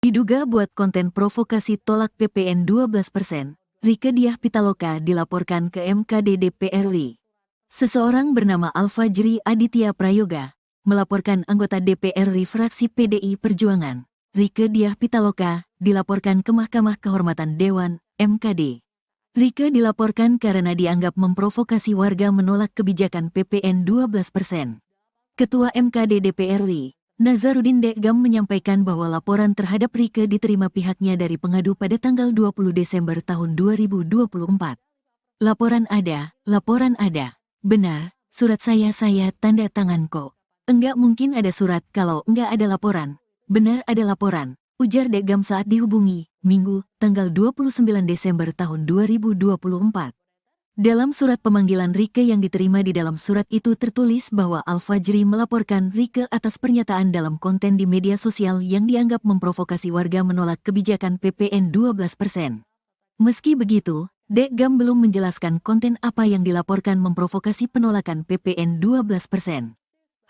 Diduga buat konten provokasi tolak PPN 12%, Rieke Diah Pitaloka dilaporkan ke MKD DPR RI. Seseorang bernama Alfajri Aditya Prayoga melaporkan anggota DPR RI fraksi PDI Perjuangan, Rieke Diah Pitaloka, dilaporkan ke Mahkamah Kehormatan Dewan, MKD. Rieke dilaporkan karena dianggap memprovokasi warga menolak kebijakan PPN 12%. Ketua MKD DPR RI, Nazarudin Dekgam menyampaikan bahwa laporan terhadap Rieke diterima pihaknya dari pengadu pada tanggal 20 Desember tahun 2024. Laporan ada. Benar, surat saya tanda tangan kok. Enggak mungkin ada surat kalau enggak ada laporan. Benar ada laporan, ujar Dekgam saat dihubungi, Minggu, tanggal 29 Desember tahun 2024. Dalam surat pemanggilan Rieke yang diterima di dalam surat itu tertulis bahwa Alfajri melaporkan Rieke atas pernyataan dalam konten di media sosial yang dianggap memprovokasi warga menolak kebijakan PPN 12%. Meski begitu, Dekgam belum menjelaskan konten apa yang dilaporkan memprovokasi penolakan PPN 12%.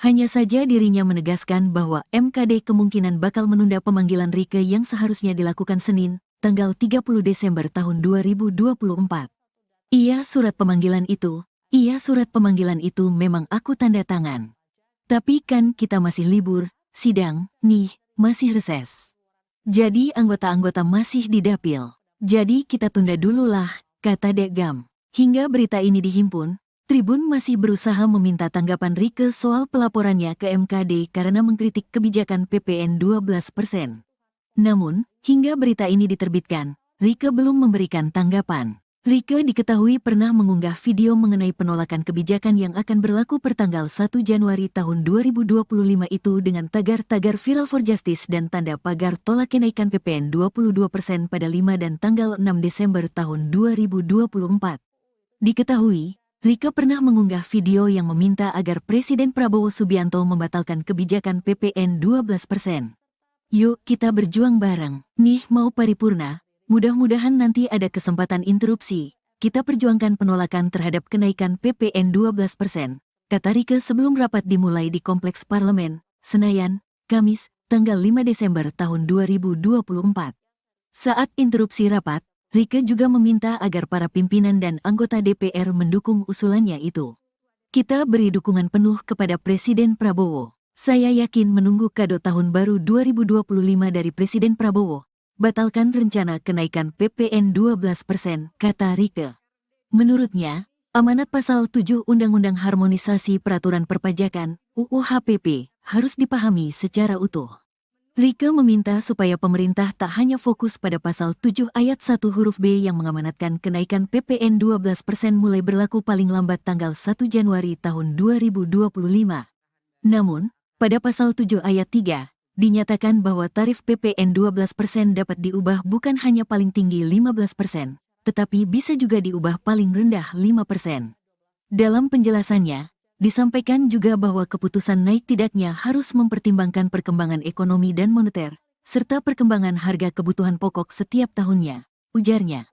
Hanya saja dirinya menegaskan bahwa MKD kemungkinan bakal menunda pemanggilan Rieke yang seharusnya dilakukan Senin, tanggal 30 Desember tahun 2024. Iya surat pemanggilan itu memang aku tanda tangan. Tapi kan kita masih libur, sidang, nih, masih reses. Jadi anggota-anggota masih di dapil. Jadi kita tunda dulu lah, kata Dekgam. Hingga berita ini dihimpun, Tribun masih berusaha meminta tanggapan Rieke soal pelaporannya ke MKD karena mengkritik kebijakan PPN 12%. Namun, hingga berita ini diterbitkan, Rieke belum memberikan tanggapan. Rieke diketahui pernah mengunggah video mengenai penolakan kebijakan yang akan berlaku pertanggal 1 Januari tahun 2025 itu dengan tagar-tagar Viral for Justice dan tanda pagar tolak kenaikan PPN 22% pada 5 dan tanggal 6 Desember tahun 2024. Diketahui, Rieke pernah mengunggah video yang meminta agar Presiden Prabowo Subianto membatalkan kebijakan PPN 12%. Yuk kita berjuang bareng, nih mau paripurna. Mudah-mudahan nanti ada kesempatan interupsi. Kita perjuangkan penolakan terhadap kenaikan PPN 12%, kata Rieke sebelum rapat dimulai di Kompleks Parlemen, Senayan, Kamis, tanggal 5 Desember tahun 2024. Saat interupsi rapat, Rieke juga meminta agar para pimpinan dan anggota DPR mendukung usulannya itu. Kita beri dukungan penuh kepada Presiden Prabowo. Saya yakin menunggu kado tahun baru 2025 dari Presiden Prabowo. Batalkan rencana kenaikan PPN 12%, kata Rieke. Menurutnya, amanat pasal 7 Undang-Undang Harmonisasi Peraturan Perpajakan, UU HPP, harus dipahami secara utuh. Rieke meminta supaya pemerintah tak hanya fokus pada pasal 7 ayat 1 huruf B yang mengamanatkan kenaikan PPN 12% mulai berlaku paling lambat tanggal 1 Januari tahun 2025. Namun, pada pasal 7 ayat 3, dinyatakan bahwa tarif PPN 12% dapat diubah bukan hanya paling tinggi 15%, tetapi bisa juga diubah paling rendah 5%. Dalam penjelasannya, disampaikan juga bahwa keputusan naik tidaknya harus mempertimbangkan perkembangan ekonomi dan moneter, serta perkembangan harga kebutuhan pokok setiap tahunnya, ujarnya.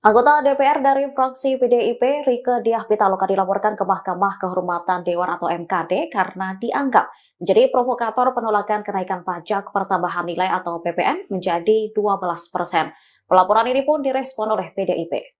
Anggota DPR dari fraksi PDIP, Rieke Diah Pitaloka dilaporkan ke Mahkamah Kehormatan Dewan atau MKD karena dianggap menjadi provokator penolakan kenaikan pajak pertambahan nilai atau PPN menjadi 12%. Pelaporan ini pun direspon oleh PDIP.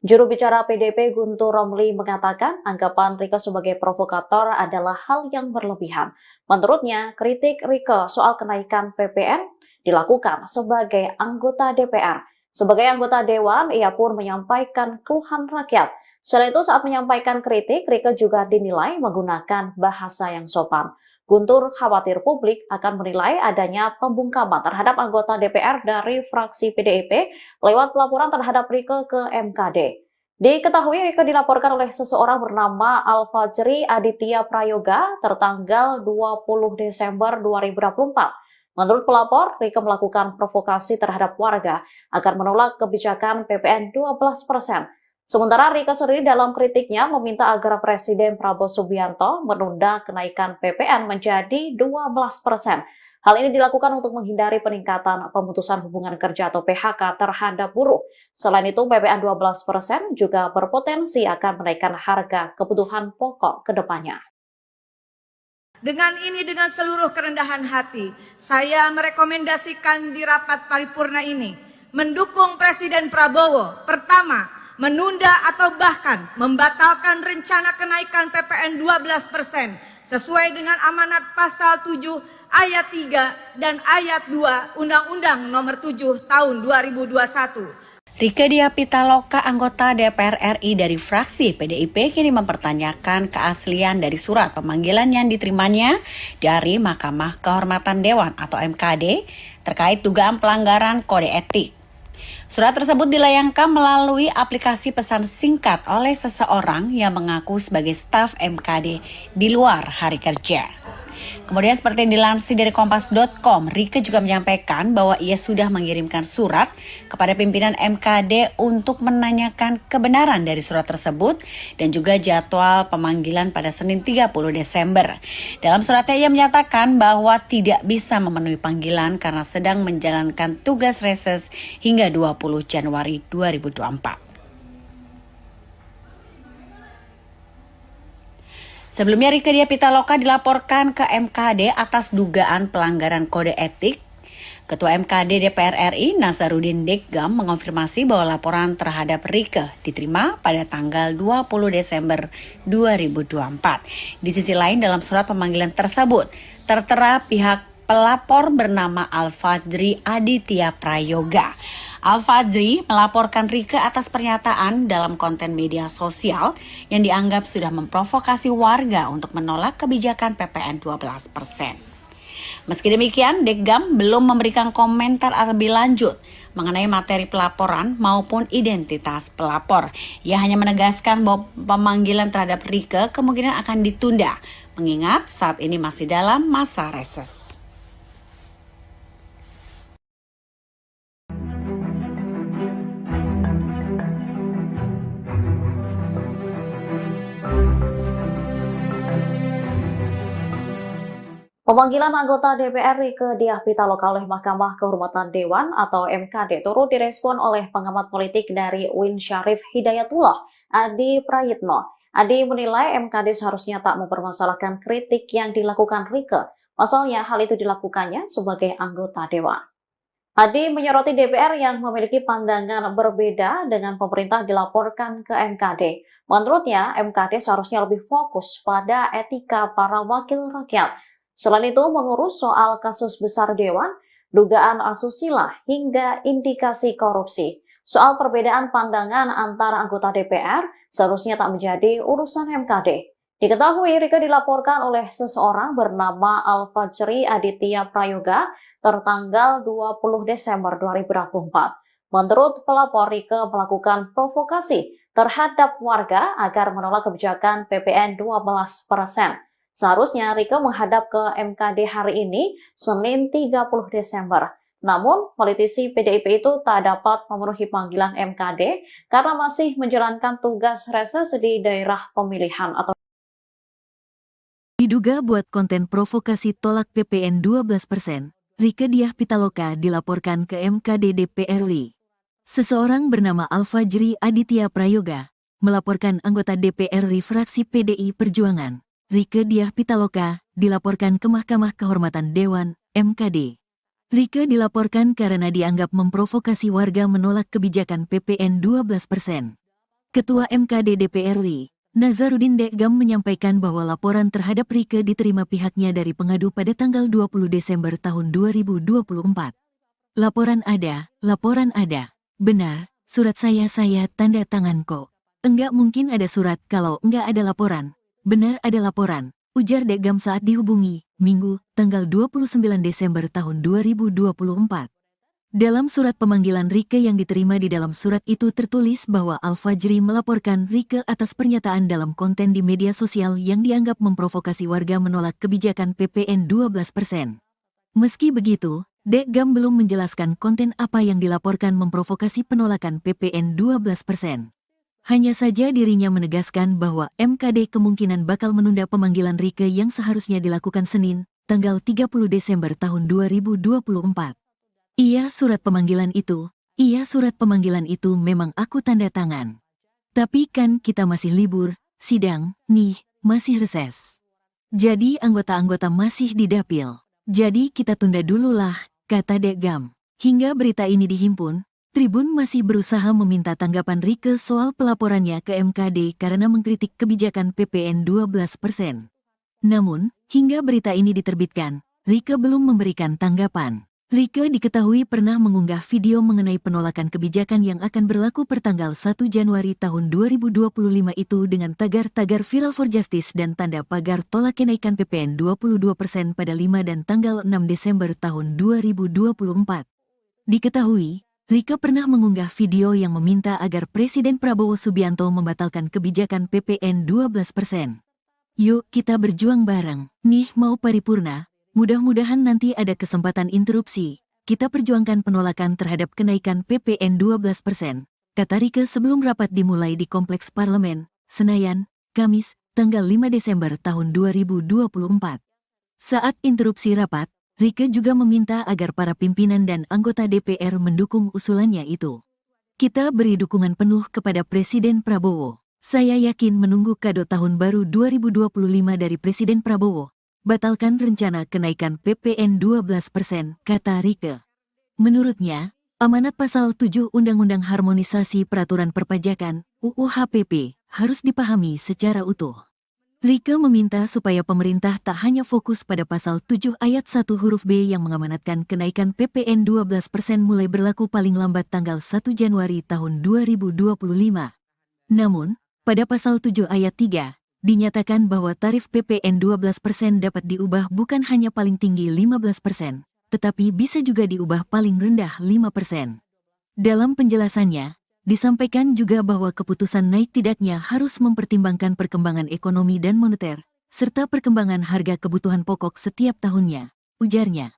Juru bicara PDIP Guntur Romli mengatakan anggapan Rieke sebagai provokator adalah hal yang berlebihan. Menurutnya, kritik Rieke soal kenaikan PPN dilakukan sebagai anggota DPR. Sebagai anggota Dewan, ia pun menyampaikan keluhan rakyat. Selain itu, saat menyampaikan kritik, Rieke juga dinilai menggunakan bahasa yang sopan. Guntur khawatir publik akan menilai adanya pembungkaman terhadap anggota DPR dari fraksi PDIP lewat pelaporan terhadap Rieke ke MKD. Diketahui Rieke dilaporkan oleh seseorang bernama Alfajri Aditya Prayoga tertanggal 20 Desember 2024. Menurut pelapor, Rieke melakukan provokasi terhadap warga agar menolak kebijakan PPN 12%. Sementara Rieke sendiri dalam kritiknya meminta agar Presiden Prabowo Subianto menunda kenaikan PPN menjadi 12%. Hal ini dilakukan untuk menghindari peningkatan pemutusan hubungan kerja atau PHK terhadap buruh. Selain itu, PPN 12% juga berpotensi akan menaikkan harga kebutuhan pokok ke depannya. Dengan seluruh kerendahan hati, saya merekomendasikan di rapat paripurna ini mendukung Presiden Prabowo. Pertama, menunda atau bahkan membatalkan rencana kenaikan PPN 12% sesuai dengan amanat pasal 7 ayat 3 dan ayat 2 Undang-Undang Nomor 7 Tahun 2021. Rieke Diah Pitaloka, anggota DPR RI dari fraksi PDIP, kini mempertanyakan keaslian dari surat pemanggilan yang diterimanya dari Mahkamah Kehormatan Dewan atau MKD terkait dugaan pelanggaran kode etik. Surat tersebut dilayangkan melalui aplikasi pesan singkat oleh seseorang yang mengaku sebagai staf MKD di luar hari kerja. Kemudian seperti yang dilansir dari kompas.com, Rieke juga menyampaikan bahwa ia sudah mengirimkan surat kepada pimpinan MKD untuk menanyakan kebenaran dari surat tersebut dan juga jadwal pemanggilan pada Senin 30 Desember. Dalam suratnya ia menyatakan bahwa tidak bisa memenuhi panggilan karena sedang menjalankan tugas reses hingga 20 Januari 2024. Sebelumnya Rieke Diah Pitaloka dilaporkan ke MKD atas dugaan pelanggaran kode etik. Ketua MKD DPR RI Nazarudin Deggam mengonfirmasi bahwa laporan terhadap Rieke diterima pada tanggal 20 Desember 2024. Di sisi lain dalam surat pemanggilan tersebut tertera pihak pelapor bernama Al-Fajri Aditya Prayoga. Al-Fajri melaporkan Rieke atas pernyataan dalam konten media sosial yang dianggap sudah memprovokasi warga untuk menolak kebijakan PPN 12%. Meski demikian, Deggam belum memberikan komentar lebih lanjut mengenai materi pelaporan maupun identitas pelapor. Ia hanya menegaskan bahwa pemanggilan terhadap Rieke kemungkinan akan ditunda, mengingat saat ini masih dalam masa reses. Pemanggilan anggota DPR Rieke Diah Pitaloka oleh Mahkamah Kehormatan Dewan atau MKD turut direspon oleh pengamat politik dari UIN Syarif Hidayatullah, Adi Prayitno. Adi menilai MKD seharusnya tak mempermasalahkan kritik yang dilakukan Rieke. Pasalnya hal itu dilakukannya sebagai anggota Dewan. Adi menyoroti DPR yang memiliki pandangan berbeda dengan pemerintah dilaporkan ke MKD. Menurutnya, MKD seharusnya lebih fokus pada etika para wakil rakyat. Selain itu, mengurus soal kasus besar Dewan, dugaan asusila, hingga indikasi korupsi. Soal perbedaan pandangan antara anggota DPR seharusnya tak menjadi urusan MKD. Diketahui Rieke dilaporkan oleh seseorang bernama Al-Fajri Aditya Prayoga tertanggal 20 Desember 2024. Menurut pelapor, Rieke melakukan provokasi terhadap warga agar menolak kebijakan PPN 12%. Seharusnya Rieke menghadap ke MKD hari ini, Senin 30 Desember. Namun, politisi PDIP itu tak dapat memenuhi panggilan MKD karena masih menjalankan tugas reses di daerah pemilihan atau Diduga buat konten provokasi tolak PPN 12%, Rieke Diah Pitaloka dilaporkan ke MKD DPR RI. Seseorang bernama Al-Fajri Aditya Prayoga melaporkan anggota DPR RI fraksi PDI Perjuangan, Rieke Diah Pitaloka, dilaporkan ke Mahkamah Kehormatan Dewan, MKD. Rieke dilaporkan karena dianggap memprovokasi warga menolak kebijakan PPN 12%. Ketua MKD DPR RI, Nazarudin Deggam menyampaikan bahwa laporan terhadap Rieke diterima pihaknya dari pengadu pada tanggal 20 Desember tahun 2024. Laporan ada. Benar, surat saya tanda tangan kok. Enggak mungkin ada surat kalau enggak ada laporan. Benar ada laporan, ujar Deggam saat dihubungi, Minggu, tanggal 29 Desember tahun 2024. Dalam surat pemanggilan Rieke yang diterima di dalam surat itu tertulis bahwa Al-Fajri melaporkan Rieke atas pernyataan dalam konten di media sosial yang dianggap memprovokasi warga menolak kebijakan PPN 12%. Meski begitu, Deggam belum menjelaskan konten apa yang dilaporkan memprovokasi penolakan PPN 12%. Hanya saja dirinya menegaskan bahwa MKD kemungkinan bakal menunda pemanggilan Rieke yang seharusnya dilakukan Senin, tanggal 30 Desember tahun 2024. Iya surat pemanggilan itu memang aku tanda tangan. Tapi kan kita masih libur, sidang, nih, masih reses. Jadi anggota-anggota masih di dapil. Jadi kita tunda dulu lah, kata Dekgam. Hingga berita ini dihimpun, Tribun masih berusaha meminta tanggapan Rieke soal pelaporannya ke MKD karena mengkritik kebijakan PPN 12%. Namun, hingga berita ini diterbitkan, Rieke belum memberikan tanggapan. Rieke diketahui pernah mengunggah video mengenai penolakan kebijakan yang akan berlaku pertanggal 1 Januari tahun 2025 itu dengan tagar-tagar Viral for Justice dan tanda pagar tolak kenaikan PPN 22% pada 5 dan tanggal 6 Desember tahun 2024. Diketahui, Rieke pernah mengunggah video yang meminta agar Presiden Prabowo Subianto membatalkan kebijakan PPN 12%. Yuk kita berjuang bareng, nih mau paripurna, mudah-mudahan nanti ada kesempatan interupsi. Kita perjuangkan penolakan terhadap kenaikan PPN 12%, kata Rieke sebelum rapat dimulai di Kompleks Parlemen, Senayan, Kamis, tanggal 5 Desember tahun 2024. Saat interupsi rapat, Rieke juga meminta agar para pimpinan dan anggota DPR mendukung usulannya itu. Kita beri dukungan penuh kepada Presiden Prabowo. Saya yakin menunggu kado tahun baru 2025 dari Presiden Prabowo. Batalkan rencana kenaikan PPN 12%, kata Rieke. Menurutnya, amanat pasal 7 Undang-Undang Harmonisasi Peraturan Perpajakan, UU HPP, harus dipahami secara utuh. Rieke meminta supaya pemerintah tak hanya fokus pada pasal 7 ayat 1 huruf B yang mengamanatkan kenaikan PPN 12% mulai berlaku paling lambat tanggal 1 Januari tahun 2025. Namun, pada pasal 7 ayat 3, dinyatakan bahwa tarif PPN 12% dapat diubah bukan hanya paling tinggi 15%, tetapi bisa juga diubah paling rendah 5%. Dalam penjelasannya, disampaikan juga bahwa keputusan naik tidaknya harus mempertimbangkan perkembangan ekonomi dan moneter, serta perkembangan harga kebutuhan pokok setiap tahunnya, ujarnya.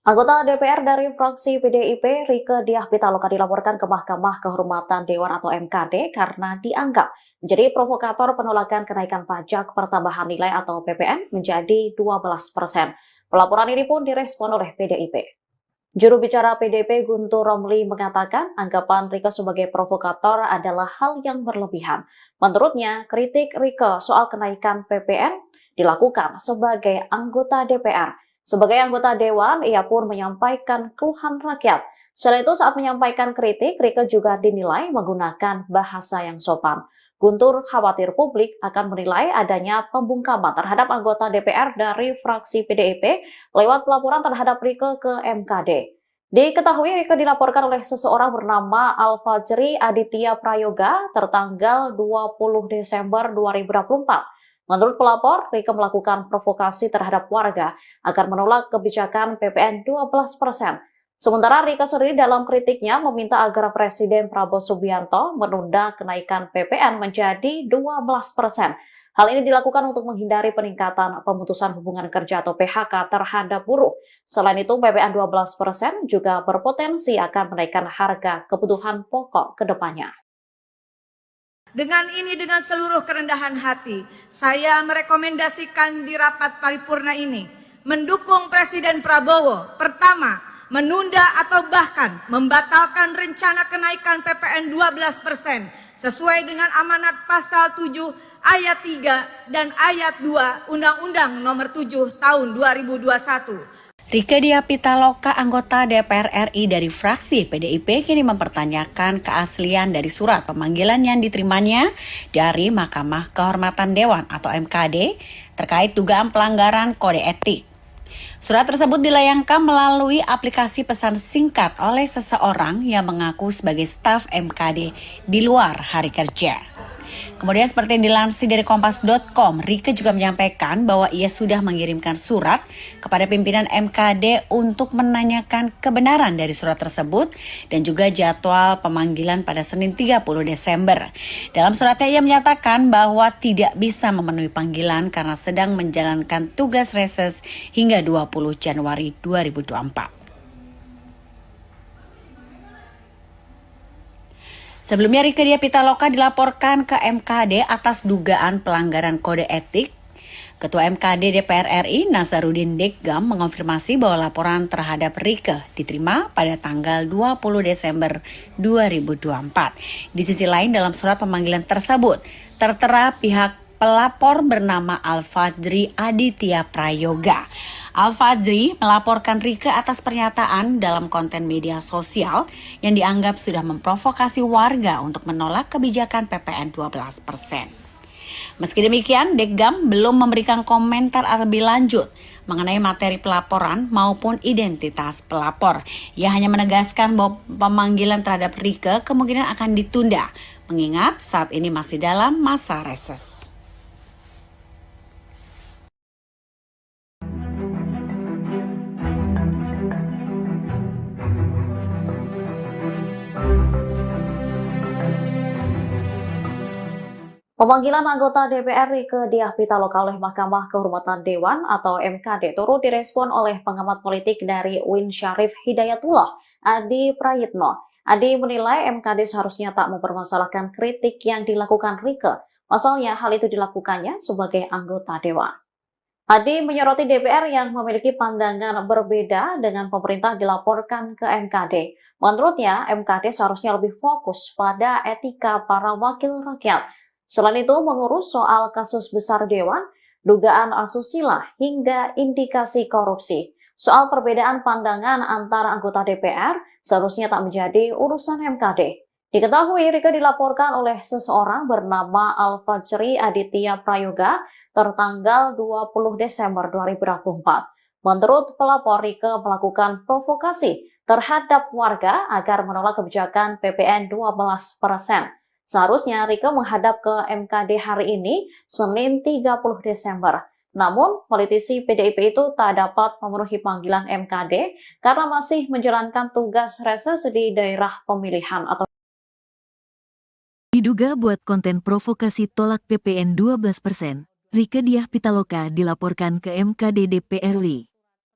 Anggota DPR dari fraksi PDIP, Rieke Diah Pitaloka dilaporkan ke Mahkamah Kehormatan Dewan atau MKD karena dianggap menjadi provokator penolakan kenaikan pajak pertambahan nilai atau PPN menjadi 12%. Pelaporan ini pun direspon oleh PDIP. Juru bicara PDIP Guntur Romli mengatakan anggapan Rieke sebagai provokator adalah hal yang berlebihan. Menurutnya, kritik Rieke soal kenaikan PPN dilakukan sebagai anggota DPR. Sebagai anggota Dewan, ia pun menyampaikan keluhan rakyat. Selain itu, saat menyampaikan kritik, Rieke juga dinilai menggunakan bahasa yang sopan. Guntur khawatir publik akan menilai adanya pembungkaman terhadap anggota DPR dari fraksi PDIP lewat pelaporan terhadap Rieke ke MKD. Diketahui Rieke dilaporkan oleh seseorang bernama Al-Fajri Aditya Prayoga tertanggal 20 Desember 2024. Menurut pelapor, Rieke melakukan provokasi terhadap warga agar menolak kebijakan PPN 12%. Sementara Rieke sendiri dalam kritiknya meminta agar Presiden Prabowo Subianto menunda kenaikan PPN menjadi 12%. Hal ini dilakukan untuk menghindari peningkatan pemutusan hubungan kerja atau PHK terhadap buruh. Selain itu, PPN 12% juga berpotensi akan menaikkan harga kebutuhan pokok ke depannya. Dengan seluruh kerendahan hati, saya merekomendasikan di rapat paripurna ini mendukung Presiden Prabowo. Pertama, menunda atau bahkan membatalkan rencana kenaikan PPN 12% sesuai dengan amanat pasal 7 ayat 3 dan ayat 2 Undang-Undang Nomor 7 Tahun 2021. Rieke Diah Pitaloka, anggota DPR RI dari fraksi PDIP, kini mempertanyakan keaslian dari surat pemanggilan yang diterimanya dari Mahkamah Kehormatan Dewan atau MKD terkait dugaan pelanggaran kode etik. Surat tersebut dilayangkan melalui aplikasi pesan singkat oleh seseorang yang mengaku sebagai staf MKD di luar hari kerja. Kemudian seperti yang dilansir dari Kompas.com, Rieke juga menyampaikan bahwa ia sudah mengirimkan surat kepada pimpinan MKD untuk menanyakan kebenaran dari surat tersebut dan juga jadwal pemanggilan pada Senin 30 Desember. Dalam suratnya ia menyatakan bahwa tidak bisa memenuhi panggilan karena sedang menjalankan tugas reses hingga 20 Januari 2024. Sebelumnya Rieke Diah Pitaloka dilaporkan ke MKD atas dugaan pelanggaran kode etik. Ketua MKD DPR RI Nasaruddin Deggam mengonfirmasi bahwa laporan terhadap Rieke diterima pada tanggal 20 Desember 2024. Di sisi lain dalam surat pemanggilan tersebut tertera pihak pelapor bernama Al-Fajri Aditya Prayoga. Al-Fajri melaporkan Rieke atas pernyataan dalam konten media sosial yang dianggap sudah memprovokasi warga untuk menolak kebijakan PPN 12%. Meski demikian, Deggam belum memberikan komentar lebih lanjut mengenai materi pelaporan maupun identitas pelapor. Ia hanya menegaskan bahwa pemanggilan terhadap Rieke kemungkinan akan ditunda, mengingat saat ini masih dalam masa reses. Pemanggilan anggota DPR Rieke Diah Pitaloka oleh Mahkamah Kehormatan Dewan atau MKD turut direspon oleh pengamat politik dari UIN Syarif Hidayatullah, Adi Prayitno. Adi menilai MKD seharusnya tak mempermasalahkan kritik yang dilakukan Rieke. Pasalnya hal itu dilakukannya sebagai anggota Dewan. Adi menyoroti DPR yang memiliki pandangan berbeda dengan pemerintah dilaporkan ke MKD. Menurutnya, MKD seharusnya lebih fokus pada etika para wakil rakyat. Selain itu, mengurus soal kasus besar Dewan, dugaan asusila, hingga indikasi korupsi. Soal perbedaan pandangan antara anggota DPR seharusnya tak menjadi urusan MKD. Diketahui Rieke dilaporkan oleh seseorang bernama Al-Fajri Aditya Prayoga tertanggal 20 Desember 2024. Menurut pelapor, Rieke melakukan provokasi terhadap warga agar menolak kebijakan PPN 12%. Seharusnya Rieke menghadap ke MKD hari ini, Senin 30 Desember. Namun, politisi PDIP itu tak dapat memenuhi panggilan MKD karena masih menjalankan tugas reses di daerah pemilihan atau Diduga buat konten provokasi tolak PPN 12%, Rieke Diah Pitaloka dilaporkan ke MKD DPR RI.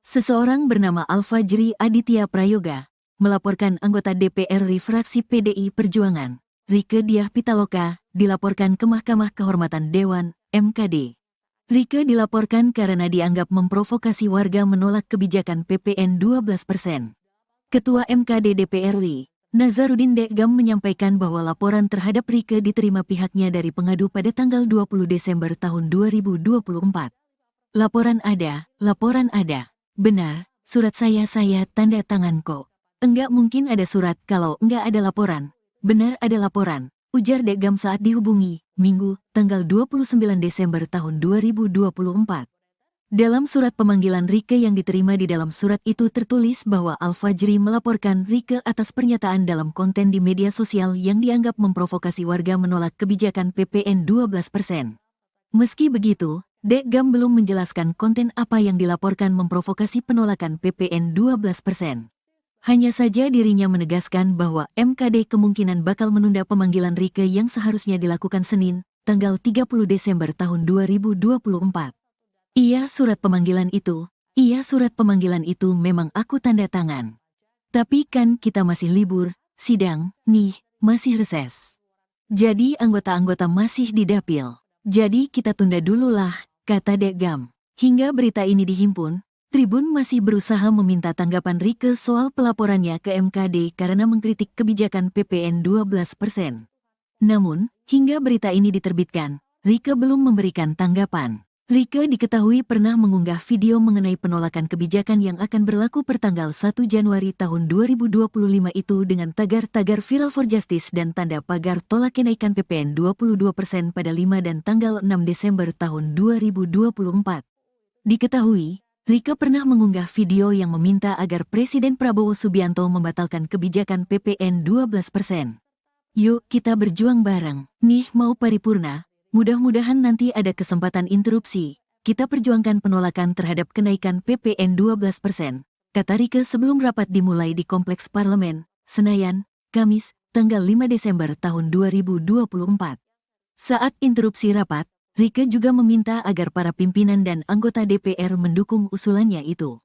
Seseorang bernama Al-Fajri Aditya Prayoga melaporkan anggota DPR RI fraksi PDI Perjuangan, Rieke Diah Pitaloka, dilaporkan ke Mahkamah Kehormatan Dewan, MKD. Rieke dilaporkan karena dianggap memprovokasi warga menolak kebijakan PPN 12%. Ketua MKD DPR RI, Nasaruddin Deggam menyampaikan bahwa laporan terhadap Rieke diterima pihaknya dari pengadu pada tanggal 20 Desember tahun 2024. Laporan ada. Benar, surat saya tanda tangan kok. Enggak mungkin ada surat kalau enggak ada laporan. Benar ada laporan, ujar Deggam saat dihubungi, Minggu, tanggal 29 Desember tahun 2024. Dalam surat pemanggilan Rieke yang diterima di dalam surat itu tertulis bahwa Al-Fajri melaporkan Rieke atas pernyataan dalam konten di media sosial yang dianggap memprovokasi warga menolak kebijakan PPN 12%. Meski begitu, Deggam belum menjelaskan konten apa yang dilaporkan memprovokasi penolakan PPN 12%. Hanya saja dirinya menegaskan bahwa MKD kemungkinan bakal menunda pemanggilan Rieke yang seharusnya dilakukan Senin, tanggal 30 Desember tahun 2024. Iya surat pemanggilan itu memang aku tanda tangan. Tapi kan kita masih libur, sidang, nih, masih reses. Jadi anggota-anggota masih di dapil. Jadi kita tunda dulu lah, kata Deggam. Hingga berita ini dihimpun, Tribun masih berusaha meminta tanggapan Rieke soal pelaporannya ke MKD karena mengkritik kebijakan PPN 12%. Namun, hingga berita ini diterbitkan, Rieke belum memberikan tanggapan. Rieke diketahui pernah mengunggah video mengenai penolakan kebijakan yang akan berlaku pertanggal 1 Januari tahun 2025 itu dengan tagar-tagar Viral for Justice dan tanda pagar tolak kenaikan PPN 22% pada 5 dan tanggal 6 Desember tahun 2024. Diketahui, Rieke pernah mengunggah video yang meminta agar Presiden Prabowo Subianto membatalkan kebijakan PPN 12%. Yuk kita berjuang bareng. Nih mau paripurna, mudah-mudahan nanti ada kesempatan interupsi. Kita perjuangkan penolakan terhadap kenaikan PPN 12%, kata Rieke sebelum rapat dimulai di Kompleks Parlemen, Senayan, Kamis, tanggal 5 Desember tahun 2024. Saat interupsi rapat, Rieke juga meminta agar para pimpinan dan anggota DPR mendukung usulannya itu.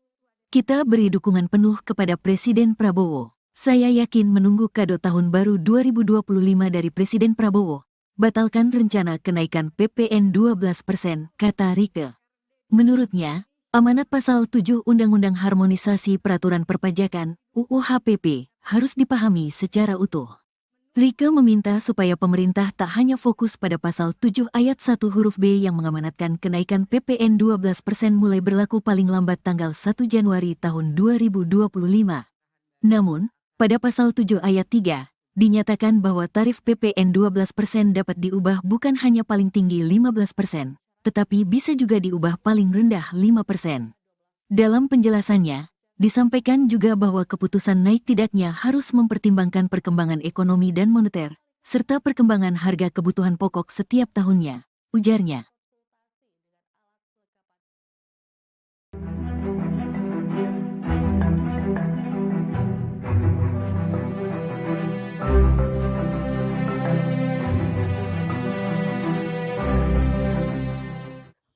Kita beri dukungan penuh kepada Presiden Prabowo. Saya yakin menunggu kado tahun baru 2025 dari Presiden Prabowo. Batalkan rencana kenaikan PPN 12%, kata Rieke. Menurutnya, amanat pasal 7 Undang-Undang Harmonisasi Peraturan Perpajakan, UU HPP, harus dipahami secara utuh. Rieke meminta supaya pemerintah tak hanya fokus pada pasal 7 ayat 1 huruf B yang mengamanatkan kenaikan PPN 12% mulai berlaku paling lambat tanggal 1 Januari tahun 2025. Namun, pada pasal 7 ayat 3, dinyatakan bahwa tarif PPN 12% dapat diubah bukan hanya paling tinggi 15%, tetapi bisa juga diubah paling rendah 5%. Dalam penjelasannya, disampaikan juga bahwa keputusan naik tidaknya harus mempertimbangkan perkembangan ekonomi dan moneter, serta perkembangan harga kebutuhan pokok setiap tahunnya, ujarnya.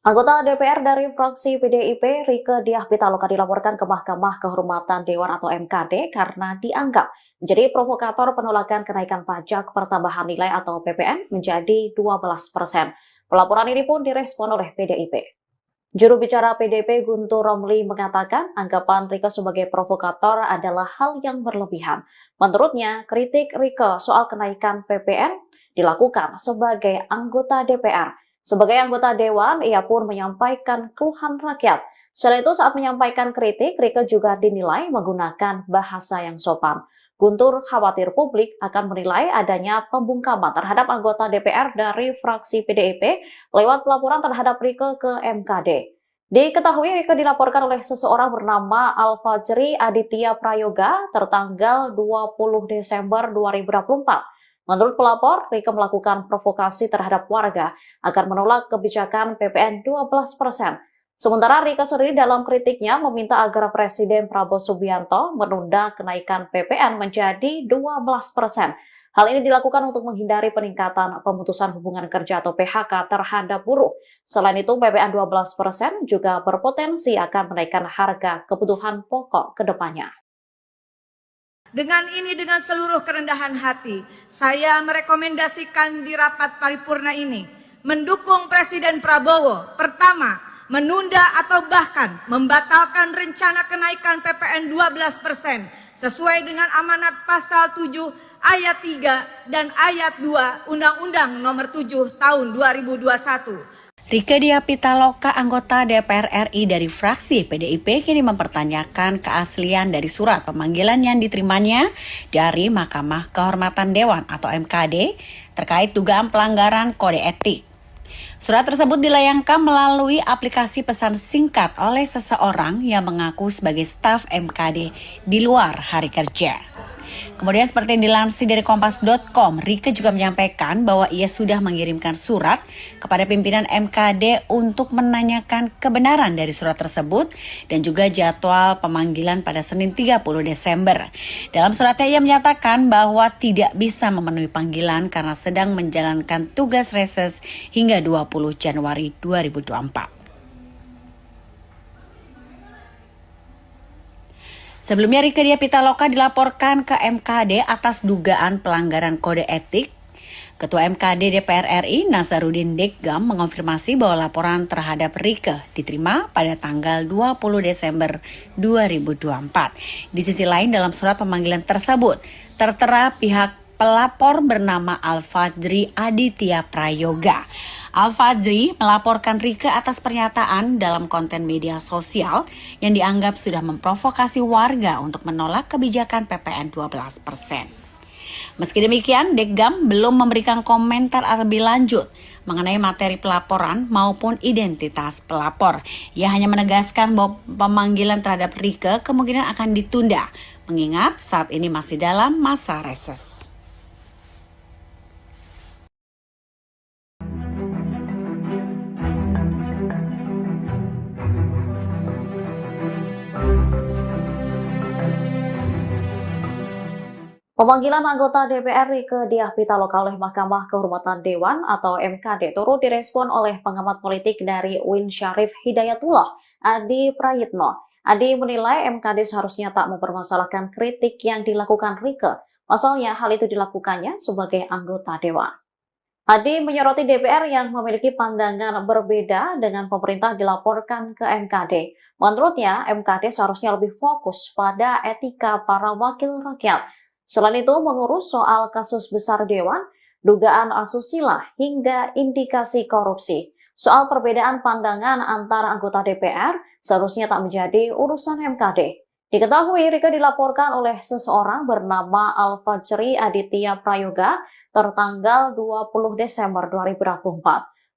Anggota DPR dari fraksi PDIP, Rieke Diah Pitaloka dilaporkan ke Mahkamah Kehormatan Dewan atau MKD karena dianggap menjadi provokator penolakan kenaikan pajak pertambahan nilai atau PPN menjadi 12%. Pelaporan ini pun direspon oleh PDIP. Juru bicara PDIP Guntur Romli mengatakan anggapan Rieke sebagai provokator adalah hal yang berlebihan. Menurutnya, kritik Rieke soal kenaikan PPN dilakukan sebagai anggota DPR. Sebagai anggota Dewan, ia pun menyampaikan keluhan rakyat. Selain itu, saat menyampaikan kritik, Rieke juga dinilai menggunakan bahasa yang sopan. Guntur khawatir publik akan menilai adanya pembungkaman terhadap anggota DPR dari fraksi PDIP lewat pelaporan terhadap Rieke ke MKD. Diketahui Rieke dilaporkan oleh seseorang bernama Al-Fajri Aditya Prayoga tertanggal 20 Desember 2024. Menurut pelapor, Rieke melakukan provokasi terhadap warga agar menolak kebijakan PPN 12%. Sementara Rieke sendiri dalam kritiknya meminta agar Presiden Prabowo Subianto menunda kenaikan PPN menjadi 12%. Hal ini dilakukan untuk menghindari peningkatan pemutusan hubungan kerja atau PHK terhadap buruh. Selain itu, PPN 12% juga berpotensi akan menaikkan harga kebutuhan pokok ke depannya. Dengan seluruh kerendahan hati, saya merekomendasikan di rapat paripurna ini mendukung Presiden Prabowo. Pertama, menunda atau bahkan membatalkan rencana kenaikan PPN 12% sesuai dengan amanat pasal 7 ayat 3 dan ayat 2 Undang-Undang Nomor 7 Tahun 2021. Rieke Diah Pitaloka, anggota DPR RI dari fraksi PDIP, kini mempertanyakan keaslian dari surat pemanggilan yang diterimanya dari Mahkamah Kehormatan Dewan atau MKD terkait dugaan pelanggaran kode etik. Surat tersebut dilayangkan melalui aplikasi pesan singkat oleh seseorang yang mengaku sebagai staf MKD di luar hari kerja. Kemudian seperti yang dilansir dari Kompas.com, Rieke juga menyampaikan bahwa ia sudah mengirimkan surat kepada pimpinan MKD untuk menanyakan kebenaran dari surat tersebut dan juga jadwal pemanggilan pada Senin 30 Desember. Dalam suratnya ia menyatakan bahwa tidak bisa memenuhi panggilan karena sedang menjalankan tugas reses hingga 20 Januari 2024. Sebelumnya Rieke Diah Pitaloka dilaporkan ke MKD atas dugaan pelanggaran kode etik. Ketua MKD DPR RI Nasaruddin Deggam mengonfirmasi bahwa laporan terhadap Rieke diterima pada tanggal 20 Desember 2024. Di sisi lain dalam surat pemanggilan tersebut tertera pihak pelapor bernama Al-Fajri Aditya Prayoga. Al-Fajri melaporkan Rieke atas pernyataan dalam konten media sosial yang dianggap sudah memprovokasi warga untuk menolak kebijakan PPN 12%. Meski demikian, Deggam belum memberikan komentar lebih lanjut mengenai materi pelaporan maupun identitas pelapor. Ia hanya menegaskan bahwa pemanggilan terhadap Rieke kemungkinan akan ditunda, mengingat saat ini masih dalam masa reses. Pemanggilan anggota DPR Rieke Diah Pitaloka oleh Mahkamah Kehormatan Dewan atau MKD turut direspon oleh pengamat politik dari UIN Syarif Hidayatullah, Adi Prayitno. Adi menilai MKD seharusnya tak mempermasalahkan kritik yang dilakukan Rieke. Pasalnya hal itu dilakukannya sebagai anggota Dewan. Adi menyoroti DPR yang memiliki pandangan berbeda dengan pemerintah dilaporkan ke MKD. Menurutnya, MKD seharusnya lebih fokus pada etika para wakil rakyat. Selain itu, mengurus soal kasus besar Dewan, dugaan asusila, hingga indikasi korupsi. Soal perbedaan pandangan antara anggota DPR seharusnya tak menjadi urusan MKD. Diketahui Rieke dilaporkan oleh seseorang bernama Al-Fajri Aditya Prayoga tertanggal 20 Desember 2024.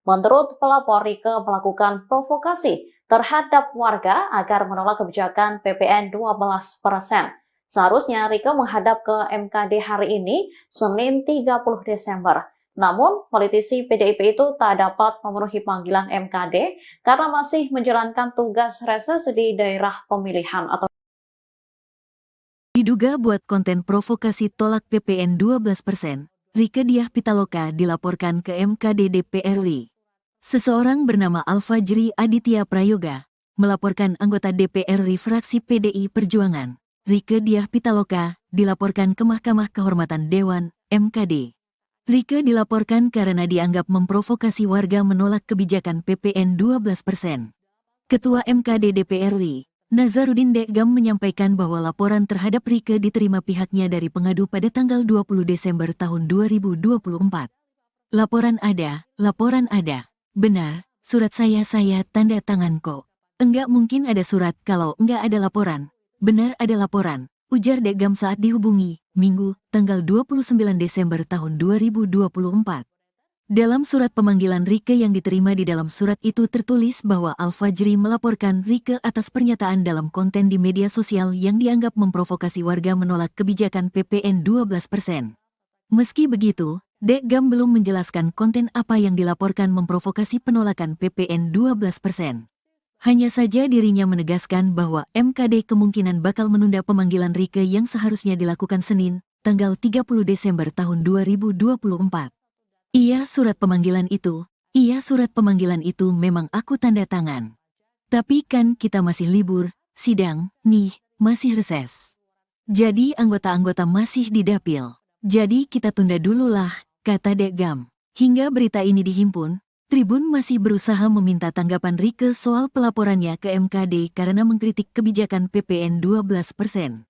Menurut pelapor, Rieke melakukan provokasi terhadap warga agar menolak kebijakan PPN 12%. Seharusnya Rieke menghadap ke MKD hari ini, Senin 30 Desember. Namun, politisi PDIP itu tak dapat memenuhi panggilan MKD karena masih menjalankan tugas reses di daerah pemilihan atau Diduga buat konten provokasi tolak PPN 12%, Rieke Diah Pitaloka dilaporkan ke MKD DPR RI. Seseorang bernama Al-Fajri Aditya Prayoga melaporkan anggota DPR RI fraksi PDI Perjuangan, Rieke Diah Pitaloka, dilaporkan ke Mahkamah Kehormatan Dewan, MKD. Rieke dilaporkan karena dianggap memprovokasi warga menolak kebijakan PPN 12%. Ketua MKD DPR RI, Nazarudin Dekgam menyampaikan bahwa laporan terhadap Rieke diterima pihaknya dari pengadu pada tanggal 20 Desember tahun 2024. Laporan ada. Benar, surat saya tanda tangan kok. Enggak mungkin ada surat kalau enggak ada laporan. Benar ada laporan, ujar Dekgam saat dihubungi, Minggu, tanggal 29 Desember tahun 2024. Dalam surat pemanggilan Rieke yang diterima di dalam surat itu tertulis bahwa Al-Fajri melaporkan Rieke atas pernyataan dalam konten di media sosial yang dianggap memprovokasi warga menolak kebijakan PPN 12%. Meski begitu, Dekgam belum menjelaskan konten apa yang dilaporkan memprovokasi penolakan PPN 12%. Hanya saja dirinya menegaskan bahwa MKD kemungkinan bakal menunda pemanggilan Rieke yang seharusnya dilakukan Senin, tanggal 30 Desember tahun 2024. Iya surat pemanggilan itu memang aku tanda tangan. Tapi kan kita masih libur, sidang, nih, masih reses. Jadi anggota-anggota masih di dapil. Jadi kita tunda dulu lah, kata Dekgam. Hingga berita ini dihimpun, Tribun masih berusaha meminta tanggapan Rieke soal pelaporannya ke MKD karena mengkritik kebijakan PPN 12%.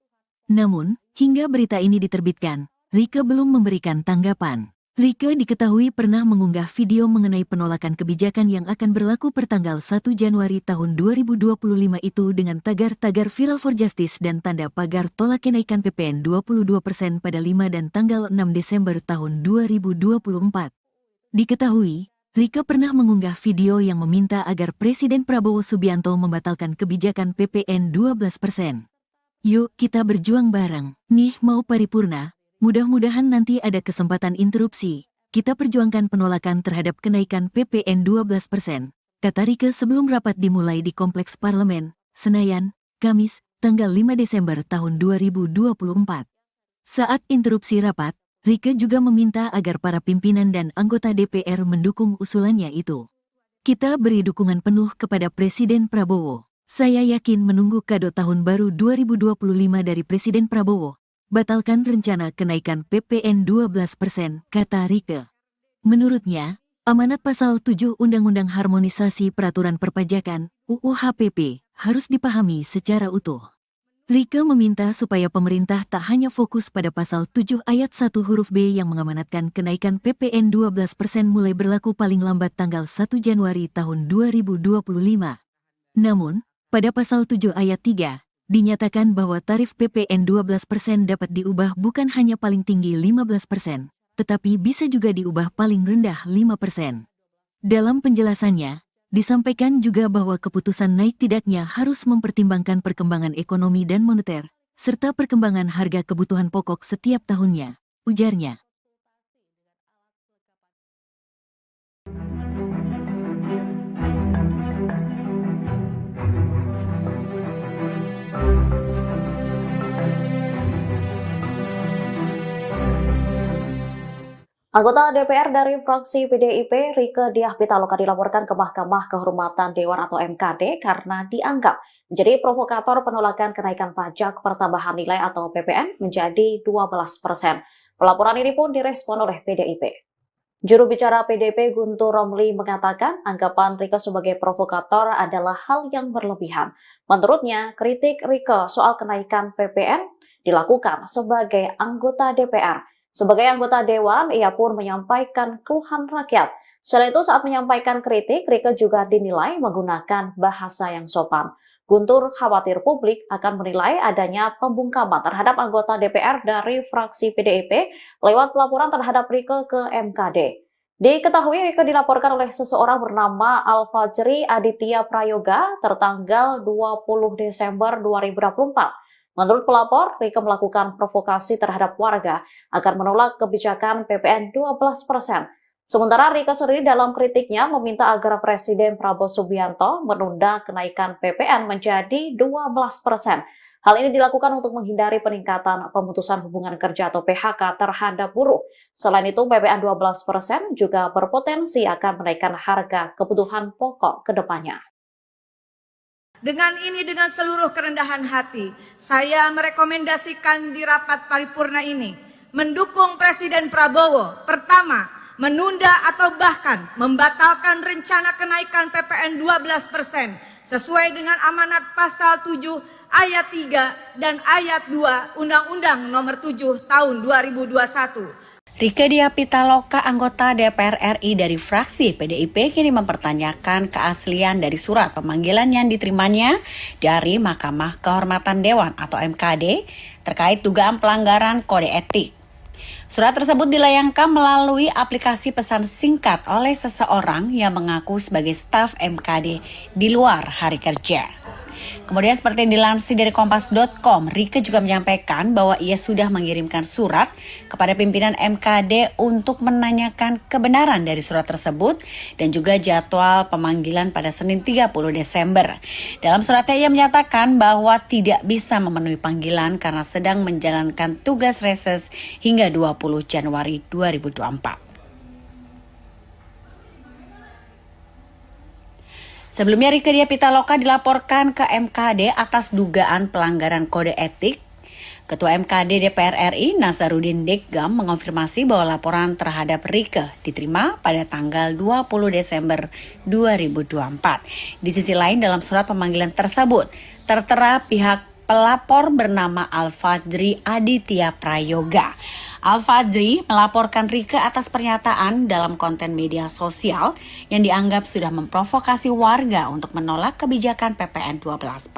Namun, hingga berita ini diterbitkan, Rieke belum memberikan tanggapan. Rieke diketahui pernah mengunggah video mengenai penolakan kebijakan yang akan berlaku pertanggal 1 Januari tahun 2025 itu dengan tagar-tagar Viral for Justice dan tanda pagar tolak kenaikan PPN 22% pada 5 dan tanggal 6 Desember tahun 2024. Diketahui, Rieke pernah mengunggah video yang meminta agar Presiden Prabowo Subianto membatalkan kebijakan PPN 12%. Yuk kita berjuang bareng, nih mau paripurna, mudah-mudahan nanti ada kesempatan interupsi, kita perjuangkan penolakan terhadap kenaikan PPN 12%, kata Rieke sebelum rapat dimulai di Kompleks Parlemen, Senayan, Kamis, tanggal 5 Desember tahun 2024. Saat interupsi rapat, Rieke juga meminta agar para pimpinan dan anggota DPR mendukung usulannya itu. Kita beri dukungan penuh kepada Presiden Prabowo. Saya yakin menunggu kado tahun baru 2025 dari Presiden Prabowo. Batalkan rencana kenaikan PPN 12%, kata Rieke. Menurutnya, amanat pasal 7 Undang-Undang Harmonisasi Peraturan Perpajakan, UU HPP, harus dipahami secara utuh. Rieke meminta supaya pemerintah tak hanya fokus pada pasal 7 ayat 1 huruf B yang mengamanatkan kenaikan PPN 12% mulai berlaku paling lambat tanggal 1 Januari tahun 2025. Namun, pada pasal 7 ayat 3, dinyatakan bahwa tarif PPN 12% dapat diubah bukan hanya paling tinggi 15%, tetapi bisa juga diubah paling rendah 5%. Dalam penjelasannya, disampaikan juga bahwa keputusan naik tidaknya harus mempertimbangkan perkembangan ekonomi dan moneter, serta perkembangan harga kebutuhan pokok setiap tahunnya, ujarnya. Anggota DPR dari fraksi PDIP, Rieke Diah Pitaloka dilaporkan ke Mahkamah Kehormatan Dewan atau MKD karena dianggap menjadi provokator penolakan kenaikan pajak pertambahan nilai atau PPN menjadi 12%. Pelaporan ini pun direspon oleh PDIP. Juru bicara PDIP Guntur Romli mengatakan anggapan Rieke sebagai provokator adalah hal yang berlebihan. Menurutnya, kritik Rieke soal kenaikan PPN dilakukan sebagai anggota DPR. Sebagai anggota Dewan, ia pun menyampaikan keluhan rakyat. Selain itu, saat menyampaikan kritik, Rieke juga dinilai menggunakan bahasa yang sopan. Guntur khawatir publik akan menilai adanya pembungkaman terhadap anggota DPR dari fraksi PDIP lewat pelaporan terhadap Rieke ke MKD. Diketahui Rieke dilaporkan oleh seseorang bernama Al-Fajri Aditya Prayoga tertanggal 20 Desember 2024. Menurut pelapor, Rieke melakukan provokasi terhadap warga agar menolak kebijakan PPN 12%. Sementara Rieke sendiri dalam kritiknya meminta agar Presiden Prabowo Subianto menunda kenaikan PPN menjadi 12%. Hal ini dilakukan untuk menghindari peningkatan pemutusan hubungan kerja atau PHK terhadap buruh. Selain itu, PPN 12% juga berpotensi akan menaikkan harga kebutuhan pokok ke depannya. Dengan seluruh kerendahan hati, saya merekomendasikan di rapat paripurna ini mendukung Presiden Prabowo. Pertama, menunda atau bahkan membatalkan rencana kenaikan PPN 12% sesuai dengan amanat pasal 7 ayat 3 dan ayat 2 Undang-Undang Nomor 7 Tahun 2021. Rieke Diah Pitaloka, anggota DPR RI dari fraksi PDIP, kini mempertanyakan keaslian dari surat pemanggilan yang diterimanya dari Mahkamah Kehormatan Dewan atau MKD terkait dugaan pelanggaran kode etik. Surat tersebut dilayangkan melalui aplikasi pesan singkat oleh seseorang yang mengaku sebagai staf MKD di luar hari kerja. Kemudian seperti yang dilansir dari Kompas.com, Rieke juga menyampaikan bahwa ia sudah mengirimkan surat kepada pimpinan MKD untuk menanyakan kebenaran dari surat tersebut dan juga jadwal pemanggilan pada Senin 30 Desember. Dalam suratnya ia menyatakan bahwa tidak bisa memenuhi panggilan karena sedang menjalankan tugas reses hingga 20 Januari 2024. Sebelumnya Rieke Diah Pitaloka dilaporkan ke MKD atas dugaan pelanggaran kode etik. Ketua MKD DPR RI Nasaruddin Deggam mengonfirmasi bahwa laporan terhadap Rieke diterima pada tanggal 20 Desember 2024. Di sisi lain dalam surat pemanggilan tersebut tertera pihak pelapor bernama Al-Fajri Aditya Prayoga. Al-Fajri melaporkan Rieke atas pernyataan dalam konten media sosial yang dianggap sudah memprovokasi warga untuk menolak kebijakan PPN 12%.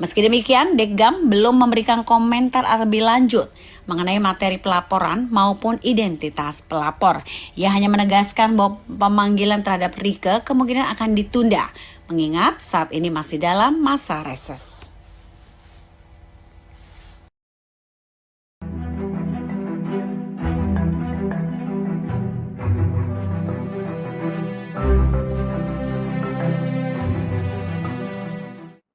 Meski demikian, Deggam belum memberikan komentar lebih lanjut mengenai materi pelaporan maupun identitas pelapor. Ia hanya menegaskan bahwa pemanggilan terhadap Rieke kemungkinan akan ditunda, mengingat saat ini masih dalam masa reses.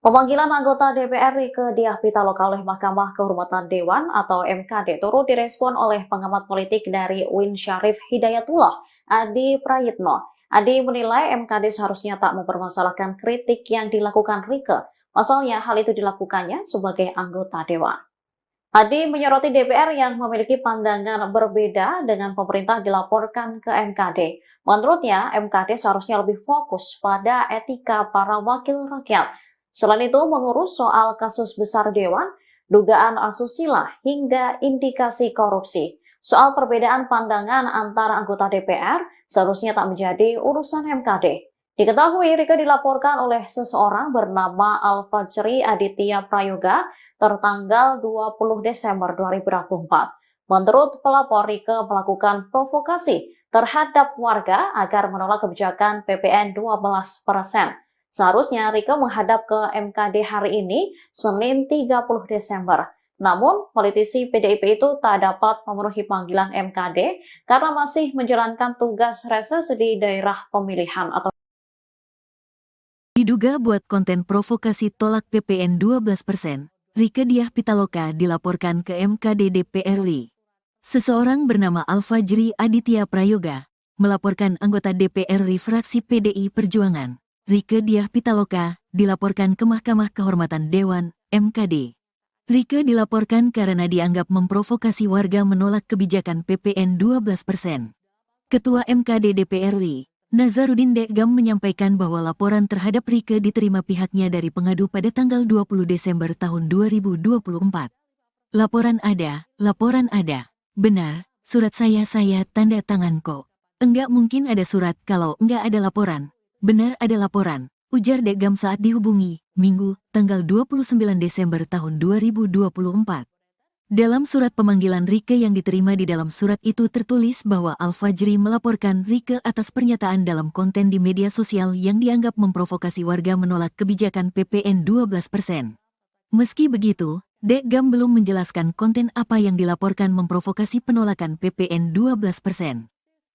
Pemanggilan anggota DPR Rieke Diah Pitaloka oleh Mahkamah Kehormatan Dewan atau MKD turut direspon oleh pengamat politik dari UIN Syarif Hidayatullah, Adi Prayitno. Adi menilai MKD seharusnya tak mempermasalahkan kritik yang dilakukan Rieke. Pasalnya hal itu dilakukannya sebagai anggota Dewan. Adi menyoroti DPR yang memiliki pandangan berbeda dengan pemerintah dilaporkan ke MKD. Menurutnya, MKD seharusnya lebih fokus pada etika para wakil rakyat. Selain itu, mengurus soal kasus besar Dewan, dugaan asusila, hingga indikasi korupsi. Soal perbedaan pandangan antara anggota DPR seharusnya tak menjadi urusan MKD. Diketahui Rieke dilaporkan oleh seseorang bernama Al-Fajri Aditya Prayoga tertanggal 20 Desember 2024. Menurut pelapor, Rieke melakukan provokasi terhadap warga agar menolak kebijakan PPN 12%. Seharusnya Rieke menghadap ke MKD hari ini, Senin 30 Desember. Namun, politisi PDIP itu tak dapat memenuhi panggilan MKD karena masih menjalankan tugas reses di daerah pemilihan atau Diduga buat konten provokasi tolak PPN 12%, Rieke Diah Pitaloka dilaporkan ke MKD DPR RI. Seseorang bernama Alfajri Aditya Prayoga melaporkan anggota DPR RI fraksi PDI Perjuangan, Rieke Diah Pitaloka, dilaporkan ke Mahkamah Kehormatan Dewan, MKD. Rieke dilaporkan karena dianggap memprovokasi warga menolak kebijakan PPN 12%. Ketua MKD DPR RI, Nazarudin Dekgam menyampaikan bahwa laporan terhadap Rieke diterima pihaknya dari pengadu pada tanggal 20 Desember tahun 2024. Laporan ada. Benar, surat saya tanda tangan kok. Enggak mungkin ada surat kalau enggak ada laporan. Benar ada laporan, ujar Dekgam saat dihubungi, Minggu, tanggal 29 Desember tahun 2024. Dalam surat pemanggilan Rieke yang diterima di dalam surat itu tertulis bahwa Alfajri melaporkan Rieke atas pernyataan dalam konten di media sosial yang dianggap memprovokasi warga menolak kebijakan PPN 12%. Meski begitu, Dekgam belum menjelaskan konten apa yang dilaporkan memprovokasi penolakan PPN 12%.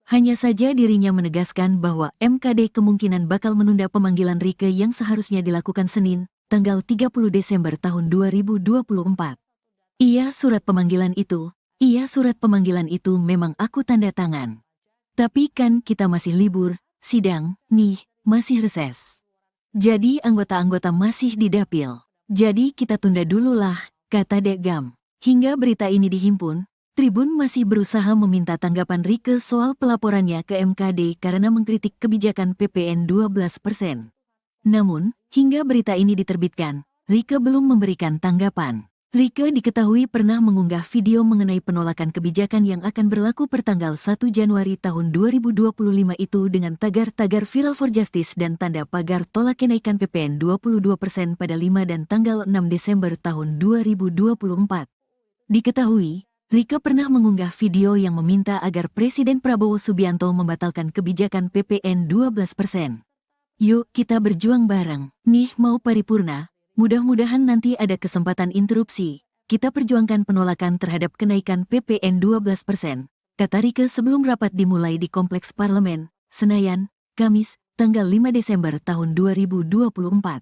Hanya saja dirinya menegaskan bahwa MKD kemungkinan bakal menunda pemanggilan Rieke yang seharusnya dilakukan Senin, tanggal 30 Desember tahun 2024. Iya surat pemanggilan itu memang aku tanda tangan. Tapi kan kita masih libur, sidang, nih, masih reses. Jadi anggota-anggota masih di dapil. Jadi kita tunda dulu lah, kata Dekgam. Hingga berita ini dihimpun, Tribun masih berusaha meminta tanggapan Rieke soal pelaporannya ke MKD karena mengkritik kebijakan PPN 12%. Namun, hingga berita ini diterbitkan, Rieke belum memberikan tanggapan. Rieke diketahui pernah mengunggah video mengenai penolakan kebijakan yang akan berlaku pertanggal 1 Januari tahun 2025 itu dengan tagar-tagar Viral for Justice dan tanda pagar tolak kenaikan PPN 22% pada 5 dan tanggal 6 Desember tahun 2024. Diketahui, Rieke pernah mengunggah video yang meminta agar Presiden Prabowo Subianto membatalkan kebijakan PPN 12%. Yuk kita berjuang bareng, nih mau paripurna. Mudah-mudahan nanti ada kesempatan interupsi. Kita perjuangkan penolakan terhadap kenaikan PPN 12%, kata Rieke sebelum rapat dimulai di Kompleks Parlemen, Senayan, Kamis, tanggal 5 Desember tahun 2024.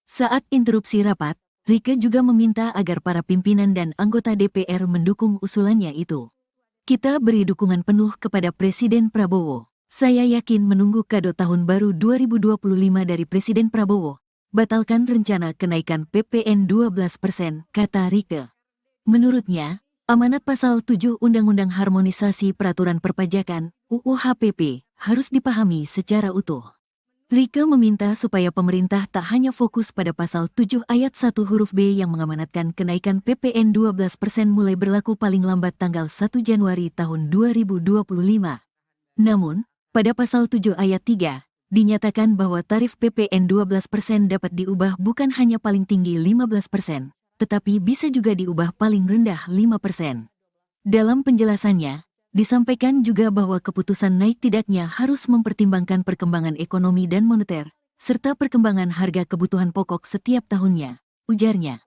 Saat interupsi rapat, Rieke juga meminta agar para pimpinan dan anggota DPR mendukung usulannya itu. Kita beri dukungan penuh kepada Presiden Prabowo. Saya yakin menunggu kado tahun baru 2025 dari Presiden Prabowo. Batalkan rencana kenaikan PPN 12%, kata Rieke. Menurutnya, amanat pasal 7 Undang-Undang Harmonisasi Peraturan Perpajakan, UU HPP, harus dipahami secara utuh. Rieke meminta supaya pemerintah tak hanya fokus pada pasal 7 ayat 1 huruf B yang mengamanatkan kenaikan PPN 12% mulai berlaku paling lambat tanggal 1 Januari tahun 2025. Namun, pada pasal 7 ayat 3, dinyatakan bahwa tarif PPN 12% dapat diubah bukan hanya paling tinggi 15%, tetapi bisa juga diubah paling rendah 5%. Dalam penjelasannya, disampaikan juga bahwa keputusan naik tidaknya harus mempertimbangkan perkembangan ekonomi dan moneter, serta perkembangan harga kebutuhan pokok setiap tahunnya, ujarnya.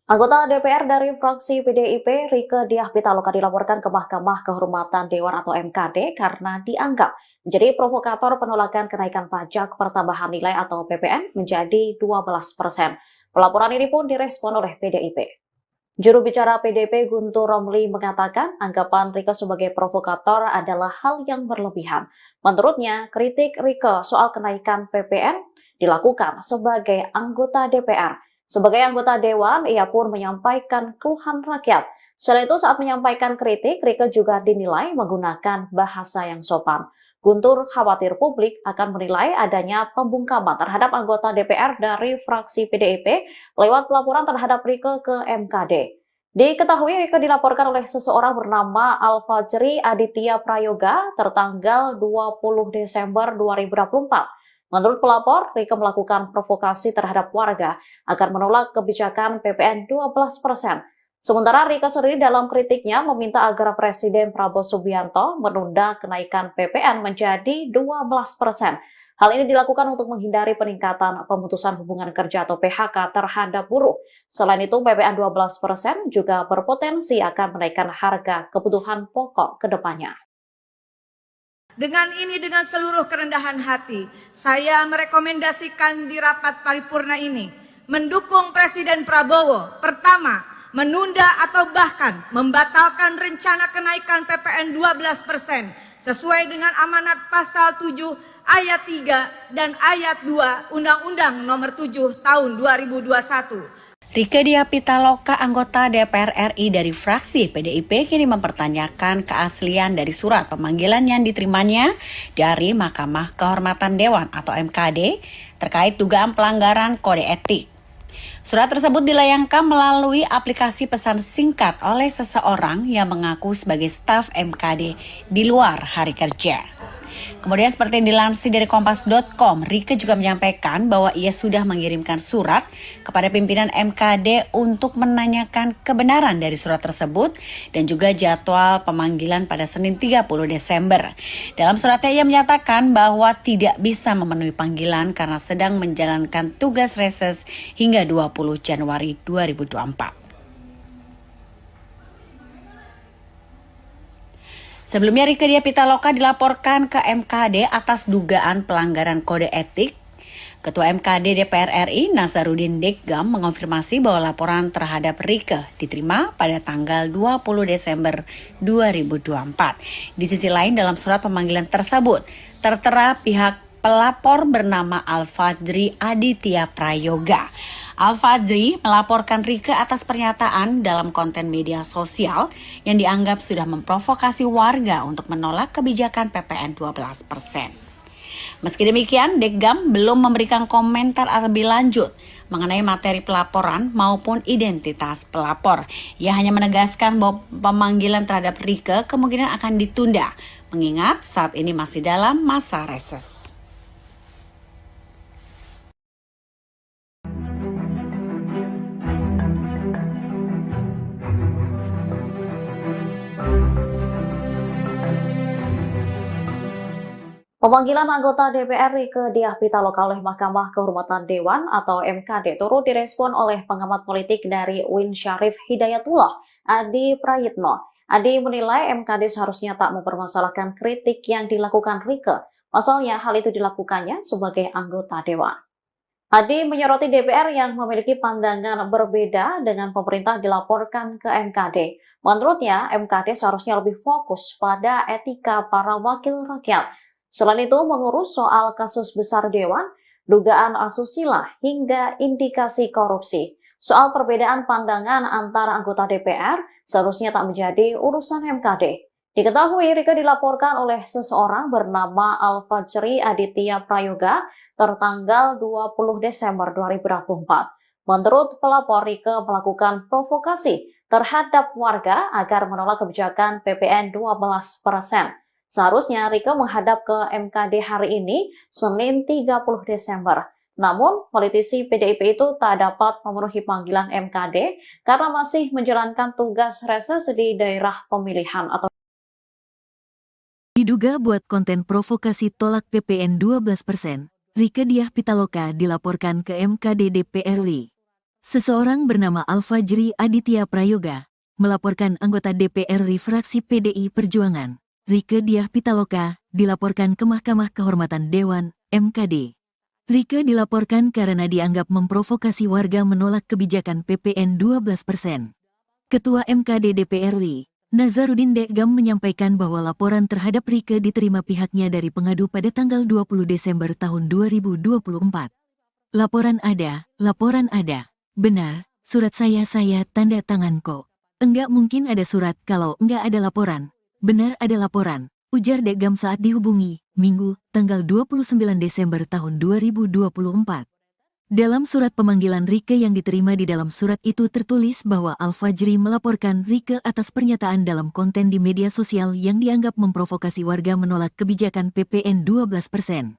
Anggota DPR dari fraksi PDIP, Rieke Diah Pitaloka dilaporkan ke Mahkamah Kehormatan Dewan atau MKD karena dianggap menjadi provokator penolakan kenaikan pajak pertambahan nilai atau PPN menjadi 12%. Pelaporan ini pun direspon oleh PDIP. Juru bicara PDIP Guntur Romli mengatakan anggapan Rieke sebagai provokator adalah hal yang berlebihan. Menurutnya, kritik Rieke soal kenaikan PPN dilakukan sebagai anggota DPR. Sebagai anggota Dewan, ia pun menyampaikan keluhan rakyat. Selain itu, saat menyampaikan kritik, Rieke juga dinilai menggunakan bahasa yang sopan. Guntur khawatir publik akan menilai adanya pembungkaman terhadap anggota DPR dari fraksi PDIP lewat pelaporan terhadap Rieke ke MKD. Diketahui Rieke dilaporkan oleh seseorang bernama Alfajri Aditya Prayoga tertanggal 20 Desember 2024. Menurut pelapor, Rieke melakukan provokasi terhadap warga agar menolak kebijakan PPN 12%. Sementara Rieke sendiri dalam kritiknya meminta agar Presiden Prabowo Subianto menunda kenaikan PPN menjadi 12%. Hal ini dilakukan untuk menghindari peningkatan pemutusan hubungan kerja atau PHK terhadap buruh. Selain itu, PPN 12% juga berpotensi akan menaikkan harga kebutuhan pokok ke depannya. Dengan seluruh kerendahan hati, saya merekomendasikan di rapat paripurna ini mendukung Presiden Prabowo. Pertama, menunda atau bahkan membatalkan rencana kenaikan PPN 12% sesuai dengan amanat pasal 7 ayat 3 dan ayat 2 Undang-Undang Nomor 7 Tahun 2021. Rieke Diah Pitaloka, anggota DPR RI dari fraksi PDIP, kini mempertanyakan keaslian dari surat pemanggilan yang diterimanya dari Mahkamah Kehormatan Dewan atau MKD terkait dugaan pelanggaran kode etik. Surat tersebut dilayangkan melalui aplikasi pesan singkat oleh seseorang yang mengaku sebagai staf MKD di luar hari kerja. Kemudian seperti yang dilansir dari Kompas.com, Rieke juga menyampaikan bahwa ia sudah mengirimkan surat kepada pimpinan MKD untuk menanyakan kebenaran dari surat tersebut dan juga jadwal pemanggilan pada Senin 30 Desember. Dalam suratnya ia menyatakan bahwa tidak bisa memenuhi panggilan karena sedang menjalankan tugas reses hingga 20 Januari 2024. Sebelumnya Rieke Diah Pitaloka dilaporkan ke MKD atas dugaan pelanggaran kode etik. Ketua MKD DPR RI Nasaruddin Deggam mengonfirmasi bahwa laporan terhadap Rieke diterima pada tanggal 20 Desember 2024. Di sisi lain dalam surat pemanggilan tersebut tertera pihak pelapor bernama Al-Fajri Aditya Prayoga. Al-Fajri melaporkan Rieke atas pernyataan dalam konten media sosial yang dianggap sudah memprovokasi warga untuk menolak kebijakan PPN 12%. Meski demikian, Deggam belum memberikan komentar lebih lanjut mengenai materi pelaporan maupun identitas pelapor. Ia hanya menegaskan bahwa pemanggilan terhadap Rieke kemungkinan akan ditunda, mengingat saat ini masih dalam masa reses. Pemanggilan anggota DPR Rieke Diah Pitaloka oleh Mahkamah Kehormatan Dewan atau MKD turut direspon oleh pengamat politik dari UIN Syarif Hidayatullah, Adi Prayitno. Adi menilai MKD seharusnya tak mempermasalahkan kritik yang dilakukan Rieke. Pasalnya hal itu dilakukannya sebagai anggota Dewan. Adi menyoroti DPR yang memiliki pandangan berbeda dengan pemerintah dilaporkan ke MKD. Menurutnya, MKD seharusnya lebih fokus pada etika para wakil rakyat. Selain itu, mengurus soal kasus besar Dewan, dugaan asusila, hingga indikasi korupsi. Soal perbedaan pandangan antara anggota DPR seharusnya tak menjadi urusan MKD. Diketahui Rieke dilaporkan oleh seseorang bernama Al-Fajri Aditya Prayoga tertanggal 20 Desember 2024. Menurut pelapor, Rieke melakukan provokasi terhadap warga agar menolak kebijakan PPN 12%. Seharusnya Rieke menghadap ke MKD hari ini, Senin 30 Desember. Namun, politisi PDIP itu tak dapat memenuhi panggilan MKD karena masih menjalankan tugas reses di daerah pemilihan atau Diduga buat konten provokasi tolak PPN 12%, Rieke Diah Pitaloka dilaporkan ke MKD DPR RI. Seseorang bernama Al-Fajri Aditya Prayoga melaporkan anggota DPR RI fraksi PDI Perjuangan, Rieke Diah Pitaloka, dilaporkan ke Mahkamah Kehormatan Dewan, MKD. Rieke dilaporkan karena dianggap memprovokasi warga menolak kebijakan PPN 12%. Ketua MKD DPR RI, Nasaruddin Deggam menyampaikan bahwa laporan terhadap Rieke diterima pihaknya dari pengadu pada tanggal 20 Desember tahun 2024. Laporan ada. Benar, surat saya tanda tangan kok. Enggak mungkin ada surat kalau enggak ada laporan. Benar ada laporan, ujar Deggam saat dihubungi, Minggu, tanggal 29 Desember tahun 2024. Dalam surat pemanggilan Rieke yang diterima di dalam surat itu tertulis bahwa Al-Fajri melaporkan Rieke atas pernyataan dalam konten di media sosial yang dianggap memprovokasi warga menolak kebijakan PPN 12%.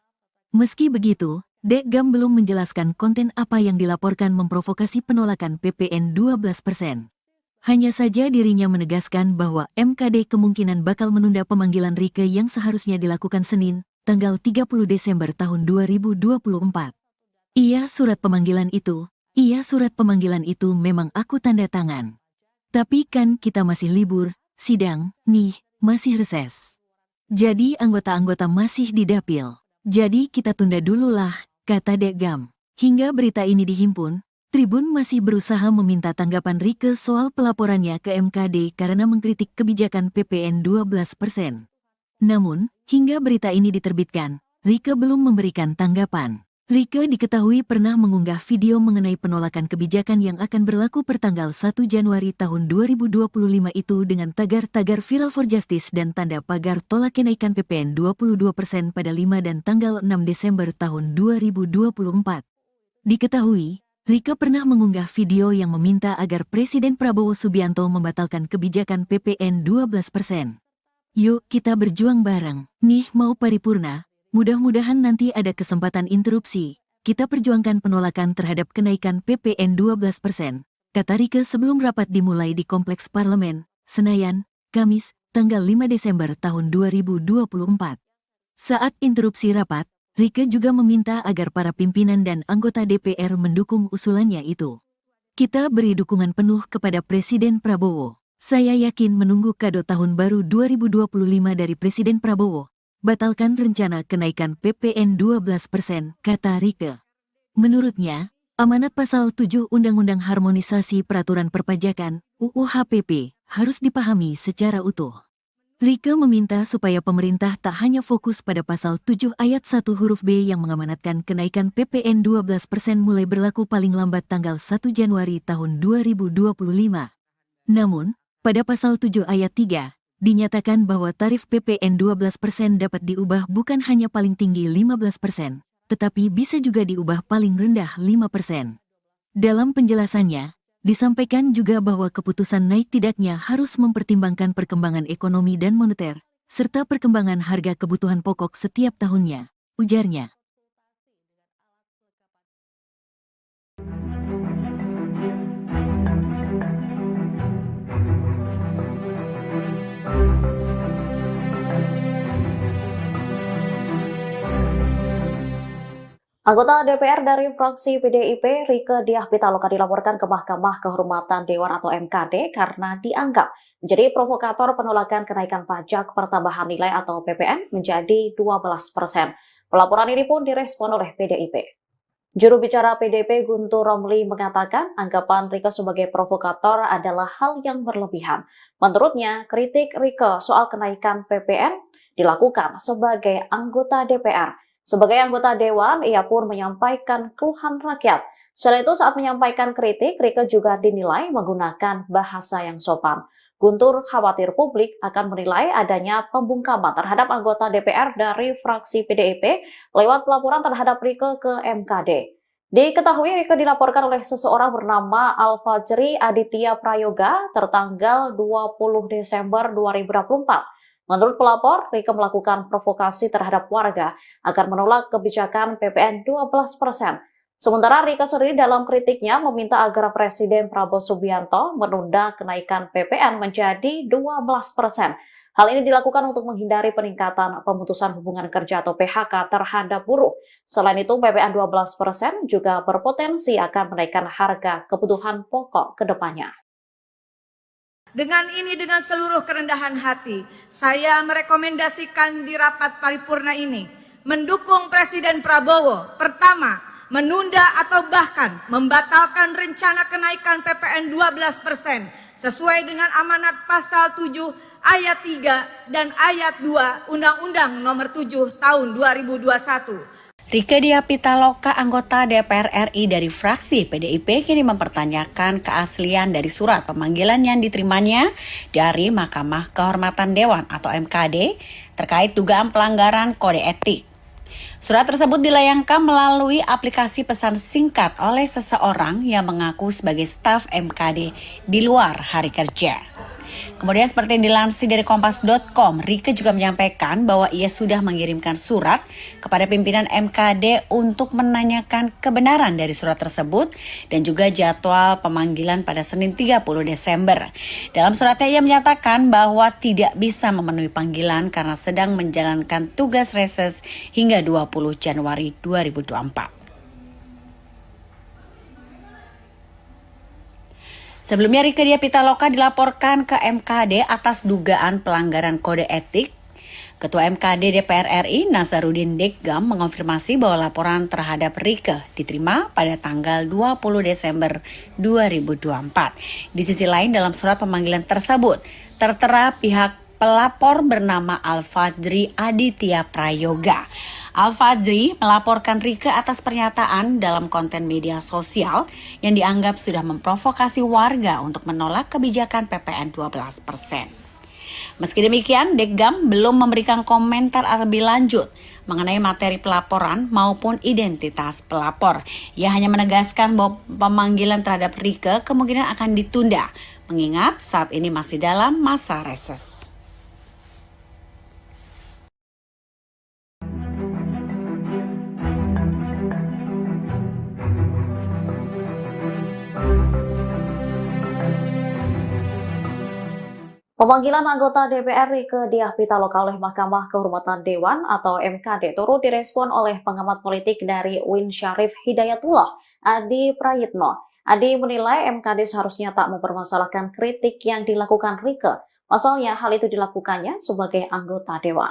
Meski begitu, Deggam belum menjelaskan konten apa yang dilaporkan memprovokasi penolakan PPN 12%. Hanya saja dirinya menegaskan bahwa MKD kemungkinan bakal menunda pemanggilan Rieke yang seharusnya dilakukan Senin, tanggal 30 Desember tahun 2024. Iya surat pemanggilan itu memang aku tanda tangan. Tapi kan kita masih libur, sidang, nih, masih reses. Jadi anggota-anggota masih di dapil. Jadi kita tunda dulu lah, kata Dekgam. Hingga berita ini dihimpun, Tribun masih berusaha meminta tanggapan Rieke soal pelaporannya ke MKD karena mengkritik kebijakan PPN 12%. Namun, hingga berita ini diterbitkan, Rieke belum memberikan tanggapan. Rieke diketahui pernah mengunggah video mengenai penolakan kebijakan yang akan berlaku pertanggal 1 Januari tahun 2025 itu dengan tagar-tagar Viral for Justice dan tanda pagar tolak kenaikan PPN 22% pada 5 dan tanggal 6 Desember tahun 2024. Diketahui, Rieke pernah mengunggah video yang meminta agar Presiden Prabowo Subianto membatalkan kebijakan PPN 12%. Yuk kita berjuang bareng, nih mau paripurna, mudah-mudahan nanti ada kesempatan interupsi, kita perjuangkan penolakan terhadap kenaikan PPN 12%, kata Rieke sebelum rapat dimulai di Kompleks Parlemen, Senayan, Kamis, tanggal 5 Desember tahun 2024. Saat interupsi rapat, Rieke juga meminta agar para pimpinan dan anggota DPR mendukung usulannya itu. Kita beri dukungan penuh kepada Presiden Prabowo. Saya yakin menunggu kado tahun baru 2025 dari Presiden Prabowo. Batalkan rencana kenaikan PPN 12%, kata Rieke. Menurutnya, amanat pasal 7 Undang-Undang Harmonisasi Peraturan Perpajakan, UU HPP, harus dipahami secara utuh. Rieke meminta supaya pemerintah tak hanya fokus pada pasal 7 ayat 1 huruf B yang mengamanatkan kenaikan PPN 12% mulai berlaku paling lambat tanggal 1 Januari tahun 2025. Namun, pada pasal 7 ayat 3, dinyatakan bahwa tarif PPN 12% dapat diubah bukan hanya paling tinggi 15%, tetapi bisa juga diubah paling rendah 5%. Dalam penjelasannya, disampaikan juga bahwa keputusan naik tidaknya harus mempertimbangkan perkembangan ekonomi dan moneter, serta perkembangan harga kebutuhan pokok setiap tahunnya, ujarnya. Anggota DPR dari fraksi PDIP, Rieke Diah Pitaloka dilaporkan ke Mahkamah Kehormatan Dewan atau MKD karena dianggap menjadi provokator penolakan kenaikan pajak pertambahan nilai atau PPN menjadi 12%. Pelaporan ini pun direspon oleh PDIP. Juru bicara PDIP Guntur Romli mengatakan anggapan Rieke sebagai provokator adalah hal yang berlebihan. Menurutnya, kritik Rieke soal kenaikan PPN dilakukan sebagai anggota DPR. Sebagai anggota Dewan, ia pun menyampaikan keluhan rakyat. Selain itu, saat menyampaikan kritik, Rieke juga dinilai menggunakan bahasa yang sopan. Guntur khawatir publik akan menilai adanya pembungkaman terhadap anggota DPR dari fraksi PDIP lewat pelaporan terhadap Rieke ke MKD. Diketahui Rieke dilaporkan oleh seseorang bernama Al-Fajri Aditya Prayoga tertanggal 20 Desember 2024. Menurut pelapor, Rieke melakukan provokasi terhadap warga agar menolak kebijakan PPN 12%. Sementara Rieke sendiri dalam kritiknya meminta agar Presiden Prabowo Subianto menunda kenaikan PPN menjadi 12%. Hal ini dilakukan untuk menghindari peningkatan pemutusan hubungan kerja atau PHK terhadap buruh. Selain itu, PPN 12% juga berpotensi akan menaikkan harga kebutuhan pokok ke depannya. Dengan seluruh kerendahan hati, saya merekomendasikan di rapat paripurna ini mendukung Presiden Prabowo. Pertama, menunda atau bahkan membatalkan rencana kenaikan PPN 12% sesuai dengan amanat pasal 7 ayat 3 dan ayat 2 Undang-Undang Nomor 7 Tahun 2021. Rieke Diah Pitaloka, anggota DPR RI dari fraksi PDIP, kini mempertanyakan keaslian dari surat pemanggilan yang diterimanya dari Mahkamah Kehormatan Dewan atau MKD terkait dugaan pelanggaran kode etik. Surat tersebut dilayangkan melalui aplikasi pesan singkat oleh seseorang yang mengaku sebagai staf MKD di luar hari kerja. Kemudian seperti yang dilansir dari Kompas.com, Rieke juga menyampaikan bahwa ia sudah mengirimkan surat kepada pimpinan MKD untuk menanyakan kebenaran dari surat tersebut dan juga jadwal pemanggilan pada Senin 30 Desember. Dalam suratnya ia menyatakan bahwa tidak bisa memenuhi panggilan karena sedang menjalankan tugas reses hingga 20 Januari 2024. Sebelumnya Rieke Diah Pitaloka dilaporkan ke MKD atas dugaan pelanggaran kode etik. Ketua MKD DPR RI Nasaruddin Deggam mengonfirmasi bahwa laporan terhadap Rieke diterima pada tanggal 20 Desember 2024. Di sisi lain dalam surat pemanggilan tersebut tertera pihak pelapor bernama Al-Fajri Aditya Prayoga. Al-Fajri melaporkan Rieke atas pernyataan dalam konten media sosial yang dianggap sudah memprovokasi warga untuk menolak kebijakan PPN 12%. Meski demikian, Deggam belum memberikan komentar lebih lanjut mengenai materi pelaporan maupun identitas pelapor. Ia hanya menegaskan bahwa pemanggilan terhadap Rieke kemungkinan akan ditunda, mengingat saat ini masih dalam masa reses. Pemanggilan anggota DPR Rieke Diah Pitaloka oleh Mahkamah Kehormatan Dewan atau MKD turut direspon oleh pengamat politik dari UIN Syarif Hidayatullah, Adi Prayitno. Adi menilai MKD seharusnya tak mempermasalahkan kritik yang dilakukan Rieke. Pasalnya hal itu dilakukannya sebagai anggota Dewan.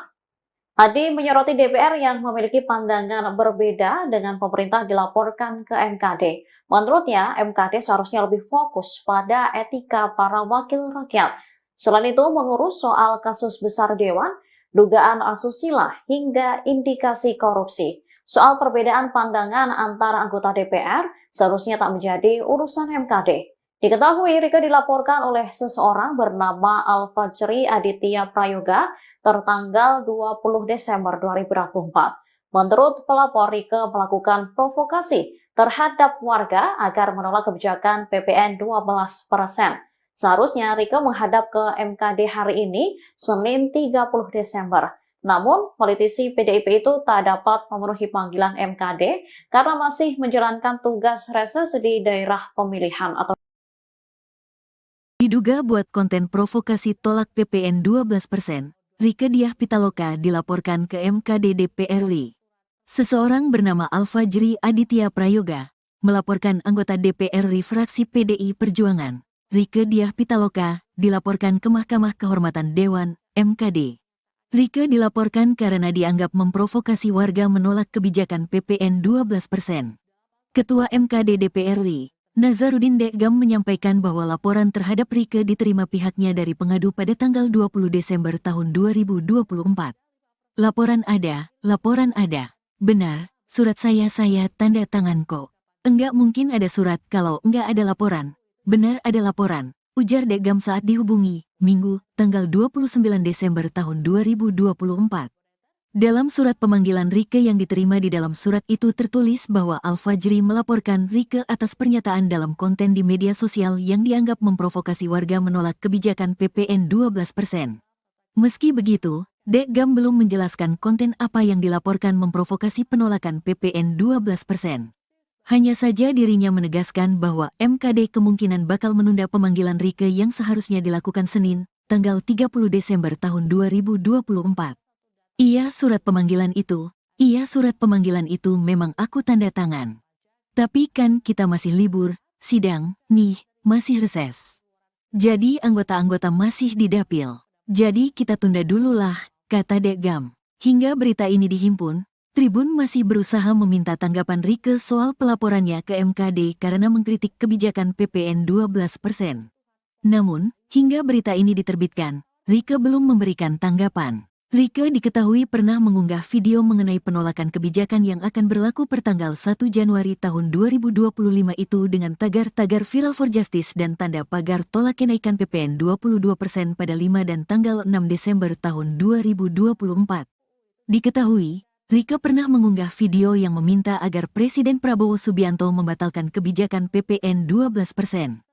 Adi menyoroti DPR yang memiliki pandangan berbeda dengan pemerintah dilaporkan ke MKD. Menurutnya, MKD seharusnya lebih fokus pada etika para wakil rakyat. Selain itu, mengurus soal kasus besar Dewan, dugaan asusila, hingga indikasi korupsi. Soal perbedaan pandangan antara anggota DPR seharusnya tak menjadi urusan MKD. Diketahui Rieke dilaporkan oleh seseorang bernama Al-Fajri Aditya Prayoga tertanggal 20 Desember 2024. Menurut pelapor, Rieke melakukan provokasi terhadap warga agar menolak kebijakan PPN 12%. Seharusnya Rieke menghadap ke MKD hari ini, Senin 30 Desember. Namun, politisi PDIP itu tak dapat memenuhi panggilan MKD karena masih menjalankan tugas reses di daerah pemilihan atau Diduga buat konten provokasi tolak PPN 12%, Rieke Diah Pitaloka dilaporkan ke MKD DPR RI. Seseorang bernama Al-Fajri Aditya Prayoga melaporkan anggota DPR RI fraksi PDI Perjuangan, Rieke Diah Pitaloka, dilaporkan ke Mahkamah Kehormatan Dewan, MKD. Rieke dilaporkan karena dianggap memprovokasi warga menolak kebijakan PPN 12%. Ketua MKD DPR RI, Nasaruddin Deggam menyampaikan bahwa laporan terhadap Rieke diterima pihaknya dari pengadu pada tanggal 20 Desember tahun 2024. Laporan ada. Benar, surat saya tanda tangan kok. Enggak mungkin ada surat kalau enggak ada laporan. Benar ada laporan, ujar Deggam saat dihubungi, Minggu, tanggal 29 Desember tahun 2024. Dalam surat pemanggilan Rieke yang diterima di dalam surat itu tertulis bahwa Al-Fajri melaporkan Rieke atas pernyataan dalam konten di media sosial yang dianggap memprovokasi warga menolak kebijakan PPN 12%. Meski begitu, Deggam belum menjelaskan konten apa yang dilaporkan memprovokasi penolakan PPN 12%. Hanya saja dirinya menegaskan bahwa MKD kemungkinan bakal menunda pemanggilan Rieke yang seharusnya dilakukan Senin, tanggal 30 Desember tahun 2024. Iya surat pemanggilan itu memang aku tanda tangan. Tapi kan kita masih libur, sidang, nih, masih reses. Jadi anggota-anggota masih di dapil. Jadi kita tunda dulu lah, kata Deggam. Hingga berita ini dihimpun, Tribun masih berusaha meminta tanggapan Rieke soal pelaporannya ke MKD karena mengkritik kebijakan PPN 12%. Namun, hingga berita ini diterbitkan, Rieke belum memberikan tanggapan. Rieke diketahui pernah mengunggah video mengenai penolakan kebijakan yang akan berlaku pertanggal 1 Januari tahun 2025 itu dengan tagar-tagar Viral for Justice dan tanda pagar tolak kenaikan PPN 22% pada 5 dan tanggal 6 Desember tahun 2024. Diketahui, Rieke pernah mengunggah video yang meminta agar Presiden Prabowo Subianto membatalkan kebijakan PPN 12%.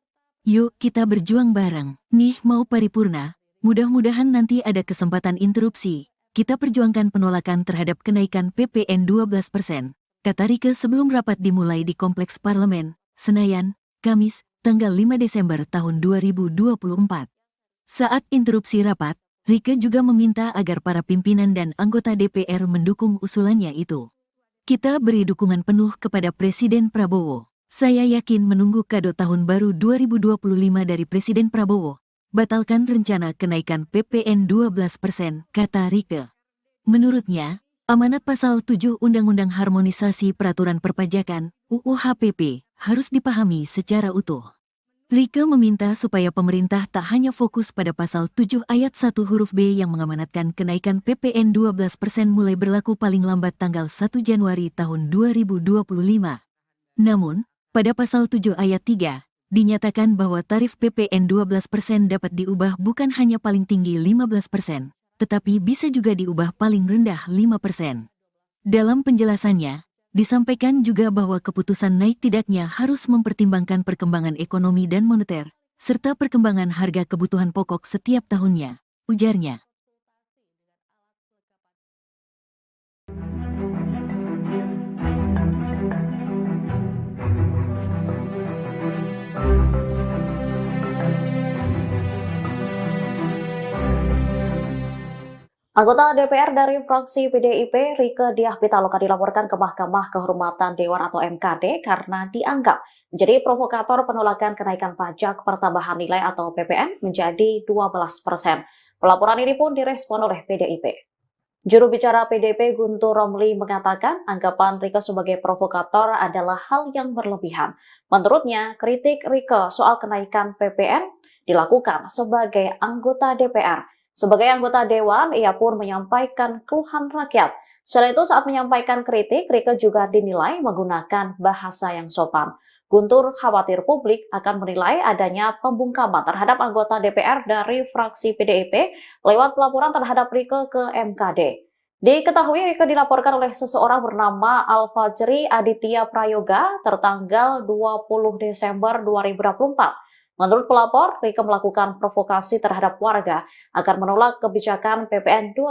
Yuk kita berjuang bareng. Nih mau paripurna, mudah-mudahan nanti ada kesempatan interupsi. Kita perjuangkan penolakan terhadap kenaikan PPN 12%, kata Rieke sebelum rapat dimulai di Kompleks Parlemen, Senayan, Kamis, tanggal 5 Desember tahun 2024. Saat interupsi rapat, Rieke juga meminta agar para pimpinan dan anggota DPR mendukung usulannya itu. Kita beri dukungan penuh kepada Presiden Prabowo. Saya yakin menunggu kado tahun baru 2025 dari Presiden Prabowo. Batalkan rencana kenaikan PPN 12%, kata Rieke. Menurutnya, amanat pasal 7 Undang-Undang Harmonisasi Peraturan Perpajakan, UU HPP, harus dipahami secara utuh. Rieke meminta supaya pemerintah tak hanya fokus pada pasal 7 ayat 1 huruf B yang mengamanatkan kenaikan PPN 12% mulai berlaku paling lambat tanggal 1 Januari tahun 2025. Namun, pada pasal 7 ayat 3, dinyatakan bahwa tarif PPN 12% dapat diubah bukan hanya paling tinggi 15%, tetapi bisa juga diubah paling rendah 5%. Dalam penjelasannya, disampaikan juga bahwa keputusan naik tidaknya harus mempertimbangkan perkembangan ekonomi dan moneter, serta perkembangan harga kebutuhan pokok setiap tahunnya, ujarnya. Anggota DPR dari fraksi PDIP, Rieke Diah Pitaloka dilaporkan ke Mahkamah Kehormatan Dewan atau MKD karena dianggap menjadi provokator penolakan kenaikan pajak pertambahan nilai atau PPN menjadi 12%. Pelaporan ini pun direspon oleh PDIP. Juru bicara PDIP Guntur Romli mengatakan anggapan Rieke sebagai provokator adalah hal yang berlebihan. Menurutnya, kritik Rieke soal kenaikan PPN dilakukan sebagai anggota DPR. Sebagai anggota Dewan, ia pun menyampaikan keluhan rakyat. Selain itu, saat menyampaikan kritik, Rieke juga dinilai menggunakan bahasa yang sopan. Guntur khawatir publik akan menilai adanya pembungkaman terhadap anggota DPR dari fraksi PDIP lewat pelaporan terhadap Rieke ke MKD. Diketahui Rieke dilaporkan oleh seseorang bernama Al-Fajri Aditya Prayoga tertanggal 20 Desember 2024. Menurut pelapor, Rieke melakukan provokasi terhadap warga agar menolak kebijakan PPN 12%.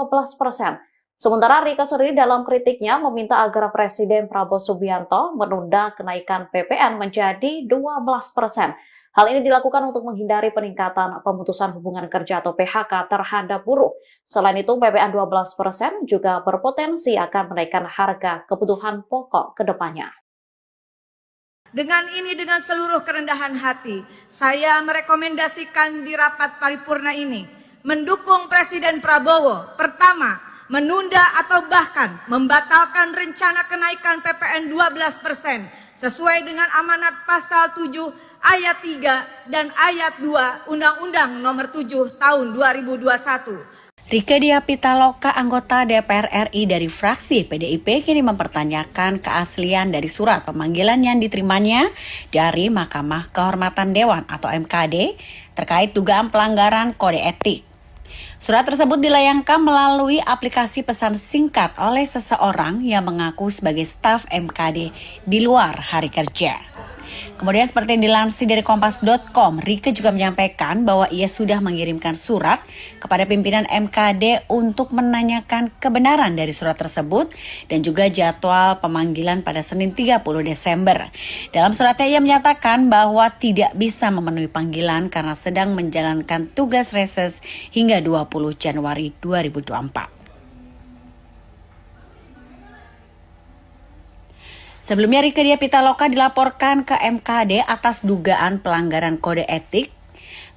Sementara Rieke sendiri dalam kritiknya meminta agar Presiden Prabowo Subianto menunda kenaikan PPN menjadi 12%. Hal ini dilakukan untuk menghindari peningkatan pemutusan hubungan kerja atau PHK terhadap buruh. Selain itu, PPN 12% juga berpotensi akan menaikkan harga kebutuhan pokok ke depannya. Dengan seluruh kerendahan hati, saya merekomendasikan di rapat paripurna ini mendukung Presiden Prabowo. Pertama, menunda atau bahkan membatalkan rencana kenaikan PPN 12% sesuai dengan amanat pasal 7 ayat 3 dan ayat 2 Undang-Undang Nomor 7 Tahun 2021. Rieke Diah Pitaloka, anggota DPR RI dari fraksi PDIP, kini mempertanyakan keaslian dari surat pemanggilan yang diterimanya dari Mahkamah Kehormatan Dewan atau MKD terkait dugaan pelanggaran kode etik. Surat tersebut dilayangkan melalui aplikasi pesan singkat oleh seseorang yang mengaku sebagai staf MKD di luar hari kerja. Kemudian seperti yang dilansir dari Kompas.com, Rieke juga menyampaikan bahwa ia sudah mengirimkan surat kepada pimpinan MKD untuk menanyakan kebenaran dari surat tersebut dan juga jadwal pemanggilan pada Senin 30 Desember. Dalam suratnya ia menyatakan bahwa tidak bisa memenuhi panggilan karena sedang menjalankan tugas reses hingga 20 Januari 2024. Sebelumnya Rieke Diah Pitaloka dilaporkan ke MKD atas dugaan pelanggaran kode etik.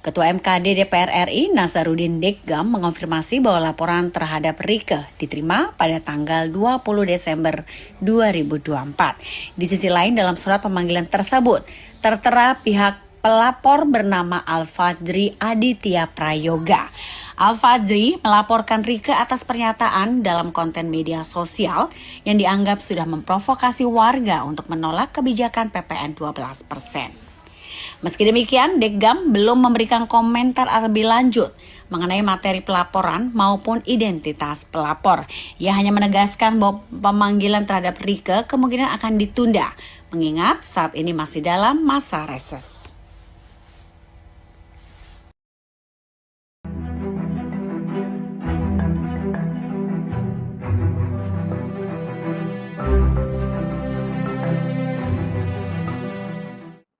Ketua MKD DPR RI Nasaruddin Deggam mengonfirmasi bahwa laporan terhadap Rieke diterima pada tanggal 20 Desember 2024. Di sisi lain dalam surat pemanggilan tersebut tertera pihak pelapor bernama Al-Fajri Aditya Prayoga. Al-Fajri melaporkan Rieke atas pernyataan dalam konten media sosial yang dianggap sudah memprovokasi warga untuk menolak kebijakan PPN 12%. Meski demikian, Deggam belum memberikan komentar lebih lanjut mengenai materi pelaporan maupun identitas pelapor. Ia hanya menegaskan bahwa pemanggilan terhadap Rieke kemungkinan akan ditunda, mengingat saat ini masih dalam masa reses.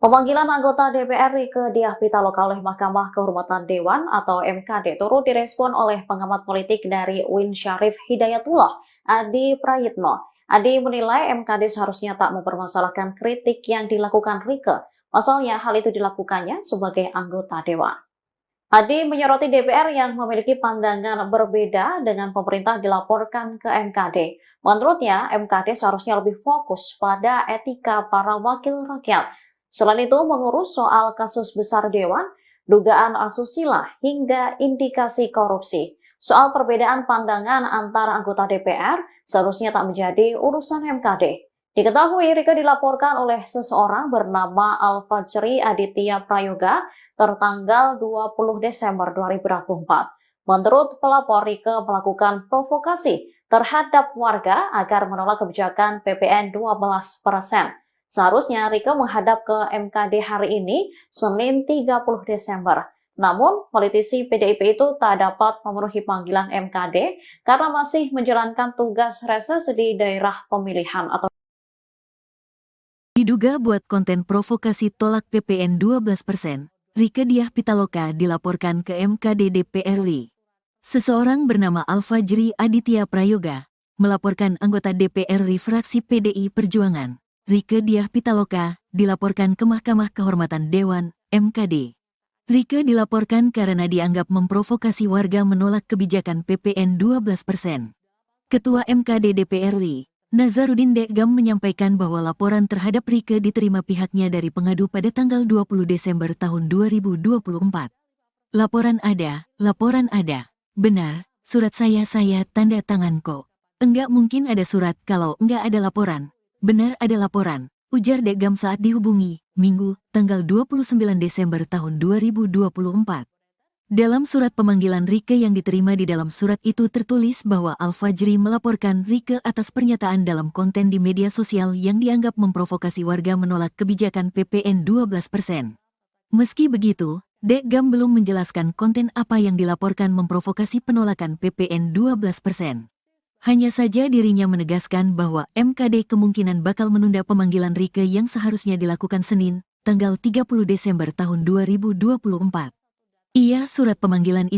Pemanggilan anggota DPR Rieke Diah Pitaloka oleh Mahkamah Kehormatan Dewan atau MKD turut direspon oleh pengamat politik dari UIN Syarif Hidayatullah, Adi Prayitno. Adi menilai MKD seharusnya tak mempermasalahkan kritik yang dilakukan Rieke. Pasalnya hal itu dilakukannya sebagai anggota Dewan. Adi menyoroti DPR yang memiliki pandangan berbeda dengan pemerintah dilaporkan ke MKD. Menurutnya, MKD seharusnya lebih fokus pada etika para wakil rakyat. Selain itu, mengurus soal kasus besar Dewan, dugaan asusila, hingga indikasi korupsi. Soal perbedaan pandangan antara anggota DPR seharusnya tak menjadi urusan MKD. Diketahui Rieke dilaporkan oleh seseorang bernama Al-Fajri Aditya Prayoga tertanggal 20 Desember 2024. Menurut pelapor, Rieke melakukan provokasi terhadap warga agar menolak kebijakan PPN 12%. Seharusnya Rieke menghadap ke MKD hari ini, Senin 30 Desember. Namun, politisi PDIP itu tak dapat memenuhi panggilan MKD karena masih menjalankan tugas reses di daerah pemilihan atau Diduga buat konten provokasi tolak PPN 12%, Rieke Diah Pitaloka dilaporkan ke MKD DPR RI. Seseorang bernama Al-Fajri Aditya Prayoga melaporkan anggota DPR RI fraksi PDI Perjuangan, Rieke Diah Pitaloka, dilaporkan ke Mahkamah Kehormatan Dewan, MKD. Rieke dilaporkan karena dianggap memprovokasi warga menolak kebijakan PPN 12%. Ketua MKD DPR RI, Nazarudin Dekgam menyampaikan bahwa laporan terhadap Rieke diterima pihaknya dari pengadu pada tanggal 20 Desember tahun 2024. Laporan ada. Benar, surat saya tanda tangan kok. Enggak mungkin ada surat kalau enggak ada laporan. Benar ada laporan, ujar Dekgam saat dihubungi, Minggu, tanggal 29 Desember tahun 2024. Dalam surat pemanggilan Rieke yang diterima di dalam surat itu tertulis bahwa Al-Fajri melaporkan Rieke atas pernyataan dalam konten di media sosial yang dianggap memprovokasi warga menolak kebijakan PPN 12%. Meski begitu, Dekgam belum menjelaskan konten apa yang dilaporkan memprovokasi penolakan PPN 12%. Hanya saja dirinya menegaskan bahwa MKD kemungkinan bakal menunda pemanggilan Rieke yang seharusnya dilakukan Senin, tanggal 30 Desember tahun 2024. Iya surat pemanggilan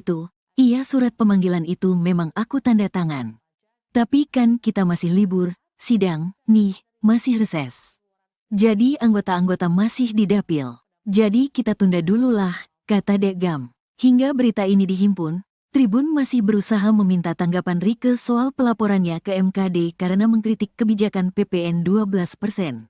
itu memang aku tanda tangan. Tapi kan kita masih libur, sidang, nih, masih reses. Jadi anggota-anggota masih di dapil. Jadi kita tunda dulu lah, kata Dekgam. Hingga berita ini dihimpun, Tribun masih berusaha meminta tanggapan Rieke soal pelaporannya ke MKD karena mengkritik kebijakan PPN 12%.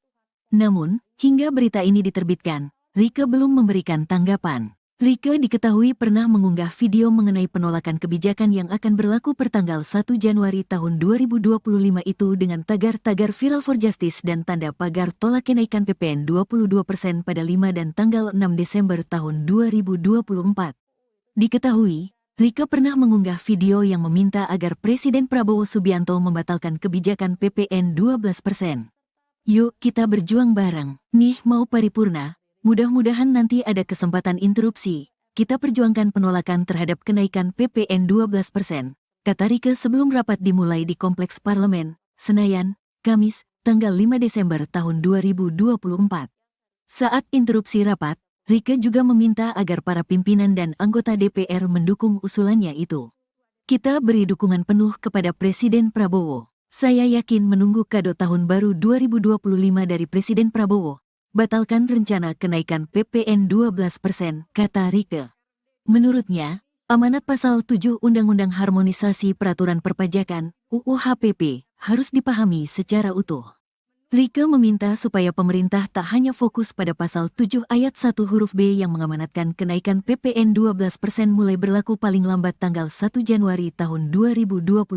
Namun, hingga berita ini diterbitkan, Rieke belum memberikan tanggapan. Rieke diketahui pernah mengunggah video mengenai penolakan kebijakan yang akan berlaku pertanggal 1 Januari tahun 2025 itu dengan tagar-tagar Viral for Justice dan tanda pagar tolak kenaikan PPN 22% pada 5 dan tanggal 6 Desember tahun 2024. Diketahui, Rieke pernah mengunggah video yang meminta agar Presiden Prabowo Subianto membatalkan kebijakan PPN 12%. Yuk kita berjuang bareng, nih mau paripurna, mudah-mudahan nanti ada kesempatan interupsi, kita perjuangkan penolakan terhadap kenaikan PPN 12%, kata Rieke sebelum rapat dimulai di Kompleks Parlemen, Senayan, Kamis, tanggal 5 Desember tahun 2024. Saat interupsi rapat, Rieke juga meminta agar para pimpinan dan anggota DPR mendukung usulannya itu. Kita beri dukungan penuh kepada Presiden Prabowo. Saya yakin menunggu kado tahun baru 2025 dari Presiden Prabowo. Batalkan rencana kenaikan PPN 12%, kata Rieke. Menurutnya, amanat pasal 7 Undang-Undang Harmonisasi Peraturan Perpajakan, UU HPP, harus dipahami secara utuh. Rieke meminta supaya pemerintah tak hanya fokus pada pasal 7 ayat 1 huruf B yang mengamanatkan kenaikan PPN 12% mulai berlaku paling lambat tanggal 1 Januari tahun 2025.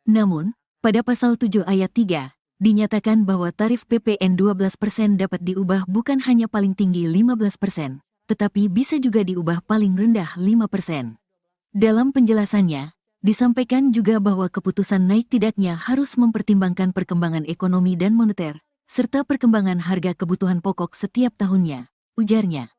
Namun, pada pasal 7 ayat 3, dinyatakan bahwa tarif PPN 12% dapat diubah bukan hanya paling tinggi 15%, tetapi bisa juga diubah paling rendah 5%. Dalam penjelasannya, disampaikan juga bahwa keputusan naik tidaknya harus mempertimbangkan perkembangan ekonomi dan moneter, serta perkembangan harga kebutuhan pokok setiap tahunnya, ujarnya.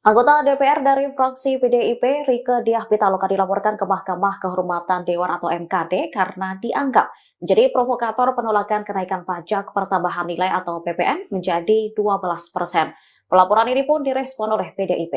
Anggota DPR dari fraksi PDIP, Rieke Diah Pitaloka dilaporkan ke Mahkamah Kehormatan Dewan atau MKD karena dianggap menjadi provokator penolakan kenaikan pajak pertambahan nilai atau PPN menjadi 12%. Pelaporan ini pun direspon oleh PDIP.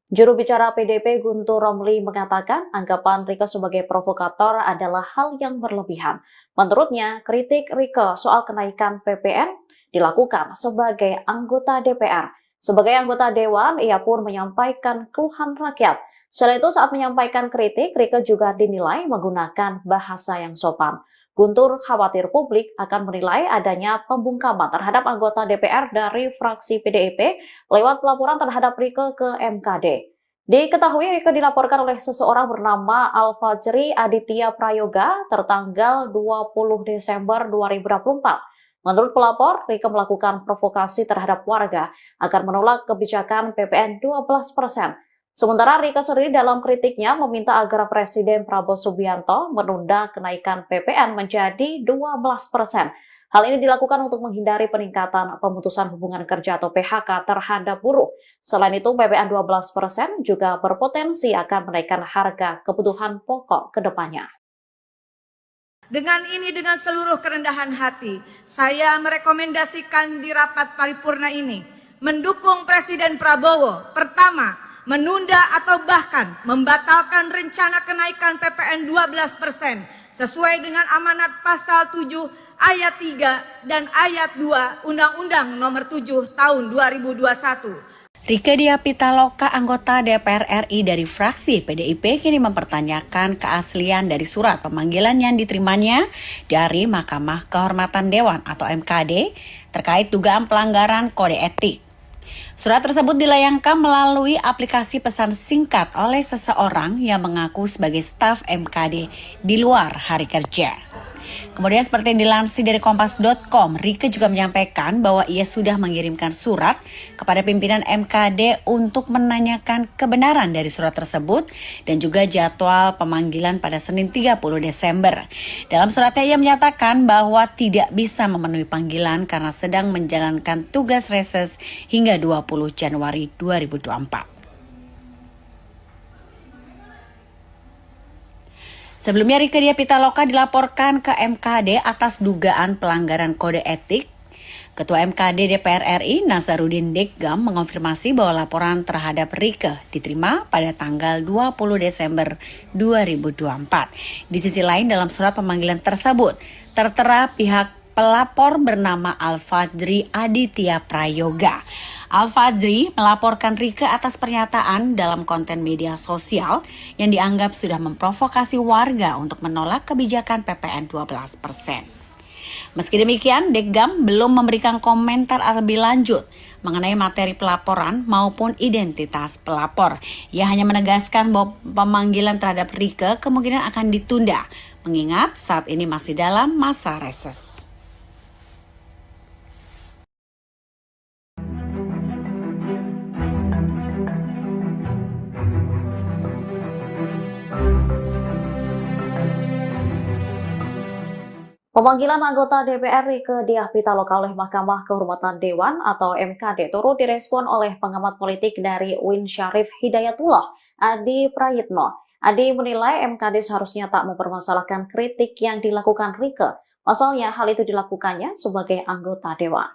Juru bicara PDIP Guntur Romli mengatakan anggapan Rieke sebagai provokator adalah hal yang berlebihan. Menurutnya, kritik Rieke soal kenaikan PPN dilakukan sebagai anggota DPR. Sebagai anggota Dewan, ia pun menyampaikan keluhan rakyat. Selain itu, saat menyampaikan kritik, Rieke juga dinilai menggunakan bahasa yang sopan. Guntur khawatir publik akan menilai adanya pembungkaman terhadap anggota DPR dari fraksi PDIP lewat pelaporan terhadap Rieke ke MKD. Diketahui Rieke dilaporkan oleh seseorang bernama Al-Fajri Aditya Prayoga tertanggal 20 Desember 2024. Menurut pelapor, Rieke melakukan provokasi terhadap warga agar menolak kebijakan PPN 12%. Sementara Rieke sendiri dalam kritiknya meminta agar Presiden Prabowo Subianto menunda kenaikan PPN menjadi 12%. Hal ini dilakukan untuk menghindari peningkatan pemutusan hubungan kerja atau PHK terhadap buruh. Selain itu, PPN 12% juga berpotensi akan menaikkan harga kebutuhan pokok ke depannya. Dengan seluruh kerendahan hati, saya merekomendasikan di rapat paripurna ini mendukung Presiden Prabowo. Pertama, menunda atau bahkan membatalkan rencana kenaikan PPN 12% sesuai dengan amanat pasal 7 ayat 3 dan ayat 2 Undang-Undang Nomor 7 Tahun 2021. Rieke Diah Pitaloka, anggota DPR RI dari fraksi PDIP, kini mempertanyakan keaslian dari surat pemanggilan yang diterimanya dari Mahkamah Kehormatan Dewan atau MKD terkait dugaan pelanggaran kode etik. Surat tersebut dilayangkan melalui aplikasi pesan singkat oleh seseorang yang mengaku sebagai staf MKD di luar hari kerja. Kemudian seperti yang dilansir dari Kompas.com, Rieke juga menyampaikan bahwa ia sudah mengirimkan surat kepada pimpinan MKD untuk menanyakan kebenaran dari surat tersebut dan juga jadwal pemanggilan pada Senin 30 Desember. Dalam suratnya ia menyatakan bahwa tidak bisa memenuhi panggilan karena sedang menjalankan tugas reses hingga 20 Januari 2024. Sebelumnya Rieke Diah Pitaloka dilaporkan ke MKD atas dugaan pelanggaran kode etik. Ketua MKD DPR RI Nasaruddin Deggam mengonfirmasi bahwa laporan terhadap Rieke diterima pada tanggal 20 Desember 2024. Di sisi lain dalam surat pemanggilan tersebut tertera pihak pelapor bernama Al-Fajri Aditya Prayoga. Al-Fajri melaporkan Rieke atas pernyataan dalam konten media sosial yang dianggap sudah memprovokasi warga untuk menolak kebijakan PPN 12%. Meski demikian, Deggam belum memberikan komentar lebih lanjut mengenai materi pelaporan maupun identitas pelapor. Ia hanya menegaskan bahwa pemanggilan terhadap Rieke kemungkinan akan ditunda, mengingat saat ini masih dalam masa reses. Pemanggilan anggota DPR Rieke Diah Pitaloka oleh Mahkamah Kehormatan Dewan atau MKD turut direspon oleh pengamat politik dari UIN Syarif Hidayatullah, Adi Prayitno. Adi menilai MKD seharusnya tak mempermasalahkan kritik yang dilakukan Rieke. Pasalnya hal itu dilakukannya sebagai anggota Dewan.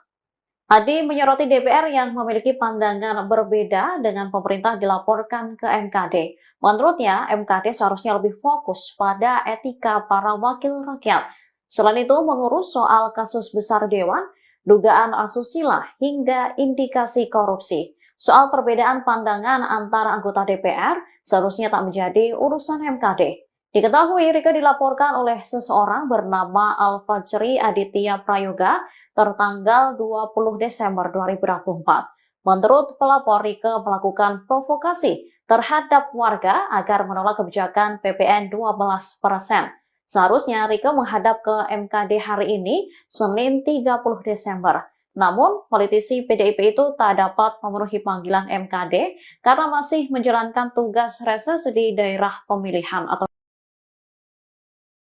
Adi menyoroti DPR yang memiliki pandangan berbeda dengan pemerintah dilaporkan ke MKD. Menurutnya, MKD seharusnya lebih fokus pada etika para wakil rakyat. Selain itu, mengurus soal kasus besar Dewan, dugaan asusila, hingga indikasi korupsi. Soal perbedaan pandangan antara anggota DPR seharusnya tak menjadi urusan MKD. Diketahui Rieke dilaporkan oleh seseorang bernama Al-Fajri Aditya Prayoga tertanggal 20 Desember 2024. Menurut pelapor, Rieke melakukan provokasi terhadap warga agar menolak kebijakan PPN 12%. Seharusnya Rieke menghadap ke MKD hari ini, Senin 30 Desember. Namun, politisi PDIP itu tak dapat memenuhi panggilan MKD karena masih menjalankan tugas reses di daerah pemilihan atau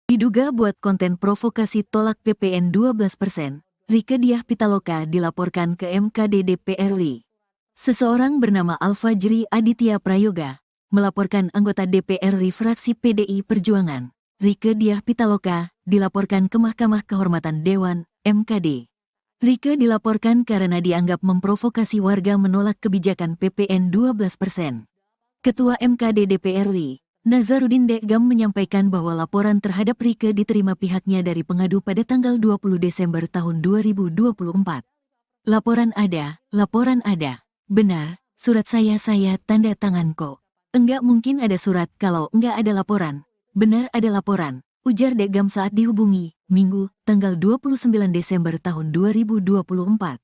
Diduga buat konten provokasi tolak PPN 12%, Rieke Diah Pitaloka dilaporkan ke MKD DPR RI. Seseorang bernama Alfajri Aditya Prayoga melaporkan anggota DPR RI fraksi PDI Perjuangan, Rieke Diah Pitaloka, dilaporkan ke Mahkamah Kehormatan Dewan, MKD. Rieke dilaporkan karena dianggap memprovokasi warga menolak kebijakan PPN 12%. Ketua MKD DPR RI, Nazarudin Dekgam menyampaikan bahwa laporan terhadap Rieke diterima pihaknya dari pengadu pada tanggal 20 Desember tahun 2024. Laporan ada. Benar, surat saya tanda tangan kok. Enggak mungkin ada surat kalau enggak ada laporan. Benar ada laporan, ujar Dekgam saat dihubungi, Minggu, tanggal 29 Desember tahun 2024.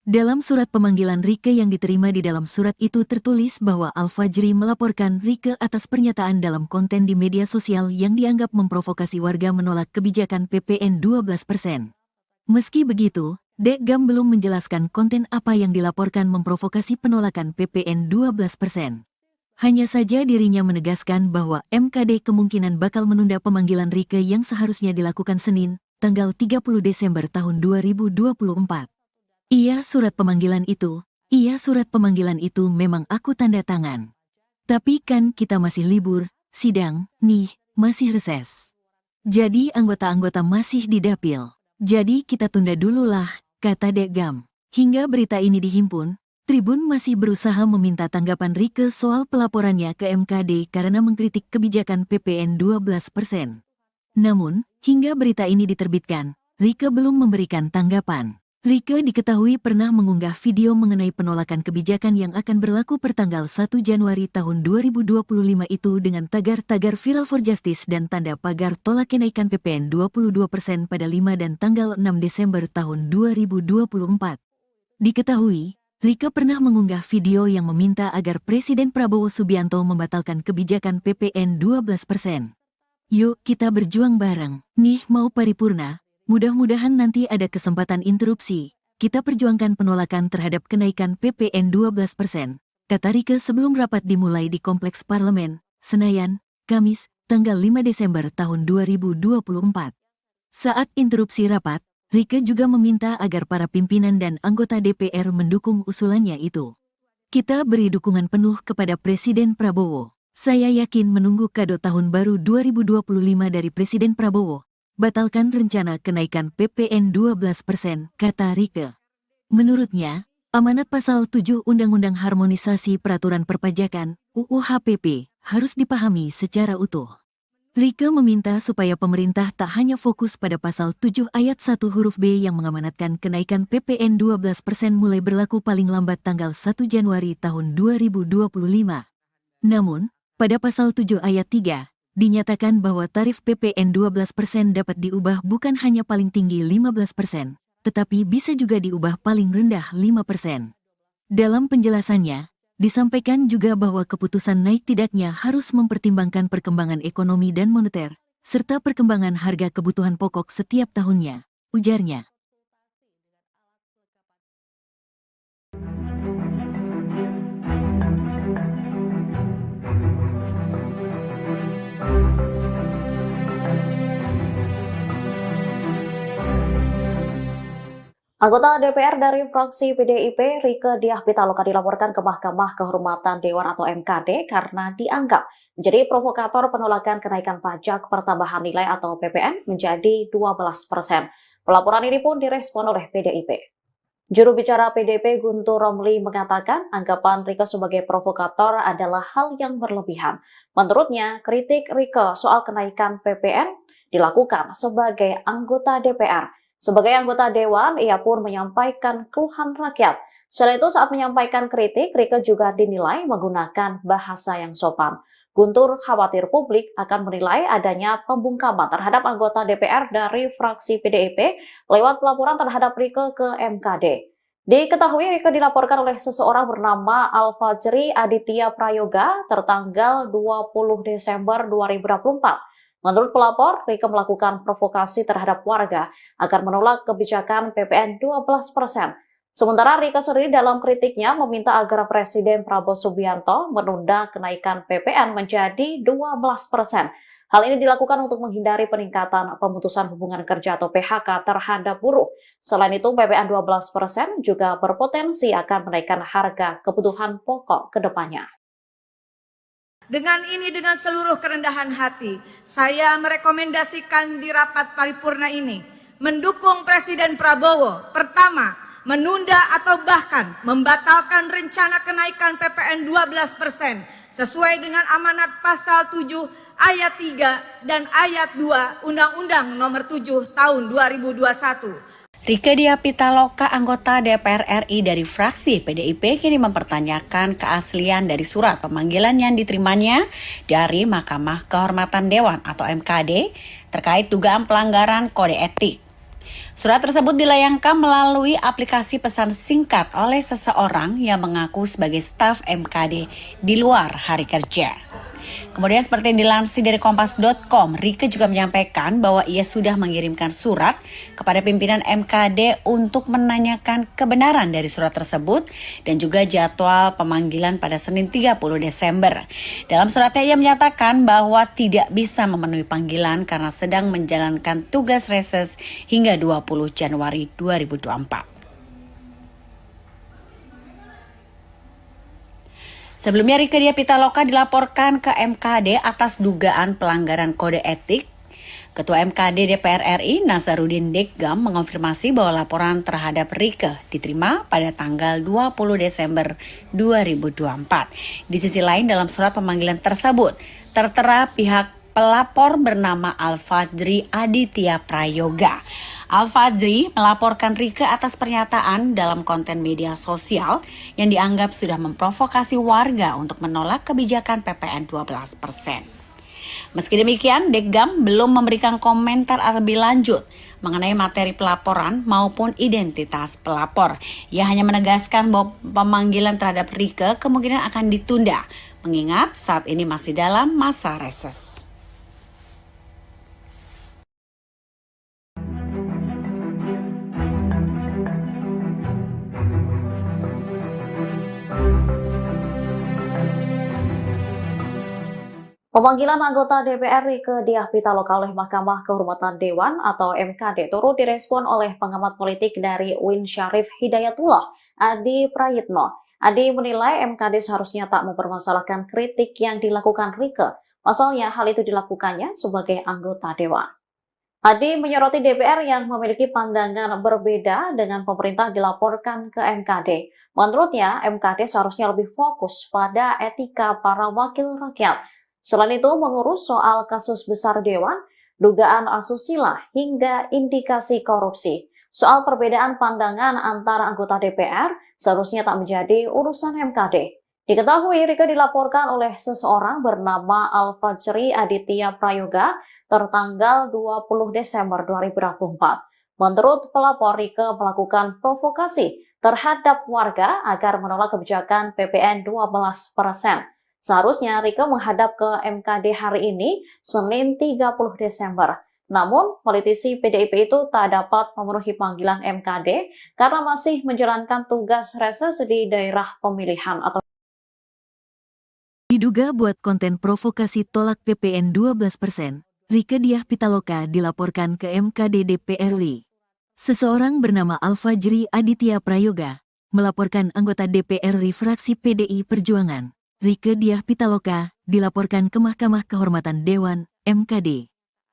Dalam surat pemanggilan Rieke yang diterima di dalam surat itu tertulis bahwa Alfajri melaporkan Rieke atas pernyataan dalam konten di media sosial yang dianggap memprovokasi warga menolak kebijakan PPN 12%. Meski begitu, Dekgam belum menjelaskan konten apa yang dilaporkan memprovokasi penolakan PPN 12%. Hanya saja dirinya menegaskan bahwa MKD kemungkinan bakal menunda pemanggilan Rieke yang seharusnya dilakukan Senin, tanggal 30 Desember tahun 2024. Iya surat pemanggilan itu memang aku tanda tangan. Tapi kan kita masih libur, sidang, nih, masih reses. Jadi anggota-anggota masih di dapil. Jadi kita tunda dulu lah, kata Dekgam. Hingga berita ini dihimpun, Tribun masih berusaha meminta tanggapan Rieke soal pelaporannya ke MKD karena mengkritik kebijakan PPN 12%. Namun, hingga berita ini diterbitkan, Rieke belum memberikan tanggapan. Rieke diketahui pernah mengunggah video mengenai penolakan kebijakan yang akan berlaku pertanggal 1 Januari tahun 2025 itu dengan tagar-tagar Viral for Justice dan tanda pagar tolak kenaikan PPN 22% pada 5 dan tanggal 6 Desember tahun 2024. Diketahui, Rieke pernah mengunggah video yang meminta agar Presiden Prabowo Subianto membatalkan kebijakan PPN 12%. Yuk kita berjuang bareng, nih mau paripurna. Mudah-mudahan nanti ada kesempatan interupsi. Kita perjuangkan penolakan terhadap kenaikan PPN 12%, kata Rieke sebelum rapat dimulai di Kompleks Parlemen, Senayan, Kamis, tanggal 5 Desember tahun 2024. Saat interupsi rapat, Rieke juga meminta agar para pimpinan dan anggota DPR mendukung usulannya itu. Kita beri dukungan penuh kepada Presiden Prabowo. Saya yakin menunggu kado tahun baru 2025 dari Presiden Prabowo. Batalkan rencana kenaikan PPN 12%, kata Rieke. Menurutnya, amanat pasal 7 Undang-Undang Harmonisasi Peraturan Perpajakan, UU HPP, harus dipahami secara utuh. Rieke meminta supaya pemerintah tak hanya fokus pada pasal 7 ayat 1 huruf B yang mengamanatkan kenaikan PPN 12% mulai berlaku paling lambat tanggal 1 Januari tahun 2025. Namun, pada pasal 7 ayat 3, dinyatakan bahwa tarif PPN 12% dapat diubah bukan hanya paling tinggi 15%, tetapi bisa juga diubah paling rendah 5%. Dalam penjelasannya, disampaikan juga bahwa keputusan naik tidaknya harus mempertimbangkan perkembangan ekonomi dan moneter, serta perkembangan harga kebutuhan pokok setiap tahunnya, ujarnya. Anggota DPR dari fraksi PDIP, Rieke Diah Pitaloka dilaporkan ke Mahkamah Kehormatan Dewan atau MKD karena dianggap menjadi provokator penolakan kenaikan pajak pertambahan nilai atau PPN menjadi 12%. Pelaporan ini pun direspon oleh PDIP. Juru bicara PDIP Guntur Romli mengatakan anggapan Rieke sebagai provokator adalah hal yang berlebihan. Menurutnya, kritik Rieke soal kenaikan PPN dilakukan sebagai anggota DPR. Sebagai anggota Dewan, ia pun menyampaikan keluhan rakyat. Selain itu, saat menyampaikan kritik, Rieke juga dinilai menggunakan bahasa yang sopan. Guntur khawatir publik akan menilai adanya pembungkaman terhadap anggota DPR dari fraksi PDIP lewat pelaporan terhadap Rieke ke MKD. Diketahui Rieke dilaporkan oleh seseorang bernama Alfajri Aditya Prayoga tertanggal 20 Desember 2024. Menurut pelapor, Rieke melakukan provokasi terhadap warga agar menolak kebijakan PPN 12%. Sementara Rieke sendiri dalam kritiknya meminta agar Presiden Prabowo Subianto menunda kenaikan PPN menjadi 12%. Hal ini dilakukan untuk menghindari peningkatan pemutusan hubungan kerja atau PHK terhadap buruh. Selain itu, PPN 12% juga berpotensi akan menaikkan harga kebutuhan pokok ke depannya. Dengan seluruh kerendahan hati, saya merekomendasikan di rapat paripurna ini mendukung Presiden Prabowo. Pertama, menunda atau bahkan membatalkan rencana kenaikan PPN 12% sesuai dengan amanat pasal 7 ayat 3 dan ayat 2 Undang-Undang Nomor 7 Tahun 2021. Rieke Diah Pitaloka, anggota DPR RI dari fraksi PDIP, kini mempertanyakan keaslian dari surat pemanggilan yang diterimanya dari Mahkamah Kehormatan Dewan atau MKD terkait dugaan pelanggaran kode etik. Surat tersebut dilayangkan melalui aplikasi pesan singkat oleh seseorang yang mengaku sebagai staf MKD di luar hari kerja. Kemudian seperti yang dilansir dari Kompas.com, Rieke juga menyampaikan bahwa ia sudah mengirimkan surat kepada pimpinan MKD untuk menanyakan kebenaran dari surat tersebut dan juga jadwal pemanggilan pada Senin 30 Desember. Dalam suratnya ia menyatakan bahwa tidak bisa memenuhi panggilan karena sedang menjalankan tugas reses hingga 20 Januari 2024. Sebelumnya, Rieke Diah Pitaloka dilaporkan ke MKD atas dugaan pelanggaran kode etik. Ketua MKD DPR RI, Nasaruddin Deggam, mengonfirmasi bahwa laporan terhadap Rieke diterima pada tanggal 20 Desember 2024. Di sisi lain, dalam surat pemanggilan tersebut, tertera pihak pelapor bernama Al-Fajri Aditya Prayoga. Al-Fajri melaporkan Rieke atas pernyataan dalam konten media sosial yang dianggap sudah memprovokasi warga untuk menolak kebijakan PPN 12%. Meski demikian, Deggam belum memberikan komentar lebih lanjut mengenai materi pelaporan maupun identitas pelapor. Ia hanya menegaskan bahwa pemanggilan terhadap Rieke kemungkinan akan ditunda, mengingat saat ini masih dalam masa reses. Pemanggilan anggota DPR Rieke Diah Pitaloka oleh Mahkamah Kehormatan Dewan atau MKD turut direspon oleh pengamat politik dari UIN Syarif Hidayatullah, Adi Prayitno. Adi menilai MKD seharusnya tak mempermasalahkan kritik yang dilakukan Rieke. Pasalnya hal itu dilakukannya sebagai anggota Dewan. Adi menyoroti DPR yang memiliki pandangan berbeda dengan pemerintah dilaporkan ke MKD. Menurutnya, MKD seharusnya lebih fokus pada etika para wakil rakyat. Selain itu, mengurus soal kasus besar Dewan, dugaan asusila, hingga indikasi korupsi. Soal perbedaan pandangan antara anggota DPR seharusnya tak menjadi urusan MKD. Diketahui Rieke dilaporkan oleh seseorang bernama Al-Fajri Aditya Prayoga tertanggal 20 Desember 2024. Menurut pelapor, Rieke melakukan provokasi terhadap warga agar menolak kebijakan PPN 12%. Seharusnya Rieke menghadap ke MKD hari ini, Senin 30 Desember. Namun, politisi PDIP itu tak dapat memenuhi panggilan MKD karena masih menjalankan tugas reses di daerah pemilihan atau Diduga buat konten provokasi tolak PPN 12%, Rieke Diah Pitaloka dilaporkan ke MKD DPR RI. Seseorang bernama Al-Fajri Aditya Prayoga melaporkan anggota DPR RI fraksi PDI Perjuangan, Rieke Diah Pitaloka, dilaporkan ke Mahkamah Kehormatan Dewan, MKD.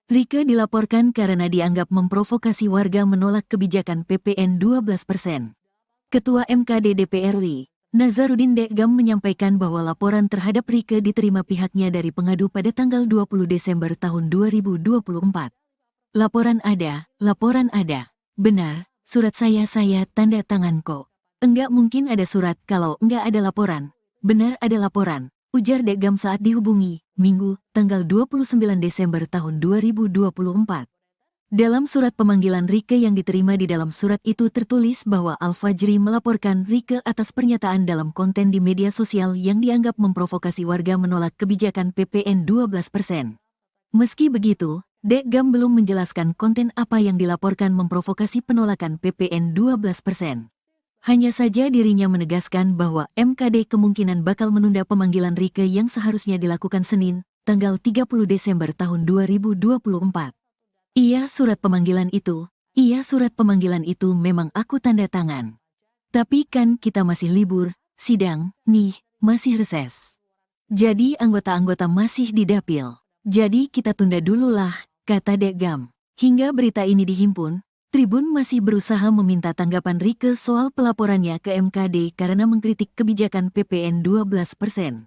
Rieke dilaporkan karena dianggap memprovokasi warga menolak kebijakan PPN 12%. Ketua MKD DPR RI, Nasaruddin Deggam menyampaikan bahwa laporan terhadap Rieke diterima pihaknya dari pengadu pada tanggal 20 Desember tahun 2024. Laporan ada. Benar, surat saya tanda tangan kok. Enggak mungkin ada surat kalau enggak ada laporan. Benar ada laporan, ujar Deggam saat dihubungi, Minggu, tanggal 29 Desember tahun 2024. Dalam surat pemanggilan Rieke yang diterima di dalam surat itu tertulis bahwa Al-Fajri melaporkan Rieke atas pernyataan dalam konten di media sosial yang dianggap memprovokasi warga menolak kebijakan PPN 12%. Meski begitu, Deggam belum menjelaskan konten apa yang dilaporkan memprovokasi penolakan PPN 12%. Hanya saja dirinya menegaskan bahwa MKD kemungkinan bakal menunda pemanggilan Rieke yang seharusnya dilakukan Senin, tanggal 30 Desember tahun 2024. Iya surat pemanggilan itu memang aku tanda tangan. Tapi kan kita masih libur, sidang, nih, masih reses. Jadi anggota-anggota masih di dapil. Jadi kita tunda dulu lah, kata Dekgam. Hingga berita ini dihimpun, Tribun masih berusaha meminta tanggapan Rieke soal pelaporannya ke MKD karena mengkritik kebijakan PPN 12%.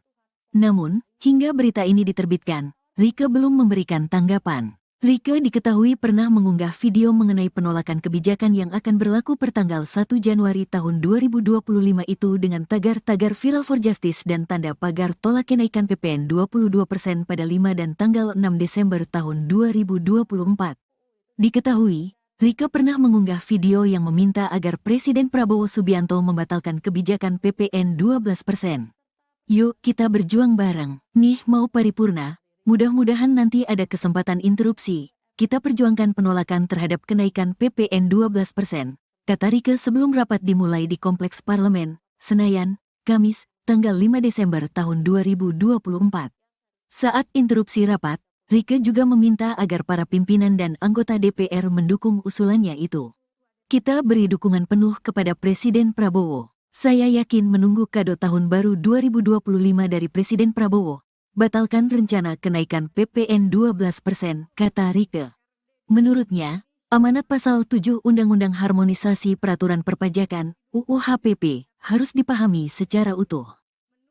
Namun, hingga berita ini diterbitkan, Rieke belum memberikan tanggapan. Rieke diketahui pernah mengunggah video mengenai penolakan kebijakan yang akan berlaku pertanggal 1 Januari tahun 2025 itu dengan tagar-tagar Viral for Justice dan tanda pagar tolak kenaikan PPN 22% pada 5 dan tanggal 6 Desember tahun 2024. Diketahui, Rieke pernah mengunggah video yang meminta agar Presiden Prabowo Subianto membatalkan kebijakan PPN 12%. Yuk kita berjuang bareng, nih mau paripurna, mudah-mudahan nanti ada kesempatan interupsi. Kita perjuangkan penolakan terhadap kenaikan PPN 12%, kata Rieke sebelum rapat dimulai di Kompleks Parlemen, Senayan, Kamis, tanggal 5 Desember tahun 2024. Saat interupsi rapat, Rieke juga meminta agar para pimpinan dan anggota DPR mendukung usulannya itu. Kita beri dukungan penuh kepada Presiden Prabowo. Saya yakin menunggu kado tahun baru 2025 dari Presiden Prabowo. Batalkan rencana kenaikan PPN 12%, kata Rieke. Menurutnya, amanat pasal 7 Undang-Undang Harmonisasi Peraturan Perpajakan, UU HPP, harus dipahami secara utuh.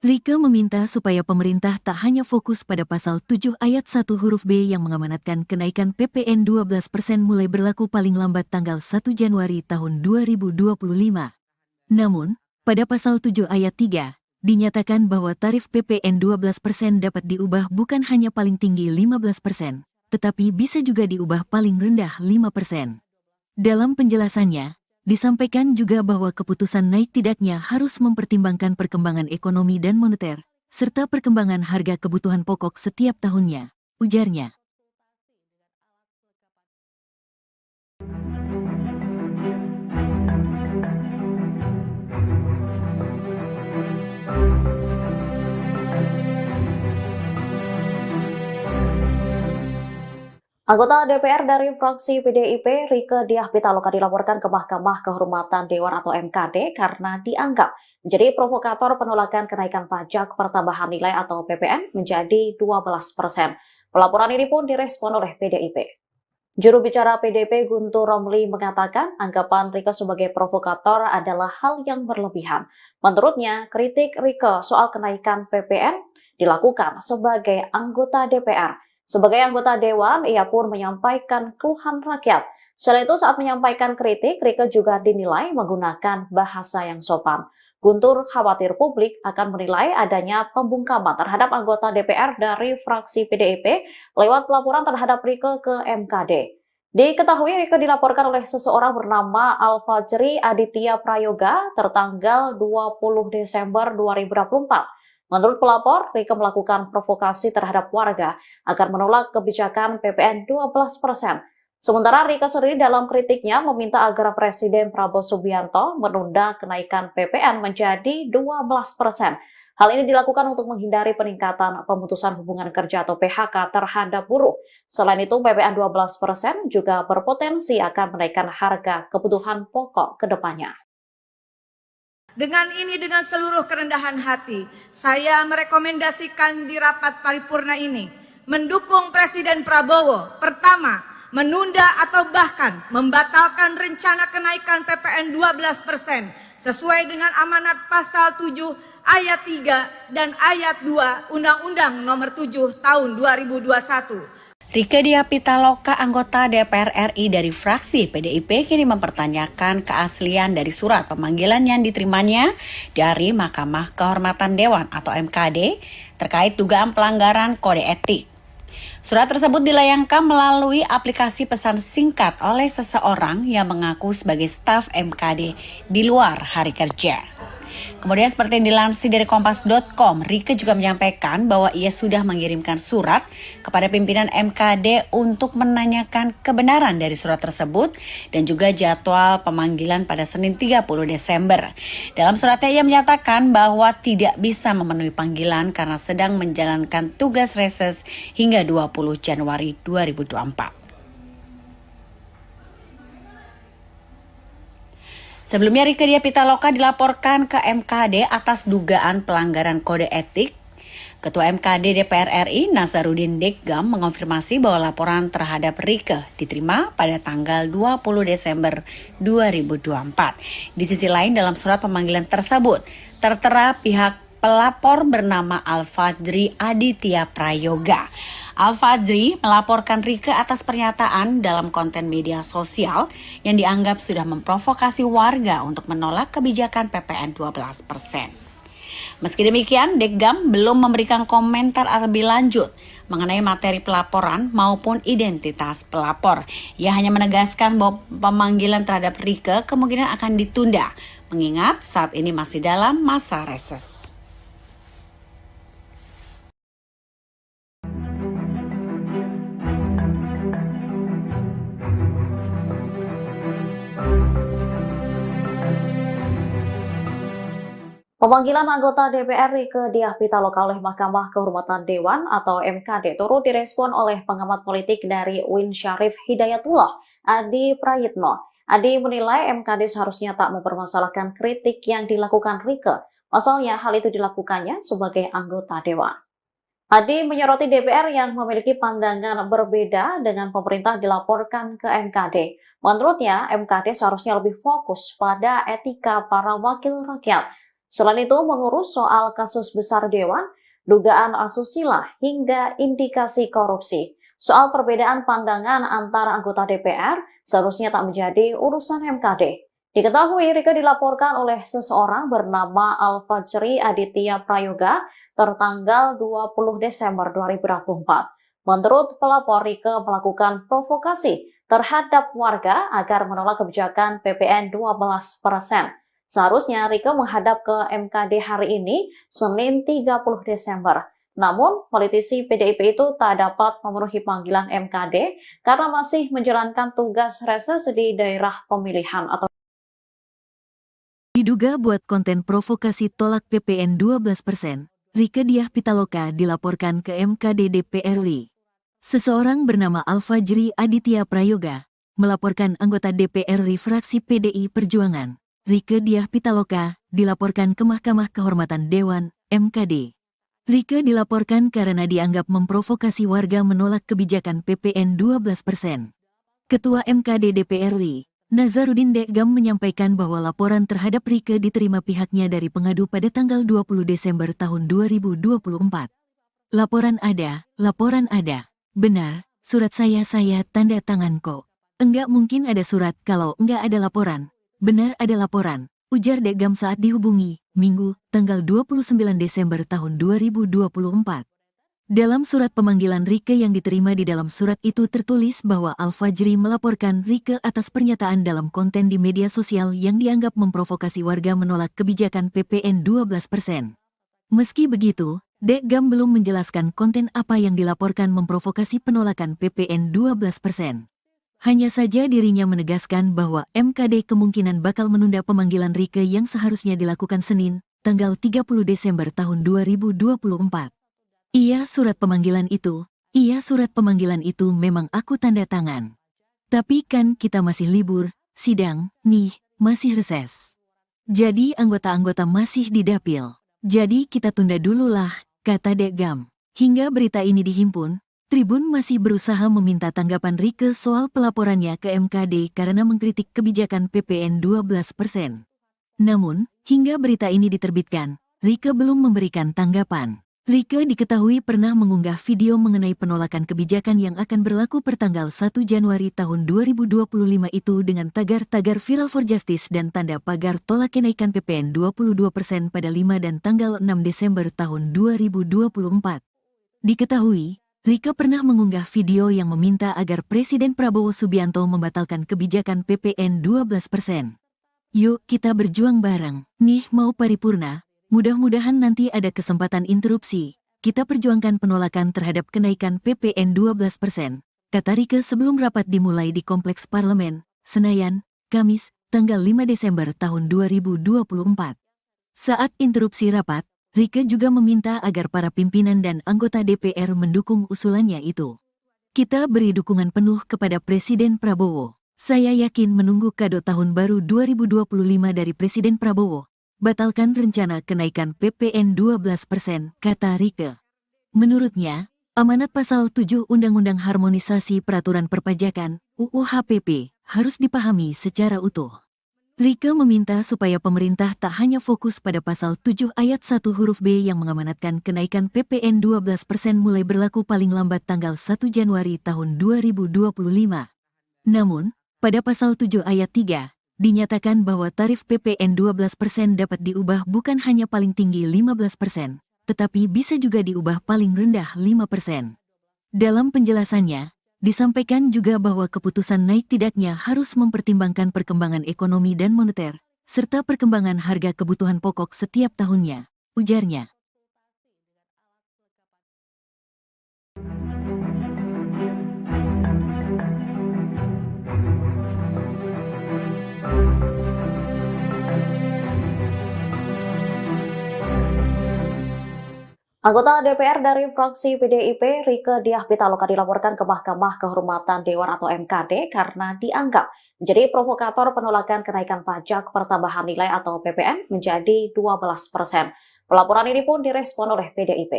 Rieke meminta supaya pemerintah tak hanya fokus pada pasal 7 ayat 1 huruf B yang mengamanatkan kenaikan PPN 12% mulai berlaku paling lambat tanggal 1 Januari tahun 2025. Namun, pada pasal 7 ayat 3, dinyatakan bahwa tarif PPN 12% dapat diubah bukan hanya paling tinggi 15%, tetapi bisa juga diubah paling rendah 5%. Dalam penjelasannya, disampaikan juga bahwa keputusan naik tidaknya harus mempertimbangkan perkembangan ekonomi dan moneter, serta perkembangan harga kebutuhan pokok setiap tahunnya, ujarnya. Anggota DPR dari fraksi PDIP, Rieke Diah Pitaloka dilaporkan ke Mahkamah Kehormatan Dewan atau MKD karena dianggap menjadi provokator penolakan kenaikan pajak pertambahan nilai atau PPN menjadi 12%. Pelaporan ini pun direspon oleh PDIP. Juru bicara PDIP Guntur Romli mengatakan anggapan Rieke sebagai provokator adalah hal yang berlebihan. Menurutnya, kritik Rieke soal kenaikan PPN dilakukan sebagai anggota DPR. Sebagai anggota Dewan, ia pun menyampaikan keluhan rakyat. Selain itu, saat menyampaikan kritik, Rieke juga dinilai menggunakan bahasa yang sopan. Guntur khawatir publik akan menilai adanya pembungkaman terhadap anggota DPR dari fraksi PDIP lewat pelaporan terhadap Rieke ke MKD. Diketahui Rieke dilaporkan oleh seseorang bernama Alfajri Aditya Prayoga tertanggal 20 Desember 2024. Menurut pelapor, Rieke melakukan provokasi terhadap warga agar menolak kebijakan PPN 12%. Sementara Rieke sendiri dalam kritiknya meminta agar Presiden Prabowo Subianto menunda kenaikan PPN menjadi 12%. Hal ini dilakukan untuk menghindari peningkatan pemutusan hubungan kerja atau PHK terhadap buruh. Selain itu, PPN 12% juga berpotensi akan menaikkan harga kebutuhan pokok ke depannya. Dengan seluruh kerendahan hati, saya merekomendasikan di rapat paripurna ini mendukung Presiden Prabowo. Pertama, menunda atau bahkan membatalkan rencana kenaikan PPN 12% sesuai dengan amanat pasal 7 ayat 3 dan ayat 2 Undang-Undang Nomor 7 Tahun 2021. Rieke Diah Pitaloka, anggota DPR RI dari fraksi PDIP, kini mempertanyakan keaslian dari surat pemanggilan yang diterimanya dari Mahkamah Kehormatan Dewan atau MKD terkait dugaan pelanggaran kode etik. Surat tersebut dilayangkan melalui aplikasi pesan singkat oleh seseorang yang mengaku sebagai staf MKD di luar hari kerja. Kemudian seperti yang dilansir dari kompas.com, Rieke juga menyampaikan bahwa ia sudah mengirimkan surat kepada pimpinan MKD untuk menanyakan kebenaran dari surat tersebut dan juga jadwal pemanggilan pada Senin 30 Desember. Dalam suratnya ia menyatakan bahwa tidak bisa memenuhi panggilan karena sedang menjalankan tugas reses hingga 20 Januari 2024. Sebelumnya Rieke Diah Pitaloka dilaporkan ke MKD atas dugaan pelanggaran kode etik. Ketua MKD DPR RI Nasaruddin Deggam mengonfirmasi bahwa laporan terhadap Rieke diterima pada tanggal 20 Desember 2024. Di sisi lain dalam surat pemanggilan tersebut tertera pihak pelapor bernama Al-Fajri Aditya Prayoga. Al-Fajri melaporkan Rieke atas pernyataan dalam konten media sosial yang dianggap sudah memprovokasi warga untuk menolak kebijakan PPN 12%. Meski demikian, Deggam belum memberikan komentar lebih lanjut mengenai materi pelaporan maupun identitas pelapor. Ia hanya menegaskan bahwa pemanggilan terhadap Rieke kemungkinan akan ditunda, mengingat saat ini masih dalam masa reses. Pemanggilan anggota DPR Rieke Diah Pitaloka oleh Mahkamah Kehormatan Dewan atau MKD turut direspon oleh pengamat politik dari UIN Syarif Hidayatullah, Adi Prayitno. Adi menilai MKD seharusnya tak mempermasalahkan kritik yang dilakukan Rieke. Pasalnya hal itu dilakukannya sebagai anggota Dewan. Adi menyoroti DPR yang memiliki pandangan berbeda dengan pemerintah dilaporkan ke MKD. Menurutnya, MKD seharusnya lebih fokus pada etika para wakil rakyat. Selain itu, mengurus soal kasus besar Dewan, dugaan asusila, hingga indikasi korupsi. Soal perbedaan pandangan antara anggota DPR seharusnya tak menjadi urusan MKD. Diketahui Rieke dilaporkan oleh seseorang bernama Al-Fajri Aditya Prayoga tertanggal 20 Desember 2024. Menurut pelapor, Rieke melakukan provokasi terhadap warga agar menolak kebijakan PPN 12%. Seharusnya Rieke menghadap ke MKD hari ini, Senin 30 Desember. Namun, politisi PDIP itu tak dapat memenuhi panggilan MKD karena masih menjalankan tugas reses di daerah pemilihan atau Diduga buat konten provokasi tolak PPN 12%, Rieke Diah Pitaloka dilaporkan ke MKD DPR RI. Seseorang bernama Al-Fajri Aditya Prayoga melaporkan anggota DPR RI fraksi PDI Perjuangan, Rieke Diah Pitaloka, dilaporkan ke Mahkamah Kehormatan Dewan, MKD. Rieke dilaporkan karena dianggap memprovokasi warga menolak kebijakan PPN 12%. Ketua MKD DPR RI, Nasaruddin Deggam menyampaikan bahwa laporan terhadap Rieke diterima pihaknya dari pengadu pada tanggal 20 Desember tahun 2024. Laporan ada. Benar, surat saya tanda tangan kok. Enggak mungkin ada surat kalau enggak ada laporan. Benar ada laporan, ujar Deggam saat dihubungi, Minggu, tanggal 29 Desember tahun 2024. Dalam surat pemanggilan Rieke yang diterima di dalam surat itu tertulis bahwa Al-Fajri melaporkan Rieke atas pernyataan dalam konten di media sosial yang dianggap memprovokasi warga menolak kebijakan PPN 12%. Meski begitu, Deggam belum menjelaskan konten apa yang dilaporkan memprovokasi penolakan PPN 12%. Hanya saja dirinya menegaskan bahwa MKD kemungkinan bakal menunda pemanggilan Rieke yang seharusnya dilakukan Senin, tanggal 30 Desember tahun 2024. Iya surat pemanggilan itu memang aku tanda tangan. Tapi kan kita masih libur, sidang, nih, masih reses. Jadi anggota-anggota masih di dapil. Jadi kita tunda dulu lah, kata Deggam. Hingga berita ini dihimpun, Tribun masih berusaha meminta tanggapan Rieke soal pelaporannya ke MKD karena mengkritik kebijakan PPN 12%. Namun, hingga berita ini diterbitkan, Rieke belum memberikan tanggapan. Rieke diketahui pernah mengunggah video mengenai penolakan kebijakan yang akan berlaku pertanggal 1 Januari tahun 2025 itu dengan tagar-tagar Viral for Justice dan tanda pagar tolak kenaikan PPN 22% pada 5 dan tanggal 6 Desember tahun 2024. Diketahui, Rieke pernah mengunggah video yang meminta agar Presiden Prabowo Subianto membatalkan kebijakan PPN 12%. Yuk kita berjuang bareng. Nih mau paripurna, mudah-mudahan nanti ada kesempatan interupsi. Kita perjuangkan penolakan terhadap kenaikan PPN 12%, kata Rieke sebelum rapat dimulai di Kompleks Parlemen, Senayan, Kamis, tanggal 5 Desember tahun 2024. Saat interupsi rapat, Rieke juga meminta agar para pimpinan dan anggota DPR mendukung usulannya itu. Kita beri dukungan penuh kepada Presiden Prabowo. Saya yakin menunggu kado tahun baru 2025 dari Presiden Prabowo. Batalkan rencana kenaikan PPN 12%, kata Rieke. Menurutnya, amanat pasal 7 Undang-Undang Harmonisasi Peraturan Perpajakan, UU HPP, harus dipahami secara utuh. Rieke meminta supaya pemerintah tak hanya fokus pada pasal 7 ayat 1 huruf B yang mengamanatkan kenaikan PPN 12% mulai berlaku paling lambat tanggal 1 Januari tahun 2025. Namun, pada pasal 7 ayat 3, dinyatakan bahwa tarif PPN 12% dapat diubah bukan hanya paling tinggi 15%, tetapi bisa juga diubah paling rendah 5%. Dalam penjelasannya, disampaikan juga bahwa keputusan naik tidaknya harus mempertimbangkan perkembangan ekonomi dan moneter, serta perkembangan harga kebutuhan pokok setiap tahunnya, ujarnya. Anggota DPR dari fraksi PDIP, Rieke Diah Pitaloka dilaporkan ke Mahkamah Kehormatan Dewan atau MKD karena dianggap menjadi provokator penolakan kenaikan pajak pertambahan nilai atau PPN menjadi 12%. Pelaporan ini pun direspon oleh PDIP.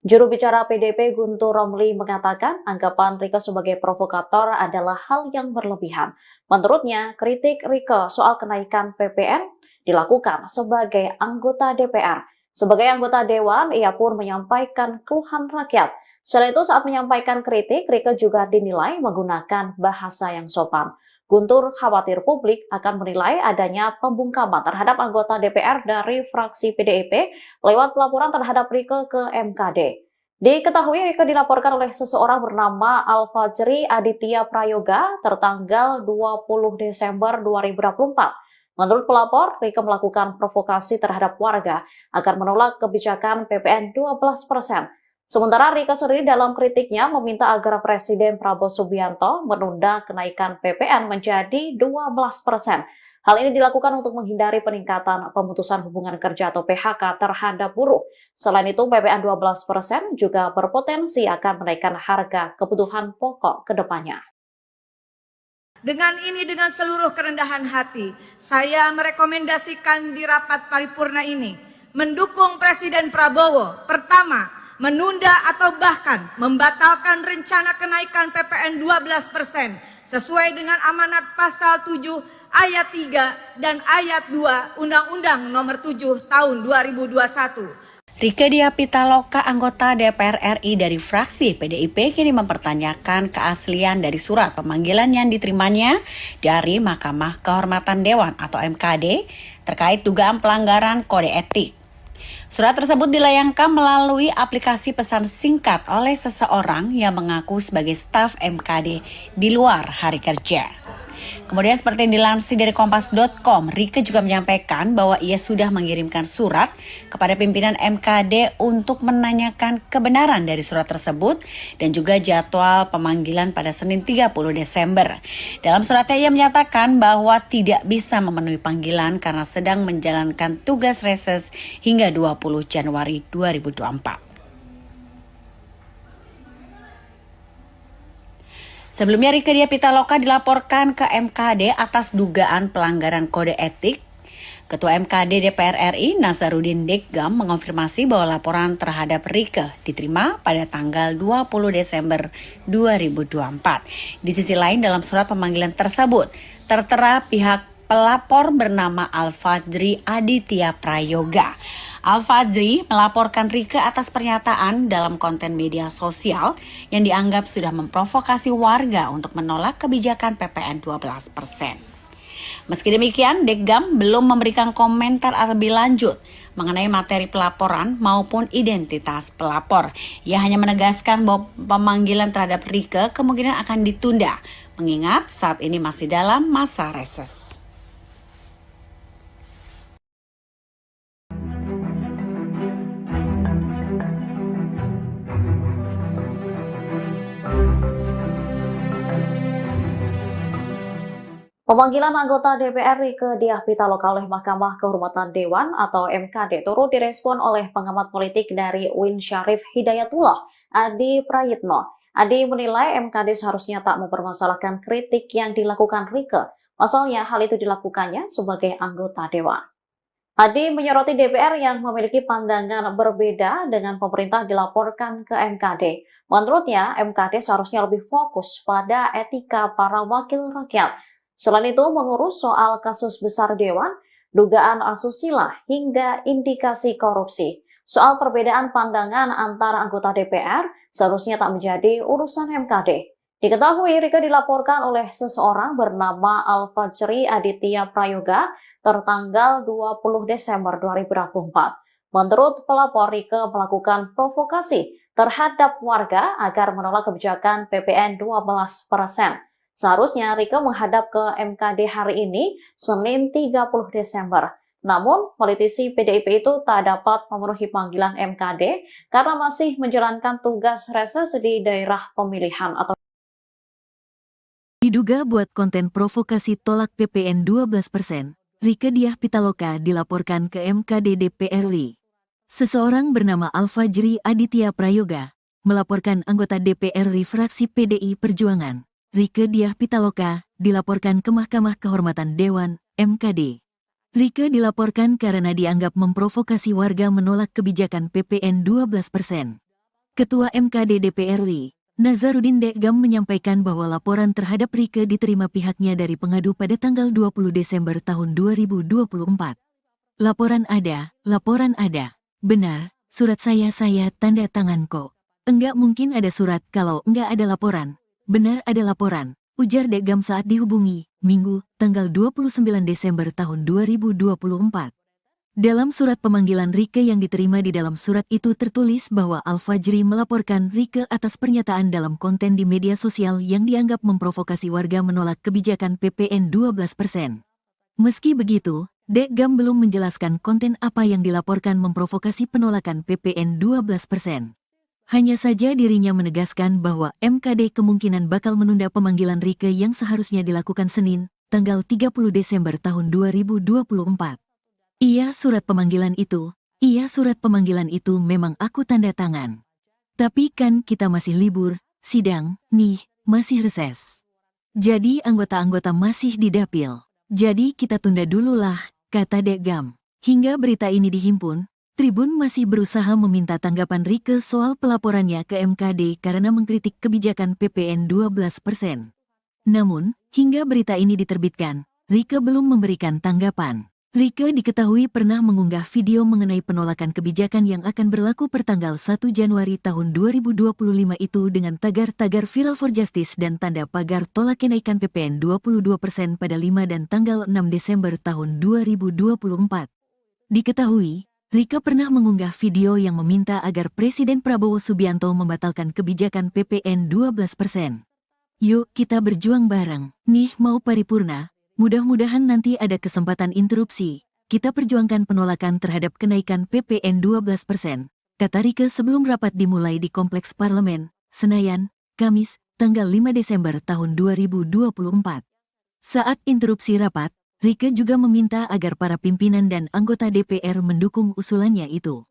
Juru bicara PDIP Guntur Romli mengatakan anggapan Rieke sebagai provokator adalah hal yang berlebihan. Menurutnya, kritik Rieke soal kenaikan PPN dilakukan sebagai anggota DPR. Sebagai anggota Dewan, ia pun menyampaikan keluhan rakyat. Selain itu, saat menyampaikan kritik, Rieke juga dinilai menggunakan bahasa yang sopan. Guntur khawatir publik akan menilai adanya pembungkaman terhadap anggota DPR dari fraksi PDIP lewat pelaporan terhadap Rieke ke MKD. Diketahui Rieke dilaporkan oleh seseorang bernama Al-Fajri Aditya Prayoga tertanggal 20 Desember 2024. Menurut pelapor, Rieke melakukan provokasi terhadap warga agar menolak kebijakan PPN 12%. Sementara Rieke sendiri dalam kritiknya meminta agar Presiden Prabowo Subianto menunda kenaikan PPN menjadi 12%. Hal ini dilakukan untuk menghindari peningkatan pemutusan hubungan kerja atau PHK terhadap buruh. Selain itu, PPN 12% juga berpotensi akan menaikkan harga kebutuhan pokok ke depannya. Dengan seluruh kerendahan hati, saya merekomendasikan di rapat paripurna ini mendukung Presiden Prabowo. Pertama, menunda atau bahkan membatalkan rencana kenaikan PPN 12% sesuai dengan amanat pasal 7 ayat 3 dan ayat 2 Undang-Undang Nomor 7 Tahun 2021. Rieke Diah Pitaloka, anggota DPR RI dari fraksi PDIP, kini mempertanyakan keaslian dari surat pemanggilan yang diterimanya dari Mahkamah Kehormatan Dewan atau MKD terkait dugaan pelanggaran kode etik. Surat tersebut dilayangkan melalui aplikasi pesan singkat oleh seseorang yang mengaku sebagai staf MKD di luar hari kerja. Kemudian seperti yang dilansir dari Kompas.com, Rieke juga menyampaikan bahwa ia sudah mengirimkan surat kepada pimpinan MKD untuk menanyakan kebenaran dari surat tersebut dan juga jadwal pemanggilan pada Senin 30 Desember. Dalam suratnya ia menyatakan bahwa tidak bisa memenuhi panggilan karena sedang menjalankan tugas reses hingga 20 Januari 2024. Sebelumnya Rieke Diah Pitaloka dilaporkan ke MKD atas dugaan pelanggaran kode etik. Ketua MKD DPR RI Nasaruddin Deggam mengonfirmasi bahwa laporan terhadap Rieke diterima pada tanggal 20 Desember 2024. Di sisi lain dalam surat pemanggilan tersebut tertera pihak pelapor bernama Al-Fajri Aditya Prayoga. Al-Fajri melaporkan Rieke atas pernyataan dalam konten media sosial yang dianggap sudah memprovokasi warga untuk menolak kebijakan PPN 12%. Meski demikian, Deggam belum memberikan komentar lebih lanjut mengenai materi pelaporan maupun identitas pelapor. Ia hanya menegaskan bahwa pemanggilan terhadap Rieke kemungkinan akan ditunda, mengingat saat ini masih dalam masa reses. Pemanggilan anggota DPR Rieke Diah Pitaloka oleh Mahkamah Kehormatan Dewan atau MKD turut direspon oleh pengamat politik dari UIN Syarif Hidayatullah, Adi Prayitno. Adi menilai MKD seharusnya tak mempermasalahkan kritik yang dilakukan Rieke. Pasalnya hal itu dilakukannya sebagai anggota Dewan. Adi menyoroti DPR yang memiliki pandangan berbeda dengan pemerintah dilaporkan ke MKD. Menurutnya, MKD seharusnya lebih fokus pada etika para wakil rakyat. Selain itu, mengurus soal kasus besar Dewan, dugaan asusila, hingga indikasi korupsi. Soal perbedaan pandangan antara anggota DPR seharusnya tak menjadi urusan MKD. Diketahui Rieke dilaporkan oleh seseorang bernama Al-Fajri Aditya Prayoga tertanggal 20 Desember 2024. Menurut pelapor, Rieke melakukan provokasi terhadap warga agar menolak kebijakan PPN 12%. Seharusnya Rieke menghadap ke MKD hari ini, Senin 30 Desember. Namun, politisi PDIP itu tak dapat memenuhi panggilan MKD karena masih menjalankan tugas reses di daerah pemilihan atau Diduga buat konten provokasi tolak PPN 12%, Rieke Diah Pitaloka dilaporkan ke MKD DPR RI. Seseorang bernama Al-Fajri Aditya Prayoga melaporkan anggota DPR RI fraksi PDI Perjuangan, Rieke Diah Pitaloka, dilaporkan ke Mahkamah Kehormatan Dewan, MKD. Rieke dilaporkan karena dianggap memprovokasi warga menolak kebijakan PPN 12%. Ketua MKD DPR RI, Nazarudin Dekgam menyampaikan bahwa laporan terhadap Rieke diterima pihaknya dari pengadu pada tanggal 20 Desember tahun 2024. Laporan ada. Benar, surat saya tanda tangan kok. Enggak mungkin ada surat kalau enggak ada laporan. Benar ada laporan, ujar Dekgam saat dihubungi, Minggu, tanggal 29 Desember tahun 2024. Dalam surat pemanggilan Rieke yang diterima di dalam surat itu tertulis bahwa Al-Fajri melaporkan Rieke atas pernyataan dalam konten di media sosial yang dianggap memprovokasi warga menolak kebijakan PPN 12%. Meski begitu, Dekgam belum menjelaskan konten apa yang dilaporkan memprovokasi penolakan PPN 12%. Hanya saja dirinya menegaskan bahwa MKD kemungkinan bakal menunda pemanggilan Rieke yang seharusnya dilakukan Senin, tanggal 30 Desember tahun 2024. Iya surat pemanggilan itu memang aku tanda tangan. Tapi kan kita masih libur, sidang, nih, masih reses. Jadi anggota-anggota masih di dapil. Jadi kita tunda dulu lah, kata Dekgam. Hingga berita ini dihimpun, Tribun masih berusaha meminta tanggapan Rieke soal pelaporannya ke MKD karena mengkritik kebijakan PPN 12%. Namun, hingga berita ini diterbitkan, Rieke belum memberikan tanggapan. Rieke diketahui pernah mengunggah video mengenai penolakan kebijakan yang akan berlaku pertanggal 1 Januari tahun 2025 itu dengan tagar-tagar Viral for Justice dan tanda pagar tolak kenaikan PPN 22% pada 5 dan tanggal 6 Desember tahun 2024. Diketahui, Rieke pernah mengunggah video yang meminta agar Presiden Prabowo Subianto membatalkan kebijakan PPN 12%. Yuk kita berjuang bareng, nih mau paripurna. Mudah-mudahan nanti ada kesempatan interupsi. Kita perjuangkan penolakan terhadap kenaikan PPN 12%, kata Rieke sebelum rapat dimulai di Kompleks Parlemen, Senayan, Kamis, tanggal 5 Desember tahun 2024. Saat interupsi rapat, Rieke juga meminta agar para pimpinan dan anggota DPR mendukung usulannya itu.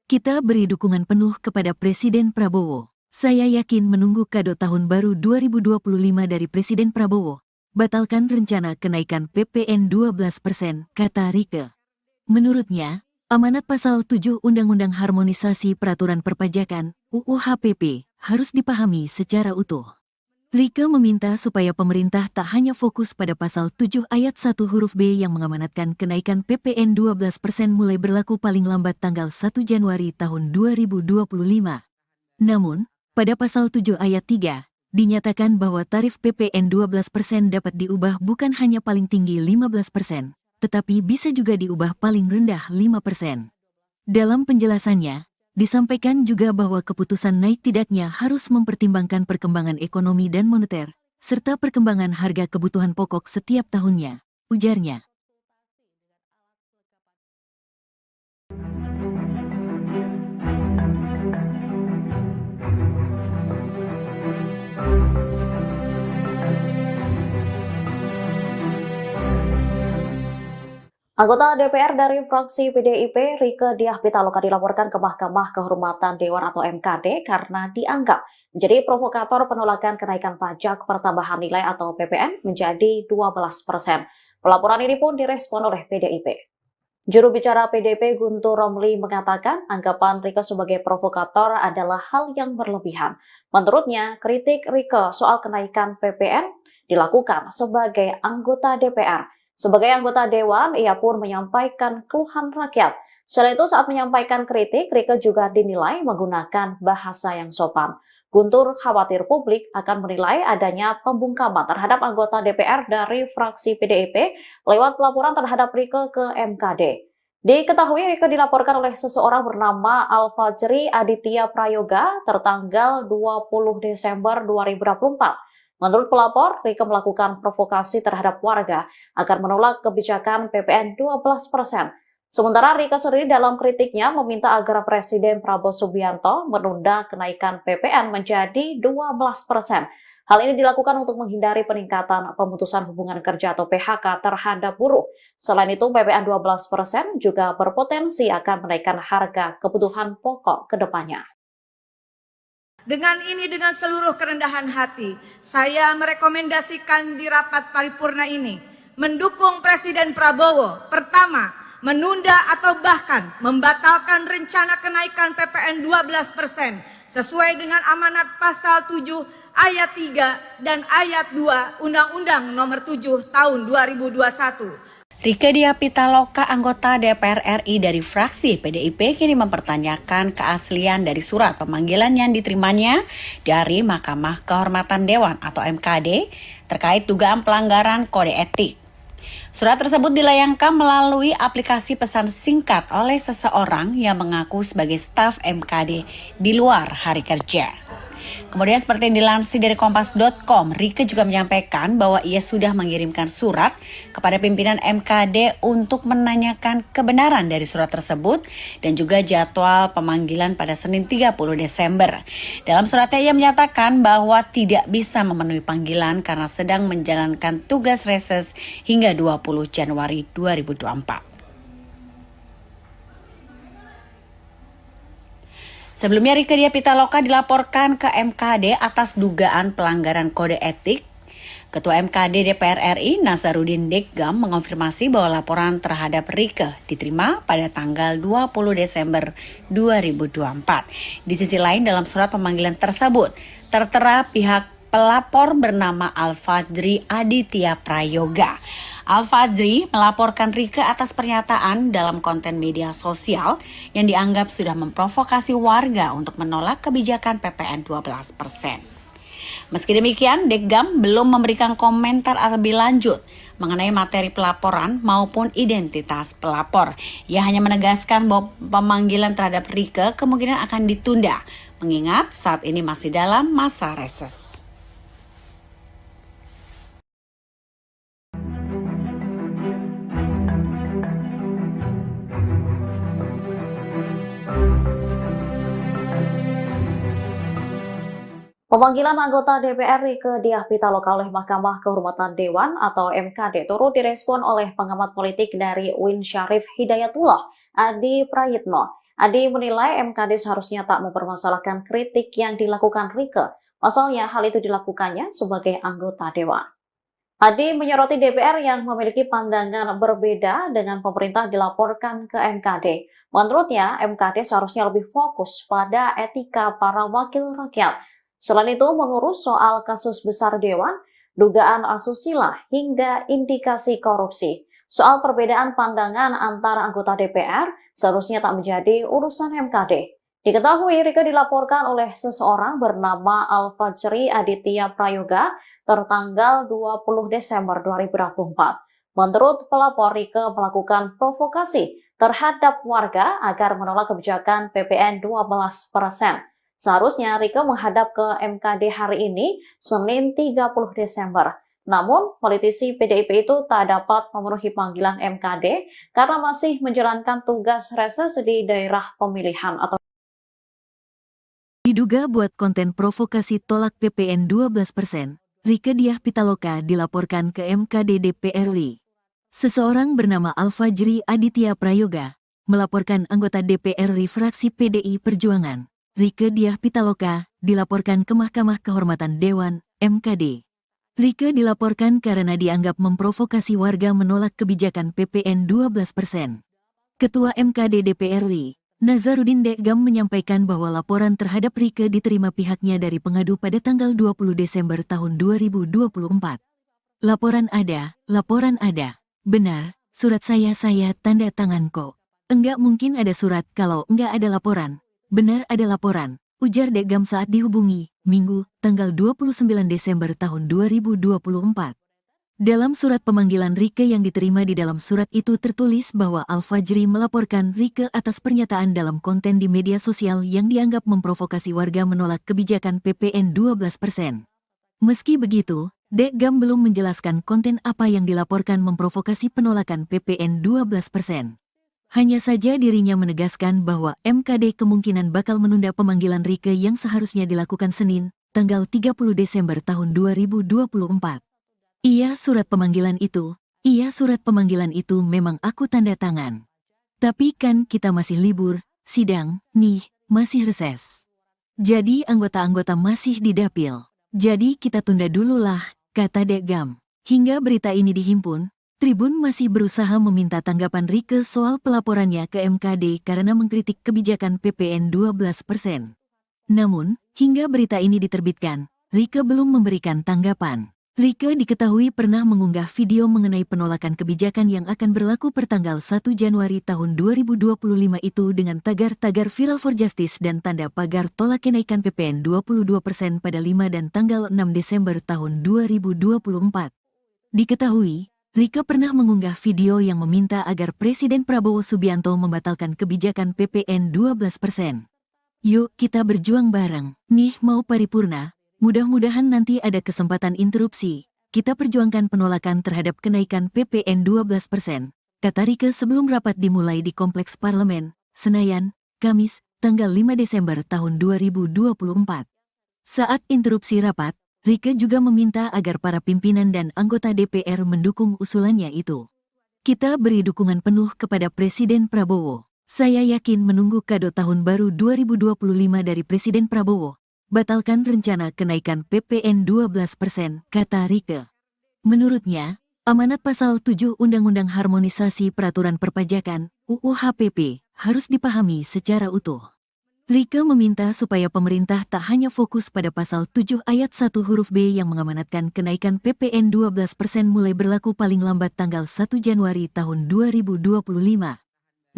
Kita beri dukungan penuh kepada Presiden Prabowo. Saya yakin menunggu kado tahun baru 2025 dari Presiden Prabowo. Batalkan rencana kenaikan PPN 12%, kata Rieke. Menurutnya, amanat pasal 7 Undang-Undang Harmonisasi Peraturan Perpajakan, UU HPP, harus dipahami secara utuh. Rieke meminta supaya pemerintah tak hanya fokus pada pasal 7 ayat 1 huruf B yang mengamanatkan kenaikan PPN 12% mulai berlaku paling lambat tanggal 1 Januari tahun 2025. Namun, pada pasal 7 ayat 3, dinyatakan bahwa tarif PPN 12% dapat diubah bukan hanya paling tinggi 15%, tetapi bisa juga diubah paling rendah 5%. Dalam penjelasannya, disampaikan juga bahwa keputusan naik tidaknya harus mempertimbangkan perkembangan ekonomi dan moneter, serta perkembangan harga kebutuhan pokok setiap tahunnya, ujarnya. Anggota DPR dari fraksi PDIP, Rieke Diah Pitaloka dilaporkan ke Mahkamah Kehormatan Dewan atau MKD karena dianggap menjadi provokator penolakan kenaikan pajak pertambahan nilai atau PPN menjadi 12%. Pelaporan ini pun direspon oleh PDIP. Juru bicara PDIP Guntur Romli mengatakan anggapan Rieke sebagai provokator adalah hal yang berlebihan. Menurutnya, kritik Rieke soal kenaikan PPN dilakukan sebagai anggota DPR. Sebagai anggota Dewan, ia pun menyampaikan keluhan rakyat. Selain itu, saat menyampaikan kritik, Rieke juga dinilai menggunakan bahasa yang sopan. Guntur khawatir publik akan menilai adanya pembungkaman terhadap anggota DPR dari fraksi PDIP lewat pelaporan terhadap Rieke ke MKD. Diketahui Rieke dilaporkan oleh seseorang bernama Al-Fajri Aditya Prayoga tertanggal 20 Desember 2024. Menurut pelapor, Rieke melakukan provokasi terhadap warga agar menolak kebijakan PPN 12%. Sementara Rieke sendiri dalam kritiknya meminta agar Presiden Prabowo Subianto menunda kenaikan PPN menjadi 12%. Hal ini dilakukan untuk menghindari peningkatan pemutusan hubungan kerja atau PHK terhadap buruh. Selain itu, PPN 12% juga berpotensi akan menaikkan harga kebutuhan pokok ke depannya. Dengan seluruh kerendahan hati, saya merekomendasikan di rapat paripurna ini mendukung Presiden Prabowo. Pertama, menunda atau bahkan membatalkan rencana kenaikan PPN 12% sesuai dengan amanat pasal 7 ayat 3 dan ayat 2 Undang-Undang Nomor 7 Tahun 2021. Rieke Diah Pitaloka, anggota DPR RI dari fraksi PDIP, kini mempertanyakan keaslian dari surat pemanggilan yang diterimanya dari Mahkamah Kehormatan Dewan atau MKD terkait dugaan pelanggaran kode etik. Surat tersebut dilayangkan melalui aplikasi pesan singkat oleh seseorang yang mengaku sebagai staf MKD di luar hari kerja. Kemudian seperti yang dilansir dari Kompas.com, Rieke juga menyampaikan bahwa ia sudah mengirimkan surat kepada pimpinan MKD untuk menanyakan kebenaran dari surat tersebut dan juga jadwal pemanggilan pada Senin 30 Desember. Dalam suratnya ia menyatakan bahwa tidak bisa memenuhi panggilan karena sedang menjalankan tugas reses hingga 20 Januari 2024. Sebelumnya Rieke Diah Pitaloka dilaporkan ke MKD atas dugaan pelanggaran kode etik. Ketua MKD DPR RI Nasaruddin Deggam mengonfirmasi bahwa laporan terhadap Rieke diterima pada tanggal 20 Desember 2024. Di sisi lain dalam surat pemanggilan tersebut tertera pihak pelapor bernama Al-Fajri Aditya Prayoga. Al-Fajri melaporkan Rieke atas pernyataan dalam konten media sosial yang dianggap sudah memprovokasi warga untuk menolak kebijakan PPN 12%. Meski demikian, Deggam belum memberikan komentar lebih lanjut mengenai materi pelaporan maupun identitas pelapor. Ia hanya menegaskan bahwa pemanggilan terhadap Rieke kemungkinan akan ditunda, mengingat saat ini masih dalam masa reses. Pemanggilan anggota DPR Rieke Diah Pitaloka oleh Mahkamah Kehormatan Dewan atau MKD turut direspon oleh pengamat politik dari UIN Syarif Hidayatullah, Adi Prayitno. Adi menilai MKD seharusnya tak mempermasalahkan kritik yang dilakukan Rieke. Pasalnya hal itu dilakukannya sebagai anggota Dewan. Adi menyoroti DPR yang memiliki pandangan berbeda dengan pemerintah dilaporkan ke MKD. Menurutnya, MKD seharusnya lebih fokus pada etika para wakil rakyat. Selain itu, mengurus soal kasus besar Dewan, dugaan asusila, hingga indikasi korupsi. Soal perbedaan pandangan antara anggota DPR seharusnya tak menjadi urusan MKD. Diketahui Rieke dilaporkan oleh seseorang bernama Al-Fajri Aditya Prayoga tertanggal 20 Desember 2024. Menurut pelapor, Rieke melakukan provokasi terhadap warga agar menolak kebijakan PPN 12%. Seharusnya Rieke menghadap ke MKD hari ini, Senin 30 Desember. Namun, politisi PDIP itu tak dapat memenuhi panggilan MKD karena masih menjalankan tugas reses di daerah pemilihan atau Diduga buat konten provokasi tolak PPN 12%, Rieke Diah Pitaloka dilaporkan ke MKD DPR RI. Seseorang bernama Alfajri Aditya Prayoga melaporkan anggota DPR RI fraksi PDI Perjuangan, Rieke Diah Pitaloka, dilaporkan ke Mahkamah Kehormatan Dewan, MKD. Rieke dilaporkan karena dianggap memprovokasi warga menolak kebijakan PPN 12%. Ketua MKD DPR RI, Nazarudin Dekgam menyampaikan bahwa laporan terhadap Rieke diterima pihaknya dari pengadu pada tanggal 20 Desember tahun 2024. Laporan ada. Benar, surat saya tanda tangan kok. Enggak mungkin ada surat kalau enggak ada laporan. Benar ada laporan, ujar Dekgam saat dihubungi, Minggu, tanggal 29 Desember tahun 2024. Dalam surat pemanggilan Rieke yang diterima di dalam surat itu tertulis bahwa Alfajri melaporkan Rieke atas pernyataan dalam konten di media sosial yang dianggap memprovokasi warga menolak kebijakan PPN 12%. Meski begitu, Dekgam belum menjelaskan konten apa yang dilaporkan memprovokasi penolakan PPN 12%. Hanya saja dirinya menegaskan bahwa MKD kemungkinan bakal menunda pemanggilan Rieke yang seharusnya dilakukan Senin, tanggal 30 Desember tahun 2024. Iya surat pemanggilan itu memang aku tanda tangan. Tapi kan kita masih libur, sidang, nih, masih reses. Jadi anggota-anggota masih di dapil. Jadi kita tunda dulu lah, kata Dekgam. Hingga berita ini dihimpun, Tribun masih berusaha meminta tanggapan Rieke soal pelaporannya ke MKD karena mengkritik kebijakan PPN 12%. Namun, hingga berita ini diterbitkan, Rieke belum memberikan tanggapan. Rieke diketahui pernah mengunggah video mengenai penolakan kebijakan yang akan berlaku pertanggal 1 Januari tahun 2025 itu dengan tagar-tagar Viral for Justice dan tanda pagar tolak kenaikan PPN 22% pada 5 dan tanggal 6 Desember tahun 2024. Diketahui, Rieke pernah mengunggah video yang meminta agar Presiden Prabowo Subianto membatalkan kebijakan PPN 12%. Yuk kita berjuang bareng, nih mau paripurna, mudah-mudahan nanti ada kesempatan interupsi, kita perjuangkan penolakan terhadap kenaikan PPN 12%, kata Rieke sebelum rapat dimulai di Kompleks Parlemen, Senayan, Kamis, tanggal 5 Desember tahun 2024. Saat interupsi rapat, Rieke juga meminta agar para pimpinan dan anggota DPR mendukung usulannya itu. Kita beri dukungan penuh kepada Presiden Prabowo. Saya yakin menunggu kado tahun baru 2025 dari Presiden Prabowo. Batalkan rencana kenaikan PPN 12%, kata Rieke. Menurutnya, amanat pasal 7 Undang-Undang Harmonisasi Peraturan Perpajakan, UU HPP, harus dipahami secara utuh. Rieke meminta supaya pemerintah tak hanya fokus pada pasal 7 ayat 1 huruf B yang mengamanatkan kenaikan PPN 12% mulai berlaku paling lambat tanggal 1 Januari tahun 2025.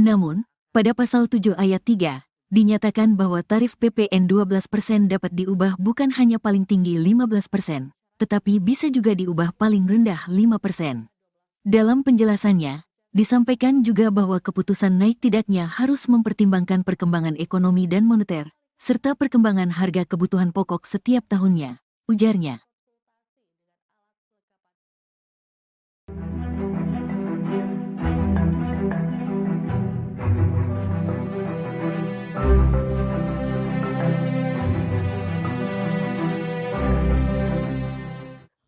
Namun, pada pasal 7 ayat 3, dinyatakan bahwa tarif PPN 12% dapat diubah bukan hanya paling tinggi 15%, tetapi bisa juga diubah paling rendah 5%. Dalam penjelasannya, disampaikan juga bahwa keputusan naik tidaknya harus mempertimbangkan perkembangan ekonomi dan moneter, serta perkembangan harga kebutuhan pokok setiap tahunnya, ujarnya.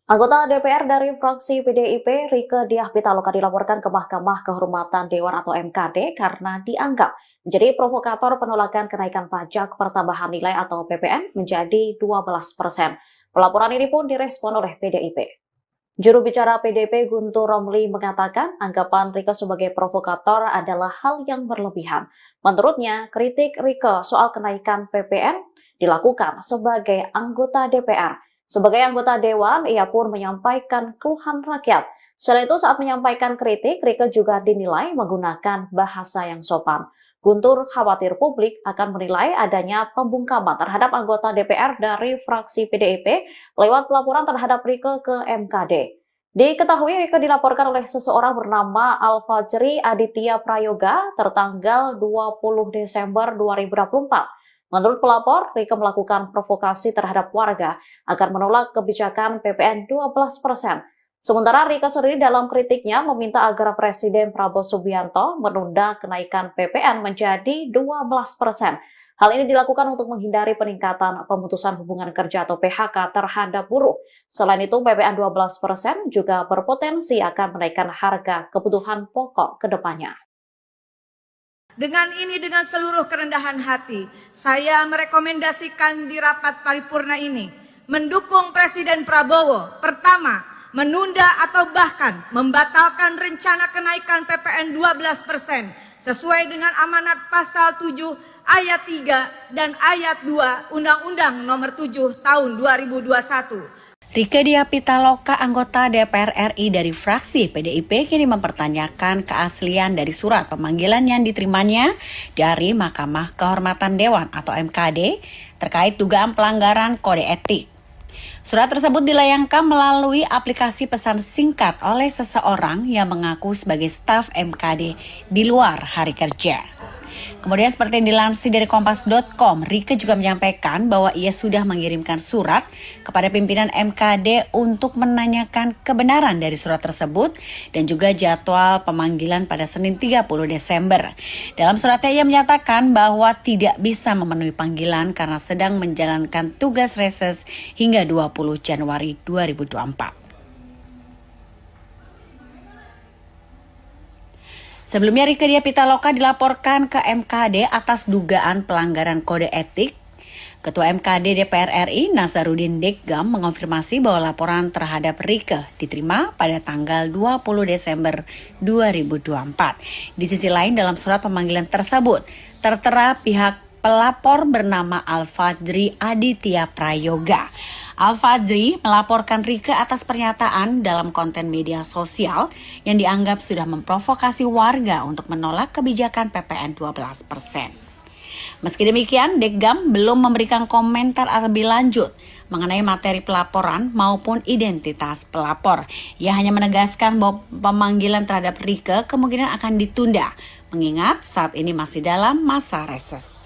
Anggota DPR dari fraksi PDIP, Rieke Diah Pitaloka dilaporkan ke Mahkamah Kehormatan Dewan atau MKD karena dianggap menjadi provokator penolakan kenaikan pajak pertambahan nilai atau PPN menjadi 12%. Pelaporan ini pun direspon oleh PDIP. Juru bicara PDIP Guntur Romli mengatakan anggapan Rieke sebagai provokator adalah hal yang berlebihan. Menurutnya, kritik Rieke soal kenaikan PPN dilakukan sebagai anggota DPR. Sebagai anggota Dewan, ia pun menyampaikan keluhan rakyat. Selain itu, saat menyampaikan kritik, Rieke juga dinilai menggunakan bahasa yang sopan. Guntur khawatir publik akan menilai adanya pembungkaman terhadap anggota DPR dari fraksi PDIP lewat pelaporan terhadap Rieke ke MKD. Diketahui Rieke dilaporkan oleh seseorang bernama Alfajri Aditya Prayoga tertanggal 20 Desember 2024. Menurut pelapor, Rieke melakukan provokasi terhadap warga agar menolak kebijakan PPN 12%. Sementara Rieke sendiri dalam kritiknya meminta agar Presiden Prabowo Subianto menunda kenaikan PPN menjadi 12%. Hal ini dilakukan untuk menghindari peningkatan pemutusan hubungan kerja atau PHK terhadap buruh. Selain itu, PPN 12% juga berpotensi akan menaikkan harga kebutuhan pokok ke depannya. Dengan seluruh kerendahan hati, saya merekomendasikan di rapat paripurna ini mendukung Presiden Prabowo. Pertama, menunda atau bahkan membatalkan rencana kenaikan PPN 12% sesuai dengan amanat pasal 7 ayat 3 dan ayat 2 Undang-Undang Nomor 7 Tahun 2021. Rieke Diah Pitaloka, anggota DPR RI dari fraksi PDIP, kini mempertanyakan keaslian dari surat pemanggilan yang diterimanya dari Mahkamah Kehormatan Dewan atau MKD terkait dugaan pelanggaran kode etik. Surat tersebut dilayangkan melalui aplikasi pesan singkat oleh seseorang yang mengaku sebagai staf MKD di luar hari kerja. Kemudian seperti yang dilansir dari Kompas.com, Rieke juga menyampaikan bahwa ia sudah mengirimkan surat kepada pimpinan MKD untuk menanyakan kebenaran dari surat tersebut dan juga jadwal pemanggilan pada Senin 30 Desember. Dalam suratnya ia menyatakan bahwa tidak bisa memenuhi panggilan karena sedang menjalankan tugas reses hingga 20 Januari 2024. Sebelumnya Rieke Diah Pitaloka dilaporkan ke MKD atas dugaan pelanggaran kode etik. Ketua MKD DPR RI Nasaruddin Deggam mengonfirmasi bahwa laporan terhadap Rieke diterima pada tanggal 20 Desember 2024. Di sisi lain dalam surat pemanggilan tersebut tertera pihak pelapor bernama Al-Fajri Aditya Prayoga. Al-Fajri melaporkan Rieke atas pernyataan dalam konten media sosial yang dianggap sudah memprovokasi warga untuk menolak kebijakan PPN 12%. Meski demikian, Deggam belum memberikan komentar lebih lanjut mengenai materi pelaporan maupun identitas pelapor. Ia hanya menegaskan bahwa pemanggilan terhadap Rieke kemungkinan akan ditunda, mengingat saat ini masih dalam masa reses.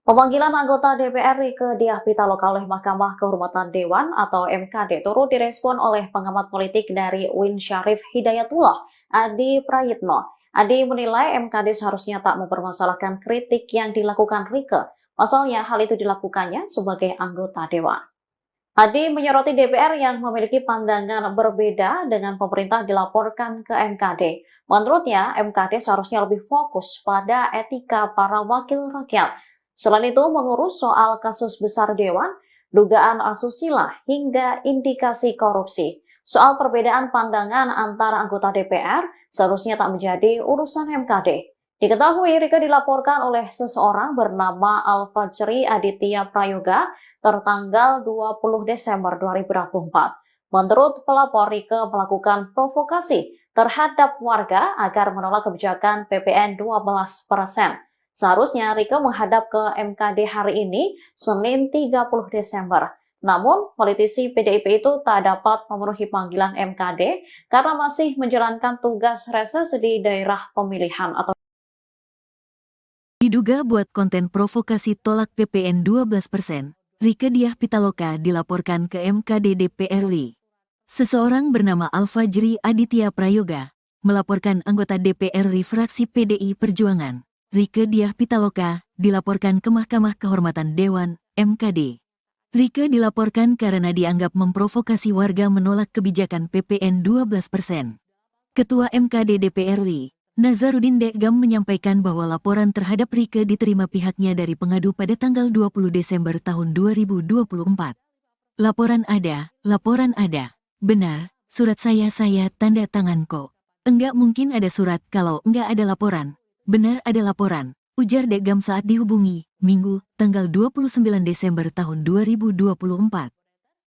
Pemanggilan anggota DPR Rieke Diah Pitaloka oleh Mahkamah Kehormatan Dewan atau MKD turut direspon oleh pengamat politik dari UIN Syarif Hidayatullah, Adi Prayitno. Adi menilai MKD seharusnya tak mempermasalahkan kritik yang dilakukan Rieke. Pasalnya hal itu dilakukannya sebagai anggota Dewan. Adi menyoroti DPR yang memiliki pandangan berbeda dengan pemerintah dilaporkan ke MKD. Menurutnya, MKD seharusnya lebih fokus pada etika para wakil rakyat. Selain itu, mengurus soal kasus besar Dewan, dugaan asusila, hingga indikasi korupsi. Soal perbedaan pandangan antara anggota DPR seharusnya tak menjadi urusan MKD. Diketahui Rieke dilaporkan oleh seseorang bernama Al-Fajri Aditya Prayoga tertanggal 20 Desember 2024. Menurut pelapor, Rieke melakukan provokasi terhadap warga agar menolak kebijakan PPN 12%. Seharusnya Rieke menghadap ke MKD hari ini, Senin 30 Desember. Namun, politisi PDIP itu tak dapat memenuhi panggilan MKD karena masih menjalankan tugas reses di daerah pemilihan atau Diduga buat konten provokasi tolak PPN 12%, Rieke Diah Pitaloka dilaporkan ke MKD DPR RI. Seseorang bernama Al-Fajri Aditya Prayoga melaporkan anggota DPR RI fraksi PDI Perjuangan, Rieke Diah Pitaloka, dilaporkan ke Mahkamah Kehormatan Dewan, MKD. Rieke dilaporkan karena dianggap memprovokasi warga menolak kebijakan PPN 12%. Ketua MKD DPR RI, Nasaruddin Deggam menyampaikan bahwa laporan terhadap Rieke diterima pihaknya dari pengadu pada tanggal 20 Desember tahun 2024. Laporan ada. Benar, surat saya tanda tangan kok. Enggak mungkin ada surat kalau enggak ada laporan. Benar ada laporan, ujar Deggam saat dihubungi, Minggu, tanggal 29 Desember tahun 2024.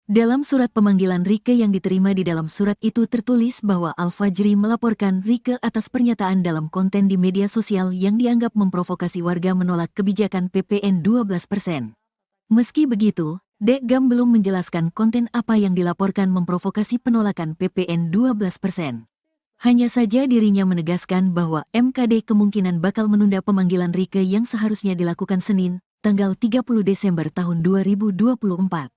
Dalam surat pemanggilan Rieke yang diterima di dalam surat itu tertulis bahwa Al-Fajri melaporkan Rieke atas pernyataan dalam konten di media sosial yang dianggap memprovokasi warga menolak kebijakan PPN 12%. Meski begitu, Deggam belum menjelaskan konten apa yang dilaporkan memprovokasi penolakan PPN 12%. Hanya saja dirinya menegaskan bahwa MKD kemungkinan bakal menunda pemanggilan Rieke yang seharusnya dilakukan Senin, tanggal 30 Desember tahun 2024.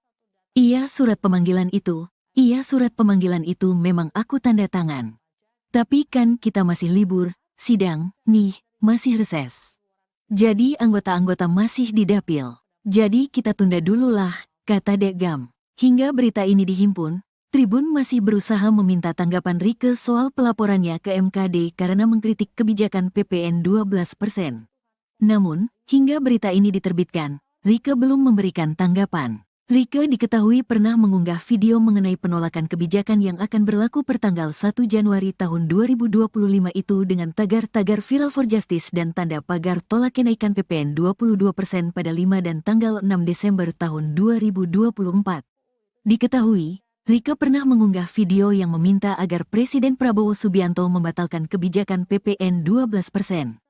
Iya surat pemanggilan itu memang aku tanda tangan. Tapi kan kita masih libur, sidang, nih, masih reses. Jadi anggota-anggota masih di dapil. Jadi kita tunda dulu lah, kata Dekgam. Hingga berita ini dihimpun, Tribun masih berusaha meminta tanggapan Rieke soal pelaporannya ke MKD karena mengkritik kebijakan PPN 12%. Namun, hingga berita ini diterbitkan, Rieke belum memberikan tanggapan. Rieke diketahui pernah mengunggah video mengenai penolakan kebijakan yang akan berlaku pertanggal 1 Januari tahun 2025 itu dengan tagar-tagar Viral for Justice dan tanda pagar tolak kenaikan PPN 22% pada 5 dan tanggal 6 Desember tahun 2024. Diketahui, Rieke pernah mengunggah video yang meminta agar Presiden Prabowo Subianto membatalkan kebijakan PPN 12%.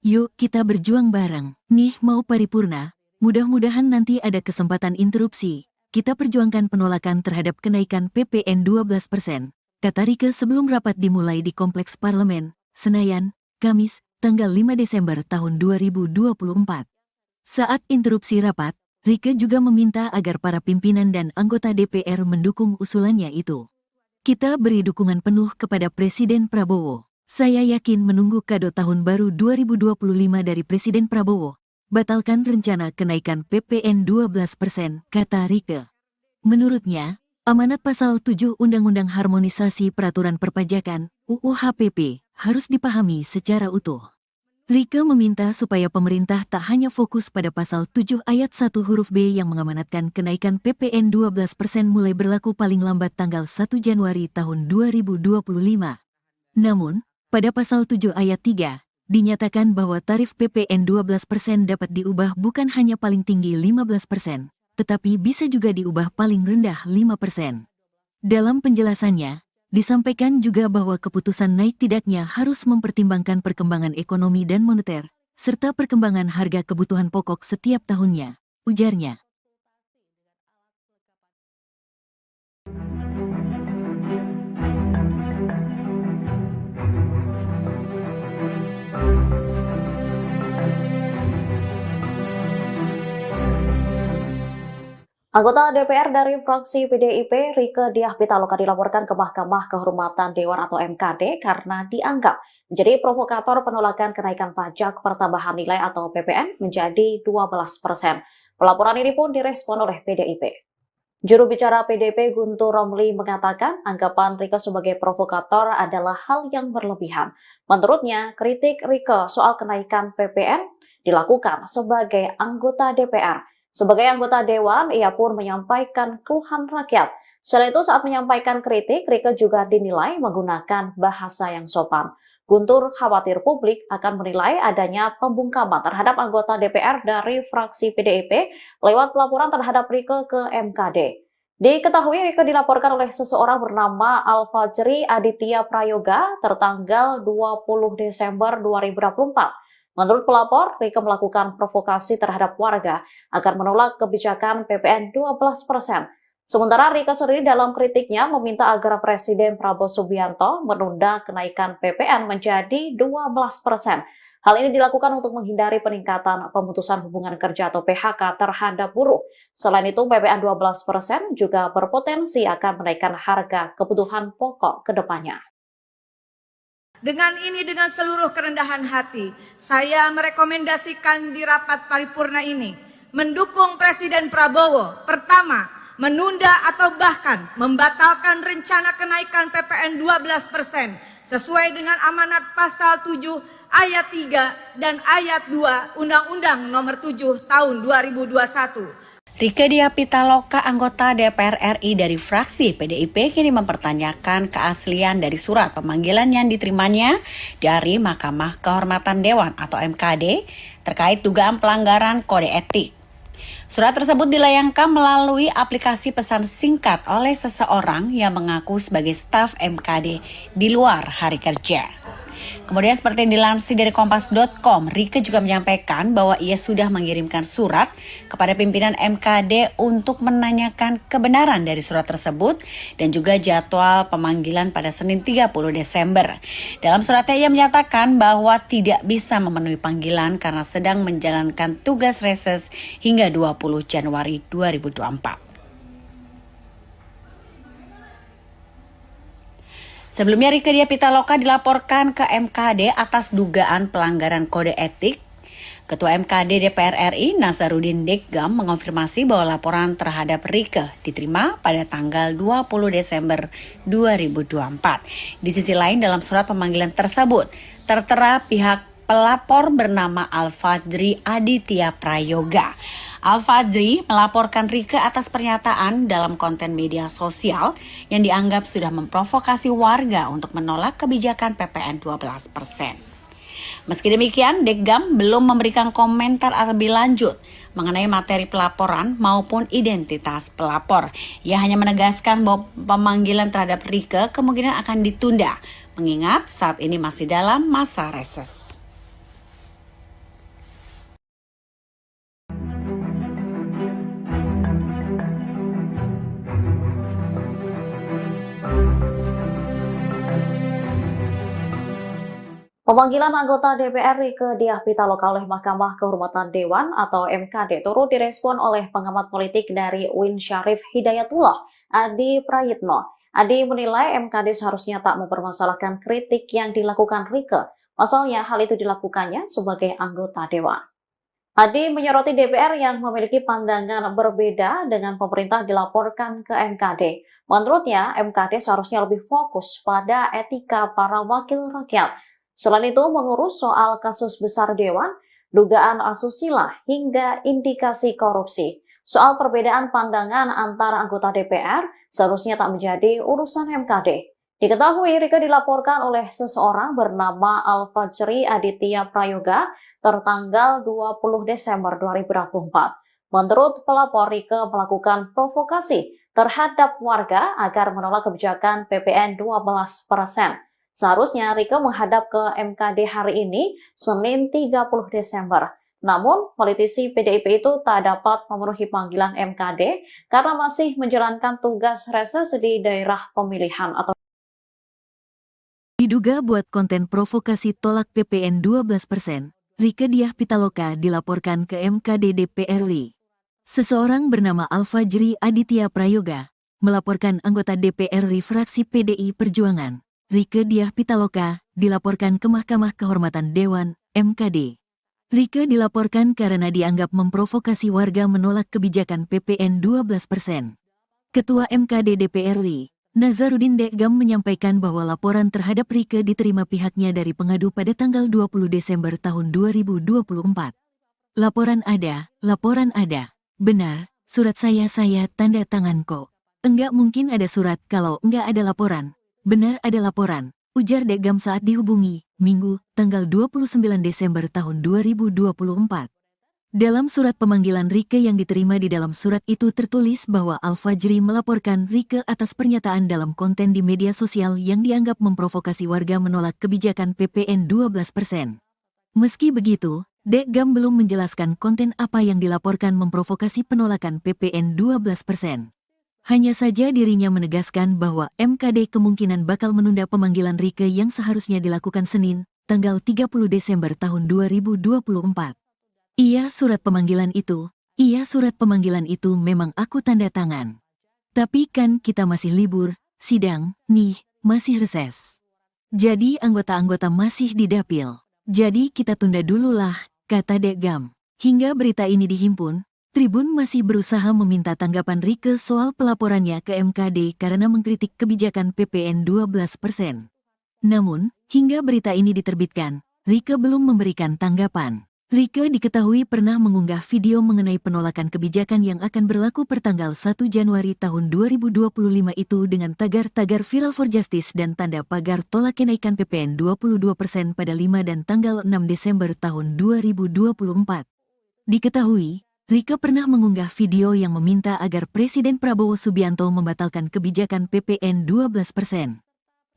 Yuk kita berjuang bareng, nih mau paripurna, mudah-mudahan nanti ada kesempatan interupsi, kita perjuangkan penolakan terhadap kenaikan PPN 12%, kata Rieke sebelum rapat dimulai di Kompleks Parlemen, Senayan, Kamis, tanggal 5 Desember tahun 2024. Saat interupsi rapat, Rieke juga meminta agar para pimpinan dan anggota DPR mendukung usulannya itu. Kita beri dukungan penuh kepada Presiden Prabowo. Saya yakin menunggu kado tahun baru 2025 dari Presiden Prabowo. Batalkan rencana kenaikan PPN 12%, kata Rieke. Menurutnya, amanat pasal 7 Undang-Undang Harmonisasi Peraturan Perpajakan, UU HPP, harus dipahami secara utuh. Rieke meminta supaya pemerintah tak hanya fokus pada pasal 7 ayat 1 huruf B yang mengamanatkan kenaikan PPN 12% mulai berlaku paling lambat tanggal 1 Januari tahun 2025. Namun, pada pasal 7 ayat 3, dinyatakan bahwa tarif PPN 12% dapat diubah bukan hanya paling tinggi 15%, tetapi bisa juga diubah paling rendah 5%. Dalam penjelasannya, disampaikan juga bahwa keputusan naik tidaknya harus mempertimbangkan perkembangan ekonomi dan moneter, serta perkembangan harga kebutuhan pokok setiap tahunnya, ujarnya. Anggota DPR dari fraksi PDIP, Rieke Diah Pitaloka dilaporkan ke Mahkamah Kehormatan Dewan atau MKD karena dianggap menjadi provokator penolakan kenaikan pajak pertambahan nilai atau PPN menjadi 12%. Pelaporan ini pun direspon oleh PDIP. Juru bicara PDIP Guntur Romli mengatakan anggapan Rieke sebagai provokator adalah hal yang berlebihan. Menurutnya, kritik Rieke soal kenaikan PPN dilakukan sebagai anggota DPR. Sebagai anggota Dewan, ia pun menyampaikan keluhan rakyat. Selain itu, saat menyampaikan kritik, Rieke juga dinilai menggunakan bahasa yang sopan. Guntur khawatir publik akan menilai adanya pembungkaman terhadap anggota DPR dari fraksi PDIP lewat pelaporan terhadap Rieke ke MKD. Diketahui Rieke dilaporkan oleh seseorang bernama Al-Fajri Aditya Prayoga tertanggal 20 Desember 2024. Menurut pelapor, Rieke melakukan provokasi terhadap warga agar menolak kebijakan PPN 12%. Sementara Rieke sendiri dalam kritiknya meminta agar Presiden Prabowo Subianto menunda kenaikan PPN menjadi 12%. Hal ini dilakukan untuk menghindari peningkatan pemutusan hubungan kerja atau PHK terhadap buruh. Selain itu, PPN 12% juga berpotensi akan menaikkan harga kebutuhan pokok ke depannya. Dengan seluruh kerendahan hati, saya merekomendasikan di rapat paripurna ini mendukung Presiden Prabowo. Pertama, menunda atau bahkan membatalkan rencana kenaikan PPN 12% sesuai dengan amanat pasal 7 ayat 3 dan ayat 2 Undang-Undang Nomor 7 Tahun 2021. Rieke Diah Pitaloka, anggota DPR RI dari fraksi PDIP, kini mempertanyakan keaslian dari surat pemanggilan yang diterimanya dari Mahkamah Kehormatan Dewan atau MKD terkait dugaan pelanggaran kode etik. Surat tersebut dilayangkan melalui aplikasi pesan singkat oleh seseorang yang mengaku sebagai staf MKD di luar hari kerja. Kemudian seperti yang dilansir dari Kompas.com, Rieke juga menyampaikan bahwa ia sudah mengirimkan surat kepada pimpinan MKD untuk menanyakan kebenaran dari surat tersebut dan juga jadwal pemanggilan pada Senin 30 Desember. Dalam suratnya ia menyatakan bahwa tidak bisa memenuhi panggilan karena sedang menjalankan tugas reses hingga 20 Januari 2024. Sebelumnya Rieke Diah Pitaloka dilaporkan ke MKD atas dugaan pelanggaran kode etik. Ketua MKD DPR RI Nasaruddin Deggam mengonfirmasi bahwa laporan terhadap Rieke diterima pada tanggal 20 Desember 2024. Di sisi lain dalam surat pemanggilan tersebut tertera pihak pelapor bernama Al-Fajri Aditya Prayoga. Al-Fajri melaporkan Rieke atas pernyataan dalam konten media sosial yang dianggap sudah memprovokasi warga untuk menolak kebijakan PPN 12%. Meski demikian, Deggam belum memberikan komentar lebih lanjut mengenai materi pelaporan maupun identitas pelapor. Ia hanya menegaskan bahwa pemanggilan terhadap Rieke kemungkinan akan ditunda, mengingat saat ini masih dalam masa reses. Pemanggilan anggota DPR Rieke Diah Pitaloka oleh Mahkamah Kehormatan Dewan atau MKD turut direspon oleh pengamat politik dari UIN Syarif Hidayatullah, Adi Prayitno. Adi menilai MKD seharusnya tak mempermasalahkan kritik yang dilakukan Rieke. Pasalnya hal itu dilakukannya sebagai anggota Dewan. Adi menyoroti DPR yang memiliki pandangan berbeda dengan pemerintah dilaporkan ke MKD. Menurutnya, MKD seharusnya lebih fokus pada etika para wakil rakyat. Selain itu, mengurus soal kasus besar Dewan, dugaan asusila, hingga indikasi korupsi. Soal perbedaan pandangan antara anggota DPR seharusnya tak menjadi urusan MKD. Diketahui Rieke dilaporkan oleh seseorang bernama Al-Fajri Aditya Prayoga tertanggal 20 Desember 2024. Menurut pelapor, Rieke melakukan provokasi terhadap warga agar menolak kebijakan PPN 12%. Seharusnya Rieke menghadap ke MKD hari ini, Senin 30 Desember. Namun, politisi PDIP itu tak dapat memenuhi panggilan MKD karena masih menjalankan tugas reses di daerah pemilihan atau Diduga buat konten provokasi tolak PPN 12%, Rieke Diah Pitaloka dilaporkan ke MKD DPR RI. Seseorang bernama Al-Fajri Aditya Prayoga melaporkan anggota DPR RI fraksi PDI Perjuangan, Rieke Diah Pitaloka, dilaporkan ke Mahkamah Kehormatan Dewan, MKD. Rieke dilaporkan karena dianggap memprovokasi warga menolak kebijakan PPN 12%. Ketua MKD DPR RI, Nasaruddin Deggam menyampaikan bahwa laporan terhadap Rieke diterima pihaknya dari pengadu pada tanggal 20 Desember tahun 2024. Laporan ada. Benar, surat saya tanda tangan kok. Enggak mungkin ada surat kalau enggak ada laporan. Benar ada laporan, ujar Deggam saat dihubungi, Minggu, tanggal 29 Desember tahun 2024. Dalam surat pemanggilan Rieke yang diterima di dalam surat itu tertulis bahwa Al-Fajri melaporkan Rieke atas pernyataan dalam konten di media sosial yang dianggap memprovokasi warga menolak kebijakan PPN 12%. Meski begitu, Deggam belum menjelaskan konten apa yang dilaporkan memprovokasi penolakan PPN 12%. Hanya saja dirinya menegaskan bahwa MKD kemungkinan bakal menunda pemanggilan Rieke yang seharusnya dilakukan Senin, tanggal 30 Desember tahun 2024. Iya surat pemanggilan itu memang aku tanda tangan. Tapi kan kita masih libur, sidang, nih, masih reses. Jadi anggota-anggota masih di dapil. Jadi kita tunda dulu lah, kata Deggam. Hingga berita ini dihimpun, Tribun masih berusaha meminta tanggapan Rieke soal pelaporannya ke MKD karena mengkritik kebijakan PPN 12%. Namun, hingga berita ini diterbitkan, Rieke belum memberikan tanggapan. Rieke diketahui pernah mengunggah video mengenai penolakan kebijakan yang akan berlaku pertanggal 1 Januari tahun 2025 itu dengan tagar-tagar Viral for Justice dan tanda pagar tolak kenaikan PPN 22% pada 5 dan tanggal 6 Desember tahun 2024. Diketahui, Rieke pernah mengunggah video yang meminta agar Presiden Prabowo Subianto membatalkan kebijakan PPN 12%.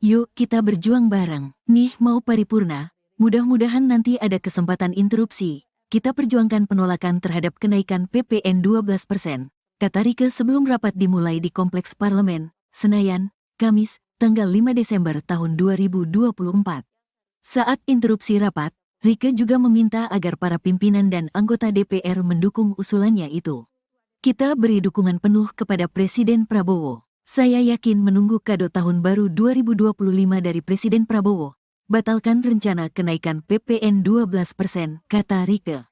Yuk kita berjuang bareng. Nih mau paripurna, mudah-mudahan nanti ada kesempatan interupsi. Kita perjuangkan penolakan terhadap kenaikan PPN 12%, kata Rieke sebelum rapat dimulai di Kompleks Parlemen, Senayan, Kamis, tanggal 5 Desember tahun 2024. Saat interupsi rapat, Rieke juga meminta agar para pimpinan dan anggota DPR mendukung usulannya itu. Kita beri dukungan penuh kepada Presiden Prabowo. Saya yakin menunggu kado tahun baru 2025 dari Presiden Prabowo. Batalkan rencana kenaikan PPN 12%, kata Rieke.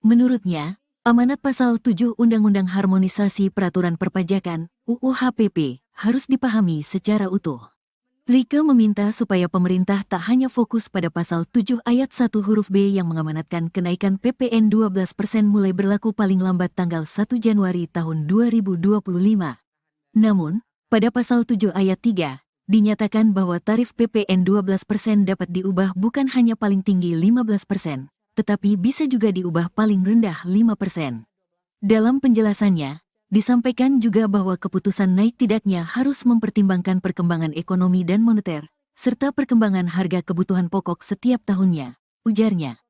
Menurutnya, amanat pasal 7 Undang-Undang Harmonisasi Peraturan Perpajakan, UU HPP, harus dipahami secara utuh. Rieke meminta supaya pemerintah tak hanya fokus pada pasal 7 ayat 1 huruf B yang mengamanatkan kenaikan PPN 12% mulai berlaku paling lambat tanggal 1 Januari tahun 2025. Namun, pada pasal 7 ayat 3, dinyatakan bahwa tarif PPN 12% dapat diubah bukan hanya paling tinggi 15%, tetapi bisa juga diubah paling rendah 5%. Dalam penjelasannya, disampaikan juga bahwa keputusan naik tidaknya harus mempertimbangkan perkembangan ekonomi dan moneter, serta perkembangan harga kebutuhan pokok setiap tahunnya, ujarnya.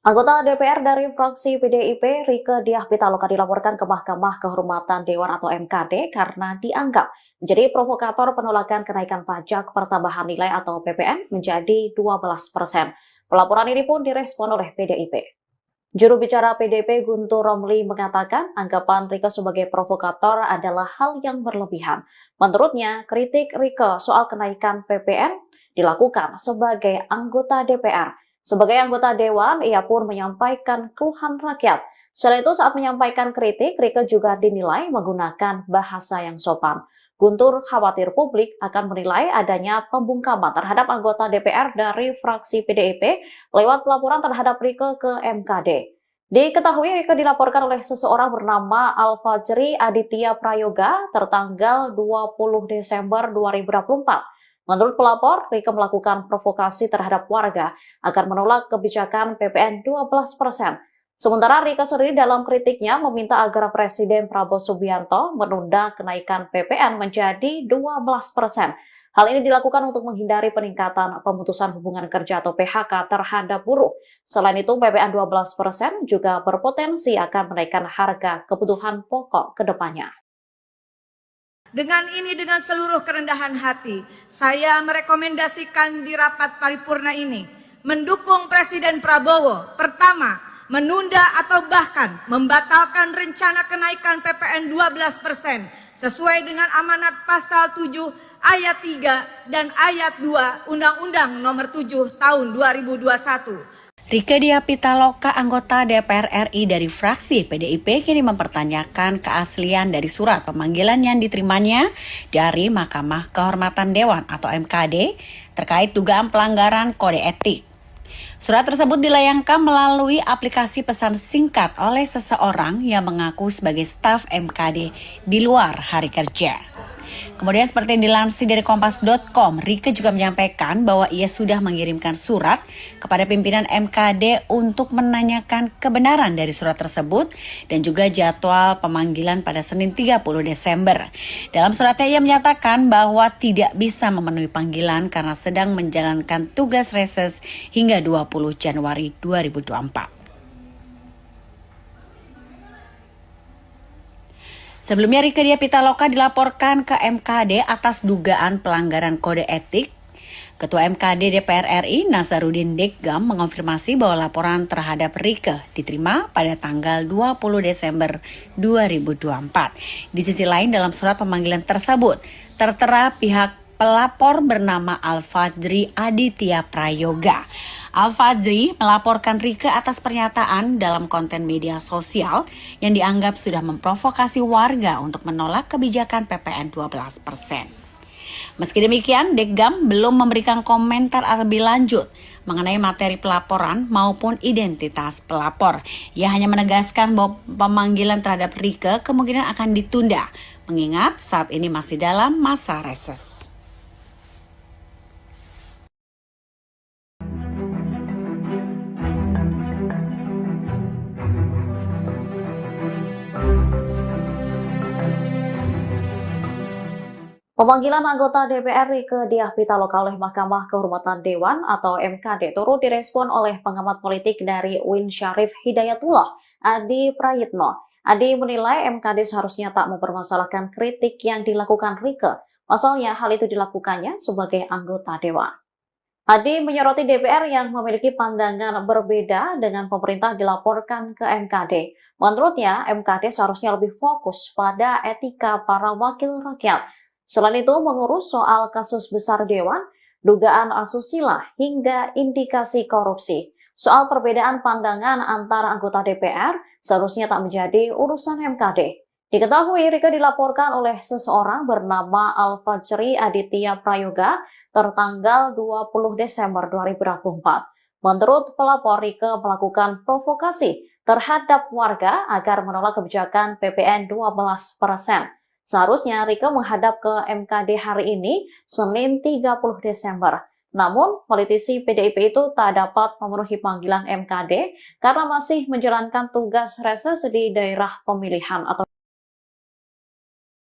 Anggota DPR dari fraksi PDIP, Rieke Diah Pitaloka dilaporkan ke Mahkamah Kehormatan Dewan atau MKD karena dianggap menjadi provokator penolakan kenaikan pajak pertambahan nilai atau PPN menjadi 12%. Pelaporan ini pun direspon oleh PDIP. Juru bicara PDIP Guntur Romli mengatakan anggapan Rieke sebagai provokator adalah hal yang berlebihan. Menurutnya, kritik Rieke soal kenaikan PPN dilakukan sebagai anggota DPR. Sebagai anggota Dewan, ia pun menyampaikan keluhan rakyat. Selain itu, saat menyampaikan kritik, Rieke juga dinilai menggunakan bahasa yang sopan. Guntur khawatir publik akan menilai adanya pembungkaman terhadap anggota DPR dari fraksi PDIP lewat pelaporan terhadap Rieke ke MKD. Diketahui Rieke dilaporkan oleh seseorang bernama Al-Fajri Aditya Prayoga tertanggal 20 Desember 2024. Menurut pelapor, Rieke melakukan provokasi terhadap warga agar menolak kebijakan PPN 12%. Sementara Rieke sendiri dalam kritiknya meminta agar Presiden Prabowo Subianto menunda kenaikan PPN menjadi 12%. Hal ini dilakukan untuk menghindari peningkatan pemutusan hubungan kerja atau PHK terhadap buruh. Selain itu, PPN 12% juga berpotensi akan menaikkan harga kebutuhan pokok ke depannya. Dengan seluruh kerendahan hati, saya merekomendasikan di rapat paripurna ini mendukung Presiden Prabowo. Pertama, menunda atau bahkan membatalkan rencana kenaikan PPN 12% sesuai dengan amanat pasal 7 ayat 3 dan ayat 2 Undang-Undang Nomor 7 Tahun 2021. Rieke Diah Pitaloka, anggota DPR RI dari fraksi PDIP, kini mempertanyakan keaslian dari surat pemanggilan yang diterimanya dari Mahkamah Kehormatan Dewan atau MKD terkait dugaan pelanggaran kode etik. Surat tersebut dilayangkan melalui aplikasi pesan singkat oleh seseorang yang mengaku sebagai staf MKD di luar hari kerja. Kemudian seperti yang dilansir dari Kompas.com, Rieke juga menyampaikan bahwa ia sudah mengirimkan surat kepada pimpinan MKD untuk menanyakan kebenaran dari surat tersebut dan juga jadwal pemanggilan pada Senin 30 Desember. Dalam suratnya ia menyatakan bahwa tidak bisa memenuhi panggilan karena sedang menjalankan tugas reses hingga 20 Januari 2024. Sebelumnya Rieke Diah Pitaloka dilaporkan ke MKD atas dugaan pelanggaran kode etik. Ketua MKD DPR RI Nasaruddin Deggam mengonfirmasi bahwa laporan terhadap Rieke diterima pada tanggal 20 Desember 2024. Di sisi lain dalam surat pemanggilan tersebut tertera pihak pelapor bernama Al-Fajri Aditya Prayoga. Al-Fajri melaporkan Rieke atas pernyataan dalam konten media sosial yang dianggap sudah memprovokasi warga untuk menolak kebijakan PPN 12%. Meski demikian, Deggam belum memberikan komentar lebih lanjut mengenai materi pelaporan maupun identitas pelapor. Ia hanya menegaskan bahwa pemanggilan terhadap Rieke kemungkinan akan ditunda, mengingat saat ini masih dalam masa reses. Pemanggilan anggota DPR Rieke Diah Pitaloka oleh Mahkamah Kehormatan Dewan atau MKD turut direspon oleh pengamat politik dari UIN Syarif Hidayatullah, Adi Prayitno. Adi menilai MKD seharusnya tak mempermasalahkan kritik yang dilakukan Rieke. Pasalnya hal itu dilakukannya sebagai anggota Dewan. Adi menyoroti DPR yang memiliki pandangan berbeda dengan pemerintah dilaporkan ke MKD. Menurutnya, MKD seharusnya lebih fokus pada etika para wakil rakyat. Selain itu, mengurus soal kasus besar Dewan, dugaan asusila, hingga indikasi korupsi. Soal perbedaan pandangan antara anggota DPR seharusnya tak menjadi urusan MKD. Diketahui Rieke dilaporkan oleh seseorang bernama Al-Fajri Aditya Prayoga tertanggal 20 Desember 2024. Menurut pelapor, Rieke melakukan provokasi terhadap warga agar menolak kebijakan PPN 12%. Seharusnya Rieke menghadap ke MKD hari ini, Senin 30 Desember. Namun, politisi PDIP itu tak dapat memenuhi panggilan MKD karena masih menjalankan tugas reses di daerah pemilihan atau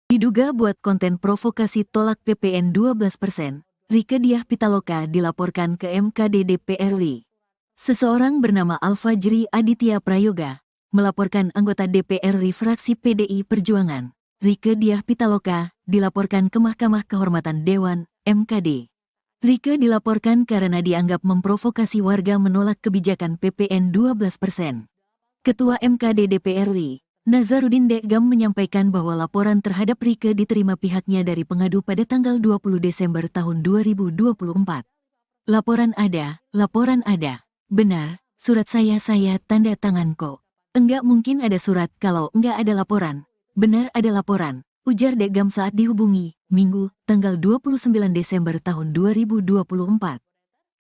Diduga buat konten provokasi tolak PPN 12%, Rieke Diah Pitaloka dilaporkan ke MKD DPR RI. Seseorang bernama Al-Fajri Aditya Prayoga melaporkan anggota DPR RI fraksi PDI Perjuangan, Rieke Diah Pitaloka, dilaporkan ke Mahkamah Kehormatan Dewan, MKD. Rieke dilaporkan karena dianggap memprovokasi warga menolak kebijakan PPN 12%. Ketua MKD DPR RI, Nazarudin Dekgam menyampaikan bahwa laporan terhadap Rieke diterima pihaknya dari pengadu pada tanggal 20 Desember tahun 2024. Laporan ada. Benar, surat saya tanda tangan kok. Enggak mungkin ada surat kalau enggak ada laporan. Benar ada laporan, ujar Dekgam saat dihubungi, Minggu, tanggal 29 Desember tahun 2024.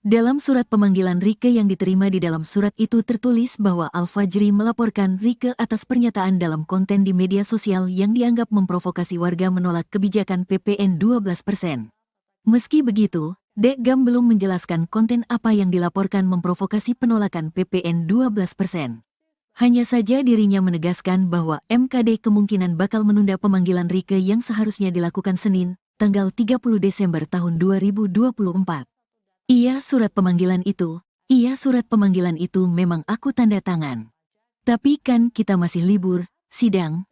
Dalam surat pemanggilan Rieke yang diterima di dalam surat itu tertulis bahwa Al-Fajri melaporkan Rieke atas pernyataan dalam konten di media sosial yang dianggap memprovokasi warga menolak kebijakan PPN 12%. Meski begitu, Dekgam belum menjelaskan konten apa yang dilaporkan memprovokasi penolakan PPN 12%. Hanya saja dirinya menegaskan bahwa MKD kemungkinan bakal menunda pemanggilan Rieke yang seharusnya dilakukan Senin, tanggal 30 Desember tahun 2024. Iya surat pemanggilan itu memang aku tanda tangan. Tapi kan kita masih libur, sidang,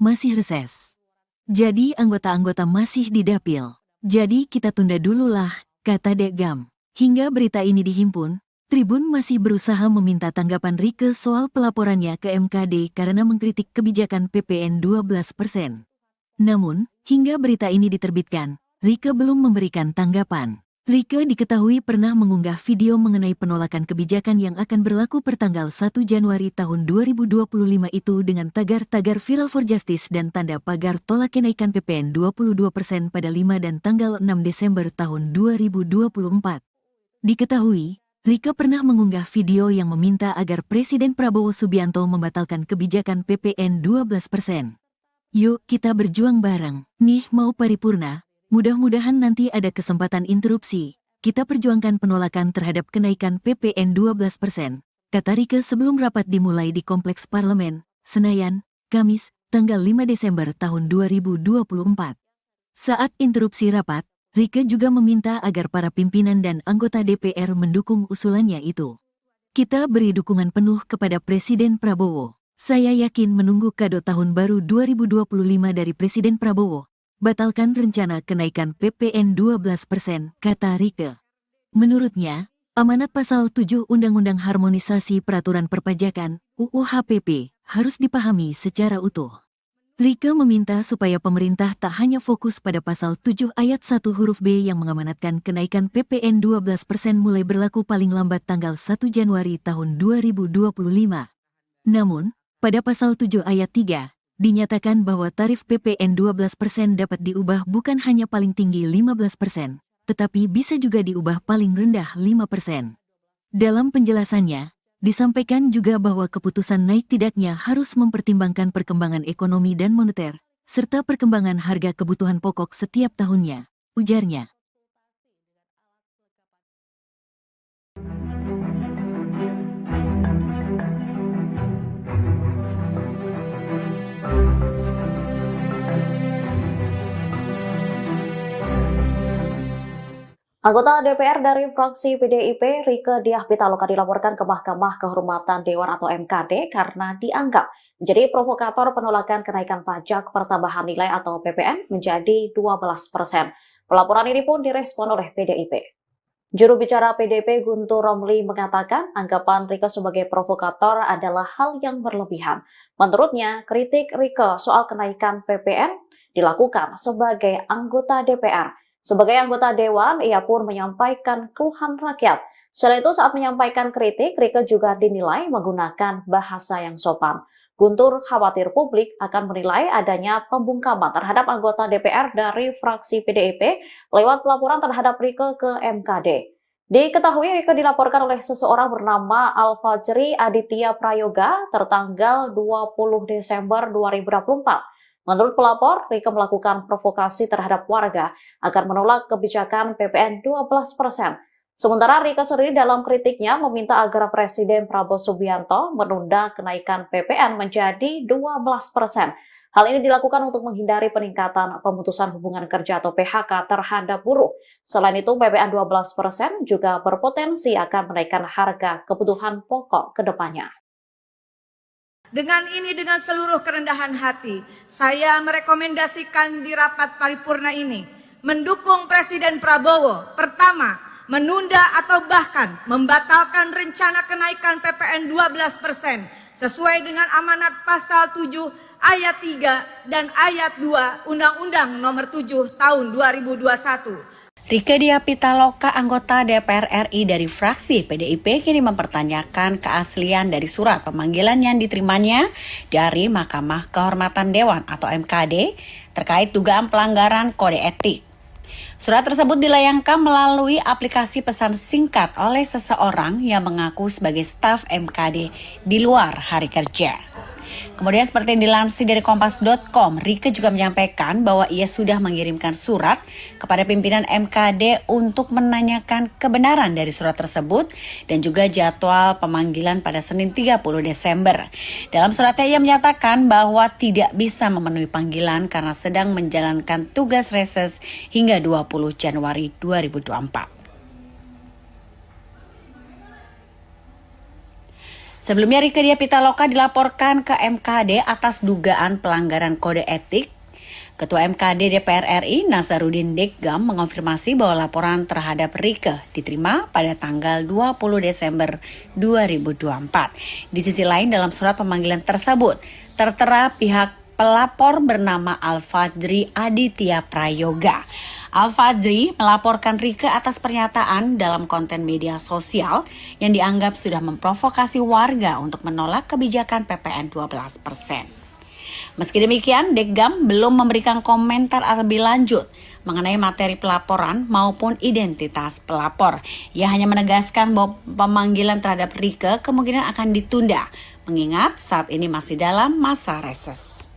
masih reses. Jadi anggota-anggota masih di dapil. Jadi kita tunda dulu lah, kata Dekgam. Hingga berita ini dihimpun, Tribun masih berusaha meminta tanggapan Rieke soal pelaporannya ke MKD karena mengkritik kebijakan PPN 12%. Namun, hingga berita ini diterbitkan, Rieke belum memberikan tanggapan. Rieke diketahui pernah mengunggah video mengenai penolakan kebijakan yang akan berlaku pertanggal 1 Januari tahun 2025 itu dengan tagar-tagar Viral for Justice dan tanda pagar tolak kenaikan PPN 22% pada 5 dan tanggal 6 Desember tahun 2024. Diketahui, Rieke pernah mengunggah video yang meminta agar Presiden Prabowo Subianto membatalkan kebijakan PPN 12%. Yuk kita berjuang bareng, mau paripurna. Mudah-mudahan nanti ada kesempatan interupsi. Kita perjuangkan penolakan terhadap kenaikan PPN 12%, kata Rieke sebelum rapat dimulai di Kompleks Parlemen, Senayan, Kamis, tanggal 5 Desember tahun 2024. Saat interupsi rapat, Rieke juga meminta agar para pimpinan dan anggota DPR mendukung usulannya itu. Kita beri dukungan penuh kepada Presiden Prabowo. Saya yakin menunggu kado tahun baru 2025 dari Presiden Prabowo. Batalkan rencana kenaikan PPN 12%, kata Rieke. Menurutnya, amanat pasal 7 Undang-Undang Harmonisasi Peraturan Perpajakan, UU HPP, harus dipahami secara utuh. Rieke meminta supaya pemerintah tak hanya fokus pada pasal 7 ayat 1 huruf B yang mengamanatkan kenaikan PPN 12% mulai berlaku paling lambat tanggal 1 Januari tahun 2025. Namun, pada pasal 7 ayat 3, dinyatakan bahwa tarif PPN 12% dapat diubah bukan hanya paling tinggi 15%, tetapi bisa juga diubah paling rendah 5%. Dalam penjelasannya, disampaikan juga bahwa keputusan naik tidaknya harus mempertimbangkan perkembangan ekonomi dan moneter, serta perkembangan harga kebutuhan pokok setiap tahunnya, ujarnya. Anggota DPR dari fraksi PDIP, Rieke Diah Pitaloka dilaporkan ke Mahkamah Kehormatan Dewan atau MKD karena dianggap menjadi provokator penolakan kenaikan pajak pertambahan nilai atau PPN menjadi 12%. Pelaporan ini pun direspon oleh PDIP. Juru bicara PDIP Guntur Romli mengatakan anggapan Rieke sebagai provokator adalah hal yang berlebihan. Menurutnya, kritik Rieke soal kenaikan PPN dilakukan sebagai anggota DPR. Sebagai anggota Dewan, ia pun menyampaikan keluhan rakyat. Selain itu, saat menyampaikan kritik, Rieke juga dinilai menggunakan bahasa yang sopan. Guntur khawatir publik akan menilai adanya pembungkaman terhadap anggota DPR dari fraksi PDIP lewat pelaporan terhadap Rieke ke MKD. Diketahui Rieke dilaporkan oleh seseorang bernama Al-Fajri Aditya Prayoga tertanggal 20 Desember 2024. Menurut pelapor, Rieke melakukan provokasi terhadap warga agar menolak kebijakan PPN 12%. Sementara Rieke sendiri dalam kritiknya meminta agar Presiden Prabowo Subianto menunda kenaikan PPN menjadi 12%. Hal ini dilakukan untuk menghindari peningkatan pemutusan hubungan kerja atau PHK terhadap buruh. Selain itu, PPN 12% juga berpotensi akan menaikkan harga kebutuhan pokok ke depannya. Dengan seluruh kerendahan hati, saya merekomendasikan di rapat paripurna ini mendukung Presiden Prabowo. Pertama, menunda atau bahkan membatalkan rencana kenaikan PPN 12% sesuai dengan amanat pasal 7 ayat 3 dan ayat 2 Undang-Undang Nomor 7 Tahun 2021. Rieke Diah Pitaloka, anggota DPR RI dari fraksi PDIP, kini mempertanyakan keaslian dari surat pemanggilan yang diterimanya dari Mahkamah Kehormatan Dewan atau MKD terkait dugaan pelanggaran kode etik. Surat tersebut dilayangkan melalui aplikasi pesan singkat oleh seseorang yang mengaku sebagai staf MKD di luar hari kerja. Kemudian seperti yang dilansir dari Kompas.com, Rieke juga menyampaikan bahwa ia sudah mengirimkan surat kepada pimpinan MKD untuk menanyakan kebenaran dari surat tersebut dan juga jadwal pemanggilan pada Senin 30 Desember. Dalam suratnya ia menyatakan bahwa tidak bisa memenuhi panggilan karena sedang menjalankan tugas reses hingga 20 Januari 2024. Sebelumnya Rieke Diah Pitaloka dilaporkan ke MKD atas dugaan pelanggaran kode etik. Ketua MKD DPR RI Nasaruddin Deggam mengonfirmasi bahwa laporan terhadap Rieke diterima pada tanggal 20 Desember 2024. Di sisi lain dalam surat pemanggilan tersebut tertera pihak pelapor bernama Al-Fajri Aditya Prayoga. Al-Fajri melaporkan Rieke atas pernyataan dalam konten media sosial yang dianggap sudah memprovokasi warga untuk menolak kebijakan PPN 12%. Meski demikian, Deggam belum memberikan komentar lebih lanjut mengenai materi pelaporan maupun identitas pelapor. Ia hanya menegaskan bahwa pemanggilan terhadap Rieke kemungkinan akan ditunda, mengingat saat ini masih dalam masa reses.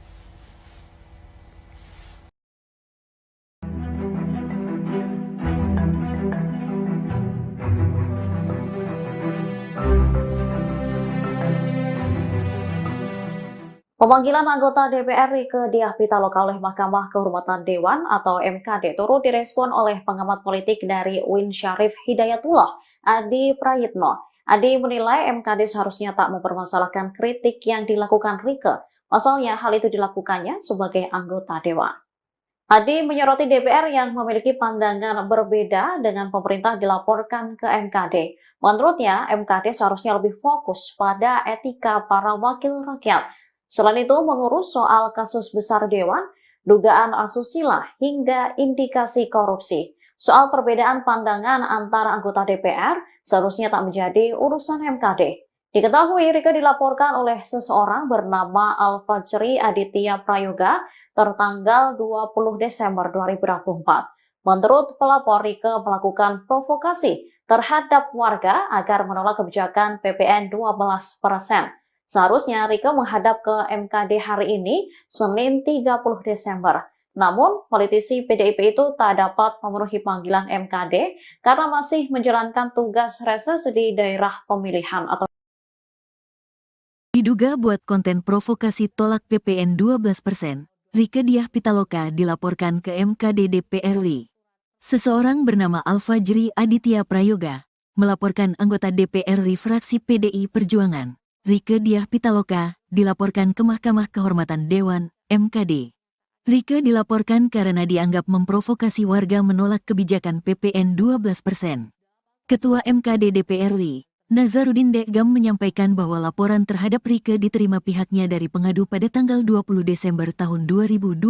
Pemanggilan anggota DPR Rieke Diah Pitaloka oleh Mahkamah Kehormatan Dewan atau MKD turut direspon oleh pengamat politik dari UIN Syarif Hidayatullah, Adi Prayitno. Adi menilai MKD seharusnya tak mempermasalahkan kritik yang dilakukan Rieke. Pasalnya hal itu dilakukannya sebagai anggota Dewan. Adi menyoroti DPR yang memiliki pandangan berbeda dengan pemerintah dilaporkan ke MKD. Menurutnya, MKD seharusnya lebih fokus pada etika para wakil rakyat. Selain itu, mengurus soal kasus besar Dewan, dugaan asusila, hingga indikasi korupsi. Soal perbedaan pandangan antara anggota DPR seharusnya tak menjadi urusan MKD. Diketahui Rieke dilaporkan oleh seseorang bernama Al-Fajri Aditya Prayoga tertanggal 20 Desember 2024. Menurut pelapor, Rieke melakukan provokasi terhadap warga agar menolak kebijakan PPN 12%. Seharusnya Rieke menghadap ke MKD hari ini, Senin 30 Desember. Namun, politisi PDIP itu tak dapat memenuhi panggilan MKD karena masih menjalankan tugas reses di daerah pemilihan atau Diduga buat konten provokasi tolak PPN 12%, Rieke Diah Pitaloka dilaporkan ke MKD DPR RI. Seseorang bernama Alfajri Aditya Prayoga melaporkan anggota DPR RI fraksi PDI Perjuangan, Rieke Diah Pitaloka, dilaporkan ke Mahkamah Kehormatan Dewan, MKD. Rieke dilaporkan karena dianggap memprovokasi warga menolak kebijakan PPN 12%. Ketua MKD DPR RI, Nazarudin Dekgam menyampaikan bahwa laporan terhadap Rieke diterima pihaknya dari pengadu pada tanggal 20 Desember tahun 2024.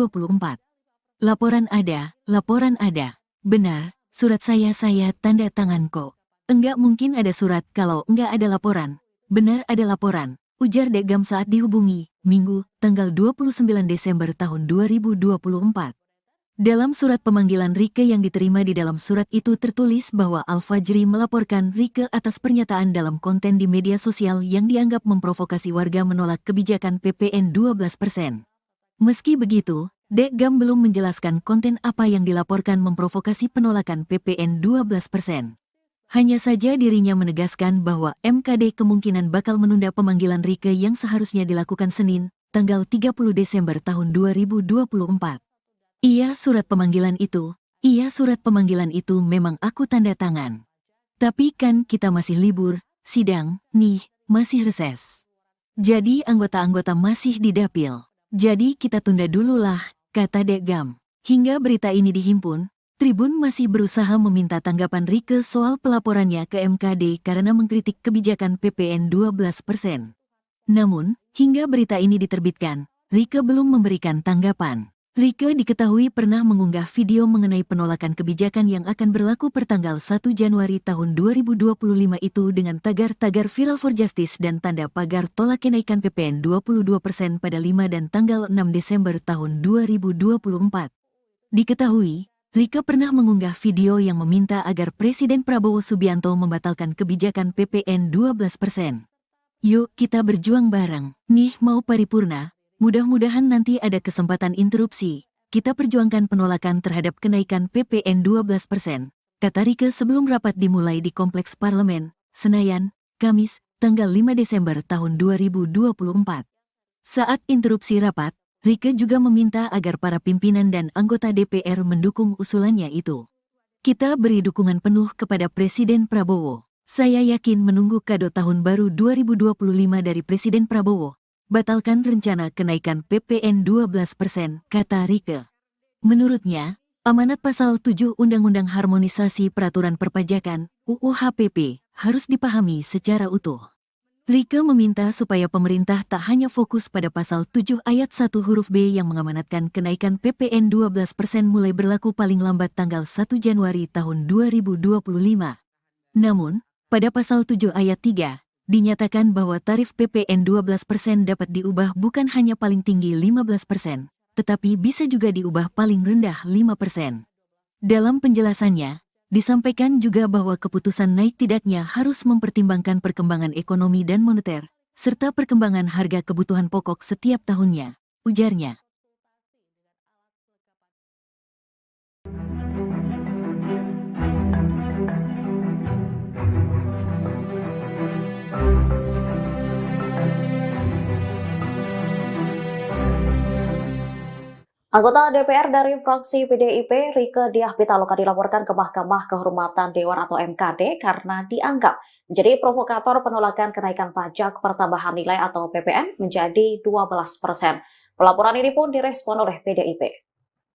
Laporan ada. Benar, surat saya tanda tangan kok. Enggak mungkin ada surat kalau enggak ada laporan. Benar ada laporan, ujar Dekgam saat dihubungi, Minggu, tanggal 29 Desember tahun 2024. Dalam surat pemanggilan Rieke yang diterima di dalam surat itu tertulis bahwa Alfajri melaporkan Rieke atas pernyataan dalam konten di media sosial yang dianggap memprovokasi warga menolak kebijakan PPN 12%. Meski begitu, Dekgam belum menjelaskan konten apa yang dilaporkan memprovokasi penolakan PPN 12%. Hanya saja dirinya menegaskan bahwa MKD kemungkinan bakal menunda pemanggilan Rieke yang seharusnya dilakukan Senin, tanggal 30 Desember tahun 2024. Iya surat pemanggilan itu memang aku tanda tangan. Tapi kan kita masih libur, sidang, nih, masih reses. Jadi anggota-anggota masih di dapil. Jadi kita tunda dulu lah, kata Dekgam. Hingga berita ini dihimpun, Tribun masih berusaha meminta tanggapan Rieke soal pelaporannya ke MKD karena mengkritik kebijakan PPN 12%. Namun, hingga berita ini diterbitkan, Rieke belum memberikan tanggapan. Rieke diketahui pernah mengunggah video mengenai penolakan kebijakan yang akan berlaku pertanggal 1 Januari tahun 2025 itu dengan tagar-tagar Viral for Justice dan tanda pagar tolak kenaikan PPN 22% pada 5 dan tanggal 6 Desember tahun 2024. Diketahui, Rieke pernah mengunggah video yang meminta agar Presiden Prabowo Subianto membatalkan kebijakan PPN 12%. Yuk kita berjuang bareng, nih mau paripurna. Mudah-mudahan nanti ada kesempatan interupsi. Kita perjuangkan penolakan terhadap kenaikan PPN 12%, kata Rieke sebelum rapat dimulai di Kompleks Parlemen, Senayan, Kamis, tanggal 5 Desember tahun 2024. Saat interupsi rapat, Rieke juga meminta agar para pimpinan dan anggota DPR mendukung usulannya itu. Kita beri dukungan penuh kepada Presiden Prabowo. Saya yakin menunggu kado tahun baru 2025 dari Presiden Prabowo. Batalkan rencana kenaikan PPN 12%, kata Rieke. Menurutnya, amanat pasal 7 Undang-Undang Harmonisasi Peraturan Perpajakan, UU HPP, harus dipahami secara utuh. Rieke meminta supaya pemerintah tak hanya fokus pada pasal 7 ayat 1 huruf B yang mengamanatkan kenaikan PPN 12% mulai berlaku paling lambat tanggal 1 Januari tahun 2025. Namun, pada pasal 7 ayat 3, dinyatakan bahwa tarif PPN 12% dapat diubah bukan hanya paling tinggi 15%, tetapi bisa juga diubah paling rendah 5%. Dalam penjelasannya, disampaikan juga bahwa keputusan naik tidaknya harus mempertimbangkan perkembangan ekonomi dan moneter, serta perkembangan harga kebutuhan pokok setiap tahunnya, ujarnya. Anggota DPR dari fraksi PDIP, Rieke Diah Pitaloka dilaporkan ke Mahkamah Kehormatan Dewan atau MKD karena dianggap menjadi provokator penolakan kenaikan pajak pertambahan nilai atau PPN menjadi 12%. Pelaporan ini pun direspon oleh PDIP.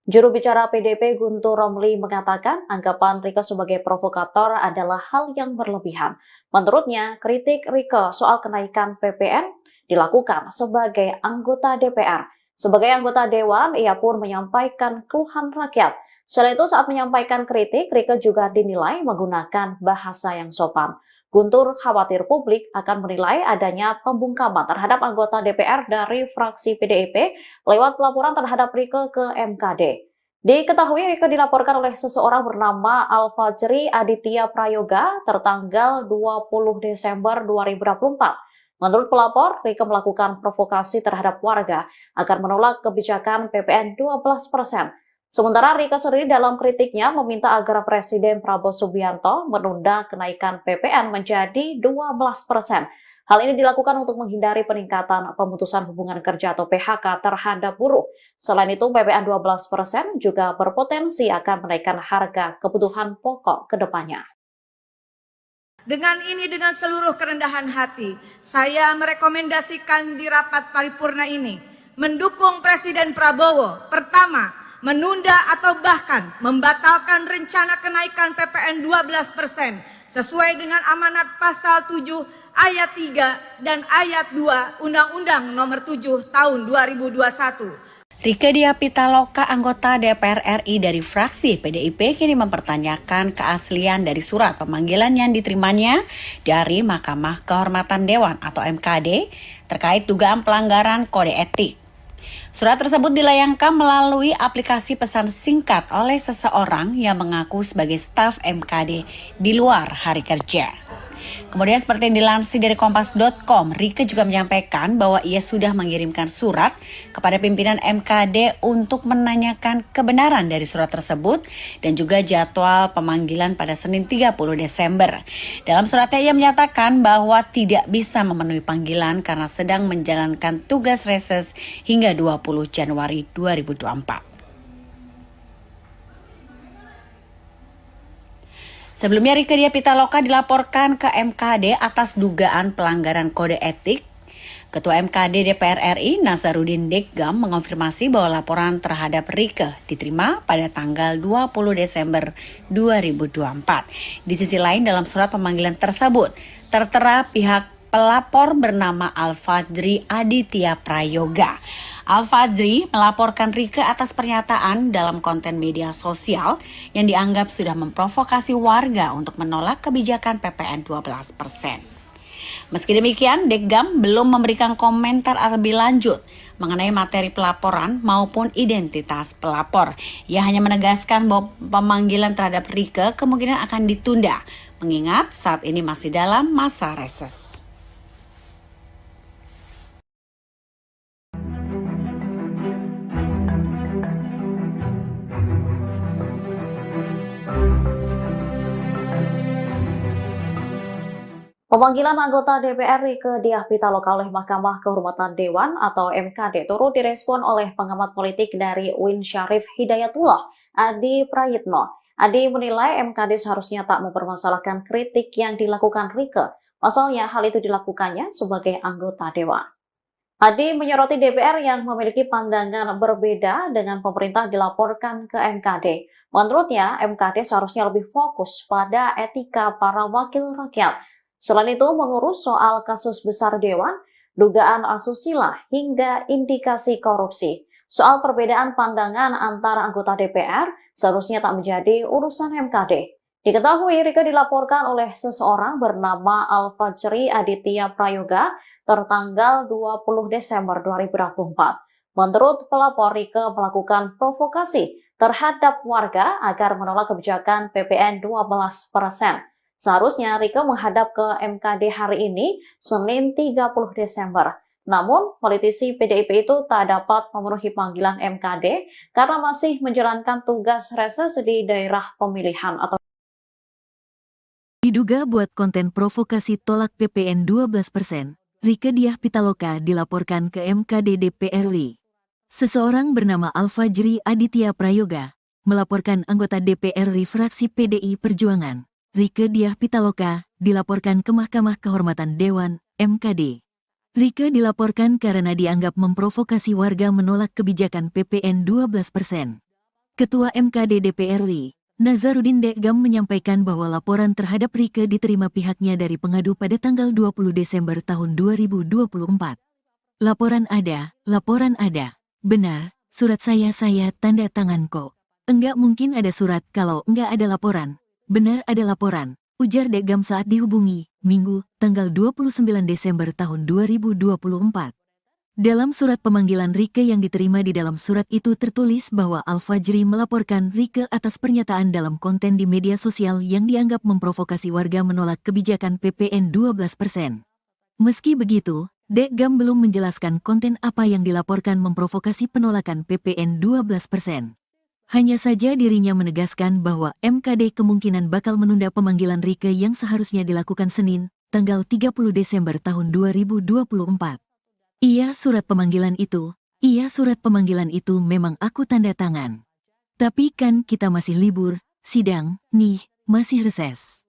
Juru bicara PDIP Guntur Romli mengatakan anggapan Rieke sebagai provokator adalah hal yang berlebihan. Menurutnya, kritik Rieke soal kenaikan PPN dilakukan sebagai anggota DPR. Sebagai anggota Dewan, ia pun menyampaikan keluhan rakyat. Selain itu, saat menyampaikan kritik, Rieke juga dinilai menggunakan bahasa yang sopan. Guntur khawatir publik akan menilai adanya pembungkaman terhadap anggota DPR dari fraksi PDIP lewat pelaporan terhadap Rieke ke MKD. Diketahui Rieke dilaporkan oleh seseorang bernama Alfajri Aditya Prayoga tertanggal 20 Desember 2024. Menurut pelapor, Rieke melakukan provokasi terhadap warga agar menolak kebijakan PPN 12%. Sementara Rieke sendiri dalam kritiknya meminta agar Presiden Prabowo Subianto menunda kenaikan PPN menjadi 12%. Hal ini dilakukan untuk menghindari peningkatan pemutusan hubungan kerja atau PHK terhadap buruh. Selain itu, PPN 12% juga berpotensi akan menaikkan harga kebutuhan pokok ke depannya. Dengan seluruh kerendahan hati, saya merekomendasikan di rapat paripurna ini mendukung Presiden Prabowo. Pertama, menunda atau bahkan membatalkan rencana kenaikan PPN 12% sesuai dengan amanat pasal 7 ayat 3 dan ayat 2 Undang-Undang Nomor 7 Tahun 2021. Rieke Diah Pitaloka, anggota DPR RI dari fraksi PDIP, kini mempertanyakan keaslian dari surat pemanggilan yang diterimanya dari Mahkamah Kehormatan Dewan atau MKD terkait dugaan pelanggaran kode etik. Surat tersebut dilayangkan melalui aplikasi pesan singkat oleh seseorang yang mengaku sebagai staf MKD di luar hari kerja. Kemudian seperti yang dilansir dari Kompas.com, Rieke juga menyampaikan bahwa ia sudah mengirimkan surat kepada pimpinan MKD untuk menanyakan kebenaran dari surat tersebut dan juga jadwal pemanggilan pada Senin 30 Desember. Dalam suratnya ia menyatakan bahwa tidak bisa memenuhi panggilan karena sedang menjalankan tugas reses hingga 20 Januari 2024. Sebelumnya Rieke Diah Pitaloka dilaporkan ke MKD atas dugaan pelanggaran kode etik. Ketua MKD DPR RI Nasaruddin Deggam mengonfirmasi bahwa laporan terhadap Rieke diterima pada tanggal 20 Desember 2024. Di sisi lain dalam surat pemanggilan tersebut tertera pihak pelapor bernama Al-Fajri Aditya Prayoga. Al-Fajri melaporkan Rieke atas pernyataan dalam konten media sosial yang dianggap sudah memprovokasi warga untuk menolak kebijakan PPN 12%. Meski demikian, Deggam belum memberikan komentar lebih lanjut mengenai materi pelaporan maupun identitas pelapor. Ia hanya menegaskan bahwa pemanggilan terhadap Rieke kemungkinan akan ditunda, mengingat saat ini masih dalam masa reses. Pemanggilan anggota DPR Rieke Diah Pitaloka oleh Mahkamah Kehormatan Dewan atau MKD turut direspon oleh pengamat politik dari UIN Syarif Hidayatullah, Adi Prayitno. Adi menilai MKD seharusnya tak mempermasalahkan kritik yang dilakukan Rieke. Pasalnya hal itu dilakukannya sebagai anggota Dewan. Adi menyoroti DPR yang memiliki pandangan berbeda dengan pemerintah dilaporkan ke MKD. Menurutnya, MKD seharusnya lebih fokus pada etika para wakil rakyat. Selain itu, mengurus soal kasus besar Dewan, dugaan asusila, hingga indikasi korupsi. Soal perbedaan pandangan antara anggota DPR seharusnya tak menjadi urusan MKD. Diketahui Rieke dilaporkan oleh seseorang bernama Al-Fajri Aditya Prayoga tertanggal 20 Desember 2024. Menurut pelapor, Rieke melakukan provokasi terhadap warga agar menolak kebijakan PPN 12%. Seharusnya Rieke menghadap ke MKD hari ini, Senin 30 Desember. Namun, politisi PDIP itu tak dapat memenuhi panggilan MKD karena masih menjalankan tugas reses di daerah pemilihan atau Diduga buat konten provokasi tolak PPN 12%, Rieke Diah Pitaloka dilaporkan ke MKD DPR RI. Seseorang bernama Al-Fajri Aditya Prayoga melaporkan anggota DPR RI fraksi PDI Perjuangan, Rieke Diah Pitaloka, dilaporkan ke Mahkamah Kehormatan Dewan, MKD. Rieke dilaporkan karena dianggap memprovokasi warga menolak kebijakan PPN 12%. Ketua MKD DPR RI, Nasaruddin Deggam menyampaikan bahwa laporan terhadap Rieke diterima pihaknya dari pengadu pada tanggal 20 Desember tahun 2024. Laporan ada. Benar, surat saya tanda tangan kok. Enggak mungkin ada surat kalau enggak ada laporan. Benar ada laporan, ujar Deggam saat dihubungi, Minggu, tanggal 29 Desember tahun 2024. Dalam surat pemanggilan Rieke yang diterima di dalam surat itu tertulis bahwa Al-Fajri melaporkan Rieke atas pernyataan dalam konten di media sosial yang dianggap memprovokasi warga menolak kebijakan PPN 12%. Meski begitu, Deggam belum menjelaskan konten apa yang dilaporkan memprovokasi penolakan PPN 12%. Hanya saja dirinya menegaskan bahwa MKD kemungkinan bakal menunda pemanggilan Rieke yang seharusnya dilakukan Senin, tanggal 30 Desember tahun 2024. Iya surat pemanggilan itu memang aku tanda tangan. Tapi kan kita masih libur, sidang, nih, masih reses.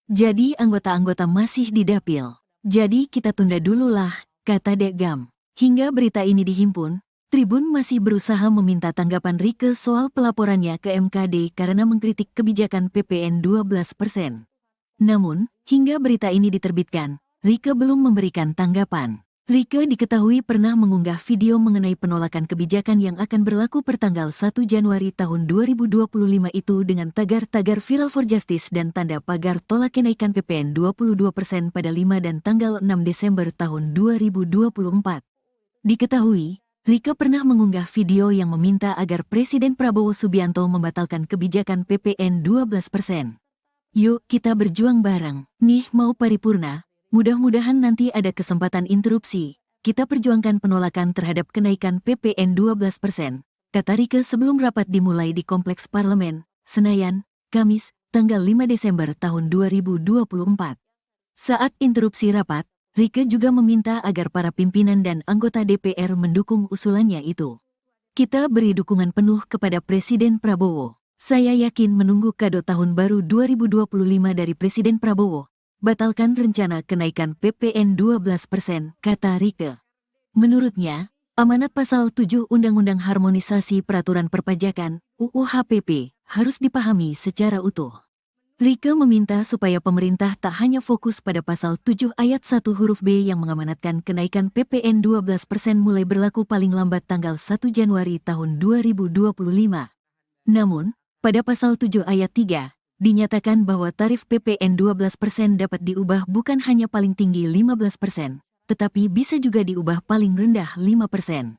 Jadi anggota-anggota masih di dapil. Jadi kita tunda dulu lah, kata Dekgam. Hingga berita ini dihimpun, Tribun masih berusaha meminta tanggapan Rieke soal pelaporannya ke MKD karena mengkritik kebijakan PPN 12%. Namun, hingga berita ini diterbitkan, Rieke belum memberikan tanggapan. Rieke diketahui pernah mengunggah video mengenai penolakan kebijakan yang akan berlaku pertanggal 1 Januari tahun 2025 itu dengan tagar-tagar Viral for Justice dan tanda pagar tolak kenaikan PPN 22% pada 5 dan tanggal 6 Desember tahun 2024. Diketahui, Rieke pernah mengunggah video yang meminta agar Presiden Prabowo Subianto membatalkan kebijakan PPN 12%. Yuk kita berjuang bareng, nih mau paripurna, mudah-mudahan nanti ada kesempatan interupsi, kita perjuangkan penolakan terhadap kenaikan PPN 12%, kata Rieke sebelum rapat dimulai di Kompleks Parlemen, Senayan, Kamis, tanggal 5 Desember tahun 2024. Saat interupsi rapat, Rieke juga meminta agar para pimpinan dan anggota DPR mendukung usulannya itu. Kita beri dukungan penuh kepada Presiden Prabowo. Saya yakin menunggu kado tahun baru 2025 dari Presiden Prabowo. Batalkan rencana kenaikan PPN 12%, kata Rieke. Menurutnya, amanat pasal 7 Undang-Undang Harmonisasi Peraturan Perpajakan, UU HPP, harus dipahami secara utuh. Rieke meminta supaya pemerintah tak hanya fokus pada pasal 7 ayat 1 huruf B yang mengamanatkan kenaikan PPN 12% mulai berlaku paling lambat tanggal 1 Januari tahun 2025. Namun, pada pasal 7 ayat 3, dinyatakan bahwa tarif PPN 12% dapat diubah bukan hanya paling tinggi 15%, tetapi bisa juga diubah paling rendah 5%.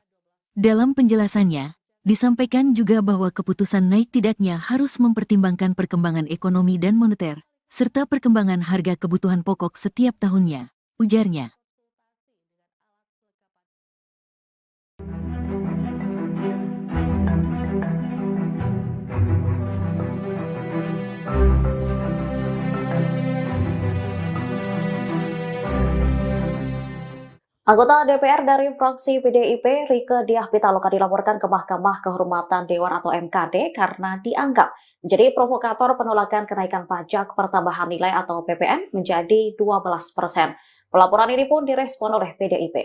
Dalam penjelasannya, disampaikan juga bahwa keputusan naik tidaknya harus mempertimbangkan perkembangan ekonomi dan moneter, serta perkembangan harga kebutuhan pokok setiap tahunnya, ujarnya. Anggota DPR dari fraksi PDIP, Rieke Diah Pitaloka dilaporkan ke Mahkamah Kehormatan Dewan atau MKD karena dianggap menjadi provokator penolakan kenaikan pajak pertambahan nilai atau PPN menjadi 12%. Pelaporan ini pun direspon oleh PDIP.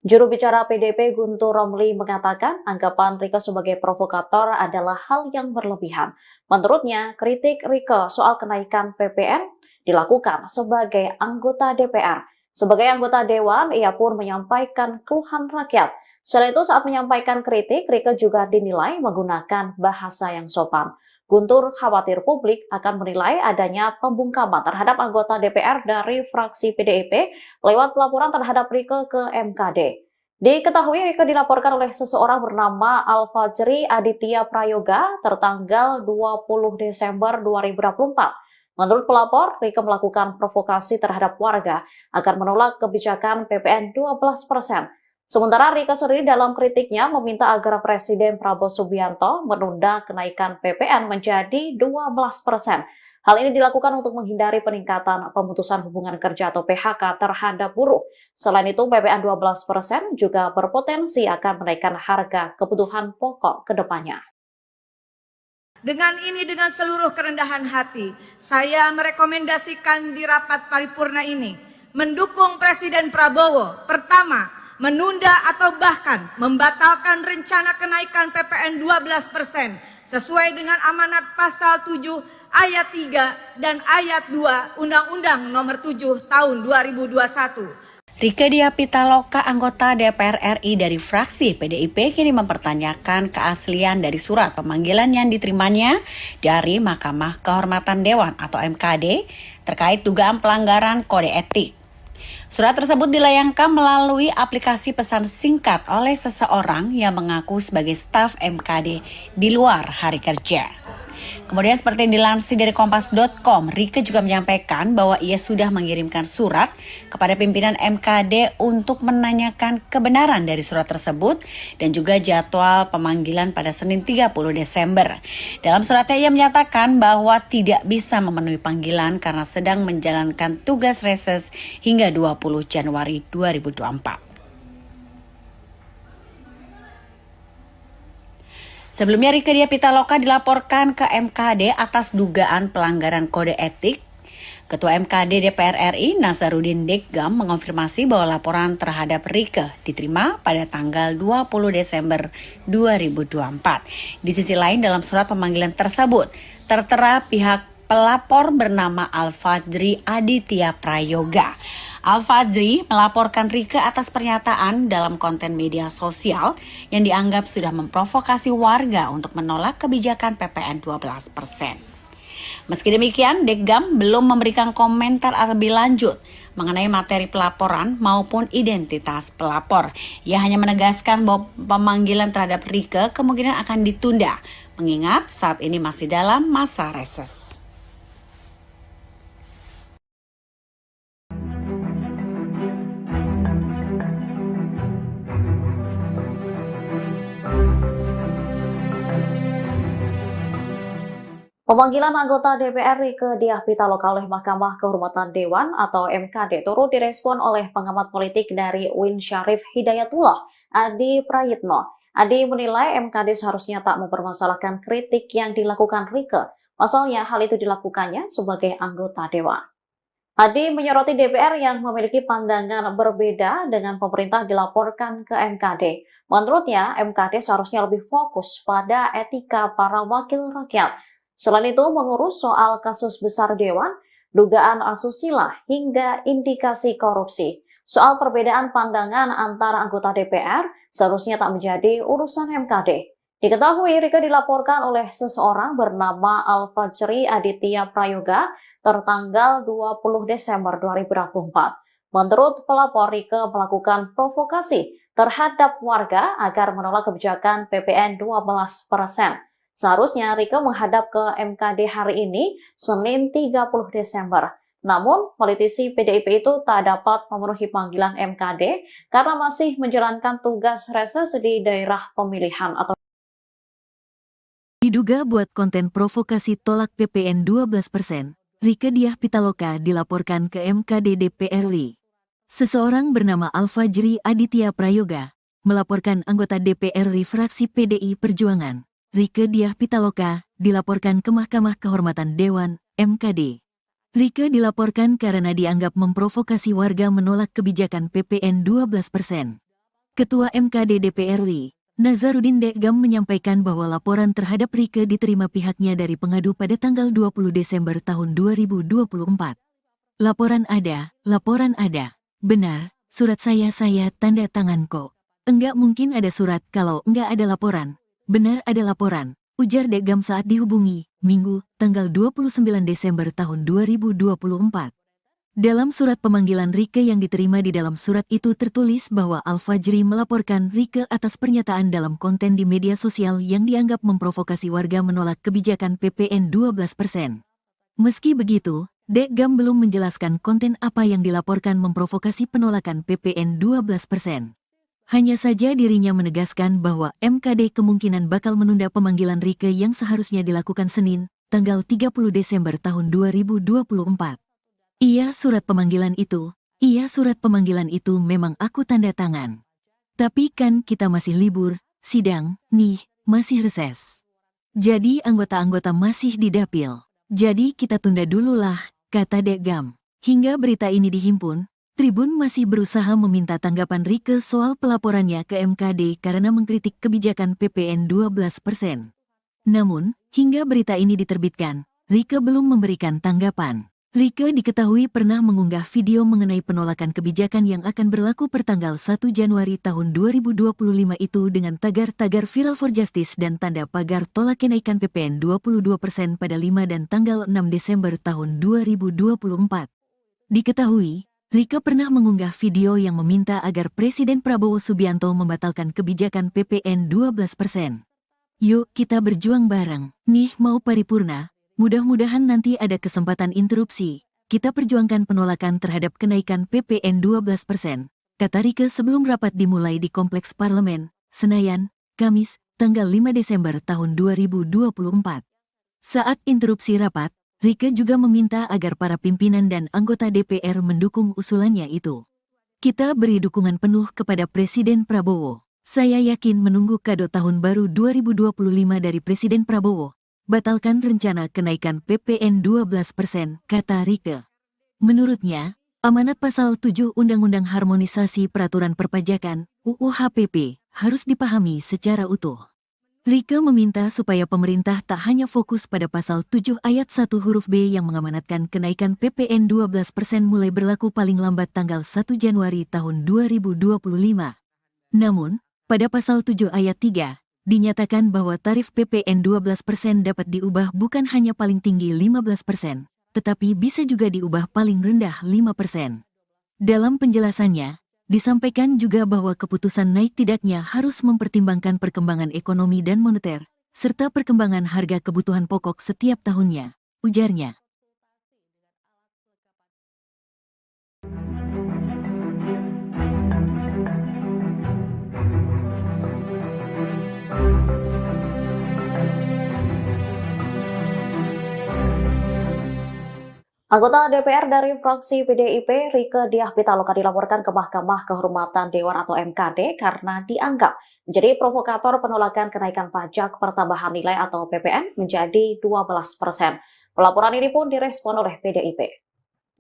Juru bicara PDIP Guntur Romli mengatakan anggapan Rieke sebagai provokator adalah hal yang berlebihan. Menurutnya, kritik Rieke soal kenaikan PPN dilakukan sebagai anggota DPR. Sebagai anggota Dewan, ia pun menyampaikan keluhan rakyat. Selain itu, saat menyampaikan kritik, Rieke juga dinilai menggunakan bahasa yang sopan. Guntur khawatir publik akan menilai adanya pembungkaman terhadap anggota DPR dari fraksi PDIP lewat pelaporan terhadap Rieke ke MKD. Diketahui Rieke dilaporkan oleh seseorang bernama Al-Fajri Aditya Prayoga tertanggal 20 Desember 2024. Menurut pelapor, Rieke melakukan provokasi terhadap warga agar menolak kebijakan PPN 12%. Sementara Rieke sendiri dalam kritiknya meminta agar Presiden Prabowo Subianto menunda kenaikan PPN menjadi 12%. Hal ini dilakukan untuk menghindari peningkatan pemutusan hubungan kerja atau PHK terhadap buruh. Selain itu, PPN 12% juga berpotensi akan menaikkan harga kebutuhan pokok ke depannya. Dengan seluruh kerendahan hati, saya merekomendasikan di rapat paripurna ini mendukung Presiden Prabowo. Pertama, menunda atau bahkan membatalkan rencana kenaikan PPN 12% sesuai dengan amanat pasal 7 ayat 3 dan ayat 2 Undang-Undang Nomor 7 Tahun 2021. Rieke Diah Pitaloka, anggota DPR RI dari fraksi PDIP, kini mempertanyakan keaslian dari surat pemanggilan yang diterimanya dari Mahkamah Kehormatan Dewan atau MKD terkait dugaan pelanggaran kode etik. Surat tersebut dilayangkan melalui aplikasi pesan singkat oleh seseorang yang mengaku sebagai staf MKD di luar hari kerja. Kemudian seperti yang dilansir dari Kompas.com, Rieke juga menyampaikan bahwa ia sudah mengirimkan surat kepada pimpinan MKD untuk menanyakan kebenaran dari surat tersebut dan juga jadwal pemanggilan pada Senin 30 Desember. Dalam suratnya ia menyatakan bahwa tidak bisa memenuhi panggilan karena sedang menjalankan tugas reses hingga 20 Januari 2024. Sebelumnya Rieke Diah Pitaloka dilaporkan ke MKD atas dugaan pelanggaran kode etik. Ketua MKD DPR RI Nasaruddin Deggam mengonfirmasi bahwa laporan terhadap Rieke diterima pada tanggal 20 Desember 2024. Di sisi lain dalam surat pemanggilan tersebut tertera pihak pelapor bernama Al-Fajri Aditya Prayoga. Al-Fajri melaporkan Rieke atas pernyataan dalam konten media sosial yang dianggap sudah memprovokasi warga untuk menolak kebijakan PPN 12%. Meski demikian, Deggam belum memberikan komentar lebih lanjut mengenai materi pelaporan maupun identitas pelapor. Ia hanya menegaskan bahwa pemanggilan terhadap Rieke kemungkinan akan ditunda, mengingat saat ini masih dalam masa reses. Pemanggilan anggota DPR Rieke Diah Pitaloka oleh Mahkamah Kehormatan Dewan atau MKD turut direspon oleh pengamat politik dari UIN Syarif Hidayatullah, Adi Prayitno. Adi menilai MKD seharusnya tak mempermasalahkan kritik yang dilakukan Rieke. Pasalnya hal itu dilakukannya sebagai anggota Dewan. Adi menyoroti DPR yang memiliki pandangan berbeda dengan pemerintah dilaporkan ke MKD. Menurutnya, MKD seharusnya lebih fokus pada etika para wakil rakyat. Selain itu, mengurus soal kasus besar Dewan, dugaan asusila, hingga indikasi korupsi. Soal perbedaan pandangan antara anggota DPR seharusnya tak menjadi urusan MKD. Diketahui Rieke dilaporkan oleh seseorang bernama Al-Fajri Aditya Prayoga tertanggal 20 Desember 2024. Menurut pelapor, Rieke melakukan provokasi terhadap warga agar menolak kebijakan PPN 12%. Seharusnya Rieke menghadap ke MKD hari ini, Senin 30 Desember. Namun, politisi PDIP itu tak dapat memenuhi panggilan MKD karena masih menjalankan tugas reses di daerah pemilihan atau Diduga buat konten provokasi tolak PPN 12%, Rieke Diah Pitaloka dilaporkan ke MKD DPR RI. Seseorang bernama Al-Fajri Aditya Prayoga melaporkan anggota DPR RI fraksi PDI Perjuangan, Rieke Diah Pitaloka, dilaporkan ke Mahkamah Kehormatan Dewan, MKD. Rieke dilaporkan karena dianggap memprovokasi warga menolak kebijakan PPN 12%. Ketua MKD DPR RI, Nasaruddin Deggam menyampaikan bahwa laporan terhadap Rieke diterima pihaknya dari pengadu pada tanggal 20 Desember tahun 2024. Laporan ada. Benar, surat saya tanda tangan kok. Enggak mungkin ada surat kalau enggak ada laporan. Benar ada laporan, ujar Deggam saat dihubungi, Minggu, tanggal 29 Desember tahun 2024. Dalam surat pemanggilan Rieke yang diterima di dalam surat itu tertulis bahwa Al-Fajri melaporkan Rieke atas pernyataan dalam konten di media sosial yang dianggap memprovokasi warga menolak kebijakan PPN 12%. Meski begitu, Deggam belum menjelaskan konten apa yang dilaporkan memprovokasi penolakan PPN 12%. Hanya saja dirinya menegaskan bahwa MKD kemungkinan bakal menunda pemanggilan Rieke yang seharusnya dilakukan Senin, tanggal 30 Desember tahun 2024. Iya surat pemanggilan itu memang aku tanda tangan. Tapi kan kita masih libur, sidang, nih, masih reses. Jadi anggota-anggota masih di dapil. Jadi kita tunda dulu lah, kata Deggam. Hingga berita ini dihimpun, Tribun masih berusaha meminta tanggapan Rieke soal pelaporannya ke MKD karena mengkritik kebijakan PPN 12%. Namun, hingga berita ini diterbitkan, Rieke belum memberikan tanggapan. Rieke diketahui pernah mengunggah video mengenai penolakan kebijakan yang akan berlaku pertanggal 1 Januari tahun 2025 itu dengan tagar-tagar Viral for Justice dan tanda pagar tolak kenaikan PPN 22% pada 5 dan tanggal 6 Desember tahun 2024. Diketahui, Rieke pernah mengunggah video yang meminta agar Presiden Prabowo Subianto membatalkan kebijakan PPN 12%. Yuk kita berjuang bareng. Nih mau paripurna, mudah-mudahan nanti ada kesempatan interupsi. Kita perjuangkan penolakan terhadap kenaikan PPN 12%, kata Rieke sebelum rapat dimulai di Kompleks Parlemen, Senayan, Kamis, tanggal 5 Desember tahun 2024. Saat interupsi rapat, Rieke juga meminta agar para pimpinan dan anggota DPR mendukung usulannya itu. Kita beri dukungan penuh kepada Presiden Prabowo. Saya yakin menunggu kado tahun baru 2025 dari Presiden Prabowo. Batalkan rencana kenaikan PPN 12%, kata Rieke. Menurutnya, amanat pasal 7 Undang-Undang Harmonisasi Peraturan Perpajakan, UU HPP, harus dipahami secara utuh. Rieke meminta supaya pemerintah tak hanya fokus pada pasal 7 ayat 1 huruf B yang mengamanatkan kenaikan PPN 12% mulai berlaku paling lambat tanggal 1 Januari tahun 2025. Namun, pada pasal 7 ayat 3, dinyatakan bahwa tarif PPN 12% dapat diubah bukan hanya paling tinggi 15%, tetapi bisa juga diubah paling rendah 5%. Dalam penjelasannya, disampaikan juga bahwa keputusan naik tidaknya harus mempertimbangkan perkembangan ekonomi dan moneter, serta perkembangan harga kebutuhan pokok setiap tahunnya, ujarnya. Anggota DPR dari fraksi PDIP, Rieke Diah Pitaloka dilaporkan ke Mahkamah Kehormatan Dewan atau MKD karena dianggap menjadi provokator penolakan kenaikan pajak pertambahan nilai atau PPN menjadi 12%. Pelaporan ini pun direspon oleh PDIP.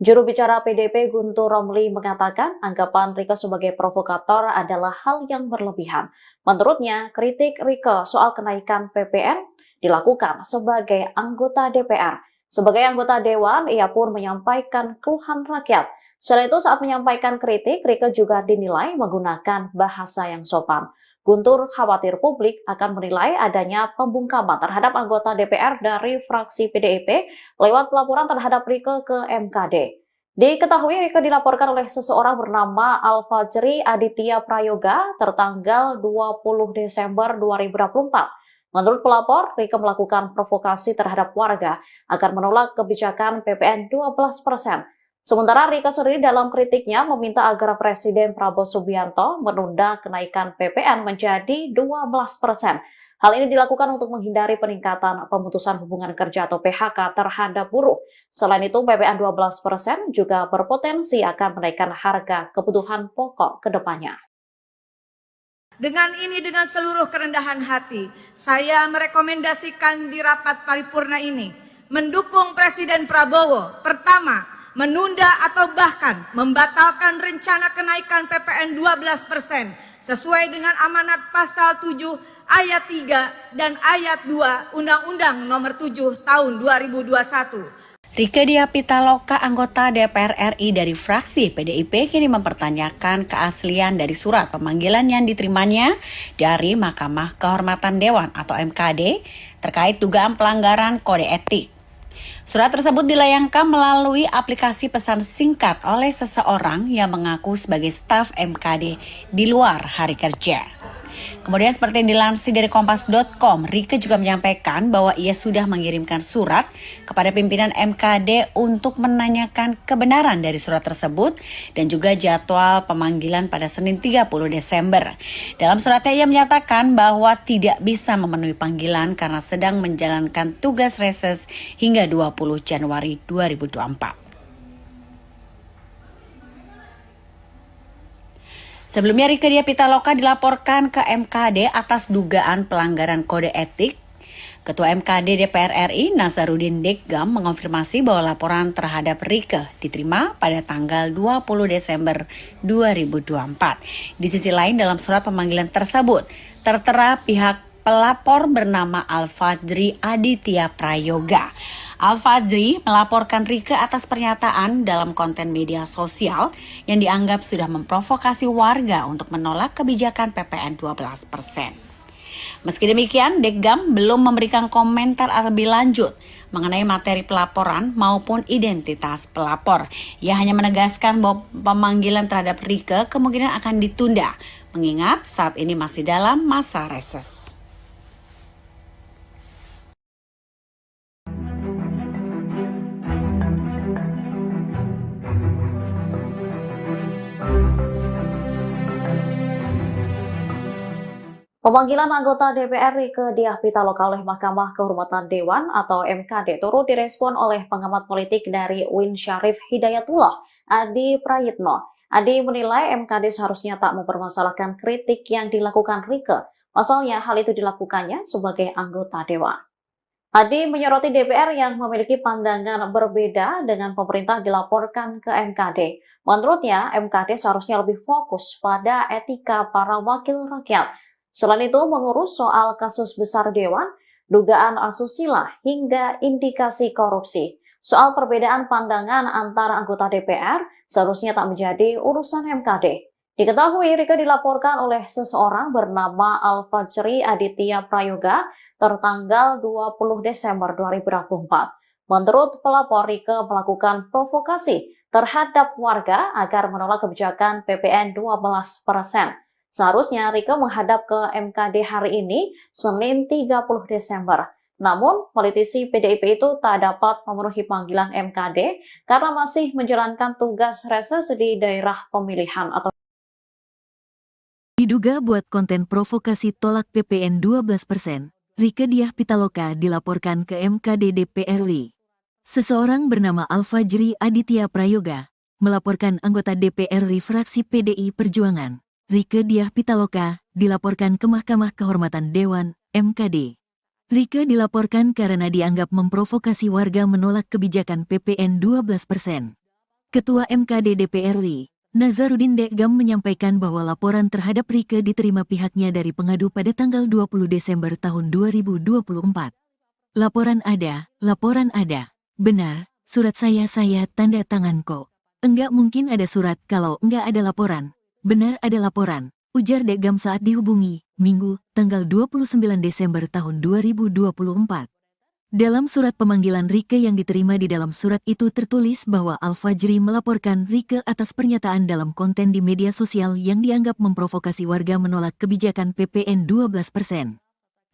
Juru bicara PDIP Guntur Romli mengatakan anggapan Rieke sebagai provokator adalah hal yang berlebihan. Menurutnya, kritik Rieke soal kenaikan PPN dilakukan sebagai anggota DPR. Sebagai anggota Dewan, ia pun menyampaikan keluhan rakyat. Selain itu, saat menyampaikan kritik, Rieke juga dinilai menggunakan bahasa yang sopan. Guntur khawatir publik akan menilai adanya pembungkaman terhadap anggota DPR dari fraksi PDIP lewat pelaporan terhadap Rieke ke MKD. Diketahui Rieke dilaporkan oleh seseorang bernama Al-Fajri Aditya Prayoga tertanggal 20 Desember 2024. Menurut pelapor, Rieke melakukan provokasi terhadap warga agar menolak kebijakan PPN 12%. Sementara Rieke sendiri dalam kritiknya meminta agar Presiden Prabowo Subianto menunda kenaikan PPN menjadi 12%. Hal ini dilakukan untuk menghindari peningkatan pemutusan hubungan kerja atau PHK terhadap buruh. Selain itu, PPN 12% juga berpotensi akan menaikkan harga kebutuhan pokok ke depannya. Dengan seluruh kerendahan hati, saya merekomendasikan di rapat paripurna ini mendukung Presiden Prabowo. Pertama, menunda atau bahkan membatalkan rencana kenaikan PPN 12% sesuai dengan amanat pasal 7 ayat 3 dan ayat 2 Undang-Undang Nomor 7 Tahun 2021. Rieke Diah Pitaloka, anggota DPR RI dari fraksi PDIP, kini mempertanyakan keaslian dari surat pemanggilan yang diterimanya dari Mahkamah Kehormatan Dewan atau MKD terkait dugaan pelanggaran kode etik. Surat tersebut dilayangkan melalui aplikasi pesan singkat oleh seseorang yang mengaku sebagai staf MKD di luar hari kerja. Kemudian seperti yang dilansir dari Kompas.com, Rieke juga menyampaikan bahwa ia sudah mengirimkan surat kepada pimpinan MKD untuk menanyakan kebenaran dari surat tersebut dan juga jadwal pemanggilan pada Senin 30 Desember. Dalam suratnya ia menyatakan bahwa tidak bisa memenuhi panggilan karena sedang menjalankan tugas reses hingga 20 Januari 2024. Sebelumnya Rieke Diah Pitaloka dilaporkan ke MKD atas dugaan pelanggaran kode etik. Ketua MKD DPR RI Nasaruddin Deggam mengonfirmasi bahwa laporan terhadap Rieke diterima pada tanggal 20 Desember 2024. Di sisi lain dalam surat pemanggilan tersebut tertera pihak pelapor bernama Al-Fajri Aditya Prayoga. Al-Fajri melaporkan Rieke atas pernyataan dalam konten media sosial yang dianggap sudah memprovokasi warga untuk menolak kebijakan PPN 12%. Meski demikian, Deggam belum memberikan komentar lebih lanjut mengenai materi pelaporan maupun identitas pelapor. Ia hanya menegaskan bahwa pemanggilan terhadap Rieke kemungkinan akan ditunda, mengingat saat ini masih dalam masa reses. Pemanggilan anggota DPR Rieke Diah Pitaloka oleh Mahkamah Kehormatan Dewan atau MKD turut direspon oleh pengamat politik dari UIN Syarif Hidayatullah, Adi Prayitno. Adi menilai MKD seharusnya tak mempermasalahkan kritik yang dilakukan Rieke. Pasalnya hal itu dilakukannya sebagai anggota Dewan. Adi menyoroti DPR yang memiliki pandangan berbeda dengan pemerintah dilaporkan ke MKD. Menurutnya, MKD seharusnya lebih fokus pada etika para wakil rakyat. Selain itu, mengurus soal kasus besar Dewan, dugaan asusila, hingga indikasi korupsi. Soal perbedaan pandangan antara anggota DPR seharusnya tak menjadi urusan MKD. Diketahui Rieke dilaporkan oleh seseorang bernama Al-Fajri Aditya Prayoga tertanggal 20 Desember 2024. Menurut pelapor, Rieke melakukan provokasi terhadap warga agar menolak kebijakan PPN 12%. Seharusnya Rieke menghadap ke MKD hari ini, Senin 30 Desember. Namun, politisi PDIP itu tak dapat memenuhi panggilan MKD karena masih menjalankan tugas reses di daerah pemilihan atau Diduga buat konten provokasi tolak PPN 12%, Rieke Diah Pitaloka dilaporkan ke MKD DPR RI. Seseorang bernama Al-Fajri Aditya Prayoga melaporkan anggota DPR RI fraksi PDI Perjuangan, Rieke Diah Pitaloka, dilaporkan ke Mahkamah Kehormatan Dewan, MKD. Rieke dilaporkan karena dianggap memprovokasi warga menolak kebijakan PPN 12%. Ketua MKD DPR RI, Nazarudin Dekgam menyampaikan bahwa laporan terhadap Rieke diterima pihaknya dari pengadu pada tanggal 20 Desember tahun 2024. Laporan ada. Benar, surat saya tanda tangan kok. Enggak mungkin ada surat kalau enggak ada laporan. Benar ada laporan, ujar Dekgam saat dihubungi, Minggu, tanggal 29 Desember tahun 2024. Dalam surat pemanggilan Rieke yang diterima di dalam surat itu tertulis bahwa Al-Fajri melaporkan Rieke atas pernyataan dalam konten di media sosial yang dianggap memprovokasi warga menolak kebijakan PPN 12%.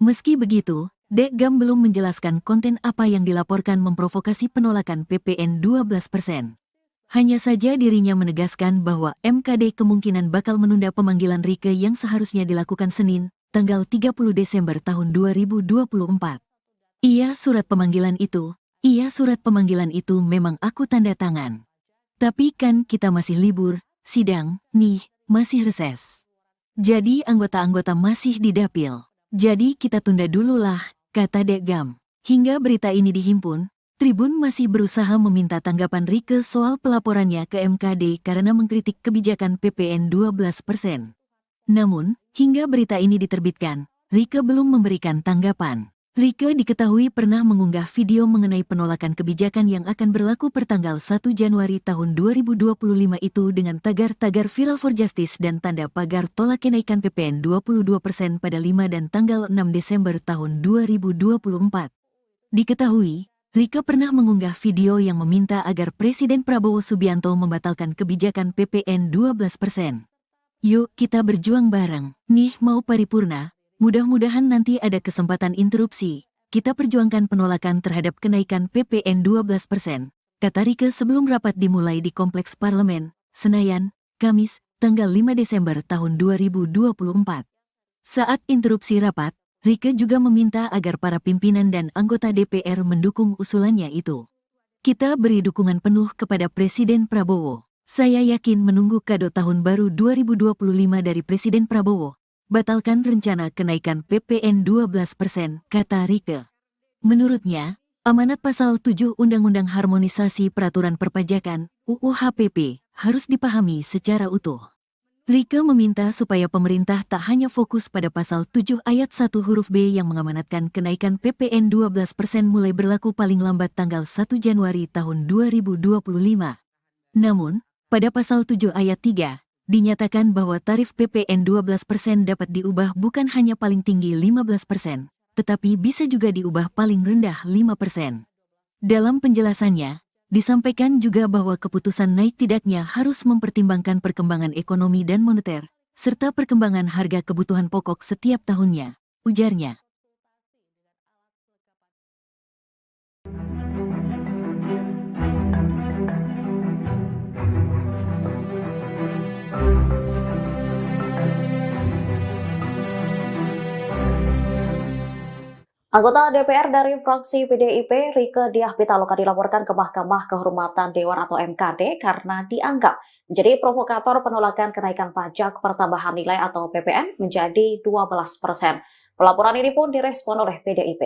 Meski begitu, Dekgam belum menjelaskan konten apa yang dilaporkan memprovokasi penolakan PPN 12%. Hanya saja dirinya menegaskan bahwa MKD kemungkinan bakal menunda pemanggilan Rieke yang seharusnya dilakukan Senin, tanggal 30 Desember tahun 2024. Iya surat pemanggilan itu memang aku tanda tangan. Tapi kan kita masih libur, sidang, nih, masih reses. Jadi anggota-anggota masih di dapil. Jadi kita tunda dulu lah, kata Dekgam. Hingga berita ini dihimpun, Tribun masih berusaha meminta tanggapan Rieke soal pelaporannya ke MKD karena mengkritik kebijakan PPN 12%. Namun, hingga berita ini diterbitkan, Rieke belum memberikan tanggapan. Rieke diketahui pernah mengunggah video mengenai penolakan kebijakan yang akan berlaku pertanggal 1 Januari tahun 2025 itu dengan tagar-tagar Viral for Justice dan tanda pagar tolak kenaikan PPN 22% pada 5 dan tanggal 6 Desember tahun 2024. Diketahui, Rieke pernah mengunggah video yang meminta agar Presiden Prabowo Subianto membatalkan kebijakan PPN 12%. Yuk kita berjuang bareng, nih mau paripurna. Mudah-mudahan nanti ada kesempatan interupsi. Kita perjuangkan penolakan terhadap kenaikan PPN 12%, kata Rieke sebelum rapat dimulai di Kompleks Parlemen, Senayan, Kamis, tanggal 5 Desember tahun 2024. Saat interupsi rapat, Rieke juga meminta agar para pimpinan dan anggota DPR mendukung usulannya itu. Kita beri dukungan penuh kepada Presiden Prabowo. Saya yakin menunggu kado tahun baru 2025 dari Presiden Prabowo. Batalkan rencana kenaikan PPN 12%, kata Rieke. Menurutnya, amanat pasal 7 Undang-Undang Harmonisasi Peraturan Perpajakan, UU HPP, harus dipahami secara utuh. Rieke meminta supaya pemerintah tak hanya fokus pada pasal 7 ayat 1 huruf B yang mengamanatkan kenaikan PPN 12% mulai berlaku paling lambat tanggal 1 Januari tahun 2025. Namun, pada pasal 7 ayat 3, dinyatakan bahwa tarif PPN 12% dapat diubah bukan hanya paling tinggi 15%, tetapi bisa juga diubah paling rendah 5%. Dalam penjelasannya, disampaikan juga bahwa keputusan naik tidaknya harus mempertimbangkan perkembangan ekonomi dan moneter, serta perkembangan harga kebutuhan pokok setiap tahunnya, ujarnya. Anggota DPR dari fraksi PDIP, Rieke Diah Pitaloka dilaporkan ke Mahkamah Kehormatan Dewan atau MKD karena dianggap menjadi provokator penolakan kenaikan pajak pertambahan nilai atau PPN menjadi 12%. Pelaporan ini pun direspon oleh PDIP.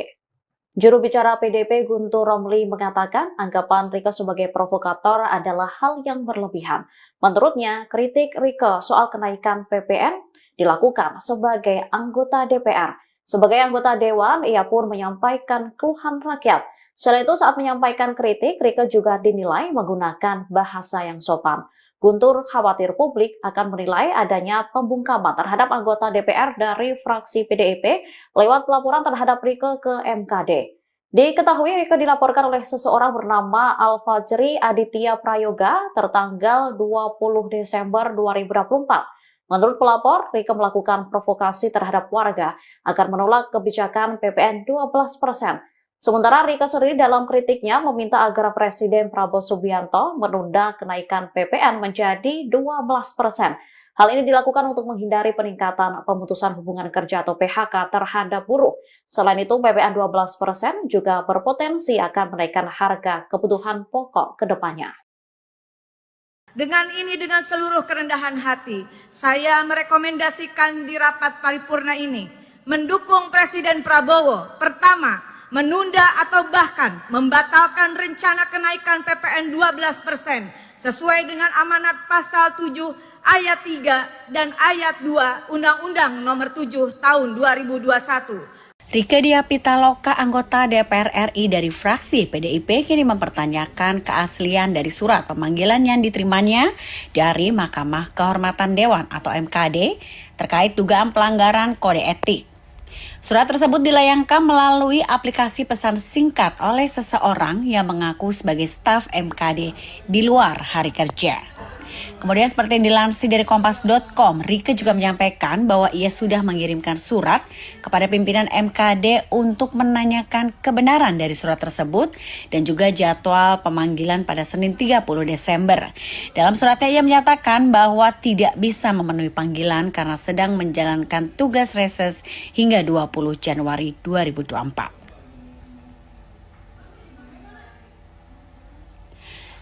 Juru bicara PDIP Guntur Romli mengatakan anggapan Rieke sebagai provokator adalah hal yang berlebihan. Menurutnya, kritik Rieke soal kenaikan PPN dilakukan sebagai anggota DPR. Sebagai anggota Dewan, ia pun menyampaikan keluhan rakyat. Selain itu, saat menyampaikan kritik, Rieke juga dinilai menggunakan bahasa yang sopan. Guntur khawatir publik akan menilai adanya pembungkaman terhadap anggota DPR dari fraksi PDIP lewat pelaporan terhadap Rieke ke MKD. Diketahui Rieke dilaporkan oleh seseorang bernama Al-Fajri Aditya Prayoga tertanggal 20 Desember 2024. Menurut pelapor, Rieke melakukan provokasi terhadap warga agar menolak kebijakan PPN 12%. Sementara Rieke sendiri dalam kritiknya meminta agar Presiden Prabowo Subianto menunda kenaikan PPN menjadi 12%. Hal ini dilakukan untuk menghindari peningkatan pemutusan hubungan kerja atau PHK terhadap buruh. Selain itu, PPN 12% juga berpotensi akan menaikkan harga kebutuhan pokok ke depannya. Dengan seluruh kerendahan hati, saya merekomendasikan di rapat paripurna ini mendukung Presiden Prabowo. Pertama, menunda atau bahkan membatalkan rencana kenaikan PPN 12% sesuai dengan amanat pasal 7 ayat 3 dan ayat 2 Undang-Undang Nomor 7 Tahun 2021. Rieke Diah Pitaloka, anggota DPR RI dari fraksi PDIP, kini mempertanyakan keaslian dari surat pemanggilan yang diterimanya dari Mahkamah Kehormatan Dewan atau MKD terkait dugaan pelanggaran kode etik. Surat tersebut dilayangkan melalui aplikasi pesan singkat oleh seseorang yang mengaku sebagai staf MKD di luar hari kerja. Kemudian seperti yang dilansir dari Kompas.com, Rieke juga menyampaikan bahwa ia sudah mengirimkan surat kepada pimpinan MKD untuk menanyakan kebenaran dari surat tersebut dan juga jadwal pemanggilan pada Senin 30 Desember. Dalam suratnya ia menyatakan bahwa tidak bisa memenuhi panggilan karena sedang menjalankan tugas reses hingga 20 Januari 2024.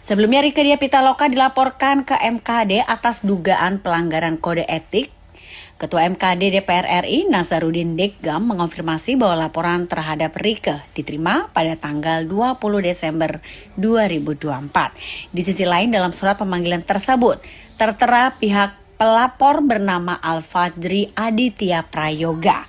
Sebelumnya Rieke Diah Pitaloka dilaporkan ke MKD atas dugaan pelanggaran kode etik. Ketua MKD DPR RI Nasaruddin Deggam mengonfirmasi bahwa laporan terhadap Rieke diterima pada tanggal 20 Desember 2024. Di sisi lain dalam surat pemanggilan tersebut tertera pihak pelapor bernama Al-Fajri Aditya Prayoga.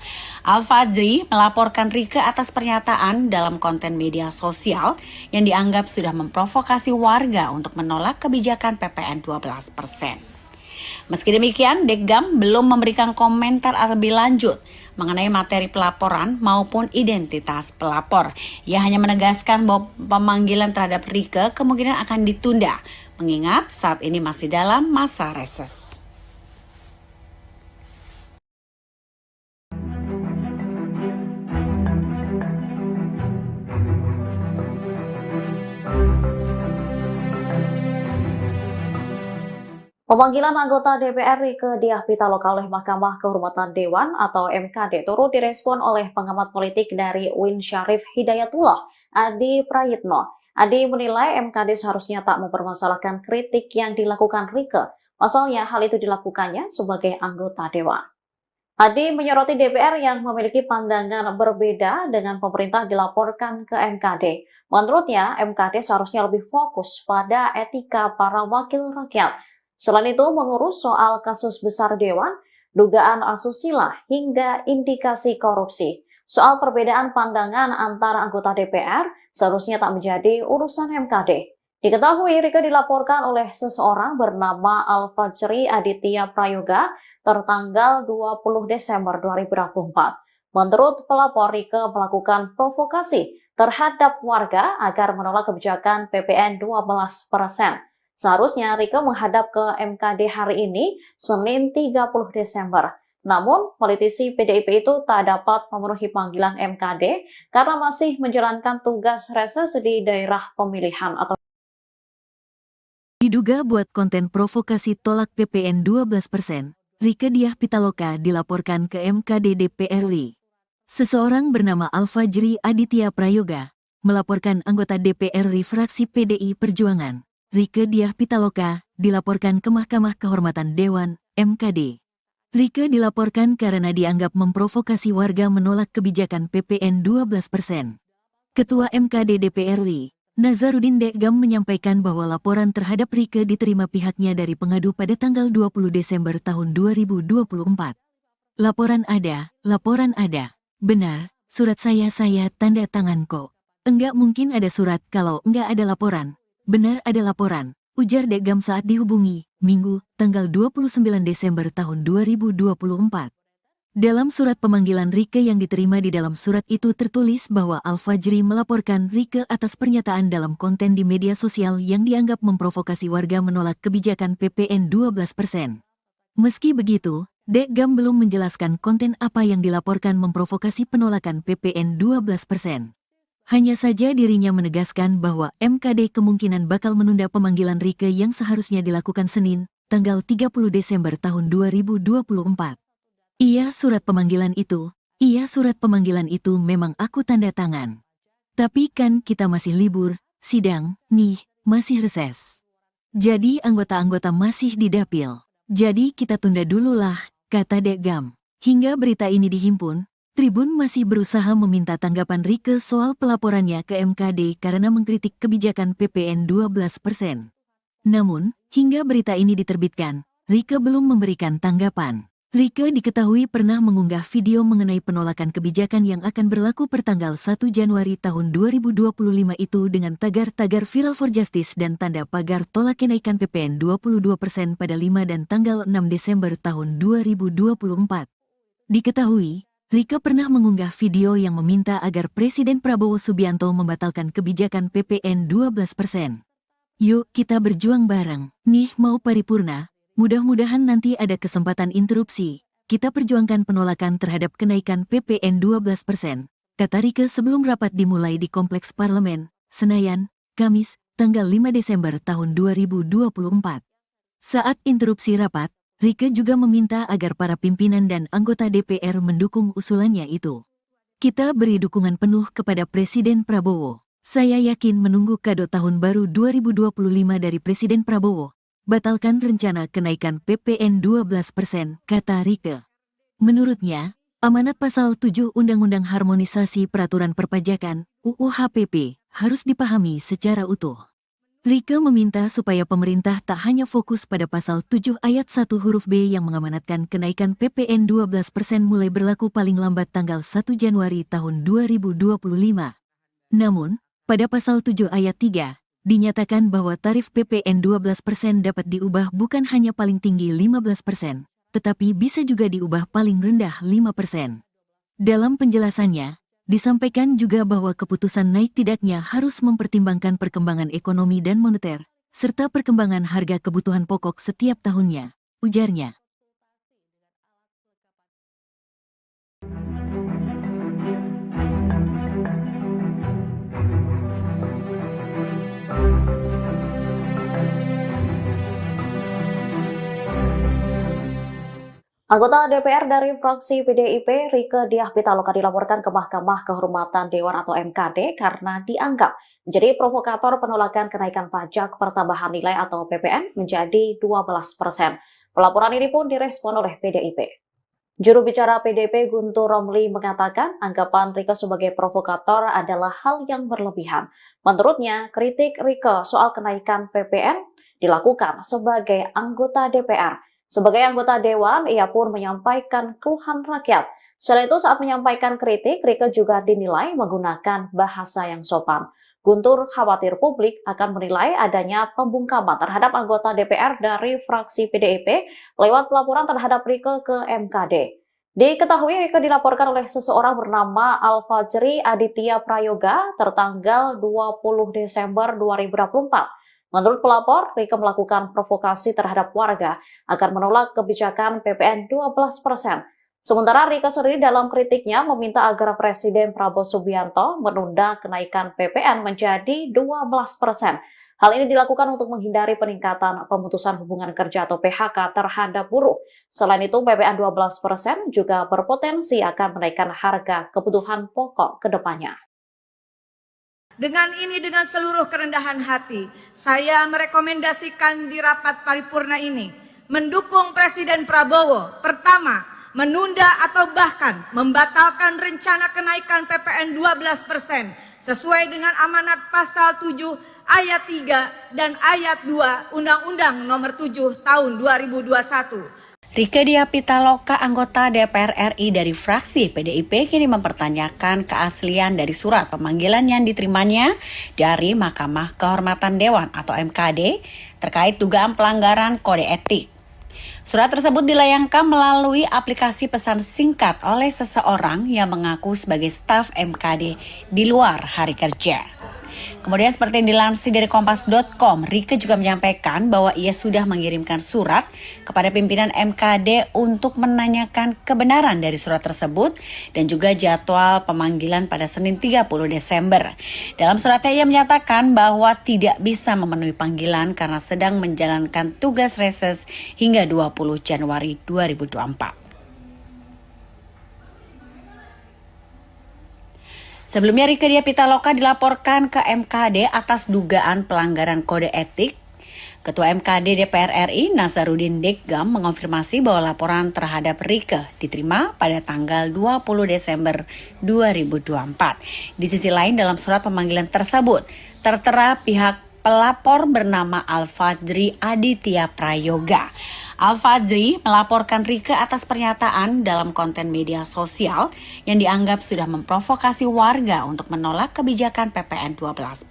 Al-Fajri melaporkan Rieke atas pernyataan dalam konten media sosial yang dianggap sudah memprovokasi warga untuk menolak kebijakan PPN 12%. Meski demikian, Deggam belum memberikan komentar lebih lanjut mengenai materi pelaporan maupun identitas pelapor. Ia hanya menegaskan bahwa pemanggilan terhadap Rieke kemungkinan akan ditunda, mengingat saat ini masih dalam masa reses. Pemanggilan anggota DPR Rieke Diah Pitaloka oleh Mahkamah Kehormatan Dewan atau MKD turut direspon oleh pengamat politik dari UIN Syarif Hidayatullah, Adi Prayitno. Adi menilai MKD seharusnya tak mempermasalahkan kritik yang dilakukan Rieke. Pasalnya hal itu dilakukannya sebagai anggota Dewan. Adi menyoroti DPR yang memiliki pandangan berbeda dengan pemerintah dilaporkan ke MKD. Menurutnya, MKD seharusnya lebih fokus pada etika para wakil rakyat. Selain itu, mengurus soal kasus besar Dewan, dugaan asusila, hingga indikasi korupsi. Soal perbedaan pandangan antara anggota DPR seharusnya tak menjadi urusan MKD. Diketahui Rieke dilaporkan oleh seseorang bernama Al-Fajri Aditya Prayoga tertanggal 20 Desember 2024. Menurut pelapor, Rieke melakukan provokasi terhadap warga agar menolak kebijakan PPN 12%. Seharusnya Rieke menghadap ke MKD hari ini, Senin 30 Desember. Namun, politisi PDIP itu tak dapat memenuhi panggilan MKD karena masih menjalankan tugas reses di daerah pemilihan atau Diduga buat konten provokasi tolak PPN 12%, Rieke Diah Pitaloka dilaporkan ke MKD DPR RI. Seseorang bernama Alfajri Aditya Prayoga melaporkan anggota DPR RI fraksi PDI Perjuangan, Rieke Diah Pitaloka, dilaporkan ke Mahkamah Kehormatan Dewan, MKD. Rieke dilaporkan karena dianggap memprovokasi warga menolak kebijakan PPN 12%. Ketua MKD DPR RI, Nazarudin Dekgam menyampaikan bahwa laporan terhadap Rieke diterima pihaknya dari pengadu pada tanggal 20 Desember tahun 2024. Laporan ada. Benar, surat saya tanda tangan kok. Enggak mungkin ada surat kalau enggak ada laporan. Benar ada laporan, ujar Dekgam saat dihubungi, Minggu, tanggal 29 Desember tahun 2024. Dalam surat pemanggilan Rieke yang diterima di dalam surat itu tertulis bahwa Alfajri melaporkan Rieke atas pernyataan dalam konten di media sosial yang dianggap memprovokasi warga menolak kebijakan PPN 12%. Meski begitu, Dekgam belum menjelaskan konten apa yang dilaporkan memprovokasi penolakan PPN 12%. Hanya saja dirinya menegaskan bahwa MKD kemungkinan bakal menunda pemanggilan Rieke yang seharusnya dilakukan Senin, tanggal 30 Desember tahun 2024. Iya surat pemanggilan itu memang aku tanda tangan. Tapi kan kita masih libur, sidang, nih, masih reses. Jadi anggota-anggota masih di dapil. Jadi kita tunda dulu lah, kata Dekgam. Hingga berita ini dihimpun, Tribun masih berusaha meminta tanggapan Rieke soal pelaporannya ke MKD karena mengkritik kebijakan PPN 12%. Namun, hingga berita ini diterbitkan, Rieke belum memberikan tanggapan. Rieke diketahui pernah mengunggah video mengenai penolakan kebijakan yang akan berlaku pertanggal 1 Januari tahun 2025 itu dengan tagar-tagar Viral for Justice dan tanda pagar tolak kenaikan PPN 22% pada 5 dan tanggal 6 Desember tahun 2024. Diketahui, Rieke pernah mengunggah video yang meminta agar Presiden Prabowo Subianto membatalkan kebijakan PPN 12%. Yuk kita berjuang bareng, nih mau paripurna. Mudah-mudahan nanti ada kesempatan interupsi. Kita perjuangkan penolakan terhadap kenaikan PPN 12%, kata Rieke sebelum rapat dimulai di Kompleks Parlemen, Senayan, Kamis, tanggal 5 Desember tahun 2024. Saat interupsi rapat, Rieke juga meminta agar para pimpinan dan anggota DPR mendukung usulannya itu. Kita beri dukungan penuh kepada Presiden Prabowo. Saya yakin menunggu kado tahun baru 2025 dari Presiden Prabowo. Batalkan rencana kenaikan PPN 12%, kata Rieke. Menurutnya, amanat pasal 7 Undang-Undang Harmonisasi Peraturan Perpajakan, UU HPP, harus dipahami secara utuh. Rieke meminta supaya pemerintah tak hanya fokus pada pasal 7 ayat 1 huruf B yang mengamanatkan kenaikan PPN 12% mulai berlaku paling lambat tanggal 1 Januari tahun 2025. Namun, pada pasal 7 ayat 3, dinyatakan bahwa tarif PPN 12% dapat diubah bukan hanya paling tinggi 15%, tetapi bisa juga diubah paling rendah 5%. Dalam penjelasannya, disampaikan juga bahwa keputusan naik tidaknya harus mempertimbangkan perkembangan ekonomi dan moneter, serta perkembangan harga kebutuhan pokok setiap tahunnya, ujarnya. Anggota DPR dari fraksi PDIP, Rieke Diah Pitaloka dilaporkan ke Mahkamah Kehormatan Dewan atau MKD karena dianggap menjadi provokator penolakan kenaikan pajak pertambahan nilai atau PPN menjadi 12%. Pelaporan ini pun direspon oleh PDIP. Juru bicara PDIP Guntur Romli mengatakan anggapan Rieke sebagai provokator adalah hal yang berlebihan. Menurutnya, kritik Rieke soal kenaikan PPN dilakukan sebagai anggota DPR. Sebagai anggota Dewan, ia pun menyampaikan keluhan rakyat. Selain itu, saat menyampaikan kritik, Rieke juga dinilai menggunakan bahasa yang sopan. Guntur khawatir publik akan menilai adanya pembungkaman terhadap anggota DPR dari fraksi PDIP lewat pelaporan terhadap Rieke ke MKD. Diketahui Rieke dilaporkan oleh seseorang bernama Alfajri Aditya Prayoga tertanggal 20 Desember 2024. Menurut pelapor, Rieke melakukan provokasi terhadap warga agar menolak kebijakan PPN 12%. Sementara Rieke sendiri dalam kritiknya meminta agar Presiden Prabowo Subianto menunda kenaikan PPN menjadi 12%. Hal ini dilakukan untuk menghindari peningkatan pemutusan hubungan kerja atau PHK terhadap buruh. Selain itu, PPN 12% juga berpotensi akan menaikkan harga kebutuhan pokok ke depannya. Dengan seluruh kerendahan hati, saya merekomendasikan di rapat paripurna ini mendukung Presiden Prabowo. Pertama, menunda atau bahkan membatalkan rencana kenaikan PPN 12% sesuai dengan amanat pasal 7 ayat 3 dan ayat 2 Undang-Undang Nomor 7 Tahun 2021. Rieke Diah Pitaloka, anggota DPR RI dari fraksi PDIP, kini mempertanyakan keaslian dari surat pemanggilan yang diterimanya dari Mahkamah Kehormatan Dewan atau MKD terkait dugaan pelanggaran kode etik. Surat tersebut dilayangkan melalui aplikasi pesan singkat oleh seseorang yang mengaku sebagai staf MKD di luar hari kerja. Kemudian seperti yang dilansir dari Kompas.com, Rieke juga menyampaikan bahwa ia sudah mengirimkan surat kepada pimpinan MKD untuk menanyakan kebenaran dari surat tersebut dan juga jadwal pemanggilan pada Senin 30 Desember. Dalam suratnya ia menyatakan bahwa tidak bisa memenuhi panggilan karena sedang menjalankan tugas reses hingga 20 Januari 2024. Sebelumnya Rieke Diah Pitaloka dilaporkan ke MKD atas dugaan pelanggaran kode etik. Ketua MKD DPR RI Nasaruddin Deggam mengonfirmasi bahwa laporan terhadap Rieke diterima pada tanggal 20 Desember 2024. Di sisi lain dalam surat pemanggilan tersebut tertera pihak pelapor bernama Al-Fajri Aditya Prayoga. Al-Fajri melaporkan Rieke atas pernyataan dalam konten media sosial yang dianggap sudah memprovokasi warga untuk menolak kebijakan PPN 12%.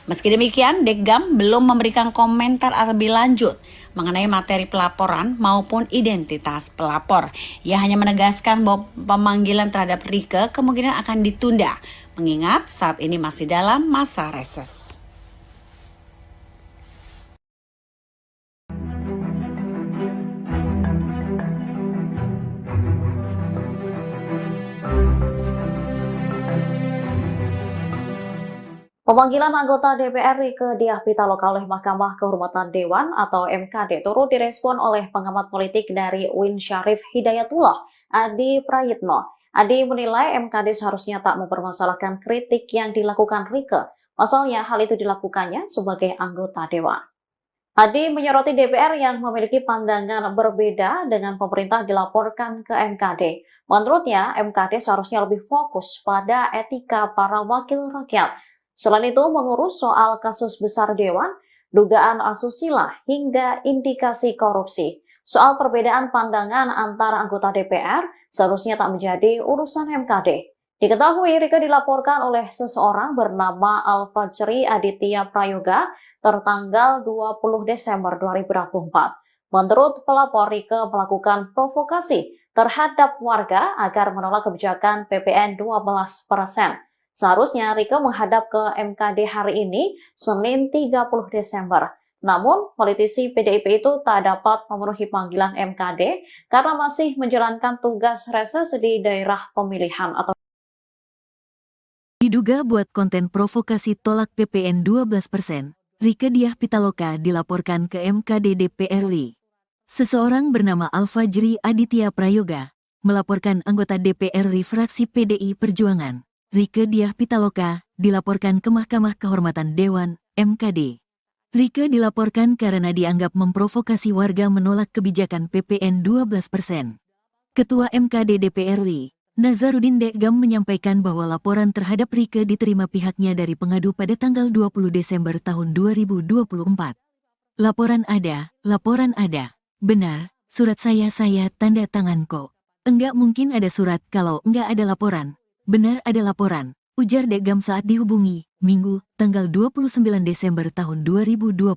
Meski demikian, Deggam belum memberikan komentar lebih lanjut mengenai materi pelaporan maupun identitas pelapor. Ia hanya menegaskan bahwa pemanggilan terhadap Rieke kemungkinan akan ditunda, mengingat saat ini masih dalam masa reses. Pemanggilan anggota DPR Rieke Diah Pitaloka oleh Mahkamah Kehormatan Dewan atau MKD turut direspon oleh pengamat politik dari UIN Syarif Hidayatullah, Adi Prayitno. Adi menilai MKD seharusnya tak mempermasalahkan kritik yang dilakukan Rieke. Pasalnya hal itu dilakukannya sebagai anggota Dewan. Adi menyoroti DPR yang memiliki pandangan berbeda dengan pemerintah dilaporkan ke MKD. Menurutnya, MKD seharusnya lebih fokus pada etika para wakil rakyat. Selain itu, mengurus soal kasus besar Dewan, dugaan asusila, hingga indikasi korupsi. Soal perbedaan pandangan antara anggota DPR seharusnya tak menjadi urusan MKD. Diketahui Rieke dilaporkan oleh seseorang bernama Al-Fajri Aditya Prayoga tertanggal 20 Desember 2024. Menurut pelapor, Rieke melakukan provokasi terhadap warga agar menolak kebijakan PPN 12%. Seharusnya Rieke menghadap ke MKD hari ini, Senin 30 Desember. Namun, politisi PDIP itu tak dapat memenuhi panggilan MKD karena masih menjalankan tugas reses di daerah pemilihan atau Diduga buat konten provokasi tolak PPN 12%, Rieke Diah Pitaloka dilaporkan ke MKD DPR RI. Seseorang bernama Al-Fajri Aditya Prayoga melaporkan anggota DPR RI fraksi PDI Perjuangan. Rieke Diah Pitaloka dilaporkan ke Mahkamah Kehormatan Dewan, MKD. Rieke dilaporkan karena dianggap memprovokasi warga menolak kebijakan PPN 12%. Ketua MKD DPR RI, Nasaruddin Deggam menyampaikan bahwa laporan terhadap Rieke diterima pihaknya dari pengadu pada tanggal 20 Desember tahun 2024. Laporan ada. Benar, surat saya tanda tangan kok. Enggak mungkin ada surat kalau enggak ada laporan. Benar ada laporan, ujar Deggam saat dihubungi, Minggu, tanggal 29 Desember tahun 2024.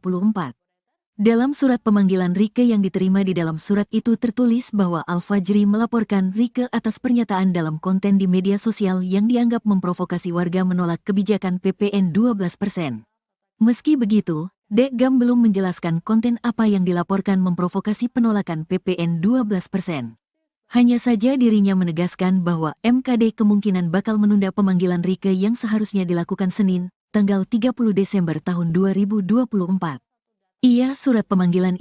Dalam surat pemanggilan Rieke yang diterima di dalam surat itu tertulis bahwa Al-Fajri melaporkan Rieke atas pernyataan dalam konten di media sosial yang dianggap memprovokasi warga menolak kebijakan PPN 12%. Meski begitu, Deggam belum menjelaskan konten apa yang dilaporkan memprovokasi penolakan PPN 12%. Hanya saja dirinya menegaskan bahwa MKD kemungkinan bakal menunda pemanggilan Rieke yang seharusnya dilakukan Senin, tanggal 30 Desember tahun 2024. Iya surat pemanggilan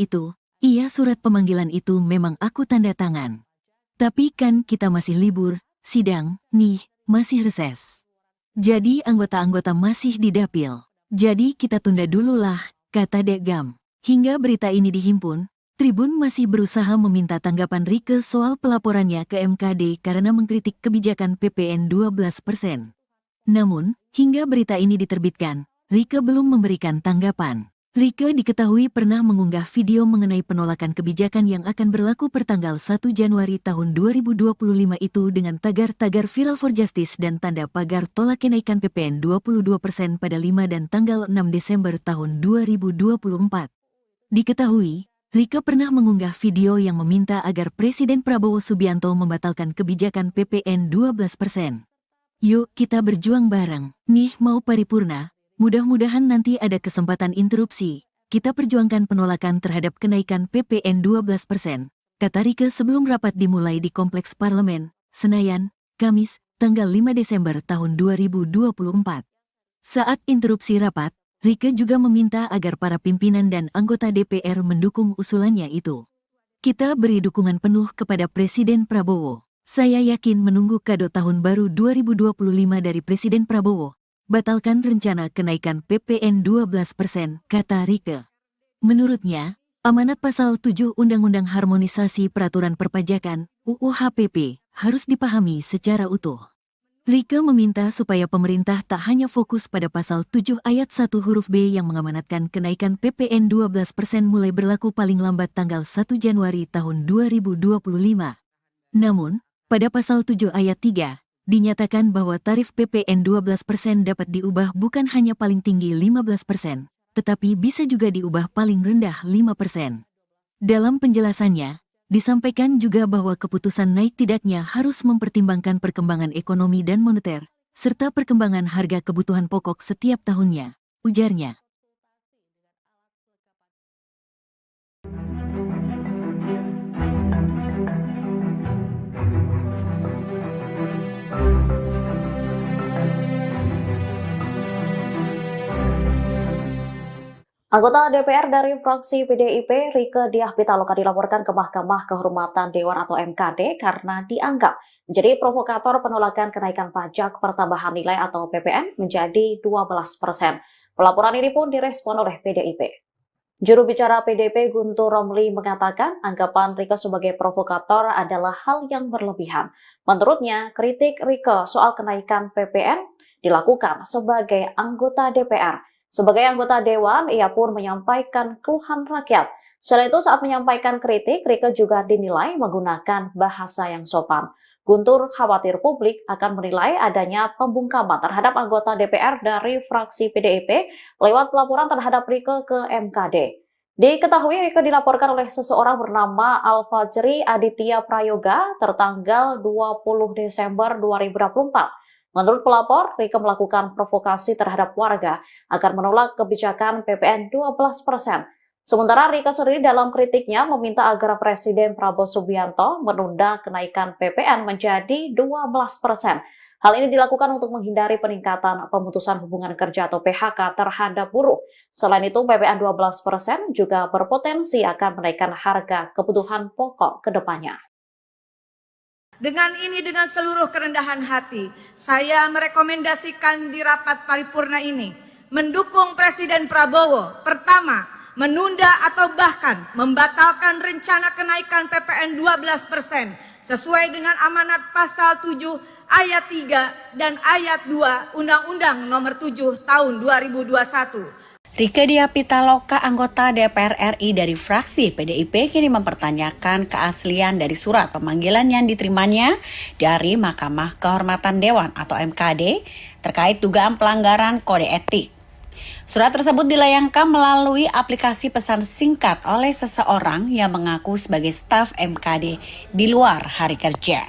itu memang aku tanda tangan. Tapi kan kita masih libur, sidang, nih, masih reses. Jadi anggota-anggota masih di dapil. Jadi kita tunda dulu lah, kata Dekgam. Hingga berita ini dihimpun, Tribun masih berusaha meminta tanggapan Rieke soal pelaporannya ke MKD karena mengkritik kebijakan PPN 12%. Namun, hingga berita ini diterbitkan, Rieke belum memberikan tanggapan. Rieke diketahui pernah mengunggah video mengenai penolakan kebijakan yang akan berlaku pertanggal 1 Januari tahun 2025 itu dengan tagar-tagar Viral for Justice dan tanda pagar tolak kenaikan PPN 22% pada 5 dan tanggal 6 Desember tahun 2024. Diketahui, Rieke pernah mengunggah video yang meminta agar Presiden Prabowo Subianto membatalkan kebijakan PPN 12%. Yuk kita berjuang bareng, nih mau paripurna, mudah-mudahan nanti ada kesempatan interupsi, kita perjuangkan penolakan terhadap kenaikan PPN 12%, kata Rieke sebelum rapat dimulai di Kompleks Parlemen, Senayan, Kamis, tanggal 5 Desember tahun 2024. Saat interupsi rapat, Rieke juga meminta agar para pimpinan dan anggota DPR mendukung usulannya itu. Kita beri dukungan penuh kepada Presiden Prabowo. Saya yakin menunggu kado tahun baru 2025 dari Presiden Prabowo. Batalkan rencana kenaikan PPN 12%, kata Rieke. Menurutnya, amanat pasal 7 Undang-Undang Harmonisasi Peraturan Perpajakan, UU HPP, harus dipahami secara utuh. Rieke meminta supaya pemerintah tak hanya fokus pada pasal 7 ayat 1 huruf B yang mengamanatkan kenaikan PPN 12% mulai berlaku paling lambat tanggal 1 Januari tahun 2025. Namun, pada pasal 7 ayat 3, dinyatakan bahwa tarif PPN 12% dapat diubah bukan hanya paling tinggi 15%, tetapi bisa juga diubah paling rendah 5%. Dalam penjelasannya, disampaikan juga bahwa keputusan naik tidaknya harus mempertimbangkan perkembangan ekonomi dan moneter, serta perkembangan harga kebutuhan pokok setiap tahunnya, ujarnya. Anggota DPR dari fraksi PDIP, Rieke Diah Pitaloka dilaporkan ke Mahkamah Kehormatan Dewan atau MKD karena dianggap menjadi provokator penolakan kenaikan pajak pertambahan nilai atau PPN menjadi 12%. Pelaporan ini pun direspon oleh PDIP. Juru bicara PDIP Guntur Romli mengatakan anggapan Rieke sebagai provokator adalah hal yang berlebihan. Menurutnya, kritik Rieke soal kenaikan PPN dilakukan sebagai anggota DPR. Sebagai anggota Dewan, ia pun menyampaikan keluhan rakyat. Selain itu, saat menyampaikan kritik, Rieke juga dinilai menggunakan bahasa yang sopan. Guntur khawatir publik akan menilai adanya pembungkaman terhadap anggota DPR dari fraksi PDIP lewat pelaporan terhadap Rieke ke MKD. Diketahui Rieke dilaporkan oleh seseorang bernama Al-Fajri Aditya Prayoga tertanggal 20 Desember 2024. Menurut pelapor, Rieke melakukan provokasi terhadap warga agar menolak kebijakan PPN 12%. Sementara Rieke sendiri dalam kritiknya meminta agar Presiden Prabowo Subianto menunda kenaikan PPN menjadi 12%. Hal ini dilakukan untuk menghindari peningkatan pemutusan hubungan kerja atau PHK terhadap buruh. Selain itu, PPN 12% juga berpotensi akan menaikkan harga kebutuhan pokok ke depannya. Dengan seluruh kerendahan hati, saya merekomendasikan di rapat paripurna ini mendukung Presiden Prabowo. Pertama, menunda atau bahkan membatalkan rencana kenaikan PPN 12% sesuai dengan amanat pasal 7 ayat 3 dan ayat 2 Undang-Undang Nomor 7 Tahun 2021. Rieke Diah Pitaloka, anggota DPR RI dari fraksi PDIP, kini mempertanyakan keaslian dari surat pemanggilan yang diterimanya dari Mahkamah Kehormatan Dewan atau MKD terkait dugaan pelanggaran kode etik. Surat tersebut dilayangkan melalui aplikasi pesan singkat oleh seseorang yang mengaku sebagai staf MKD di luar hari kerja.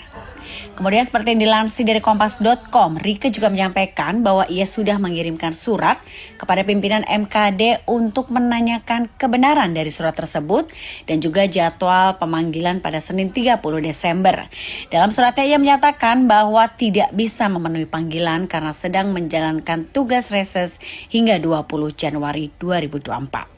Kemudian seperti yang dilansir dari Kompas.com, Rieke juga menyampaikan bahwa ia sudah mengirimkan surat kepada pimpinan MKD untuk menanyakan kebenaran dari surat tersebut dan juga jadwal pemanggilan pada Senin 30 Desember. Dalam suratnya ia menyatakan bahwa tidak bisa memenuhi panggilan karena sedang menjalankan tugas reses hingga 20 Januari 2024.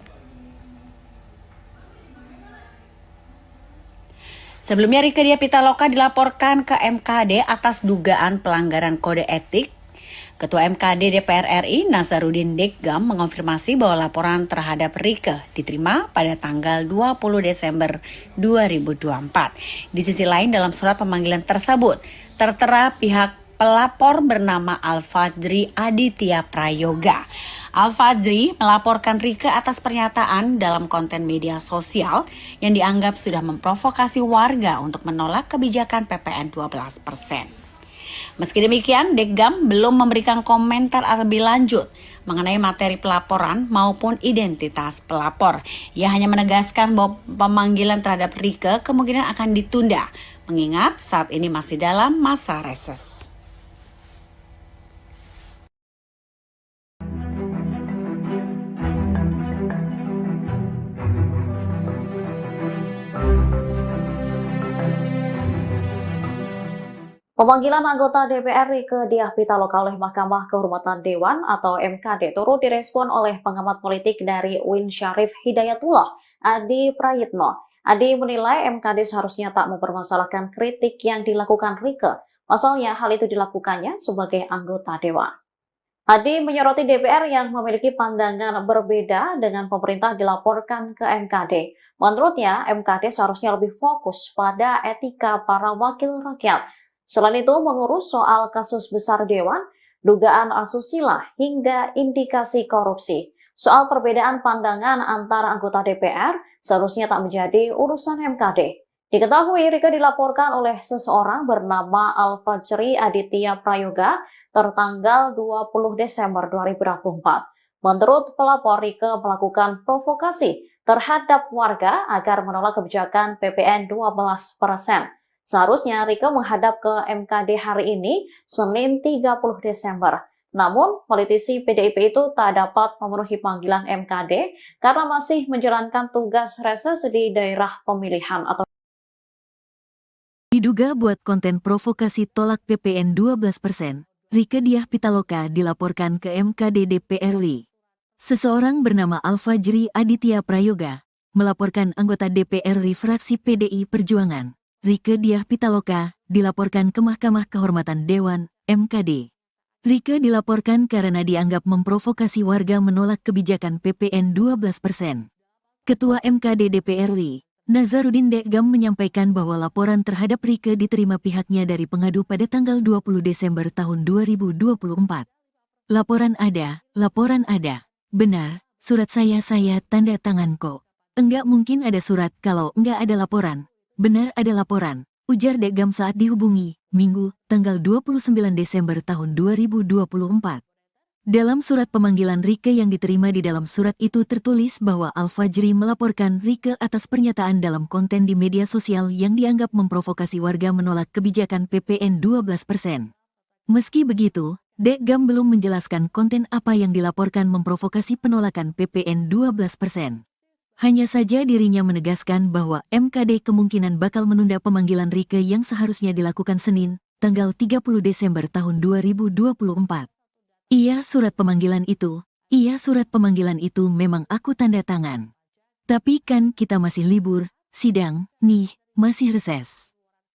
Sebelumnya Rieke Diah Pitaloka dilaporkan ke MKD atas dugaan pelanggaran kode etik. Ketua MKD DPR RI Nazaruddin Deggam mengonfirmasi bahwa laporan terhadap Rieke diterima pada tanggal 20 Desember 2024. Di sisi lain dalam surat pemanggilan tersebut tertera pihak pelapor bernama Al-Fajri Aditya Prayoga. Al-Fajri melaporkan Rieke atas pernyataan dalam konten media sosial yang dianggap sudah memprovokasi warga untuk menolak kebijakan PPN 12%. Meski demikian, Deggam belum memberikan komentar lebih lanjut mengenai materi pelaporan maupun identitas pelapor. Ia hanya menegaskan bahwa pemanggilan terhadap Rieke kemungkinan akan ditunda, mengingat saat ini masih dalam masa reses. Pemanggilan anggota DPR Rieke Diah Pitaloka oleh Mahkamah Kehormatan Dewan atau MKD turut direspon oleh pengamat politik dari UIN Syarif Hidayatullah, Adi Prayitno. Adi menilai MKD seharusnya tak mempermasalahkan kritik yang dilakukan Rieke. Pasalnya hal itu dilakukannya sebagai anggota Dewan. Adi menyoroti DPR yang memiliki pandangan berbeda dengan pemerintah dilaporkan ke MKD. Menurutnya, MKD seharusnya lebih fokus pada etika para wakil rakyat. Selain itu, mengurus soal kasus besar Dewan, dugaan asusila, hingga indikasi korupsi. Soal perbedaan pandangan antara anggota DPR seharusnya tak menjadi urusan MKD. Diketahui Rieke dilaporkan oleh seseorang bernama Al-Fajri Aditya Prayoga tertanggal 20 Desember 2024. Menurut pelapor, Rieke melakukan provokasi terhadap warga agar menolak kebijakan PPN 12%. Seharusnya Rieke menghadap ke MKD hari ini, Senin 30 Desember. Namun, politisi PDIP itu tak dapat memenuhi panggilan MKD karena masih menjalankan tugas reses di daerah pemilihan atau Diduga buat konten provokasi tolak PPN 12%, Rieke Diah Pitaloka dilaporkan ke MKD DPR RI. Seseorang bernama Al-Fajri Aditya Prayoga melaporkan anggota DPR RI fraksi PDI Perjuangan, Rieke Diah Pitaloka, dilaporkan ke Mahkamah Kehormatan Dewan, MKD. Rieke dilaporkan karena dianggap memprovokasi warga menolak kebijakan PPN 12%. Ketua MKD DPR RI, Nazaruddin Deggam menyampaikan bahwa laporan terhadap Rieke diterima pihaknya dari pengadu pada tanggal 20 Desember tahun 2024. Laporan ada. Benar, surat saya tanda tangan kok. Enggak mungkin ada surat kalau enggak ada laporan. Benar ada laporan, ujar Deggam saat dihubungi, Minggu, tanggal 29 Desember tahun 2024. Dalam surat pemanggilan Rieke yang diterima di dalam surat itu tertulis bahwa Al-Fajri melaporkan Rieke atas pernyataan dalam konten di media sosial yang dianggap memprovokasi warga menolak kebijakan PPN 12%. Meski begitu, Deggam belum menjelaskan konten apa yang dilaporkan memprovokasi penolakan PPN 12%. Hanya saja dirinya menegaskan bahwa MKD kemungkinan bakal menunda pemanggilan Rieke yang seharusnya dilakukan Senin, tanggal 30 Desember tahun 2024. Iya surat pemanggilan itu memang aku tanda tangan. Tapi kan kita masih libur, sidang, nih, masih reses.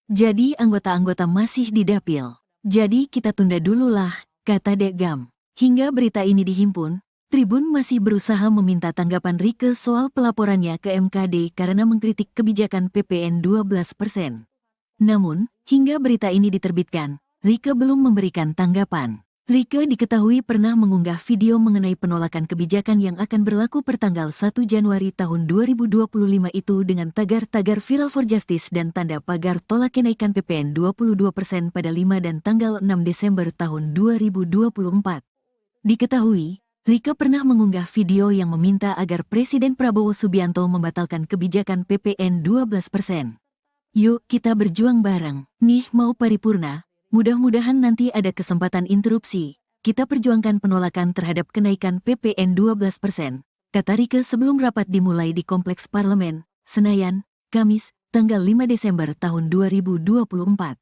Jadi anggota-anggota masih di dapil. Jadi kita tunda dulu lah, kata Deggam. Hingga berita ini dihimpun, Tribun masih berusaha meminta tanggapan Rieke soal pelaporannya ke MKD karena mengkritik kebijakan PPN 12%. Namun, hingga berita ini diterbitkan, Rieke belum memberikan tanggapan. Rieke diketahui pernah mengunggah video mengenai penolakan kebijakan yang akan berlaku pertanggal 1 Januari tahun 2025 itu dengan tagar-tagar Viral for Justice dan tanda pagar tolak kenaikan PPN 22% pada 5 dan tanggal 6 Desember tahun 2024. Diketahui, Rieke pernah mengunggah video yang meminta agar Presiden Prabowo Subianto membatalkan kebijakan PPN 12%. Yuk kita berjuang bareng. Nih mau paripurna, mudah-mudahan nanti ada kesempatan interupsi. Kita perjuangkan penolakan terhadap kenaikan PPN 12%, kata Rieke sebelum rapat dimulai di Kompleks Parlemen, Senayan, Kamis, tanggal 5 Desember tahun 2024.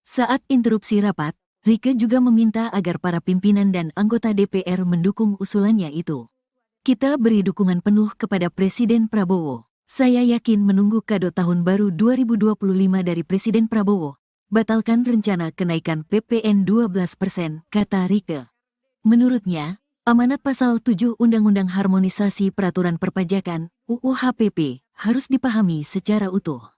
Saat interupsi rapat, Rieke juga meminta agar para pimpinan dan anggota DPR mendukung usulannya itu. Kita beri dukungan penuh kepada Presiden Prabowo. Saya yakin menunggu kado tahun baru 2025 dari Presiden Prabowo. Batalkan rencana kenaikan PPN 12%, kata Rieke. Menurutnya, amanat pasal 7 Undang-Undang Harmonisasi Peraturan Perpajakan, UU HPP, harus dipahami secara utuh.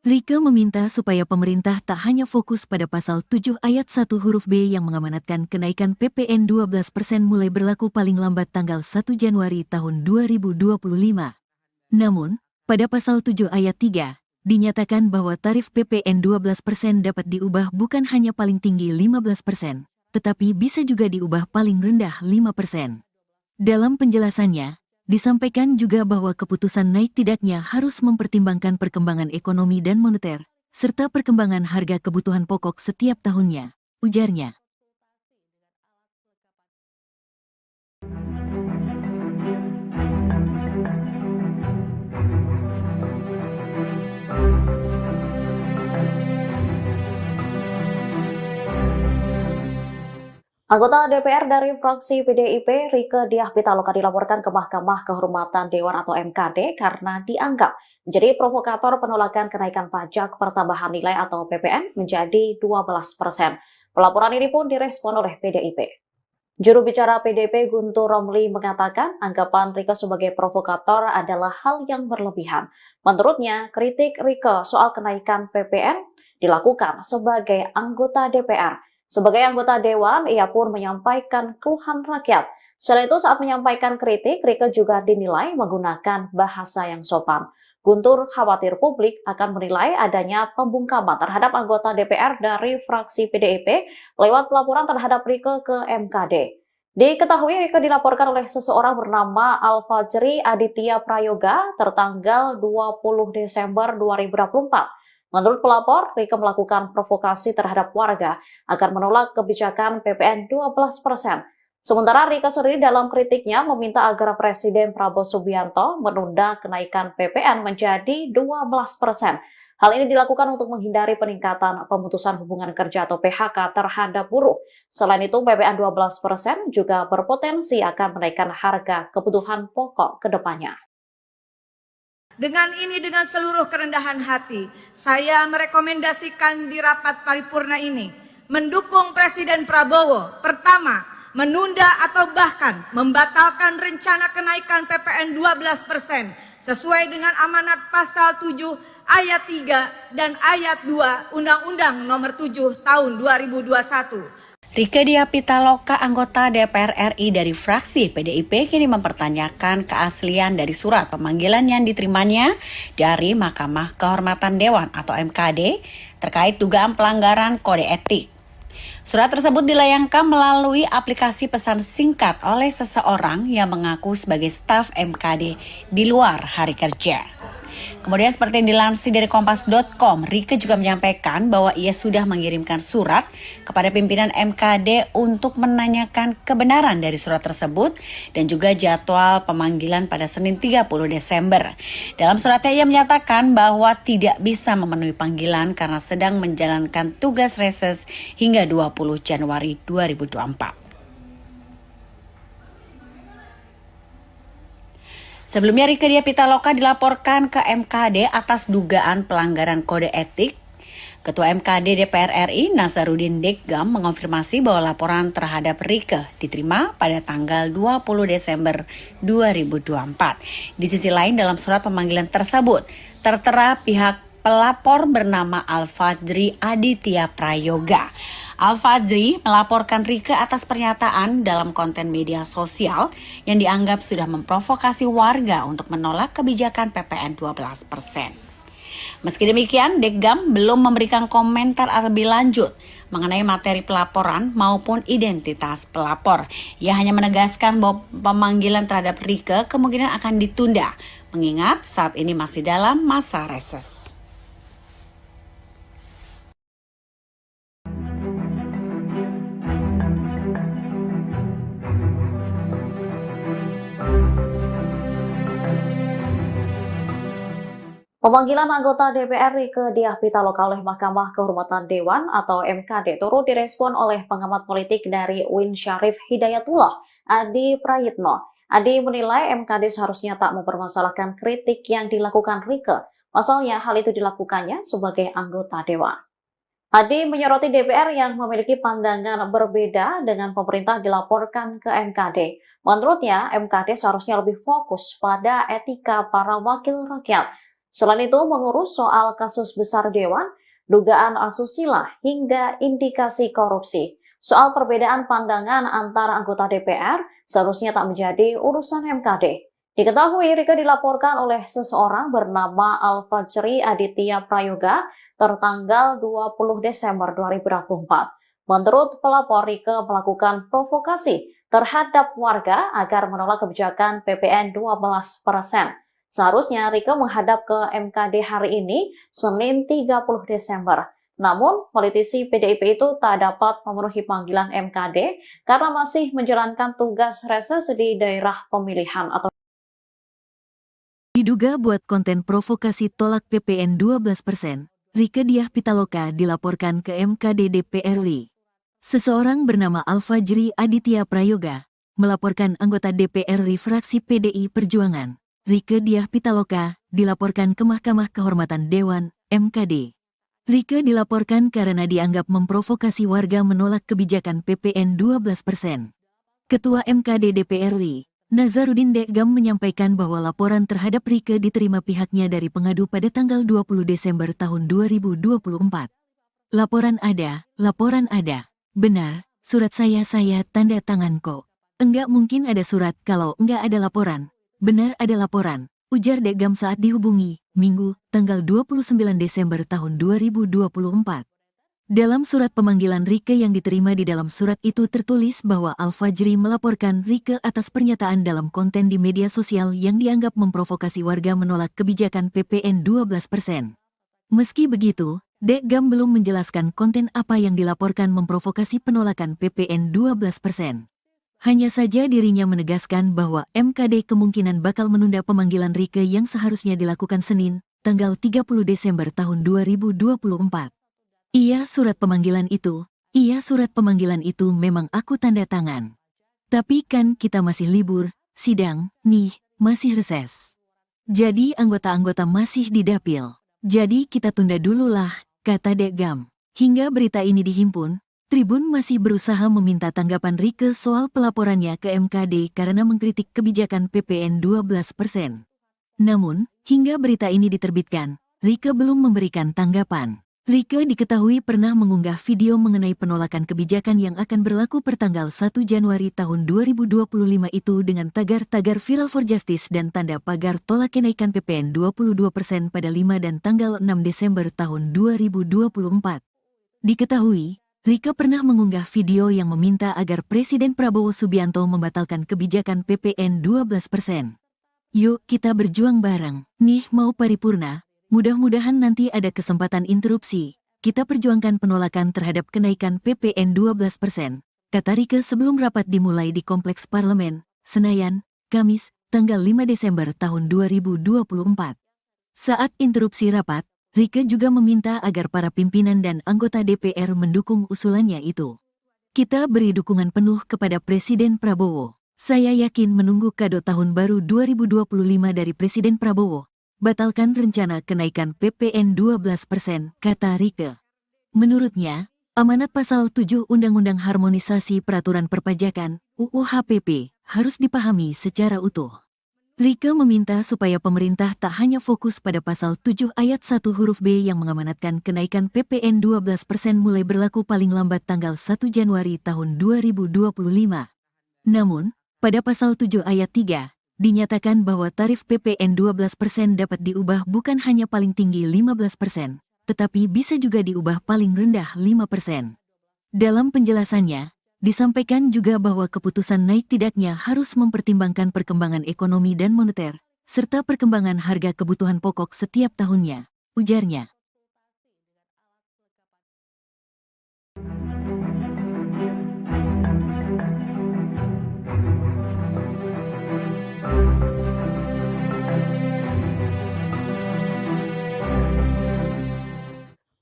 Rieke meminta supaya pemerintah tak hanya fokus pada pasal 7 ayat 1 huruf B yang mengamanatkan kenaikan PPN 12% mulai berlaku paling lambat tanggal 1 Januari tahun 2025. Namun, pada pasal 7 ayat 3, dinyatakan bahwa tarif PPN 12% dapat diubah bukan hanya paling tinggi 15%, tetapi bisa juga diubah paling rendah 5%. Dalam penjelasannya, disampaikan juga bahwa keputusan naik tidaknya harus mempertimbangkan perkembangan ekonomi dan moneter, serta perkembangan harga kebutuhan pokok setiap tahunnya, ujarnya. Anggota DPR dari fraksi PDIP, Rieke Diah Pitaloka dilaporkan ke Mahkamah Kehormatan Dewan atau MKD karena dianggap menjadi provokator penolakan kenaikan pajak pertambahan nilai atau PPN menjadi 12%. Pelaporan ini pun direspon oleh PDIP. Juru bicara PDIP Guntur Romli mengatakan anggapan Rieke sebagai provokator adalah hal yang berlebihan. Menurutnya, kritik Rieke soal kenaikan PPN dilakukan sebagai anggota DPR. Sebagai anggota Dewan, ia pun menyampaikan keluhan rakyat. Selain itu, saat menyampaikan kritik, Rieke juga dinilai menggunakan bahasa yang sopan. Guntur khawatir publik akan menilai adanya pembungkaman terhadap anggota DPR dari fraksi PDIP lewat pelaporan terhadap Rieke ke MKD. Diketahui Rieke dilaporkan oleh seseorang bernama Al-Fajri Aditya Prayoga tertanggal 20 Desember 2024. Menurut pelapor, Rieke melakukan provokasi terhadap warga agar menolak kebijakan PPN 12%. Sementara Rieke sendiri dalam kritiknya meminta agar Presiden Prabowo Subianto menunda kenaikan PPN menjadi 12%. Hal ini dilakukan untuk menghindari peningkatan pemutusan hubungan kerja atau PHK terhadap buruh. Selain itu, PPN 12% juga berpotensi akan menaikkan harga kebutuhan pokok ke depannya. Dengan seluruh kerendahan hati, saya merekomendasikan di rapat paripurna ini mendukung Presiden Prabowo. Pertama, menunda atau bahkan membatalkan rencana kenaikan PPN 12% sesuai dengan amanat pasal 7 ayat 3 dan ayat 2 Undang-Undang Nomor 7 Tahun 2021. Rieke Diah Pitaloka, anggota DPR RI dari fraksi PDIP, kini mempertanyakan keaslian dari surat pemanggilan yang diterimanya dari Mahkamah Kehormatan Dewan atau MKD terkait dugaan pelanggaran kode etik. Surat tersebut dilayangkan melalui aplikasi pesan singkat oleh seseorang yang mengaku sebagai staf MKD di luar hari kerja. Kemudian seperti yang dilansir dari Kompas.com, Rieke juga menyampaikan bahwa ia sudah mengirimkan surat kepada pimpinan MKD untuk menanyakan kebenaran dari surat tersebut dan juga jadwal pemanggilan pada Senin 30 Desember. Dalam suratnya ia menyatakan bahwa tidak bisa memenuhi panggilan karena sedang menjalankan tugas reses hingga 20 Januari 2024. Sebelumnya Rieke Diah Pitaloka dilaporkan ke MKD atas dugaan pelanggaran kode etik. Ketua MKD DPR RI Nasaruddin Deggam mengonfirmasi bahwa laporan terhadap Rieke diterima pada tanggal 20 Desember 2024. Di sisi lain dalam surat pemanggilan tersebut tertera pihak pelapor bernama Al-Fajri Aditya Prayoga. Al-Fajri melaporkan Rieke atas pernyataan dalam konten media sosial yang dianggap sudah memprovokasi warga untuk menolak kebijakan PPN 12%. Meski demikian, Deggam belum memberikan komentar lebih lanjut mengenai materi pelaporan maupun identitas pelapor. Ia hanya menegaskan bahwa pemanggilan terhadap Rieke kemungkinan akan ditunda, mengingat saat ini masih dalam masa reses. Pemanggilan anggota DPR Rieke Diah Pitaloka oleh Mahkamah Kehormatan Dewan atau MKD turut direspon oleh pengamat politik dari UIN Syarif Hidayatullah, Adi Prayitno. Adi menilai MKD seharusnya tak mempermasalahkan kritik yang dilakukan Rieke. Pasalnya hal itu dilakukannya sebagai anggota Dewan. Adi menyoroti DPR yang memiliki pandangan berbeda dengan pemerintah dilaporkan ke MKD. Menurutnya, MKD seharusnya lebih fokus pada etika para wakil rakyat. Selain itu, mengurus soal kasus besar Dewan, dugaan asusila, hingga indikasi korupsi. Soal perbedaan pandangan antara anggota DPR seharusnya tak menjadi urusan MKD. Diketahui Rieke dilaporkan oleh seseorang bernama Al-Fajri Aditya Prayoga tertanggal 20 Desember 2024. Menurut pelapor, Rieke melakukan provokasi terhadap warga agar menolak kebijakan PPN 12%. Seharusnya Rieke menghadap ke MKD hari ini, Senin 30 Desember. Namun, politisi PDIP itu tak dapat memenuhi panggilan MKD karena masih menjalankan tugas reses di daerah pemilihan atau Diduga buat konten provokasi tolak PPN 12%, Rieke Diah Pitaloka dilaporkan ke MKD DPR RI. Seseorang bernama Al-Fajri Aditya Prayoga melaporkan anggota DPR RI fraksi PDI Perjuangan, Rieke Diah Pitaloka, dilaporkan ke Mahkamah Kehormatan Dewan, MKD. Rieke dilaporkan karena dianggap memprovokasi warga menolak kebijakan PPN 12%. Ketua MKD DPR RI, Nazarudin Dekgam menyampaikan bahwa laporan terhadap Rieke diterima pihaknya dari pengadu pada tanggal 20 Desember tahun 2024. Laporan ada. Benar, surat saya tanda tangan kok. Enggak mungkin ada surat kalau enggak ada laporan. Benar ada laporan, ujar Dekgam saat dihubungi, Minggu, tanggal 29 Desember tahun 2024. Dalam surat pemanggilan Rieke yang diterima di dalam surat itu tertulis bahwa Al-Fajri melaporkan Rieke atas pernyataan dalam konten di media sosial yang dianggap memprovokasi warga menolak kebijakan PPN 12%. Meski begitu, Dekgam belum menjelaskan konten apa yang dilaporkan memprovokasi penolakan PPN 12%. Hanya saja dirinya menegaskan bahwa MKD kemungkinan bakal menunda pemanggilan Rieke yang seharusnya dilakukan Senin, tanggal 30 Desember tahun 2024. Iya surat pemanggilan itu memang aku tanda tangan. Tapi kan kita masih libur, sidang, nih, masih reses. Jadi anggota-anggota masih di dapil. Jadi kita tunda dulu lah, kata Dekgam. Hingga berita ini dihimpun, Tribun masih berusaha meminta tanggapan Rieke soal pelaporannya ke MKD karena mengkritik kebijakan PPN 12%. Namun, hingga berita ini diterbitkan, Rieke belum memberikan tanggapan. Rieke diketahui pernah mengunggah video mengenai penolakan kebijakan yang akan berlaku pertanggal 1 Januari tahun 2025 itu dengan tagar-tagar Viral for Justice dan tanda pagar tolak kenaikan PPN 22% pada 5 dan tanggal 6 Desember tahun 2024. Diketahui, Rieke pernah mengunggah video yang meminta agar Presiden Prabowo Subianto membatalkan kebijakan PPN 12%. Yuk kita berjuang bareng, nih mau paripurna. Mudah-mudahan nanti ada kesempatan interupsi. Kita perjuangkan penolakan terhadap kenaikan PPN 12%, kata Rieke sebelum rapat dimulai di Kompleks Parlemen, Senayan, Kamis, tanggal 5 Desember tahun 2024. Saat interupsi rapat, Rieke juga meminta agar para pimpinan dan anggota DPR mendukung usulannya itu. Kita beri dukungan penuh kepada Presiden Prabowo. Saya yakin menunggu kado tahun baru 2025 dari Presiden Prabowo. Batalkan rencana kenaikan PPN 12%, kata Rieke. Menurutnya, amanat pasal 7 Undang-Undang Harmonisasi Peraturan Perpajakan, UU HPP, harus dipahami secara utuh. Rieke meminta supaya pemerintah tak hanya fokus pada pasal 7 ayat 1 huruf B yang mengamanatkan kenaikan PPN 12% mulai berlaku paling lambat tanggal 1 Januari tahun 2025. Namun, pada pasal 7 ayat 3, dinyatakan bahwa tarif PPN 12% dapat diubah bukan hanya paling tinggi 15%, tetapi bisa juga diubah paling rendah 5%. Dalam penjelasannya, disampaikan juga bahwa keputusan naik tidaknya harus mempertimbangkan perkembangan ekonomi dan moneter, serta perkembangan harga kebutuhan pokok setiap tahunnya, ujarnya.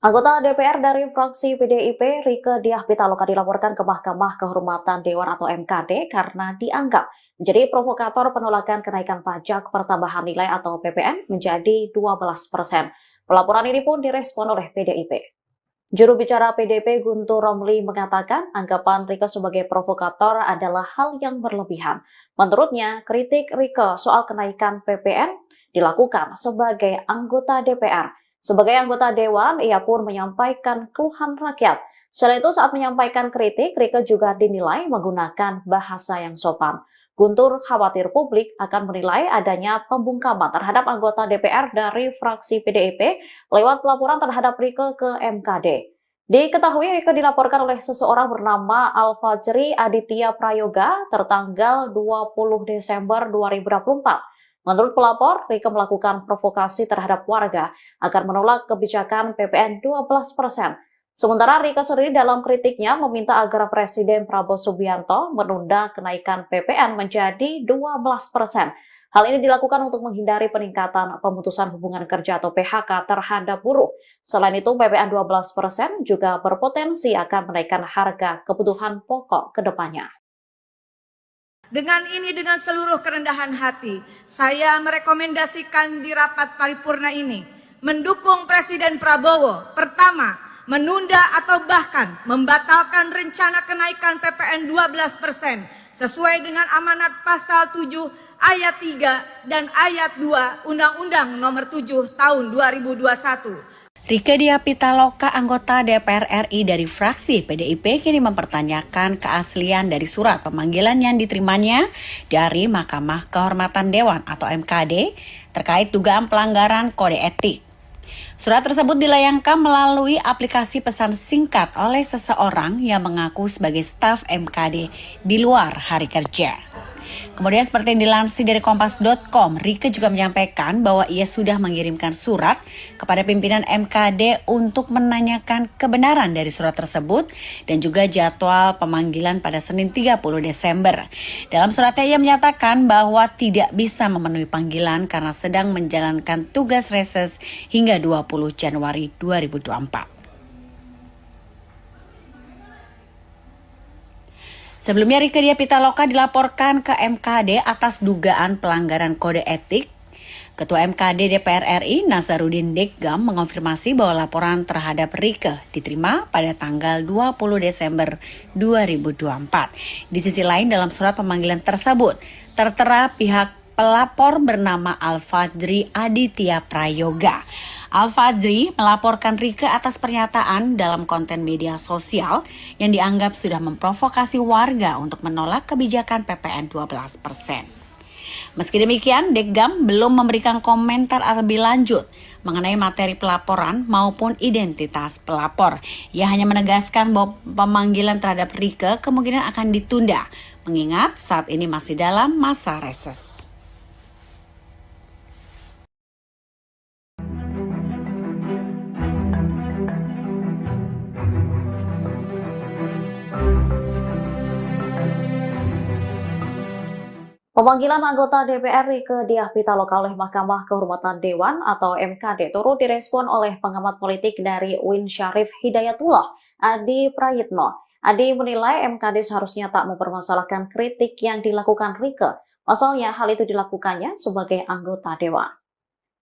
Anggota DPR dari fraksi PDIP, Rieke Diah Pitaloka dilaporkan ke Mahkamah Kehormatan Dewan atau MKD karena dianggap menjadi provokator penolakan kenaikan pajak pertambahan nilai atau PPN menjadi 12%. Pelaporan ini pun direspon oleh PDIP. Juru bicara PDIP Guntur Romli mengatakan anggapan Rieke sebagai provokator adalah hal yang berlebihan. Menurutnya, kritik Rieke soal kenaikan PPN dilakukan sebagai anggota DPR. Sebagai anggota Dewan, ia pun menyampaikan keluhan rakyat. Selain itu, saat menyampaikan kritik, Rieke juga dinilai menggunakan bahasa yang sopan. Guntur khawatir publik akan menilai adanya pembungkaman terhadap anggota DPR dari fraksi PDIP lewat pelaporan terhadap Rieke ke MKD. Diketahui Rieke dilaporkan oleh seseorang bernama Al-Fajri Aditya Prayoga tertanggal 20 Desember 2024. Menurut pelapor, Rieke melakukan provokasi terhadap warga agar menolak kebijakan PPN 12%. Sementara Rieke sendiri dalam kritiknya meminta agar Presiden Prabowo Subianto menunda kenaikan PPN menjadi 12%. Hal ini dilakukan untuk menghindari peningkatan pemutusan hubungan kerja atau PHK terhadap buruh. Selain itu, PPN 12% juga berpotensi akan menaikkan harga kebutuhan pokok ke depannya. Dengan seluruh kerendahan hati, saya merekomendasikan di rapat paripurna ini mendukung Presiden Prabowo. Pertama, menunda atau bahkan membatalkan rencana kenaikan PPN 12% sesuai dengan amanat pasal 7 ayat 3 dan ayat 2 Undang-Undang Nomor 7 Tahun 2021. Rieke Diah Pitaloka, anggota DPR RI dari fraksi PDIP, kini mempertanyakan keaslian dari surat pemanggilan yang diterimanya dari Mahkamah Kehormatan Dewan atau MKD terkait dugaan pelanggaran kode etik. Surat tersebut dilayangkan melalui aplikasi pesan singkat oleh seseorang yang mengaku sebagai staf MKD di luar hari kerja. Kemudian seperti yang dilansir dari Kompas.com, Rieke juga menyampaikan bahwa ia sudah mengirimkan surat kepada pimpinan MKD untuk menanyakan kebenaran dari surat tersebut dan juga jadwal pemanggilan pada Senin 30 Desember. Dalam suratnya ia menyatakan bahwa tidak bisa memenuhi panggilan karena sedang menjalankan tugas reses hingga 20 Januari 2024. Sebelumnya Rieke Diah Pitaloka dilaporkan ke MKD atas dugaan pelanggaran kode etik. Ketua MKD DPR RI Nasaruddin Deggam mengonfirmasi bahwa laporan terhadap Rieke diterima pada tanggal 20 Desember 2024. Di sisi lain dalam surat pemanggilan tersebut tertera pihak pelapor bernama Al-Fajri Aditya Prayoga. Al-Fajri melaporkan Rieke atas pernyataan dalam konten media sosial yang dianggap sudah memprovokasi warga untuk menolak kebijakan PPN 12%. Meski demikian, Deggam belum memberikan komentar lebih lanjut mengenai materi pelaporan maupun identitas pelapor. Ia hanya menegaskan bahwa pemanggilan terhadap Rieke kemungkinan akan ditunda, mengingat saat ini masih dalam masa reses. Pemanggilan anggota DPR Rieke Diah Pitaloka oleh Mahkamah Kehormatan Dewan atau MKD turut direspon oleh pengamat politik dari UIN Syarif Hidayatullah, Adi Prayitno. Adi menilai MKD seharusnya tak mempermasalahkan kritik yang dilakukan Rieke. Pasalnya hal itu dilakukannya sebagai anggota Dewan.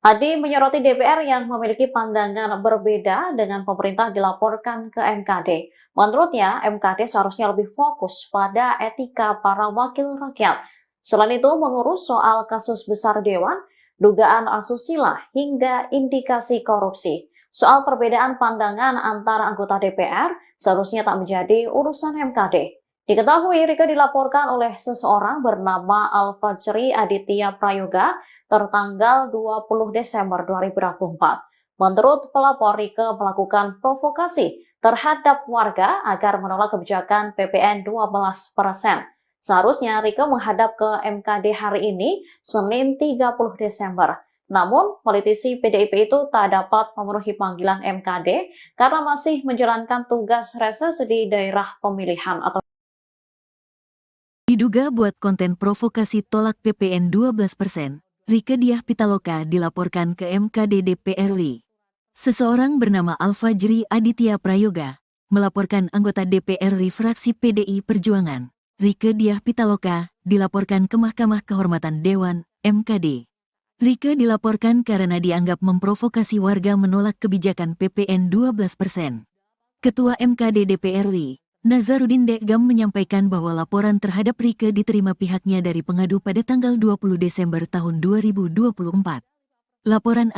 Adi menyoroti DPR yang memiliki pandangan berbeda dengan pemerintah dilaporkan ke MKD. Menurutnya, MKD seharusnya lebih fokus pada etika para wakil rakyat. Selain itu, mengurus soal kasus besar Dewan, dugaan asusila, hingga indikasi korupsi. Soal perbedaan pandangan antara anggota DPR seharusnya tak menjadi urusan MKD. Diketahui Rieke dilaporkan oleh seseorang bernama Al-Fajri Aditya Prayoga tertanggal 20 Desember 2024. Menurut pelapor, Rieke melakukan provokasi terhadap warga agar menolak kebijakan PPN 12%. Seharusnya Rieke menghadap ke MKD hari ini, Senin 30 Desember. Namun, politisi PDIP itu tak dapat memenuhi panggilan MKD karena masih menjalankan tugas reses di daerah pemilihan atau Diduga buat konten provokasi tolak PPN 12%, Rieke Diah Pitaloka dilaporkan ke MKD DPR RI. Seseorang bernama Alfajri Aditya Prayoga melaporkan anggota DPR RI fraksi PDI Perjuangan, Rieke Diah Pitaloka, dilaporkan ke Mahkamah Kehormatan Dewan, MKD. Rieke dilaporkan karena dianggap memprovokasi warga menolak kebijakan PPN 12%. Ketua MKD DPR RI, Nazarudin Dekgam menyampaikan bahwa laporan terhadap Rieke diterima pihaknya dari pengadu pada tanggal 20 Desember tahun 2024. Laporan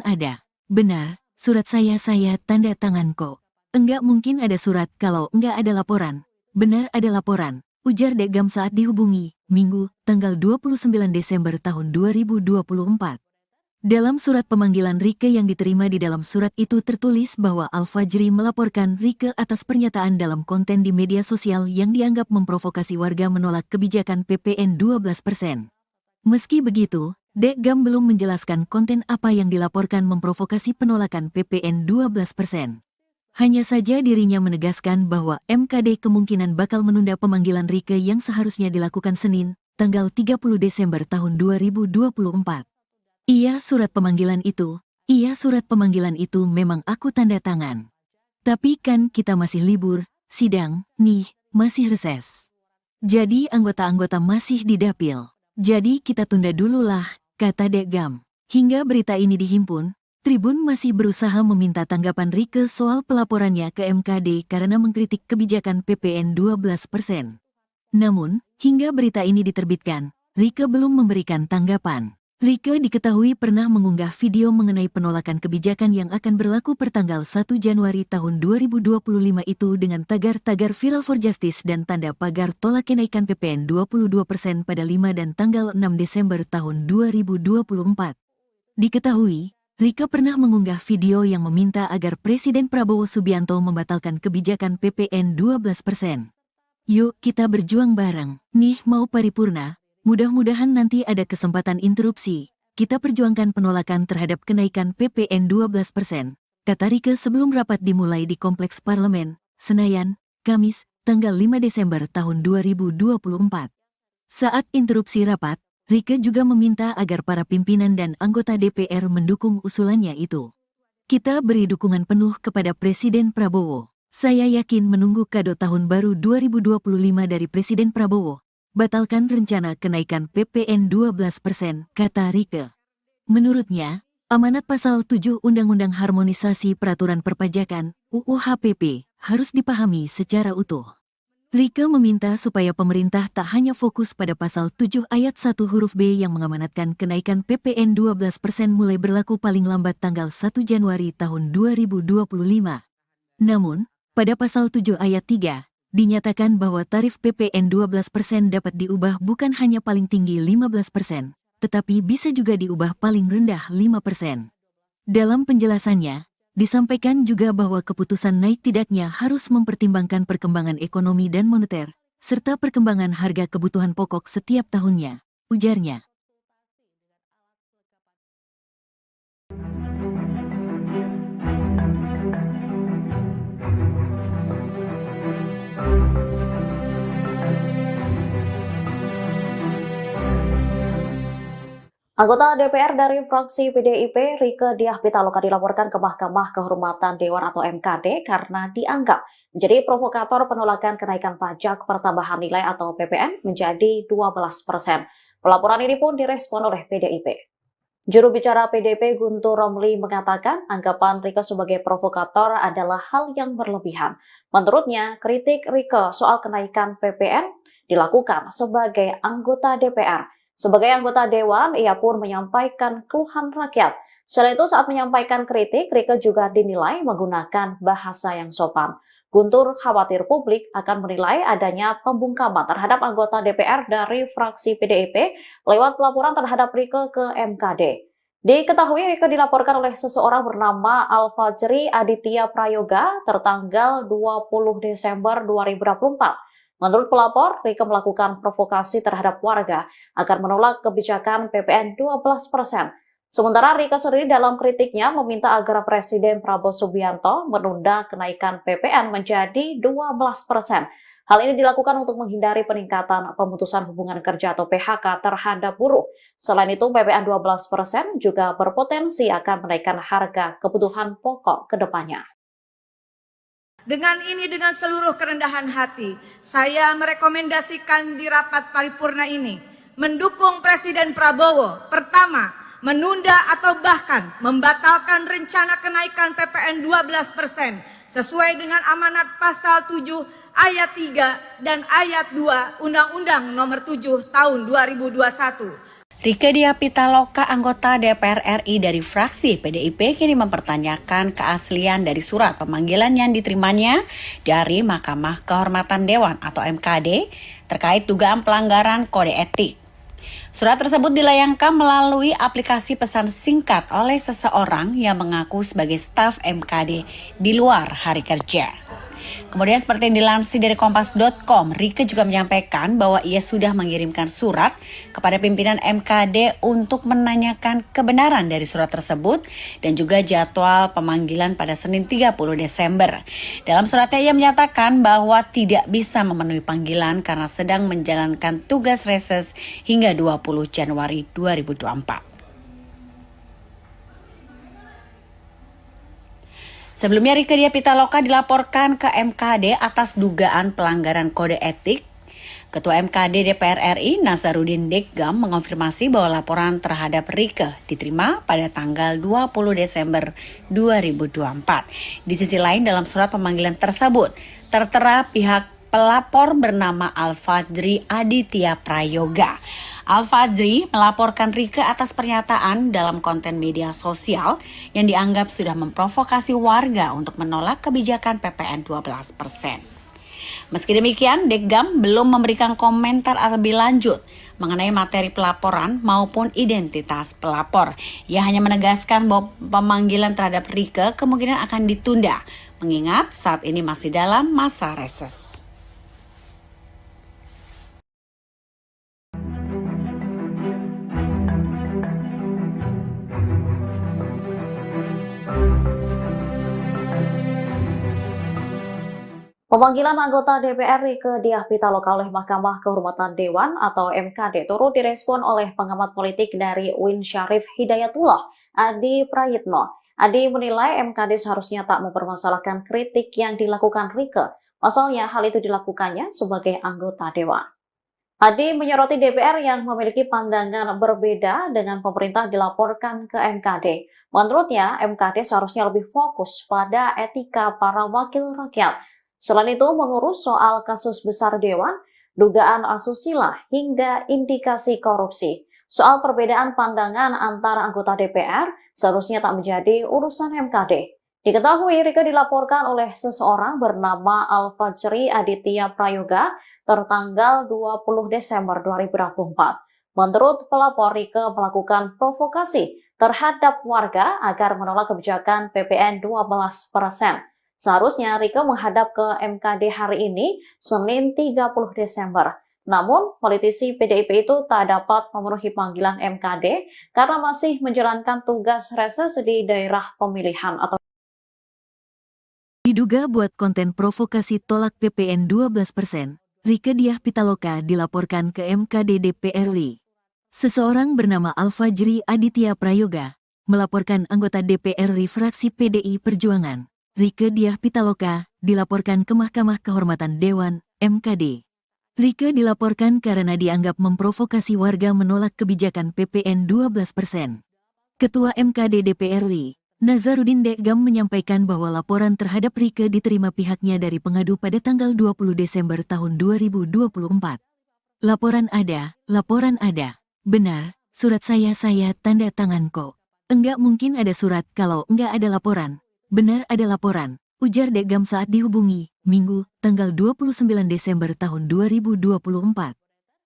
ada. Benar, surat saya tanda tangan kok. Enggak mungkin ada surat kalau enggak ada laporan. Benar ada laporan, ujar Dekgam saat dihubungi, Minggu, tanggal 29 Desember tahun 2024. Dalam surat pemanggilan Rieke yang diterima di dalam surat itu tertulis bahwa Alfajri melaporkan Rieke atas pernyataan dalam konten di media sosial yang dianggap memprovokasi warga menolak kebijakan PPN 12%. Meski begitu, Dekgam belum menjelaskan konten apa yang dilaporkan memprovokasi penolakan PPN 12%. Hanya saja dirinya menegaskan bahwa MKD kemungkinan bakal menunda pemanggilan Rieke yang seharusnya dilakukan Senin, tanggal 30 Desember tahun 2024. Iya surat pemanggilan itu memang aku tanda tangan. Tapi kan kita masih libur, sidang, nih, masih reses. Jadi anggota-anggota masih di dapil. Jadi kita tunda dulu lah, kata Dekgam. Hingga berita ini dihimpun, Tribun masih berusaha meminta tanggapan Rieke soal pelaporannya ke MKD karena mengkritik kebijakan PPN 12%. Namun, hingga berita ini diterbitkan, Rieke belum memberikan tanggapan. Rieke diketahui pernah mengunggah video mengenai penolakan kebijakan yang akan berlaku pertanggal 1 Januari tahun 2025 itu dengan tagar-tagar Viral for Justice dan tanda pagar tolak kenaikan PPN 22% pada 5 dan tanggal 6 Desember tahun 2024. Diketahui, Rieke pernah mengunggah video yang meminta agar Presiden Prabowo Subianto membatalkan kebijakan PPN 12%. Yuk kita berjuang bareng, nih mau paripurna. Mudah-mudahan nanti ada kesempatan interupsi. Kita perjuangkan penolakan terhadap kenaikan PPN 12%, kata Rieke sebelum rapat dimulai di Kompleks Parlemen, Senayan, Kamis, tanggal 5 Desember tahun 2024. Saat interupsi rapat, Rieke juga meminta agar para pimpinan dan anggota DPR mendukung usulannya itu. Kita beri dukungan penuh kepada Presiden Prabowo. Saya yakin menunggu kado tahun baru 2025 dari Presiden Prabowo. Batalkan rencana kenaikan PPN 12%, kata Rieke. Menurutnya, amanat pasal 7 Undang-Undang Harmonisasi Peraturan Perpajakan, UU HPP, harus dipahami secara utuh. Rieke meminta supaya pemerintah tak hanya fokus pada pasal 7 ayat 1 huruf B yang mengamanatkan kenaikan PPN 12% mulai berlaku paling lambat tanggal 1 Januari tahun 2025. Namun, pada pasal 7 ayat 3, dinyatakan bahwa tarif PPN 12% dapat diubah bukan hanya paling tinggi 15%, tetapi bisa juga diubah paling rendah 5%. Dalam penjelasannya, disampaikan juga bahwa keputusan naik tidaknya harus mempertimbangkan perkembangan ekonomi dan moneter, serta perkembangan harga kebutuhan pokok setiap tahunnya, ujarnya. Anggota DPR dari fraksi PDIP, Rieke Diah Pitaloka dilaporkan ke Mahkamah Kehormatan Dewan atau MKD karena dianggap menjadi provokator penolakan kenaikan pajak pertambahan nilai atau PPN menjadi 12%. Pelaporan ini pun direspon oleh PDIP. Juru bicara PDIP Guntur Romli mengatakan anggapan Rieke sebagai provokator adalah hal yang berlebihan. Menurutnya, kritik Rieke soal kenaikan PPN dilakukan sebagai anggota DPR. Sebagai anggota Dewan, ia pun menyampaikan keluhan rakyat. Selain itu, saat menyampaikan kritik, Rieke juga dinilai menggunakan bahasa yang sopan. Guntur khawatir publik akan menilai adanya pembungkaman terhadap anggota DPR dari fraksi PDIP lewat pelaporan terhadap Rieke ke MKD. Diketahui Rieke dilaporkan oleh seseorang bernama Alfajri Aditya Prayoga tertanggal 20 Desember 2024. Menurut pelapor, Rieke melakukan provokasi terhadap warga agar menolak kebijakan PPN 12%. Sementara Rieke sendiri dalam kritiknya meminta agar Presiden Prabowo Subianto menunda kenaikan PPN menjadi 12%. Hal ini dilakukan untuk menghindari peningkatan pemutusan hubungan kerja atau PHK terhadap buruh. Selain itu, PPN 12% juga berpotensi akan menaikkan harga kebutuhan pokok ke depannya. Dengan seluruh kerendahan hati, saya merekomendasikan di rapat paripurna ini mendukung Presiden Prabowo. Pertama, menunda atau bahkan membatalkan rencana kenaikan PPN 12% sesuai dengan amanat pasal 7 ayat 3 dan ayat 2 Undang-Undang Nomor 7 Tahun 2021. Rieke Diah Pitaloka, anggota DPR RI dari fraksi PDIP, kini mempertanyakan keaslian dari surat pemanggilan yang diterimanya dari Mahkamah Kehormatan Dewan atau MKD terkait dugaan pelanggaran kode etik. Surat tersebut dilayangkan melalui aplikasi pesan singkat oleh seseorang yang mengaku sebagai staf MKD di luar hari kerja. Kemudian seperti yang dilansir dari Kompas.com, Rieke juga menyampaikan bahwa ia sudah mengirimkan surat kepada pimpinan MKD untuk menanyakan kebenaran dari surat tersebut dan juga jadwal pemanggilan pada Senin 30 Desember. Dalam suratnya ia menyatakan bahwa tidak bisa memenuhi panggilan karena sedang menjalankan tugas reses hingga 20 Januari 2024. Sebelumnya Rieke Diah Pitaloka dilaporkan ke MKD atas dugaan pelanggaran kode etik. Ketua MKD DPR RI Nasaruddin Deggam mengonfirmasi bahwa laporan terhadap Rieke diterima pada tanggal 20 Desember 2024. Di sisi lain dalam surat pemanggilan tersebut tertera pihak pelapor bernama Al-Fajri Aditya Prayoga. Al-Fajri melaporkan Rieke atas pernyataan dalam konten media sosial yang dianggap sudah memprovokasi warga untuk menolak kebijakan PPN 12%. Meski demikian, Deggam belum memberikan komentar lebih lanjut mengenai materi pelaporan maupun identitas pelapor. Ia hanya menegaskan bahwa pemanggilan terhadap Rieke kemungkinan akan ditunda, mengingat saat ini masih dalam masa reses. Pemanggilan anggota DPR Rieke Diah Pitaloka oleh Mahkamah Kehormatan Dewan atau MKD turut direspon oleh pengamat politik dari UIN Syarif Hidayatullah, Adi Prayitno. Adi menilai MKD seharusnya tak mempermasalahkan kritik yang dilakukan Rieke. Pasalnya hal itu dilakukannya sebagai anggota Dewan. Adi menyoroti DPR yang memiliki pandangan berbeda dengan pemerintah dilaporkan ke MKD. Menurutnya, MKD seharusnya lebih fokus pada etika para wakil rakyat. Selain itu, mengurus soal kasus besar Dewan, dugaan asusila, hingga indikasi korupsi. Soal perbedaan pandangan antara anggota DPR seharusnya tak menjadi urusan MKD. Diketahui Rieke dilaporkan oleh seseorang bernama Al-Fajri Aditya Prayoga tertanggal 20 Desember 2024. Menurut pelapor, Rieke melakukan provokasi terhadap warga agar menolak kebijakan PPN 12%. Seharusnya Rieke menghadap ke MKD hari ini, Senin 30 Desember. Namun, politisi PDIP itu tak dapat memenuhi panggilan MKD karena masih menjalankan tugas reses di daerah pemilihan atau Diduga buat konten provokasi tolak PPN 12%, Rieke Diah Pitaloka dilaporkan ke MKD DPR RI. Seseorang bernama Al-Fajri Aditya Prayoga melaporkan anggota DPR RI fraksi PDI Perjuangan. Rieke Diah Pitaloka dilaporkan ke Mahkamah Kehormatan Dewan, MKD. Rieke dilaporkan karena dianggap memprovokasi warga menolak kebijakan PPN 12%. Ketua MKD DPR RI, Nasaruddin Deggam menyampaikan bahwa laporan terhadap Rieke diterima pihaknya dari pengadu pada tanggal 20 Desember tahun 2024. Laporan ada. Benar, surat saya tanda tangan kok. Enggak mungkin ada surat kalau enggak ada laporan. Benar ada laporan, ujar Deggam saat dihubungi, Minggu, tanggal 29 Desember tahun 2024.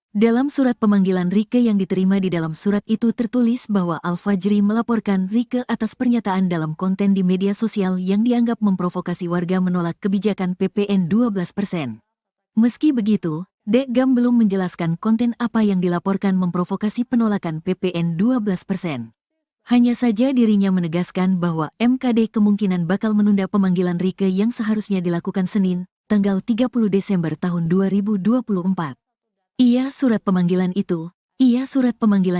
Dalam surat pemanggilan Rieke yang diterima di dalam surat itu tertulis bahwa Al-Fajri melaporkan Rieke atas pernyataan dalam konten di media sosial yang dianggap memprovokasi warga menolak kebijakan PPN 12%. Meski begitu, Deggam belum menjelaskan konten apa yang dilaporkan memprovokasi penolakan PPN 12%. Hanya saja dirinya menegaskan bahwa MKD kemungkinan bakal menunda pemanggilan Rieke yang seharusnya dilakukan Senin, tanggal 30 Desember tahun 2024. Iya surat pemanggilan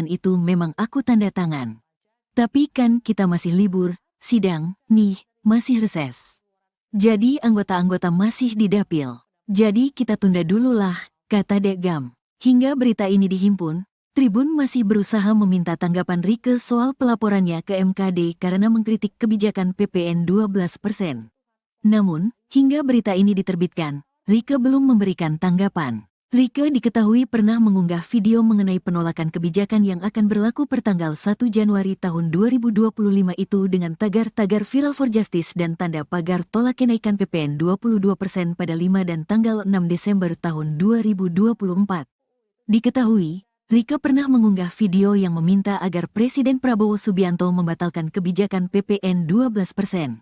itu memang aku tanda tangan. Tapi kan kita masih libur, sidang, nih, masih reses. Jadi anggota-anggota masih di dapil. Jadi kita tunda dulu lah, kata Dekgam. Hingga berita ini dihimpun, Tribun masih berusaha meminta tanggapan Rieke soal pelaporannya ke MKD karena mengkritik kebijakan PPN 12%. Namun, hingga berita ini diterbitkan, Rieke belum memberikan tanggapan. Rieke diketahui pernah mengunggah video mengenai penolakan kebijakan yang akan berlaku pertanggal 1 Januari tahun 2025 itu dengan tagar-tagar Viral for Justice dan tanda pagar tolak kenaikan PPN 22% pada 5 dan tanggal 6 Desember tahun 2024. Diketahui, Rieke pernah mengunggah video yang meminta agar Presiden Prabowo Subianto membatalkan kebijakan PPN 12%.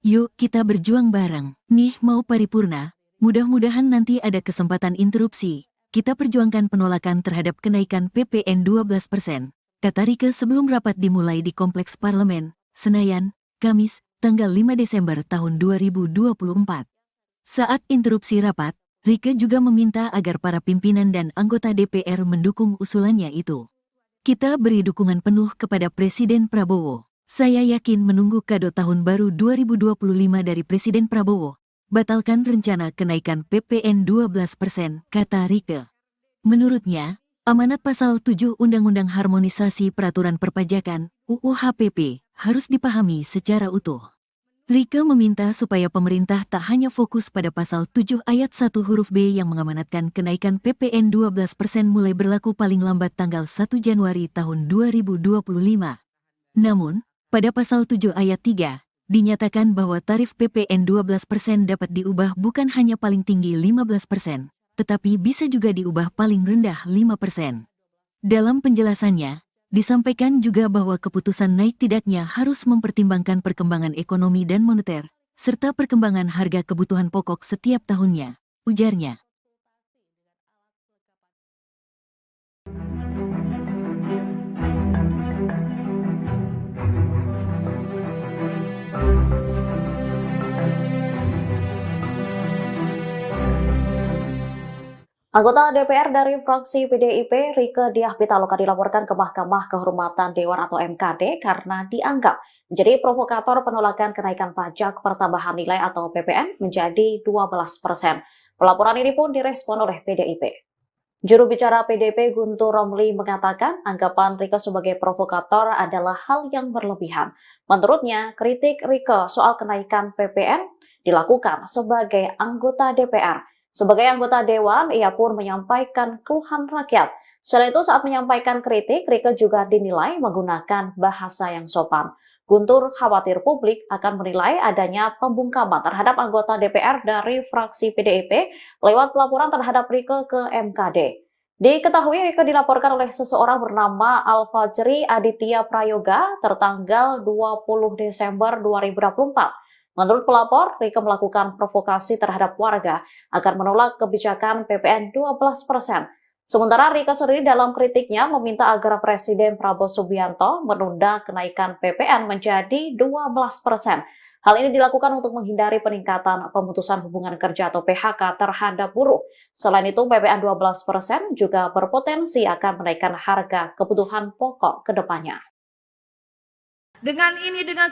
Yuk kita berjuang bareng, nih mau paripurna. Mudah-mudahan nanti ada kesempatan interupsi. Kita perjuangkan penolakan terhadap kenaikan PPN 12%, kata Rieke sebelum rapat dimulai di Kompleks Parlemen, Senayan, Kamis, tanggal 5 Desember tahun 2024. Saat interupsi rapat, Rieke juga meminta agar para pimpinan dan anggota DPR mendukung usulannya itu. Kita beri dukungan penuh kepada Presiden Prabowo. Saya yakin menunggu kado tahun baru 2025 dari Presiden Prabowo. Batalkan rencana kenaikan PPN 12%, kata Rieke. Menurutnya, amanat pasal 7 Undang-Undang Harmonisasi Peraturan Perpajakan, UU HPP, harus dipahami secara utuh. Rieke meminta supaya pemerintah tak hanya fokus pada pasal 7 ayat 1 huruf B yang mengamanatkan kenaikan PPN 12% mulai berlaku paling lambat tanggal 1 Januari tahun 2025. Namun, pada pasal 7 ayat 3, dinyatakan bahwa tarif PPN 12% dapat diubah bukan hanya paling tinggi 15%, tetapi bisa juga diubah paling rendah 5%. Dalam penjelasannya, disampaikan juga bahwa keputusan naik tidaknya harus mempertimbangkan perkembangan ekonomi dan moneter, serta perkembangan harga kebutuhan pokok setiap tahunnya, ujarnya. Anggota DPR dari fraksi PDIP, Rieke Diah Pitaloka dilaporkan ke Mahkamah Kehormatan Dewan atau MKD karena dianggap menjadi provokator penolakan kenaikan pajak pertambahan nilai atau PPN menjadi 12%. Pelaporan ini pun direspon oleh PDIP. Juru bicara PDIP Guntur Romli mengatakan anggapan Rieke sebagai provokator adalah hal yang berlebihan. Menurutnya, kritik Rieke soal kenaikan PPN dilakukan sebagai anggota DPR. Sebagai anggota Dewan, ia pun menyampaikan keluhan rakyat. Selain itu, saat menyampaikan kritik, Rieke juga dinilai menggunakan bahasa yang sopan. Guntur khawatir publik akan menilai adanya pembungkaman terhadap anggota DPR dari fraksi PDIP lewat pelaporan terhadap Rieke ke MKD. Diketahui Rieke dilaporkan oleh seseorang bernama Alfajri Aditya Prayoga tertanggal 20 Desember 2024. Menurut pelapor, Rieke melakukan provokasi terhadap warga agar menolak kebijakan PPN 12%. Sementara Rieke sendiri dalam kritiknya meminta agar Presiden Prabowo Subianto menunda kenaikan PPN menjadi 12%. Hal ini dilakukan untuk menghindari peningkatan pemutusan hubungan kerja atau PHK terhadap buruh. Selain itu, PPN 12% juga berpotensi akan menaikkan harga kebutuhan pokok ke depannya. Dengan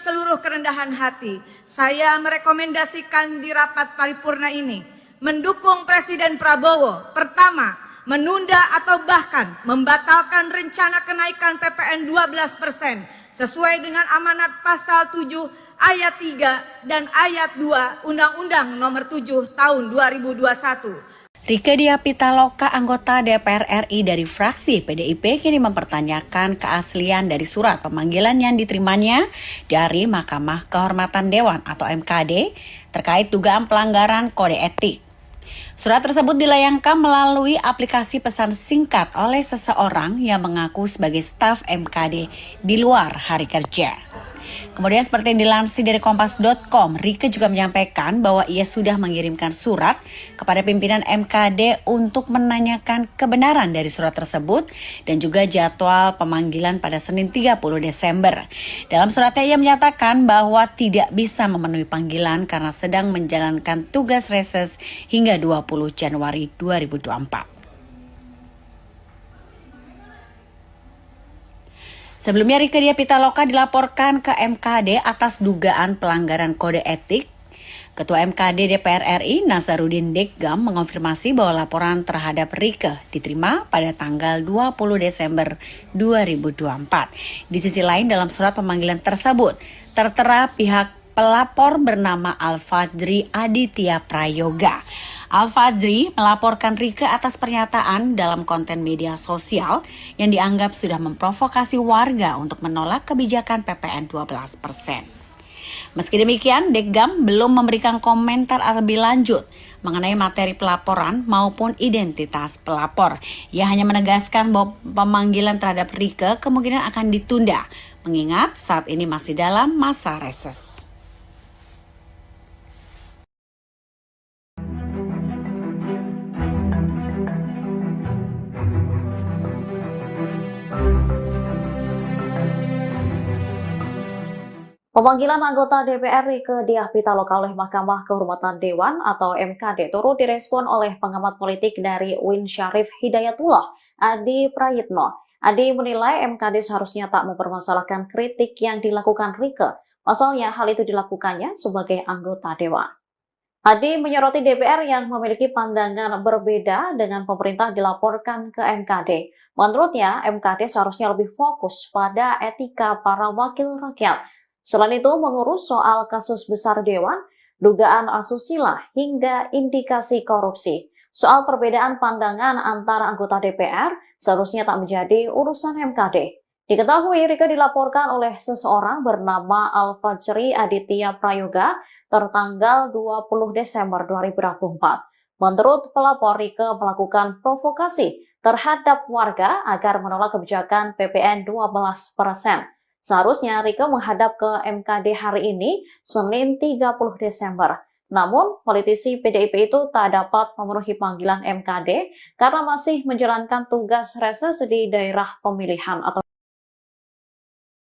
seluruh kerendahan hati, saya merekomendasikan di rapat paripurna ini mendukung Presiden Prabowo. Pertama, menunda atau bahkan membatalkan rencana kenaikan PPN 12% sesuai dengan amanat pasal 7 ayat 3 dan ayat 2 Undang-Undang Nomor 7 Tahun 2021. Rieke Diah Pitaloka, anggota DPR RI dari fraksi PDIP, kini mempertanyakan keaslian dari surat pemanggilan yang diterimanya dari Mahkamah Kehormatan Dewan atau MKD terkait dugaan pelanggaran kode etik. Surat tersebut dilayangkan melalui aplikasi pesan singkat oleh seseorang yang mengaku sebagai staf MKD di luar hari kerja. Kemudian seperti yang dilansir dari Kompas.com, Rieke juga menyampaikan bahwa ia sudah mengirimkan surat kepada pimpinan MKD untuk menanyakan kebenaran dari surat tersebut dan juga jadwal pemanggilan pada Senin 30 Desember. Dalam suratnya ia menyatakan bahwa tidak bisa memenuhi panggilan karena sedang menjalankan tugas reses hingga 20 Januari 2024. Sebelumnya Rieke Diah Pitaloka dilaporkan ke MKD atas dugaan pelanggaran kode etik. Ketua MKD DPR RI Nasaruddin Deggam mengonfirmasi bahwa laporan terhadap Rieke diterima pada tanggal 20 Desember 2024. Di sisi lain dalam surat pemanggilan tersebut tertera pihak pelapor bernama Al-Fajri Aditya Prayoga. Al-Fajri melaporkan Rieke atas pernyataan dalam konten media sosial yang dianggap sudah memprovokasi warga untuk menolak kebijakan PPN 12%. Meski demikian, Deggam belum memberikan komentar lebih lanjut mengenai materi pelaporan maupun identitas pelapor. Ia hanya menegaskan bahwa pemanggilan terhadap Rieke kemungkinan akan ditunda, mengingat saat ini masih dalam masa reses. Pemanggilan anggota DPR Rieke Diah Pitaloka oleh Mahkamah Kehormatan Dewan atau MKD turut direspon oleh pengamat politik dari UIN Syarif Hidayatullah, Adi Prayitno. Adi menilai MKD seharusnya tak mempermasalahkan kritik yang dilakukan Rieke. Pasalnya hal itu dilakukannya sebagai anggota Dewan. Adi menyoroti DPR yang memiliki pandangan berbeda dengan pemerintah dilaporkan ke MKD. Menurutnya, MKD seharusnya lebih fokus pada etika para wakil rakyat. Selain itu, mengurus soal kasus besar Dewan, dugaan asusila, hingga indikasi korupsi. Soal perbedaan pandangan antara anggota DPR seharusnya tak menjadi urusan MKD. Diketahui Rieke dilaporkan oleh seseorang bernama Al-Fajri Aditya Prayoga tertanggal 20 Desember 2024. Menurut pelapor, Rieke melakukan provokasi terhadap warga agar menolak kebijakan PPN 12%. Seharusnya Rieke menghadap ke MKD hari ini, Senin 30 Desember. Namun, politisi PDIP itu tak dapat memenuhi panggilan MKD karena masih menjalankan tugas reses di daerah pemilihan atau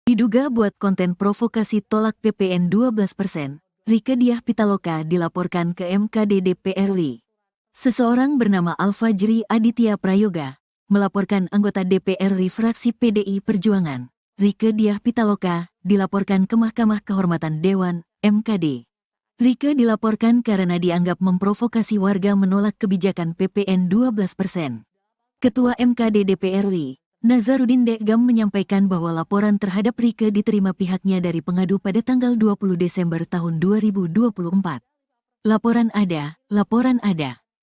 Diduga buat konten provokasi tolak PPN 12%, Rieke Diah Pitaloka dilaporkan ke MKD DPR RI. Seseorang bernama Al-Fajri Aditya Prayoga melaporkan anggota DPR RI fraksi PDI Perjuangan, Rieke Diah Pitaloka, dilaporkan ke Mahkamah Kehormatan Dewan, MKD. Rieke dilaporkan karena dianggap memprovokasi warga menolak kebijakan PPN 12%. Ketua MKD DPR RI, Nasaruddin Deggam menyampaikan bahwa laporan terhadap Rieke diterima pihaknya dari pengadu pada tanggal 20 Desember tahun 2024. Laporan ada.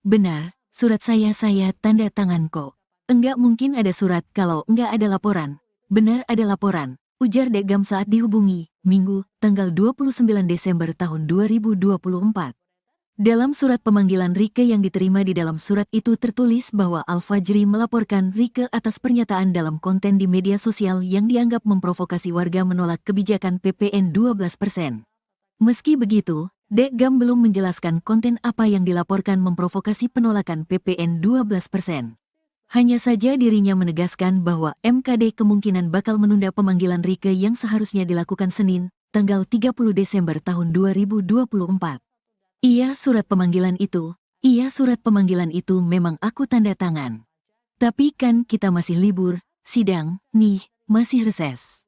Benar, surat saya tanda tangan kok. Enggak mungkin ada surat kalau enggak ada laporan. Benar ada laporan, ujar Deggam saat dihubungi, Minggu, tanggal 29 Desember tahun 2024. Dalam surat pemanggilan Rieke yang diterima di dalam surat itu tertulis bahwa Al-Fajri melaporkan Rieke atas pernyataan dalam konten di media sosial yang dianggap memprovokasi warga menolak kebijakan PPN 12%. Meski begitu, Deggam belum menjelaskan konten apa yang dilaporkan memprovokasi penolakan PPN 12%. Hanya saja dirinya menegaskan bahwa MKD kemungkinan bakal menunda pemanggilan Rieke yang seharusnya dilakukan Senin, tanggal 30 Desember tahun 2024. Iya surat pemanggilan itu memang aku tanda tangan. Tapi kan kita masih libur, sidang, nih, masih reses.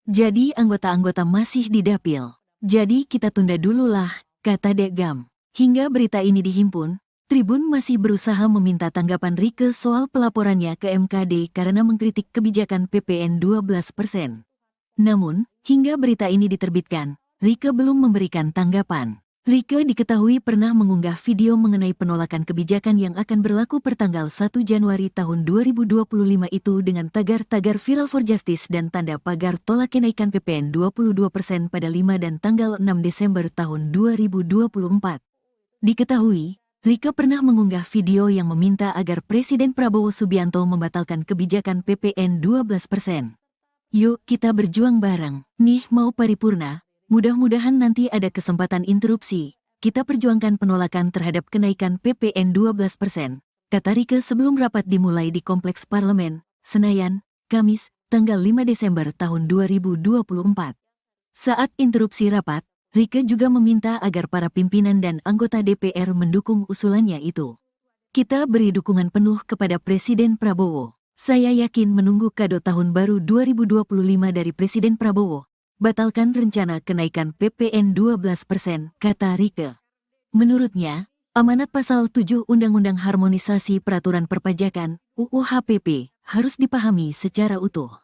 Jadi anggota-anggota masih di dapil. Jadi kita tunda dulu lah, kata Deggam. Hingga berita ini dihimpun, Tribun masih berusaha meminta tanggapan Rieke soal pelaporannya ke MKD karena mengkritik kebijakan PPN 12%. Namun, hingga berita ini diterbitkan, Rieke belum memberikan tanggapan. Rieke diketahui pernah mengunggah video mengenai penolakan kebijakan yang akan berlaku pertanggal 1 Januari tahun 2025 itu dengan tagar-tagar Viral for Justice dan tanda pagar tolak kenaikan PPN 22% pada 5 dan tanggal 6 Desember tahun 2024. Diketahui, Rieke pernah mengunggah video yang meminta agar Presiden Prabowo Subianto membatalkan kebijakan PPN 12%. Yuk kita berjuang bareng. Nih mau paripurna, mudah-mudahan nanti ada kesempatan interupsi. Kita perjuangkan penolakan terhadap kenaikan PPN 12%, kata Rieke sebelum rapat dimulai di Kompleks Parlemen, Senayan, Kamis, tanggal 5 Desember tahun 2024. Saat interupsi rapat, Rieke juga meminta agar para pimpinan dan anggota DPR mendukung usulannya itu. Kita beri dukungan penuh kepada Presiden Prabowo. Saya yakin menunggu kado tahun baru 2025 dari Presiden Prabowo. Batalkan rencana kenaikan PPN 12%, kata Rieke. Menurutnya, amanat pasal 7 Undang-Undang Harmonisasi Peraturan Perpajakan, UU HPP, harus dipahami secara utuh.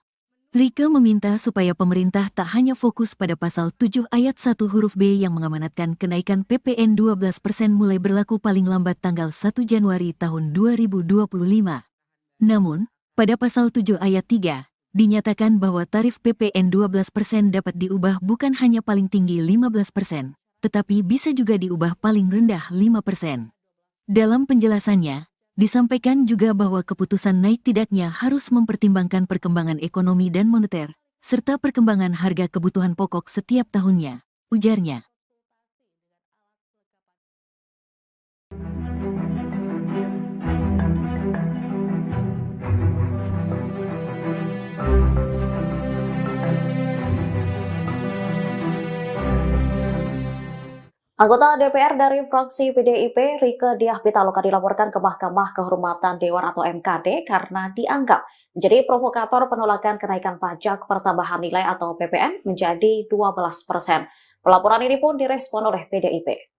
Rieke meminta supaya pemerintah tak hanya fokus pada pasal 7 ayat 1 huruf B yang mengamanatkan kenaikan PPN 12% mulai berlaku paling lambat tanggal 1 Januari tahun 2025. Namun, pada pasal 7 ayat 3, dinyatakan bahwa tarif PPN 12% dapat diubah bukan hanya paling tinggi 15%, tetapi bisa juga diubah paling rendah 5%. Dalam penjelasannya, disampaikan juga bahwa keputusan naik tidaknya harus mempertimbangkan perkembangan ekonomi dan moneter, serta perkembangan harga kebutuhan pokok setiap tahunnya, ujarnya. Anggota DPR dari fraksi PDIP, Rieke Diah Pitaloka dilaporkan ke Mahkamah Kehormatan Dewan atau MKD karena dianggap menjadi provokator penolakan kenaikan pajak pertambahan nilai atau PPN menjadi 12%. Pelaporan ini pun direspon oleh PDIP.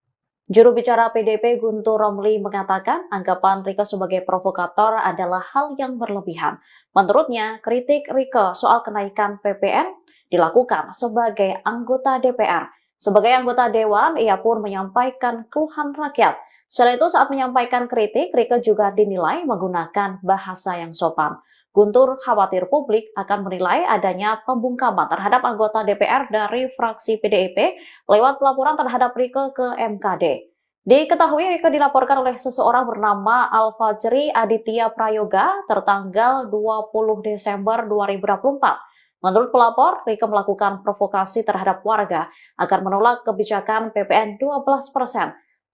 Juru bicara PDIP Guntur Romli mengatakan anggapan Rieke sebagai provokator adalah hal yang berlebihan. Menurutnya, kritik Rieke soal kenaikan PPN dilakukan sebagai anggota DPR. Sebagai anggota Dewan, ia pun menyampaikan keluhan rakyat. Selain itu, saat menyampaikan kritik, Rieke juga dinilai menggunakan bahasa yang sopan. Guntur khawatir publik akan menilai adanya pembungkaman terhadap anggota DPR dari fraksi PDIP lewat pelaporan terhadap Rieke ke MKD. Diketahui Rieke dilaporkan oleh seseorang bernama Al-Fajri Aditya Prayoga tertanggal 20 Desember 2024. Menurut pelapor, Rieke melakukan provokasi terhadap warga agar menolak kebijakan PPN 12%.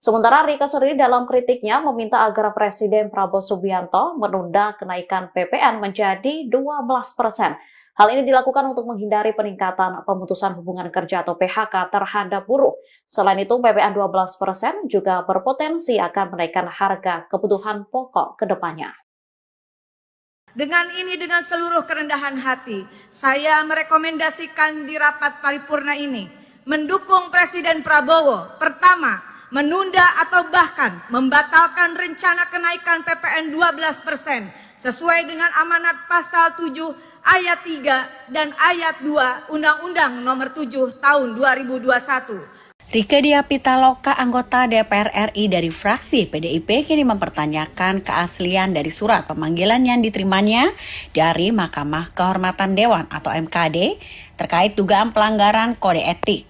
Sementara Rieke sendiri dalam kritiknya meminta agar Presiden Prabowo Subianto menunda kenaikan PPN menjadi 12%. Hal ini dilakukan untuk menghindari peningkatan pemutusan hubungan kerja atau PHK terhadap buruh. Selain itu, PPN 12% juga berpotensi akan menaikkan harga kebutuhan pokok ke depannya. Dengan seluruh kerendahan hati, saya merekomendasikan di rapat paripurna ini mendukung Presiden Prabowo. Pertama, menunda atau bahkan membatalkan rencana kenaikan PPN 12% sesuai dengan amanat pasal 7 ayat 3 dan ayat 2 Undang-Undang Nomor 7 Tahun 2021. Rieke Diah Pitaloka, anggota DPR RI dari fraksi PDIP, kini mempertanyakan keaslian dari surat pemanggilan yang diterimanya dari Mahkamah Kehormatan Dewan atau MKD terkait dugaan pelanggaran kode etik.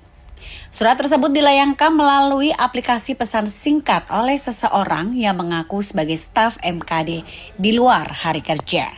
Surat tersebut dilayangkan melalui aplikasi pesan singkat oleh seseorang yang mengaku sebagai staf MKD di luar hari kerja.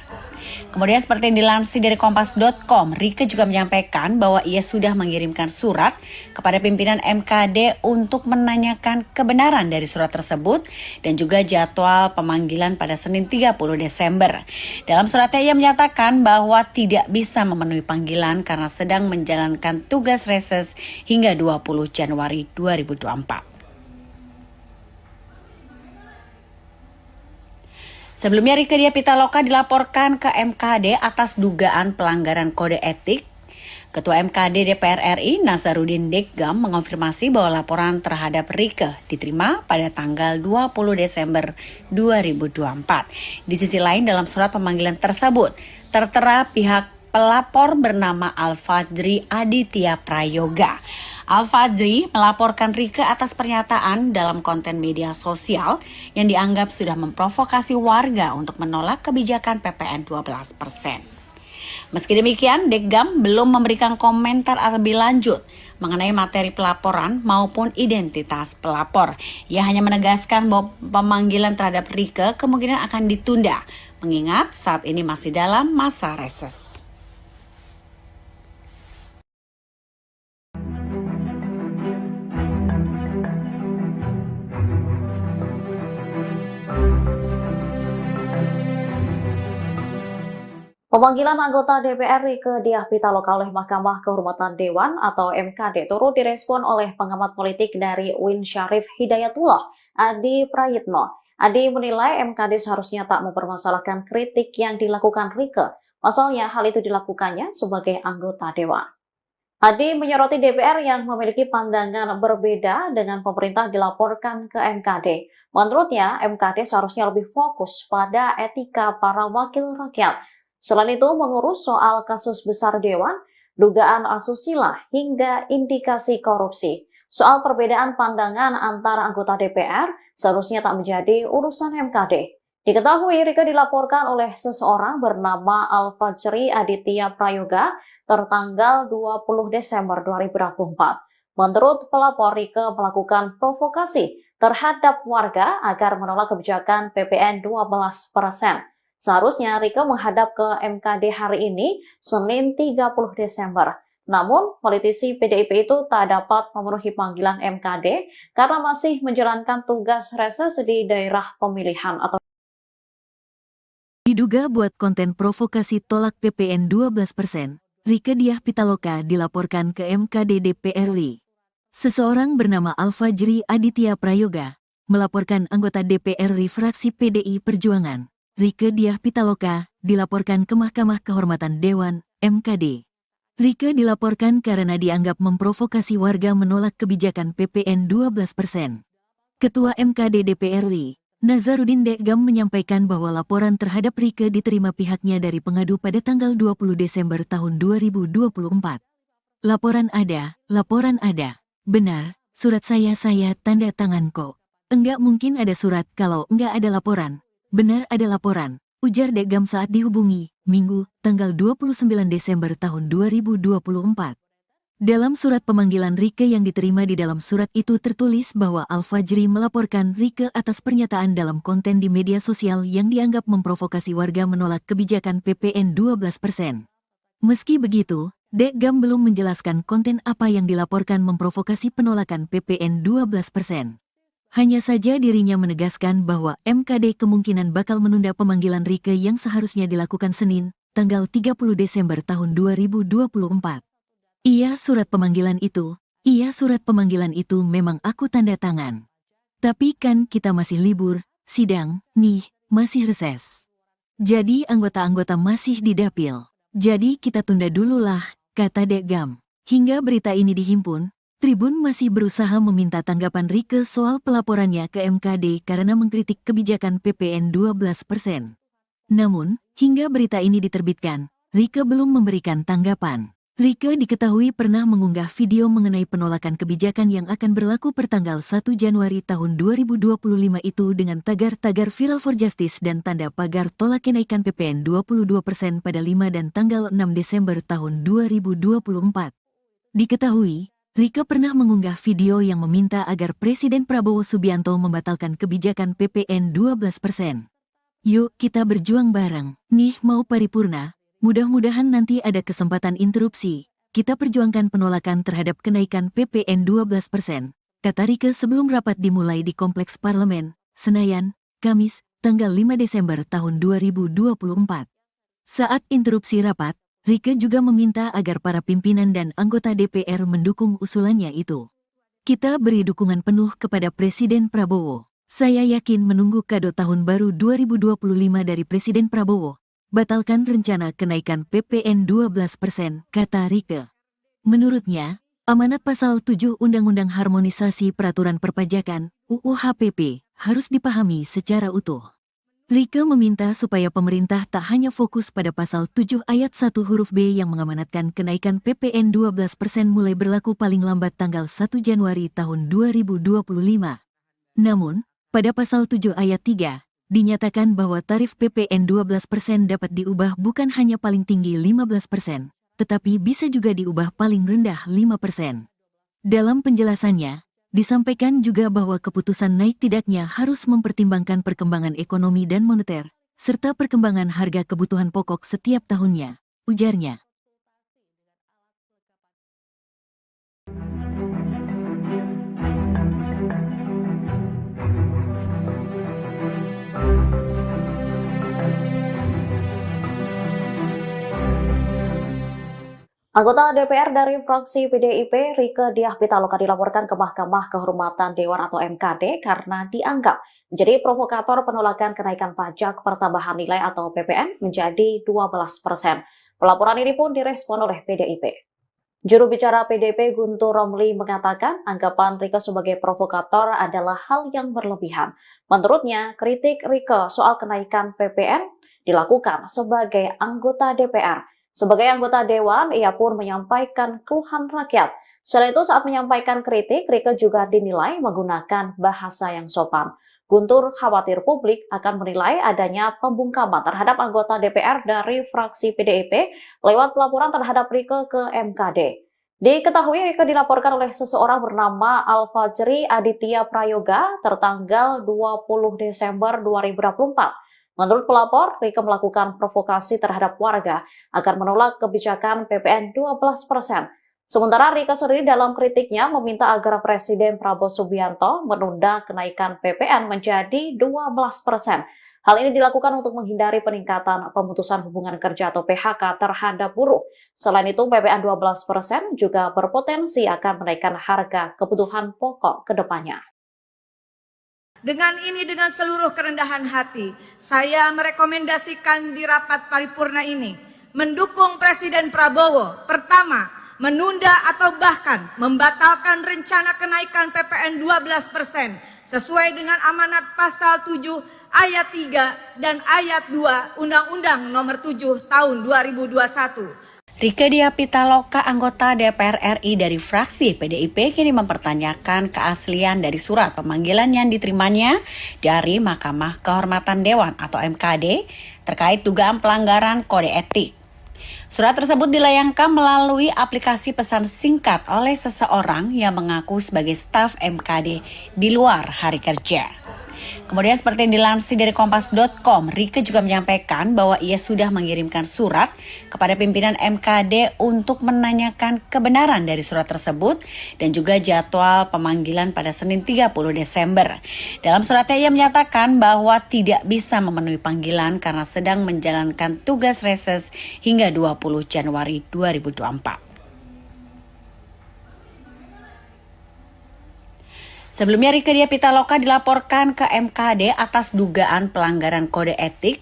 Kemudian seperti yang dilansir dari Kompas.com, Rieke juga menyampaikan bahwa ia sudah mengirimkan surat kepada pimpinan MKD untuk menanyakan kebenaran dari surat tersebut dan juga jadwal pemanggilan pada Senin 30 Desember. Dalam suratnya ia menyatakan bahwa tidak bisa memenuhi panggilan karena sedang menjalankan tugas reses hingga 20 Januari 2024. Sebelumnya Rieke Diah Pitaloka dilaporkan ke MKD atas dugaan pelanggaran kode etik. Ketua MKD DPR RI Nasaruddin Deggam mengonfirmasi bahwa laporan terhadap Rieke diterima pada tanggal 20 Desember 2024. Di sisi lain dalam surat pemanggilan tersebut tertera pihak pelapor bernama Al-Fajri Aditya Prayoga. Al-Fajri melaporkan Rieke atas pernyataan dalam konten media sosial yang dianggap sudah memprovokasi warga untuk menolak kebijakan PPN 12%. Meski demikian, Deggam belum memberikan komentar lebih lanjut mengenai materi pelaporan maupun identitas pelapor. Ia hanya menegaskan bahwa pemanggilan terhadap Rieke kemungkinan akan ditunda, mengingat saat ini masih dalam masa reses. Pemanggilan anggota DPR Rieke Diah Pitaloka oleh Mahkamah Kehormatan Dewan atau MKD turut direspon oleh pengamat politik dari UIN Syarif Hidayatullah, Adi Prayitno. Adi menilai MKD seharusnya tak mempermasalahkan kritik yang dilakukan Rieke. Pasalnya hal itu dilakukannya sebagai anggota Dewan. Adi menyoroti DPR yang memiliki pandangan berbeda dengan pemerintah dilaporkan ke MKD. Menurutnya, MKD seharusnya lebih fokus pada etika para wakil rakyat. Selain itu, mengurus soal kasus besar Dewan, dugaan asusila, hingga indikasi korupsi. Soal perbedaan pandangan antara anggota DPR seharusnya tak menjadi urusan MKD. Diketahui Rieke dilaporkan oleh seseorang bernama Al-Fajri Aditya Prayoga tertanggal 20 Desember 2024. Menurut pelapor, Rieke melakukan provokasi terhadap warga agar menolak kebijakan PPN 12%. Seharusnya Rieke menghadap ke MKD hari ini, Senin 30 Desember. Namun, politisi PDIP itu tak dapat memenuhi panggilan MKD karena masih menjalankan tugas reses di daerah pemilihan atau Diduga buat konten provokasi tolak PPN 12%, Rieke Diah Pitaloka dilaporkan ke MKD DPR RI. Seseorang bernama Al-Fajri Aditya Prayoga melaporkan anggota DPR RI fraksi PDI Perjuangan, Rieke Diah Pitaloka, dilaporkan ke Mahkamah Kehormatan Dewan, MKD. Rieke dilaporkan karena dianggap memprovokasi warga menolak kebijakan PPN 12%. Ketua MKD DPR RI, Nazarudin Dekgam menyampaikan bahwa laporan terhadap Rieke diterima pihaknya dari pengadu pada tanggal 20 Desember tahun 2024. Laporan ada. Benar, surat saya tanda tangan kok. Enggak mungkin ada surat kalau enggak ada laporan. Benar ada laporan, ujar Dekgam saat dihubungi, Minggu, tanggal 29 Desember tahun 2024. Dalam surat pemanggilan Rieke yang diterima di dalam surat itu tertulis bahwa Al-Fajri melaporkan Rieke atas pernyataan dalam konten di media sosial yang dianggap memprovokasi warga menolak kebijakan PPN 12%. Meski begitu, Dekgam belum menjelaskan konten apa yang dilaporkan memprovokasi penolakan PPN 12%. Hanya saja dirinya menegaskan bahwa MKD kemungkinan bakal menunda pemanggilan Rieke yang seharusnya dilakukan Senin, tanggal 30 Desember tahun 2024. Iya surat pemanggilan itu memang aku tanda tangan. Tapi kan kita masih libur, sidang, nih, masih reses. Jadi anggota-anggota masih di dapil. Jadi kita tunda dulu lah, kata Dekgam. Hingga berita ini dihimpun, Tribun masih berusaha meminta tanggapan Rieke soal pelaporannya ke MKD karena mengkritik kebijakan PPN 12%. Namun, hingga berita ini diterbitkan, Rieke belum memberikan tanggapan. Rieke diketahui pernah mengunggah video mengenai penolakan kebijakan yang akan berlaku pertanggal 1 Januari tahun 2025 itu dengan tagar-tagar Viral for Justice dan tanda pagar tolak kenaikan PPN 22% pada 5 dan tanggal 6 Desember tahun 2024. Diketahui, Rieke pernah mengunggah video yang meminta agar Presiden Prabowo Subianto membatalkan kebijakan PPN 12%. Yuk kita berjuang bareng, nih mau paripurna, mudah-mudahan nanti ada kesempatan interupsi, kita perjuangkan penolakan terhadap kenaikan PPN 12%, kata Rieke sebelum rapat dimulai di Kompleks Parlemen, Senayan, Kamis, tanggal 5 Desember tahun 2024. Saat interupsi rapat, Rieke juga meminta agar para pimpinan dan anggota DPR mendukung usulannya itu. Kita beri dukungan penuh kepada Presiden Prabowo. Saya yakin menunggu kado tahun baru 2025 dari Presiden Prabowo. Batalkan rencana kenaikan PPN 12%, kata Rieke. Menurutnya, amanat pasal 7 Undang-Undang Harmonisasi Peraturan Perpajakan, UU HPP, harus dipahami secara utuh. Rieke meminta supaya pemerintah tak hanya fokus pada pasal 7 ayat 1 huruf B yang mengamanatkan kenaikan PPN 12% mulai berlaku paling lambat tanggal 1 Januari tahun 2025. Namun, pada pasal 7 ayat 3, dinyatakan bahwa tarif PPN 12% dapat diubah bukan hanya paling tinggi 15%, tetapi bisa juga diubah paling rendah 5%. Dalam penjelasannya, disampaikan juga bahwa keputusan naik tidaknya harus mempertimbangkan perkembangan ekonomi dan moneter, serta perkembangan harga kebutuhan pokok setiap tahunnya, ujarnya. Anggota DPR dari fraksi PDIP, Rieke Diah Pitaloka dilaporkan ke Mahkamah Kehormatan Dewan atau MKD karena dianggap menjadi provokator penolakan kenaikan pajak pertambahan nilai atau PPN menjadi 12%. Pelaporan ini pun direspon oleh PDIP. Juru bicara PDIP Guntur Romli mengatakan anggapan Rieke sebagai provokator adalah hal yang berlebihan. Menurutnya, kritik Rieke soal kenaikan PPN dilakukan sebagai anggota DPR. Sebagai anggota Dewan, ia pun menyampaikan keluhan rakyat. Selain itu, saat menyampaikan kritik, Rieke juga dinilai menggunakan bahasa yang sopan. Guntur khawatir publik akan menilai adanya pembungkaman terhadap anggota DPR dari fraksi PDIP lewat pelaporan terhadap Rieke ke MKD. Diketahui Rieke dilaporkan oleh seseorang bernama Al-Fajri Aditya Prayoga tertanggal 20 Desember 2024. Menurut pelapor, Rieke melakukan provokasi terhadap warga agar menolak kebijakan PPN 12%. Sementara Rieke sendiri dalam kritiknya meminta agar Presiden Prabowo Subianto menunda kenaikan PPN menjadi 12%. Hal ini dilakukan untuk menghindari peningkatan pemutusan hubungan kerja atau PHK terhadap buruh. Selain itu, PPN 12% juga berpotensi akan menaikkan harga kebutuhan pokok ke depannya. Dengan seluruh kerendahan hati, saya merekomendasikan di rapat paripurna ini mendukung Presiden Prabowo. Pertama, menunda atau bahkan membatalkan rencana kenaikan PPN 12% sesuai dengan amanat pasal 7 ayat 3 dan ayat 2 Undang-Undang Nomor 7 Tahun 2021. Rieke Diah Pitaloka, anggota DPR RI dari fraksi PDIP, kini mempertanyakan keaslian dari surat pemanggilan yang diterimanya dari Mahkamah Kehormatan Dewan atau MKD terkait dugaan pelanggaran kode etik. Surat tersebut dilayangkan melalui aplikasi pesan singkat oleh seseorang yang mengaku sebagai staf MKD di luar hari kerja. Kemudian seperti yang dilansir dari kompas.com, Rieke juga menyampaikan bahwa ia sudah mengirimkan surat kepada pimpinan MKD untuk menanyakan kebenaran dari surat tersebut dan juga jadwal pemanggilan pada Senin 30 Desember. Dalam suratnya ia menyatakan bahwa tidak bisa memenuhi panggilan karena sedang menjalankan tugas reses hingga 20 Januari 2024. Sebelumnya Rieke Diah Pitaloka dilaporkan ke MKD atas dugaan pelanggaran kode etik.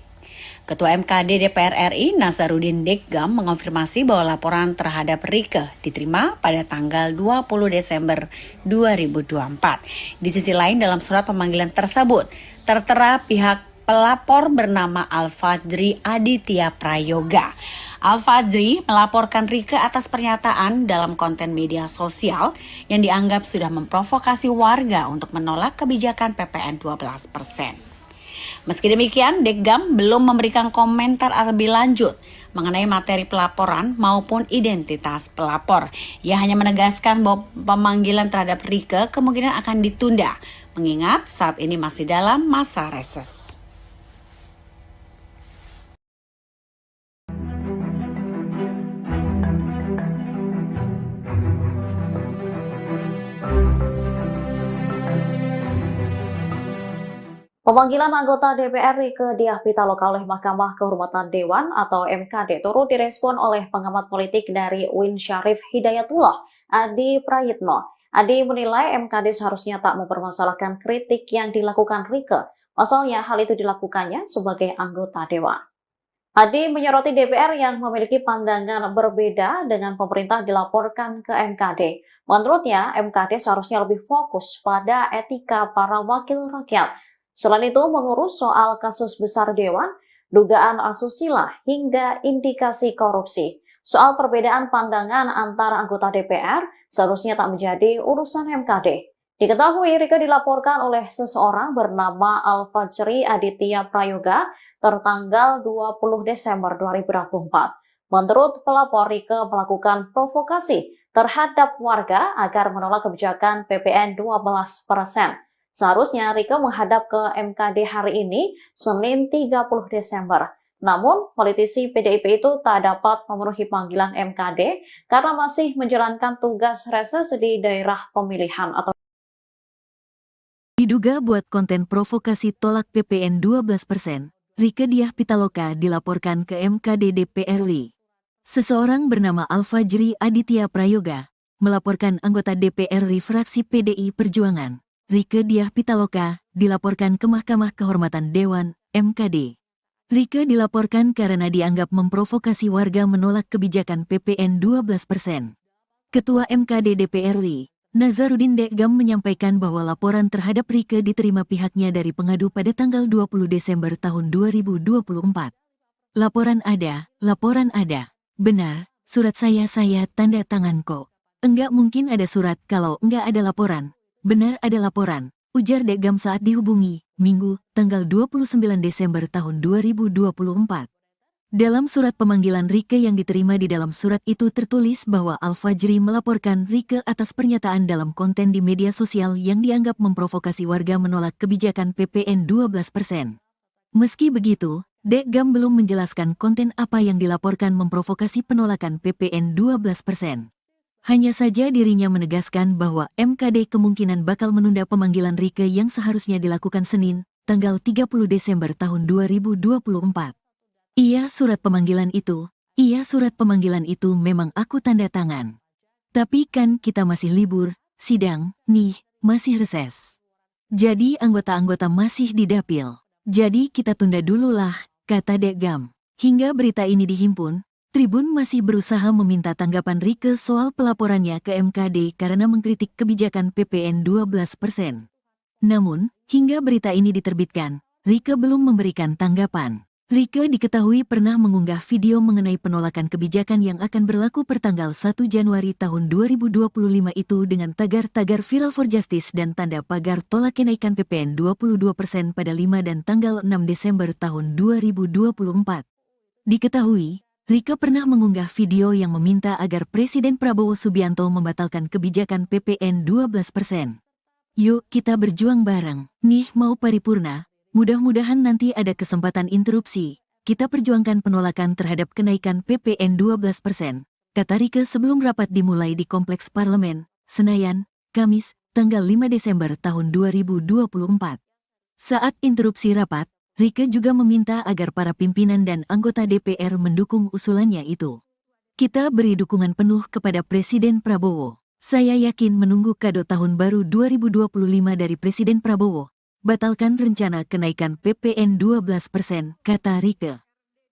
Ketua MKD DPR RI Nasaruddin Deggam mengonfirmasi bahwa laporan terhadap Rieke diterima pada tanggal 20 Desember 2024. Di sisi lain dalam surat pemanggilan tersebut tertera pihak pelapor bernama Al-Fajri Aditya Prayoga. Al-Fajri melaporkan Rieke atas pernyataan dalam konten media sosial yang dianggap sudah memprovokasi warga untuk menolak kebijakan PPN 12%. Meski demikian, Deggam belum memberikan komentar lebih lanjut mengenai materi pelaporan maupun identitas pelapor. Ia hanya menegaskan bahwa pemanggilan terhadap Rieke kemungkinan akan ditunda, mengingat saat ini masih dalam masa reses. Pemanggilan anggota DPR Rieke Diah Pitaloka oleh Mahkamah Kehormatan Dewan atau MKD turut direspon oleh pengamat politik dari UIN Syarif Hidayatullah, Adi Prayitno. Adi menilai MKD seharusnya tak mempermasalahkan kritik yang dilakukan Rieke. Pasalnya hal itu dilakukannya sebagai anggota Dewan. Adi menyoroti DPR yang memiliki pandangan berbeda dengan pemerintah dilaporkan ke MKD. Menurutnya, MKD seharusnya lebih fokus pada etika para wakil rakyat. Selain itu, mengurus soal kasus besar Dewan, dugaan asusila, hingga indikasi korupsi. Soal perbedaan pandangan antara anggota DPR seharusnya tak menjadi urusan MKD. Diketahui Rieke dilaporkan oleh seseorang bernama Al-Fajri Aditya Prayoga tertanggal 20 Desember 2024. Menurut pelapor, Rieke melakukan provokasi terhadap warga agar menolak kebijakan PPN 12%. Seharusnya Rieke menghadap ke MKD hari ini, Senin 30 Desember. Namun, politisi PDIP itu tak dapat memenuhi panggilan MKD karena masih menjalankan tugas reses di daerah pemilihan atau Diduga buat konten provokasi tolak PPN 12%, Rieke Diah Pitaloka dilaporkan ke MKD DPR RI. Seseorang bernama Alfajri Aditya Prayoga melaporkan anggota DPR RI fraksi PDI Perjuangan, Rieke Diah Pitaloka, dilaporkan ke Mahkamah Kehormatan Dewan, MKD. Rieke dilaporkan karena dianggap memprovokasi warga menolak kebijakan PPN 12%. Ketua MKD DPR RI, Nazarudin Dekgam menyampaikan bahwa laporan terhadap Rieke diterima pihaknya dari pengadu pada tanggal 20 Desember tahun 2024. Laporan ada. Benar, surat saya tanda tangan kok. Enggak mungkin ada surat kalau enggak ada laporan. Benar ada laporan, ujar Dekgam saat dihubungi, Minggu, tanggal 29 Desember tahun 2024. Dalam surat pemanggilan Rieke yang diterima di dalam surat itu tertulis bahwa Alfajri melaporkan Rieke atas pernyataan dalam konten di media sosial yang dianggap memprovokasi warga menolak kebijakan PPN 12%. Meski begitu, Dekgam belum menjelaskan konten apa yang dilaporkan memprovokasi penolakan PPN 12%. Hanya saja dirinya menegaskan bahwa MKD kemungkinan bakal menunda pemanggilan Rieke yang seharusnya dilakukan Senin, tanggal 30 Desember tahun 2024. Iya surat pemanggilan itu memang aku tanda tangan. Tapi kan kita masih libur, sidang, nih, masih reses. Jadi anggota-anggota masih di dapil. Jadi kita tunda dulu lah, kata Dekgam. Hingga berita ini dihimpun, Tribun masih berusaha meminta tanggapan Rieke soal pelaporannya ke MKD karena mengkritik kebijakan PPN 12%. Namun, hingga berita ini diterbitkan, Rieke belum memberikan tanggapan. Rieke diketahui pernah mengunggah video mengenai penolakan kebijakan yang akan berlaku pertanggal 1 Januari tahun 2025 itu dengan tagar-tagar Viral for Justice dan tanda pagar tolak kenaikan PPN 22% pada 5 dan tanggal 6 Desember tahun 2024. Diketahui, Rieke pernah mengunggah video yang meminta agar Presiden Prabowo Subianto membatalkan kebijakan PPN 12%. Yuk kita berjuang bareng, nih mau paripurna. Mudah-mudahan nanti ada kesempatan interupsi. Kita perjuangkan penolakan terhadap kenaikan PPN 12%, kata Rieke sebelum rapat dimulai di Kompleks Parlemen, Senayan, Kamis, tanggal 5 Desember tahun 2024. Saat interupsi rapat, Rieke juga meminta agar para pimpinan dan anggota DPR mendukung usulannya itu. Kita beri dukungan penuh kepada Presiden Prabowo. Saya yakin menunggu kado tahun baru 2025 dari Presiden Prabowo. Batalkan rencana kenaikan PPN 12%, kata Rieke.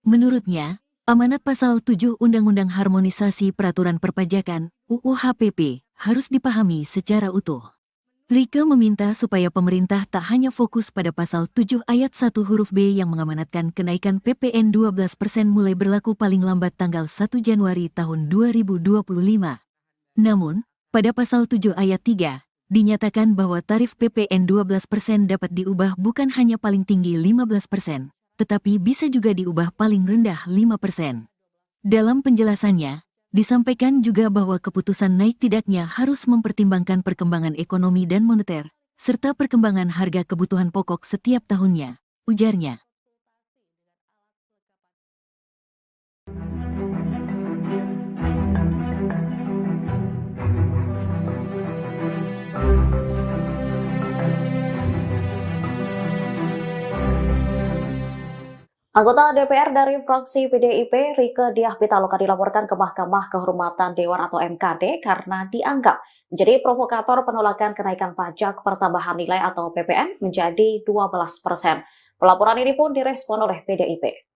Menurutnya, amanat pasal 7 Undang-Undang Harmonisasi Peraturan Perpajakan, UU HPP, harus dipahami secara utuh. Rieke meminta supaya pemerintah tak hanya fokus pada pasal 7 ayat 1 huruf B yang mengamanatkan kenaikan PPN 12% mulai berlaku paling lambat tanggal 1 Januari tahun 2025. Namun, pada pasal 7 ayat 3, dinyatakan bahwa tarif PPN 12% dapat diubah bukan hanya paling tinggi 15%, tetapi bisa juga diubah paling rendah 5%. Dalam penjelasannya, disampaikan juga bahwa keputusan naik tidaknya harus mempertimbangkan perkembangan ekonomi dan moneter, serta perkembangan harga kebutuhan pokok setiap tahunnya, ujarnya. Anggota DPR dari fraksi PDIP, Rieke Diah Pitaloka dilaporkan ke Mahkamah Kehormatan Dewan atau MKD karena dianggap menjadi provokator penolakan kenaikan pajak pertambahan nilai atau PPN menjadi 12%. Pelaporan ini pun direspon oleh PDIP.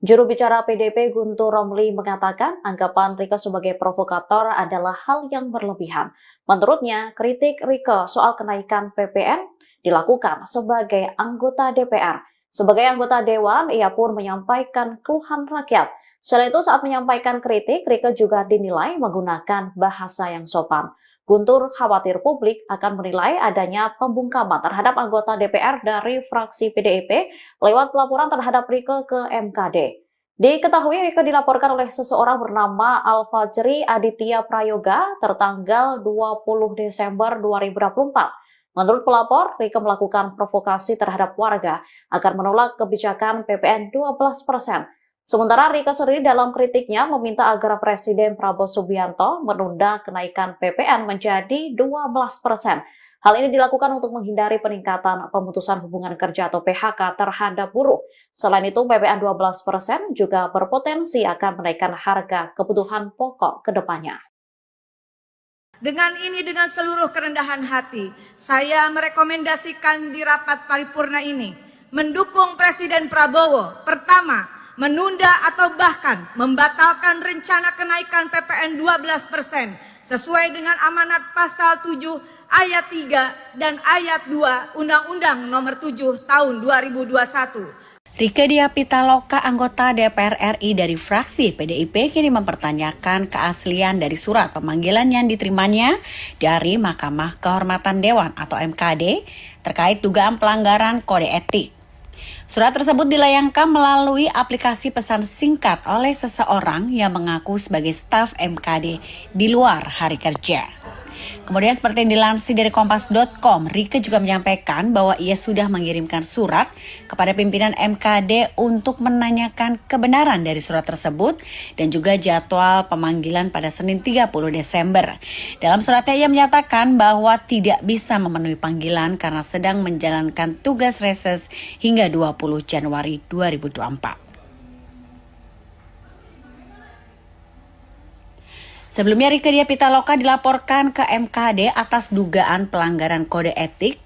Juru bicara PDIP Guntur Romli mengatakan anggapan Rieke sebagai provokator adalah hal yang berlebihan. Menurutnya, kritik Rieke soal kenaikan PPN dilakukan sebagai anggota DPR. Sebagai anggota Dewan, ia pun menyampaikan keluhan rakyat. Selain itu, saat menyampaikan kritik, Rieke juga dinilai menggunakan bahasa yang sopan. Guntur khawatir publik akan menilai adanya pembungkaman terhadap anggota DPR dari fraksi PDIP lewat pelaporan terhadap Rieke ke MKD. Diketahui Rieke dilaporkan oleh seseorang bernama Alfajri Aditya Prayoga tertanggal 20 Desember 2024. Menurut pelapor, Rieke melakukan provokasi terhadap warga agar menolak kebijakan PPN 12%. Sementara Rieke sendiri dalam kritiknya meminta agar Presiden Prabowo Subianto menunda kenaikan PPN menjadi 12%. Hal ini dilakukan untuk menghindari peningkatan pemutusan hubungan kerja atau PHK terhadap buruh. Selain itu, PPN 12% juga berpotensi akan menaikkan harga kebutuhan pokok ke depannya. Dengan seluruh kerendahan hati, saya merekomendasikan di rapat paripurna ini mendukung Presiden Prabowo. Pertama, menunda atau bahkan membatalkan rencana kenaikan PPN 12% sesuai dengan amanat pasal 7 ayat 3 dan ayat 2 Undang-Undang Nomor 7 Tahun 2021. Rieke Diah Pitaloka, anggota DPR RI dari fraksi PDIP, kini mempertanyakan keaslian dari surat pemanggilan yang diterimanya dari Mahkamah Kehormatan Dewan atau MKD terkait dugaan pelanggaran kode etik. Surat tersebut dilayangkan melalui aplikasi pesan singkat oleh seseorang yang mengaku sebagai staf MKD di luar hari kerja. Kemudian seperti yang dilansir dari Kompas.com, Rieke juga menyampaikan bahwa ia sudah mengirimkan surat kepada pimpinan MKD untuk menanyakan kebenaran dari surat tersebut dan juga jadwal pemanggilan pada Senin 30 Desember. Dalam suratnya ia menyatakan bahwa tidak bisa memenuhi panggilan karena sedang menjalankan tugas reses hingga 20 Januari 2024. Sebelumnya, Rieke Diah Pitaloka dilaporkan ke MKD atas dugaan pelanggaran kode etik.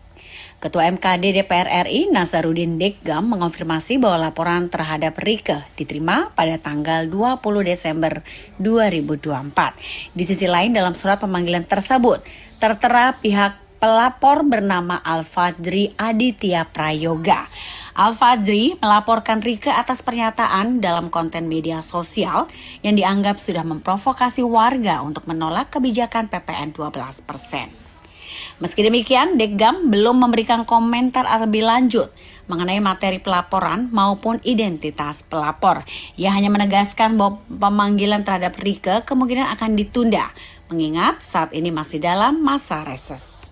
Ketua MKD DPR RI, Nasaruddin Deggam, mengonfirmasi bahwa laporan terhadap Rieke diterima pada tanggal 20 Desember 2024. Di sisi lain, dalam surat pemanggilan tersebut, tertera pihak pelapor bernama Al-Fajri Aditya Prayoga. Al-Fajri melaporkan Rieke atas pernyataan dalam konten media sosial yang dianggap sudah memprovokasi warga untuk menolak kebijakan PPN 12%. Meski demikian, Deggam belum memberikan komentar lebih lanjut mengenai materi pelaporan maupun identitas pelapor. Ia hanya menegaskan bahwa pemanggilan terhadap Rieke kemungkinan akan ditunda, mengingat saat ini masih dalam masa reses.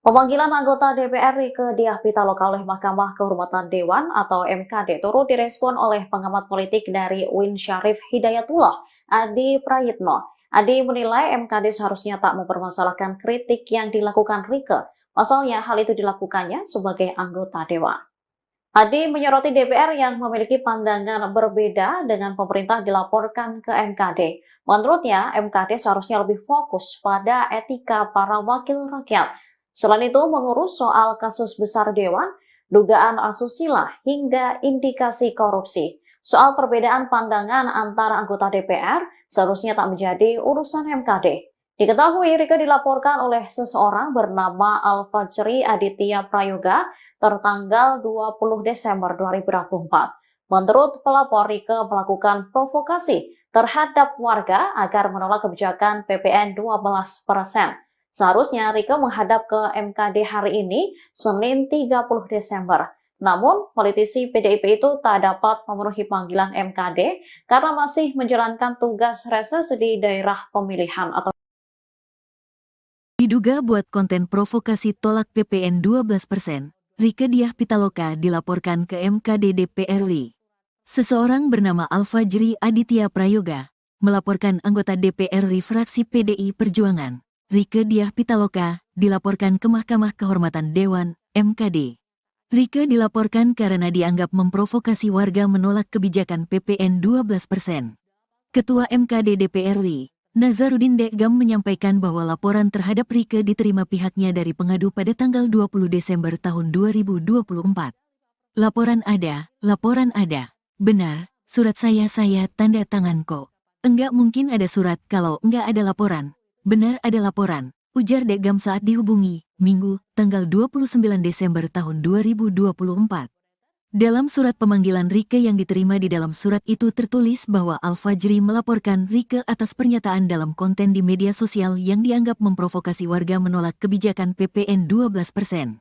Pemanggilan anggota DPR Rieke Diah Pitaloka oleh Mahkamah Kehormatan Dewan atau MKD turut direspon oleh pengamat politik dari UIN Syarif Hidayatullah, Adi Prayitno. Adi menilai MKD seharusnya tak mempermasalahkan kritik yang dilakukan Rieke. Pasalnya hal itu dilakukannya sebagai anggota Dewan. Adi menyoroti DPR yang memiliki pandangan berbeda dengan pemerintah dilaporkan ke MKD. Menurutnya, MKD seharusnya lebih fokus pada etika para wakil rakyat. Selain itu, mengurus soal kasus besar Dewan, dugaan asusila, hingga indikasi korupsi. Soal perbedaan pandangan antara anggota DPR seharusnya tak menjadi urusan MKD. Diketahui Rieke dilaporkan oleh seseorang bernama Al-Fajri Aditya Prayoga tertanggal 20 Desember 2024. Menurut pelapor, Rieke melakukan provokasi terhadap warga agar menolak kebijakan PPN 12%. Seharusnya Rieke menghadap ke MKD hari ini, Senin 30 Desember. Namun, politisi PDIP itu tak dapat memenuhi panggilan MKD karena masih menjalankan tugas reses di daerah pemilihan atau Diduga buat konten provokasi tolak PPN 12%, Rieke Diah Pitaloka dilaporkan ke MKD DPR RI. Seseorang bernama Al-Fajri Aditya Prayoga melaporkan anggota DPR RI fraksi PDI Perjuangan, Rieke Diah Pitaloka, dilaporkan ke Mahkamah Kehormatan Dewan, MKD. Rieke dilaporkan karena dianggap memprovokasi warga menolak kebijakan PPN 12%. Ketua MKD DPR RI, Nasaruddin Deggam menyampaikan bahwa laporan terhadap Rieke diterima pihaknya dari pengadu pada tanggal 20 Desember tahun 2024. Laporan ada. Benar, surat saya tanda tangan kok. Enggak mungkin ada surat kalau enggak ada laporan. Benar ada laporan, ujar Deggam saat dihubungi, Minggu, tanggal 29 Desember tahun 2024. Dalam surat pemanggilan Rieke yang diterima di dalam surat itu tertulis bahwa Al-Fajri melaporkan Rieke atas pernyataan dalam konten di media sosial yang dianggap memprovokasi warga menolak kebijakan PPN 12%.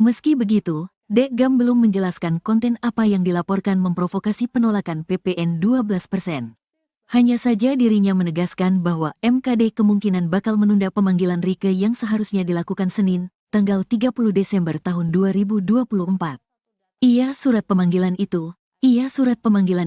Meski begitu, Deggam belum menjelaskan konten apa yang dilaporkan memprovokasi penolakan PPN 12%. Hanya saja dirinya menegaskan bahwa MKD kemungkinan bakal menunda pemanggilan Rieke yang seharusnya dilakukan Senin, tanggal 30 Desember tahun 2024. Iya surat pemanggilan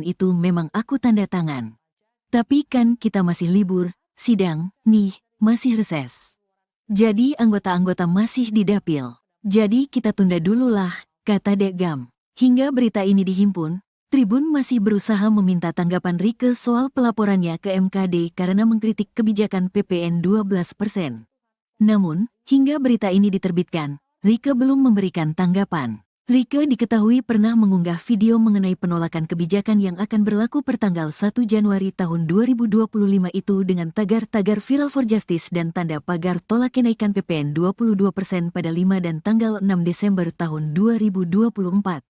itu memang aku tanda tangan. Tapi kan kita masih libur, sidang, nih, masih reses. Jadi anggota-anggota masih di dapil. Jadi kita tunda dulu lah, kata Dekgam. Hingga berita ini dihimpun, Tribun masih berusaha meminta tanggapan Rieke soal pelaporannya ke MKD karena mengkritik kebijakan PPN 12%. Namun, hingga berita ini diterbitkan, Rieke belum memberikan tanggapan. Rieke diketahui pernah mengunggah video mengenai penolakan kebijakan yang akan berlaku pertanggal 1 Januari tahun 2025 itu dengan tagar-tagar Viral for Justice dan tanda pagar tolak kenaikan PPN 22% pada 5 dan tanggal 6 Desember tahun 2024.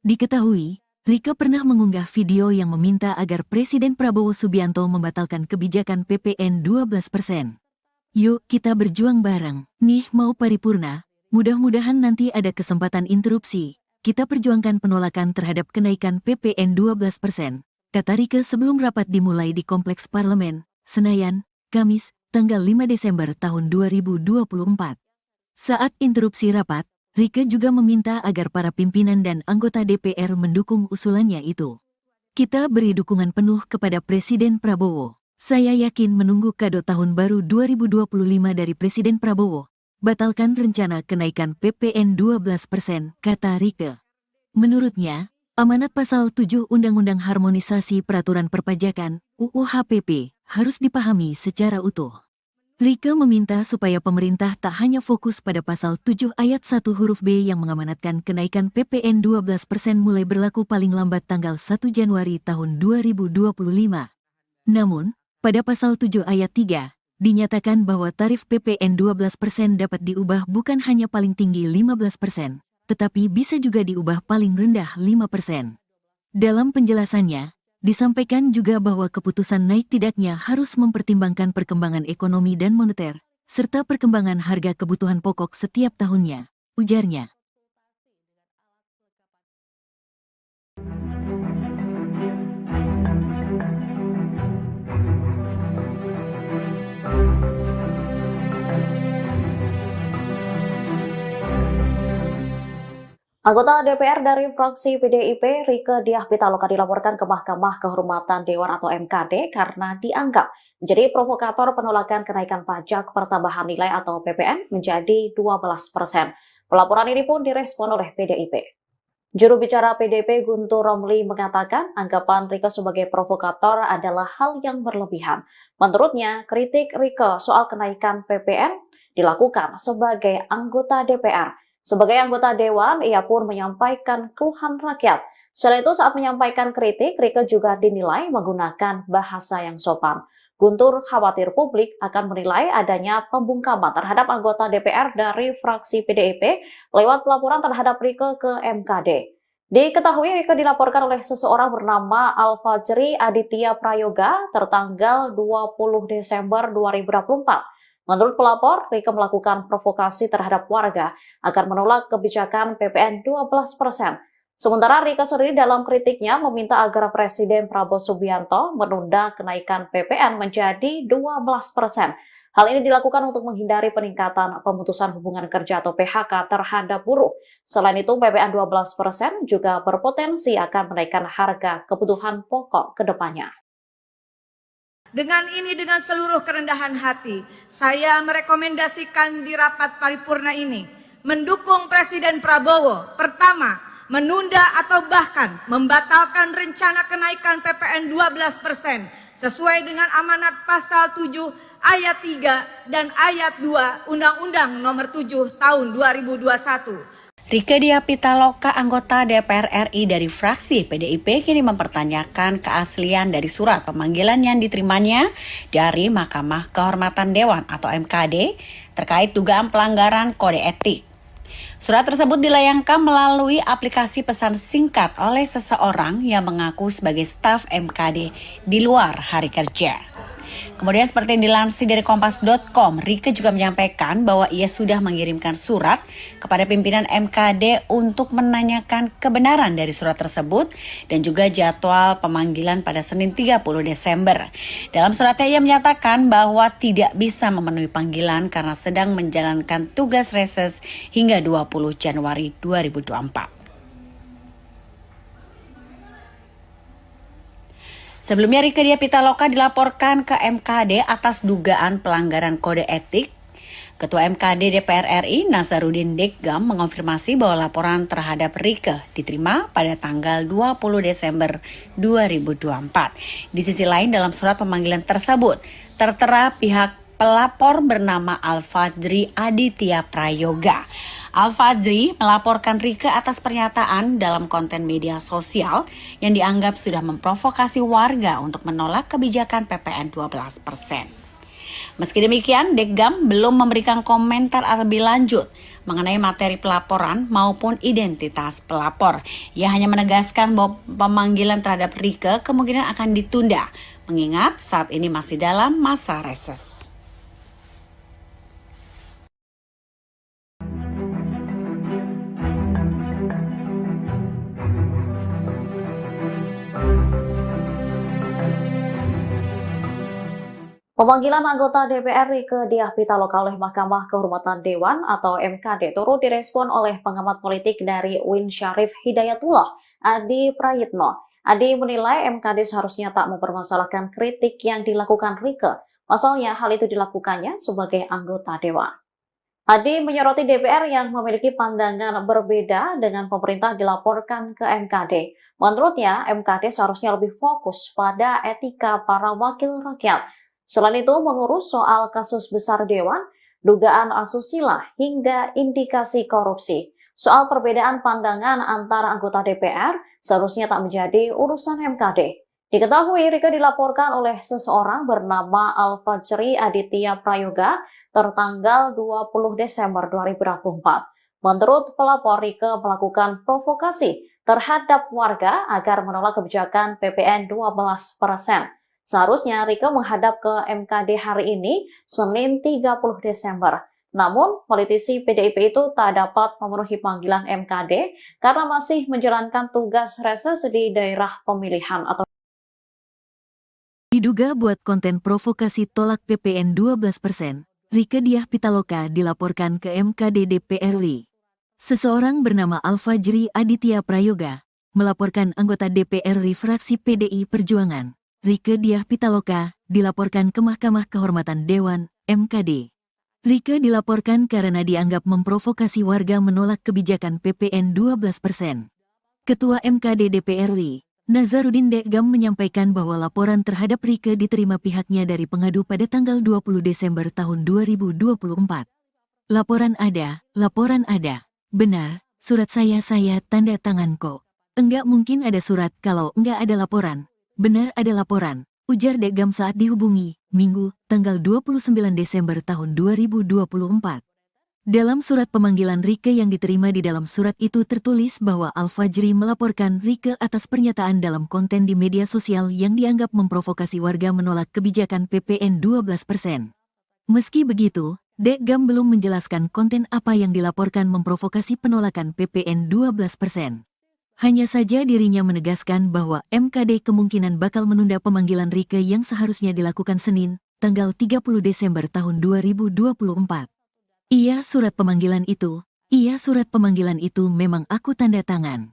Diketahui, Rieke pernah mengunggah video yang meminta agar Presiden Prabowo Subianto membatalkan kebijakan PPN 12%. Yuk kita berjuang bareng, nih mau paripurna, mudah-mudahan nanti ada kesempatan interupsi. Kita perjuangkan penolakan terhadap kenaikan PPN 12%, kata Rieke sebelum rapat dimulai di Kompleks Parlemen, Senayan, Kamis, tanggal 5 Desember tahun 2024. Saat interupsi rapat, Rieke juga meminta agar para pimpinan dan anggota DPR mendukung usulannya itu. Kita beri dukungan penuh kepada Presiden Prabowo. Saya yakin menunggu kado tahun baru 2025 dari Presiden Prabowo. Batalkan rencana kenaikan PPN 12%, kata Rieke. Menurutnya, amanat pasal 7 Undang-Undang Harmonisasi Peraturan Perpajakan, UU HPP, harus dipahami secara utuh. Rieke meminta supaya pemerintah tak hanya fokus pada pasal 7 ayat 1 huruf B yang mengamanatkan kenaikan PPN 12% mulai berlaku paling lambat tanggal 1 Januari tahun 2025. Namun, pada pasal 7 ayat 3, dinyatakan bahwa tarif PPN 12% dapat diubah bukan hanya paling tinggi 15%, tetapi bisa juga diubah paling rendah 5%. Dalam penjelasannya, disampaikan juga bahwa keputusan naik tidaknya harus mempertimbangkan perkembangan ekonomi dan moneter, serta perkembangan harga kebutuhan pokok setiap tahunnya, ujarnya. Anggota DPR dari fraksi PDIP, Rieke Diah Pitaloka dilaporkan ke Mahkamah Kehormatan Dewan atau MKD karena dianggap menjadi provokator penolakan kenaikan pajak pertambahan nilai atau PPN menjadi 12%. Pelaporan ini pun direspon oleh PDIP. Juru bicara PDIP Guntur Romli mengatakan anggapan Rieke sebagai provokator adalah hal yang berlebihan. Menurutnya, kritik Rieke soal kenaikan PPN dilakukan sebagai anggota DPR. Sebagai anggota Dewan, ia pun menyampaikan keluhan rakyat. Selain itu, saat menyampaikan kritik, Rieke juga dinilai menggunakan bahasa yang sopan. Guntur khawatir publik akan menilai adanya pembungkaman terhadap anggota DPR dari fraksi PDIP lewat pelaporan terhadap Rieke ke MKD. Diketahui Rieke dilaporkan oleh seseorang bernama Alfajri Aditya Prayoga tertanggal 20 Desember 2024. Menurut pelapor, Rieke melakukan provokasi terhadap warga agar menolak kebijakan PPN 12%. Sementara Rieke sendiri dalam kritiknya meminta agar Presiden Prabowo Subianto menunda kenaikan PPN menjadi 12%. Hal ini dilakukan untuk menghindari peningkatan pemutusan hubungan kerja atau PHK terhadap buruh. Selain itu, PPN 12% juga berpotensi akan menaikkan harga kebutuhan pokok ke depannya. Dengan seluruh kerendahan hati, saya merekomendasikan di rapat paripurna ini mendukung Presiden Prabowo. Pertama, menunda atau bahkan membatalkan rencana kenaikan PPN 12% sesuai dengan amanat pasal 7 ayat 3 dan ayat 2 Undang-Undang Nomor 7 Tahun 2021. Rieke Diah Pitaloka, anggota DPR RI dari fraksi PDIP, kini mempertanyakan keaslian dari surat pemanggilan yang diterimanya dari Mahkamah Kehormatan Dewan atau MKD terkait dugaan pelanggaran kode etik. Surat tersebut dilayangkan melalui aplikasi pesan singkat oleh seseorang yang mengaku sebagai staf MKD di luar hari kerja. Kemudian seperti yang dilansir dari Kompas.com, Rieke juga menyampaikan bahwa ia sudah mengirimkan surat kepada pimpinan MKD untuk menanyakan kebenaran dari surat tersebut dan juga jadwal pemanggilan pada Senin 30 Desember. Dalam suratnya ia menyatakan bahwa tidak bisa memenuhi panggilan karena sedang menjalankan tugas reses hingga 20 Januari 2024. Sebelumnya Rieke Diah Pitaloka dilaporkan ke MKD atas dugaan pelanggaran kode etik. Ketua MKD DPR RI Nasaruddin Deggam mengonfirmasi bahwa laporan terhadap Rieke diterima pada tanggal 20 Desember 2024. Di sisi lain dalam surat pemanggilan tersebut tertera pihak pelapor bernama Al-Fajri Aditya Prayoga. Al-Fajri melaporkan Rieke atas pernyataan dalam konten media sosial yang dianggap sudah memprovokasi warga untuk menolak kebijakan PPN 12%. Meski demikian, Deggam belum memberikan komentar lebih lanjut mengenai materi pelaporan maupun identitas pelapor. Ia hanya menegaskan bahwa pemanggilan terhadap Rieke kemungkinan akan ditunda, mengingat saat ini masih dalam masa reses. Pemanggilan anggota DPR Rieke Diah Pitaloka oleh Mahkamah Kehormatan Dewan atau MKD turut direspon oleh pengamat politik dari UIN Syarif Hidayatullah, Adi Prayitno. Adi menilai MKD seharusnya tak mempermasalahkan kritik yang dilakukan Rieke. Pasalnya hal itu dilakukannya sebagai anggota Dewan. Adi menyoroti DPR yang memiliki pandangan berbeda dengan pemerintah dilaporkan ke MKD. Menurutnya, MKD seharusnya lebih fokus pada etika para wakil rakyat. Selain itu, mengurus soal kasus besar Dewan, dugaan asusila, hingga indikasi korupsi. Soal perbedaan pandangan antara anggota DPR seharusnya tak menjadi urusan MKD. Diketahui Rieke dilaporkan oleh seseorang bernama Al-Fajri Aditya Prayoga tertanggal 20 Desember 2024. Menurut pelapor, Rieke melakukan provokasi terhadap warga agar menolak kebijakan PPN 12%. Seharusnya Rieke menghadap ke MKD hari ini, Senin 30 Desember. Namun, politisi PDIP itu tak dapat memenuhi panggilan MKD karena masih menjalankan tugas reses di daerah pemilihan atau Diduga buat konten provokasi tolak PPN 12%, Rieke Diah Pitaloka dilaporkan ke MKD DPR RI. Seseorang bernama Al-Fajri Aditya Prayoga melaporkan anggota DPR RI fraksi PDI Perjuangan, Rieke Diah Pitaloka, dilaporkan ke Mahkamah Kehormatan Dewan, MKD. Rieke dilaporkan karena dianggap memprovokasi warga menolak kebijakan PPN 12%. Ketua MKD DPR RI, Nasaruddin Deggam menyampaikan bahwa laporan terhadap Rieke diterima pihaknya dari pengadu pada tanggal 20 Desember tahun 2024. Laporan ada. Benar, surat saya tanda tangan kok. Enggak mungkin ada surat kalau enggak ada laporan. Benar ada laporan, ujar Deggam saat dihubungi, Minggu, tanggal 29 Desember tahun 2024. Dalam surat pemanggilan Rieke yang diterima di dalam surat itu tertulis bahwa Al-Fajri melaporkan Rieke atas pernyataan dalam konten di media sosial yang dianggap memprovokasi warga menolak kebijakan PPN 12%. Meski begitu, Deggam belum menjelaskan konten apa yang dilaporkan memprovokasi penolakan PPN 12%. Hanya saja dirinya menegaskan bahwa MKD kemungkinan bakal menunda pemanggilan Rieke yang seharusnya dilakukan Senin, tanggal 30 Desember tahun 2024. Iya surat pemanggilan itu memang aku tanda tangan.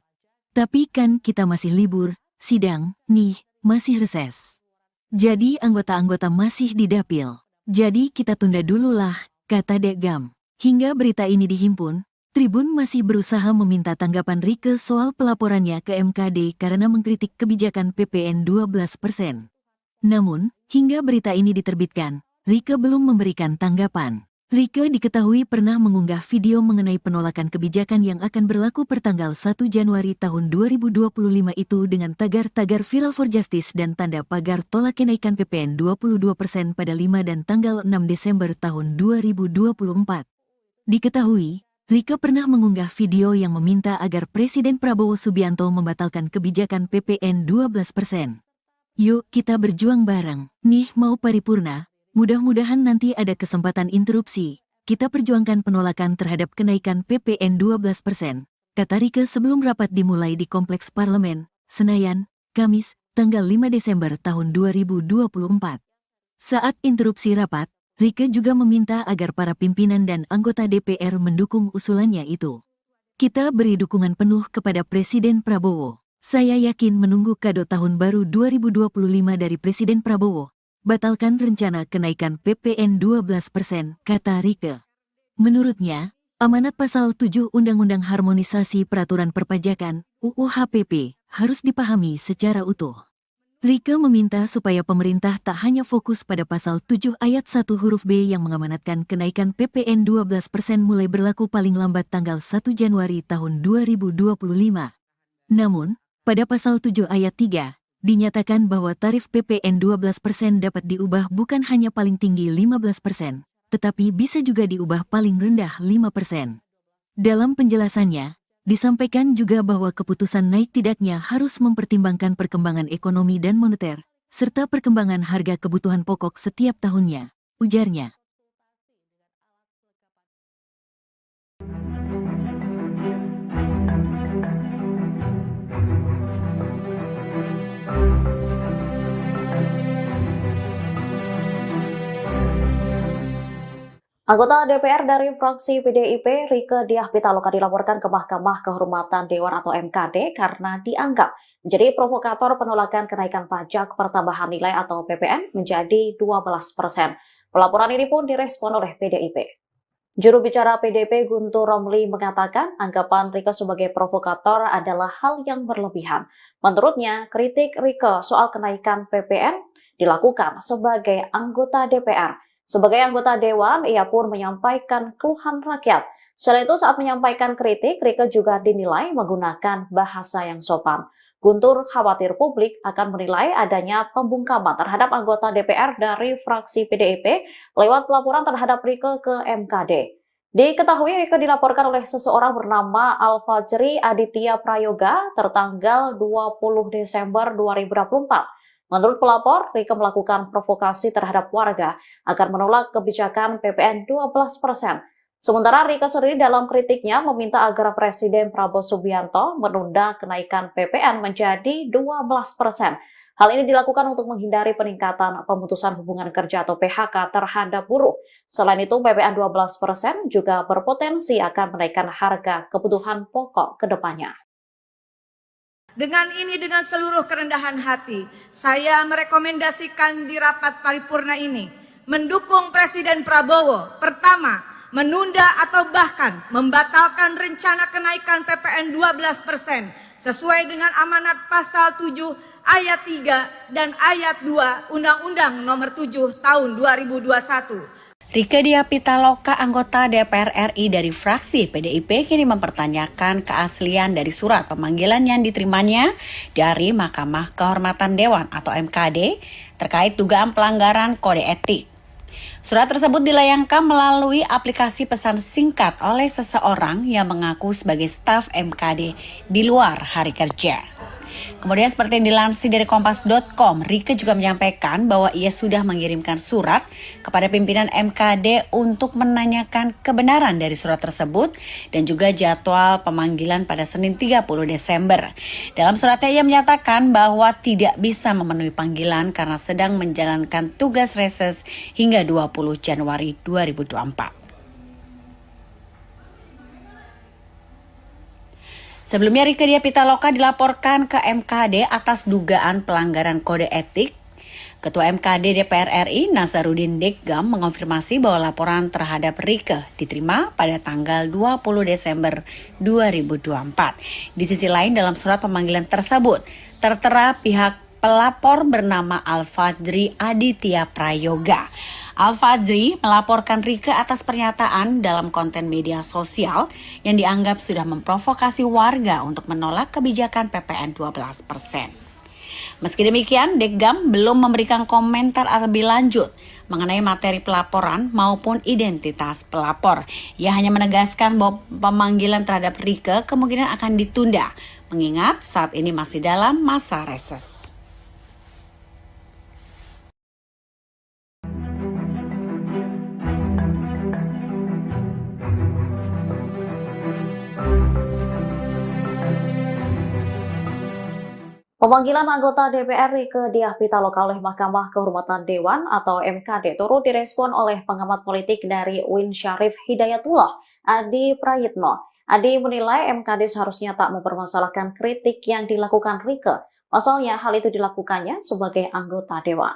Tapi kan kita masih libur, sidang, nih, masih reses. Jadi anggota-anggota masih di dapil. Jadi kita tunda dulu lah, kata Deggam. Hingga berita ini dihimpun, Tribun masih berusaha meminta tanggapan Rieke soal pelaporannya ke MKD karena mengkritik kebijakan PPN 12%. Namun, hingga berita ini diterbitkan, Rieke belum memberikan tanggapan. Rieke diketahui pernah mengunggah video mengenai penolakan kebijakan yang akan berlaku pertanggal 1 Januari tahun 2025 itu dengan tagar-tagar Viral for Justice dan tanda pagar tolak kenaikan PPN 22% pada 5 dan tanggal 6 Desember tahun 2024. Diketahui, Rieke pernah mengunggah video yang meminta agar Presiden Prabowo Subianto membatalkan kebijakan PPN 12%. Yuk kita berjuang bareng. Nih mau paripurna, mudah-mudahan nanti ada kesempatan interupsi. Kita perjuangkan penolakan terhadap kenaikan PPN 12%, kata Rieke sebelum rapat dimulai di Kompleks Parlemen, Senayan, Kamis, tanggal 5 Desember tahun 2024. Saat interupsi rapat, Rieke juga meminta agar para pimpinan dan anggota DPR mendukung usulannya itu. Kita beri dukungan penuh kepada Presiden Prabowo. Saya yakin menunggu kado tahun baru 2025 dari Presiden Prabowo. Batalkan rencana kenaikan PPN 12%, kata Rieke. Menurutnya, amanat pasal 7 Undang-Undang Harmonisasi Peraturan Perpajakan, UU HPP, harus dipahami secara utuh. Rieke meminta supaya pemerintah tak hanya fokus pada pasal 7 ayat 1 huruf B yang mengamanatkan kenaikan PPN 12% mulai berlaku paling lambat tanggal 1 Januari tahun 2025. Namun, pada pasal 7 ayat 3, dinyatakan bahwa tarif PPN 12% dapat diubah bukan hanya paling tinggi 15%, tetapi bisa juga diubah paling rendah 5%. Dalam penjelasannya, disampaikan juga bahwa keputusan naik tidaknya harus mempertimbangkan perkembangan ekonomi dan moneter, serta perkembangan harga kebutuhan pokok setiap tahunnya, ujarnya. Anggota DPR dari fraksi PDIP, Rieke Diah Pitaloka dilaporkan ke Mahkamah Kehormatan Dewan atau MKD karena dianggap menjadi provokator penolakan kenaikan pajak pertambahan nilai atau PPN menjadi 12%. Pelaporan ini pun direspon oleh PDIP. Juru bicara PDIP Guntur Romli mengatakan anggapan Rieke sebagai provokator adalah hal yang berlebihan. Menurutnya, kritik Rieke soal kenaikan PPN dilakukan sebagai anggota DPR. Sebagai anggota Dewan, ia pun menyampaikan keluhan rakyat. Selain itu, saat menyampaikan kritik, Rieke juga dinilai menggunakan bahasa yang sopan. Guntur khawatir publik akan menilai adanya pembungkaman terhadap anggota DPR dari fraksi PDIP lewat pelaporan terhadap Rieke ke MKD. Diketahui Rieke dilaporkan oleh seseorang bernama Al-Fajri Aditya Prayoga tertanggal 20 Desember 2024. Menurut pelapor, Rieke melakukan provokasi terhadap warga agar menolak kebijakan PPN 12%. Sementara Rieke sendiri dalam kritiknya meminta agar Presiden Prabowo Subianto menunda kenaikan PPN menjadi 12%. Hal ini dilakukan untuk menghindari peningkatan pemutusan hubungan kerja atau PHK terhadap buruh. Selain itu, PPN 12% juga berpotensi akan menaikkan harga kebutuhan pokok ke depannya. Dengan seluruh kerendahan hati, saya merekomendasikan di rapat paripurna ini mendukung Presiden Prabowo. Pertama, menunda atau bahkan membatalkan rencana kenaikan PPN 12% sesuai dengan amanat pasal 7 ayat 3 dan ayat 2 Undang-Undang Nomor 7 Tahun 2021. Rieke Diah Pitaloka, anggota DPR RI dari fraksi PDIP, kini mempertanyakan keaslian dari surat pemanggilan yang diterimanya dari Mahkamah Kehormatan Dewan atau MKD terkait dugaan pelanggaran kode etik. Surat tersebut dilayangkan melalui aplikasi pesan singkat oleh seseorang yang mengaku sebagai staf MKD di luar hari kerja. Kemudian seperti yang dilansir dari Kompas.com, Rieke juga menyampaikan bahwa ia sudah mengirimkan surat kepada pimpinan MKD untuk menanyakan kebenaran dari surat tersebut dan juga jadwal pemanggilan pada Senin 30 Desember. Dalam suratnya ia menyatakan bahwa tidak bisa memenuhi panggilan karena sedang menjalankan tugas reses hingga 20 Januari 2024. Sebelumnya Rieke Diah Pitaloka dilaporkan ke MKD atas dugaan pelanggaran kode etik. Ketua MKD DPR RI Nasaruddin Deggam mengonfirmasi bahwa laporan terhadap Rieke diterima pada tanggal 20 Desember 2024. Di sisi lain dalam surat pemanggilan tersebut tertera pihak pelapor bernama Al-Fajri Aditya Prayoga. Al-Fajri melaporkan Rieke atas pernyataan dalam konten media sosial yang dianggap sudah memprovokasi warga untuk menolak kebijakan PPN 12%. Meski demikian, Deggam belum memberikan komentar lebih lanjut mengenai materi pelaporan maupun identitas pelapor. Ia hanya menegaskan bahwa pemanggilan terhadap Rieke kemungkinan akan ditunda, mengingat saat ini masih dalam masa reses. Pemanggilan anggota DPR Rieke Diah Pitaloka oleh Mahkamah Kehormatan Dewan atau MKD turut direspon oleh pengamat politik dari UIN Syarif Hidayatullah, Adi Prayitno. Adi menilai MKD seharusnya tak mempermasalahkan kritik yang dilakukan Rieke. Pasalnya hal itu dilakukannya sebagai anggota Dewan.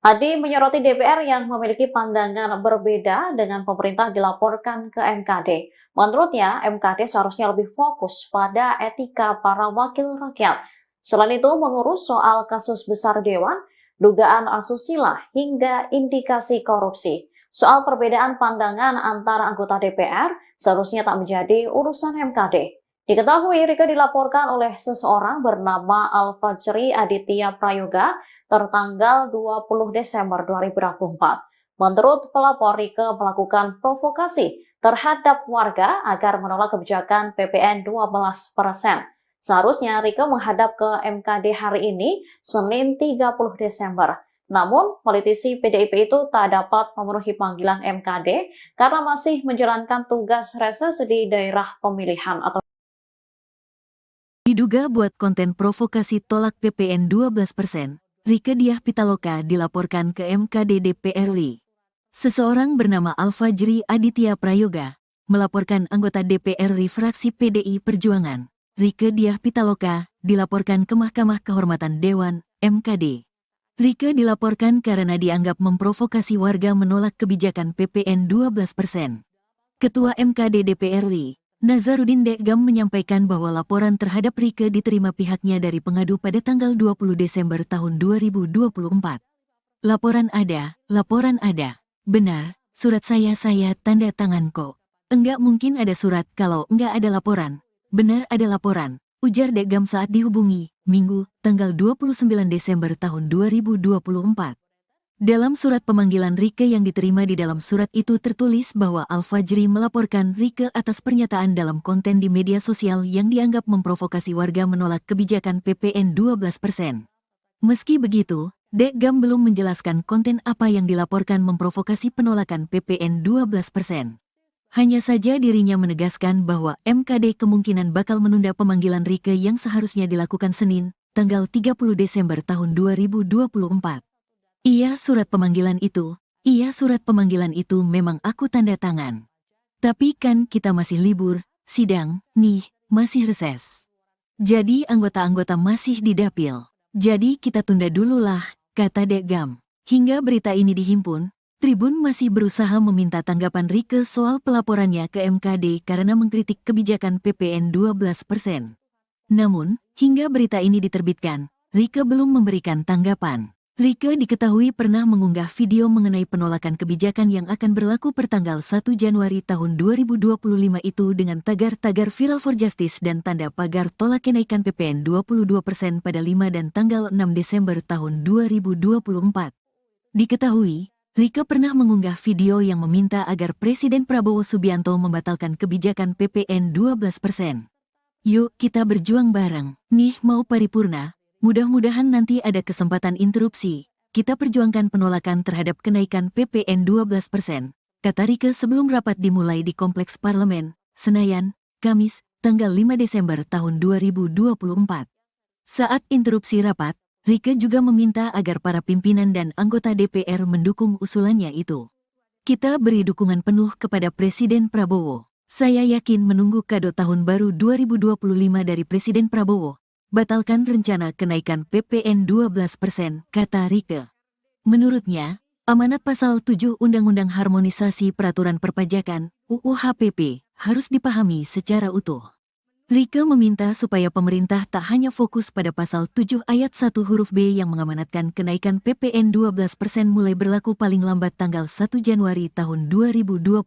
Adi menyoroti DPR yang memiliki pandangan berbeda dengan pemerintah dilaporkan ke MKD. Menurutnya, MKD seharusnya lebih fokus pada etika para wakil rakyat. Selain itu, mengurus soal kasus besar Dewan, dugaan asusila, hingga indikasi korupsi. Soal perbedaan pandangan antara anggota DPR seharusnya tak menjadi urusan MKD. Diketahui Rieke dilaporkan oleh seseorang bernama Al-Fajri Aditya Prayoga tertanggal 20 Desember 2024. Menurut pelapor, Rieke melakukan provokasi terhadap warga agar menolak kebijakan PPN 12%. Seharusnya Rieke menghadap ke MKD hari ini, Senin 30 Desember. Namun, politisi PDIP itu tak dapat memenuhi panggilan MKD karena masih menjalankan tugas reses di daerah pemilihan atau Diduga buat konten provokasi tolak PPN 12%, Rieke Diah Pitaloka dilaporkan ke MKD DPR RI. Seseorang bernama Al-Fajri Aditya Prayoga melaporkan anggota DPR RI fraksi PDI Perjuangan, Rieke Diah Pitaloka, dilaporkan ke Mahkamah Kehormatan Dewan, MKD. Rieke dilaporkan karena dianggap memprovokasi warga menolak kebijakan PPN 12%. Ketua MKD DPR RI, Nazarudin Dekgam menyampaikan bahwa laporan terhadap Rieke diterima pihaknya dari pengadu pada tanggal 20 Desember tahun 2024. Laporan ada. Benar, surat saya tanda tangan kok. Enggak mungkin ada surat kalau enggak ada laporan. Benar ada laporan, ujar Dekgam saat dihubungi, Minggu, tanggal 29 Desember tahun 2024. Dalam surat pemanggilan Rieke yang diterima di dalam surat itu tertulis bahwa Al-Fajri melaporkan Rieke atas pernyataan dalam konten di media sosial yang dianggap memprovokasi warga menolak kebijakan PPN 12%. Meski begitu, Dekgam belum menjelaskan konten apa yang dilaporkan memprovokasi penolakan PPN 12%. Hanya saja dirinya menegaskan bahwa MKD kemungkinan bakal menunda pemanggilan Rieke yang seharusnya dilakukan Senin, tanggal 30 Desember tahun 2024. Iya surat pemanggilan itu memang aku tanda tangan. Tapi kan kita masih libur, sidang, nih, masih reses. Jadi anggota-anggota masih di dapil. Jadi kita tunda dulu lah, kata Dekgam. Hingga berita ini dihimpun, Tribun masih berusaha meminta tanggapan Rieke soal pelaporannya ke MKD karena mengkritik kebijakan PPN 12%. Namun, hingga berita ini diterbitkan, Rieke belum memberikan tanggapan. Rieke diketahui pernah mengunggah video mengenai penolakan kebijakan yang akan berlaku pertanggal 1 Januari tahun 2025 itu dengan tagar-tagar Viral for Justice dan tanda pagar tolak kenaikan PPN 22% pada 5 dan tanggal 6 Desember tahun 2024. Diketahui, Rieke pernah mengunggah video yang meminta agar Presiden Prabowo Subianto membatalkan kebijakan PPN 12%. Yuk kita berjuang bareng, nih mau paripurna, mudah-mudahan nanti ada kesempatan interupsi. Kita perjuangkan penolakan terhadap kenaikan PPN 12%, kata Rieke sebelum rapat dimulai di Kompleks Parlemen, Senayan, Kamis, tanggal 5 Desember tahun 2024. Saat interupsi rapat, Rieke juga meminta agar para pimpinan dan anggota DPR mendukung usulannya itu. Kita beri dukungan penuh kepada Presiden Prabowo. Saya yakin menunggu kado tahun baru 2025 dari Presiden Prabowo. Batalkan rencana kenaikan PPN 12%, kata Rieke. Menurutnya, amanat pasal 7 Undang-Undang Harmonisasi Peraturan Perpajakan, UU HPP, harus dipahami secara utuh. Rieke meminta supaya pemerintah tak hanya fokus pada pasal 7 ayat 1 huruf B yang mengamanatkan kenaikan PPN 12% mulai berlaku paling lambat tanggal 1 Januari tahun 2025.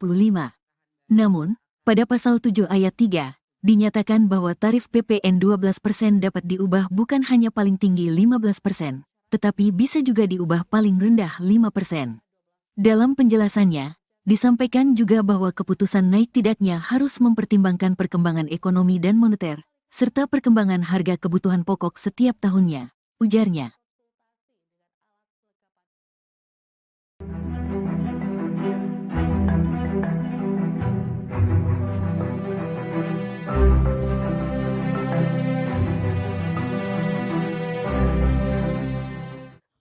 Namun, pada pasal 7 ayat 3, dinyatakan bahwa tarif PPN 12% dapat diubah bukan hanya paling tinggi 15%, tetapi bisa juga diubah paling rendah 5%. Dalam penjelasannya, disampaikan juga bahwa keputusan naik tidaknya harus mempertimbangkan perkembangan ekonomi dan moneter, serta perkembangan harga kebutuhan pokok setiap tahunnya, ujarnya.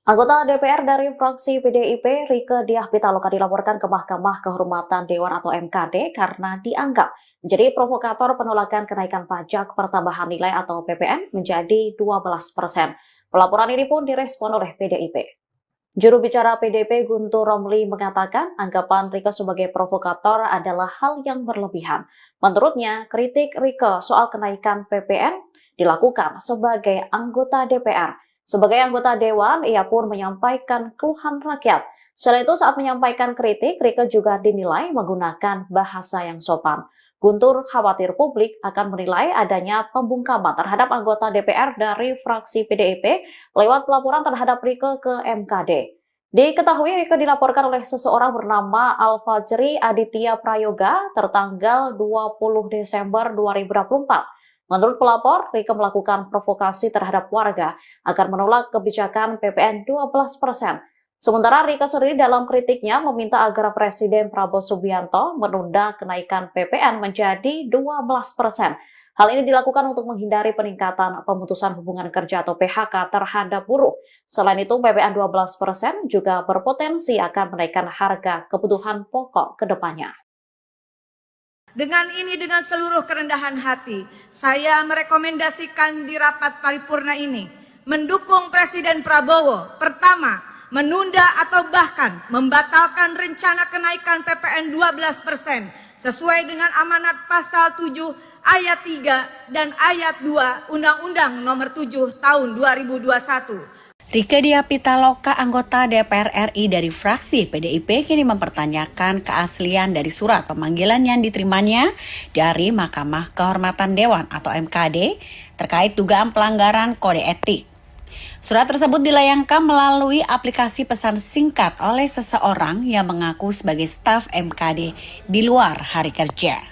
Anggota DPR dari fraksi PDIP, Rieke Diah Pitaloka dilaporkan ke Mahkamah Kehormatan Dewan atau MKD karena dianggap menjadi provokator penolakan kenaikan pajak pertambahan nilai atau PPN menjadi 12%. Pelaporan ini pun direspon oleh PDIP. Juru bicara PDIP Guntur Romli mengatakan anggapan Rieke sebagai provokator adalah hal yang berlebihan. Menurutnya, kritik Rieke soal kenaikan PPN dilakukan sebagai anggota DPR. Sebagai anggota Dewan, ia pun menyampaikan keluhan rakyat. Selain itu, saat menyampaikan kritik, Rieke juga dinilai menggunakan bahasa yang sopan. Guntur khawatir publik akan menilai adanya pembungkaman terhadap anggota DPR dari fraksi PDIP lewat pelaporan terhadap Rieke ke MKD. Diketahui Rieke dilaporkan oleh seseorang bernama Al-Fajri Aditya Prayoga tertanggal 20 Desember 2024. Menurut pelapor, Rieke melakukan provokasi terhadap warga agar menolak kebijakan PPN 12%. Sementara Rieke sendiri dalam kritiknya meminta agar Presiden Prabowo Subianto menunda kenaikan PPN menjadi 12%. Hal ini dilakukan untuk menghindari peningkatan pemutusan hubungan kerja atau PHK terhadap buruh. Selain itu, PPN 12% juga berpotensi akan menaikkan harga kebutuhan pokok ke depannya. Dengan seluruh kerendahan hati, saya merekomendasikan di rapat paripurna ini mendukung Presiden Prabowo. Pertama, menunda atau bahkan membatalkan rencana kenaikan PPN 12% sesuai dengan amanat pasal 7 ayat 3 dan ayat 2 Undang-Undang Nomor 7 Tahun 2021. Rieke Diah Pitaloka, anggota DPR RI dari fraksi PDIP, kini mempertanyakan keaslian dari surat pemanggilan yang diterimanya dari Mahkamah Kehormatan Dewan atau MKD terkait dugaan pelanggaran kode etik. Surat tersebut dilayangkan melalui aplikasi pesan singkat oleh seseorang yang mengaku sebagai staf MKD di luar hari kerja.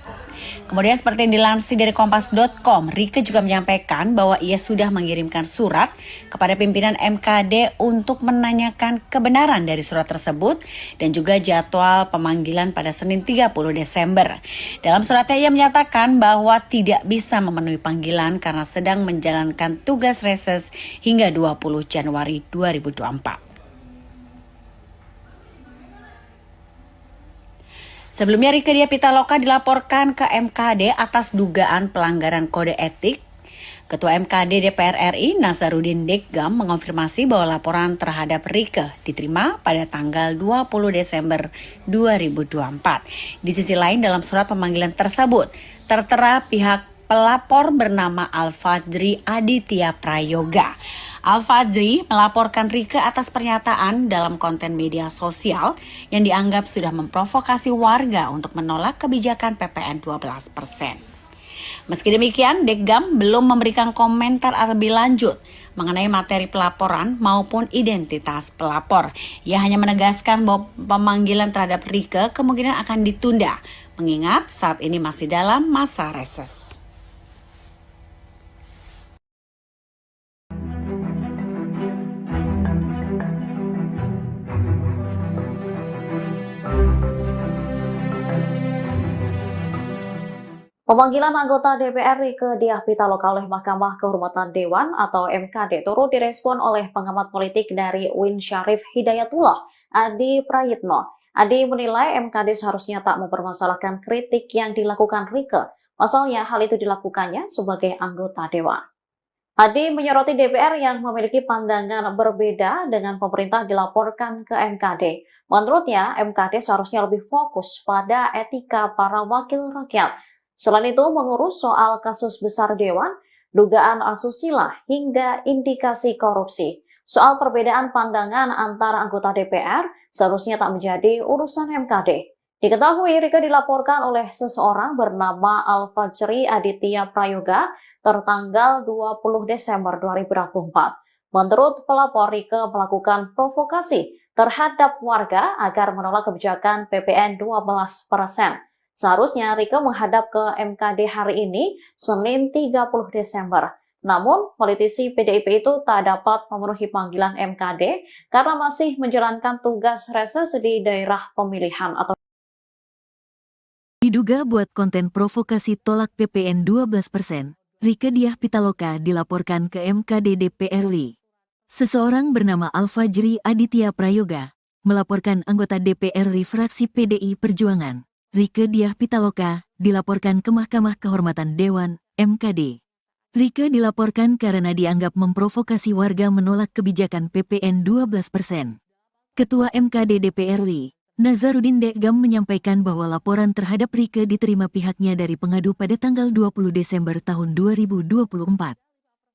Kemudian seperti yang dilansir dari kompas.com, Rieke juga menyampaikan bahwa ia sudah mengirimkan surat kepada pimpinan MKD untuk menanyakan kebenaran dari surat tersebut dan juga jadwal pemanggilan pada Senin 30 Desember. Dalam suratnya ia menyatakan bahwa tidak bisa memenuhi panggilan karena sedang menjalankan tugas reses hingga 20 Januari 2024. Sebelumnya Rieke Diah Pitaloka dilaporkan ke MKD atas dugaan pelanggaran kode etik. Ketua MKD DPR RI Nasaruddin Deggam mengonfirmasi bahwa laporan terhadap Rieke diterima pada tanggal 20 Desember 2024. Di sisi lain dalam surat pemanggilan tersebut tertera pihak pelapor bernama Al-Fajri Aditya Prayoga. Al-Fajri melaporkan Rieke atas pernyataan dalam konten media sosial yang dianggap sudah memprovokasi warga untuk menolak kebijakan PPN 12%. Meski demikian, Deggam belum memberikan komentar lebih lanjut mengenai materi pelaporan maupun identitas pelapor. Ia hanya menegaskan bahwa pemanggilan terhadap Rieke kemungkinan akan ditunda, mengingat saat ini masih dalam masa reses. Pemanggilan anggota DPR Rieke Diah Pitaloka oleh Mahkamah Kehormatan Dewan atau MKD turut direspon oleh pengamat politik dari UIN Syarif Hidayatullah, Adi Prayitno. Adi menilai MKD seharusnya tak mempermasalahkan kritik yang dilakukan Rieke. Pasalnya hal itu dilakukannya sebagai anggota Dewan. Adi menyoroti DPR yang memiliki pandangan berbeda dengan pemerintah dilaporkan ke MKD. Menurutnya, MKD seharusnya lebih fokus pada etika para wakil rakyat. Selain itu, mengurus soal kasus besar Dewan, dugaan asusila, hingga indikasi korupsi. Soal perbedaan pandangan antara anggota DPR seharusnya tak menjadi urusan MKD. Diketahui Rieke dilaporkan oleh seseorang bernama Al-Fajri Aditya Prayoga tertanggal 20 Desember 2024. Menurut pelapor, Rieke melakukan provokasi terhadap warga agar menolak kebijakan PPN 12%. Seharusnya Rieke menghadap ke MKD hari ini, Senin 30 Desember. Namun, politisi PDIP itu tak dapat memenuhi panggilan MKD karena masih menjalankan tugas reses di daerah pemilihan atau Diduga buat konten provokasi tolak PPN 12%, Rieke Diah Pitaloka dilaporkan ke MKD DPR RI. Seseorang bernama Alfajri Aditya Prayoga melaporkan anggota DPR RI fraksi PDI Perjuangan, Rieke Diah Pitaloka, dilaporkan ke Mahkamah Kehormatan Dewan, MKD. Rieke dilaporkan karena dianggap memprovokasi warga menolak kebijakan PPN 12%. Ketua MKD DPR RI, Nazaruddin Dekgam menyampaikan bahwa laporan terhadap Rieke diterima pihaknya dari pengadu pada tanggal 20 Desember tahun 2024.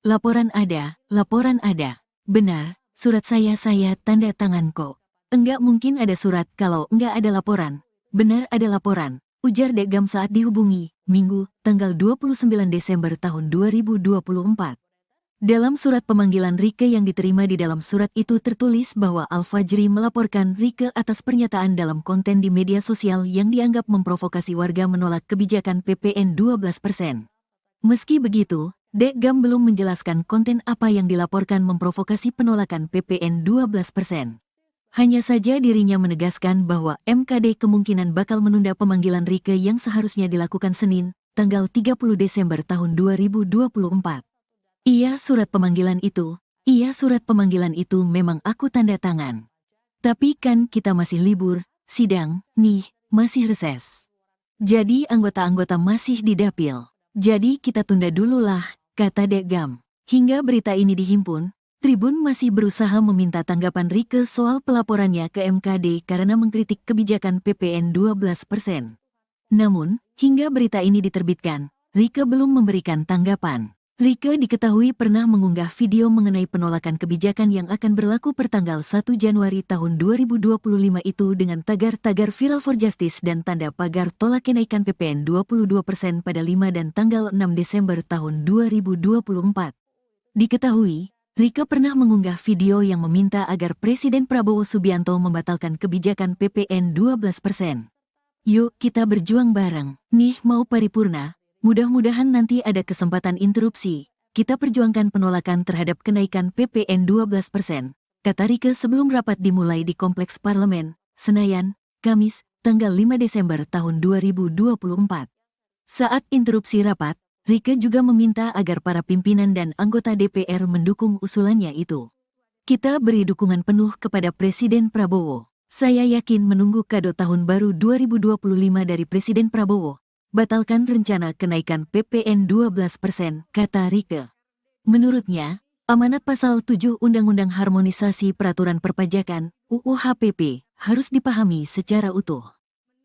Laporan ada. Benar, surat saya tanda tangan kok. Enggak mungkin ada surat kalau enggak ada laporan. Benar ada laporan, ujar Dekgam saat dihubungi, Minggu, tanggal 29 Desember tahun 2024. Dalam surat pemanggilan Rieke yang diterima di dalam surat itu tertulis bahwa Alfajri melaporkan Rieke atas pernyataan dalam konten di media sosial yang dianggap memprovokasi warga menolak kebijakan PPN 12%. Meski begitu, Dekgam belum menjelaskan konten apa yang dilaporkan memprovokasi penolakan PPN 12%. Hanya saja dirinya menegaskan bahwa MKD kemungkinan bakal menunda pemanggilan Rieke yang seharusnya dilakukan Senin, tanggal 30 Desember tahun 2024. Iya surat pemanggilan itu memang aku tanda tangan. Tapi kan kita masih libur, sidang, nih, masih reses. Jadi anggota-anggota masih di dapil. Jadi kita tunda dulu lah, kata Dekgam. Hingga berita ini dihimpun, Tribun masih berusaha meminta tanggapan Rieke soal pelaporannya ke MKD karena mengkritik kebijakan PPN 12%. Namun, hingga berita ini diterbitkan, Rieke belum memberikan tanggapan. Rieke diketahui pernah mengunggah video mengenai penolakan kebijakan yang akan berlaku pertanggal 1 Januari tahun 2025 itu dengan tagar-tagar Viral for Justice dan tanda pagar tolak kenaikan PPN 22% pada 5 dan tanggal 6 Desember tahun 2024. Diketahui, Rieke pernah mengunggah video yang meminta agar Presiden Prabowo Subianto membatalkan kebijakan PPN 12%. Yuk kita berjuang bareng, nih mau paripurna, mudah-mudahan nanti ada kesempatan interupsi, kita perjuangkan penolakan terhadap kenaikan PPN 12%, kata Rieke sebelum rapat dimulai di Kompleks Parlemen, Senayan, Kamis, tanggal 5 Desember tahun 2024. Saat interupsi rapat, Rieke juga meminta agar para pimpinan dan anggota DPR mendukung usulannya itu. Kita beri dukungan penuh kepada Presiden Prabowo. Saya yakin menunggu kado tahun baru 2025 dari Presiden Prabowo. Batalkan rencana kenaikan PPN 12%, kata Rieke. Menurutnya, amanat pasal 7 Undang-Undang Harmonisasi Peraturan Perpajakan, UU HPP, harus dipahami secara utuh.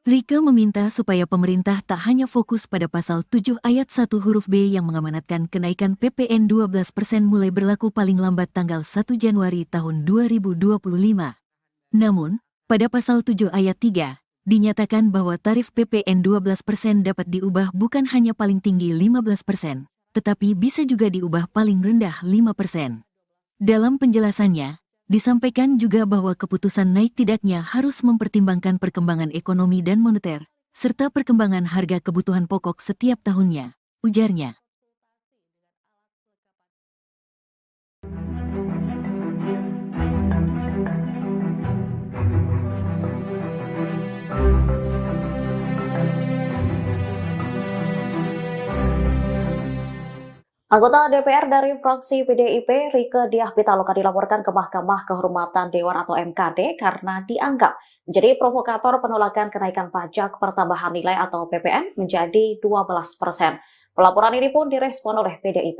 Rieke meminta supaya pemerintah tak hanya fokus pada pasal 7 ayat 1 huruf B yang mengamanatkan kenaikan PPN 12% mulai berlaku paling lambat tanggal 1 Januari tahun 2025. Namun, pada pasal 7 ayat 3, dinyatakan bahwa tarif PPN 12% dapat diubah bukan hanya paling tinggi 15%, tetapi bisa juga diubah paling rendah 5%. Dalam penjelasannya, disampaikan juga bahwa keputusan naik tidaknya harus mempertimbangkan perkembangan ekonomi dan moneter, serta perkembangan harga kebutuhan pokok setiap tahunnya, ujarnya. Anggota DPR dari fraksi PDIP, Rieke Diah Pitaloka dilaporkan ke Mahkamah Kehormatan Dewan atau MKD karena dianggap menjadi provokator penolakan kenaikan pajak pertambahan nilai atau PPN menjadi 12%. Pelaporan ini pun direspon oleh PDIP.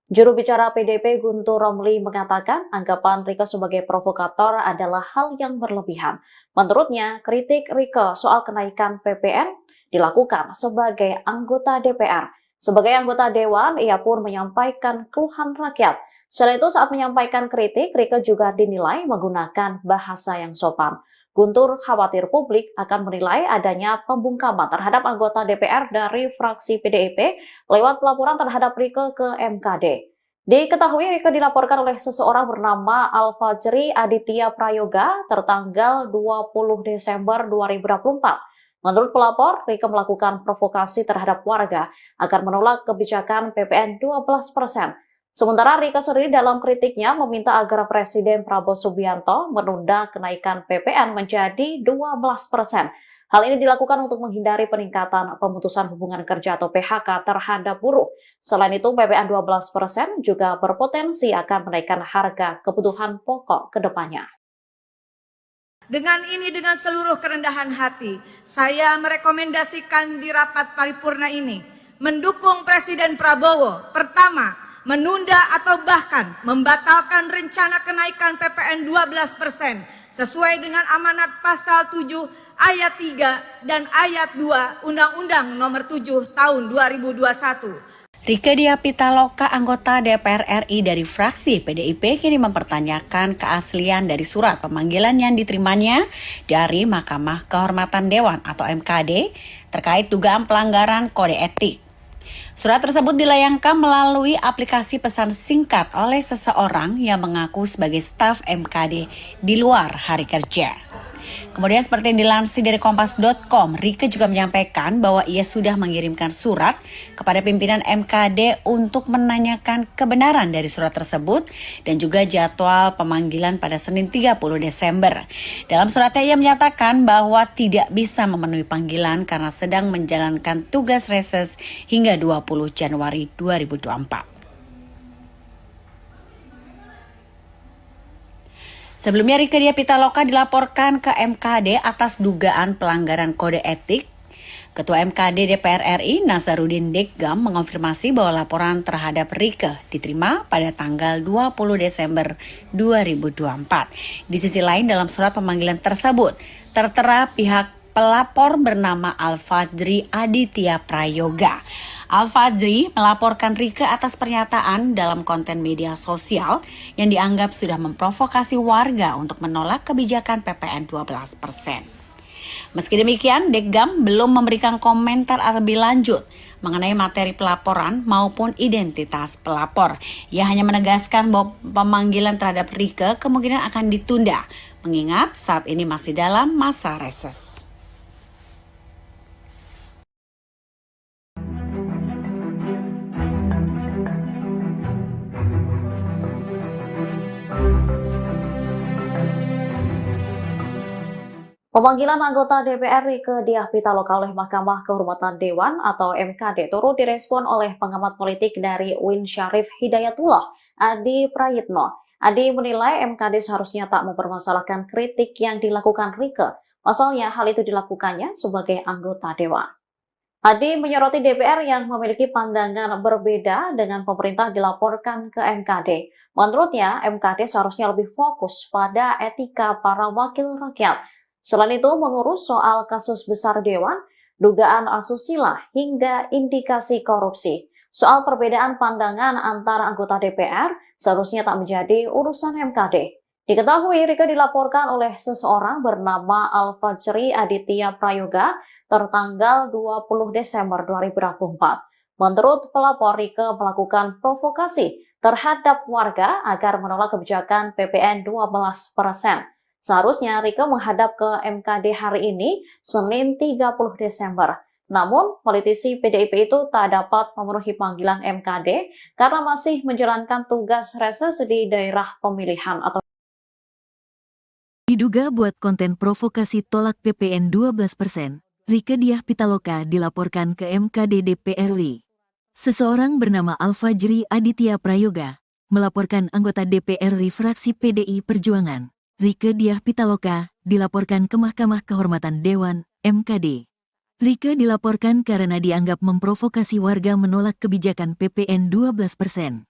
Juru bicara PDIP Guntur Romli mengatakan anggapan Rieke sebagai provokator adalah hal yang berlebihan. Menurutnya, kritik Rieke soal kenaikan PPN dilakukan sebagai anggota DPR. Sebagai anggota Dewan, ia pun menyampaikan keluhan rakyat. Selain itu, saat menyampaikan kritik, Rieke juga dinilai menggunakan bahasa yang sopan. Guntur khawatir publik akan menilai adanya pembungkaman terhadap anggota DPR dari fraksi PDIP lewat pelaporan terhadap Rieke ke MKD. Diketahui Rieke dilaporkan oleh seseorang bernama Alfajri Aditya Prayoga tertanggal 20 Desember 2024. Menurut pelapor, Rieke melakukan provokasi terhadap warga agar menolak kebijakan PPN 12%. Sementara Rieke sendiri dalam kritiknya meminta agar Presiden Prabowo Subianto menunda kenaikan PPN menjadi 12%. Hal ini dilakukan untuk menghindari peningkatan pemutusan hubungan kerja atau PHK terhadap buruh. Selain itu, PPN 12% juga berpotensi akan menaikkan harga kebutuhan pokok ke depannya. Dengan seluruh kerendahan hati, saya merekomendasikan di rapat paripurna ini mendukung Presiden Prabowo. Pertama, menunda atau bahkan membatalkan rencana kenaikan PPN 12% sesuai dengan amanat pasal 7 ayat 3 dan ayat 2 Undang-Undang Nomor 7 Tahun 2021. Rieke Diah Pitaloka, anggota DPR RI dari fraksi PDIP, kini mempertanyakan keaslian dari surat pemanggilan yang diterimanya dari Mahkamah Kehormatan Dewan atau MKD terkait dugaan pelanggaran kode etik. Surat tersebut dilayangkan melalui aplikasi pesan singkat oleh seseorang yang mengaku sebagai staf MKD di luar hari kerja. Kemudian seperti yang dilansir dari Kompas.com, Rieke juga menyampaikan bahwa ia sudah mengirimkan surat kepada pimpinan MKD untuk menanyakan kebenaran dari surat tersebut dan juga jadwal pemanggilan pada Senin 30 Desember. Dalam suratnya ia menyatakan bahwa tidak bisa memenuhi panggilan karena sedang menjalankan tugas reses hingga 20 Januari 2024. Sebelumnya Rieke Diah Pitaloka dilaporkan ke MKD atas dugaan pelanggaran kode etik. Ketua MKD DPR RI Nasaruddin Deggam mengonfirmasi bahwa laporan terhadap Rieke diterima pada tanggal 20 Desember 2024. Di sisi lain dalam surat pemanggilan tersebut tertera pihak pelapor bernama Al-Fajri Aditya Prayoga. Al-Fajri melaporkan Rieke atas pernyataan dalam konten media sosial yang dianggap sudah memprovokasi warga untuk menolak kebijakan PPN 12%. Meski demikian, Deggam belum memberikan komentar lebih lanjut mengenai materi pelaporan maupun identitas pelapor. Ia hanya menegaskan bahwa pemanggilan terhadap Rieke kemungkinan akan ditunda, mengingat saat ini masih dalam masa reses. Pemanggilan anggota DPR Rieke Diah Pitaloka oleh Mahkamah Kehormatan Dewan atau MKD turut direspon oleh pengamat politik dari UIN Syarif Hidayatullah, Adi Prayitno. Adi menilai MKD seharusnya tak mempermasalahkan kritik yang dilakukan Rieke. Pasalnya hal itu dilakukannya sebagai anggota Dewan. Adi menyoroti DPR yang memiliki pandangan berbeda dengan pemerintah dilaporkan ke MKD. Menurutnya, MKD seharusnya lebih fokus pada etika para wakil rakyat. Selain itu, mengurus soal kasus besar Dewan, dugaan asusila, hingga indikasi korupsi. Soal perbedaan pandangan antara anggota DPR seharusnya tak menjadi urusan MKD. Diketahui Rieke dilaporkan oleh seseorang bernama Al-Fajri Aditya Prayoga tertanggal 20 Desember 2024. Menurut pelapor, Rieke melakukan provokasi terhadap warga agar menolak kebijakan PPN 12%. Seharusnya Rieke menghadap ke MKD hari ini, Senin 30 Desember. Namun, politisi PDIP itu tak dapat memenuhi panggilan MKD karena masih menjalankan tugas reses di daerah pemilihan atau Diduga buat konten provokasi tolak PPN 12%, Rieke Diah Pitaloka dilaporkan ke MKD DPR RI. Seseorang bernama Al-Fajri Aditya Prayoga melaporkan anggota DPR RI fraksi PDI Perjuangan, Rieke Diah Pitaloka, dilaporkan ke Mahkamah Kehormatan Dewan, MKD. Rieke dilaporkan karena dianggap memprovokasi warga menolak kebijakan PPN 12%.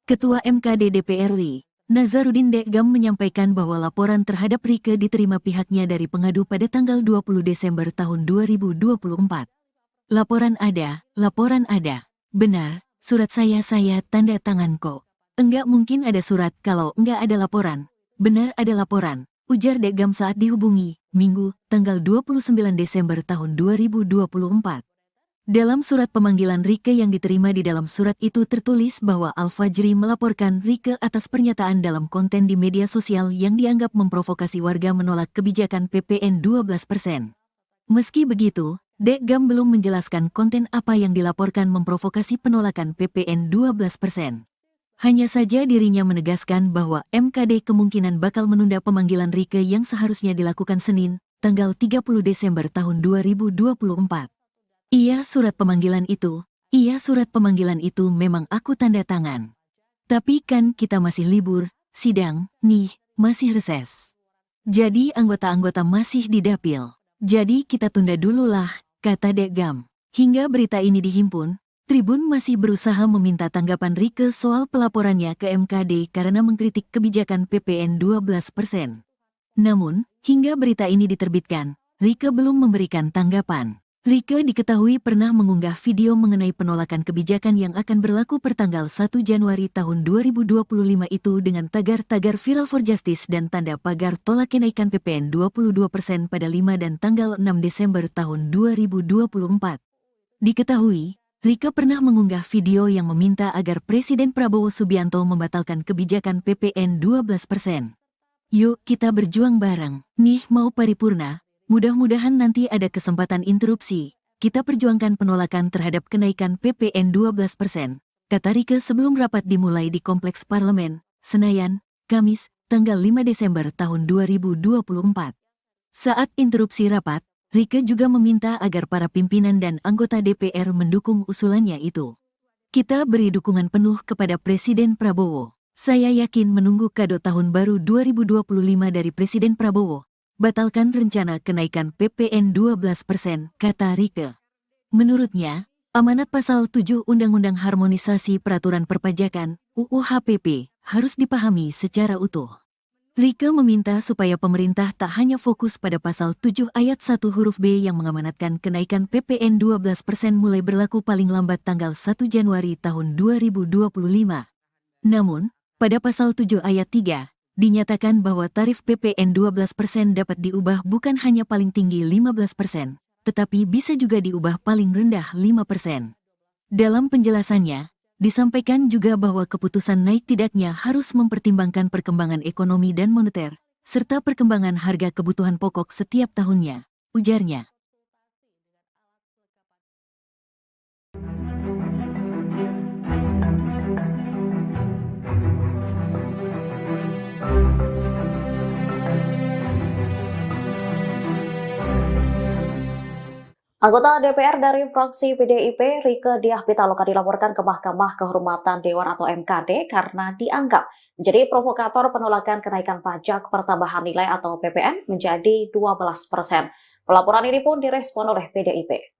Ketua MKD DPR RI, Nasaruddin Deggam menyampaikan bahwa laporan terhadap Rieke diterima pihaknya dari pengadu pada tanggal 20 Desember tahun 2024. Laporan ada. Benar, surat saya tanda tangan kok. Enggak mungkin ada surat kalau enggak ada laporan. Benar ada laporan, ujar Deggam saat dihubungi, Minggu, tanggal 29 Desember tahun 2024. Dalam surat pemanggilan Rieke yang diterima di dalam surat itu tertulis bahwa Al-Fajri melaporkan Rieke atas pernyataan dalam konten di media sosial yang dianggap memprovokasi warga menolak kebijakan PPN 12%. Meski begitu, Deggam belum menjelaskan konten apa yang dilaporkan memprovokasi penolakan PPN 12%. Hanya saja dirinya menegaskan bahwa MKD kemungkinan bakal menunda pemanggilan Rieke yang seharusnya dilakukan Senin, tanggal 30 Desember tahun 2024. Iya surat pemanggilan itu memang aku tanda tangan. Tapi kan kita masih libur, sidang, nih, masih reses. Jadi anggota-anggota masih di dapil. Jadi kita tunda dulu lah, kata Dekgam. Hingga berita ini dihimpun, Tribun masih berusaha meminta tanggapan Rieke soal pelaporannya ke MKD karena mengkritik kebijakan PPN 12%. Namun, hingga berita ini diterbitkan, Rieke belum memberikan tanggapan. Rieke diketahui pernah mengunggah video mengenai penolakan kebijakan yang akan berlaku pertanggal 1 Januari tahun 2025 itu dengan tagar-tagar Viral for Justice dan tanda pagar tolak kenaikan PPN 22% pada 5 dan tanggal 6 Desember tahun 2024. Diketahui, Rieke pernah mengunggah video yang meminta agar Presiden Prabowo Subianto membatalkan kebijakan PPN 12%. Yuk kita berjuang bareng, nih mau paripurna, mudah-mudahan nanti ada kesempatan interupsi. Kita perjuangkan penolakan terhadap kenaikan PPN 12%, kata Rieke sebelum rapat dimulai di Kompleks Parlemen, Senayan, Kamis, tanggal 5 Desember tahun 2024. Saat interupsi rapat, Rieke juga meminta agar para pimpinan dan anggota DPR mendukung usulannya itu. Kita beri dukungan penuh kepada Presiden Prabowo. Saya yakin menunggu kado tahun baru 2025 dari Presiden Prabowo. Batalkan rencana kenaikan PPN 12%, kata Rieke. Menurutnya, amanat pasal 7 Undang-Undang Harmonisasi Peraturan Perpajakan, UU HPP, harus dipahami secara utuh. Rieke meminta supaya pemerintah tak hanya fokus pada pasal 7 ayat 1 huruf B yang mengamanatkan kenaikan PPN 12% mulai berlaku paling lambat tanggal 1 Januari tahun 2025. Namun, pada pasal 7 ayat 3, dinyatakan bahwa tarif PPN 12% dapat diubah bukan hanya paling tinggi 15%, tetapi bisa juga diubah paling rendah 5%. Dalam penjelasannya, disampaikan juga bahwa keputusan naik tidaknya harus mempertimbangkan perkembangan ekonomi dan moneter, serta perkembangan harga kebutuhan pokok setiap tahunnya, ujarnya. Anggota DPR dari fraksi PDIP, Rieke Diah Pitaloka dilaporkan ke Mahkamah Kehormatan Dewan atau MKD karena dianggap menjadi provokator penolakan kenaikan pajak pertambahan nilai atau PPN menjadi 12%. Pelaporan ini pun direspon oleh PDIP.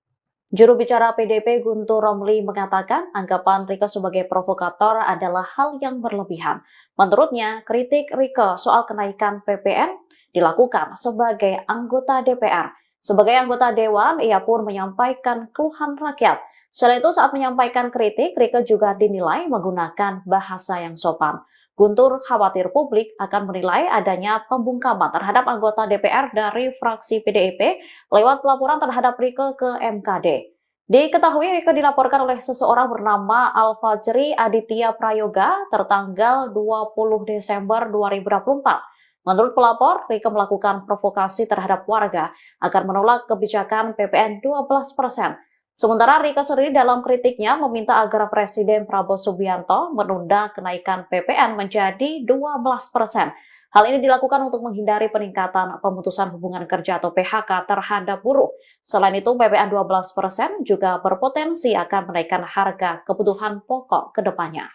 Juru bicara PDIP Guntur Romli mengatakan anggapan Rieke sebagai provokator adalah hal yang berlebihan. Menurutnya, kritik Rieke soal kenaikan PPN dilakukan sebagai anggota DPR. Sebagai anggota Dewan, ia pun menyampaikan keluhan rakyat. Selain itu, saat menyampaikan kritik, Rieke juga dinilai menggunakan bahasa yang sopan. Guntur khawatir publik akan menilai adanya pembungkaman terhadap anggota DPR dari fraksi PDIP lewat pelaporan terhadap Rieke ke MKD. Diketahui Rieke dilaporkan oleh seseorang bernama Alfajri Aditya Prayoga tertanggal 20 Desember 2024. Menurut pelapor, Rieke melakukan provokasi terhadap warga agar menolak kebijakan PPN 12%. Sementara Rieke sendiri dalam kritiknya meminta agar Presiden Prabowo Subianto menunda kenaikan PPN menjadi 12%. Hal ini dilakukan untuk menghindari peningkatan pemutusan hubungan kerja atau PHK terhadap buruh. Selain itu, PPN 12% juga berpotensi akan menaikkan harga kebutuhan pokok ke depannya.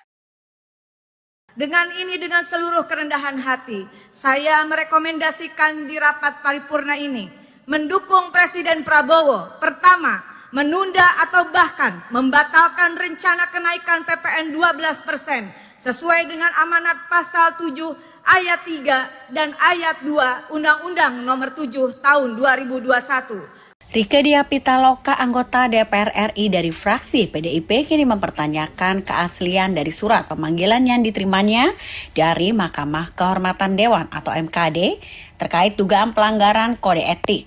Dengan seluruh kerendahan hati, saya merekomendasikan di rapat paripurna ini mendukung Presiden Prabowo. Pertama, menunda atau bahkan membatalkan rencana kenaikan PPN 12% sesuai dengan amanat pasal 7 ayat 3 dan ayat 2 Undang-Undang Nomor 7 Tahun 2021. Rieke Diah Pitaloka, anggota DPR RI dari fraksi PDIP, kini mempertanyakan keaslian dari surat pemanggilan yang diterimanya dari Mahkamah Kehormatan Dewan atau MKD terkait dugaan pelanggaran kode etik.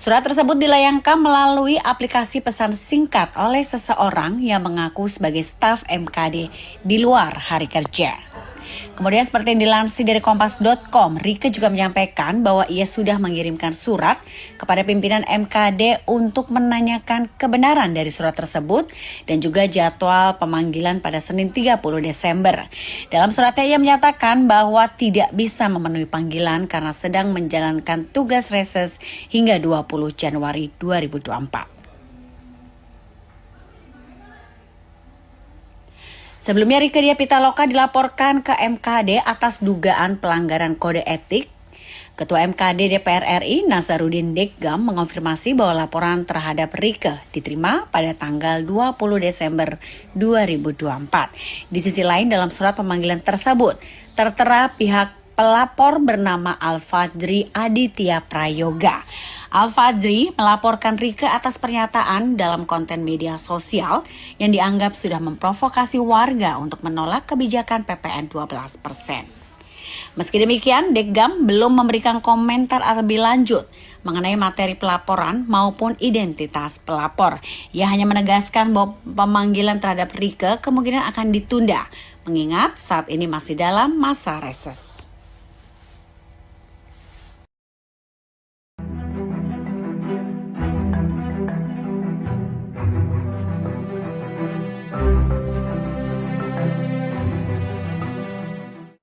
Surat tersebut dilayangkan melalui aplikasi pesan singkat oleh seseorang yang mengaku sebagai staf MKD di luar hari kerja. Kemudian seperti yang dilansir dari Kompas.com, Rieke juga menyampaikan bahwa ia sudah mengirimkan surat kepada pimpinan MKD untuk menanyakan kebenaran dari surat tersebut dan juga jadwal pemanggilan pada Senin 30 Desember. Dalam suratnya ia menyatakan bahwa tidak bisa memenuhi panggilan karena sedang menjalankan tugas reses hingga 20 Januari 2024. Sebelumnya Rieke Diah Pitaloka dilaporkan ke MKD atas dugaan pelanggaran kode etik. Ketua MKD DPR RI Nasaruddin Deggam mengonfirmasi bahwa laporan terhadap Rieke diterima pada tanggal 20 Desember 2024. Di sisi lain dalam surat pemanggilan tersebut tertera pihak pelapor bernama Al-Fajri Aditya Prayoga. Al-Fajri melaporkan Rieke atas pernyataan dalam konten media sosial yang dianggap sudah memprovokasi warga untuk menolak kebijakan PPN 12%. Meski demikian, Deggam belum memberikan komentar lebih lanjut mengenai materi pelaporan maupun identitas pelapor. Ia hanya menegaskan bahwa pemanggilan terhadap Rieke kemungkinan akan ditunda, mengingat saat ini masih dalam masa reses.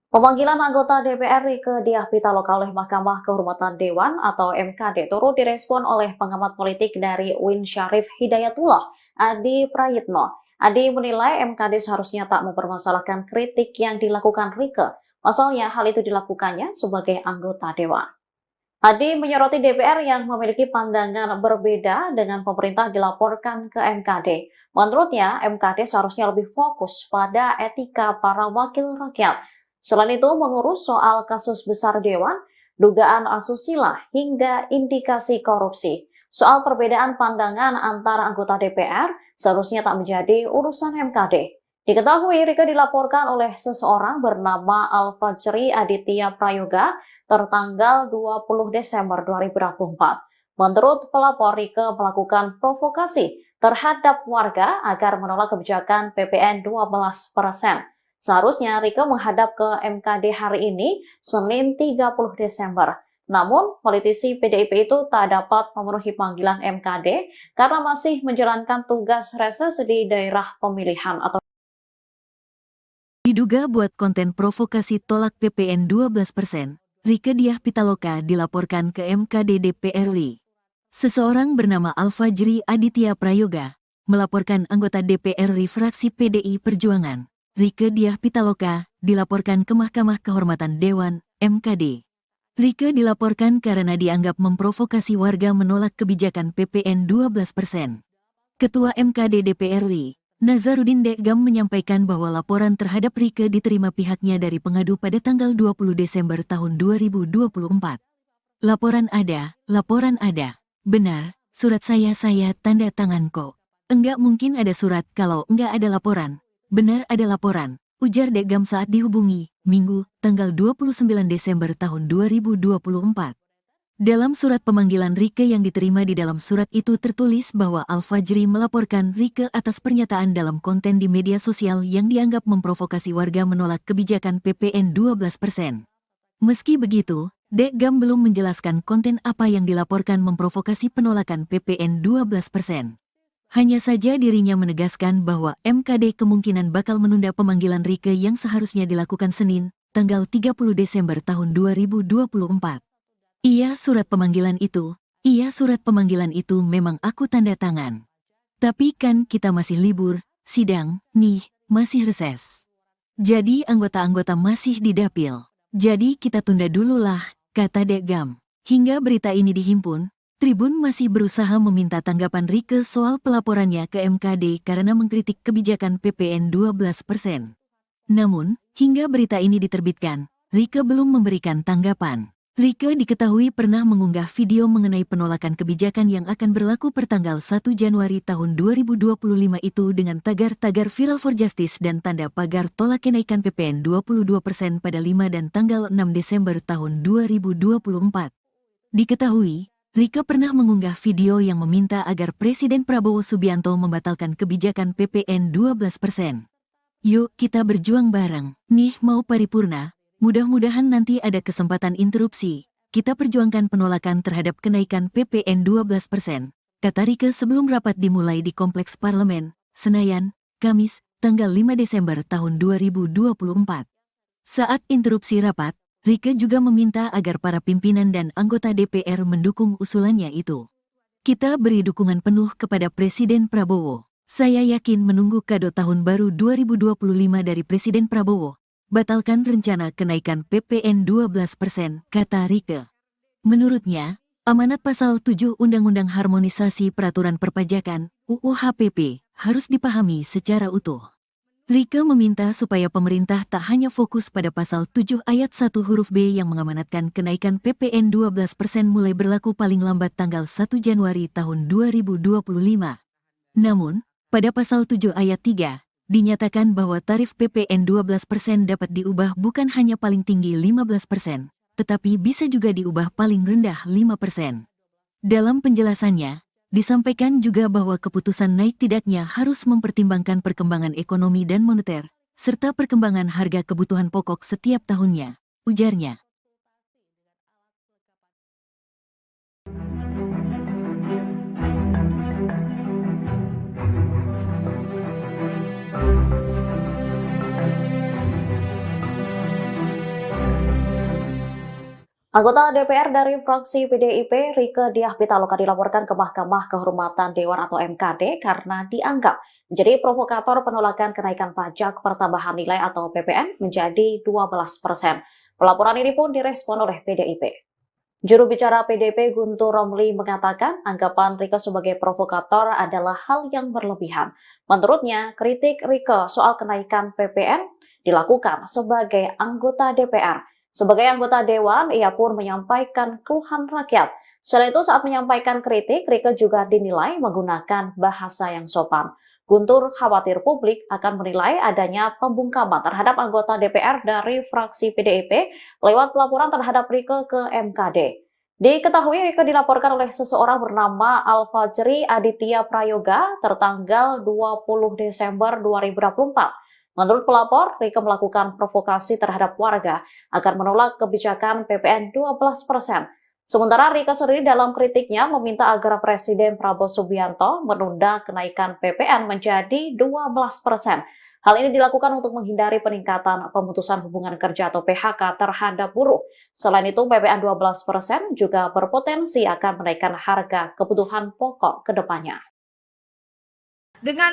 Pemanggilan anggota DPR Rieke Diah Pitaloka oleh Mahkamah Kehormatan Dewan atau MKD turut direspon oleh pengamat politik dari UIN Syarif Hidayatullah, Adi Prayitno. Adi menilai MKD seharusnya tak mempermasalahkan kritik yang dilakukan Rieke. Pasalnya hal itu dilakukannya sebagai anggota Dewan. Adi menyoroti DPR yang memiliki pandangan berbeda dengan pemerintah dilaporkan ke MKD. Menurutnya, MKD seharusnya lebih fokus pada etika para wakil rakyat. Selain itu, mengurus soal kasus besar Dewan, dugaan asusila, hingga indikasi korupsi. Soal perbedaan pandangan antara anggota DPR seharusnya tak menjadi urusan MKD. Diketahui Rieke dilaporkan oleh seseorang bernama Al-Fajri Aditya Prayoga tertanggal 20 Desember 2024. Menurut pelapor, Rieke melakukan provokasi terhadap warga agar menolak kebijakan PPN 12%. Seharusnya Rieke menghadap ke MKD hari ini, Senin 30 Desember. Namun, politisi PDIP itu tak dapat memenuhi panggilan MKD karena masih menjalankan tugas reses di daerah pemilihan atau Diduga buat konten provokasi tolak PPN 12%, Rieke Diah Pitaloka dilaporkan ke MKD DPR RI. Seseorang bernama Al-Fajri Aditya Prayoga melaporkan anggota DPR RI fraksi PDI Perjuangan, Rieke Diah Pitaloka, dilaporkan ke Mahkamah Kehormatan Dewan, MKD. Rieke dilaporkan karena dianggap memprovokasi warga menolak kebijakan PPN 12%. Ketua MKD DPR RI, Nasaruddin Deggam menyampaikan bahwa laporan terhadap Rieke diterima pihaknya dari pengadu pada tanggal 20 Desember tahun 2024. Laporan ada. Benar, surat saya tanda tangan kok. Enggak mungkin ada surat kalau enggak ada laporan. Benar ada laporan, ujar Deggam saat dihubungi, Minggu, tanggal 29 Desember tahun 2024. Dalam surat pemanggilan Rieke yang diterima di dalam surat itu tertulis bahwa Al-Fajri melaporkan Rieke atas pernyataan dalam konten di media sosial yang dianggap memprovokasi warga menolak kebijakan PPN 12%. Meski begitu, Deggam belum menjelaskan konten apa yang dilaporkan memprovokasi penolakan PPN 12%. Hanya saja dirinya menegaskan bahwa MKD kemungkinan bakal menunda pemanggilan Rieke yang seharusnya dilakukan Senin, tanggal 30 Desember tahun 2024. Iya surat pemanggilan itu memang aku tanda tangan. Tapi kan kita masih libur, sidang, nih, masih reses. Jadi anggota-anggota masih di dapil. Jadi kita tunda dulu lah, kata Deggam. Hingga berita ini dihimpun, Tribun masih berusaha meminta tanggapan Rieke soal pelaporannya ke MKD karena mengkritik kebijakan PPN 12%. Namun, hingga berita ini diterbitkan, Rieke belum memberikan tanggapan. Rieke diketahui pernah mengunggah video mengenai penolakan kebijakan yang akan berlaku pertanggal 1 Januari tahun 2025 itu dengan tagar-tagar Viral for Justice dan tanda pagar tolak kenaikan PPN 22% pada 5 dan tanggal 6 Desember tahun 2024. Diketahui, Rieke pernah mengunggah video yang meminta agar Presiden Prabowo Subianto membatalkan kebijakan PPN 12%. Yuk kita berjuang bareng. Nih mau paripurna, mudah-mudahan nanti ada kesempatan interupsi. Kita perjuangkan penolakan terhadap kenaikan PPN 12%, kata Rieke sebelum rapat dimulai di Kompleks Parlemen, Senayan, Kamis, tanggal 5 Desember tahun 2024. Saat interupsi rapat, Rieke juga meminta agar para pimpinan dan anggota DPR mendukung usulannya itu. Kita beri dukungan penuh kepada Presiden Prabowo. Saya yakin menunggu kado tahun baru 2025 dari Presiden Prabowo. Batalkan rencana kenaikan PPN 12%, kata Rieke. Menurutnya, amanat pasal 7 Undang-Undang Harmonisasi Peraturan Perpajakan, UU HPP, harus dipahami secara utuh. Rieke meminta supaya pemerintah tak hanya fokus pada pasal 7 ayat 1 huruf B yang mengamanatkan kenaikan PPN 12% mulai berlaku paling lambat tanggal 1 Januari tahun 2025. Namun, pada pasal 7 ayat 3, dinyatakan bahwa tarif PPN 12% dapat diubah bukan hanya paling tinggi 15%, tetapi bisa juga diubah paling rendah 5%. Dalam penjelasannya, disampaikan juga bahwa keputusan naik tidaknya harus mempertimbangkan perkembangan ekonomi dan moneter, serta perkembangan harga kebutuhan pokok setiap tahunnya, ujarnya. Anggota DPR dari fraksi PDIP, Rieke Diah Pitaloka dilaporkan ke Mahkamah Kehormatan Dewan atau MKD karena dianggap menjadi provokator penolakan kenaikan pajak pertambahan nilai atau PPN menjadi 12%. Pelaporan ini pun direspon oleh PDIP. Juru bicara PDIP Guntur Romli mengatakan anggapan Rieke sebagai provokator adalah hal yang berlebihan. Menurutnya, kritik Rieke soal kenaikan PPN dilakukan sebagai anggota DPR. Sebagai anggota Dewan, ia pun menyampaikan keluhan rakyat. Selain itu, saat menyampaikan kritik, Rieke juga dinilai menggunakan bahasa yang sopan. Guntur khawatir publik akan menilai adanya pembungkaman terhadap anggota DPR dari fraksi PDIP lewat pelaporan terhadap Rieke ke MKD. Diketahui Rieke dilaporkan oleh seseorang bernama Al-Fajri Aditya Prayoga tertanggal 20 Desember 2024. Menurut pelapor, Rieke melakukan provokasi terhadap warga agar menolak kebijakan PPN 12%. Sementara Rieke sendiri dalam kritiknya meminta agar Presiden Prabowo Subianto menunda kenaikan PPN menjadi 12%. Hal ini dilakukan untuk menghindari peningkatan pemutusan hubungan kerja atau PHK terhadap buruh. Selain itu, PPN 12% juga berpotensi akan menaikkan harga kebutuhan pokok ke depannya. Dengan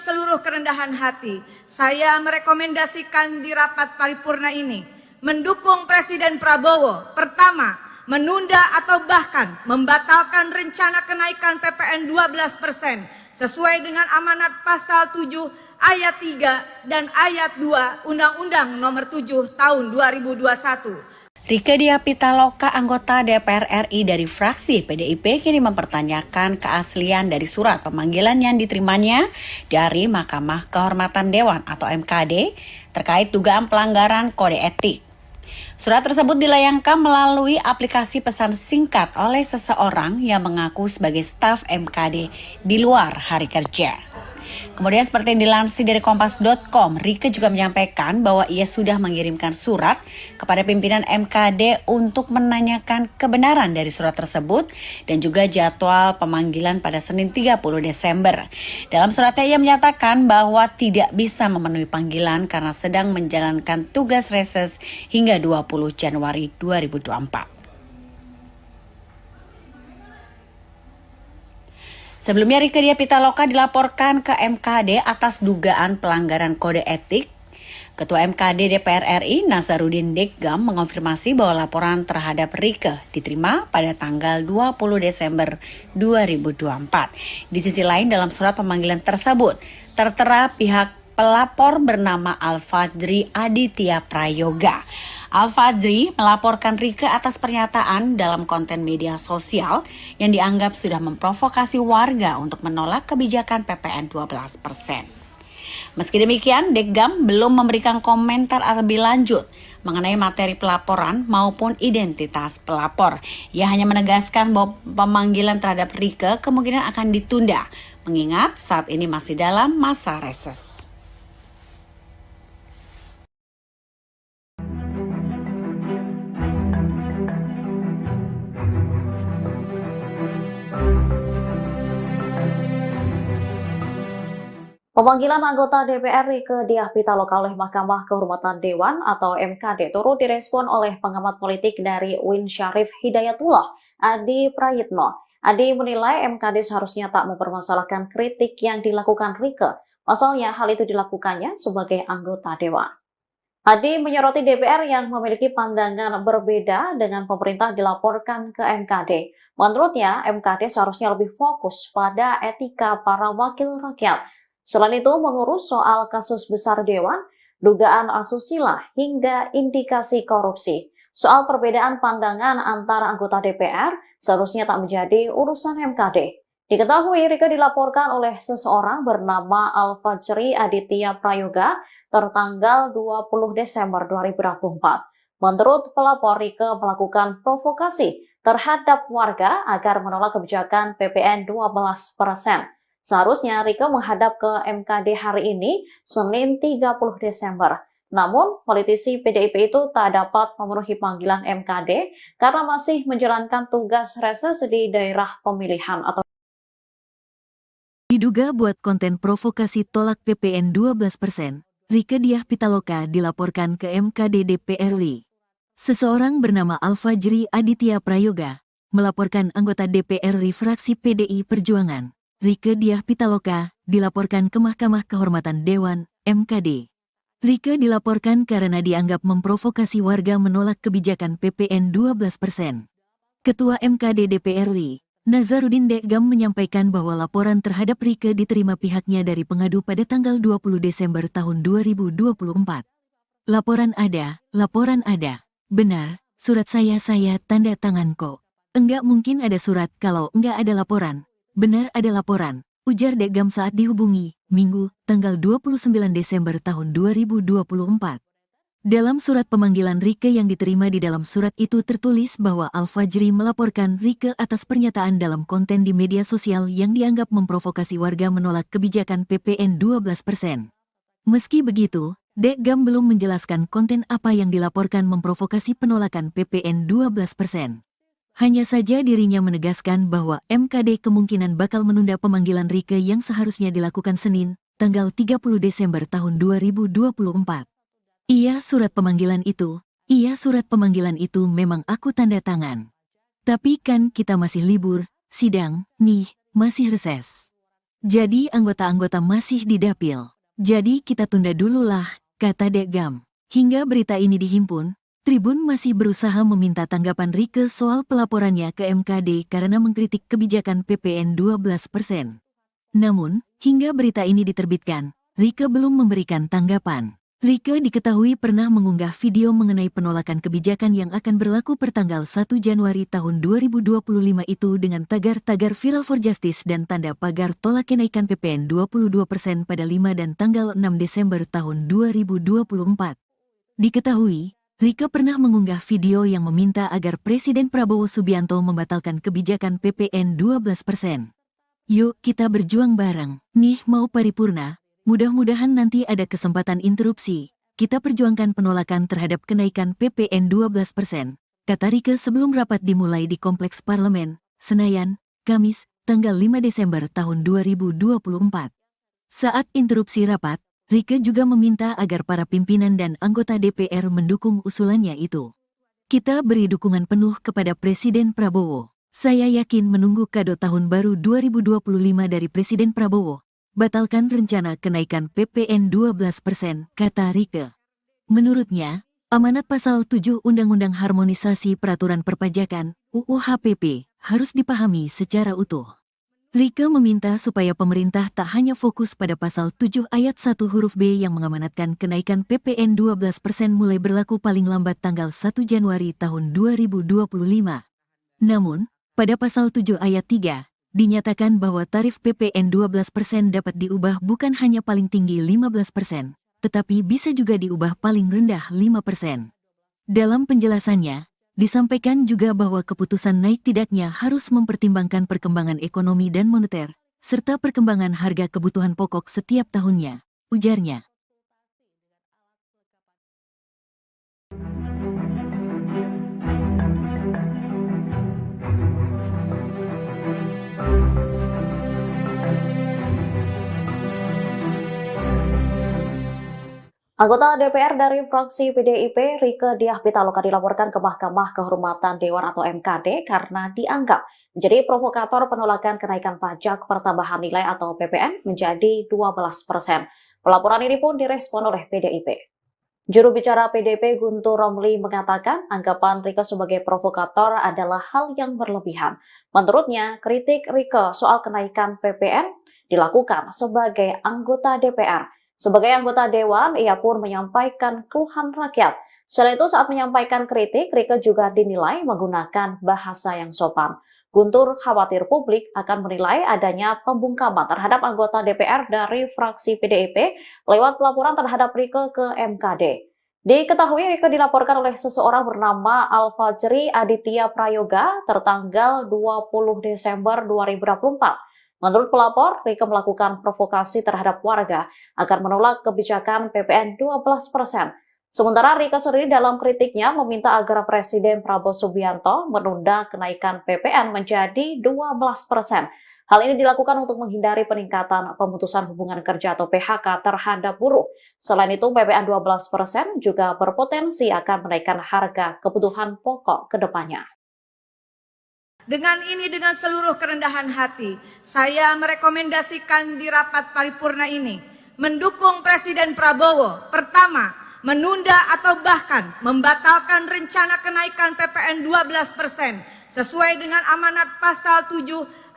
seluruh kerendahan hati, saya merekomendasikan di rapat paripurna ini mendukung Presiden Prabowo. Pertama, menunda atau bahkan membatalkan rencana kenaikan PPN 12% sesuai dengan amanat pasal 7 ayat 3 dan ayat 2 Undang-Undang Nomor 7 Tahun 2021. Rieke Diah Pitaloka, anggota DPR RI dari fraksi PDIP, kini mempertanyakan keaslian dari surat pemanggilan yang diterimanya dari Mahkamah Kehormatan Dewan atau MKD terkait dugaan pelanggaran kode etik. Surat tersebut dilayangkan melalui aplikasi pesan singkat oleh seseorang yang mengaku sebagai staf MKD di luar hari kerja. Kemudian seperti yang dilansir dari Kompas.com, Rieke juga menyampaikan bahwa ia sudah mengirimkan surat kepada pimpinan MKD untuk menanyakan kebenaran dari surat tersebut dan juga jadwal pemanggilan pada Senin 30 Desember. Dalam suratnya ia menyatakan bahwa tidak bisa memenuhi panggilan karena sedang menjalankan tugas reses hingga 20 Januari 2024. Sebelumnya Rieke Diah Pitaloka dilaporkan ke MKD atas dugaan pelanggaran kode etik. Ketua MKD DPR RI Nasaruddin Deggam mengonfirmasi bahwa laporan terhadap Rieke diterima pada tanggal 20 Desember 2024. Di sisi lain dalam surat pemanggilan tersebut tertera pihak pelapor bernama Al-Fajri Aditya Prayoga. Al-Fajri melaporkan Rieke atas pernyataan dalam konten media sosial yang dianggap sudah memprovokasi warga untuk menolak kebijakan PPN 12%. Meski demikian, Deggam belum memberikan komentar lebih lanjut mengenai materi pelaporan maupun identitas pelapor. Ia hanya menegaskan bahwa pemanggilan terhadap Rieke kemungkinan akan ditunda, mengingat saat ini masih dalam masa reses. Pemanggilan anggota DPR Rieke Diah Pitaloka oleh Mahkamah Kehormatan Dewan atau MKD turut direspon oleh pengamat politik dari UIN Syarif Hidayatullah, Adi Prayitno. Adi menilai MKD seharusnya tak mempermasalahkan kritik yang dilakukan Rieke. Pasalnya hal itu dilakukannya sebagai anggota Dewan. Adi menyoroti DPR yang memiliki pandangan berbeda dengan pemerintah dilaporkan ke MKD. Menurutnya, MKD seharusnya lebih fokus pada etika para wakil rakyat. Selain itu, mengurus soal kasus besar Dewan, dugaan asusila, hingga indikasi korupsi. Soal perbedaan pandangan antara anggota DPR seharusnya tak menjadi urusan MKD. Diketahui Rieke dilaporkan oleh seseorang bernama Al-Fajri Aditya Prayoga tertanggal 20 Desember 2024. Menurut pelapor, Rieke melakukan provokasi terhadap warga agar menolak kebijakan PPN 12%. Seharusnya Rieke menghadap ke MKD hari ini, Senin 30 Desember. Namun, politisi PDIP itu tak dapat memenuhi panggilan MKD karena masih menjalankan tugas reses di daerah pemilihan atau Diduga buat konten provokasi tolak PPN 12%, Rieke Diah Pitaloka dilaporkan ke MKD DPR RI. Seseorang bernama Al-Fajri Aditya Prayoga melaporkan anggota DPR RI fraksi PDI Perjuangan, Rieke Diah Pitaloka, dilaporkan ke Mahkamah Kehormatan Dewan, MKD. Rieke dilaporkan karena dianggap memprovokasi warga menolak kebijakan PPN 12%. Ketua MKD DPR RI, Nazarudin Dekgam menyampaikan bahwa laporan terhadap Rieke diterima pihaknya dari pengadu pada tanggal 20 Desember tahun 2024. Laporan ada. Benar, surat saya tanda tangan kok. Enggak mungkin ada surat kalau enggak ada laporan. Benar ada laporan, ujar Dekgam saat dihubungi, Minggu, tanggal 29 Desember tahun 2024. Dalam surat pemanggilan Rieke yang diterima di dalam surat itu tertulis bahwa Al-Fajri melaporkan Rieke atas pernyataan dalam konten di media sosial yang dianggap memprovokasi warga menolak kebijakan PPN 12%. Meski begitu, Dekgam belum menjelaskan konten apa yang dilaporkan memprovokasi penolakan PPN 12%. Hanya saja dirinya menegaskan bahwa MKD kemungkinan bakal menunda pemanggilan Rieke yang seharusnya dilakukan Senin, tanggal 30 Desember tahun 2024. Iya surat pemanggilan itu memang aku tanda tangan. Tapi kan kita masih libur, sidang, nih, masih reses. Jadi anggota-anggota masih di dapil. Jadi kita tunda dulu lah, kata Dekgam. Hingga berita ini dihimpun, Tribun masih berusaha meminta tanggapan Rieke soal pelaporannya ke MKD karena mengkritik kebijakan PPN 12%. Namun, hingga berita ini diterbitkan, Rieke belum memberikan tanggapan. Rieke diketahui pernah mengunggah video mengenai penolakan kebijakan yang akan berlaku pertanggal 1 Januari tahun 2025 itu dengan tagar-tagar Viral for Justice dan tanda pagar tolak kenaikan PPN 22% pada 5 dan tanggal 6 Desember tahun 2024. Diketahui, Rieke pernah mengunggah video yang meminta agar Presiden Prabowo Subianto membatalkan kebijakan PPN 12%. Yuk kita berjuang bareng, nih mau paripurna, mudah-mudahan nanti ada kesempatan interupsi. Kita perjuangkan penolakan terhadap kenaikan PPN 12%, kata Rieke sebelum rapat dimulai di Kompleks Parlemen, Senayan, Kamis, tanggal 5 Desember tahun 2024. Saat interupsi rapat, Rieke juga meminta agar para pimpinan dan anggota DPR mendukung usulannya itu. Kita beri dukungan penuh kepada Presiden Prabowo. Saya yakin menunggu kado tahun baru 2025 dari Presiden Prabowo. Batalkan rencana kenaikan PPN 12%, kata Rieke. Menurutnya, amanat pasal 7 Undang-Undang Harmonisasi Peraturan Perpajakan, UU HPP, harus dipahami secara utuh. Rieke meminta supaya pemerintah tak hanya fokus pada pasal 7 ayat 1 huruf B yang mengamanatkan kenaikan PPN 12% mulai berlaku paling lambat tanggal 1 Januari tahun 2025. Namun, pada pasal 7 ayat 3, dinyatakan bahwa tarif PPN 12% dapat diubah bukan hanya paling tinggi 15%, tetapi bisa juga diubah paling rendah 5%. Dalam penjelasannya, disampaikan juga bahwa keputusan naik tidaknya harus mempertimbangkan perkembangan ekonomi dan moneter, serta perkembangan harga kebutuhan pokok setiap tahunnya, ujarnya. Anggota DPR dari fraksi PDIP, Rieke Diah Pitaloka dilaporkan ke Mahkamah Kehormatan Dewan atau MKD karena dianggap menjadi provokator penolakan kenaikan pajak pertambahan nilai atau PPN menjadi 12%. Pelaporan ini pun direspon oleh PDIP. Juru bicara PDIP Guntur Romli mengatakan anggapan Rieke sebagai provokator adalah hal yang berlebihan. Menurutnya, kritik Rieke soal kenaikan PPN dilakukan sebagai anggota DPR. Sebagai anggota Dewan, ia pun menyampaikan keluhan rakyat. Selain itu, saat menyampaikan kritik, Rieke juga dinilai menggunakan bahasa yang sopan. Guntur khawatir publik akan menilai adanya pembungkaman terhadap anggota DPR dari fraksi PDIP lewat pelaporan terhadap Rieke ke MKD. Diketahui Rieke dilaporkan oleh seseorang bernama Al-Fajri Aditya Prayoga tertanggal 20 Desember 2024. Menurut pelapor, Rieke melakukan provokasi terhadap warga agar menolak kebijakan PPN 12%. Sementara Rieke sendiri dalam kritiknya meminta agar Presiden Prabowo Subianto menunda kenaikan PPN menjadi 12%. Hal ini dilakukan untuk menghindari peningkatan pemutusan hubungan kerja atau PHK terhadap buruh. Selain itu, PPN 12% juga berpotensi akan menaikkan harga kebutuhan pokok ke depannya. Dengan seluruh kerendahan hati, saya merekomendasikan di rapat paripurna ini mendukung Presiden Prabowo. Pertama, menunda atau bahkan membatalkan rencana kenaikan PPN 12% sesuai dengan amanat pasal 7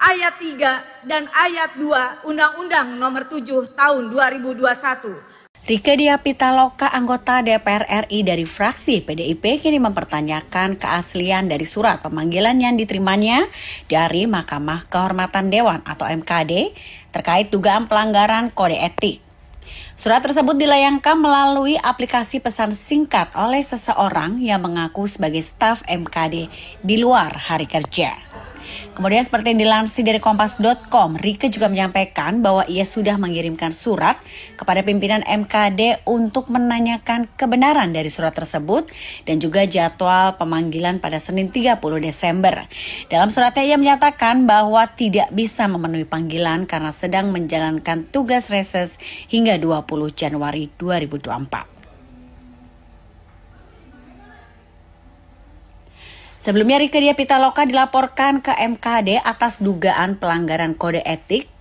ayat 3 dan ayat 2 Undang-Undang Nomor 7 Tahun 2021. Rieke Diah Pitaloka, anggota DPR RI dari fraksi PDIP, kini mempertanyakan keaslian dari surat pemanggilan yang diterimanya dari Mahkamah Kehormatan Dewan atau MKD terkait dugaan pelanggaran kode etik. Surat tersebut dilayangkan melalui aplikasi pesan singkat oleh seseorang yang mengaku sebagai staf MKD di luar hari kerja. Kemudian seperti yang dilansir dari Kompas.com, Rieke juga menyampaikan bahwa ia sudah mengirimkan surat kepada pimpinan MKD untuk menanyakan kebenaran dari surat tersebut dan juga jadwal pemanggilan pada Senin 30 Desember. Dalam suratnya ia menyatakan bahwa tidak bisa memenuhi panggilan karena sedang menjalankan tugas reses hingga 20 Januari 2024. Sebelumnya Rieke Diah Pitaloka dilaporkan ke MKD atas dugaan pelanggaran kode etik.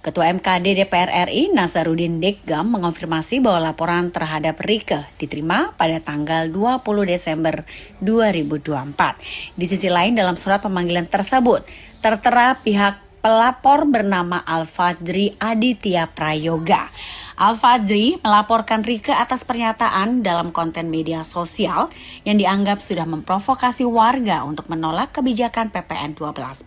Ketua MKD DPR RI Nasaruddin Deggam mengonfirmasi bahwa laporan terhadap Rieke diterima pada tanggal 20 Desember 2024. Di sisi lain dalam surat pemanggilan tersebut tertera pihak pelapor bernama Al-Fajri Aditya Prayoga. Al-Fajri melaporkan Rieke atas pernyataan dalam konten media sosial yang dianggap sudah memprovokasi warga untuk menolak kebijakan PPN 12%.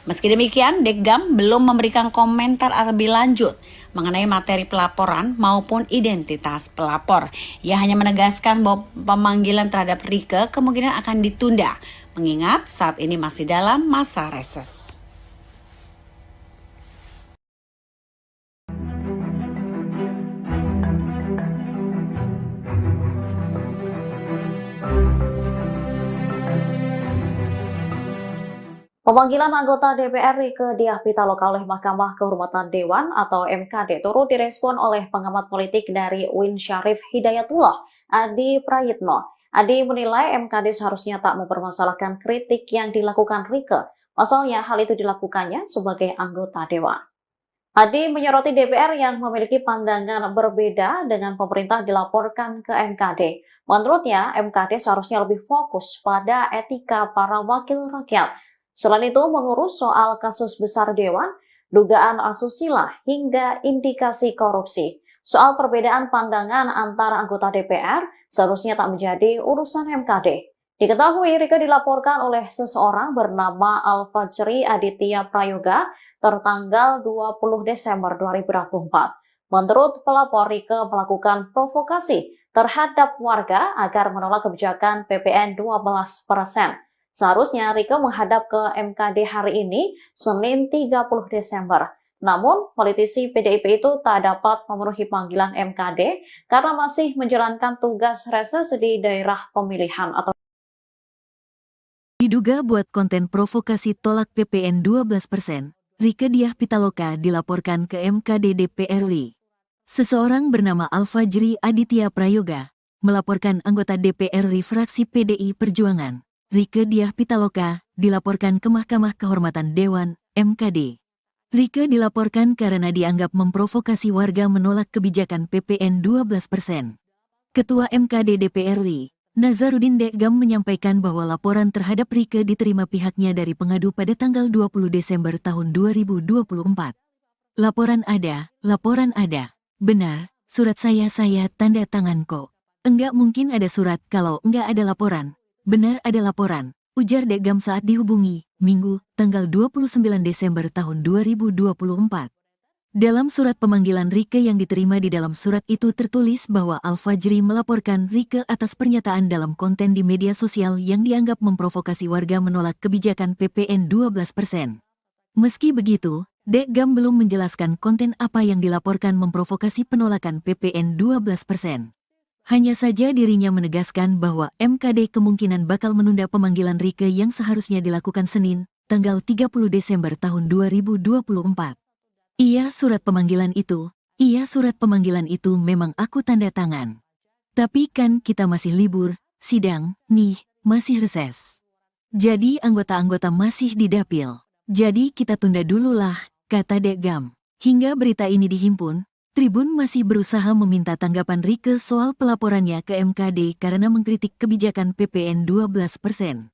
Meski demikian, Deggam belum memberikan komentar lebih lanjut mengenai materi pelaporan maupun identitas pelapor. Ia hanya menegaskan bahwa pemanggilan terhadap Rieke kemungkinan akan ditunda, mengingat saat ini masih dalam masa reses. Pemanggilan anggota DPR Rieke Diah Pitaloka oleh Mahkamah Kehormatan Dewan atau MKD turut direspon oleh pengamat politik dari UIN Syarif Hidayatullah, Adi Prayitno. Adi menilai MKD seharusnya tak mempermasalahkan kritik yang dilakukan Rieke. Pasalnya hal itu dilakukannya sebagai anggota Dewan. Adi menyoroti DPR yang memiliki pandangan berbeda dengan pemerintah dilaporkan ke MKD. Menurutnya, MKD seharusnya lebih fokus pada etika para wakil rakyat. Selain itu, mengurus soal kasus besar Dewan, dugaan asusila, hingga indikasi korupsi. Soal perbedaan pandangan antara anggota DPR seharusnya tak menjadi urusan MKD. Diketahui Rieke dilaporkan oleh seseorang bernama Al-Fajri Aditya Prayoga tertanggal 20 Desember 2024. Menurut pelapor, Rieke melakukan provokasi terhadap warga agar menolak kebijakan PPN 12%. Seharusnya Rieke menghadap ke MKD hari ini, Senin 30 Desember. Namun, politisi PDIP itu tak dapat memenuhi panggilan MKD karena masih menjalankan tugas reses di daerah pemilihan atau Diduga buat konten provokasi tolak PPN 12%, Rieke Diah Pitaloka dilaporkan ke MKD DPR RI. Seseorang bernama Alfajri Aditya Prayoga melaporkan anggota DPR RI fraksi PDI Perjuangan, Rieke Diah Pitaloka, dilaporkan ke Mahkamah Kehormatan Dewan, MKD. Rieke dilaporkan karena dianggap memprovokasi warga menolak kebijakan PPN 12%. Ketua MKD DPR RI, Nazarudin Dekgam menyampaikan bahwa laporan terhadap Rieke diterima pihaknya dari pengadu pada tanggal 20 Desember tahun 2024. Laporan ada. Benar, surat saya tanda tangan kok. Enggak mungkin ada surat kalau enggak ada laporan. Benar ada laporan, ujar Dekgam saat dihubungi, Minggu, tanggal 29 Desember tahun 2024. Dalam surat pemanggilan Rieke yang diterima di dalam surat itu tertulis bahwa Alfajri melaporkan Rieke atas pernyataan dalam konten di media sosial yang dianggap memprovokasi warga menolak kebijakan PPN 12%. Meski begitu, Dekgam belum menjelaskan konten apa yang dilaporkan memprovokasi penolakan PPN 12%. Hanya saja dirinya menegaskan bahwa MKD kemungkinan bakal menunda pemanggilan Rieke yang seharusnya dilakukan Senin, tanggal 30 Desember tahun 2024. Iya surat pemanggilan itu memang aku tanda tangan. Tapi kan kita masih libur, sidang, nih, masih reses. Jadi anggota-anggota masih di dapil. Jadi kita tunda dulu lah, kata Dekgam. Hingga berita ini dihimpun, Tribun masih berusaha meminta tanggapan Rieke soal pelaporannya ke MKD karena mengkritik kebijakan PPN 12%.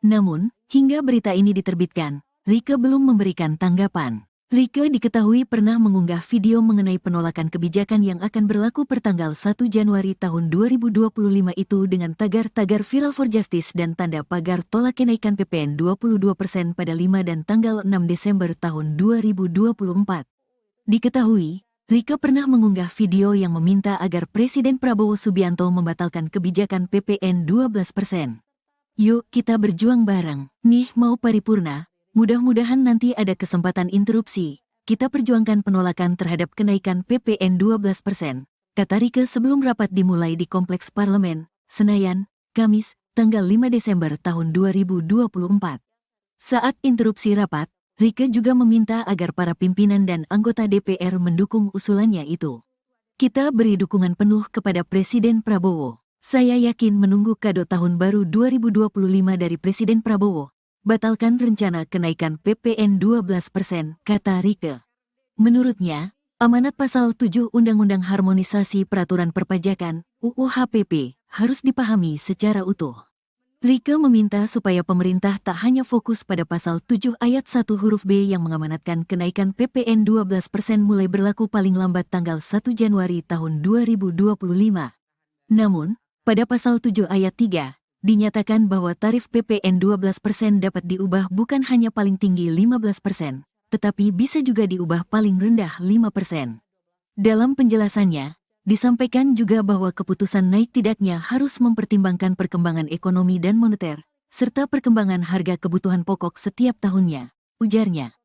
Namun, hingga berita ini diterbitkan, Rieke belum memberikan tanggapan. Rieke diketahui pernah mengunggah video mengenai penolakan kebijakan yang akan berlaku pertanggal 1 Januari tahun 2025 itu dengan tagar-tagar Viral for Justice dan tanda pagar tolak kenaikan PPN 22% pada 5 dan tanggal 6 Desember tahun 2024. Diketahui, Rieke pernah mengunggah video yang meminta agar Presiden Prabowo Subianto membatalkan kebijakan PPN 12%. Yuk kita berjuang bareng, nih mau paripurna. Mudah-mudahan nanti ada kesempatan interupsi. Kita perjuangkan penolakan terhadap kenaikan PPN 12%, kata Rieke sebelum rapat dimulai di Kompleks Parlemen, Senayan, Kamis, tanggal 5 Desember tahun 2024. Saat interupsi rapat, Rieke juga meminta agar para pimpinan dan anggota DPR mendukung usulannya itu. Kita beri dukungan penuh kepada Presiden Prabowo. Saya yakin menunggu kado tahun baru 2025 dari Presiden Prabowo. Batalkan rencana kenaikan PPN 12%, kata Rieke. Menurutnya, amanat pasal 7 Undang-Undang Harmonisasi Peraturan Perpajakan, UU HPP, harus dipahami secara utuh. Rieke meminta supaya pemerintah tak hanya fokus pada pasal 7 ayat 1 huruf B yang mengamanatkan kenaikan PPN 12% mulai berlaku paling lambat tanggal 1 Januari tahun 2025. Namun, pada pasal 7 ayat 3, dinyatakan bahwa tarif PPN 12% dapat diubah bukan hanya paling tinggi 15%, tetapi bisa juga diubah paling rendah 5%. Dalam penjelasannya, disampaikan juga bahwa keputusan naik tidaknya harus mempertimbangkan perkembangan ekonomi dan moneter, serta perkembangan harga kebutuhan pokok setiap tahunnya, ujarnya.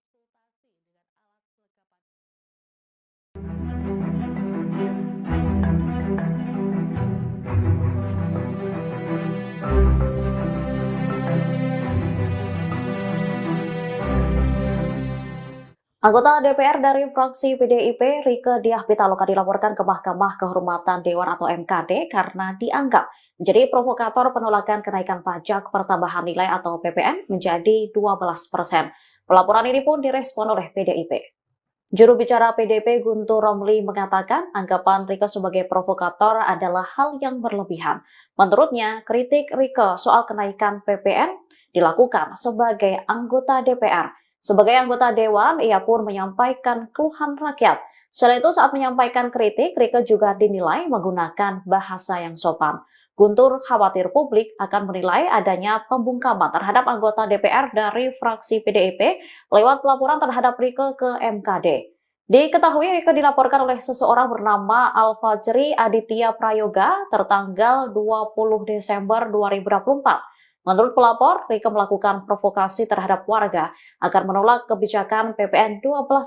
Anggota DPR dari fraksi PDIP, Rieke Diah Pitaloka dilaporkan ke Mahkamah Kehormatan Dewan atau MKD karena dianggap menjadi provokator penolakan kenaikan pajak pertambahan nilai atau PPN menjadi 12%. Pelaporan ini pun direspon oleh PDIP. Juru bicara PDIP Guntur Romli mengatakan anggapan Rieke sebagai provokator adalah hal yang berlebihan. Menurutnya, kritik Rieke soal kenaikan PPN dilakukan sebagai anggota DPR. Sebagai anggota Dewan, ia pun menyampaikan keluhan rakyat. Selain itu, saat menyampaikan kritik, Rieke juga dinilai menggunakan bahasa yang sopan. Guntur khawatir publik akan menilai adanya pembungkaman terhadap anggota DPR dari fraksi PDIP lewat pelaporan terhadap Rieke ke MKD. Diketahui Rieke dilaporkan oleh seseorang bernama Alfajri Aditya Prayoga tertanggal 20 Desember 2024. Menurut pelapor, Rieke melakukan provokasi terhadap warga agar menolak kebijakan PPN 12%.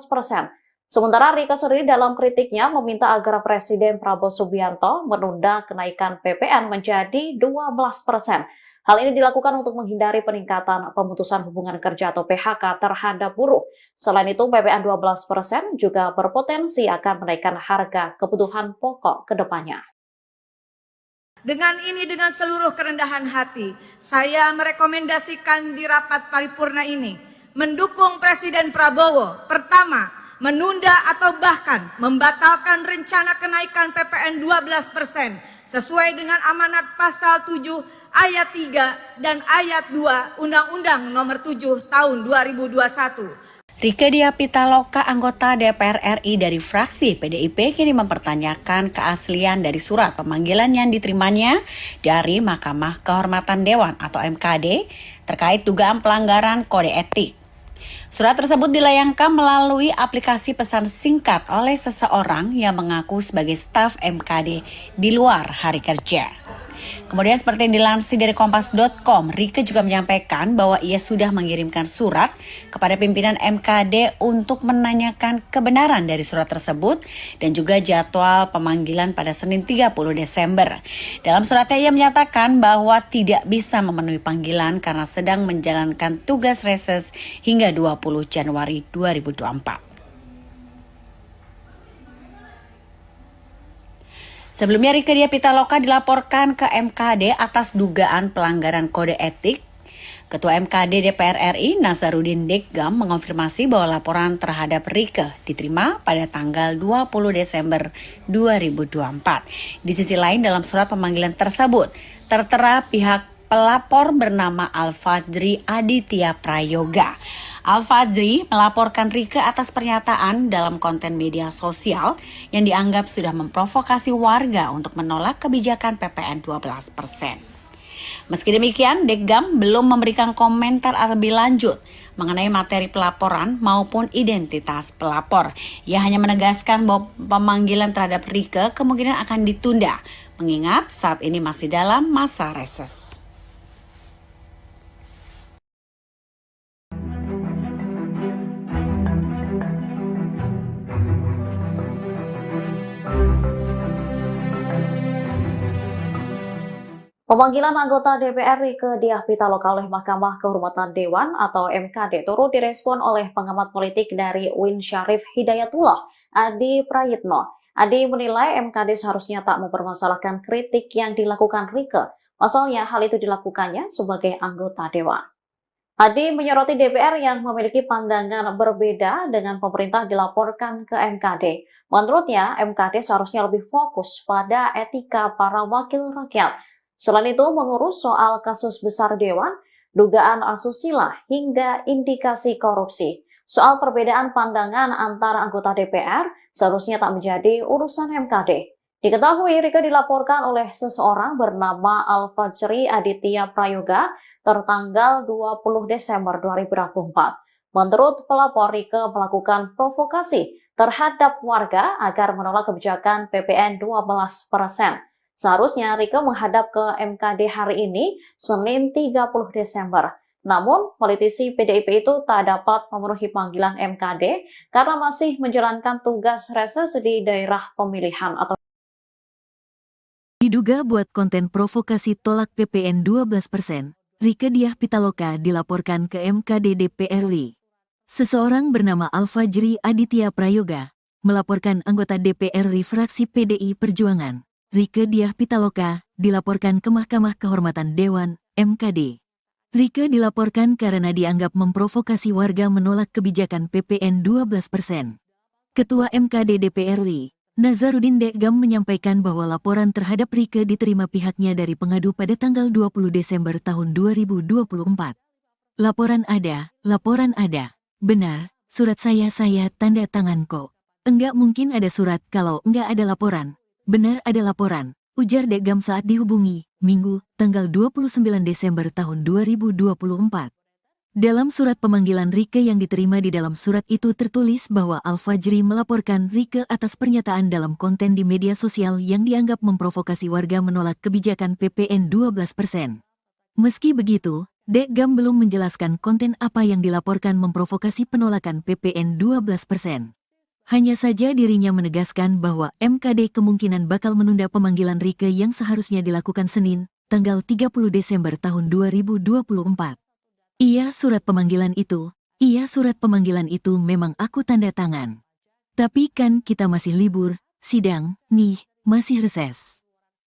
Sementara Rieke sendiri dalam kritiknya meminta agar Presiden Prabowo Subianto menunda kenaikan PPN menjadi 12%. Hal ini dilakukan untuk menghindari peningkatan pemutusan hubungan kerja atau PHK terhadap buruh. Selain itu, PPN 12% juga berpotensi akan menaikkan harga kebutuhan pokok ke depannya. Dengan seluruh kerendahan hati, saya merekomendasikan di rapat paripurna ini mendukung Presiden Prabowo. Pertama, menunda atau bahkan membatalkan rencana kenaikan PPN 12% sesuai dengan amanat pasal 7 ayat 3 dan ayat 2 Undang-Undang Nomor 7 Tahun 2021. Rieke Diah Pitaloka, anggota DPR RI dari fraksi PDIP, kini mempertanyakan keaslian dari surat pemanggilan yang diterimanya dari Mahkamah Kehormatan Dewan atau MKD terkait dugaan pelanggaran kode etik. Surat tersebut dilayangkan melalui aplikasi pesan singkat oleh seseorang yang mengaku sebagai staf MKD di luar hari kerja. Kemudian seperti yang dilansir dari Kompas.com, Rieke juga menyampaikan bahwa ia sudah mengirimkan surat kepada pimpinan MKD untuk menanyakan kebenaran dari surat tersebut dan juga jadwal pemanggilan pada Senin 30 Desember. Dalam suratnya ia menyatakan bahwa tidak bisa memenuhi panggilan karena sedang menjalankan tugas reses hingga 20 Januari 2024. Sebelumnya Rieke Diah Pitaloka dilaporkan ke MKD atas dugaan pelanggaran kode etik. Ketua MKD DPR RI Nasaruddin Deggam mengonfirmasi bahwa laporan terhadap Rieke diterima pada tanggal 20 Desember 2024. Di sisi lain dalam surat pemanggilan tersebut tertera pihak pelapor bernama Al-Fajri Aditya Prayoga. Al-Fajri melaporkan Rieke atas pernyataan dalam konten media sosial yang dianggap sudah memprovokasi warga untuk menolak kebijakan PPN 12%. Meski demikian, Deggam belum memberikan komentar lebih lanjut mengenai materi pelaporan maupun identitas pelapor. Ia hanya menegaskan bahwa pemanggilan terhadap Rieke kemungkinan akan ditunda, mengingat saat ini masih dalam masa reses. Pemanggilan anggota DPR Rieke Diah Pitaloka oleh Mahkamah Kehormatan Dewan atau MKD turut direspon oleh pengamat politik dari UIN Syarif Hidayatullah, Adi Prayitno. Adi menilai MKD seharusnya tak mempermasalahkan kritik yang dilakukan Rieke. Pasalnya hal itu dilakukannya sebagai anggota Dewan. Adi menyoroti DPR yang memiliki pandangan berbeda dengan pemerintah dilaporkan ke MKD. Menurutnya, MKD seharusnya lebih fokus pada etika para wakil rakyat. Selain itu, mengurus soal kasus besar Dewan, dugaan asusila, hingga indikasi korupsi. Soal perbedaan pandangan antara anggota DPR seharusnya tak menjadi urusan MKD. Diketahui Rieke dilaporkan oleh seseorang bernama Al-Fajri Aditya Prayoga tertanggal 20 Desember 2024. Menurut pelapor, Rieke melakukan provokasi terhadap warga agar menolak kebijakan PPN 12%. Seharusnya Rieke menghadap ke MKD hari ini, Senin 30 Desember. Namun, politisi PDIP itu tak dapat memenuhi panggilan MKD karena masih menjalankan tugas reses di daerah pemilihan atau Diduga buat konten provokasi tolak PPN 12%, Rieke Diah Pitaloka dilaporkan ke MKD DPR RI. Seseorang bernama Al-Fajri Aditya Prayoga melaporkan anggota DPR RI fraksi PDI Perjuangan, Rieke Diah Pitaloka, dilaporkan ke Mahkamah Kehormatan Dewan, MKD. Rieke dilaporkan karena dianggap memprovokasi warga menolak kebijakan PPN 12%. Ketua MKD DPR RI, Nasaruddin Deggam menyampaikan bahwa laporan terhadap Rieke diterima pihaknya dari pengadu pada tanggal 20 Desember tahun 2024. Laporan ada. Benar, surat saya tanda tangan kok. Enggak mungkin ada surat kalau enggak ada laporan. Benar ada laporan, ujar Deggam saat dihubungi, Minggu, tanggal 29 Desember tahun 2024. Dalam surat pemanggilan Rieke yang diterima di dalam surat itu tertulis bahwa Al-Fajri melaporkan Rieke atas pernyataan dalam konten di media sosial yang dianggap memprovokasi warga menolak kebijakan PPN 12%. Meski begitu, Deggam belum menjelaskan konten apa yang dilaporkan memprovokasi penolakan PPN 12%. Hanya saja dirinya menegaskan bahwa MKD kemungkinan bakal menunda pemanggilan Rieke yang seharusnya dilakukan Senin, tanggal 30 Desember tahun 2024. Iya surat pemanggilan itu memang aku tanda tangan. Tapi kan kita masih libur, sidang, nih, masih reses.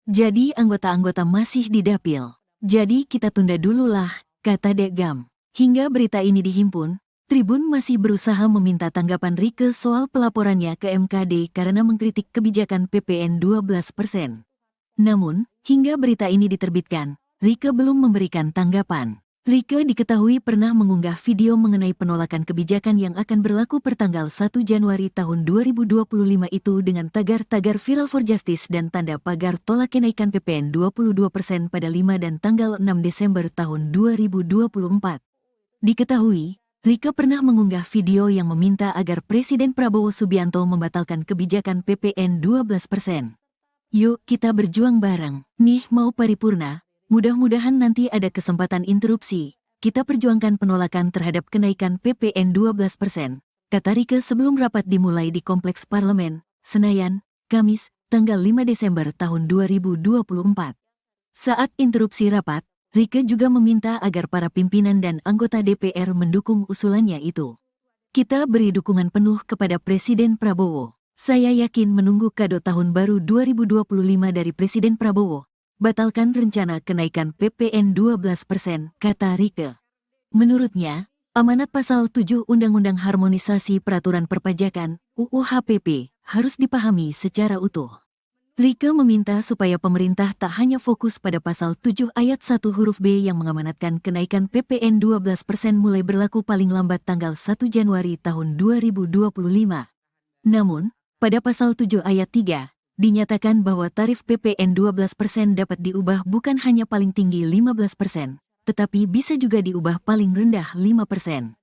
Jadi anggota-anggota masih di dapil. Jadi kita tunda dulu lah, kata Dekgam. Hingga berita ini dihimpun, Tribun masih berusaha meminta tanggapan Rieke soal pelaporannya ke MKD karena mengkritik kebijakan PPN 12%. Namun, hingga berita ini diterbitkan, Rieke belum memberikan tanggapan. Rieke diketahui pernah mengunggah video mengenai penolakan kebijakan yang akan berlaku pertanggal 1 Januari tahun 2025 itu dengan tagar-tagar Viral for Justice dan tanda pagar tolak kenaikan PPN 22% pada 5 dan tanggal 6 Desember tahun 2024. Diketahui, Rieke pernah mengunggah video yang meminta agar Presiden Prabowo Subianto membatalkan kebijakan PPN 12%. Yuk kita berjuang bareng, nih mau paripurna, mudah-mudahan nanti ada kesempatan interupsi. Kita perjuangkan penolakan terhadap kenaikan PPN 12%, kata Rieke sebelum rapat dimulai di Kompleks Parlemen, Senayan, Kamis, tanggal 5 Desember tahun 2024. Saat interupsi rapat, Rieke juga meminta agar para pimpinan dan anggota DPR mendukung usulannya itu. Kita beri dukungan penuh kepada Presiden Prabowo. Saya yakin menunggu kado tahun baru 2025 dari Presiden Prabowo. Batalkan rencana kenaikan PPN 12%, kata Rieke. Menurutnya, amanat pasal 7 Undang-Undang Harmonisasi Peraturan Perpajakan, UU HPP, harus dipahami secara utuh. Rieke meminta supaya pemerintah tak hanya fokus pada pasal 7 ayat 1 huruf B yang mengamanatkan kenaikan PPN 12% mulai berlaku paling lambat tanggal 1 Januari tahun 2025. Namun, pada pasal 7 ayat 3, dinyatakan bahwa tarif PPN 12% dapat diubah bukan hanya paling tinggi 15%, tetapi bisa juga diubah paling rendah 5%.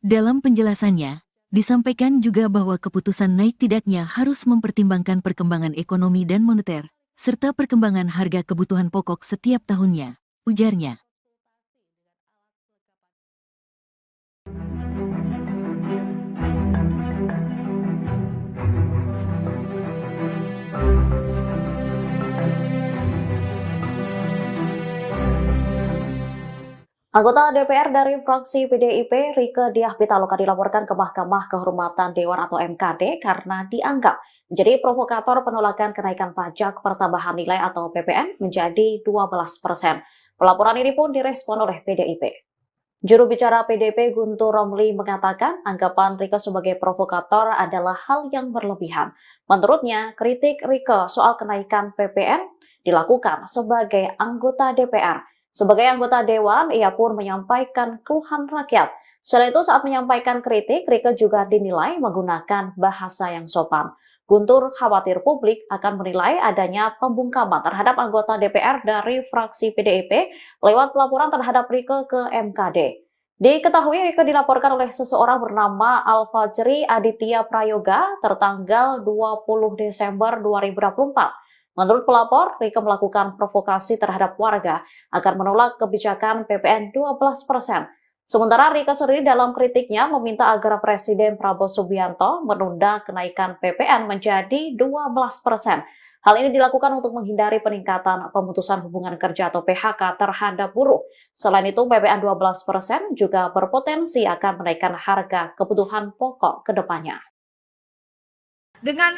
Dalam penjelasannya, disampaikan juga bahwa keputusan naik tidaknya harus mempertimbangkan perkembangan ekonomi dan moneter, serta perkembangan harga kebutuhan pokok setiap tahunnya, ujarnya. Anggota DPR dari fraksi PDIP, Rieke Diah Pitaloka dilaporkan ke Mahkamah Kehormatan Dewan atau MKD karena dianggap menjadi provokator penolakan kenaikan pajak pertambahan nilai atau PPN menjadi 12%. Pelaporan ini pun direspon oleh PDIP. Juru bicara PDIP Guntur Romli mengatakan anggapan Rieke sebagai provokator adalah hal yang berlebihan. Menurutnya, kritik Rieke soal kenaikan PPN dilakukan sebagai anggota DPR. Sebagai anggota Dewan, ia pun menyampaikan keluhan rakyat. Selain itu, saat menyampaikan kritik, Rieke juga dinilai menggunakan bahasa yang sopan. Guntur khawatir publik akan menilai adanya pembungkaman terhadap anggota DPR dari fraksi PDIP lewat pelaporan terhadap Rieke ke MKD. Diketahui Rieke dilaporkan oleh seseorang bernama Alfajri Aditya Prayoga tertanggal 20 Desember 2024. Menurut pelapor, Rieke melakukan provokasi terhadap warga agar menolak kebijakan PPN 12%. Sementara Rieke sendiri dalam kritiknya meminta agar Presiden Prabowo Subianto menunda kenaikan PPN menjadi 12%. Hal ini dilakukan untuk menghindari peningkatan pemutusan hubungan kerja atau PHK terhadap buruh. Selain itu, PPN 12% juga berpotensi akan menaikkan harga kebutuhan pokok ke depannya. Dengan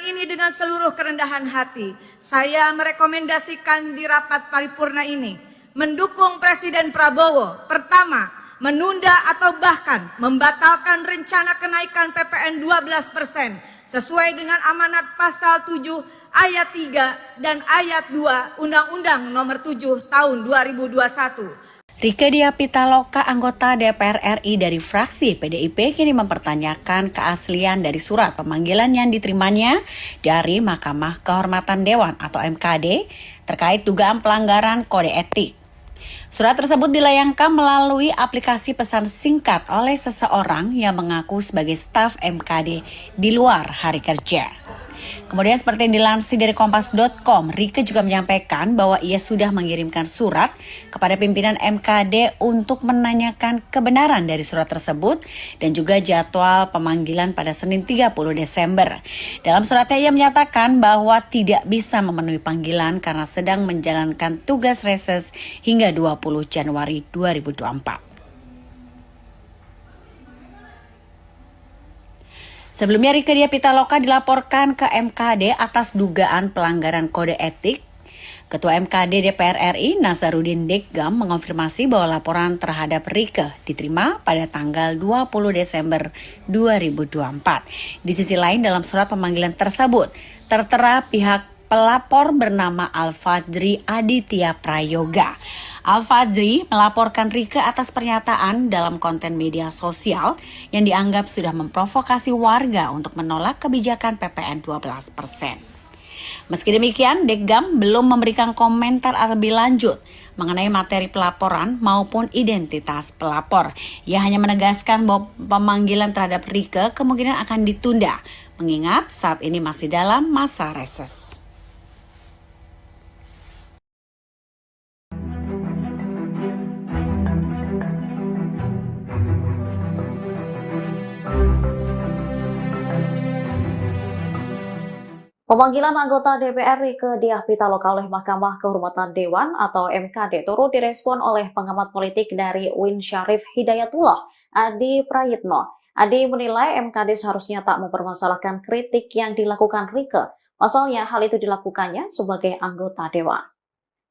seluruh kerendahan hati, saya merekomendasikan di rapat paripurna ini mendukung Presiden Prabowo. Pertama, menunda atau bahkan membatalkan rencana kenaikan PPN 12% sesuai dengan amanat pasal 7 ayat 3 dan ayat 2 Undang-Undang Nomor 7 Tahun 2021. Rieke Diah Pitaloka, anggota DPR RI dari fraksi PDIP, kini mempertanyakan keaslian dari surat pemanggilan yang diterimanya dari Mahkamah Kehormatan Dewan atau MKD terkait dugaan pelanggaran kode etik. Surat tersebut dilayangkan melalui aplikasi pesan singkat oleh seseorang yang mengaku sebagai staf MKD di luar hari kerja. Kemudian seperti yang dilansir dari Kompas.com, Rieke juga menyampaikan bahwa ia sudah mengirimkan surat kepada pimpinan MKD untuk menanyakan kebenaran dari surat tersebut dan juga jadwal pemanggilan pada Senin 30 Desember. Dalam suratnya ia menyatakan bahwa tidak bisa memenuhi panggilan karena sedang menjalankan tugas reses hingga 20 Januari 2024. Sebelumnya Rieke Diah Pitaloka dilaporkan ke MKD atas dugaan pelanggaran kode etik. Ketua MKD DPR RI Nazaruddin Deggam mengonfirmasi bahwa laporan terhadap Rieke diterima pada tanggal 20 Desember 2024. Di sisi lain dalam surat pemanggilan tersebut tertera pihak pelapor bernama Al-Fajri Aditya Prayoga. Al-Fajri melaporkan Rieke atas pernyataan dalam konten media sosial yang dianggap sudah memprovokasi warga untuk menolak kebijakan PPN 12%. Meski demikian, Deggam belum memberikan komentar lebih lanjut mengenai materi pelaporan maupun identitas pelapor. Ia hanya menegaskan bahwa pemanggilan terhadap Rieke kemungkinan akan ditunda, mengingat saat ini masih dalam masa reses. Pemanggilan anggota DPR Rieke Diah Pitaloka oleh Mahkamah Kehormatan Dewan atau MKD turut direspon oleh pengamat politik dari UIN Syarif Hidayatullah, Adi Prayitno. Adi menilai MKD seharusnya tak mempermasalahkan kritik yang dilakukan Rieke. Pasalnya hal itu dilakukannya sebagai anggota Dewan.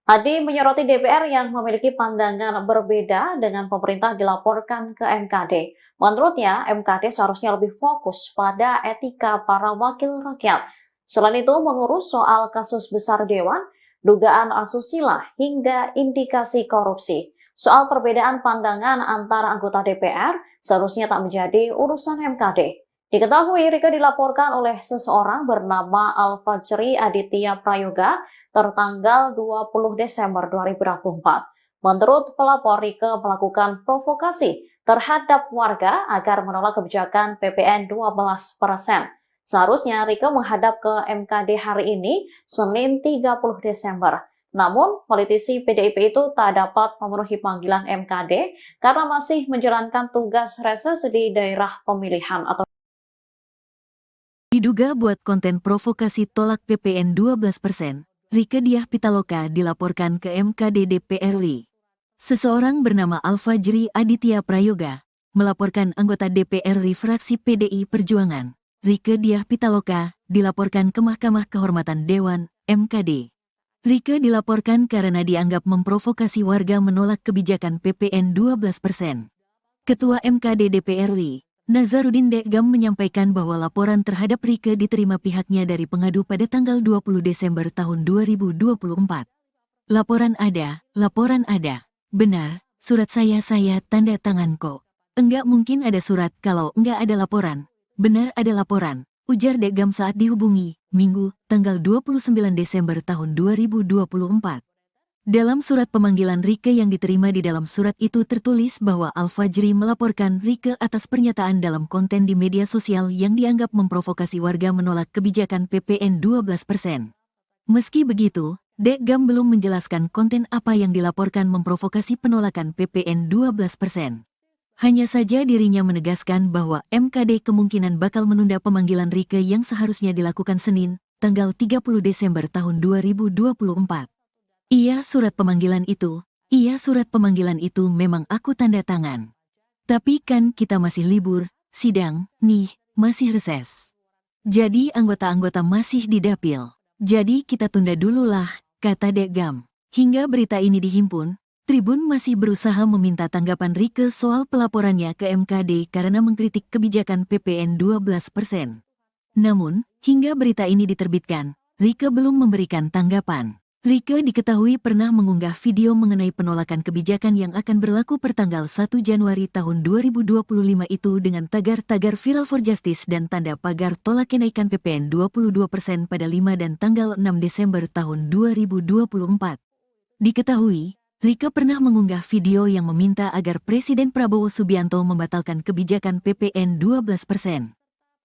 Adi menyoroti DPR yang memiliki pandangan berbeda dengan pemerintah dilaporkan ke MKD. Menurutnya, MKD seharusnya lebih fokus pada etika para wakil rakyat. Selain itu, mengurus soal kasus besar Dewan, dugaan asusila, hingga indikasi korupsi. Soal perbedaan pandangan antara anggota DPR seharusnya tak menjadi urusan MKD. Diketahui Rieke dilaporkan oleh seseorang bernama Al-Fajri Aditya Prayoga tertanggal 20 Desember 2024. Menurut pelapor, Rieke melakukan provokasi terhadap warga agar menolak kebijakan PPN 12%. Seharusnya Rieke menghadap ke MKD hari ini, Senin 30 Desember. Namun, politisi PDIP itu tak dapat memenuhi panggilan MKD karena masih menjalankan tugas reses di daerah pemilihan atau Diduga buat konten provokasi tolak PPN 12%, Rieke Diah Pitaloka dilaporkan ke MKD DPR RI. Seseorang bernama Al-Fajri Aditya Prayoga melaporkan anggota DPR RI fraksi PDI Perjuangan, Rieke Diah Pitaloka, dilaporkan ke Mahkamah Kehormatan Dewan, MKD. Rieke dilaporkan karena dianggap memprovokasi warga menolak kebijakan PPN 12%. Ketua MKD DPR RI, Nazaruddin Deggam menyampaikan bahwa laporan terhadap Rieke diterima pihaknya dari pengadu pada tanggal 20 Desember tahun 2024. Laporan ada. Benar, surat saya tanda tangan kok. Enggak mungkin ada surat kalau enggak ada laporan. Benar ada laporan, ujar Deggam saat dihubungi, Minggu, tanggal 29 Desember tahun 2024. Dalam surat pemanggilan Rieke yang diterima di dalam surat itu tertulis bahwa Al-Fajri melaporkan Rieke atas pernyataan dalam konten di media sosial yang dianggap memprovokasi warga menolak kebijakan PPN 12%. Meski begitu, Deggam belum menjelaskan konten apa yang dilaporkan memprovokasi penolakan PPN 12%. Hanya saja dirinya menegaskan bahwa MKD kemungkinan bakal menunda pemanggilan Rieke yang seharusnya dilakukan Senin, tanggal 30 Desember tahun 2024. Iya surat pemanggilan itu memang aku tanda tangan. Tapi kan kita masih libur, sidang, nih, masih reses. Jadi anggota-anggota masih di dapil. Jadi kita tunda dulu lah, kata Deggam. Hingga berita ini dihimpun, Tribun masih berusaha meminta tanggapan Rieke soal pelaporannya ke MKD karena mengkritik kebijakan PPN 12%. Namun, hingga berita ini diterbitkan, Rieke belum memberikan tanggapan. Rieke diketahui pernah mengunggah video mengenai penolakan kebijakan yang akan berlaku pertanggal 1 Januari tahun 2025 itu dengan tagar-tagar Viral for Justice dan tanda pagar tolak kenaikan PPN 22% pada 5 dan tanggal 6 Desember tahun 2024. Diketahui, Rieke pernah mengunggah video yang meminta agar Presiden Prabowo Subianto membatalkan kebijakan PPN 12%.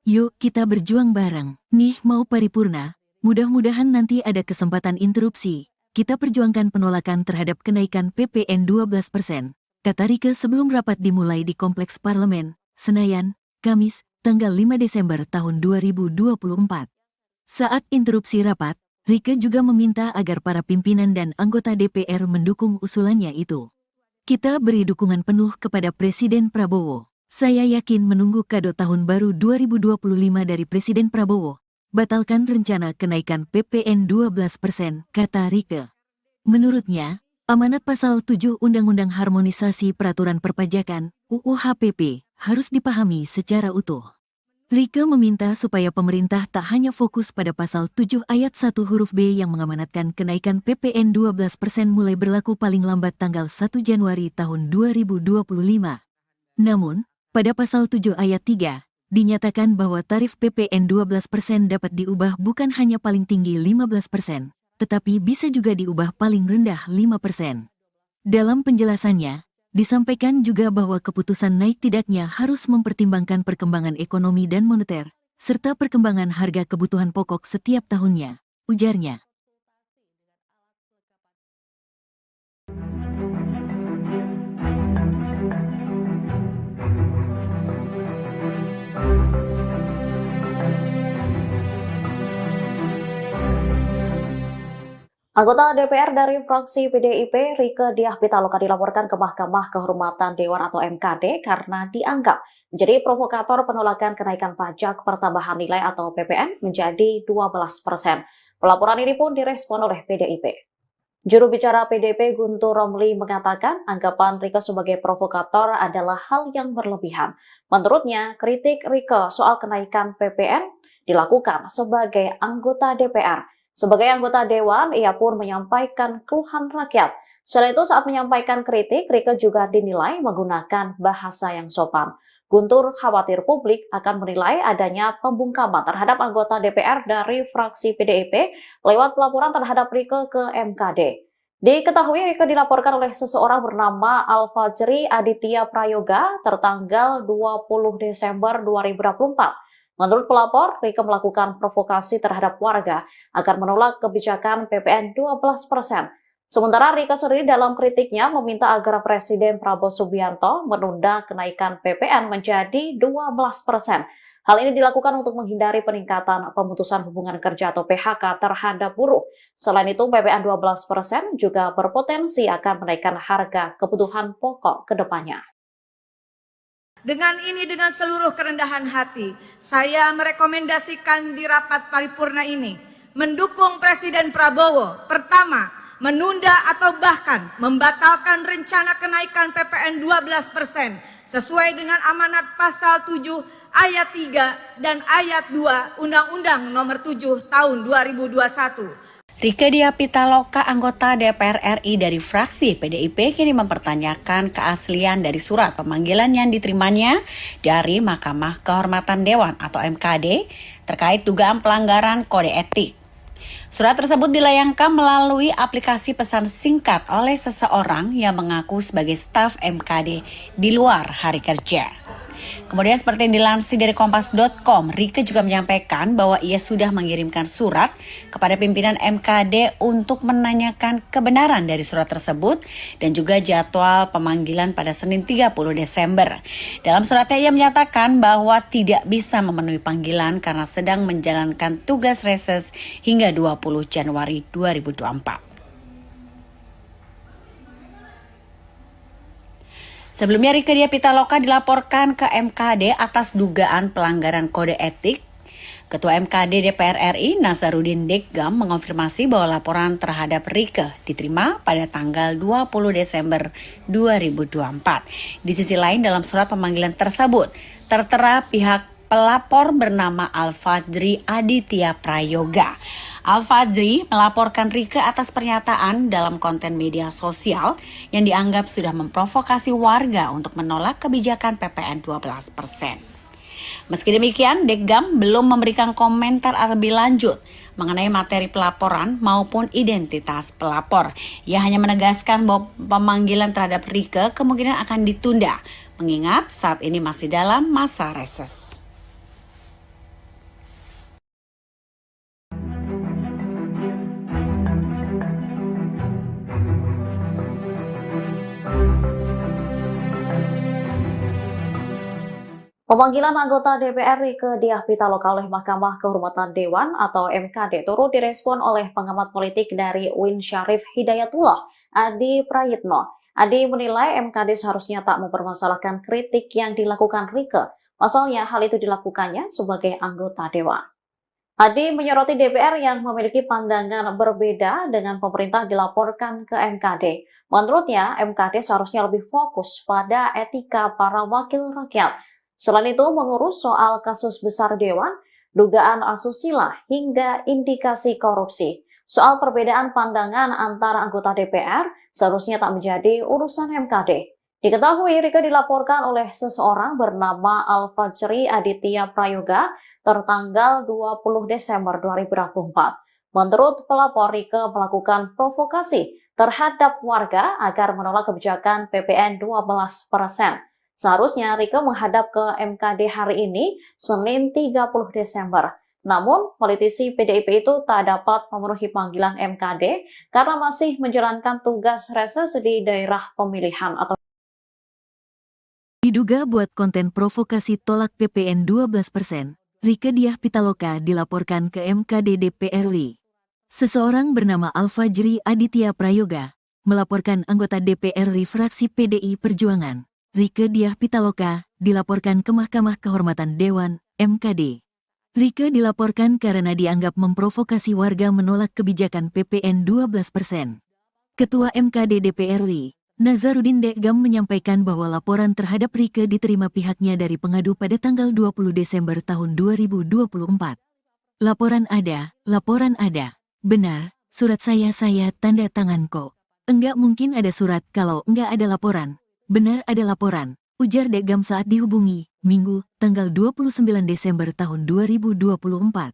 Yuk kita berjuang bareng. Nih mau paripurna, mudah-mudahan nanti ada kesempatan interupsi. Kita perjuangkan penolakan terhadap kenaikan PPN 12%, kata Rieke sebelum rapat dimulai di Kompleks Parlemen, Senayan, Kamis, tanggal 5 Desember tahun 2024. Saat interupsi rapat, Rieke juga meminta agar para pimpinan dan anggota DPR mendukung usulannya itu. Kita beri dukungan penuh kepada Presiden Prabowo. Saya yakin menunggu kado tahun baru 2025 dari Presiden Prabowo. Batalkan rencana kenaikan PPN 12%, kata Rieke. Menurutnya, amanat pasal 7 Undang-Undang Harmonisasi Peraturan Perpajakan, UU HPP, harus dipahami secara utuh. Rieke meminta supaya pemerintah tak hanya fokus pada pasal 7 ayat 1 huruf B yang mengamanatkan kenaikan PPN 12% mulai berlaku paling lambat tanggal 1 Januari tahun 2025. Namun, pada pasal 7 ayat 3, dinyatakan bahwa tarif PPN 12% dapat diubah bukan hanya paling tinggi 15%, tetapi bisa juga diubah paling rendah 5%. Dalam penjelasannya, disampaikan juga bahwa keputusan naik tidaknya harus mempertimbangkan perkembangan ekonomi dan moneter, serta perkembangan harga kebutuhan pokok setiap tahunnya, ujarnya. Anggota DPR dari fraksi PDIP, Rieke Diah Pitaloka dilaporkan ke Mahkamah Kehormatan Dewan atau MKD karena dianggap menjadi provokator penolakan kenaikan pajak pertambahan nilai atau PPN menjadi 12%. Pelaporan ini pun direspon oleh PDIP. Juru bicara PDIP Guntur Romli mengatakan anggapan Rieke sebagai provokator adalah hal yang berlebihan. Menurutnya, kritik Rieke soal kenaikan PPN dilakukan sebagai anggota DPR. Sebagai anggota Dewan, ia pun menyampaikan keluhan rakyat. Selain itu, saat menyampaikan kritik, Rieke juga dinilai menggunakan bahasa yang sopan. Guntur khawatir publik akan menilai adanya pembungkaman terhadap anggota DPR dari fraksi PDIP lewat pelaporan terhadap Rieke ke MKD. Diketahui Rieke dilaporkan oleh seseorang bernama Al-Fajri Aditya Prayoga tertanggal 20 Desember 2024. Menurut pelapor, Rieke melakukan provokasi terhadap warga agar menolak kebijakan PPN 12%. Sementara Rieke sendiri dalam kritiknya meminta agar Presiden Prabowo Subianto menunda kenaikan PPN menjadi 12%. Hal ini dilakukan untuk menghindari peningkatan pemutusan hubungan kerja atau PHK terhadap buruh. Selain itu, PPN 12% juga berpotensi akan menaikkan harga kebutuhan pokok ke depannya. Dengan seluruh kerendahan hati, saya merekomendasikan di rapat paripurna ini mendukung Presiden Prabowo. Pertama, menunda atau bahkan membatalkan rencana kenaikan PPN 12% sesuai dengan amanat pasal 7 ayat 3 dan ayat 2 Undang-Undang Nomor 7 Tahun 2021. Rieke Diah Pitaloka, anggota DPR RI dari fraksi PDIP, kini mempertanyakan keaslian dari surat pemanggilan yang diterimanya dari Mahkamah Kehormatan Dewan atau MKD terkait dugaan pelanggaran kode etik. Surat tersebut dilayangkan melalui aplikasi pesan singkat oleh seseorang yang mengaku sebagai staf MKD di luar hari kerja. Kemudian seperti yang dilansir dari Kompas.com, Rieke juga menyampaikan bahwa ia sudah mengirimkan surat kepada pimpinan MKD untuk menanyakan kebenaran dari surat tersebut dan juga jadwal pemanggilan pada Senin 30 Desember. Dalam suratnya ia menyatakan bahwa tidak bisa memenuhi panggilan karena sedang menjalankan tugas reses hingga 20 Januari 2024. Sebelumnya Rieke Diah Pitaloka dilaporkan ke MKD atas dugaan pelanggaran kode etik. Ketua MKD DPR RI Nasaruddin Deggam mengonfirmasi bahwa laporan terhadap Rieke diterima pada tanggal 20 Desember 2024. Di sisi lain dalam surat pemanggilan tersebut tertera pihak pelapor bernama Al-Fajri Aditya Prayoga. Al-Fajri melaporkan Rieke atas pernyataan dalam konten media sosial yang dianggap sudah memprovokasi warga untuk menolak kebijakan PPN 12%. Meski demikian, Deggam belum memberikan komentar lebih lanjut mengenai materi pelaporan maupun identitas pelapor. Ia hanya menegaskan bahwa pemanggilan terhadap Rieke kemungkinan akan ditunda, mengingat saat ini masih dalam masa reses. Pemanggilan anggota DPR Rieke Diah Pitaloka oleh Mahkamah Kehormatan Dewan atau MKD turut direspon oleh pengamat politik dari UIN Syarif Hidayatullah, Adi Prayitno. Adi menilai MKD seharusnya tak mempermasalahkan kritik yang dilakukan Rieke. Pasalnya hal itu dilakukannya sebagai anggota Dewan. Adi menyoroti DPR yang memiliki pandangan berbeda dengan pemerintah dilaporkan ke MKD. Menurutnya, MKD seharusnya lebih fokus pada etika para wakil rakyat. Selain itu, mengurus soal kasus besar Dewan, dugaan asusila, hingga indikasi korupsi. Soal perbedaan pandangan antara anggota DPR seharusnya tak menjadi urusan MKD. Diketahui Rieke dilaporkan oleh seseorang bernama Al-Fajri Aditya Prayoga tertanggal 20 Desember 2024. Menurut pelapor, Rieke melakukan provokasi terhadap warga agar menolak kebijakan PPN 12%. Seharusnya Rieke menghadap ke MKD hari ini, Senin 30 Desember. Namun, politisi PDIP itu tak dapat memenuhi panggilan MKD karena masih menjalankan tugas reses di daerah pemilihan atau Diduga buat konten provokasi tolak PPN 12%, Rieke Diah Pitaloka dilaporkan ke MKD DPR RI. Seseorang bernama Al-Fajri Aditya Prayoga melaporkan anggota DPR RI fraksi PDI Perjuangan, Rieke Diah Pitaloka, dilaporkan ke Mahkamah Kehormatan Dewan, MKD. Rieke dilaporkan karena dianggap memprovokasi warga menolak kebijakan PPN 12%. Ketua MKD DPR RI, Nazarudin Dekgam menyampaikan bahwa laporan terhadap Rieke diterima pihaknya dari pengadu pada tanggal 20 Desember tahun 2024. Laporan ada. Benar, surat saya tanda tangan kok. Enggak mungkin ada surat kalau enggak ada laporan. Benar ada laporan, ujar Dekgam saat dihubungi, Minggu, tanggal 29 Desember tahun 2024.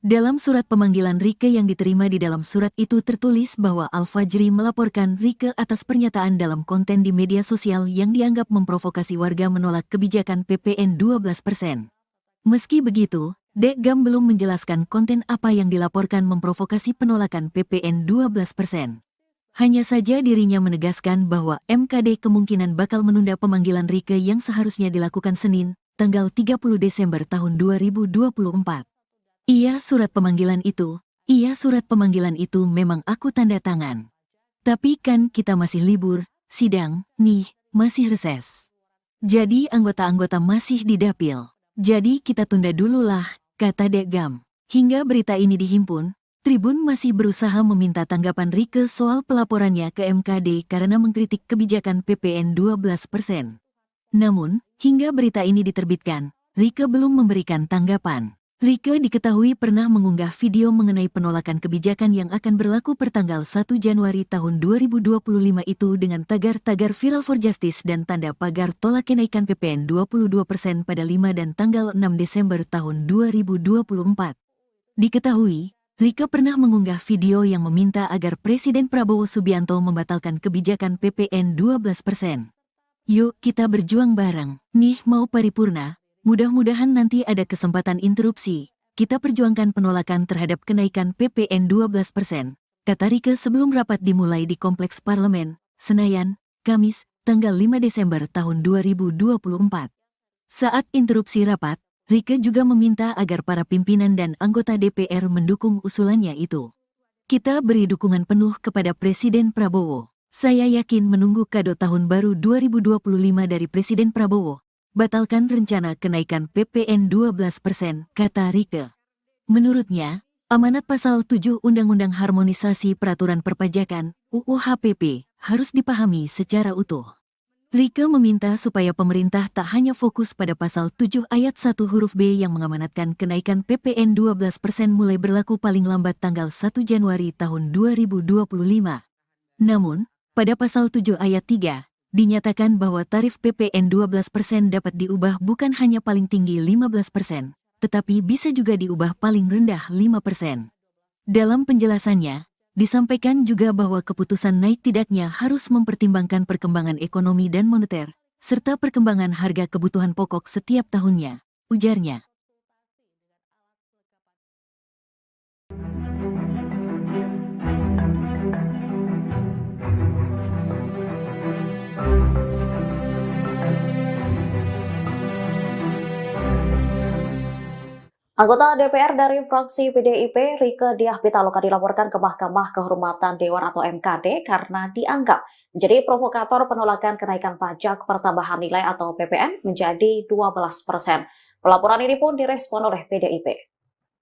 Dalam surat pemanggilan Rieke yang diterima di dalam surat itu tertulis bahwa Al-Fajri melaporkan Rieke atas pernyataan dalam konten di media sosial yang dianggap memprovokasi warga menolak kebijakan PPN 12%. Meski begitu, Dekgam belum menjelaskan konten apa yang dilaporkan memprovokasi penolakan PPN 12%. Hanya saja dirinya menegaskan bahwa MKD kemungkinan bakal menunda pemanggilan Rieke yang seharusnya dilakukan Senin, tanggal 30 Desember tahun 2024. Iya surat pemanggilan itu memang aku tanda tangan. Tapi kan kita masih libur, sidang, nih, masih reses. Jadi anggota-anggota masih di dapil. Jadi kita tunda dulu lah, kata Dekgam. Hingga berita ini dihimpun, Tribun masih berusaha meminta tanggapan Rieke soal pelaporannya ke MKD karena mengkritik kebijakan PPN 12%. Namun, hingga berita ini diterbitkan, Rieke belum memberikan tanggapan. Rieke diketahui pernah mengunggah video mengenai penolakan kebijakan yang akan berlaku pertanggal 1 Januari tahun 2025 itu dengan tagar-tagar Viral for Justice dan tanda pagar tolak kenaikan PPN 22% pada 5 dan tanggal 6 Desember tahun 2024. Diketahui, Rieke pernah mengunggah video yang meminta agar Presiden Prabowo Subianto membatalkan kebijakan PPN 12%. Yuk kita berjuang bareng, nih mau paripurna. Mudah-mudahan nanti ada kesempatan interupsi. Kita perjuangkan penolakan terhadap kenaikan PPN 12%, kata Rieke sebelum rapat dimulai di Kompleks Parlemen, Senayan, Kamis, tanggal 5 Desember tahun 2024. Saat interupsi rapat, Rieke juga meminta agar para pimpinan dan anggota DPR mendukung usulannya itu. Kita beri dukungan penuh kepada Presiden Prabowo. Saya yakin menunggu kado tahun baru 2025 dari Presiden Prabowo. Batalkan rencana kenaikan PPN 12%, kata Rieke. Menurutnya, amanat pasal 7 Undang-Undang Harmonisasi Peraturan Perpajakan, UU HPP, harus dipahami secara utuh. Rieke meminta supaya pemerintah tak hanya fokus pada pasal 7 ayat 1 huruf B yang mengamanatkan kenaikan PPN 12% mulai berlaku paling lambat tanggal 1 Januari tahun 2025. Namun, pada pasal 7 ayat 3, dinyatakan bahwa tarif PPN 12% dapat diubah bukan hanya paling tinggi 15%, tetapi bisa juga diubah paling rendah 5%. Dalam penjelasannya, disampaikan juga bahwa keputusan naik tidaknya harus mempertimbangkan perkembangan ekonomi dan moneter, serta perkembangan harga kebutuhan pokok setiap tahunnya, ujarnya. Anggota DPR dari fraksi PDIP, Rieke Diah Pitaloka dilaporkan ke Mahkamah Kehormatan Dewan atau MKD karena dianggap menjadi provokator penolakan kenaikan pajak pertambahan nilai atau PPN menjadi 12%. Pelaporan ini pun direspon oleh PDIP.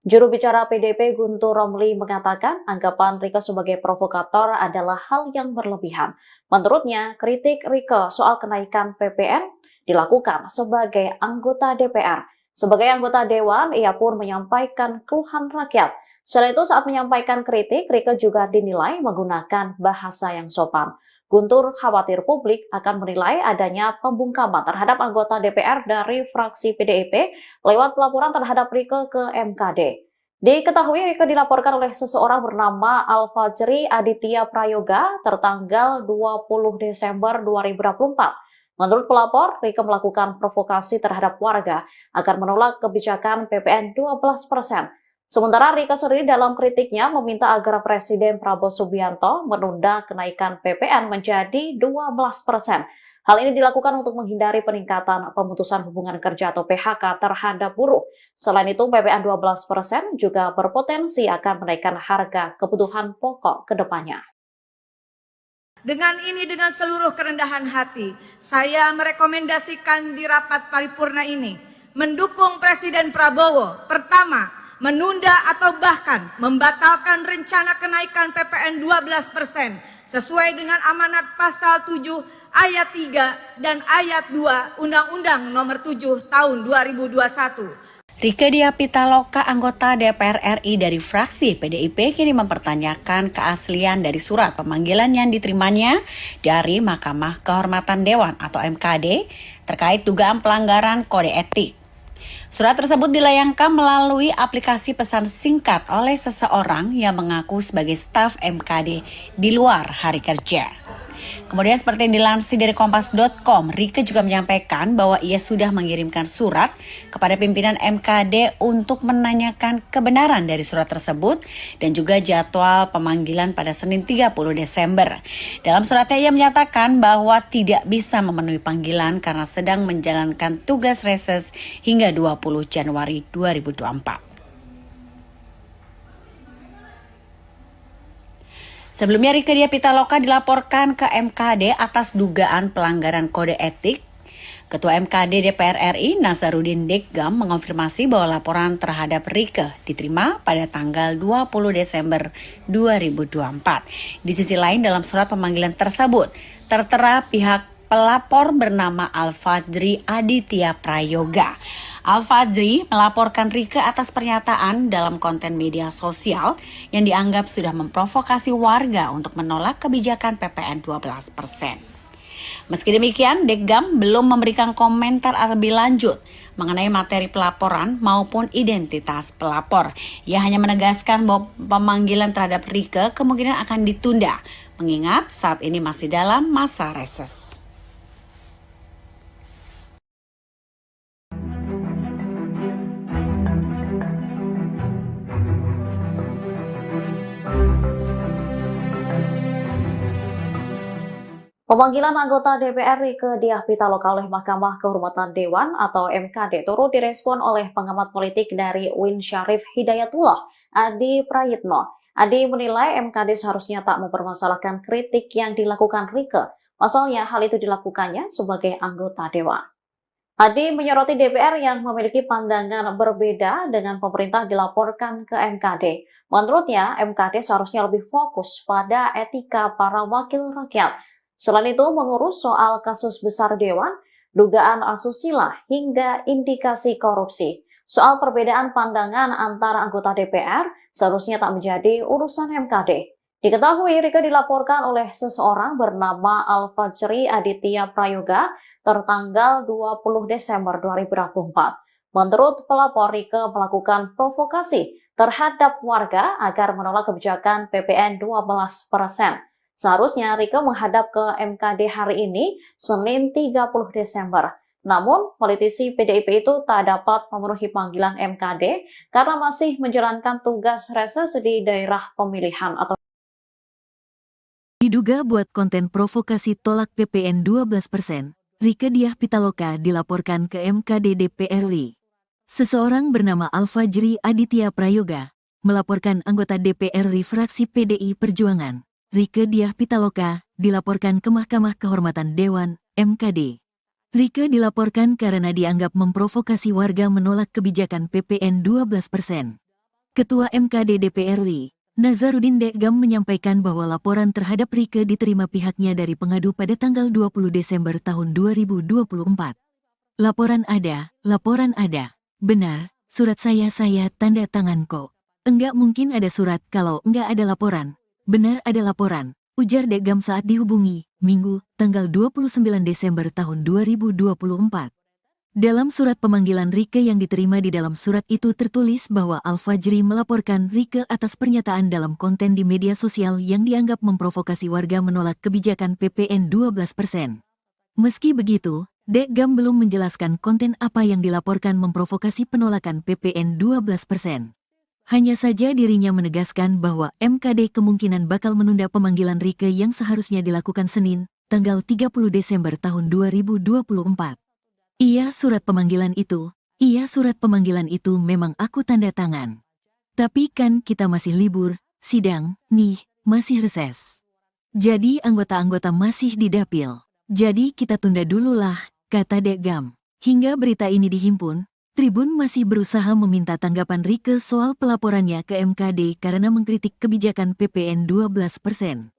Juru bicara PDIP Guntur Romli mengatakan anggapan Rieke sebagai provokator adalah hal yang berlebihan. Menurutnya, kritik Rieke soal kenaikan PPN dilakukan sebagai anggota DPR. Sebagai anggota Dewan, ia pun menyampaikan keluhan rakyat. Selain itu, saat menyampaikan kritik, Rieke juga dinilai menggunakan bahasa yang sopan. Guntur khawatir publik akan menilai adanya pembungkaman terhadap anggota DPR dari fraksi PDIP lewat pelaporan terhadap Rieke ke MKD. Diketahui Rieke dilaporkan oleh seseorang bernama Al-Fajri Aditya Prayoga tertanggal 20 Desember 2024. Menurut pelapor, Rieke melakukan provokasi terhadap warga agar menolak kebijakan PPN 12%. Sementara Rieke sendiri dalam kritiknya meminta agar Presiden Prabowo Subianto menunda kenaikan PPN menjadi 12%. Hal ini dilakukan untuk menghindari peningkatan pemutusan hubungan kerja atau PHK terhadap buruh. Selain itu, PPN 12% juga berpotensi akan menaikkan harga kebutuhan pokok ke depannya. Dengan seluruh kerendahan hati, saya merekomendasikan di rapat paripurna ini mendukung Presiden Prabowo. Pertama, menunda atau bahkan membatalkan rencana kenaikan PPN 12% sesuai dengan amanat pasal 7 ayat 3 dan ayat 2 Undang-Undang Nomor 7 Tahun 2021. Rieke Diah Pitaloka, anggota DPR RI dari fraksi PDIP, kini mempertanyakan keaslian dari surat pemanggilan yang diterimanya dari Mahkamah Kehormatan Dewan atau MKD terkait dugaan pelanggaran kode etik. Surat tersebut dilayangkan melalui aplikasi pesan singkat oleh seseorang yang mengaku sebagai staf MKD di luar hari kerja. Kemudian seperti yang dilansir dari Kompas.com, Rieke juga menyampaikan bahwa ia sudah mengirimkan surat kepada pimpinan MKD untuk menanyakan kebenaran dari surat tersebut dan juga jadwal pemanggilan pada Senin 30 Desember. Dalam suratnya ia menyatakan bahwa tidak bisa memenuhi panggilan karena sedang menjalankan tugas reses hingga 20 Januari 2024. Sebelumnya Rieke Diah Pitaloka dilaporkan ke MKD atas dugaan pelanggaran kode etik. Ketua MKD DPR RI Nasaruddin Deggam mengonfirmasi bahwa laporan terhadap Rieke diterima pada tanggal 20 Desember 2024. Di sisi lain dalam surat pemanggilan tersebut tertera pihak pelapor bernama Al-Fajri Aditya Prayoga. Al-Fajri melaporkan Rieke atas pernyataan dalam konten media sosial yang dianggap sudah memprovokasi warga untuk menolak kebijakan PPN 12%. Meski demikian, Deggam belum memberikan komentar lebih lanjut mengenai materi pelaporan maupun identitas pelapor. Ia hanya menegaskan bahwa pemanggilan terhadap Rieke kemungkinan akan ditunda, mengingat saat ini masih dalam masa reses. Pemanggilan anggota DPR Rieke Diah Pitaloka oleh Mahkamah Kehormatan Dewan atau MKD turut direspon oleh pengamat politik dari UIN Syarif Hidayatullah, Adi Prayitno. Adi menilai MKD seharusnya tak mempermasalahkan kritik yang dilakukan Rieke. Pasalnya hal itu dilakukannya sebagai anggota Dewan. Adi menyoroti DPR yang memiliki pandangan berbeda dengan pemerintah dilaporkan ke MKD. Menurutnya, MKD seharusnya lebih fokus pada etika para wakil rakyat. Selain itu, mengurus soal kasus besar Dewan, dugaan asusila, hingga indikasi korupsi. Soal perbedaan pandangan antara anggota DPR seharusnya tak menjadi urusan MKD. Diketahui Rieke dilaporkan oleh seseorang bernama Al-Fajri Aditya Prayoga tertanggal 20 Desember 2024. Menurut pelapor, Rieke melakukan provokasi terhadap warga agar menolak kebijakan PPN 12%. Seharusnya Rieke menghadap ke MKD hari ini, Senin 30 Desember. Namun, politisi PDIP itu tak dapat memenuhi panggilan MKD karena masih menjalankan tugas reses di daerah pemilihan atau Diduga buat konten provokasi tolak PPN 12%, Rieke Diah Pitaloka dilaporkan ke MKD DPR RI. Seseorang bernama Alfajri Aditya Prayoga melaporkan anggota DPR RI fraksi PDI Perjuangan, Rieke Diah Pitaloka, dilaporkan ke Mahkamah Kehormatan Dewan, MKD. Rieke dilaporkan karena dianggap memprovokasi warga menolak kebijakan PPN 12%. Ketua MKD DPR RI, Nazarudin Dekgam menyampaikan bahwa laporan terhadap Rieke diterima pihaknya dari pengadu pada tanggal 20 Desember tahun 2024. Laporan ada. Benar, surat saya tanda tangan kok. Enggak mungkin ada surat kalau enggak ada laporan. Benar ada laporan, ujar Dekgam saat dihubungi, Minggu, tanggal 29 Desember tahun 2024. Dalam surat pemanggilan Rieke yang diterima di dalam surat itu tertulis bahwa Alfajri melaporkan Rieke atas pernyataan dalam konten di media sosial yang dianggap memprovokasi warga menolak kebijakan PPN 12%. Meski begitu, Dekgam belum menjelaskan konten apa yang dilaporkan memprovokasi penolakan PPN 12%. Hanya saja dirinya menegaskan bahwa MKD kemungkinan bakal menunda pemanggilan Rieke yang seharusnya dilakukan Senin, tanggal 30 Desember tahun 2024. Iya surat pemanggilan itu memang aku tanda tangan. Tapi kan kita masih libur, sidang, nih, masih reses. Jadi anggota-anggota masih di dapil. Jadi kita tunda dulu lah, kata Dekgam. Hingga berita ini dihimpun, Tribun masih berusaha meminta tanggapan Rieke soal pelaporannya ke MKD karena mengkritik kebijakan PPN 12%.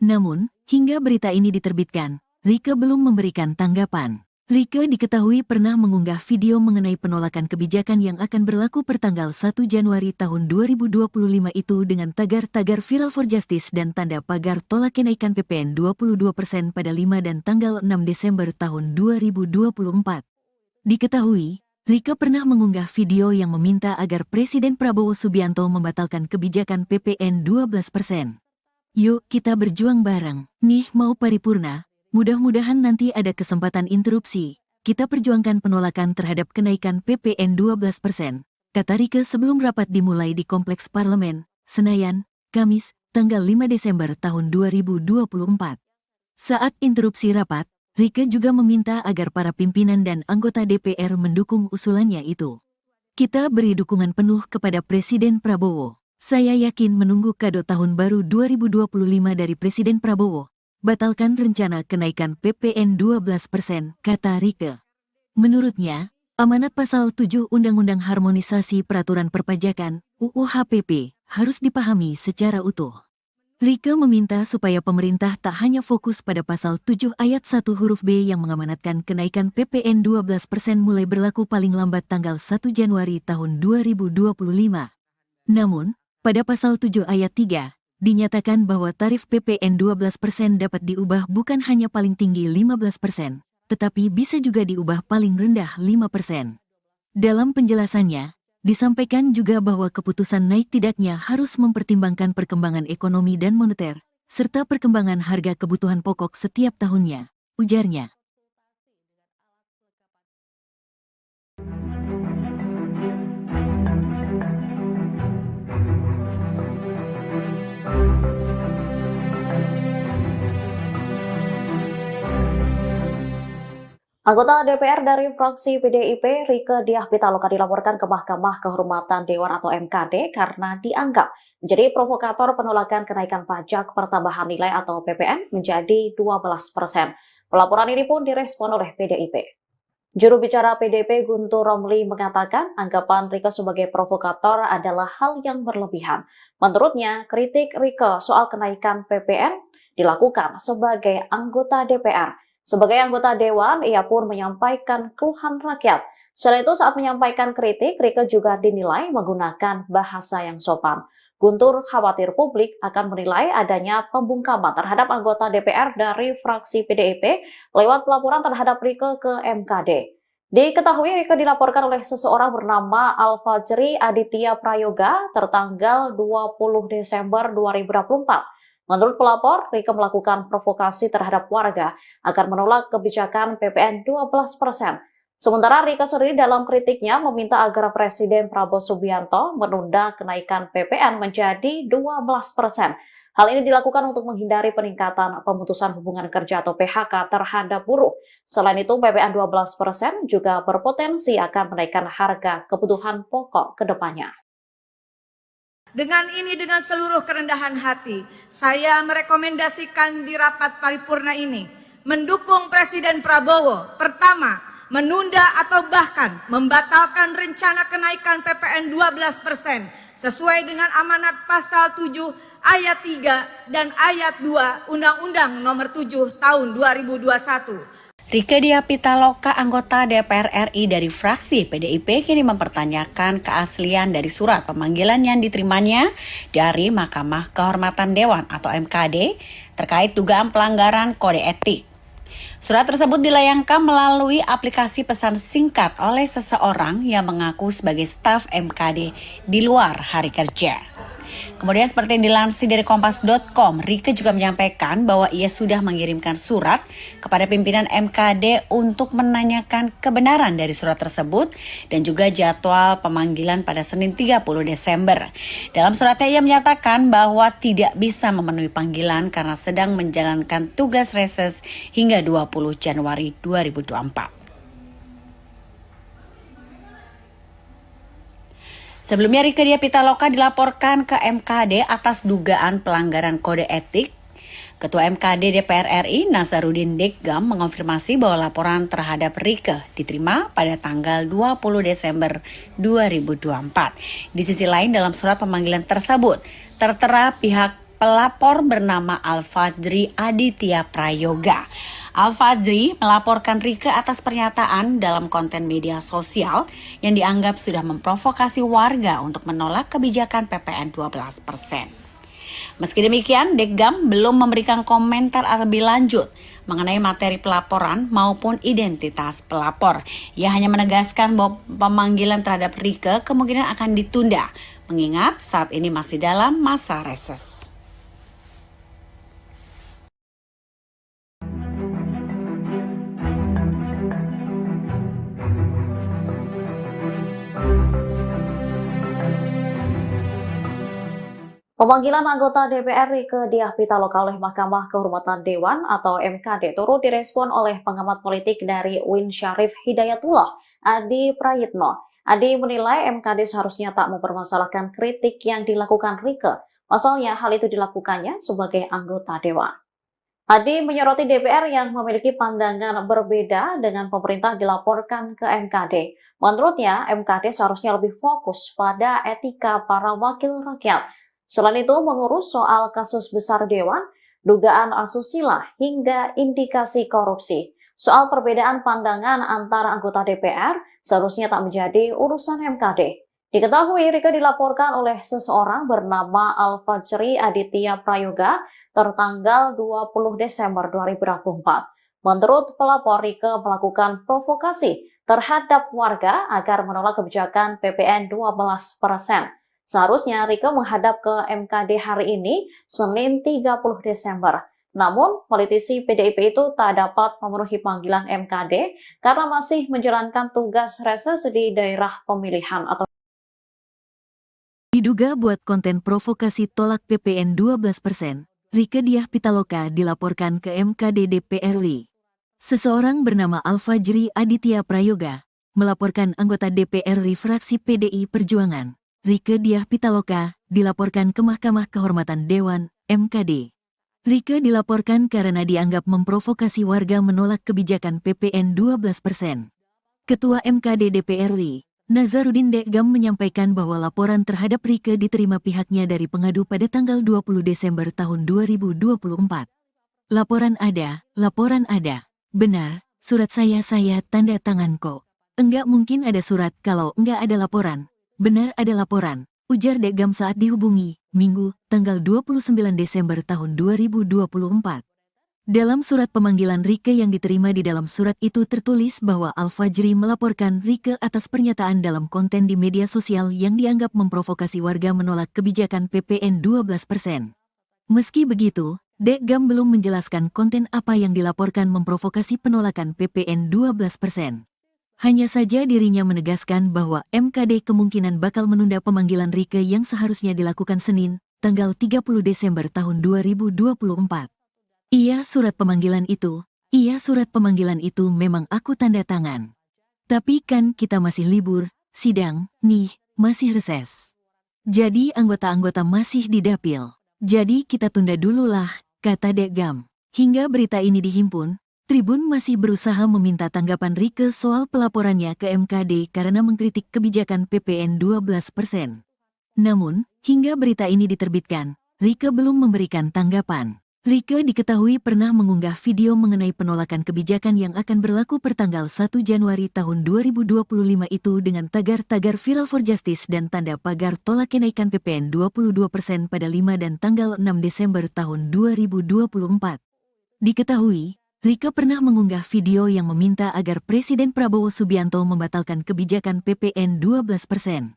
Namun, hingga berita ini diterbitkan, Rieke belum memberikan tanggapan. Rieke diketahui pernah mengunggah video mengenai penolakan kebijakan yang akan berlaku pertanggal 1 Januari tahun 2025 itu dengan tagar-tagar Viral for Justice dan tanda pagar tolak kenaikan PPN 22% pada 5 dan tanggal 6 Desember tahun 2024. Diketahui, Rieke pernah mengunggah video yang meminta agar Presiden Prabowo Subianto membatalkan kebijakan PPN 12%. Yuk kita berjuang bareng, nih mau paripurna. Mudah-mudahan nanti ada kesempatan interupsi. Kita perjuangkan penolakan terhadap kenaikan PPN 12%, kata Rieke sebelum rapat dimulai di Kompleks Parlemen, Senayan, Kamis, tanggal 5 Desember tahun 2024. Saat interupsi rapat, Rieke juga meminta agar para pimpinan dan anggota DPR mendukung usulannya itu. Kita beri dukungan penuh kepada Presiden Prabowo. Saya yakin menunggu kado tahun baru 2025 dari Presiden Prabowo. Batalkan rencana kenaikan PPN 12%, kata Rieke. Menurutnya, amanat pasal 7 Undang-Undang Harmonisasi Peraturan Perpajakan, UU HPP, harus dipahami secara utuh. Rieke meminta supaya pemerintah tak hanya fokus pada pasal 7 ayat 1 huruf B yang mengamanatkan kenaikan PPN 12% mulai berlaku paling lambat tanggal 1 Januari tahun 2025. Namun, pada pasal 7 ayat 3, dinyatakan bahwa tarif PPN 12% dapat diubah bukan hanya paling tinggi 15%, tetapi bisa juga diubah paling rendah 5%. Dalam penjelasannya, disampaikan juga bahwa keputusan naik tidaknya harus mempertimbangkan perkembangan ekonomi dan moneter, serta perkembangan harga kebutuhan pokok setiap tahunnya, ujarnya. Anggota DPR dari fraksi PDIP, Rieke Diah Pitaloka dilaporkan ke Mahkamah Kehormatan Dewan atau MKD karena dianggap menjadi provokator penolakan kenaikan pajak pertambahan nilai atau PPN menjadi 12%. Pelaporan ini pun direspon oleh PDIP. Juru bicara PDIP Guntur Romli mengatakan anggapan Rieke sebagai provokator adalah hal yang berlebihan. Menurutnya, kritik Rieke soal kenaikan PPN dilakukan sebagai anggota DPR. Sebagai anggota Dewan, ia pun menyampaikan keluhan rakyat. Selain itu, saat menyampaikan kritik, Rieke juga dinilai menggunakan bahasa yang sopan. Guntur khawatir publik akan menilai adanya pembungkaman terhadap anggota DPR dari fraksi PDIP lewat pelaporan terhadap Rieke ke MKD. Diketahui Rieke dilaporkan oleh seseorang bernama Alfajri Aditya Prayoga tertanggal 20 Desember 2024. Menurut pelapor, Rieke melakukan provokasi terhadap warga agar menolak kebijakan PPN 12%. Sementara Rika sendiri dalam kritiknya meminta agar Presiden Prabowo Subianto menunda kenaikan PPN menjadi 12%. Hal ini dilakukan untuk menghindari peningkatan pemutusan hubungan kerja atau PHK terhadap buruh. Selain itu, PPN 12% juga berpotensi akan menaikkan harga kebutuhan pokok ke depannya. Dengan seluruh kerendahan hati, saya merekomendasikan di rapat paripurna ini mendukung Presiden Prabowo. Pertama, menunda atau bahkan membatalkan rencana kenaikan PPN 12% sesuai dengan amanat pasal 7 ayat 3 dan ayat 2 Undang-Undang Nomor 7 Tahun 2021. Rieke Diah Pitaloka, anggota DPR RI dari fraksi PDIP, kini mempertanyakan keaslian dari surat pemanggilan yang diterimanya dari Mahkamah Kehormatan Dewan atau MKD terkait dugaan pelanggaran kode etik. Surat tersebut dilayangkan melalui aplikasi pesan singkat oleh seseorang yang mengaku sebagai staf MKD di luar hari kerja. Kemudian seperti yang dilansir dari Kompas.com, Rieke juga menyampaikan bahwa ia sudah mengirimkan surat kepada pimpinan MKD untuk menanyakan kebenaran dari surat tersebut dan juga jadwal pemanggilan pada Senin 30 Desember. Dalam suratnya ia menyatakan bahwa tidak bisa memenuhi panggilan karena sedang menjalankan tugas reses hingga 20 Januari 2024. Sebelumnya Rieke Diah Pitaloka dilaporkan ke MKD atas dugaan pelanggaran kode etik. Ketua MKD DPR RI Nasaruddin Deggam mengonfirmasi bahwa laporan terhadap Rieke diterima pada tanggal 20 Desember 2024. Di sisi lain dalam surat pemanggilan tersebut tertera pihak pelapor bernama Al-Fajri Aditya Prayoga. Al-Fajri melaporkan Rieke atas pernyataan dalam konten media sosial yang dianggap sudah memprovokasi warga untuk menolak kebijakan PPN 12%. Meski demikian, Deggam belum memberikan komentar lebih lanjut mengenai materi pelaporan maupun identitas pelapor. Ia hanya menegaskan bahwa pemanggilan terhadap Rieke kemungkinan akan ditunda, mengingat saat ini masih dalam masa reses. Pemanggilan anggota DPR Rieke Diah Pitaloka oleh Mahkamah Kehormatan Dewan atau MKD turut direspon oleh pengamat politik dari UIN Syarif Hidayatullah, Adi Prayitno. Adi menilai MKD seharusnya tak mempermasalahkan kritik yang dilakukan Rieke. Pasalnya hal itu dilakukannya sebagai anggota Dewan. Adi menyoroti DPR yang memiliki pandangan berbeda dengan pemerintah dilaporkan ke MKD. Menurutnya, MKD seharusnya lebih fokus pada etika para wakil rakyat. Selain itu, mengurus soal kasus besar Dewan, dugaan asusila, hingga indikasi korupsi. Soal perbedaan pandangan antara anggota DPR seharusnya tak menjadi urusan MKD. Diketahui Rieke dilaporkan oleh seseorang bernama Al-Fajri Aditya Prayoga tertanggal 20 Desember 2024. Menurut pelapor, Rieke melakukan provokasi terhadap warga agar menolak kebijakan PPN 12%. Seharusnya Rieke menghadap ke MKD hari ini, Senin 30 Desember. Namun, politisi PDIP itu tak dapat memenuhi panggilan MKD karena masih menjalankan tugas reses di daerah pemilihan atau Diduga buat konten provokasi tolak PPN 12%, Rieke Diah Pitaloka dilaporkan ke MKD DPR RI. Seseorang bernama Al-Fajri Aditya Prayoga melaporkan anggota DPR RI fraksi PDI Perjuangan, Rieke Diah Pitaloka, dilaporkan ke Mahkamah Kehormatan Dewan, MKD. Rieke dilaporkan karena dianggap memprovokasi warga menolak kebijakan PPN 12%. Ketua MKD DPR RI, Nasaruddin Deggam menyampaikan bahwa laporan terhadap Rieke diterima pihaknya dari pengadu pada tanggal 20 Desember tahun 2024. Laporan ada. Benar, surat saya tanda tangan kok. Enggak mungkin ada surat kalau enggak ada laporan. Benar ada laporan, ujar Deggam saat dihubungi, Minggu, tanggal 29 Desember tahun 2024. Dalam surat pemanggilan Rieke yang diterima di dalam surat itu tertulis bahwa Al-Fajri melaporkan Rieke atas pernyataan dalam konten di media sosial yang dianggap memprovokasi warga menolak kebijakan PPN 12%. Meski begitu, Deggam belum menjelaskan konten apa yang dilaporkan memprovokasi penolakan PPN 12%. Hanya saja dirinya menegaskan bahwa MKD kemungkinan bakal menunda pemanggilan Rieke yang seharusnya dilakukan Senin, tanggal 30 Desember tahun 2024. Iya surat pemanggilan itu memang aku tanda tangan. Tapi kan kita masih libur, sidang, nih, masih reses. Jadi anggota-anggota masih di dapil. Jadi kita tunda dulu lah, kata Dekgam. Hingga berita ini dihimpun, Tribun masih berusaha meminta tanggapan Rieke soal pelaporannya ke MKD karena mengkritik kebijakan PPN 12%. Namun, hingga berita ini diterbitkan, Rieke belum memberikan tanggapan. Rieke diketahui pernah mengunggah video mengenai penolakan kebijakan yang akan berlaku pertanggal 1 Januari tahun 2025 itu dengan tagar-tagar Viral for Justice dan tanda pagar tolak kenaikan PPN 22% pada 5 dan tanggal 6 Desember tahun 2024. Diketahui, Rieke pernah mengunggah video yang meminta agar Presiden Prabowo Subianto membatalkan kebijakan PPN 12%.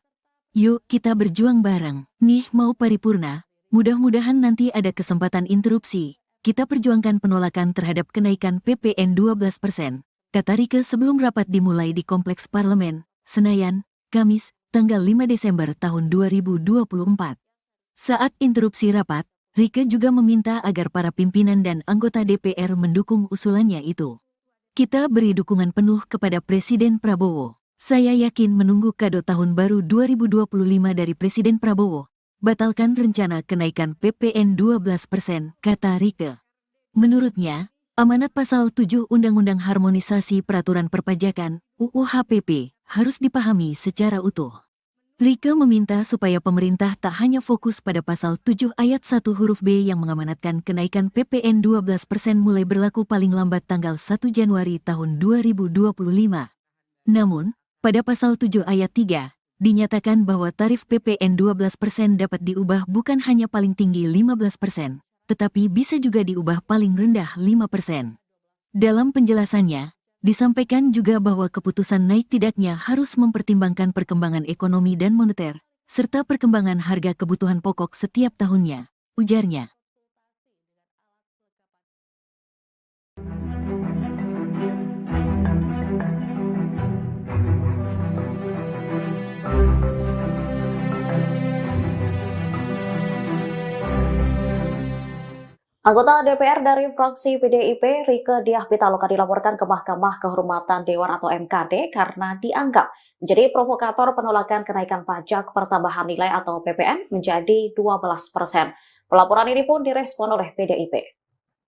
Yuk kita berjuang bareng, nih mau paripurna, mudah-mudahan nanti ada kesempatan interupsi. Kita perjuangkan penolakan terhadap kenaikan PPN 12%, kata Rieke sebelum rapat dimulai di Kompleks Parlemen, Senayan, Kamis, tanggal 5 Desember tahun 2024. Saat interupsi rapat, Rieke juga meminta agar para pimpinan dan anggota DPR mendukung usulannya itu. Kita beri dukungan penuh kepada Presiden Prabowo. Saya yakin menunggu kado tahun baru 2025 dari Presiden Prabowo. Batalkan rencana kenaikan PPN 12%, kata Rieke. Menurutnya, amanat pasal 7 Undang-Undang Harmonisasi Peraturan Perpajakan, UU HPP, harus dipahami secara utuh. Rieke meminta supaya pemerintah tak hanya fokus pada pasal 7 ayat 1 huruf B yang mengamanatkan kenaikan PPN 12% mulai berlaku paling lambat tanggal 1 Januari tahun 2025. Namun, pada pasal 7 ayat 3, dinyatakan bahwa tarif PPN 12% dapat diubah bukan hanya paling tinggi 15%, tetapi bisa juga diubah paling rendah 5%. Dalam penjelasannya, disampaikan juga bahwa keputusan naik tidaknya harus mempertimbangkan perkembangan ekonomi dan moneter, serta perkembangan harga kebutuhan pokok setiap tahunnya, ujarnya. Anggota DPR dari fraksi PDIP, Rieke Diah Pitaloka dilaporkan ke Mahkamah Kehormatan Dewan atau MKD karena dianggap menjadi provokator penolakan kenaikan pajak pertambahan nilai atau PPN menjadi 12%. Pelaporan ini pun direspon oleh PDIP.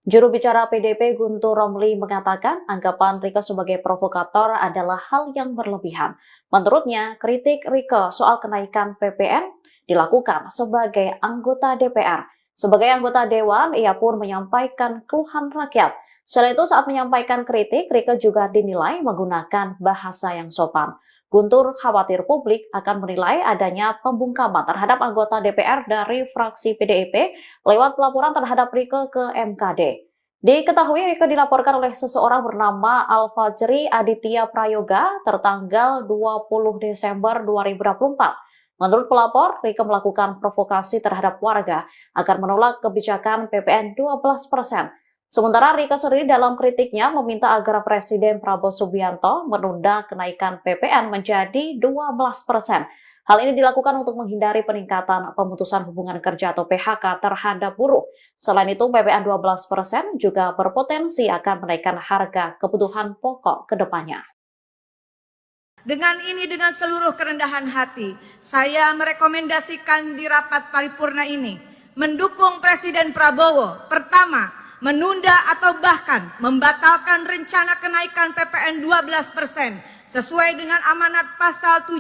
Juru bicara PDIP Guntur Romli mengatakan anggapan Rieke sebagai provokator adalah hal yang berlebihan. Menurutnya, kritik Rieke soal kenaikan PPN dilakukan sebagai anggota DPR. Sebagai anggota Dewan, ia pun menyampaikan keluhan rakyat. Selain itu, saat menyampaikan kritik, Rieke juga dinilai menggunakan bahasa yang sopan. Guntur khawatir publik akan menilai adanya pembungkaman terhadap anggota DPR dari fraksi PDIP lewat pelaporan terhadap Rieke ke MKD. Diketahui Rieke dilaporkan oleh seseorang bernama Al-Fajri Aditya Prayoga tertanggal 20 Desember 2024. Menurut pelapor, Rieke melakukan provokasi terhadap warga agar menolak kebijakan PPN 12%. Sementara Rieke sendiri dalam kritiknya meminta agar Presiden Prabowo Subianto menunda kenaikan PPN menjadi 12%. Hal ini dilakukan untuk menghindari peningkatan pemutusan hubungan kerja atau PHK terhadap buruh. Selain itu, PPN 12% juga berpotensi akan menaikkan harga kebutuhan pokok ke depannya. Dengan seluruh kerendahan hati, saya merekomendasikan di rapat paripurna ini mendukung Presiden Prabowo. Pertama, menunda atau bahkan membatalkan rencana kenaikan PPN 12% sesuai dengan amanat pasal 7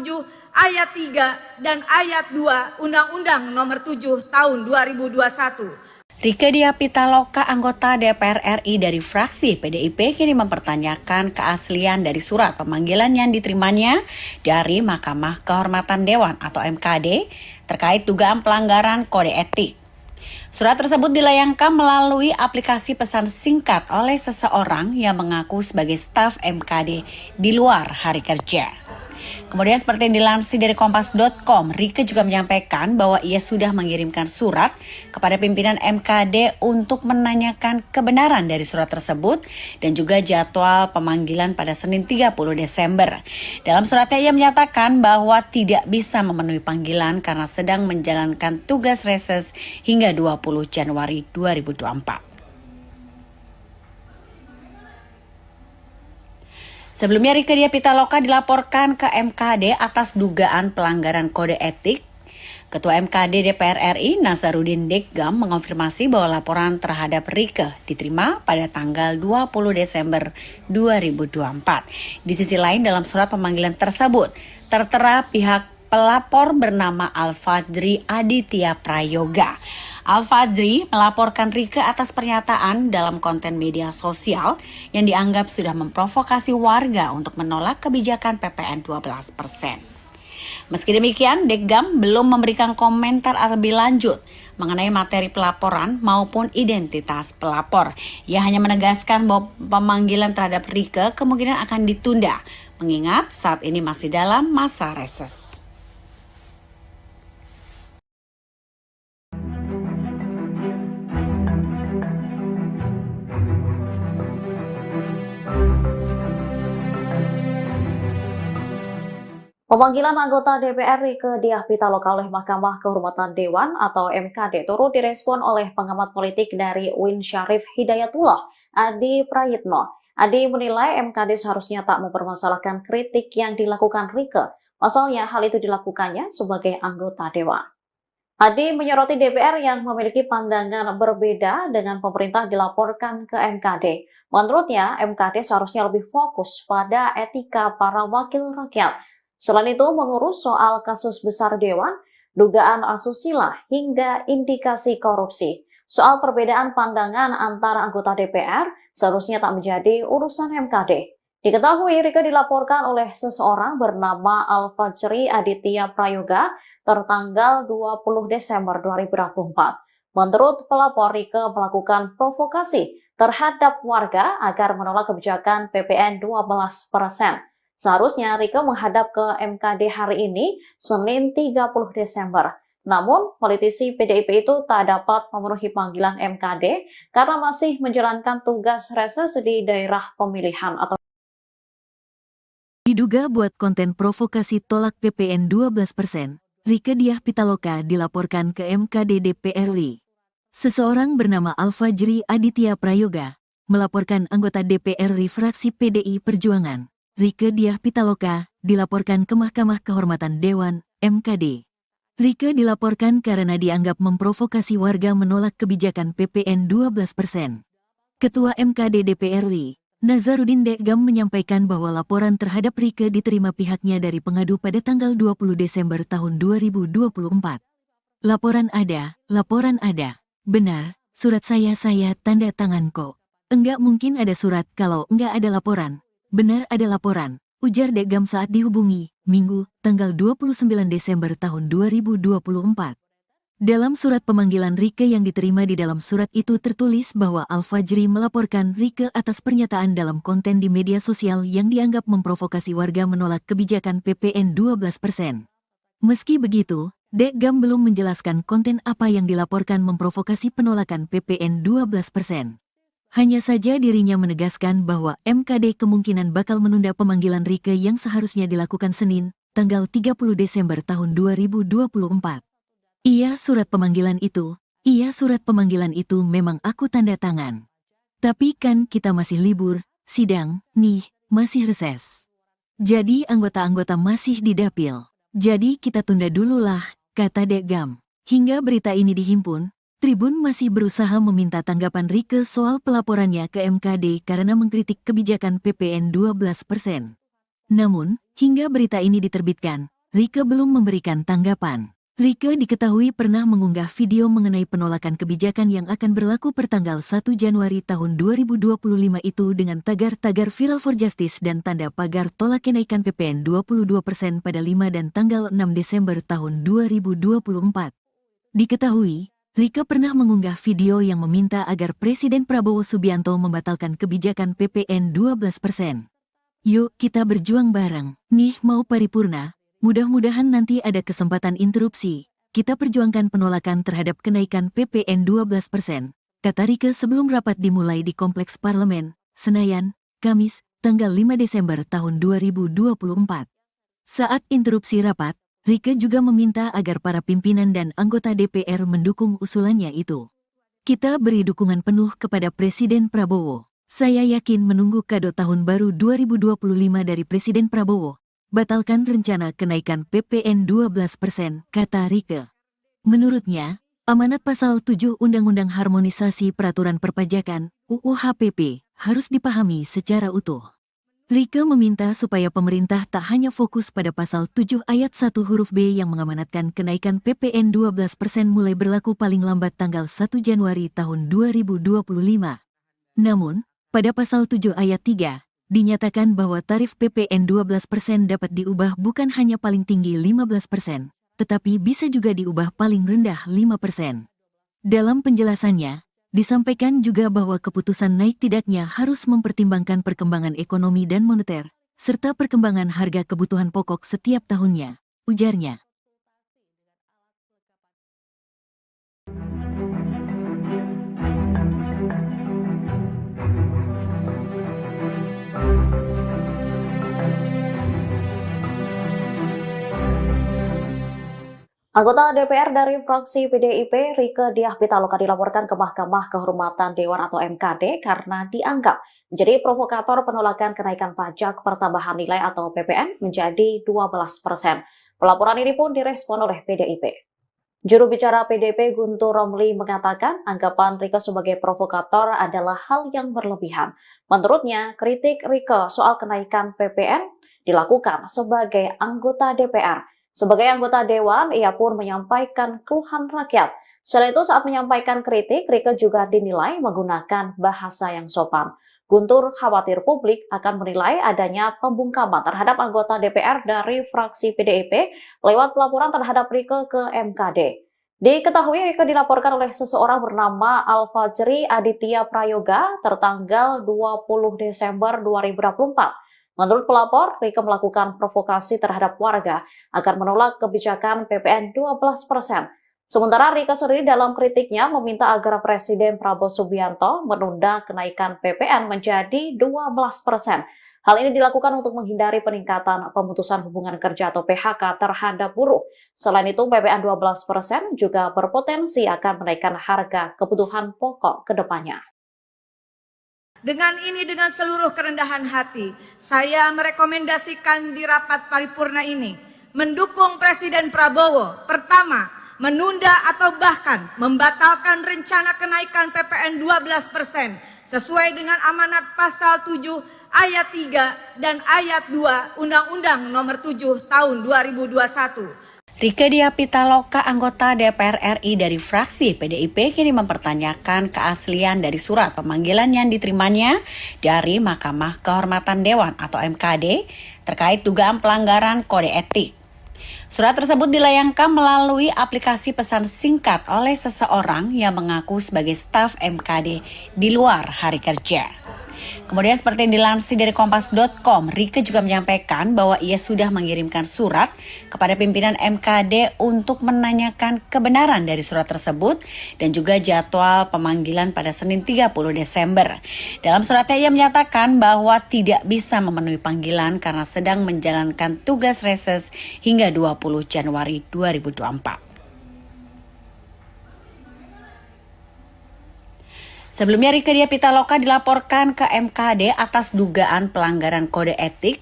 ayat 3 dan ayat 2 Undang-Undang Nomor 7 Tahun 2021. Rieke Diah Pitaloka, anggota DPR RI dari fraksi PDIP, kini mempertanyakan keaslian dari surat pemanggilan yang diterimanya dari Mahkamah Kehormatan Dewan atau MKD terkait dugaan pelanggaran kode etik. Surat tersebut dilayangkan melalui aplikasi pesan singkat oleh seseorang yang mengaku sebagai staf MKD di luar hari kerja. Kemudian seperti yang dilansir dari Kompas.com, Rieke juga menyampaikan bahwa ia sudah mengirimkan surat kepada pimpinan MKD untuk menanyakan kebenaran dari surat tersebut dan juga jadwal pemanggilan pada Senin 30 Desember. Dalam suratnya ia menyatakan bahwa tidak bisa memenuhi panggilan karena sedang menjalankan tugas reses hingga 20 Januari 2024. Sebelumnya Rieke Diah Pitaloka dilaporkan ke MKD atas dugaan pelanggaran kode etik. Ketua MKD DPR RI Nasaruddin Deggam mengonfirmasi bahwa laporan terhadap Rieke diterima pada tanggal 20 Desember 2024. Di sisi lain dalam surat pemanggilan tersebut tertera pihak pelapor bernama Al-Fajri Aditya Prayoga. Al-Fajri melaporkan Rieke atas pernyataan dalam konten media sosial yang dianggap sudah memprovokasi warga untuk menolak kebijakan PPN 12%. Meski demikian, Deggam belum memberikan komentar lebih lanjut mengenai materi pelaporan maupun identitas pelapor. Ia hanya menegaskan bahwa pemanggilan terhadap Rieke kemungkinan akan ditunda, mengingat saat ini masih dalam masa reses. Pemanggilan anggota DPR Rieke Diah Pitaloka oleh Mahkamah Kehormatan Dewan atau MKD turut direspon oleh pengamat politik dari UIN Syarif Hidayatullah, Adi Prayitno. Adi menilai MKD seharusnya tak mempermasalahkan kritik yang dilakukan Rieke. Pasalnya hal itu dilakukannya sebagai anggota Dewan. Adi menyoroti DPR yang memiliki pandangan berbeda dengan pemerintah dilaporkan ke MKD. Menurutnya, MKD seharusnya lebih fokus pada etika para wakil rakyat. Selain itu, mengurus soal kasus besar Dewan, dugaan asusila, hingga indikasi korupsi. Soal perbedaan pandangan antara anggota DPR seharusnya tak menjadi urusan MKD. Diketahui Rieke dilaporkan oleh seseorang bernama Al-Fajri Aditya Prayoga tertanggal 20 Desember 2024. Menurut pelapor, Rieke melakukan provokasi terhadap warga agar menolak kebijakan PPN 12%. Seharusnya Rieke menghadap ke MKD hari ini, Senin 30 Desember. Namun, politisi PDIP itu tak dapat memenuhi panggilan MKD karena masih menjalankan tugas reses di daerah pemilihan atau Diduga buat konten provokasi tolak PPN 12%, Rieke Diah Pitaloka dilaporkan ke MKD DPR RI. Seseorang bernama Al-Fajri Aditya Prayoga melaporkan anggota DPR RI fraksi PDI Perjuangan, Rieke Diah Pitaloka, dilaporkan ke Mahkamah Kehormatan Dewan, MKD. Rieke dilaporkan karena dianggap memprovokasi warga menolak kebijakan PPN 12%. Ketua MKD DPR RI, Nasaruddin Deggam menyampaikan bahwa laporan terhadap Rieke diterima pihaknya dari pengadu pada tanggal 20 Desember tahun 2024. Laporan ada. Benar, surat saya tanda tangan kok. Enggak mungkin ada surat kalau enggak ada laporan. Benar ada laporan, ujar Deggam saat dihubungi, Minggu, tanggal 29 Desember tahun 2024. Dalam surat pemanggilan Rieke yang diterima di dalam surat itu tertulis bahwa Al-Fajri melaporkan Rieke atas pernyataan dalam konten di media sosial yang dianggap memprovokasi warga menolak kebijakan PPN 12%. Meski begitu, Deggam belum menjelaskan konten apa yang dilaporkan memprovokasi penolakan PPN 12%. Hanya saja dirinya menegaskan bahwa MKD kemungkinan bakal menunda pemanggilan Rieke yang seharusnya dilakukan Senin, tanggal 30 Desember tahun 2024. Iya surat pemanggilan itu memang aku tanda tangan. Tapi kan kita masih libur, sidang, nih, masih reses. Jadi anggota-anggota masih di dapil. Jadi kita tunda dulu lah, kata Deggam. Hingga berita ini dihimpun, Tribun masih berusaha meminta tanggapan Rieke soal pelaporannya ke MKD karena mengkritik kebijakan PPN 12%. Namun, hingga berita ini diterbitkan, Rieke belum memberikan tanggapan. Rieke diketahui pernah mengunggah video mengenai penolakan kebijakan yang akan berlaku pertanggal 1 Januari tahun 2025 itu dengan tagar-tagar Viral for Justice dan tanda pagar tolak kenaikan PPN 22% pada 5 dan tanggal 6 Desember tahun 2024. Diketahui, Rieke pernah mengunggah video yang meminta agar Presiden Prabowo Subianto membatalkan kebijakan PPN 12%. Yuk kita berjuang bareng. Nih mau paripurna, mudah-mudahan nanti ada kesempatan interupsi. Kita perjuangkan penolakan terhadap kenaikan PPN 12%, kata Rieke sebelum rapat dimulai di Kompleks Parlemen, Senayan, Kamis, tanggal 5 Desember tahun 2024. Saat interupsi rapat, Rieke juga meminta agar para pimpinan dan anggota DPR mendukung usulannya itu. Kita beri dukungan penuh kepada Presiden Prabowo. Saya yakin menunggu kado tahun baru 2025 dari Presiden Prabowo. Batalkan rencana kenaikan PPN 12%, kata Rieke. Menurutnya, amanat pasal 7 Undang-Undang Harmonisasi Peraturan Perpajakan, UU HPP, harus dipahami secara utuh. Rieke meminta supaya pemerintah tak hanya fokus pada pasal 7 ayat 1 huruf B yang mengamanatkan kenaikan PPN 12% mulai berlaku paling lambat tanggal 1 Januari tahun 2025. Namun, pada pasal 7 ayat 3, dinyatakan bahwa tarif PPN 12% dapat diubah bukan hanya paling tinggi 15%, tetapi bisa juga diubah paling rendah 5%. Dalam penjelasannya, disampaikan juga bahwa keputusan naik tidaknya harus mempertimbangkan perkembangan ekonomi dan moneter, serta perkembangan harga kebutuhan pokok setiap tahunnya, ujarnya. Anggota DPR dari fraksi PDIP, Rieke Diah Pitaloka dilaporkan ke Mahkamah Kehormatan Dewan atau MKD karena dianggap menjadi provokator penolakan kenaikan pajak pertambahan nilai atau PPN menjadi 12%. Pelaporan ini pun direspon oleh PDIP. Juru bicara PDIP Guntur Romli mengatakan anggapan Rieke sebagai provokator adalah hal yang berlebihan. Menurutnya, kritik Rieke soal kenaikan PPN dilakukan sebagai anggota DPR. Sebagai anggota Dewan, ia pun menyampaikan keluhan rakyat. Selain itu, saat menyampaikan kritik, Rieke juga dinilai menggunakan bahasa yang sopan. Guntur khawatir publik akan menilai adanya pembungkaman terhadap anggota DPR dari fraksi PDIP lewat pelaporan terhadap Rieke ke MKD. Diketahui Rieke dilaporkan oleh seseorang bernama Al-Fajri Aditya Prayoga tertanggal 20 Desember 2024. Menurut pelapor, Rieke melakukan provokasi terhadap warga agar menolak kebijakan PPN 12%. Sementara Rieke sendiri dalam kritiknya meminta agar Presiden Prabowo Subianto menunda kenaikan PPN menjadi 12%. Hal ini dilakukan untuk menghindari peningkatan pemutusan hubungan kerja atau PHK terhadap buruh. Selain itu, PPN 12% juga berpotensi akan menaikkan harga kebutuhan pokok ke depannya. Dengan seluruh kerendahan hati, saya merekomendasikan di rapat paripurna ini mendukung Presiden Prabowo. Pertama, menunda atau bahkan membatalkan rencana kenaikan PPN 12% sesuai dengan amanat pasal 7 ayat 3 dan ayat 2 Undang-Undang Nomor 7 Tahun 2021. Rieke Diah Pitaloka, anggota DPR RI dari fraksi PDIP, kini mempertanyakan keaslian dari surat pemanggilan yang diterimanya dari Mahkamah Kehormatan Dewan atau MKD terkait dugaan pelanggaran kode etik. Surat tersebut dilayangkan melalui aplikasi pesan singkat oleh seseorang yang mengaku sebagai staf MKD di luar hari kerja. Kemudian seperti yang dilansir dari Kompas.com, Rieke juga menyampaikan bahwa ia sudah mengirimkan surat kepada pimpinan MKD untuk menanyakan kebenaran dari surat tersebut dan juga jadwal pemanggilan pada Senin 30 Desember. Dalam suratnya ia menyatakan bahwa tidak bisa memenuhi panggilan karena sedang menjalankan tugas reses hingga 20 Januari 2024. Sebelumnya Rieke Diah Pitaloka dilaporkan ke MKD atas dugaan pelanggaran kode etik.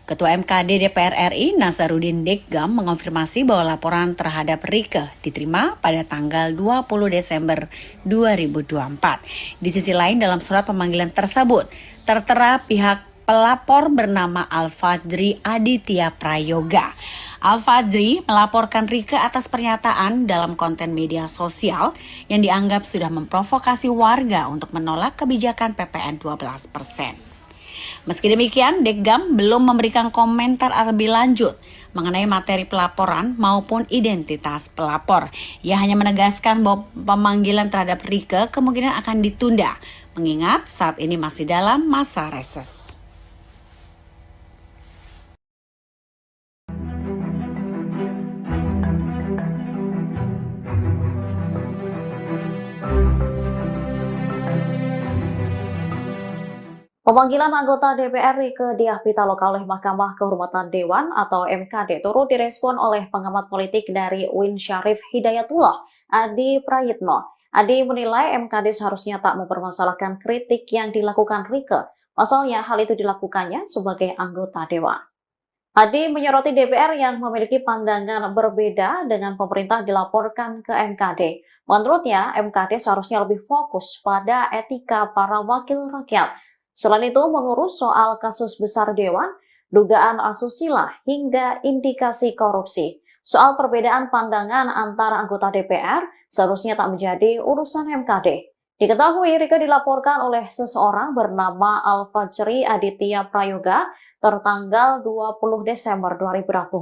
Ketua MKD DPR RI Nasaruddin Deggam mengonfirmasi bahwa laporan terhadap Rieke diterima pada tanggal 20 Desember 2024. Di sisi lain dalam surat pemanggilan tersebut tertera pihak pelapor bernama Al-Fajri Aditya Prayoga. Al-Fajri melaporkan Rieke atas pernyataan dalam konten media sosial yang dianggap sudah memprovokasi warga untuk menolak kebijakan PPN 12%. Meski demikian, Deggam belum memberikan komentar lebih lanjut mengenai materi pelaporan maupun identitas pelapor. Ia hanya menegaskan bahwa pemanggilan terhadap Rieke kemungkinan akan ditunda, mengingat saat ini masih dalam masa reses. Pemanggilan anggota DPR Rieke Diah Pitaloka oleh Mahkamah Kehormatan Dewan atau MKD turut direspon oleh pengamat politik dari UIN Syarif Hidayatullah, Adi Prayitno. Adi menilai MKD seharusnya tak mempermasalahkan kritik yang dilakukan Rieke. Pasalnya hal itu dilakukannya sebagai anggota Dewan. Adi menyoroti DPR yang memiliki pandangan berbeda dengan pemerintah dilaporkan ke MKD. Menurutnya, MKD seharusnya lebih fokus pada etika para wakil rakyat. Selain itu, mengurus soal kasus besar Dewan, dugaan asusila, hingga indikasi korupsi. Soal perbedaan pandangan antara anggota DPR seharusnya tak menjadi urusan MKD. Diketahui Rieke dilaporkan oleh seseorang bernama Al-Fajri Aditya Prayoga tertanggal 20 Desember 2024.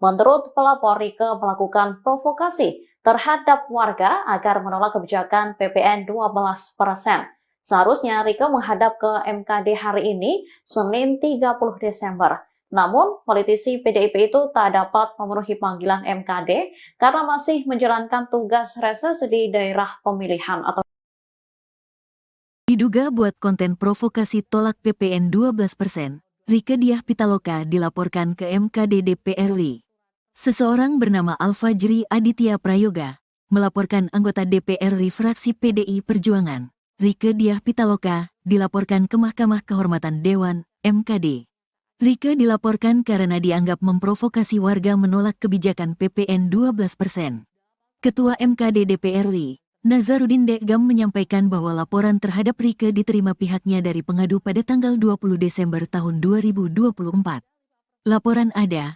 Menurut pelapor, Rieke melakukan provokasi terhadap warga agar menolak kebijakan PPN 12%. Seharusnya Rieke menghadap ke MKD hari ini, Senin 30 Desember. Namun, politisi PDIP itu tak dapat memenuhi panggilan MKD karena masih menjalankan tugas reses di daerah pemilihan atau Diduga buat konten provokasi tolak PPN 12%, Rieke Diah Pitaloka dilaporkan ke MKD DPR RI. Seseorang bernama Al-Fajri Aditya Prayoga melaporkan anggota DPR RI fraksi PDI Perjuangan, Rieke Diah Pitaloka, dilaporkan ke Mahkamah Kehormatan Dewan, MKD. Rieke dilaporkan karena dianggap memprovokasi warga menolak kebijakan PPN 12%. Ketua MKD DPR RI, Nazarudin Dekgam menyampaikan bahwa laporan terhadap Rieke diterima pihaknya dari pengadu pada tanggal 20 Desember tahun 2024. Laporan ada.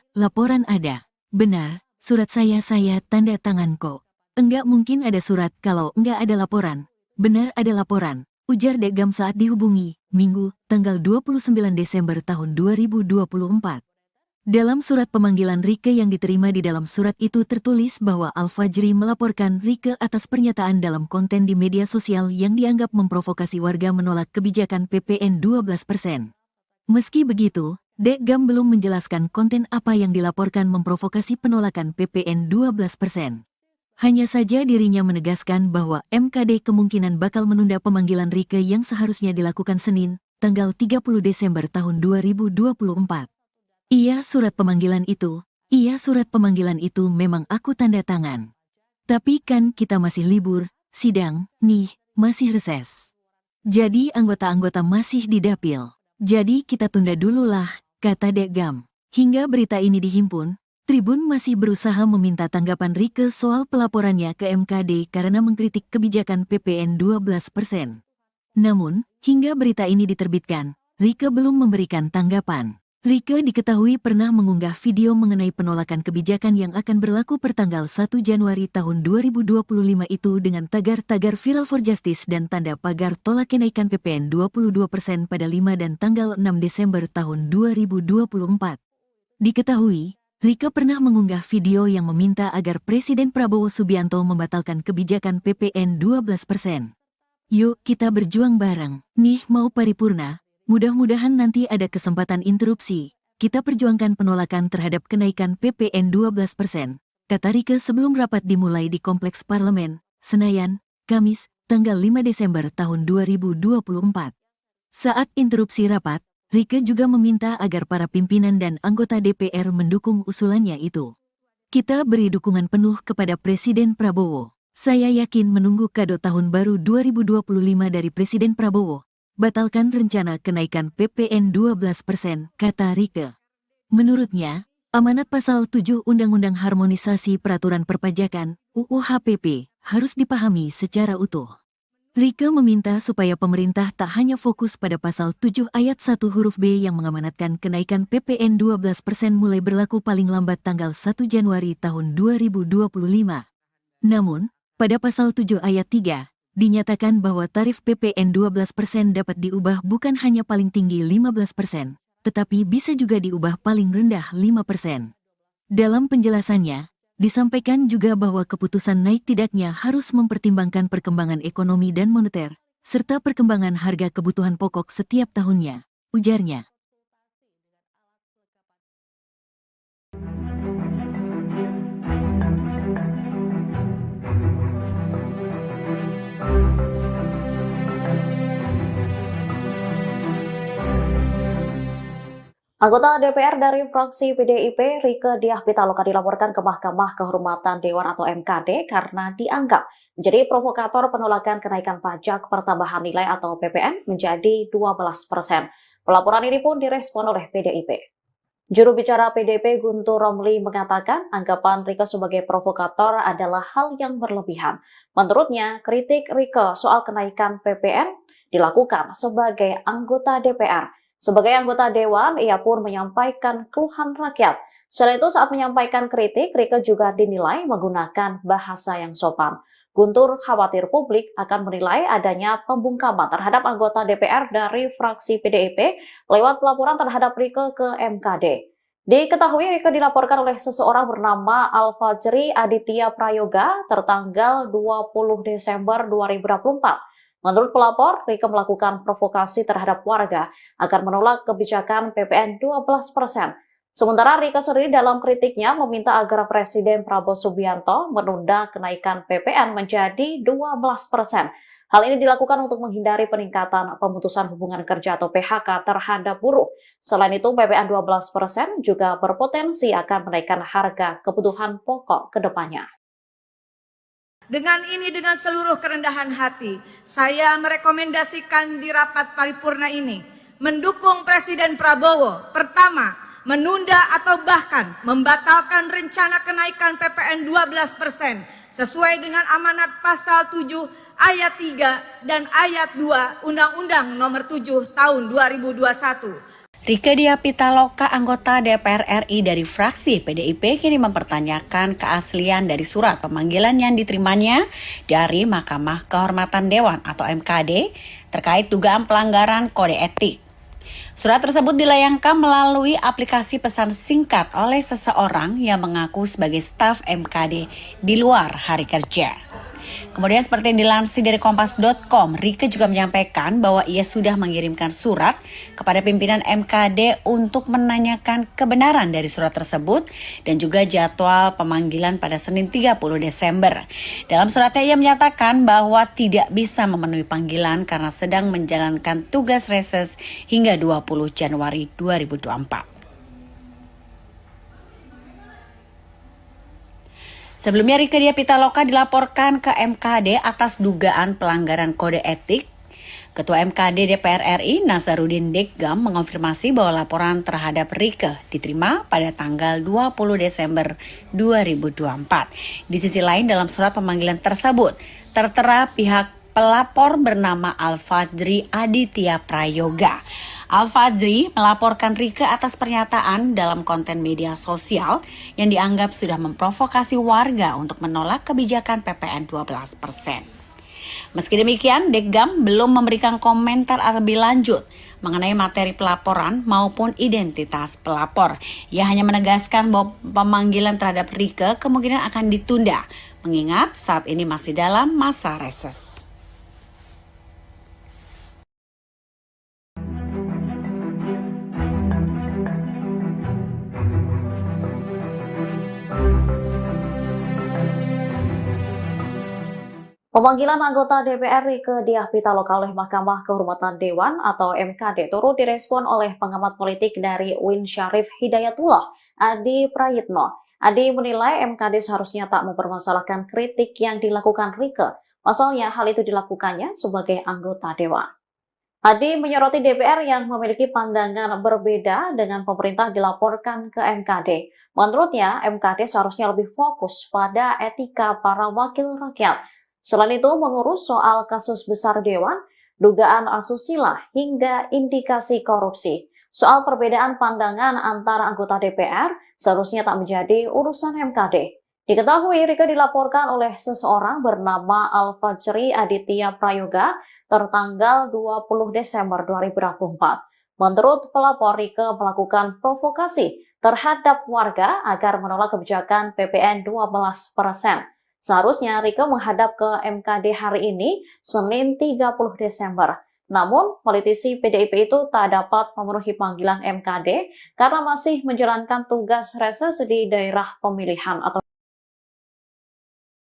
Benar, surat saya tanda tangan kok. Enggak mungkin ada surat kalau enggak ada laporan. Benar ada laporan, ujar Dekgam saat dihubungi, Minggu, tanggal 29 Desember tahun 2024. Dalam surat pemanggilan Rieke yang diterima di dalam surat itu tertulis bahwa Al-Fajri melaporkan Rieke atas pernyataan dalam konten di media sosial yang dianggap memprovokasi warga menolak kebijakan PPN 12%. Meski begitu, Dekgam belum menjelaskan konten apa yang dilaporkan memprovokasi penolakan PPN 12%. Hanya saja dirinya menegaskan bahwa MKD kemungkinan bakal menunda pemanggilan Rieke yang seharusnya dilakukan Senin, tanggal 30 Desember tahun 2024. Iya surat pemanggilan itu memang aku tanda tangan. Tapi kan kita masih libur, sidang, masih reses. Jadi anggota-anggota masih di dapil. Jadi kita tunda dulu lah, kata Dekgam. Hingga berita ini dihimpun, Tribun masih berusaha meminta tanggapan Rieke soal pelaporannya ke MKD karena mengkritik kebijakan PPN 12%. Namun, hingga berita ini diterbitkan, Rieke belum memberikan tanggapan. Rieke diketahui pernah mengunggah video mengenai penolakan kebijakan yang akan berlaku pertanggal 1 Januari tahun 2025 itu dengan tagar-tagar Viral for Justice dan tanda pagar tolak kenaikan PPN 22% pada 5 dan tanggal 6 Desember tahun 2024. Diketahui, Rieke pernah mengunggah video yang meminta agar Presiden Prabowo Subianto membatalkan kebijakan PPN 12%. Yuk kita berjuang bareng, mau paripurna, mudah-mudahan nanti ada kesempatan interupsi. Kita perjuangkan penolakan terhadap kenaikan PPN 12%, kata Rieke sebelum rapat dimulai di Kompleks Parlemen, Senayan, Kamis, tanggal 5 Desember tahun 2024. Saat interupsi rapat, Rieke juga meminta agar para pimpinan dan anggota DPR mendukung usulannya itu. Kita beri dukungan penuh kepada Presiden Prabowo. Saya yakin menunggu kado tahun baru 2025 dari Presiden Prabowo. Batalkan rencana kenaikan PPN 12%, kata Rieke. Menurutnya, amanat pasal 7 Undang-Undang Harmonisasi Peraturan Perpajakan, UU HPP, harus dipahami secara utuh. Rieke meminta supaya pemerintah tak hanya fokus pada pasal 7 ayat 1 huruf B yang mengamanatkan kenaikan PPN 12% mulai berlaku paling lambat tanggal 1 Januari tahun 2025. Namun, pada pasal 7 ayat 3, dinyatakan bahwa tarif PPN 12% dapat diubah bukan hanya paling tinggi 15%, tetapi bisa juga diubah paling rendah 5%. Dalam penjelasannya, disampaikan juga bahwa keputusan naik tidaknya harus mempertimbangkan perkembangan ekonomi dan moneter, serta perkembangan harga kebutuhan pokok setiap tahunnya, ujarnya. Anggota DPR dari fraksi PDIP, Rieke Diah Pitaloka dilaporkan ke Mahkamah Kehormatan Dewan atau MKD karena dianggap menjadi provokator penolakan kenaikan pajak pertambahan nilai atau PPN menjadi 12%. Pelaporan ini pun direspon oleh PDIP. Juru bicara PDIP Guntur Romli mengatakan anggapan Rieke sebagai provokator adalah hal yang berlebihan. Menurutnya, kritik Rieke soal kenaikan PPN dilakukan sebagai anggota DPR. Sebagai anggota Dewan, ia pun menyampaikan keluhan rakyat. Selain itu, saat menyampaikan kritik, Rieke juga dinilai menggunakan bahasa yang sopan. Guntur khawatir publik akan menilai adanya pembungkaman terhadap anggota DPR dari fraksi PDIP lewat pelaporan terhadap Rieke ke MKD. Diketahui Rieke dilaporkan oleh seseorang bernama Al-Fajri Aditya Prayoga tertanggal 20 Desember 2024. Menurut pelapor, Rieke melakukan provokasi terhadap warga agar menolak kebijakan PPN 12%. Sementara Rieke sendiri dalam kritiknya meminta agar Presiden Prabowo Subianto menunda kenaikan PPN menjadi 12%. Hal ini dilakukan untuk menghindari peningkatan pemutusan hubungan kerja atau PHK terhadap buruh. Selain itu, PPN 12% juga berpotensi akan menaikkan harga kebutuhan pokok ke depannya. Dengan seluruh kerendahan hati, saya merekomendasikan di rapat paripurna ini mendukung Presiden Prabowo. Pertama, menunda atau bahkan membatalkan rencana kenaikan PPN 12% sesuai dengan amanat pasal 7 ayat 3 dan ayat 2 Undang-Undang Nomor 7 Tahun 2021. Rieke Diah Pitaloka, anggota DPR RI dari fraksi PDIP, kini mempertanyakan keaslian dari surat pemanggilan yang diterimanya dari Mahkamah Kehormatan Dewan atau MKD terkait dugaan pelanggaran kode etik. Surat tersebut dilayangkan melalui aplikasi pesan singkat oleh seseorang yang mengaku sebagai staf MKD di luar hari kerja. Kemudian seperti yang dilansir dari Kompas.com, Rieke juga menyampaikan bahwa ia sudah mengirimkan surat kepada pimpinan MKD untuk menanyakan kebenaran dari surat tersebut dan juga jadwal pemanggilan pada Senin 30 Desember. Dalam suratnya ia menyatakan bahwa tidak bisa memenuhi panggilan karena sedang menjalankan tugas reses hingga 20 Januari 2024. Sebelumnya Rieke Diah Pitaloka dilaporkan ke MKD atas dugaan pelanggaran kode etik. Ketua MKD DPR RI Nasaruddin Deggam mengonfirmasi bahwa laporan terhadap Rieke diterima pada tanggal 20 Desember 2024. Di sisi lain dalam surat pemanggilan tersebut tertera pihak pelapor bernama Al-Fajri Aditya Prayoga. Al-Fajri melaporkan Rieke atas pernyataan dalam konten media sosial yang dianggap sudah memprovokasi warga untuk menolak kebijakan PPN 12%. Meski demikian, Deggam belum memberikan komentar lebih lanjut mengenai materi pelaporan maupun identitas pelapor. Ia hanya menegaskan bahwa pemanggilan terhadap Rieke kemungkinan akan ditunda, mengingat saat ini masih dalam masa reses. Pemanggilan anggota DPR Rieke Diah Pitaloka oleh Mahkamah Kehormatan Dewan atau MKD turut direspon oleh pengamat politik dari UIN Syarif Hidayatullah, Adi Prayitno. Adi menilai MKD seharusnya tak mempermasalahkan kritik yang dilakukan Rieke. Pasalnya hal itu dilakukannya sebagai anggota Dewan. Adi menyoroti DPR yang memiliki pandangan berbeda dengan pemerintah dilaporkan ke MKD. Menurutnya, MKD seharusnya lebih fokus pada etika para wakil rakyat. Selain itu, mengurus soal kasus besar Dewan, dugaan asusila, hingga indikasi korupsi. Soal perbedaan pandangan antara anggota DPR seharusnya tak menjadi urusan MKD. Diketahui Rieke dilaporkan oleh seseorang bernama Al-Fajri Aditya Prayoga tertanggal 20 Desember 2024. Menurut pelapor, Rieke melakukan provokasi terhadap warga agar menolak kebijakan PPN 12%. Seharusnya Rieke menghadap ke MKD hari ini, Senin 30 Desember. Namun, politisi PDIP itu tak dapat memenuhi panggilan MKD karena masih menjalankan tugas reses di daerah pemilihan atau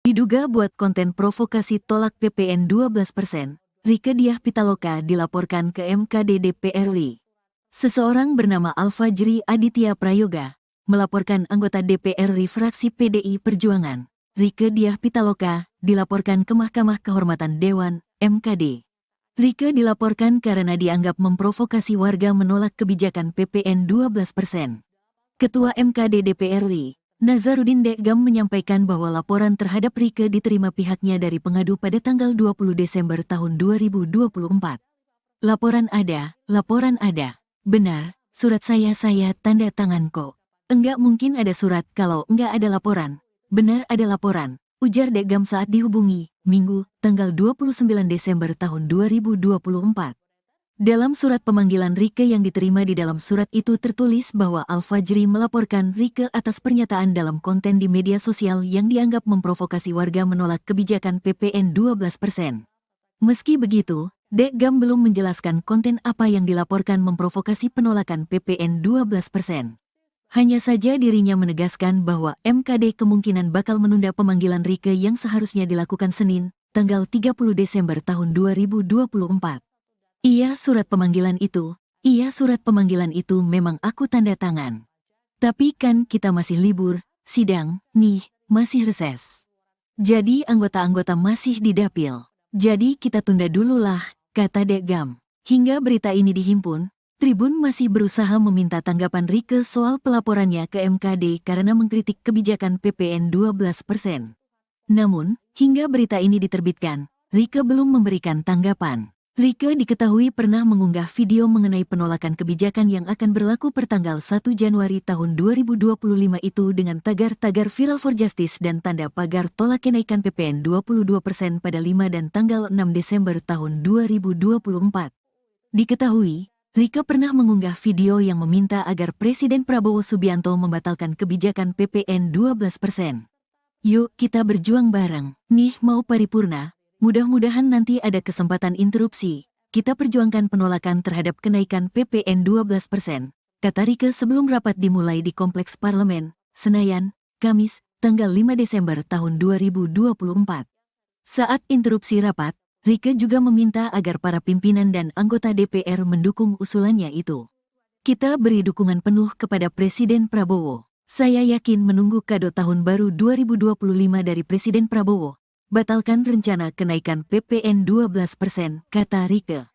Diduga buat konten provokasi tolak PPN 12%, Rieke Diah Pitaloka dilaporkan ke MKD DPR RI. Seseorang bernama Alfajri Aditya Prayoga melaporkan anggota DPR RI fraksi PDI Perjuangan, Rieke Diah Pitaloka, dilaporkan ke Mahkamah Kehormatan Dewan, MKD. Rieke dilaporkan karena dianggap memprovokasi warga menolak kebijakan PPN 12%. Ketua MKD DPR RI, Nazarudin Dekgam menyampaikan bahwa laporan terhadap Rieke diterima pihaknya dari pengadu pada tanggal 20 Desember tahun 2024. Laporan ada. Benar, surat saya tanda tangan kok. Enggak mungkin ada surat kalau enggak ada laporan. Benar ada laporan, ujar Dekgam saat dihubungi, Minggu, tanggal 29 Desember tahun 2024. Dalam surat pemanggilan Rieke yang diterima di dalam surat itu tertulis bahwa Alfajri melaporkan Rieke atas pernyataan dalam konten di media sosial yang dianggap memprovokasi warga menolak kebijakan PPN 12%. Meski begitu, Dekgam belum menjelaskan konten apa yang dilaporkan memprovokasi penolakan PPN 12%. Hanya saja dirinya menegaskan bahwa MKD kemungkinan bakal menunda pemanggilan Rieke yang seharusnya dilakukan Senin, tanggal 30 Desember tahun 2024. Iya surat pemanggilan itu memang aku tanda tangan. Tapi kan kita masih libur, sidang, nih, masih reses. Jadi anggota-anggota masih di dapil. Jadi kita tunda dulu lah, kata Dekgam. Hingga berita ini dihimpun, Tribun masih berusaha meminta tanggapan Rieke soal pelaporannya ke MKD karena mengkritik kebijakan PPN 12%. Namun, hingga berita ini diterbitkan, Rieke belum memberikan tanggapan. Rieke diketahui pernah mengunggah video mengenai penolakan kebijakan yang akan berlaku pertanggal 1 Januari tahun 2025 itu dengan tagar-tagar Viral for Justice dan tanda pagar tolak kenaikan PPN 22% pada 5 dan tanggal 6 Desember tahun 2024. Diketahui, Rieke pernah mengunggah video yang meminta agar Presiden Prabowo Subianto membatalkan kebijakan PPN 12%. Yuk kita berjuang bareng, nih mau paripurna, mudah-mudahan nanti ada kesempatan interupsi, kita perjuangkan penolakan terhadap kenaikan PPN 12%, kata Rieke sebelum rapat dimulai di Kompleks Parlemen, Senayan, Kamis, tanggal 5 Desember tahun 2024. Saat interupsi rapat, Rieke juga meminta agar para pimpinan dan anggota DPR mendukung usulannya itu. Kita beri dukungan penuh kepada Presiden Prabowo. Saya yakin menunggu kado tahun baru 2025 dari Presiden Prabowo. Batalkan rencana kenaikan PPN 12%, kata Rieke.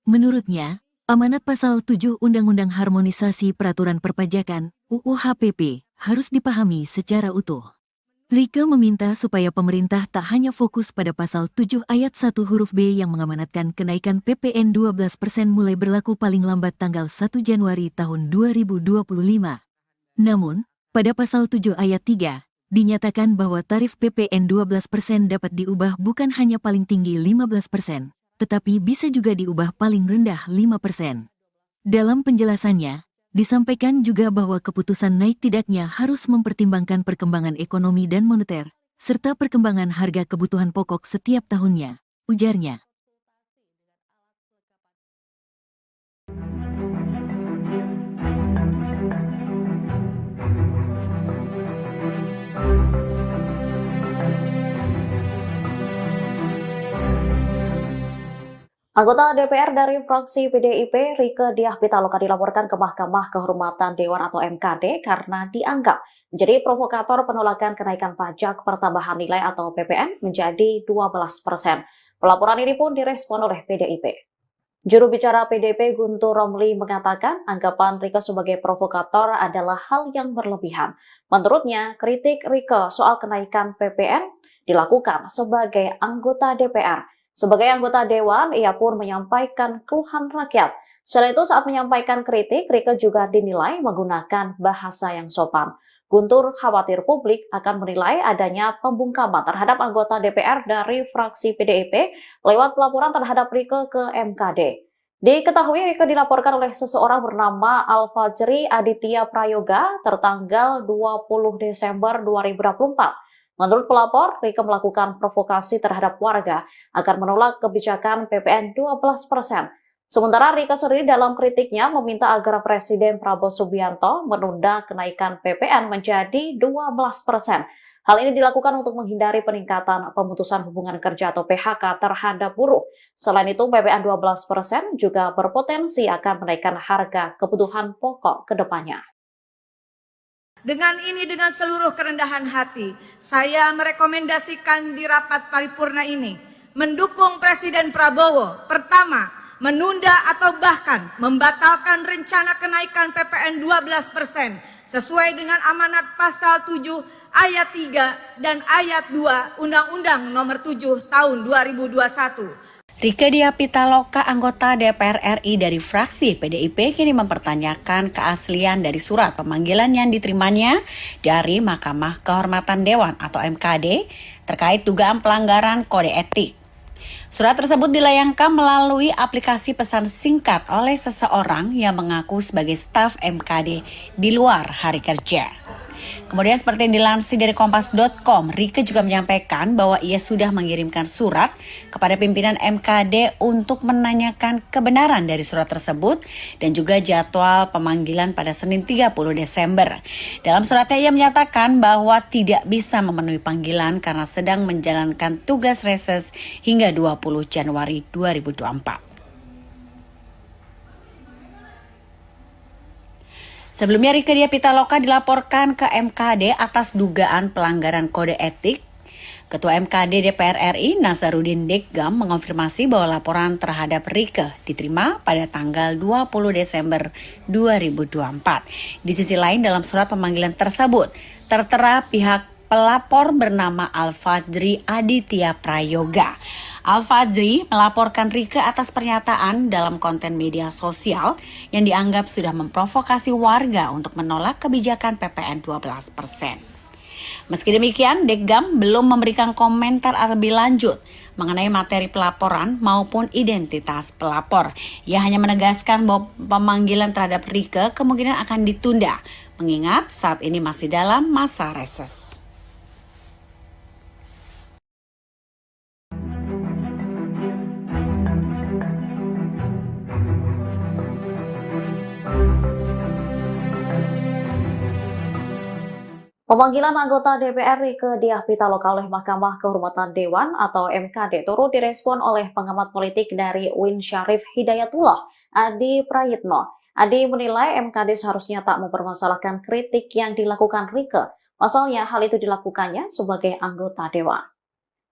Menurutnya, amanat pasal 7 Undang-Undang Harmonisasi Peraturan Perpajakan, UU HPP, harus dipahami secara utuh. Rieke meminta supaya pemerintah tak hanya fokus pada pasal 7 ayat 1 huruf B yang mengamanatkan kenaikan PPN 12% mulai berlaku paling lambat tanggal 1 Januari tahun 2025. Namun, pada pasal 7 ayat 3, dinyatakan bahwa tarif PPN 12% dapat diubah bukan hanya paling tinggi 15%, tetapi bisa juga diubah paling rendah 5%. Dalam penjelasannya, disampaikan juga bahwa keputusan naik tidaknya harus mempertimbangkan perkembangan ekonomi dan moneter, serta perkembangan harga kebutuhan pokok setiap tahunnya, ujarnya. Anggota DPR dari fraksi PDIP, Rieke Diah Pitaloka dilaporkan ke Mahkamah Kehormatan Dewan atau MKD karena dianggap menjadi provokator penolakan kenaikan pajak pertambahan nilai atau PPN menjadi 12%. Pelaporan ini pun direspon oleh PDIP. Juru bicara PDIP Guntur Romli mengatakan anggapan Rieke sebagai provokator adalah hal yang berlebihan. Menurutnya, kritik Rieke soal kenaikan PPN dilakukan sebagai anggota DPR. Sebagai anggota Dewan, ia pun menyampaikan keluhan rakyat. Selain itu, saat menyampaikan kritik, Rieke juga dinilai menggunakan bahasa yang sopan. Guntur khawatir publik akan menilai adanya pembungkaman terhadap anggota DPR dari fraksi PDIP lewat pelaporan terhadap Rieke ke MKD. Diketahui Rieke dilaporkan oleh seseorang bernama Alfajri Aditya Prayoga tertanggal 20 Desember 2024. Menurut pelapor, Rieke melakukan provokasi terhadap warga agar menolak kebijakan PPN 12%. Sementara Rieke sendiri dalam kritiknya meminta agar Presiden Prabowo Subianto menunda kenaikan PPN menjadi 12%. Hal ini dilakukan untuk menghindari peningkatan pemutusan hubungan kerja atau PHK terhadap buruh. Selain itu, PPN 12% juga berpotensi akan menaikkan harga kebutuhan pokok ke depannya. Dengan seluruh kerendahan hati, saya merekomendasikan di rapat paripurna ini mendukung Presiden Prabowo. Pertama, menunda atau bahkan membatalkan rencana kenaikan PPN 12% sesuai dengan amanat pasal 7 ayat 3 dan ayat 2 Undang-Undang Nomor 7 Tahun 2021. Rieke Diah Pitaloka, anggota DPR RI dari fraksi PDIP, kini mempertanyakan keaslian dari surat pemanggilan yang diterimanya dari Mahkamah Kehormatan Dewan atau MKD terkait dugaan pelanggaran kode etik. Surat tersebut dilayangkan melalui aplikasi pesan singkat oleh seseorang yang mengaku sebagai staf MKD di luar hari kerja. Kemudian seperti yang dilansir dari Kompas.com, Rieke juga menyampaikan bahwa ia sudah mengirimkan surat kepada pimpinan MKD untuk menanyakan kebenaran dari surat tersebut dan juga jadwal pemanggilan pada Senin 30 Desember. Dalam suratnya ia menyatakan bahwa tidak bisa memenuhi panggilan karena sedang menjalankan tugas reses hingga 20 Januari 2024. Sebelumnya Rieke Diah Pitaloka dilaporkan ke MKD atas dugaan pelanggaran kode etik. Ketua MKD DPR RI Nasaruddin Deggam mengonfirmasi bahwa laporan terhadap Rieke diterima pada tanggal 20 Desember 2024. Di sisi lain dalam surat pemanggilan tersebut tertera pihak pelapor bernama Al-Fajri Aditya Prayoga. Al-Fajri melaporkan Rieke atas pernyataan dalam konten media sosial yang dianggap sudah memprovokasi warga untuk menolak kebijakan PPN 12%. Meski demikian, Deggam belum memberikan komentar lebih lanjut mengenai materi pelaporan maupun identitas pelapor. Ia hanya menegaskan bahwa pemanggilan terhadap Rieke kemungkinan akan ditunda, mengingat saat ini masih dalam masa reses. Pemanggilan anggota DPR Rieke Diah Pitaloka oleh Mahkamah Kehormatan Dewan atau MKD turut direspon oleh pengamat politik dari UIN Syarif Hidayatullah, Adi Prayitno. Adi menilai MKD seharusnya tak mempermasalahkan kritik yang dilakukan Rieke. Pasalnya hal itu dilakukannya sebagai anggota Dewan.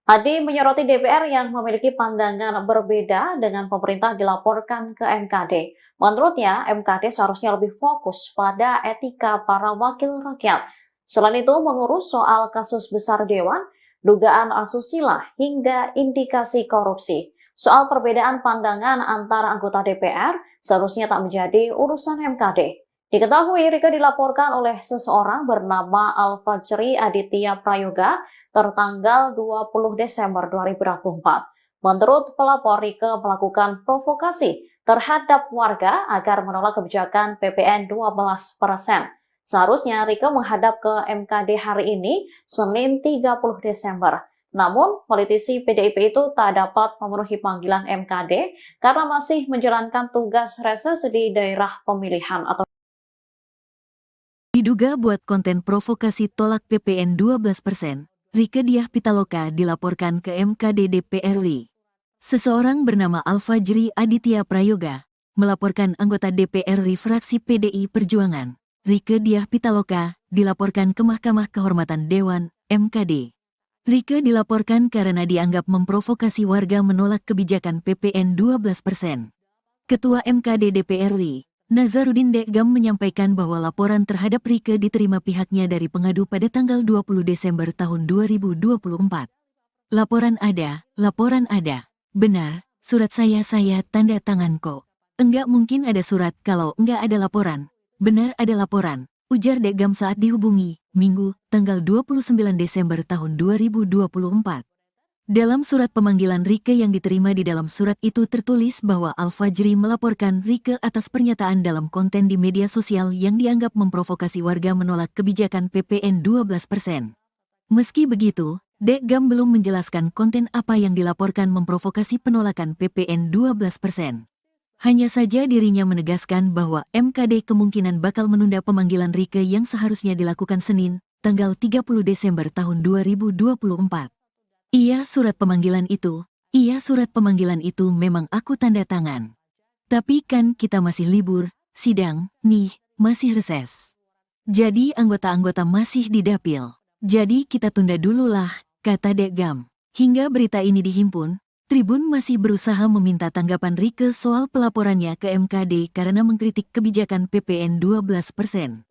Adi menyoroti DPR yang memiliki pandangan berbeda dengan pemerintah dilaporkan ke MKD. Menurutnya, MKD seharusnya lebih fokus pada etika para wakil rakyat. Selain itu, mengurus soal kasus besar Dewan, dugaan asusila, hingga indikasi korupsi. Soal perbedaan pandangan antara anggota DPR seharusnya tak menjadi urusan MKD. Diketahui Rieke dilaporkan oleh seseorang bernama Al-Fajri Aditya Prayoga tertanggal 20 Desember 2024. Menurut pelapor, Rieke melakukan provokasi terhadap warga agar menolak kebijakan PPN 12%. Seharusnya Rieke menghadap ke MKD hari ini, Senin 30 Desember. Namun, politisi PDIP itu tak dapat memenuhi panggilan MKD karena masih menjalankan tugas reses di daerah pemilihan atau Diduga buat konten provokasi tolak PPN 12%, Rieke Diah Pitaloka dilaporkan ke MKD DPR RI. Seseorang bernama Al-Fajri Aditya Prayoga melaporkan anggota DPR RI fraksi PDI Perjuangan. Rieke Diah Pitaloka dilaporkan ke Mahkamah Kehormatan Dewan (MKD). Rieke dilaporkan karena dianggap memprovokasi warga menolak kebijakan PPN 12%. Ketua MKD DPR RI, Nasaruddin Deggam menyampaikan bahwa laporan terhadap Rieke diterima pihaknya dari pengadu pada tanggal 20 Desember tahun 2024. Laporan ada. Benar, surat saya tanda tangan kok. Enggak mungkin ada surat kalau enggak ada laporan. Benar ada laporan, ujar Deggam saat dihubungi, Minggu, tanggal 29 Desember tahun 2024. Dalam surat pemanggilan Rieke yang diterima di dalam surat itu tertulis bahwa Al-Fajri melaporkan Rieke atas pernyataan dalam konten di media sosial yang dianggap memprovokasi warga menolak kebijakan PPN 12%. Meski begitu, Deggam belum menjelaskan konten apa yang dilaporkan memprovokasi penolakan PPN 12%. Hanya saja dirinya menegaskan bahwa MKD kemungkinan bakal menunda pemanggilan Rieke yang seharusnya dilakukan Senin, tanggal 30 Desember tahun 2024. Iya surat pemanggilan itu memang aku tanda tangan. Tapi kan kita masih libur, sidang, nih, masih reses. Jadi anggota-anggota masih di dapil. Jadi kita tunda dulu lah, kata Dekgam. Hingga berita ini dihimpun, Tribun masih berusaha meminta tanggapan Rieke soal pelaporannya ke MKD karena mengkritik kebijakan PPN 12%.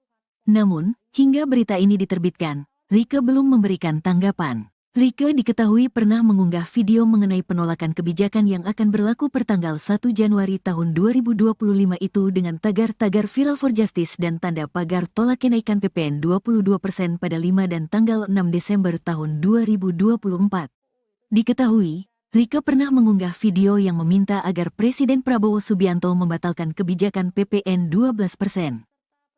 Namun, hingga berita ini diterbitkan, Rieke belum memberikan tanggapan. Rieke diketahui pernah mengunggah video mengenai penolakan kebijakan yang akan berlaku pertanggal 1 Januari tahun 2025 itu dengan tagar-tagar Viral for Justice dan tanda pagar tolak kenaikan PPN 22% pada 5 dan tanggal 6 Desember tahun 2024. Diketahui, Rieke pernah mengunggah video yang meminta agar Presiden Prabowo Subianto membatalkan kebijakan PPN 12%.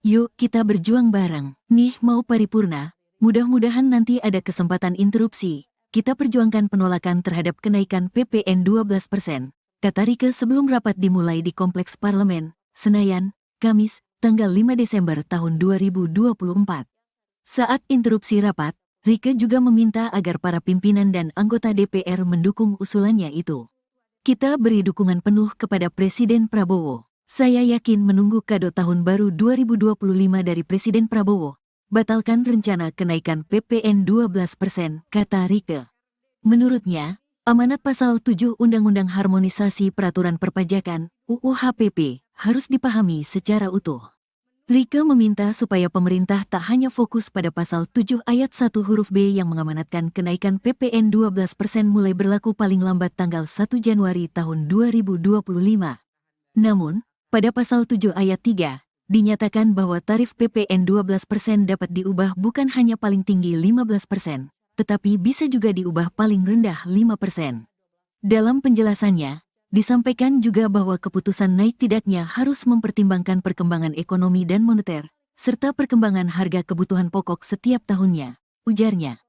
Yuk kita berjuang bareng, nih mau paripurna, mudah-mudahan nanti ada kesempatan interupsi, kita perjuangkan penolakan terhadap kenaikan PPN 12%, kata Rieke sebelum rapat dimulai di Kompleks Parlemen, Senayan, Kamis, tanggal 5 Desember tahun 2024. Saat interupsi rapat, Rieke juga meminta agar para pimpinan dan anggota DPR mendukung usulannya itu. Kita beri dukungan penuh kepada Presiden Prabowo. Saya yakin menunggu kado tahun baru 2025 dari Presiden Prabowo. Batalkan rencana kenaikan PPN 12%, kata Rieke. Menurutnya, amanat pasal 7 Undang-Undang Harmonisasi Peraturan Perpajakan, UU HPP, harus dipahami secara utuh. Rieke meminta supaya pemerintah tak hanya fokus pada pasal 7 ayat 1 huruf B yang mengamanatkan kenaikan PPN 12% mulai berlaku paling lambat tanggal 1 Januari tahun 2025. Namun, pada pasal 7 ayat 3, dinyatakan bahwa tarif PPN 12% dapat diubah bukan hanya paling tinggi 15%, tetapi bisa juga diubah paling rendah 5%. Dalam penjelasannya, disampaikan juga bahwa keputusan naik tidaknya harus mempertimbangkan perkembangan ekonomi dan moneter, serta perkembangan harga kebutuhan pokok setiap tahunnya, ujarnya.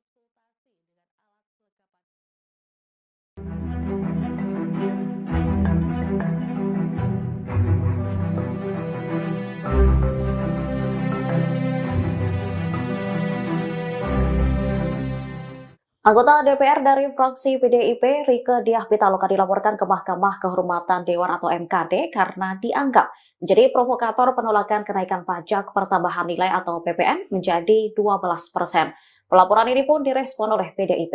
Anggota DPR dari fraksi PDIP, Rieke Diah Pitaloka dilaporkan ke Mahkamah Kehormatan Dewan atau MKD karena dianggap menjadi provokator penolakan kenaikan pajak pertambahan nilai atau PPN menjadi 12%. Pelaporan ini pun direspon oleh PDIP.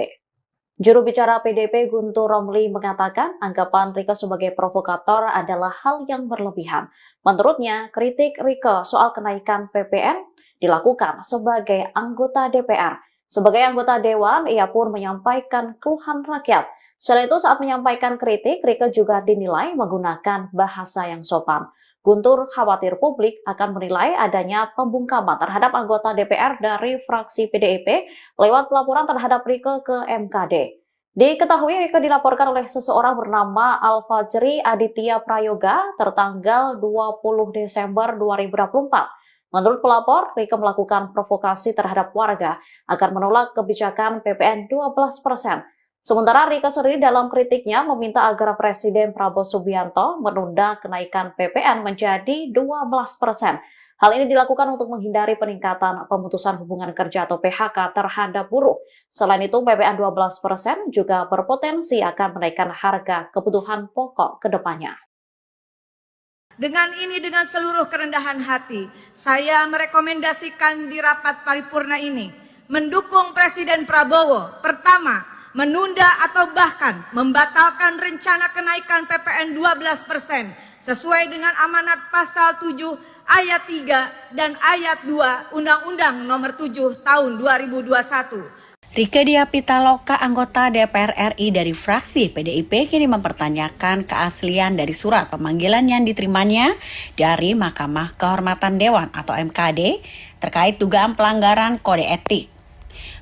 Juru bicara PDIP Guntur Romli mengatakan anggapan Rieke sebagai provokator adalah hal yang berlebihan. Menurutnya, kritik Rieke soal kenaikan PPN dilakukan sebagai anggota DPR. Sebagai anggota Dewan, ia pun menyampaikan keluhan rakyat. Selain itu, saat menyampaikan kritik, Rieke juga dinilai menggunakan bahasa yang sopan. Guntur khawatir publik akan menilai adanya pembungkaman terhadap anggota DPR dari fraksi PDIP lewat pelaporan terhadap Rieke ke MKD. Diketahui Rieke dilaporkan oleh seseorang bernama Al-Fajri Aditya Prayoga tertanggal 20 Desember 2024. Menurut pelapor, Rieke melakukan provokasi terhadap warga agar menolak kebijakan PPN 12%. Sementara Rieke sendiri dalam kritiknya meminta agar Presiden Prabowo Subianto menunda kenaikan PPN menjadi 12%. Hal ini dilakukan untuk menghindari peningkatan pemutusan hubungan kerja atau PHK terhadap buruh. Selain itu, PPN 12% juga berpotensi akan menaikkan harga kebutuhan pokok ke depannya. Dengan seluruh kerendahan hati, saya merekomendasikan di rapat paripurna ini mendukung Presiden Prabowo. Pertama, menunda atau bahkan membatalkan rencana kenaikan PPN 12% sesuai dengan amanat pasal 7 ayat 3 dan ayat 2 Undang-Undang Nomor 7 Tahun 2021. Rieke Diah Pitaloka, anggota DPR RI dari fraksi PDIP, kini mempertanyakan keaslian dari surat pemanggilan yang diterimanya dari Mahkamah Kehormatan Dewan atau MKD terkait dugaan pelanggaran kode etik.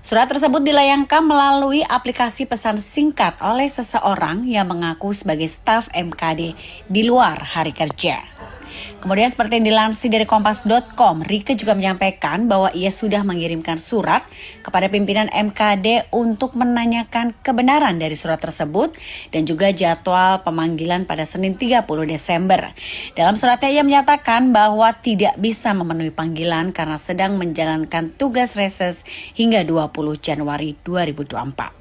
Surat tersebut dilayangkan melalui aplikasi pesan singkat oleh seseorang yang mengaku sebagai staf MKD di luar hari kerja. Kemudian seperti yang dilansir dari Kompas.com, Rieke juga menyampaikan bahwa ia sudah mengirimkan surat kepada pimpinan MKD untuk menanyakan kebenaran dari surat tersebut dan juga jadwal pemanggilan pada Senin 30 Desember. Dalam suratnya ia menyatakan bahwa tidak bisa memenuhi panggilan karena sedang menjalankan tugas reses hingga 20 Januari 2024.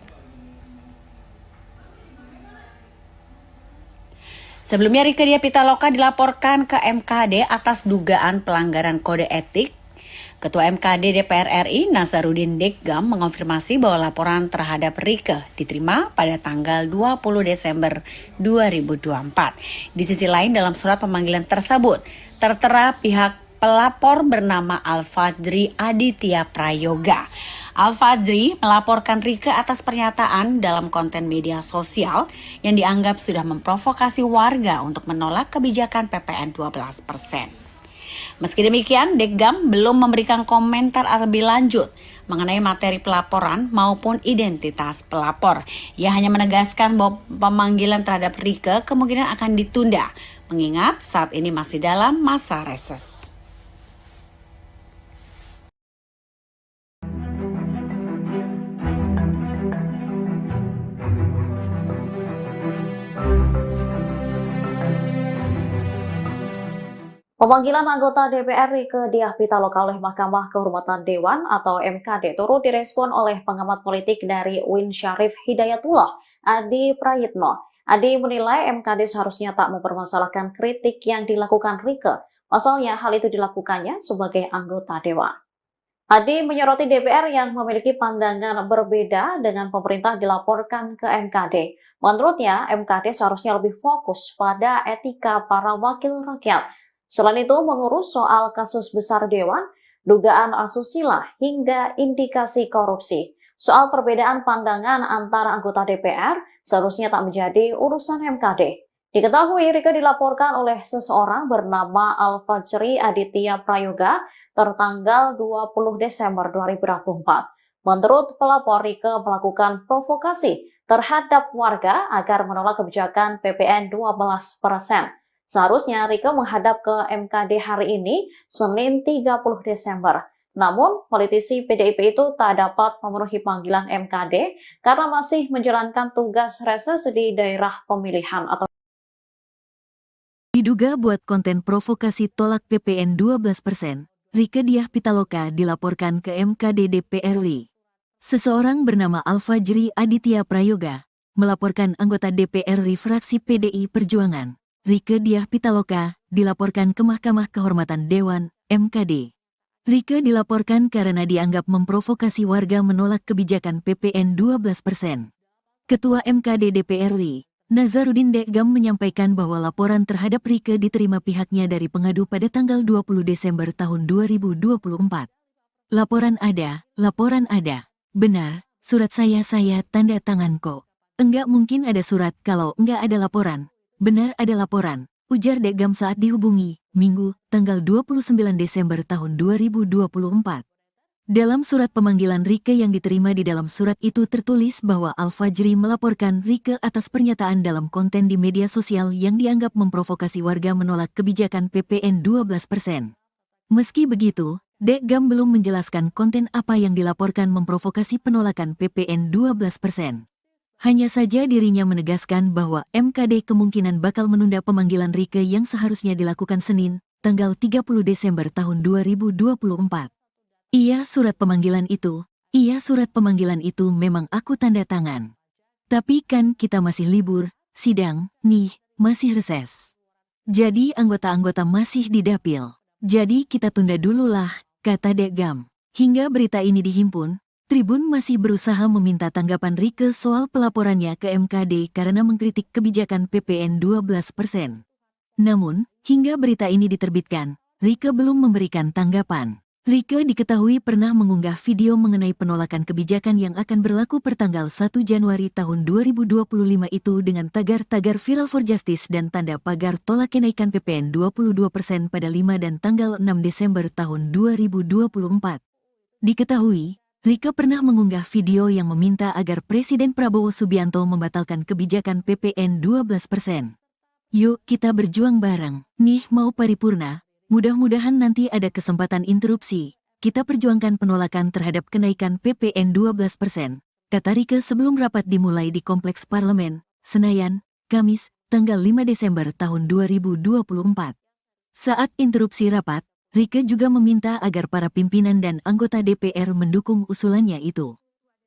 Sebelumnya Rieke Diah Pitaloka dilaporkan ke MKD atas dugaan pelanggaran kode etik. Ketua MKD DPR RI Nasaruddin Deggam mengonfirmasi bahwa laporan terhadap Rieke diterima pada tanggal 20 Desember 2024. Di sisi lain dalam surat pemanggilan tersebut tertera pihak pelapor bernama Al-Fajri Aditya Prayoga. Al-Fajri melaporkan Rieke atas pernyataan dalam konten media sosial yang dianggap sudah memprovokasi warga untuk menolak kebijakan PPN 12%. Meski demikian, Deggam belum memberikan komentar lebih lanjut mengenai materi pelaporan maupun identitas pelapor. Ia hanya menegaskan bahwa pemanggilan terhadap Rieke kemungkinan akan ditunda, mengingat saat ini masih dalam masa reses. Pemanggilan anggota DPR Rieke Diah Pitaloka oleh Mahkamah Kehormatan Dewan atau MKD turut direspon oleh pengamat politik dari UIN Syarif Hidayatullah, Adi Prayitno. Adi menilai MKD seharusnya tak mempermasalahkan kritik yang dilakukan Rieke. Pasalnya hal itu dilakukannya sebagai anggota Dewan. Adi menyoroti DPR yang memiliki pandangan berbeda dengan pemerintah dilaporkan ke MKD. Menurutnya, MKD seharusnya lebih fokus pada etika para wakil rakyat. Selain itu, mengurus soal kasus besar Dewan, dugaan asusila, hingga indikasi korupsi. Soal perbedaan pandangan antara anggota DPR seharusnya tak menjadi urusan MKD. Diketahui Rieke dilaporkan oleh seseorang bernama Al-Fajri Aditya Prayoga tertanggal 20 Desember 2024. Menurut pelapor, Rieke melakukan provokasi terhadap warga agar menolak kebijakan PPN 12%. Seharusnya Rieke menghadap ke MKD hari ini, Senin 30 Desember. Namun, politisi PDIP itu tak dapat memenuhi panggilan MKD karena masih menjalankan tugas reses di daerah pemilihan atau Diduga buat konten provokasi tolak PPN 12%, Rieke Diah Pitaloka dilaporkan ke MKD DPR RI. Seseorang bernama Al-Fajri Aditya Prayoga melaporkan anggota DPR RI fraksi PDI Perjuangan, Rieke Diah Pitaloka, dilaporkan ke Mahkamah Kehormatan Dewan, MKD. Rieke dilaporkan karena dianggap memprovokasi warga menolak kebijakan PPN 12%. Ketua MKD DPR RI, Nasaruddin Deggam menyampaikan bahwa laporan terhadap Rieke diterima pihaknya dari pengadu pada tanggal 20 Desember tahun 2024. Laporan ada. Benar, surat saya tanda tangan kok. Enggak mungkin ada surat kalau enggak ada laporan. Benar ada laporan, ujar Deggam saat dihubungi, Minggu, tanggal 29 Desember tahun 2024. Dalam surat pemanggilan Rieke yang diterima di dalam surat itu tertulis bahwa Al-Fajri melaporkan Rieke atas pernyataan dalam konten di media sosial yang dianggap memprovokasi warga menolak kebijakan PPN 12%. Meski begitu, Deggam belum menjelaskan konten apa yang dilaporkan memprovokasi penolakan PPN 12%. Hanya saja dirinya menegaskan bahwa MKD kemungkinan bakal menunda pemanggilan Rieke yang seharusnya dilakukan Senin, tanggal 30 Desember tahun 2024. Iya surat pemanggilan itu memang aku tanda tangan. Tapi kan kita masih libur, sidang, nih, masih reses. Jadi anggota-anggota masih di dapil. Jadi kita tunda dulu lah, kata Deggam. Hingga berita ini dihimpun, Tribun masih berusaha meminta tanggapan Rieke soal pelaporannya ke MKD karena mengkritik kebijakan PPN 12%. Namun, hingga berita ini diterbitkan, Rieke belum memberikan tanggapan. Rieke diketahui pernah mengunggah video mengenai penolakan kebijakan yang akan berlaku pertanggal 1 Januari tahun 2025 itu dengan tagar-tagar Viral for Justice dan tanda pagar tolak kenaikan PPN 22% pada 5 dan tanggal 6 Desember tahun 2024. Diketahui, Rieke pernah mengunggah video yang meminta agar Presiden Prabowo Subianto membatalkan kebijakan PPN 12%. Yuk kita berjuang bareng. Nih mau paripurna, mudah-mudahan nanti ada kesempatan interupsi. Kita perjuangkan penolakan terhadap kenaikan PPN 12%, kata Rieke sebelum rapat dimulai di Kompleks Parlemen, Senayan, Kamis, tanggal 5 Desember tahun 2024. Saat interupsi rapat, Rieke juga meminta agar para pimpinan dan anggota DPR mendukung usulannya itu.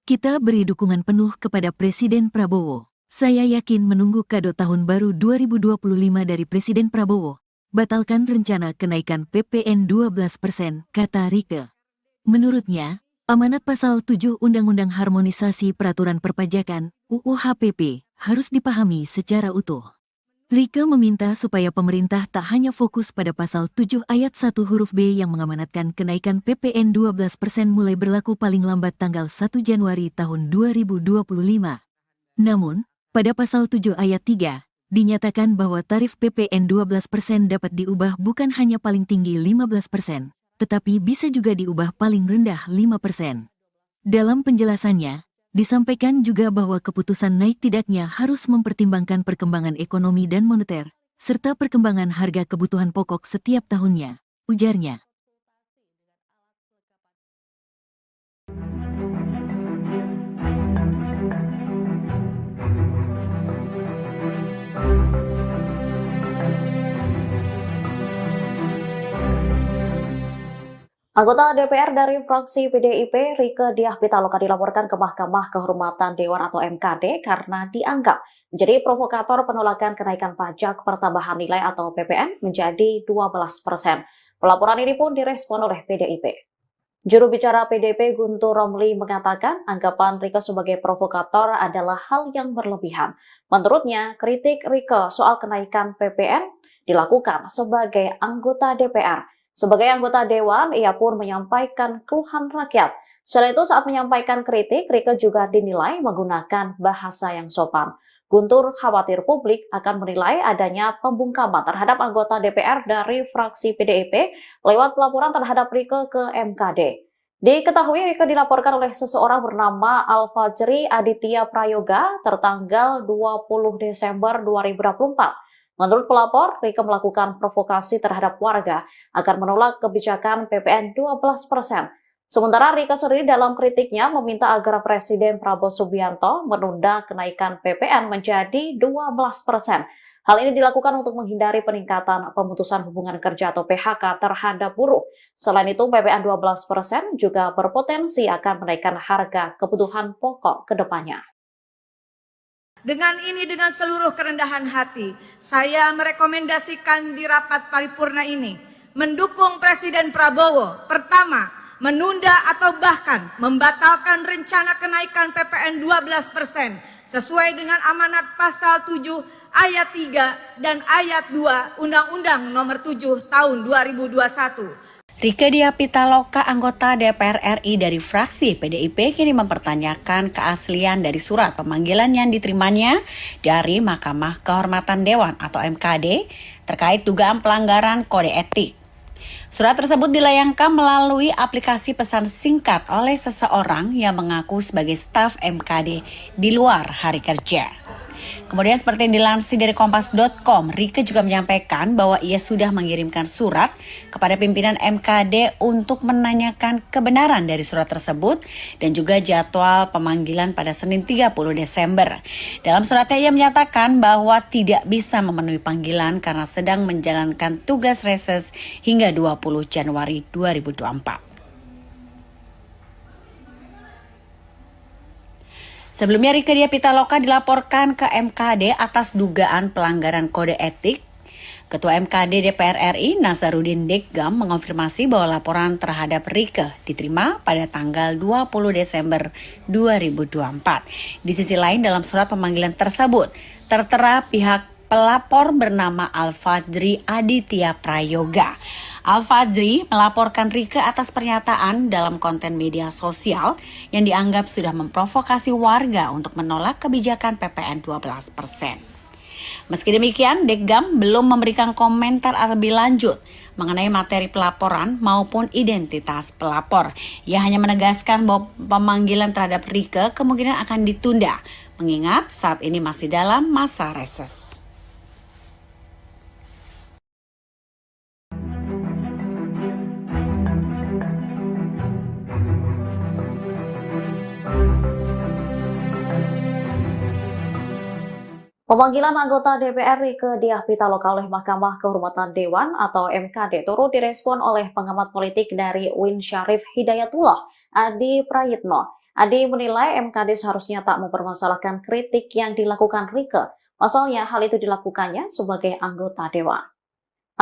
Kita beri dukungan penuh kepada Presiden Prabowo. Saya yakin menunggu kado tahun baru 2025 dari Presiden Prabowo. Batalkan rencana kenaikan PPN 12%, kata Rieke. Menurutnya, amanat pasal 7 Undang-Undang Harmonisasi Peraturan Perpajakan, UU HPP, harus dipahami secara utuh. Rieke meminta supaya pemerintah tak hanya fokus pada pasal 7 ayat 1 huruf B yang mengamanatkan kenaikan PPN 12% mulai berlaku paling lambat tanggal 1 Januari tahun 2025. Namun, pada pasal 7 ayat 3, dinyatakan bahwa tarif PPN 12% dapat diubah bukan hanya paling tinggi 15%, tetapi bisa juga diubah paling rendah 5%. Dalam penjelasannya, disampaikan juga bahwa keputusan naik tidaknya harus mempertimbangkan perkembangan ekonomi dan moneter, serta perkembangan harga kebutuhan pokok setiap tahunnya, ujarnya. Anggota DPR dari fraksi PDIP, Rieke Diah Pitaloka dilaporkan ke Mahkamah Kehormatan Dewan atau MKD karena dianggap menjadi provokator penolakan kenaikan pajak pertambahan nilai atau PPN menjadi 12%. Pelaporan ini pun direspon oleh PDIP. Juru bicara PDIP Guntur Romli mengatakan anggapan Rieke sebagai provokator adalah hal yang berlebihan. Menurutnya, kritik Rieke soal kenaikan PPN dilakukan sebagai anggota DPR. Sebagai anggota Dewan, ia pun menyampaikan keluhan rakyat. Selain itu, saat menyampaikan kritik, Rieke juga dinilai menggunakan bahasa yang sopan. Guntur khawatir publik akan menilai adanya pembungkaman terhadap anggota DPR dari fraksi PDIP lewat pelaporan terhadap Rieke ke MKD. Diketahui Rieke dilaporkan oleh seseorang bernama Al-Fajri Aditya Prayoga tertanggal 20 Desember 2024. Menurut pelapor, Rieke melakukan provokasi terhadap warga agar menolak kebijakan PPN 12%. Sementara Rieke sendiri dalam kritiknya meminta agar Presiden Prabowo Subianto menunda kenaikan PPN menjadi 12%. Hal ini dilakukan untuk menghindari peningkatan pemutusan hubungan kerja atau PHK terhadap buruh. Selain itu, PPN 12% juga berpotensi akan menaikkan harga kebutuhan pokok ke depannya. Dengan seluruh kerendahan hati, saya merekomendasikan di rapat paripurna ini mendukung Presiden Prabowo. Pertama, menunda atau bahkan membatalkan rencana kenaikan PPN 12% sesuai dengan amanat pasal 7 ayat 3 dan ayat 2 Undang-Undang Nomor 7 Tahun 2021. Rieke Diah Pitaloka, anggota DPR RI dari fraksi PDIP, kini mempertanyakan keaslian dari surat pemanggilan yang diterimanya dari Mahkamah Kehormatan Dewan atau MKD terkait dugaan pelanggaran kode etik. Surat tersebut dilayangkan melalui aplikasi pesan singkat oleh seseorang yang mengaku sebagai staf MKD di luar hari kerja. Kemudian seperti yang dilansir dari Kompas.com, Rieke juga menyampaikan bahwa ia sudah mengirimkan surat kepada pimpinan MKD untuk menanyakan kebenaran dari surat tersebut dan juga jadwal pemanggilan pada Senin 30 Desember. Dalam suratnya ia menyatakan bahwa tidak bisa memenuhi panggilan karena sedang menjalankan tugas reses hingga 20 Januari 2024. Sebelumnya Rieke Diah Pitaloka dilaporkan ke MKD atas dugaan pelanggaran kode etik. Ketua MKD DPR RI Nasaruddin Deggam mengonfirmasi bahwa laporan terhadap Rieke diterima pada tanggal 20 Desember 2024. Di sisi lain dalam surat pemanggilan tersebut tertera pihak pelapor bernama Al-Fajri Aditya Prayoga. Al-Fajri melaporkan Rieke atas pernyataan dalam konten media sosial yang dianggap sudah memprovokasi warga untuk menolak kebijakan PPN 12%. Meski demikian, Deggam belum memberikan komentar lebih lanjut mengenai materi pelaporan maupun identitas pelapor. Ia hanya menegaskan bahwa pemanggilan terhadap Rieke kemungkinan akan ditunda, mengingat saat ini masih dalam masa reses. Pemanggilan anggota DPR Rieke Diah Pitaloka oleh Mahkamah Kehormatan Dewan atau MKD turut direspon oleh pengamat politik dari UIN Syarif Hidayatullah, Adi Prayitno. Adi menilai MKD seharusnya tak mempermasalahkan kritik yang dilakukan Rieke. Pasalnya hal itu dilakukannya sebagai anggota Dewan.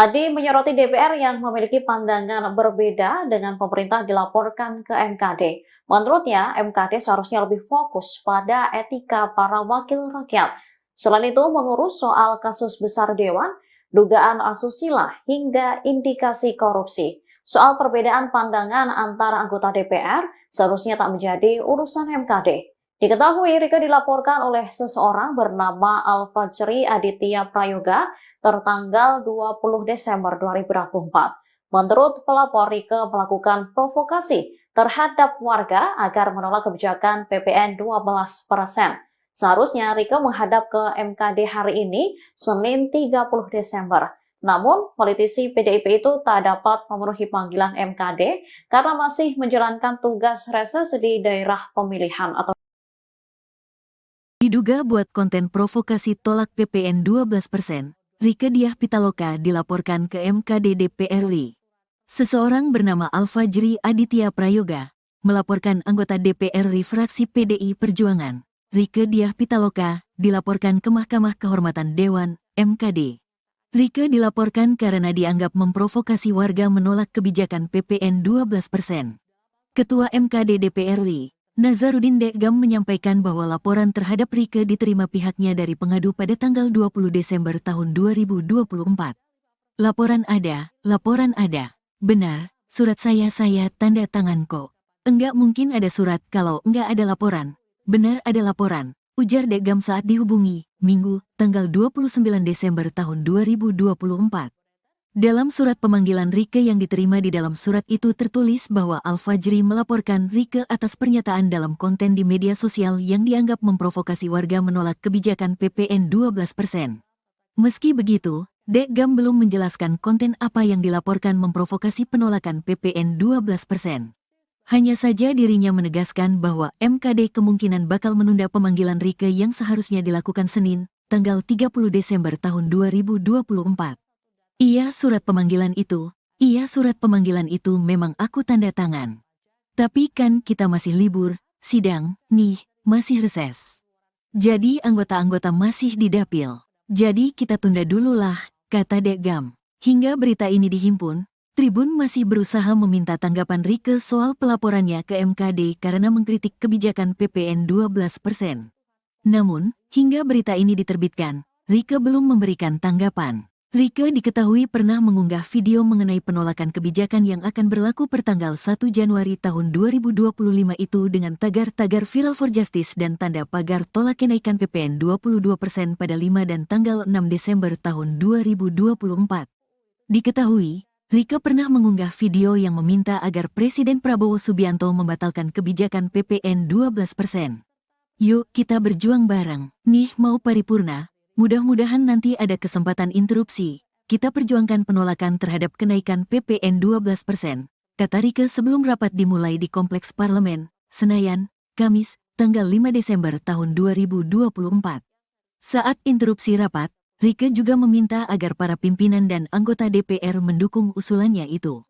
Adi menyoroti DPR yang memiliki pandangan berbeda dengan pemerintah dilaporkan ke MKD. Menurutnya, MKD seharusnya lebih fokus pada etika para wakil rakyat. Selain itu, mengurus soal kasus besar Dewan, dugaan asusila, hingga indikasi korupsi. Soal perbedaan pandangan antara anggota DPR seharusnya tak menjadi urusan MKD. Diketahui Rieke dilaporkan oleh seseorang bernama Al-Fajri Aditya Prayoga tertanggal 20 Desember 2024. Menurut pelapor, Rieke melakukan provokasi terhadap warga agar menolak kebijakan PPN 12%. Seharusnya Rieke menghadap ke MKD hari ini, Senin 30 Desember. Namun, politisi PDIP itu tak dapat memenuhi panggilan MKD karena masih menjalankan tugas reses di daerah pemilihan atau Diduga buat konten provokasi tolak PPN 12%, Rieke Diah Pitaloka dilaporkan ke MKD DPR RI. Seseorang bernama Al-Fajri Aditya Prayoga melaporkan anggota DPR RI fraksi PDI Perjuangan, Rieke Diah Pitaloka, dilaporkan ke Mahkamah Kehormatan Dewan, MKD. Rieke dilaporkan karena dianggap memprovokasi warga menolak kebijakan PPN 12%. Ketua MKD DPR RI, Nazarudin Dekgam menyampaikan bahwa laporan terhadap Rieke diterima pihaknya dari pengadu pada tanggal 20 Desember tahun 2024. Laporan ada. Benar, surat saya tanda tangan kok. Enggak mungkin ada surat kalau enggak ada laporan. Benar ada laporan, ujar Dekgam saat dihubungi, Minggu, tanggal 29 Desember tahun 2024. Dalam surat pemanggilan Rieke yang diterima di dalam surat itu tertulis bahwa Al-Fajri melaporkan Rieke atas pernyataan dalam konten di media sosial yang dianggap memprovokasi warga menolak kebijakan PPN 12%. Meski begitu, Dekgam belum menjelaskan konten apa yang dilaporkan memprovokasi penolakan PPN 12%. Hanya saja dirinya menegaskan bahwa MKD kemungkinan bakal menunda pemanggilan Rieke yang seharusnya dilakukan Senin, tanggal 30 Desember tahun 2024. Iya surat pemanggilan itu memang aku tanda tangan. Tapi kan kita masih libur, sidang, nih, masih reses. Jadi anggota-anggota masih di dapil. Jadi kita tunda dulu lah, kata Dekgam. Hingga berita ini dihimpun, Tribun masih berusaha meminta tanggapan Rieke soal pelaporannya ke MKD karena mengkritik kebijakan PPN 12%. Namun, hingga berita ini diterbitkan, Rieke belum memberikan tanggapan. Rieke diketahui pernah mengunggah video mengenai penolakan kebijakan yang akan berlaku pertanggal 1 Januari tahun 2025 itu dengan tagar-tagar Viral for Justice dan tanda pagar tolak kenaikan PPN 22% pada 5 dan tanggal 6 Desember tahun 2024. Diketahui, Rieke pernah mengunggah video yang meminta agar Presiden Prabowo Subianto membatalkan kebijakan PPN 12%. Yuk kita berjuang bareng, nih mau paripurna, mudah-mudahan nanti ada kesempatan interupsi. Kita perjuangkan penolakan terhadap kenaikan PPN 12%, kata Rieke sebelum rapat dimulai di Kompleks Parlemen, Senayan, Kamis, tanggal 5 Desember tahun 2024. Saat interupsi rapat, Rieke juga meminta agar para pimpinan dan anggota DPR mendukung usulannya itu.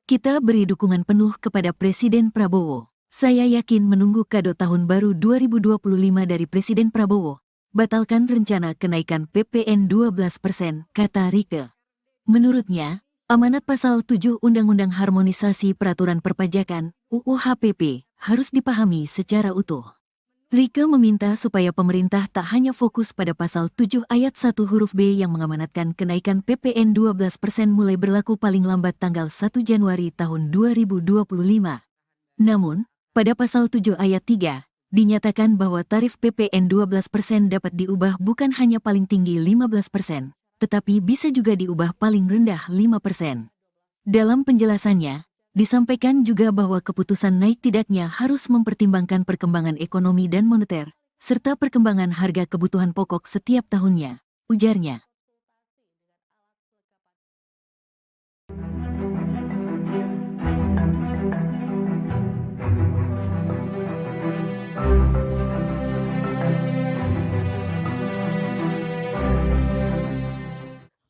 Kita beri dukungan penuh kepada Presiden Prabowo. Saya yakin menunggu kado tahun baru 2025 dari Presiden Prabowo. Batalkan rencana kenaikan PPN 12%, kata Rieke. Menurutnya, amanat pasal 7 Undang-Undang Harmonisasi Peraturan Perpajakan, UU HPP, harus dipahami secara utuh. Rieke meminta supaya pemerintah tak hanya fokus pada pasal 7 ayat 1 huruf B yang mengamanatkan kenaikan PPN 12% mulai berlaku paling lambat tanggal 1 Januari tahun 2025. Namun, pada pasal 7 ayat 3, dinyatakan bahwa tarif PPN 12% dapat diubah bukan hanya paling tinggi 15%, tetapi bisa juga diubah paling rendah 5%. Dalam penjelasannya, disampaikan juga bahwa keputusan naik tidaknya harus mempertimbangkan perkembangan ekonomi dan moneter, serta perkembangan harga kebutuhan pokok setiap tahunnya, ujarnya.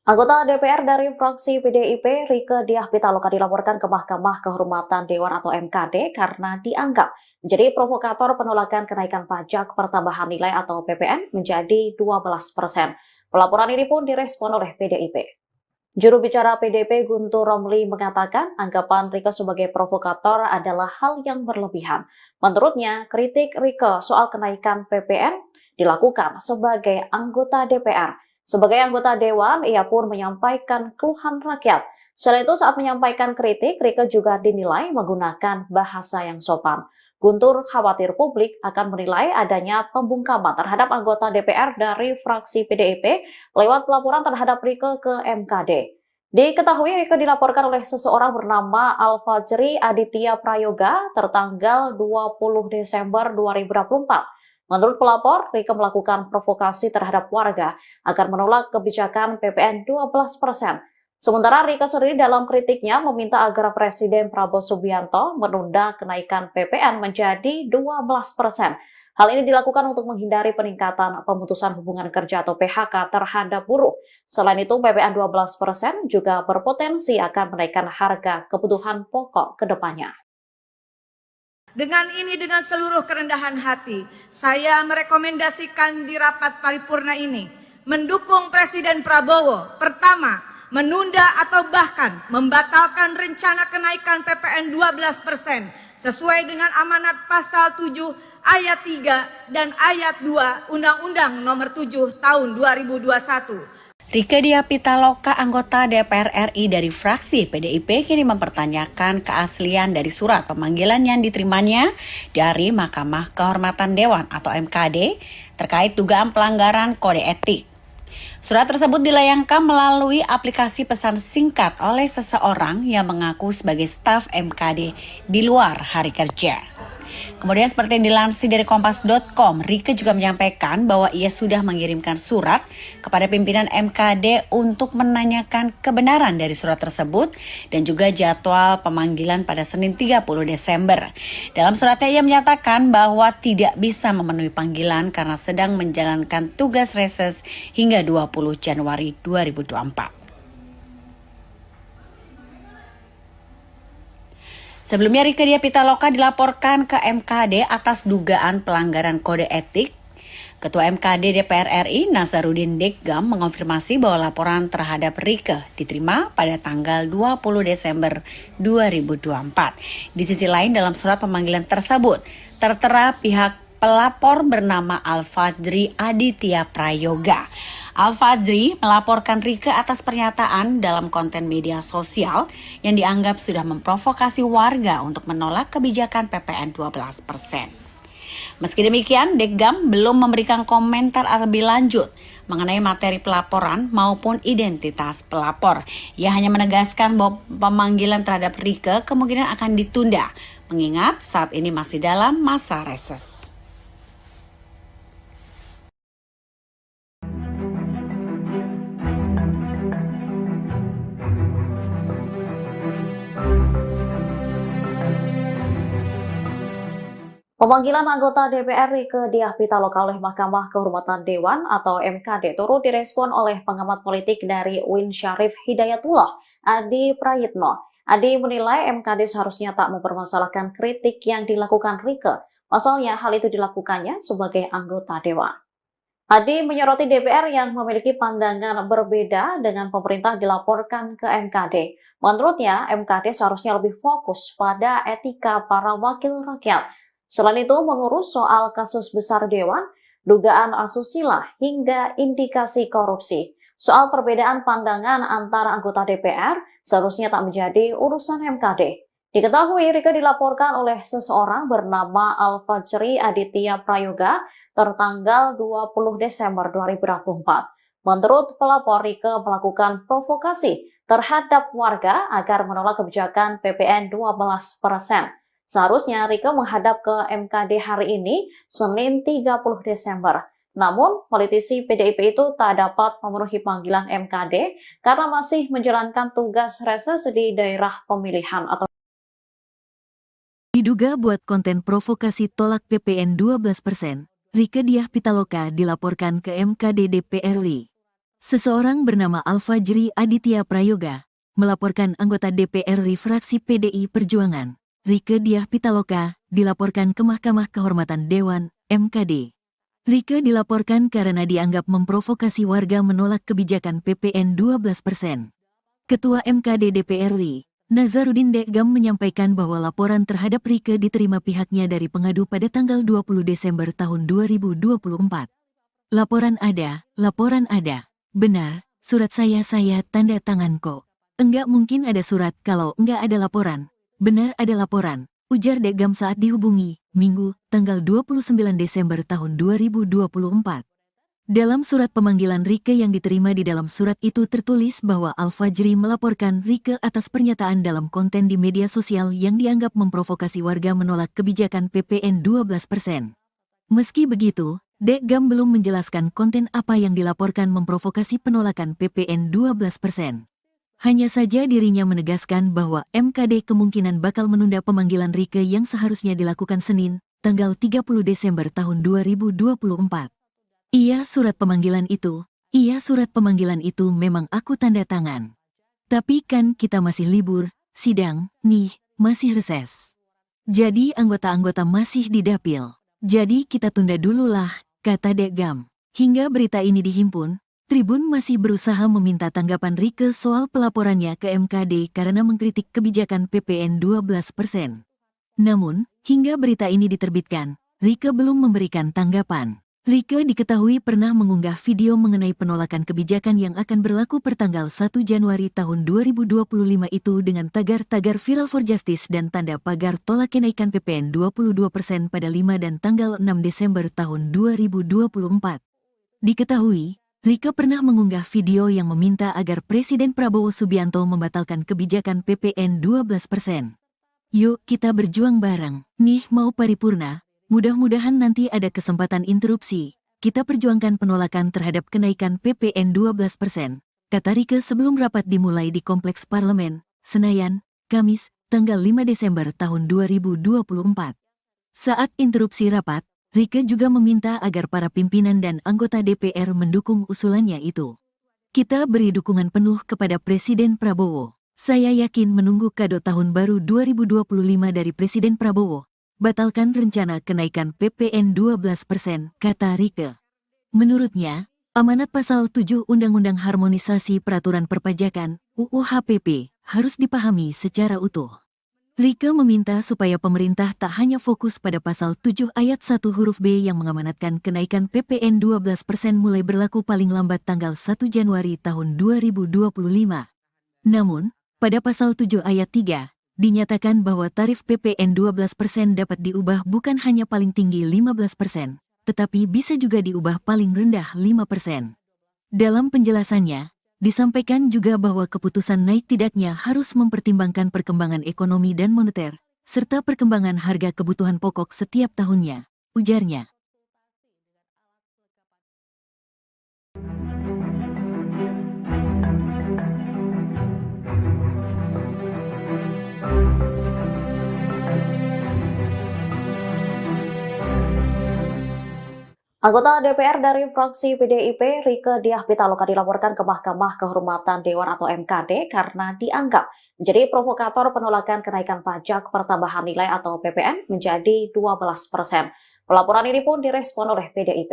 Anggota DPR dari fraksi PDIP, Rieke Diah Pitaloka dilaporkan ke Mahkamah Kehormatan Dewan atau MKD karena dianggap menjadi provokator penolakan kenaikan pajak pertambahan nilai atau PPN menjadi 12%. Pelaporan ini pun direspon oleh PDIP. Juru bicara PDIP Guntur Romli mengatakan anggapan Rieke sebagai provokator adalah hal yang berlebihan. Menurutnya, kritik Rieke soal kenaikan PPN dilakukan sebagai anggota DPR. Sebagai anggota Dewan, ia pun menyampaikan keluhan rakyat. Selain itu, saat menyampaikan kritik, Rieke juga dinilai menggunakan bahasa yang sopan. Guntur khawatir publik akan menilai adanya pembungkaman terhadap anggota DPR dari fraksi PDIP lewat pelaporan terhadap Rieke ke MKD. Diketahui Rieke dilaporkan oleh seseorang bernama Al-Fajri Aditya Prayoga tertanggal 20 Desember 2024. Menurut pelapor, Rieke melakukan provokasi terhadap warga agar menolak kebijakan PPN 12%. Sementara Rieke sendiri dalam kritiknya meminta agar Presiden Prabowo Subianto menunda kenaikan PPN menjadi 12%. Hal ini dilakukan untuk menghindari peningkatan pemutusan hubungan kerja atau PHK terhadap buruh. Selain itu, PPN 12% juga berpotensi akan menaikkan harga kebutuhan pokok ke depannya. Dengan seluruh kerendahan hati, saya merekomendasikan di rapat paripurna ini mendukung Presiden Prabowo. Pertama, menunda atau bahkan membatalkan rencana kenaikan PPN 12% sesuai dengan amanat pasal 7 ayat 3 dan ayat 2 Undang-Undang Nomor 7 Tahun 2021. Rieke Diah Pitaloka, anggota DPR RI dari fraksi PDIP, kini mempertanyakan keaslian dari surat pemanggilan yang diterimanya dari Mahkamah Kehormatan Dewan atau MKD terkait dugaan pelanggaran kode etik. Surat tersebut dilayangkan melalui aplikasi pesan singkat oleh seseorang yang mengaku sebagai staf MKD di luar hari kerja. Kemudian seperti yang dilansir dari Kompas.com, Rieke juga menyampaikan bahwa ia sudah mengirimkan surat kepada pimpinan MKD untuk menanyakan kebenaran dari surat tersebut dan juga jadwal pemanggilan pada Senin 30 Desember. Dalam suratnya ia menyatakan bahwa tidak bisa memenuhi panggilan karena sedang menjalankan tugas reses hingga 20 Januari 2024. Sebelumnya Rieke Diah Pitaloka dilaporkan ke MKD atas dugaan pelanggaran kode etik. Ketua MKD DPR RI Nasaruddin Deggam mengonfirmasi bahwa laporan terhadap Rieke diterima pada tanggal 20 Desember 2024. Di sisi lain dalam surat pemanggilan tersebut tertera pihak pelapor bernama Al-Fajri Aditya Prayoga. Al-Fajri melaporkan Rieke atas pernyataan dalam konten media sosial yang dianggap sudah memprovokasi warga untuk menolak kebijakan PPN 12%. Meski demikian, Deggam belum memberikan komentar lebih lanjut mengenai materi pelaporan maupun identitas pelapor. Ia hanya menegaskan bahwa pemanggilan terhadap Rieke kemungkinan akan ditunda, mengingat saat ini masih dalam masa reses. Pemanggilan anggota DPR Rieke Diah Pitaloka oleh Mahkamah Kehormatan Dewan atau MKD turut direspon oleh pengamat politik dari UIN Syarif Hidayatullah, Adi Prayitno. Adi menilai MKD seharusnya tak mempermasalahkan kritik yang dilakukan Rieke. Pasalnya hal itu dilakukannya sebagai anggota Dewan. Adi menyoroti DPR yang memiliki pandangan berbeda dengan pemerintah dilaporkan ke MKD. Menurutnya, MKD seharusnya lebih fokus pada etika para wakil rakyat. Selain itu, mengurus soal kasus besar Dewan, dugaan asusila, hingga indikasi korupsi. Soal perbedaan pandangan antara anggota DPR seharusnya tak menjadi urusan MKD. Diketahui Rieke dilaporkan oleh seseorang bernama Al-Fajri Aditya Prayoga tertanggal 20 Desember 2024. Menurut pelapor, Rieke melakukan provokasi terhadap warga agar menolak kebijakan PPN 12%. Seharusnya Rieke menghadap ke MKD hari ini, Senin 30 Desember. Namun, politisi PDIP itu tak dapat memenuhi panggilan MKD karena masih menjalankan tugas reses di daerah pemilihan atau Diduga buat konten provokasi tolak PPN 12%, Rieke Diah Pitaloka dilaporkan ke MKD DPR RI. Seseorang bernama Alfajri Aditya Prayoga melaporkan anggota DPR RI fraksi PDI Perjuangan, Rieke Diah Pitaloka, dilaporkan ke Mahkamah Kehormatan Dewan, MKD. Rieke dilaporkan karena dianggap memprovokasi warga menolak kebijakan PPN 12%. Ketua MKD DPR RI, Nazaruddin Dekgam menyampaikan bahwa laporan terhadap Rieke diterima pihaknya dari pengadu pada tanggal 20 Desember tahun 2024. Laporan ada. Benar, surat saya tanda tangan kok. Enggak mungkin ada surat kalau enggak ada laporan. Benar ada laporan, ujar Dekgam saat dihubungi, Minggu, tanggal 29 Desember tahun 2024. Dalam surat pemanggilan Rieke yang diterima di dalam surat itu tertulis bahwa Alfajri melaporkan Rieke atas pernyataan dalam konten di media sosial yang dianggap memprovokasi warga menolak kebijakan PPN 12%. Meski begitu, Dekgam belum menjelaskan konten apa yang dilaporkan memprovokasi penolakan PPN 12%. Hanya saja dirinya menegaskan bahwa MKD kemungkinan bakal menunda pemanggilan Rieke yang seharusnya dilakukan Senin, tanggal 30 Desember tahun 2024. Iya surat pemanggilan itu memang aku tanda tangan. Tapi kan kita masih libur, sidang, nih, masih reses. Jadi anggota-anggota masih di dapil. Jadi kita tunda dulu lah, kata Dekgam. Hingga berita ini dihimpun, Tribun masih berusaha meminta tanggapan Rieke soal pelaporannya ke MKD karena mengkritik kebijakan PPN 12%. Namun, hingga berita ini diterbitkan, Rieke belum memberikan tanggapan. Rieke diketahui pernah mengunggah video mengenai penolakan kebijakan yang akan berlaku pertanggal 1 Januari tahun 2025 itu dengan tagar-tagar Viral for Justice dan tanda pagar tolak kenaikan PPN 22% pada 5 dan tanggal 6 Desember tahun 2024. Diketahui, Rieke pernah mengunggah video yang meminta agar Presiden Prabowo Subianto membatalkan kebijakan PPN 12%. Yuk kita berjuang bareng, nih mau paripurna, mudah-mudahan nanti ada kesempatan interupsi, kita perjuangkan penolakan terhadap kenaikan PPN 12%, kata Rieke sebelum rapat dimulai di Kompleks Parlemen, Senayan, Kamis, tanggal 5 Desember tahun 2024. Saat interupsi rapat, Rieke juga meminta agar para pimpinan dan anggota DPR mendukung usulannya itu. Kita beri dukungan penuh kepada Presiden Prabowo. Saya yakin menunggu kado tahun baru 2025 dari Presiden Prabowo. Batalkan rencana kenaikan PPN 12%, kata Rieke. Menurutnya, amanat pasal 7 Undang-Undang Harmonisasi Peraturan Perpajakan, UU HPP, harus dipahami secara utuh. Rieke meminta supaya pemerintah tak hanya fokus pada pasal 7 ayat 1 huruf B yang mengamanatkan kenaikan PPN 12% mulai berlaku paling lambat tanggal 1 Januari tahun 2025. Namun, pada pasal 7 ayat 3, dinyatakan bahwa tarif PPN 12% dapat diubah bukan hanya paling tinggi 15%, tetapi bisa juga diubah paling rendah 5%. Dalam penjelasannya, disampaikan juga bahwa keputusan naik tidaknya harus mempertimbangkan perkembangan ekonomi dan moneter, serta perkembangan harga kebutuhan pokok setiap tahunnya, ujarnya. Anggota DPR dari fraksi PDIP, Rieke Diah Pitaloka dilaporkan ke Mahkamah Kehormatan Dewan atau MKD karena dianggap menjadi provokator penolakan kenaikan pajak pertambahan nilai atau PPN menjadi 12%. Pelaporan ini pun direspon oleh PDIP.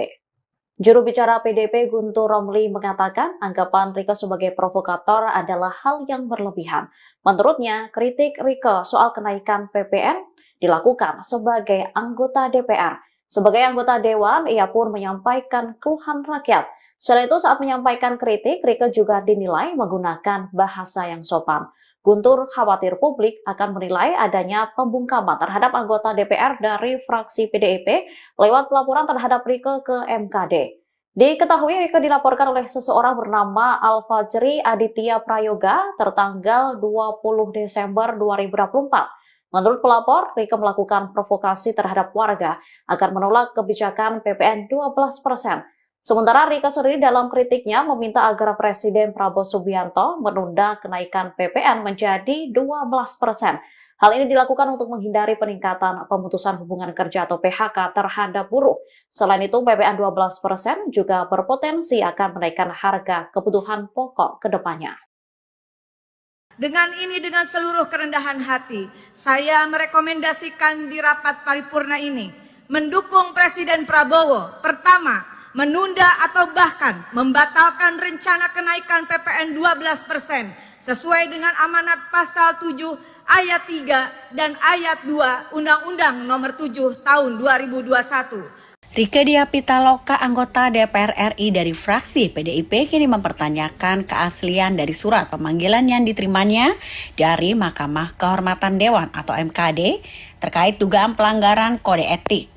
Juru bicara PDIP Guntur Romli mengatakan anggapan Rieke sebagai provokator adalah hal yang berlebihan. Menurutnya, kritik Rieke soal kenaikan PPN dilakukan sebagai anggota DPR. Sebagai anggota Dewan, ia pun menyampaikan keluhan rakyat. Selain itu, saat menyampaikan kritik, Rieke juga dinilai menggunakan bahasa yang sopan. Guntur khawatir publik akan menilai adanya pembungkaman terhadap anggota DPR dari fraksi PDIP lewat pelaporan terhadap Rieke ke MKD. Diketahui Rieke dilaporkan oleh seseorang bernama Alfajri Aditya Prayoga tertanggal 20 Desember 2024. Menurut pelapor, Rieke melakukan provokasi terhadap warga agar menolak kebijakan PPN 12%. Sementara Rieke sendiri dalam kritiknya meminta agar Presiden Prabowo Subianto menunda kenaikan PPN menjadi 12%. Hal ini dilakukan untuk menghindari peningkatan pemutusan hubungan kerja atau PHK terhadap buruh. Selain itu, PPN 12% juga berpotensi akan menaikkan harga kebutuhan pokok ke depannya. Dengan seluruh kerendahan hati, saya merekomendasikan di rapat paripurna ini mendukung Presiden Prabowo. Pertama, menunda atau bahkan membatalkan rencana kenaikan PPN 12% sesuai dengan amanat pasal 7 ayat 3 dan ayat 2 Undang-Undang Nomor 7 Tahun 2021. Rieke Diah Pitaloka, anggota DPR RI dari fraksi PDIP, kini mempertanyakan keaslian dari surat pemanggilan yang diterimanya dari Mahkamah Kehormatan Dewan atau MKD terkait dugaan pelanggaran kode etik.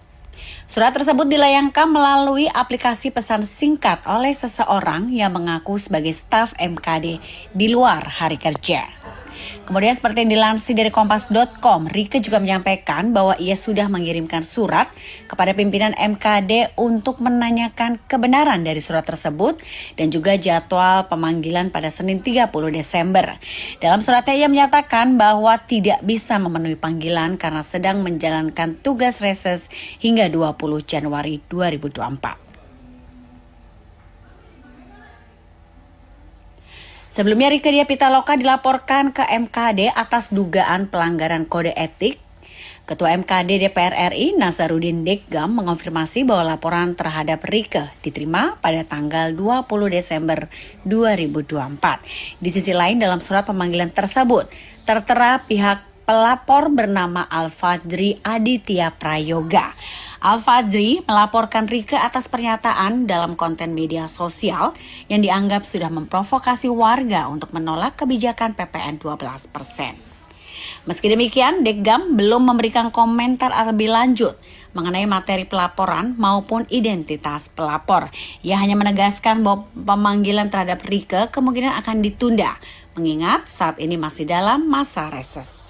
Surat tersebut dilayangkan melalui aplikasi pesan singkat oleh seseorang yang mengaku sebagai staf MKD di luar hari kerja. Kemudian seperti yang dilansir dari Kompas.com, Rieke juga menyampaikan bahwa ia sudah mengirimkan surat kepada pimpinan MKD untuk menanyakan kebenaran dari surat tersebut dan juga jadwal pemanggilan pada Senin 30 Desember. Dalam suratnya ia menyatakan bahwa tidak bisa memenuhi panggilan karena sedang menjalankan tugas reses hingga 20 Januari 2024. Sebelumnya Rieke Diah Pitaloka dilaporkan ke MKD atas dugaan pelanggaran kode etik. Ketua MKD DPR RI Nasaruddin Deggam mengonfirmasi bahwa laporan terhadap Rieke diterima pada tanggal 20 Desember 2024. Di sisi lain dalam surat pemanggilan tersebut tertera pihak pelapor bernama Al-Fajri Aditya Prayoga. Al-Fajri melaporkan Rieke atas pernyataan dalam konten media sosial yang dianggap sudah memprovokasi warga untuk menolak kebijakan PPN 12%. Meski demikian, Deggam belum memberikan komentar lebih lanjut mengenai materi pelaporan maupun identitas pelapor. Ia hanya menegaskan bahwa pemanggilan terhadap Rieke kemungkinan akan ditunda, mengingat saat ini masih dalam masa reses.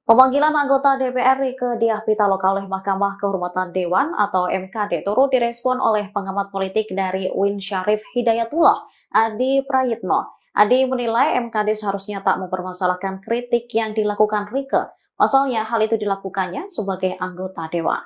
Pemanggilan anggota DPR Rieke Diah Pitaloka oleh Mahkamah Kehormatan Dewan atau MKD turut direspon oleh pengamat politik dari UIN Syarif Hidayatullah, Adi Prayitno. Adi menilai MKD seharusnya tak mempermasalahkan kritik yang dilakukan Rieke. Pasalnya hal itu dilakukannya sebagai anggota Dewan.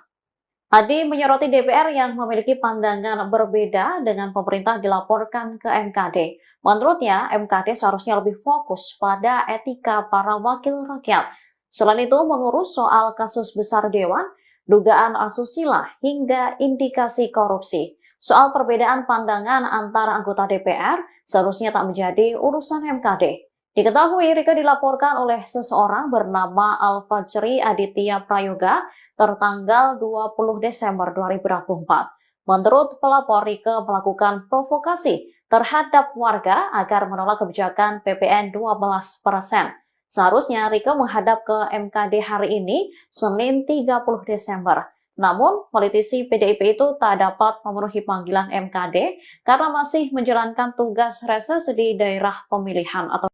Adi menyoroti DPR yang memiliki pandangan berbeda dengan pemerintah dilaporkan ke MKD. Menurutnya, MKD seharusnya lebih fokus pada etika para wakil rakyat. Selain itu, mengurus soal kasus besar Dewan, dugaan asusila, hingga indikasi korupsi. Soal perbedaan pandangan antara anggota DPR seharusnya tak menjadi urusan MKD. Diketahui Rieke dilaporkan oleh seseorang bernama Al-Fajri Aditya Prayoga tertanggal 20 Desember 2024. Menurut pelapor, Rieke melakukan provokasi terhadap warga agar menolak kebijakan PPN 12%. Seharusnya Rieke menghadap ke MKD hari ini, Senin 30 Desember. Namun, politisi PDIP itu tak dapat memenuhi panggilan MKD karena masih menjalankan tugas reses di daerah pemilihan atau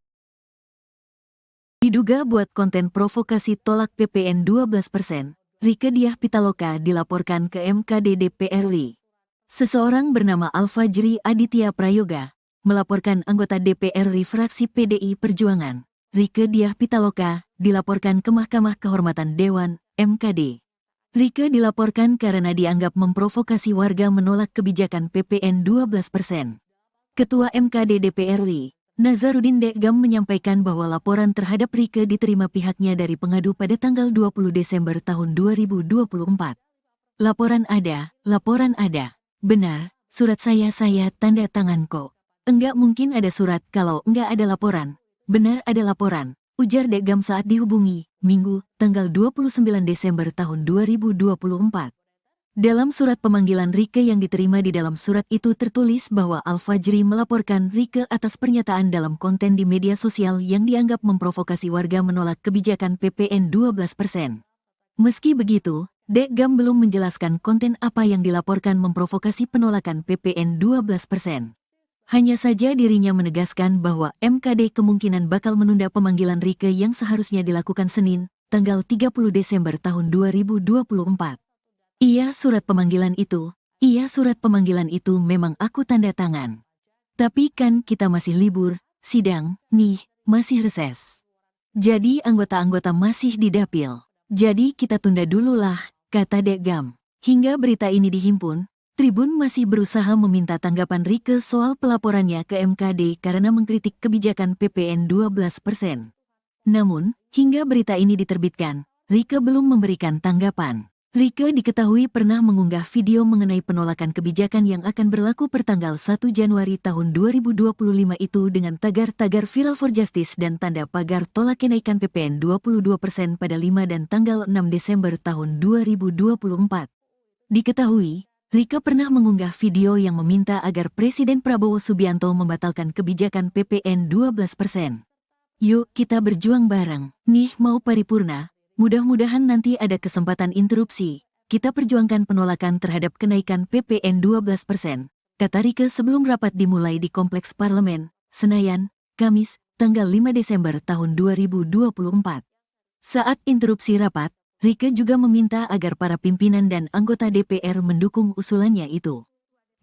Diduga buat konten provokasi tolak PPN 12%, Rieke Diah Pitaloka dilaporkan ke MKD DPR RI. Seseorang bernama Al-Fajri Aditya Prayoga melaporkan anggota DPR RI fraksi PDI Perjuangan, Rieke Diah Pitaloka, dilaporkan ke Mahkamah Kehormatan Dewan, MKD. Rieke dilaporkan karena dianggap memprovokasi warga menolak kebijakan PPN 12%. Ketua MKD DPR RI, Nasaruddin Deggam menyampaikan bahwa laporan terhadap Rieke diterima pihaknya dari pengadu pada tanggal 20 Desember tahun 2024. Laporan ada. Benar, surat saya tanda tangan kok. Enggak mungkin ada surat kalau enggak ada laporan. Benar ada laporan, ujar Deggam saat dihubungi, Minggu, tanggal 29 Desember tahun 2024. Dalam surat pemanggilan Rieke yang diterima di dalam surat itu tertulis bahwa Al-Fajri melaporkan Rieke atas pernyataan dalam konten di media sosial yang dianggap memprovokasi warga menolak kebijakan PPN 12%. Meski begitu, Deggam belum menjelaskan konten apa yang dilaporkan memprovokasi penolakan PPN 12%. Hanya saja dirinya menegaskan bahwa MKD kemungkinan bakal menunda pemanggilan Rieke yang seharusnya dilakukan Senin, tanggal 30 Desember tahun 2024. Iya surat pemanggilan itu memang aku tanda tangan. Tapi kan kita masih libur, sidang, nih, masih reses. Jadi anggota-anggota masih di dapil. Jadi kita tunda dulu lah, kata Dekgam. Hingga berita ini dihimpun, Tribun masih berusaha meminta tanggapan Rieke soal pelaporannya ke MKD karena mengkritik kebijakan PPN 12%. Namun, hingga berita ini diterbitkan, Rieke belum memberikan tanggapan. Rieke diketahui pernah mengunggah video mengenai penolakan kebijakan yang akan berlaku pertanggal 1 Januari tahun 2025 itu dengan tagar-tagar Viral for Justice dan tanda pagar tolak kenaikan PPN 22% pada 5 dan tanggal 6 Desember tahun 2024. Diketahui, Rieke pernah mengunggah video yang meminta agar Presiden Prabowo Subianto membatalkan kebijakan PPN 12%. Yuk kita berjuang bareng, nih mau paripurna, mudah-mudahan nanti ada kesempatan interupsi. Kita perjuangkan penolakan terhadap kenaikan PPN 12%, kata Rieke sebelum rapat dimulai di Kompleks Parlemen, Senayan, Kamis, tanggal 5 Desember tahun 2024. Saat interupsi rapat, Rieke juga meminta agar para pimpinan dan anggota DPR mendukung usulannya itu.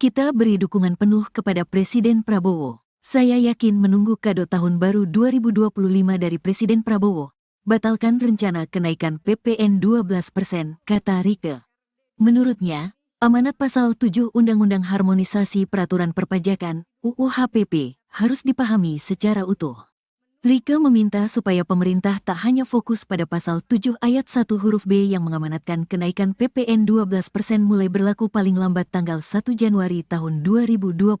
Kita beri dukungan penuh kepada Presiden Prabowo. Saya yakin menunggu kado tahun baru 2025 dari Presiden Prabowo. Batalkan rencana kenaikan PPN 12%, kata Rieke. Menurutnya, amanat pasal 7 Undang-Undang Harmonisasi Peraturan Perpajakan, UU HPP, harus dipahami secara utuh. Rieke meminta supaya pemerintah tak hanya fokus pada pasal 7 ayat 1 huruf B yang mengamanatkan kenaikan PPN 12% mulai berlaku paling lambat tanggal 1 Januari tahun 2025.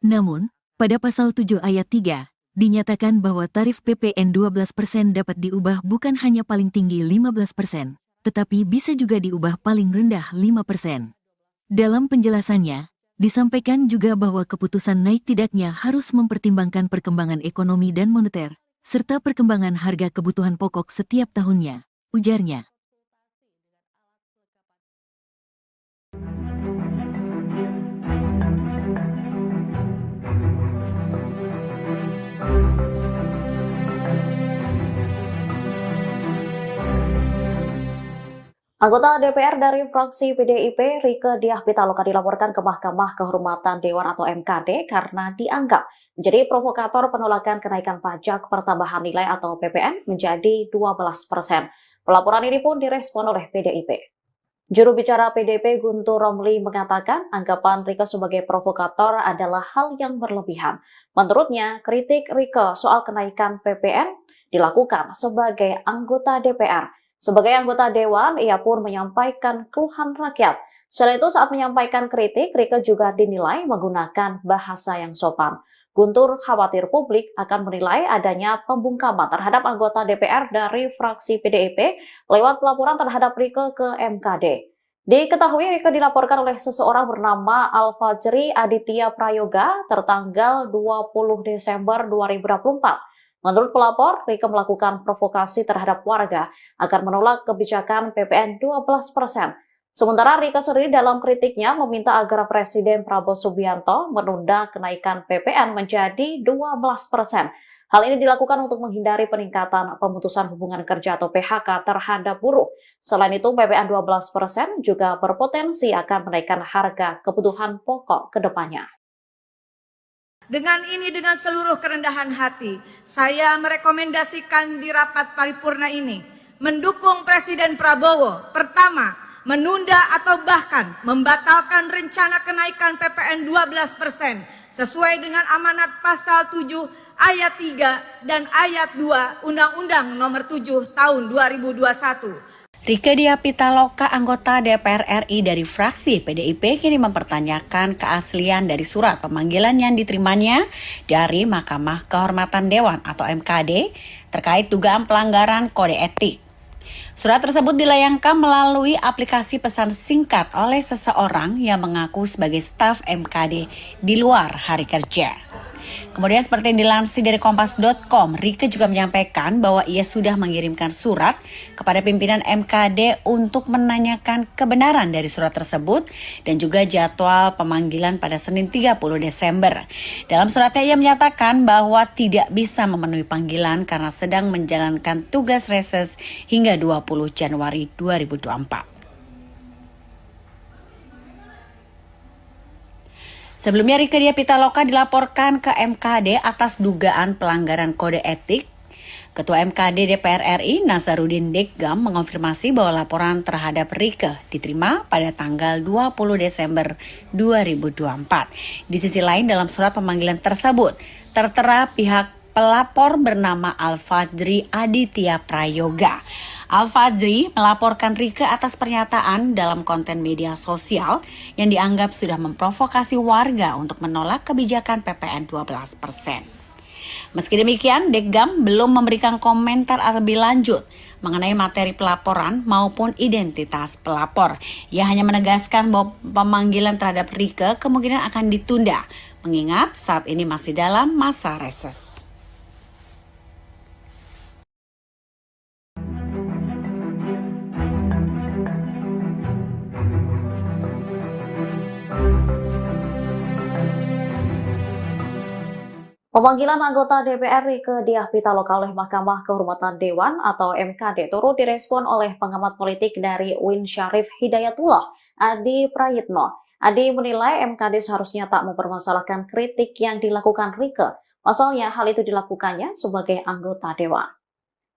Namun, pada pasal 7 ayat 3, dinyatakan bahwa tarif PPN 12% dapat diubah bukan hanya paling tinggi 15%, tetapi bisa juga diubah paling rendah 5%. Dalam penjelasannya, disampaikan juga bahwa keputusan naik tidaknya harus mempertimbangkan perkembangan ekonomi dan moneter, serta perkembangan harga kebutuhan pokok setiap tahunnya, ujarnya. Anggota DPR dari fraksi PDIP, Rieke Diah Pitaloka dilaporkan ke Mahkamah Kehormatan Dewan atau MKD karena dianggap menjadi provokator penolakan kenaikan pajak pertambahan nilai atau PPN menjadi 12%. Pelaporan ini pun direspon oleh PDIP. Juru bicara PDIP Guntur Romli mengatakan anggapan Rieke sebagai provokator adalah hal yang berlebihan. Menurutnya, kritik Rieke soal kenaikan PPN dilakukan sebagai anggota DPR. Sebagai anggota Dewan, ia pun menyampaikan keluhan rakyat. Selain itu, saat menyampaikan kritik, Rieke juga dinilai menggunakan bahasa yang sopan. Guntur khawatir publik akan menilai adanya pembungkaman terhadap anggota DPR dari fraksi PDIP lewat pelaporan terhadap Rieke ke MKD. Diketahui Rieke dilaporkan oleh seseorang bernama Alfajri Aditya Prayoga tertanggal 20 Desember 2024. Menurut pelapor, Rieke melakukan provokasi terhadap warga agar menolak kebijakan PPN 12%. Sementara Rieke sendiri dalam kritiknya meminta agar Presiden Prabowo Subianto menunda kenaikan PPN menjadi 12%. Hal ini dilakukan untuk menghindari peningkatan pemutusan hubungan kerja atau PHK terhadap buruh. Selain itu, PPN 12% juga berpotensi akan menaikkan harga kebutuhan pokok ke depannya. Dengan seluruh kerendahan hati, saya merekomendasikan di rapat paripurna ini mendukung Presiden Prabowo. Pertama, menunda atau bahkan membatalkan rencana kenaikan PPN 12% sesuai dengan amanat pasal 7 ayat 3 dan ayat 2 Undang-Undang Nomor 7 Tahun 2021. Rieke Diah Pitaloka, anggota DPR RI dari fraksi PDIP, kini mempertanyakan keaslian dari surat pemanggilan yang diterimanya dari Mahkamah Kehormatan Dewan atau MKD terkait dugaan pelanggaran kode etik. Surat tersebut dilayangkan melalui aplikasi pesan singkat oleh seseorang yang mengaku sebagai staf MKD di luar hari kerja. Kemudian seperti yang dilansir dari Kompas.com, Rieke juga menyampaikan bahwa ia sudah mengirimkan surat kepada pimpinan MKD untuk menanyakan kebenaran dari surat tersebut dan juga jadwal pemanggilan pada Senin 30 Desember. Dalam suratnya ia menyatakan bahwa tidak bisa memenuhi panggilan karena sedang menjalankan tugas reses hingga 20 Januari 2024. Sebelumnya Rieke Diah Pitaloka dilaporkan ke MKD atas dugaan pelanggaran kode etik. Ketua MKD DPR RI Nasaruddin Deggam mengonfirmasi bahwa laporan terhadap Rieke diterima pada tanggal 20 Desember 2024. Di sisi lain dalam surat pemanggilan tersebut tertera pihak pelapor bernama Al-Fajri Aditya Prayoga. Al-Fajri melaporkan Rieke atas pernyataan dalam konten media sosial yang dianggap sudah memprovokasi warga untuk menolak kebijakan PPN 12%. Meski demikian, Deggam belum memberikan komentar lebih lanjut mengenai materi pelaporan maupun identitas pelapor. Ia hanya menegaskan bahwa pemanggilan terhadap Rieke kemungkinan akan ditunda, mengingat saat ini masih dalam masa reses. Pemanggilan anggota DPR Rieke Diah Pitaloka oleh Mahkamah Kehormatan Dewan atau MKD turut direspon oleh pengamat politik dari UIN Syarif Hidayatullah, Adi Prayitno. Adi menilai MKD seharusnya tak mempermasalahkan kritik yang dilakukan Rieke. Pasalnya hal itu dilakukannya sebagai anggota Dewan.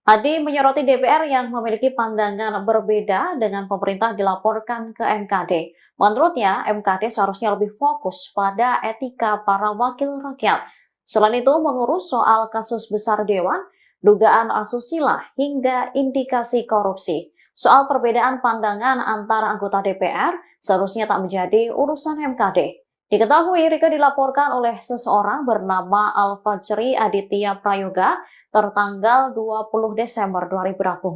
Adi menyoroti DPR yang memiliki pandangan berbeda dengan pemerintah dilaporkan ke MKD. Menurutnya, MKD seharusnya lebih fokus pada etika para wakil rakyat. Selain itu, mengurus soal kasus besar Dewan, dugaan asusila, hingga indikasi korupsi. Soal perbedaan pandangan antara anggota DPR seharusnya tak menjadi urusan MKD. Diketahui Rieke dilaporkan oleh seseorang bernama Al-Fajri Aditya Prayoga tertanggal 20 Desember 2024.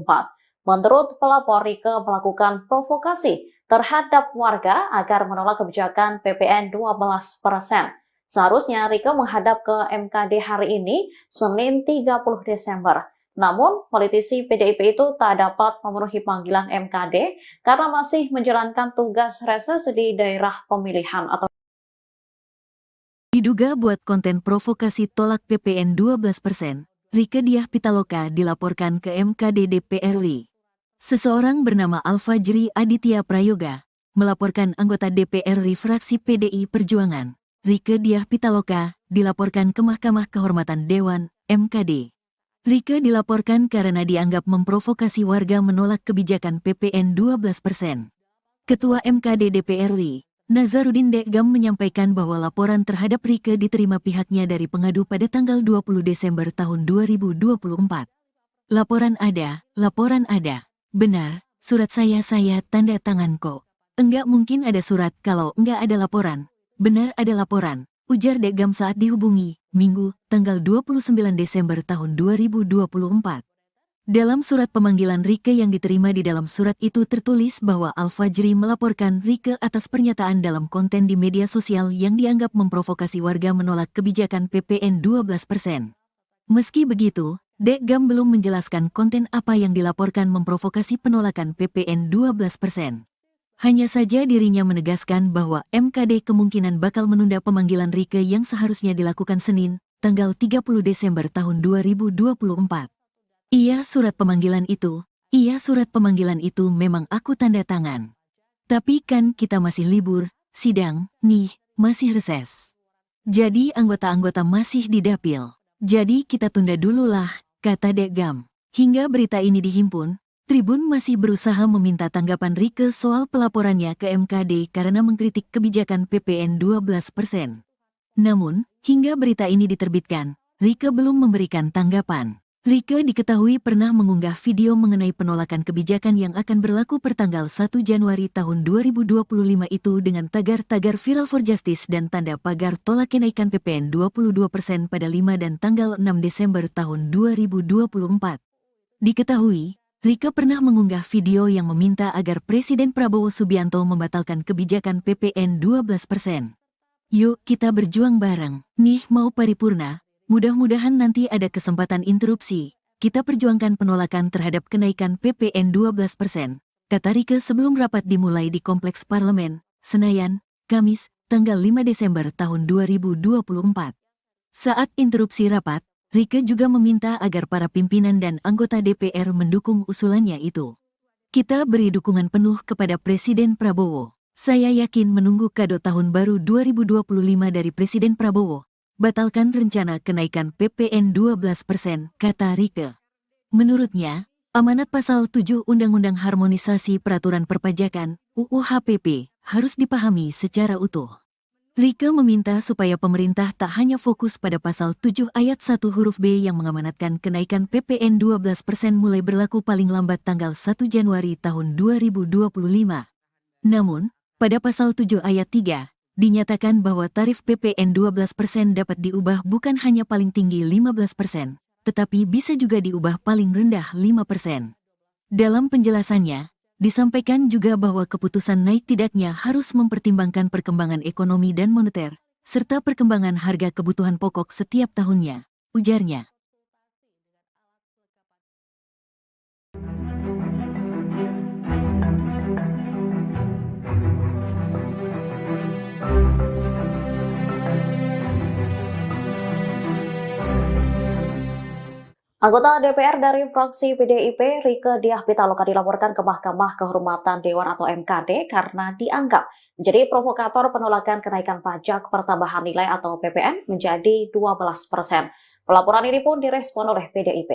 Menurut pelapor, Rieke melakukan provokasi terhadap warga agar menolak kebijakan PPN 12%. Seharusnya Rieke menghadap ke MKD hari ini, Senin 30 Desember. Namun, politisi PDIP itu tak dapat memenuhi panggilan MKD karena masih menjalankan tugas reses di daerah pemilihan atau Diduga buat konten provokasi tolak PPN 12%, Rieke Diah Pitaloka dilaporkan ke MKD DPR RI. Seseorang bernama Al-Fajri Aditya Prayoga melaporkan anggota DPR RI fraksi PDI Perjuangan, Rieke Diah Pitaloka, dilaporkan ke Mahkamah Kehormatan Dewan, MKD. Rieke dilaporkan karena dianggap memprovokasi warga menolak kebijakan PPN 12%. Ketua MKD DPR RI, Nasaruddin Deggam menyampaikan bahwa laporan terhadap Rieke diterima pihaknya dari pengadu pada tanggal 20 Desember tahun 2024. Laporan ada. Benar, surat saya tanda tangan kok. Enggak mungkin ada surat kalau enggak ada laporan. Benar ada laporan, ujar Deggam saat dihubungi, Minggu, tanggal 29 Desember tahun 2024. Dalam surat pemanggilan Rieke yang diterima di dalam surat itu tertulis bahwa Al-Fajri melaporkan Rieke atas pernyataan dalam konten di media sosial yang dianggap memprovokasi warga menolak kebijakan PPN 12%. Meski begitu, Deggam belum menjelaskan konten apa yang dilaporkan memprovokasi penolakan PPN 12%. Hanya saja dirinya menegaskan bahwa MKD kemungkinan bakal menunda pemanggilan Rieke yang seharusnya dilakukan Senin, tanggal 30 Desember tahun 2024. Iya surat pemanggilan itu memang aku tanda tangan. Tapi kan kita masih libur, sidang, masih reses. Jadi anggota-anggota masih di dapil. Jadi kita tunda dulu lah, kata Deggam. Hingga berita ini dihimpun, Tribun masih berusaha meminta tanggapan Rieke soal pelaporannya ke MKD karena mengkritik kebijakan PPN 12%. Namun, hingga berita ini diterbitkan, Rieke belum memberikan tanggapan. Rieke diketahui pernah mengunggah video mengenai penolakan kebijakan yang akan berlaku pertanggal 1 Januari tahun 2025 itu dengan tagar-tagar Viral for Justice dan tanda pagar tolak kenaikan PPN 22% pada 5 dan tanggal 6 Desember tahun 2024. Diketahui, Rieke pernah mengunggah video yang meminta agar Presiden Prabowo Subianto membatalkan kebijakan PPN 12%. Yuk kita berjuang bareng. Nih mau paripurna, mudah-mudahan nanti ada kesempatan interupsi. Kita perjuangkan penolakan terhadap kenaikan PPN 12%, kata Rieke sebelum rapat dimulai di Kompleks Parlemen, Senayan, Kamis, tanggal 5 Desember tahun 2024. Saat interupsi rapat, Rieke juga meminta agar para pimpinan dan anggota DPR mendukung usulannya itu. Kita beri dukungan penuh kepada Presiden Prabowo. Saya yakin menunggu kado tahun baru 2025 dari Presiden Prabowo. Batalkan rencana kenaikan PPN 12%, kata Rieke. Menurutnya, amanat pasal 7 Undang-Undang Harmonisasi Peraturan Perpajakan, UU HPP, harus dipahami secara utuh. Rieke meminta supaya pemerintah tak hanya fokus pada pasal 7 ayat 1 huruf B yang mengamanatkan kenaikan PPN 12% mulai berlaku paling lambat tanggal 1 Januari tahun 2025. Namun, pada pasal 7 ayat 3, dinyatakan bahwa tarif PPN 12% dapat diubah bukan hanya paling tinggi 15%, tetapi bisa juga diubah paling rendah 5%. Dalam penjelasannya, disampaikan juga bahwa keputusan naik tidaknya harus mempertimbangkan perkembangan ekonomi dan moneter, serta perkembangan harga kebutuhan pokok setiap tahunnya, ujarnya. Anggota DPR dari fraksi PDIP, Rieke Diah Pitaloka dilaporkan ke Mahkamah Kehormatan Dewan atau MKD karena dianggap menjadi provokator penolakan kenaikan pajak pertambahan nilai atau PPN menjadi 12%. Pelaporan ini pun direspon oleh PDIP.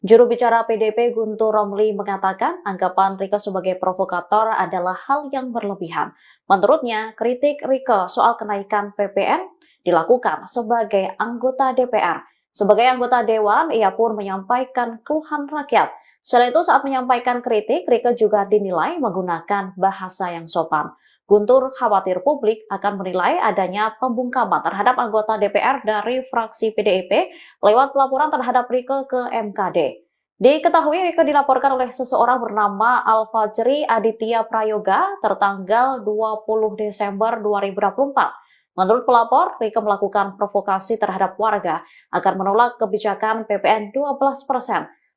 Juru bicara PDIP Guntur Romli mengatakan anggapan Rieke sebagai provokator adalah hal yang berlebihan. Menurutnya, kritik Rieke soal kenaikan PPN dilakukan sebagai anggota DPR. Sebagai anggota Dewan, ia pun menyampaikan keluhan rakyat. Selain itu, saat menyampaikan kritik, Rieke juga dinilai menggunakan bahasa yang sopan. Guntur khawatir publik akan menilai adanya pembungkaman terhadap anggota DPR dari fraksi PDIP lewat pelaporan terhadap Rieke ke MKD. Diketahui Rieke dilaporkan oleh seseorang bernama Al-Fajri Aditya Prayoga tertanggal 20 Desember 2024. Menurut pelapor, Rieke melakukan provokasi terhadap warga agar menolak kebijakan PPN 12%.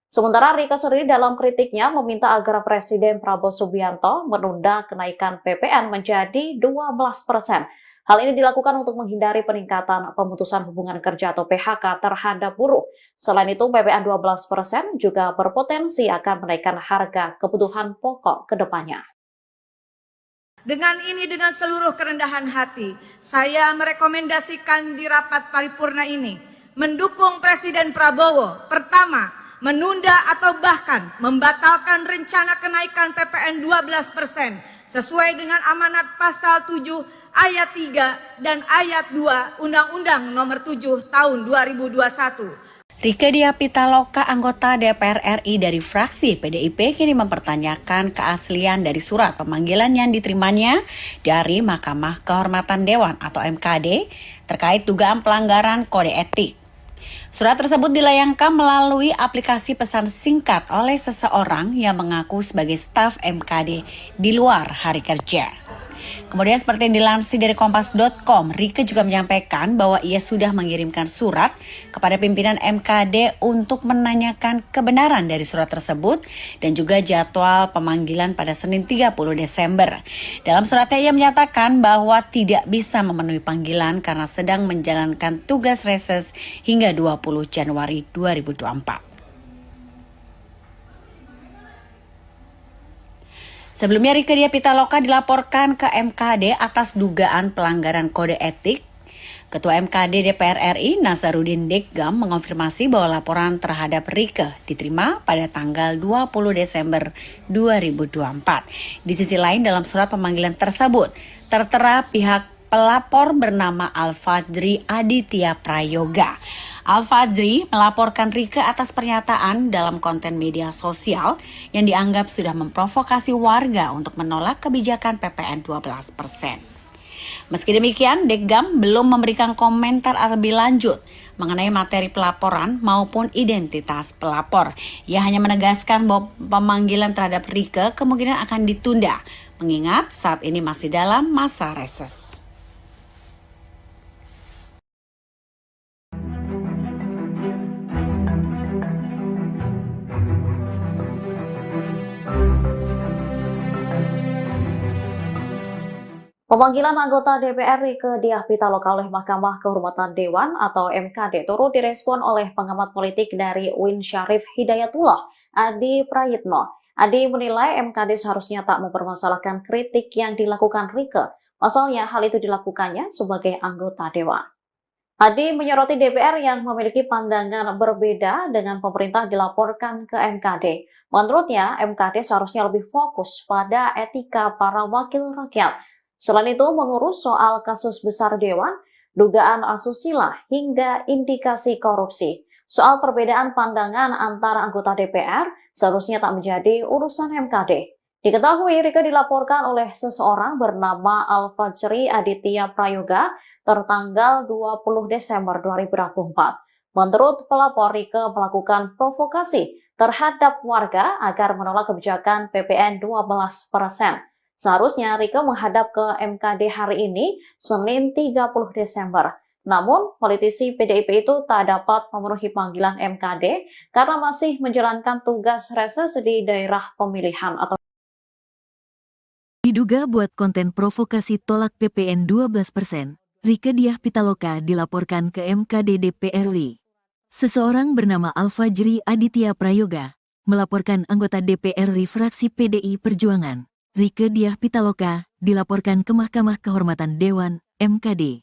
Sementara Rieke sendiri dalam kritiknya meminta agar Presiden Prabowo Subianto menunda kenaikan PPN menjadi 12%. Hal ini dilakukan untuk menghindari peningkatan pemutusan hubungan kerja atau PHK terhadap buruh. Selain itu, PPN 12% juga berpotensi akan menaikkan harga kebutuhan pokok ke depannya. Dengan seluruh kerendahan hati, saya merekomendasikan di rapat paripurna ini mendukung Presiden Prabowo. Pertama, menunda atau bahkan membatalkan rencana kenaikan PPN 12% sesuai dengan amanat pasal 7 ayat 3 dan ayat 2 Undang-Undang Nomor 7 Tahun 2021. Rieke Diah Pitaloka, anggota DPR RI dari fraksi PDIP, kini mempertanyakan keaslian dari surat pemanggilan yang diterimanya dari Mahkamah Kehormatan Dewan atau MKD terkait dugaan pelanggaran kode etik. Surat tersebut dilayangkan melalui aplikasi pesan singkat oleh seseorang yang mengaku sebagai staf MKD di luar hari kerja. Kemudian seperti yang dilansir dari Kompas.com, Rieke juga menyampaikan bahwa ia sudah mengirimkan surat kepada pimpinan MKD untuk menanyakan kebenaran dari surat tersebut dan juga jadwal pemanggilan pada Senin 30 Desember. Dalam suratnya ia menyatakan bahwa tidak bisa memenuhi panggilan karena sedang menjalankan tugas reses hingga 20 Januari 2024. Sebelumnya Rieke Diah Pitaloka dilaporkan ke MKD atas dugaan pelanggaran kode etik. Ketua MKD DPR RI Nasaruddin Deggam mengonfirmasi bahwa laporan terhadap Rieke diterima pada tanggal 20 Desember 2024. Di sisi lain dalam surat pemanggilan tersebut tertera pihak pelapor bernama Al-Fajri Aditya Prayoga. Al-Fajri melaporkan Rieke atas pernyataan dalam konten media sosial yang dianggap sudah memprovokasi warga untuk menolak kebijakan PPN 12%. Meski demikian, Deggam belum memberikan komentar lebih lanjut mengenai materi pelaporan maupun identitas pelapor. Ia hanya menegaskan bahwa pemanggilan terhadap Rieke kemungkinan akan ditunda, mengingat saat ini masih dalam masa reses. Pemanggilan anggota DPR Rieke Diah Pitaloka oleh Mahkamah Kehormatan Dewan atau MKD turut direspon oleh pengamat politik dari UIN Syarif Hidayatullah, Adi Prayitno. Adi menilai MKD seharusnya tak mempermasalahkan kritik yang dilakukan Rieke. Pasalnya hal itu dilakukannya sebagai anggota Dewan. Adi menyoroti DPR yang memiliki pandangan berbeda dengan pemerintah dilaporkan ke MKD. Menurutnya, MKD seharusnya lebih fokus pada etika para wakil rakyat. Selain itu, mengurus soal kasus besar Dewan, dugaan asusila, hingga indikasi korupsi. Soal perbedaan pandangan antara anggota DPR seharusnya tak menjadi urusan MKD. Diketahui Rieke dilaporkan oleh seseorang bernama Al-Fajri Aditya Prayoga tertanggal 20 Desember 2024. Menurut pelapor, Rieke melakukan provokasi terhadap warga agar menolak kebijakan PPN 12%. Seharusnya Rieke menghadap ke MKD hari ini, Senin 30 Desember. Namun, politisi PDIP itu tak dapat memenuhi panggilan MKD karena masih menjalankan tugas reses di daerah pemilihan atau Diduga buat konten provokasi tolak PPN 12%, Rieke Diah Pitaloka dilaporkan ke MKD DPR RI. Seseorang bernama Al-Fajri Aditya Prayoga melaporkan anggota DPR RI fraksi PDI Perjuangan, Rieke Diah Pitaloka, dilaporkan ke Mahkamah Kehormatan Dewan, MKD.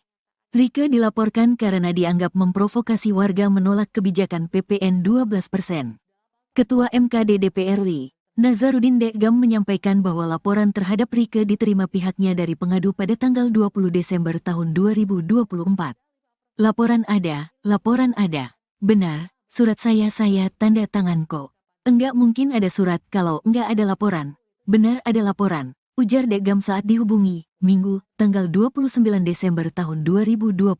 Rieke dilaporkan karena dianggap memprovokasi warga menolak kebijakan PPN 12%. Ketua MKD DPR RI, Nazarudin Dekgam menyampaikan bahwa laporan terhadap Rieke diterima pihaknya dari pengadu pada tanggal 20 Desember tahun 2024. Laporan ada. Benar, surat saya tanda tangan kok. Enggak mungkin ada surat kalau enggak ada laporan. Benar ada laporan, ujar Dekgam saat dihubungi, Minggu, tanggal 29 Desember tahun 2024.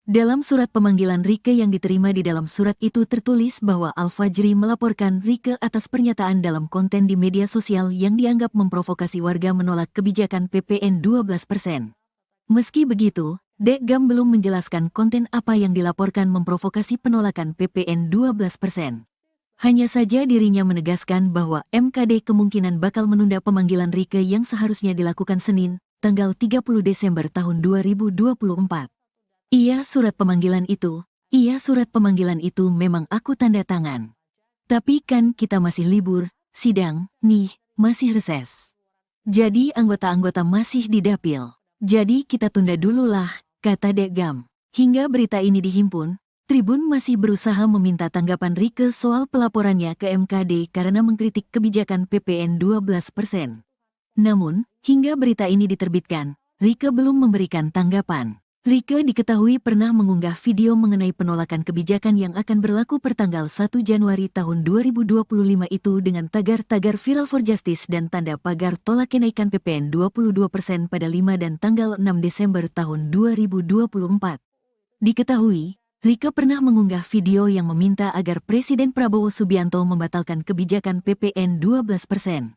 Dalam surat pemanggilan Rieke yang diterima di dalam surat itu tertulis bahwa Al-Fajri melaporkan Rieke atas pernyataan dalam konten di media sosial yang dianggap memprovokasi warga menolak kebijakan PPN 12%. Meski begitu, Dekgam belum menjelaskan konten apa yang dilaporkan memprovokasi penolakan PPN 12%. Hanya saja dirinya menegaskan bahwa MKD kemungkinan bakal menunda pemanggilan Rieke yang seharusnya dilakukan Senin, tanggal 30 Desember tahun 2024. Iya surat pemanggilan itu memang aku tanda tangan. Tapi kan kita masih libur, sidang, nih, masih reses. Jadi anggota-anggota masih di dapil. Jadi kita tunda dulu lah, kata Dekgam. Hingga berita ini dihimpun, Tribun masih berusaha meminta tanggapan Rieke soal pelaporannya ke MKD karena mengkritik kebijakan PPN 12%. Namun, hingga berita ini diterbitkan, Rieke belum memberikan tanggapan. Rieke diketahui pernah mengunggah video mengenai penolakan kebijakan yang akan berlaku pertanggal 1 Januari tahun 2025 itu dengan tagar-tagar Viral for Justice dan tanda pagar tolak kenaikan PPN 22% pada 5 dan tanggal 6 Desember tahun 2024. Diketahui, Rieke pernah mengunggah video yang meminta agar Presiden Prabowo Subianto membatalkan kebijakan PPN 12%.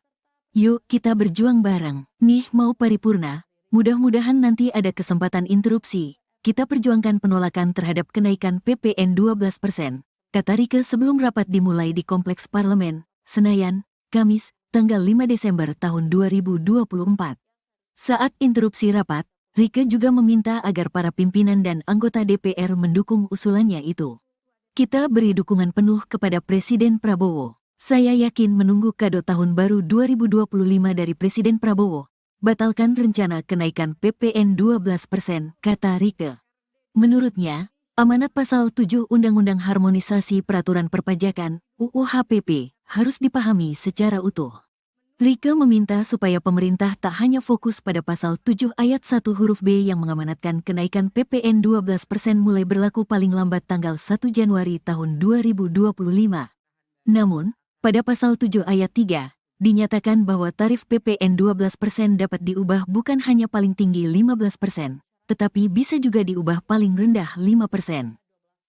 Yuk kita berjuang bareng, nih mau paripurna, mudah-mudahan nanti ada kesempatan interupsi. Kita perjuangkan penolakan terhadap kenaikan PPN 12%, kata Rieke sebelum rapat dimulai di Kompleks Parlemen, Senayan, Kamis, tanggal 5 Desember tahun 2024. Saat interupsi rapat, Rieke juga meminta agar para pimpinan dan anggota DPR mendukung usulannya itu. Kita beri dukungan penuh kepada Presiden Prabowo. Saya yakin menunggu kado tahun baru 2025 dari Presiden Prabowo. Batalkan rencana kenaikan PPN 12%, kata Rieke. Menurutnya, amanat pasal 7 Undang-Undang Harmonisasi Peraturan Perpajakan, UU HPP, harus dipahami secara utuh. Rieke meminta supaya pemerintah tak hanya fokus pada pasal 7 ayat 1 huruf B yang mengamanatkan kenaikan PPN 12% mulai berlaku paling lambat tanggal 1 Januari tahun 2025. Namun, pada pasal 7 ayat 3, dinyatakan bahwa tarif PPN 12% dapat diubah bukan hanya paling tinggi 15%, tetapi bisa juga diubah paling rendah 5%.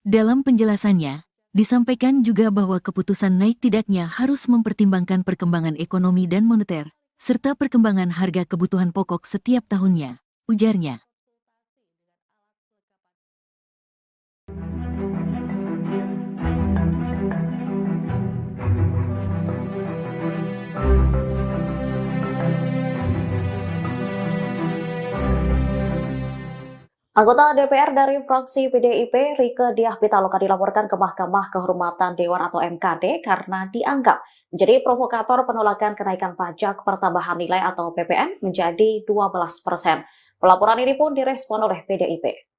Dalam penjelasannya, disampaikan juga bahwa keputusan naik tidaknya harus mempertimbangkan perkembangan ekonomi dan moneter, serta perkembangan harga kebutuhan pokok setiap tahunnya, ujarnya. Anggota DPR dari fraksi PDIP, Rieke Diah Pitaloka dilaporkan ke Mahkamah Kehormatan Dewan atau MKD karena dianggap menjadi provokator penolakan kenaikan pajak pertambahan nilai atau PPN menjadi 12%. Pelaporan ini pun direspon oleh PDIP.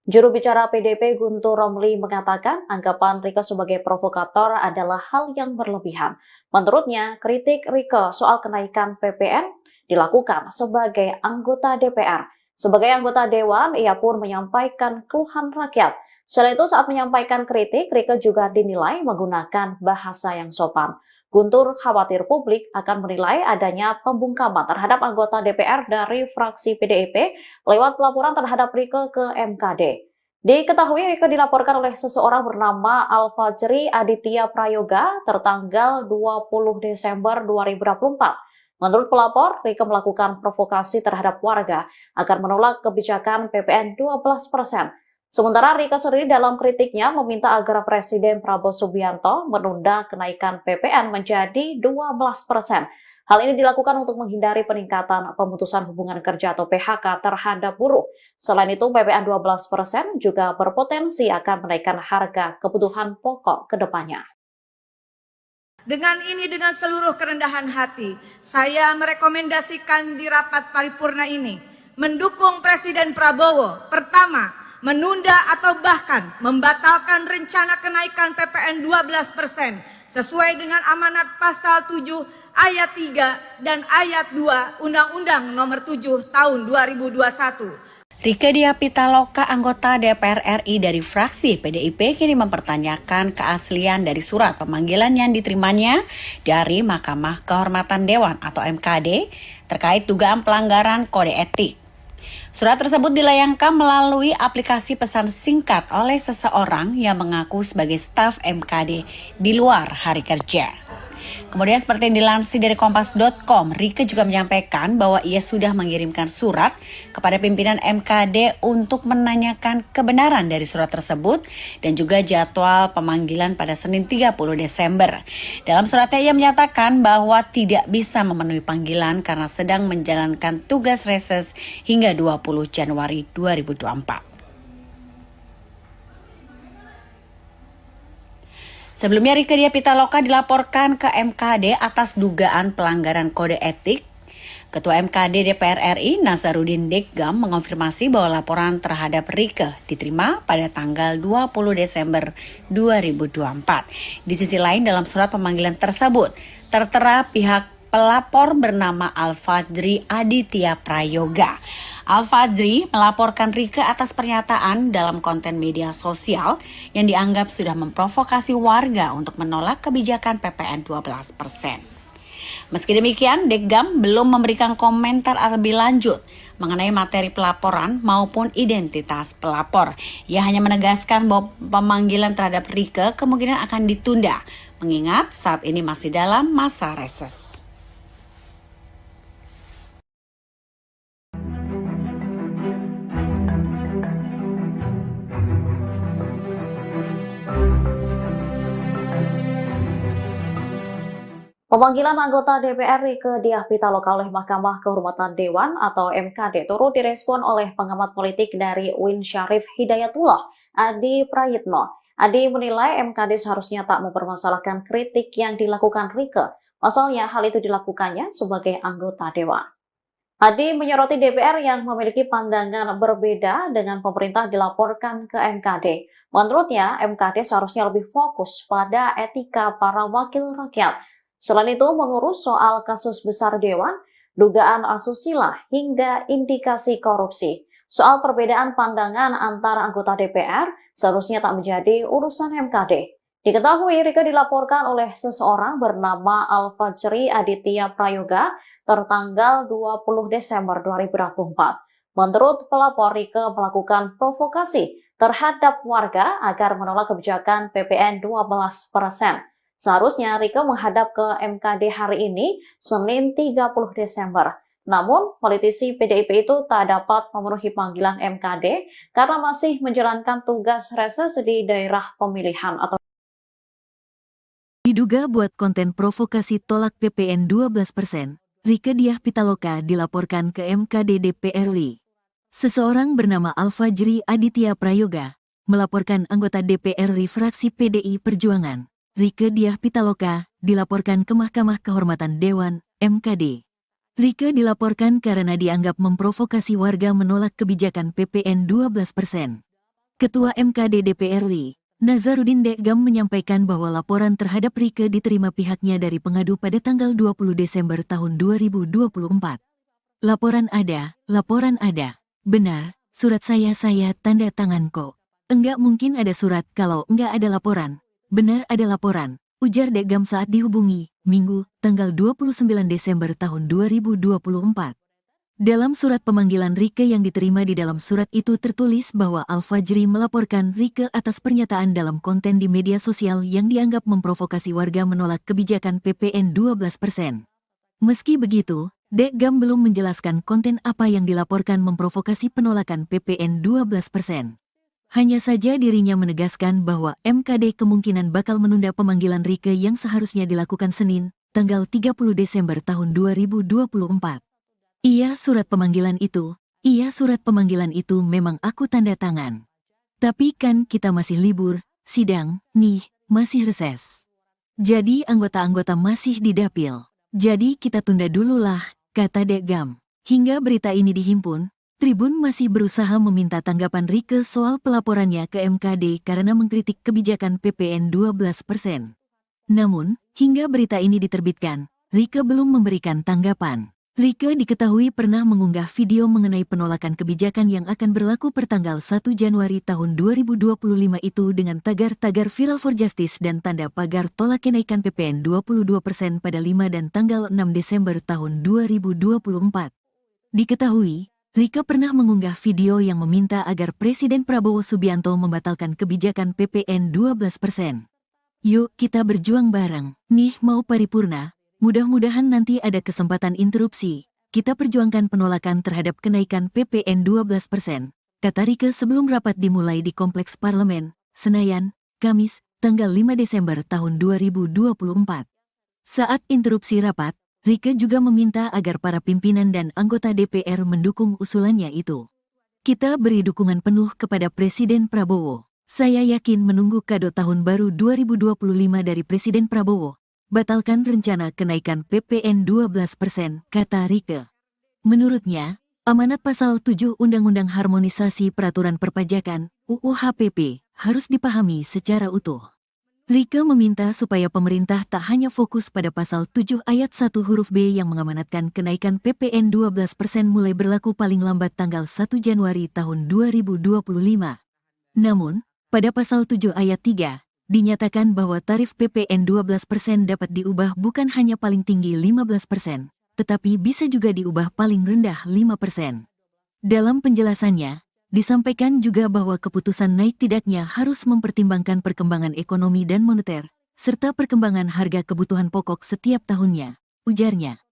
Juru bicara PDIP Guntur Romli mengatakan anggapan Rieke sebagai provokator adalah hal yang berlebihan. Menurutnya, kritik Rieke soal kenaikan PPN dilakukan sebagai anggota DPR. Sebagai anggota Dewan, ia pun menyampaikan keluhan rakyat. Selain itu, saat menyampaikan kritik, Rieke juga dinilai menggunakan bahasa yang sopan. Guntur khawatir publik akan menilai adanya pembungkaman terhadap anggota DPR dari fraksi PDIP lewat pelaporan terhadap Rieke ke MKD. Diketahui Rieke dilaporkan oleh seseorang bernama Al-Fajri Aditya Prayoga tertanggal 20 Desember 2024. Menurut pelapor, Rieke melakukan provokasi terhadap warga agar menolak kebijakan PPN 12%. Sementara Rieke sendiri dalam kritiknya meminta agar Presiden Prabowo Subianto menunda kenaikan PPN menjadi 12%. Hal ini dilakukan untuk menghindari peningkatan pemutusan hubungan kerja atau PHK terhadap buruh. Selain itu, PPN 12% juga berpotensi akan menaikkan harga kebutuhan pokok ke depannya. Dengan seluruh kerendahan hati, saya merekomendasikan di rapat paripurna ini mendukung Presiden Prabowo. Pertama, menunda atau bahkan membatalkan rencana kenaikan PPN 12% sesuai dengan amanat pasal 7 ayat 3 dan ayat 2 Undang-Undang Nomor 7 Tahun 2021. Rieke Diah Pitaloka, anggota DPR RI dari fraksi PDIP, kini mempertanyakan keaslian dari surat pemanggilan yang diterimanya dari Mahkamah Kehormatan Dewan atau MKD terkait dugaan pelanggaran kode etik. Surat tersebut dilayangkan melalui aplikasi pesan singkat oleh seseorang yang mengaku sebagai staf MKD di luar hari kerja. Kemudian seperti yang dilansir dari Kompas.com, Rieke juga menyampaikan bahwa ia sudah mengirimkan surat kepada pimpinan MKD untuk menanyakan kebenaran dari surat tersebut dan juga jadwal pemanggilan pada Senin 30 Desember. Dalam suratnya ia menyatakan bahwa tidak bisa memenuhi panggilan karena sedang menjalankan tugas reses hingga 20 Januari 2024. Sebelumnya Rieke Diah Pitaloka dilaporkan ke MKD atas dugaan pelanggaran kode etik. Ketua MKD DPR RI Nasaruddin Deggam mengonfirmasi bahwa laporan terhadap Rieke diterima pada tanggal 20 Desember 2024. Di sisi lain dalam surat pemanggilan tersebut tertera pihak pelapor bernama Al-Fajri Aditya Prayoga. Al-Fajri melaporkan Rieke atas pernyataan dalam konten media sosial yang dianggap sudah memprovokasi warga untuk menolak kebijakan PPN 12%. Meski demikian, Deggam belum memberikan komentar lebih lanjut mengenai materi pelaporan maupun identitas pelapor. Ia hanya menegaskan bahwa pemanggilan terhadap Rieke kemungkinan akan ditunda, mengingat saat ini masih dalam masa reses. Pemanggilan anggota DPR Rieke Diah Pitaloka oleh Mahkamah Kehormatan Dewan atau MKD turut direspon oleh pengamat politik dari UIN Syarif Hidayatullah, Adi Prayitno. Adi menilai MKD seharusnya tak mempermasalahkan kritik yang dilakukan Rieke. Pasalnya hal itu dilakukannya sebagai anggota Dewan. Adi menyoroti DPR yang memiliki pandangan berbeda dengan pemerintah dilaporkan ke MKD. Menurutnya, MKD seharusnya lebih fokus pada etika para wakil rakyat. Selain itu, mengurus soal kasus besar Dewan, dugaan asusila, hingga indikasi korupsi. Soal perbedaan pandangan antara anggota DPR seharusnya tak menjadi urusan MKD. Diketahui Rieke dilaporkan oleh seseorang bernama Al-Fajri Aditya Prayoga tertanggal 20 Desember 2024. Menurut pelapor, Rieke melakukan provokasi terhadap warga agar menolak kebijakan PPN 12%. Seharusnya Rieke menghadap ke MKD hari ini, Senin 30 Desember. Namun, politisi PDIP itu tak dapat memenuhi panggilan MKD karena masih menjalankan tugas reses di daerah pemilihan atau Diduga buat konten provokasi tolak PPN 12%, Rieke Diah Pitaloka dilaporkan ke MKD DPR RI. Seseorang bernama Alfajri Aditya Prayoga melaporkan anggota DPR RI fraksi PDI Perjuangan, Rieke Diah Pitaloka, dilaporkan ke Mahkamah Kehormatan Dewan, MKD. Rieke dilaporkan karena dianggap memprovokasi warga menolak kebijakan PPN 12%. Ketua MKD DPR RI, Nazarudin Dekgam menyampaikan bahwa laporan terhadap Rieke diterima pihaknya dari pengadu pada tanggal 20 Desember tahun 2024. Laporan ada. Benar, surat saya tanda tangan kok. Enggak mungkin ada surat kalau enggak ada laporan. Benar ada laporan, ujar Dekgam saat dihubungi, Minggu, tanggal 29 Desember tahun 2024. Dalam surat pemanggilan Rieke yang diterima di dalam surat itu tertulis bahwa Alfajri melaporkan Rieke atas pernyataan dalam konten di media sosial yang dianggap memprovokasi warga menolak kebijakan PPN 12%. Meski begitu, Dekgam belum menjelaskan konten apa yang dilaporkan memprovokasi penolakan PPN 12%. Hanya saja dirinya menegaskan bahwa MKD kemungkinan bakal menunda pemanggilan Rieke yang seharusnya dilakukan Senin, tanggal 30 Desember tahun 2024. Iya surat pemanggilan itu memang aku tanda tangan. Tapi kan kita masih libur, sidang, nih, masih reses. Jadi anggota-anggota masih di dapil. Jadi kita tunda dulu lah, kata Dekgam. Hingga berita ini dihimpun, Tribun masih berusaha meminta tanggapan Rieke soal pelaporannya ke MKD karena mengkritik kebijakan PPN 12%. Namun, hingga berita ini diterbitkan, Rieke belum memberikan tanggapan. Rieke diketahui pernah mengunggah video mengenai penolakan kebijakan yang akan berlaku pertanggal 1 Januari tahun 2025 itu dengan tagar-tagar Viral for Justice dan tanda pagar tolak kenaikan PPN 22% pada 5 dan tanggal 6 Desember tahun 2024. Diketahui, Rieke pernah mengunggah video yang meminta agar Presiden Prabowo Subianto membatalkan kebijakan PPN 12%. Yuk kita berjuang bareng, nih mau paripurna. Mudah-mudahan nanti ada kesempatan interupsi. Kita perjuangkan penolakan terhadap kenaikan PPN 12%, kata Rieke sebelum rapat dimulai di Kompleks Parlemen, Senayan, Kamis, tanggal 5 Desember tahun 2024. Saat interupsi rapat, Rieke juga meminta agar para pimpinan dan anggota DPR mendukung usulannya itu. Kita beri dukungan penuh kepada Presiden Prabowo. Saya yakin menunggu kado tahun baru 2025 dari Presiden Prabowo. Batalkan rencana kenaikan PPN 12%, kata Rieke. Menurutnya, amanat pasal 7 Undang-Undang Harmonisasi Peraturan Perpajakan, UU HPP, harus dipahami secara utuh. Rieke meminta supaya pemerintah tak hanya fokus pada pasal 7 ayat 1 huruf B yang mengamanatkan kenaikan PPN 12% mulai berlaku paling lambat tanggal 1 Januari tahun 2025. Namun, pada pasal 7 ayat 3, dinyatakan bahwa tarif PPN 12% dapat diubah bukan hanya paling tinggi 15%, tetapi bisa juga diubah paling rendah 5%. Dalam penjelasannya, disampaikan juga bahwa keputusan naik tidaknya harus mempertimbangkan perkembangan ekonomi dan moneter, serta perkembangan harga kebutuhan pokok setiap tahunnya, ujarnya.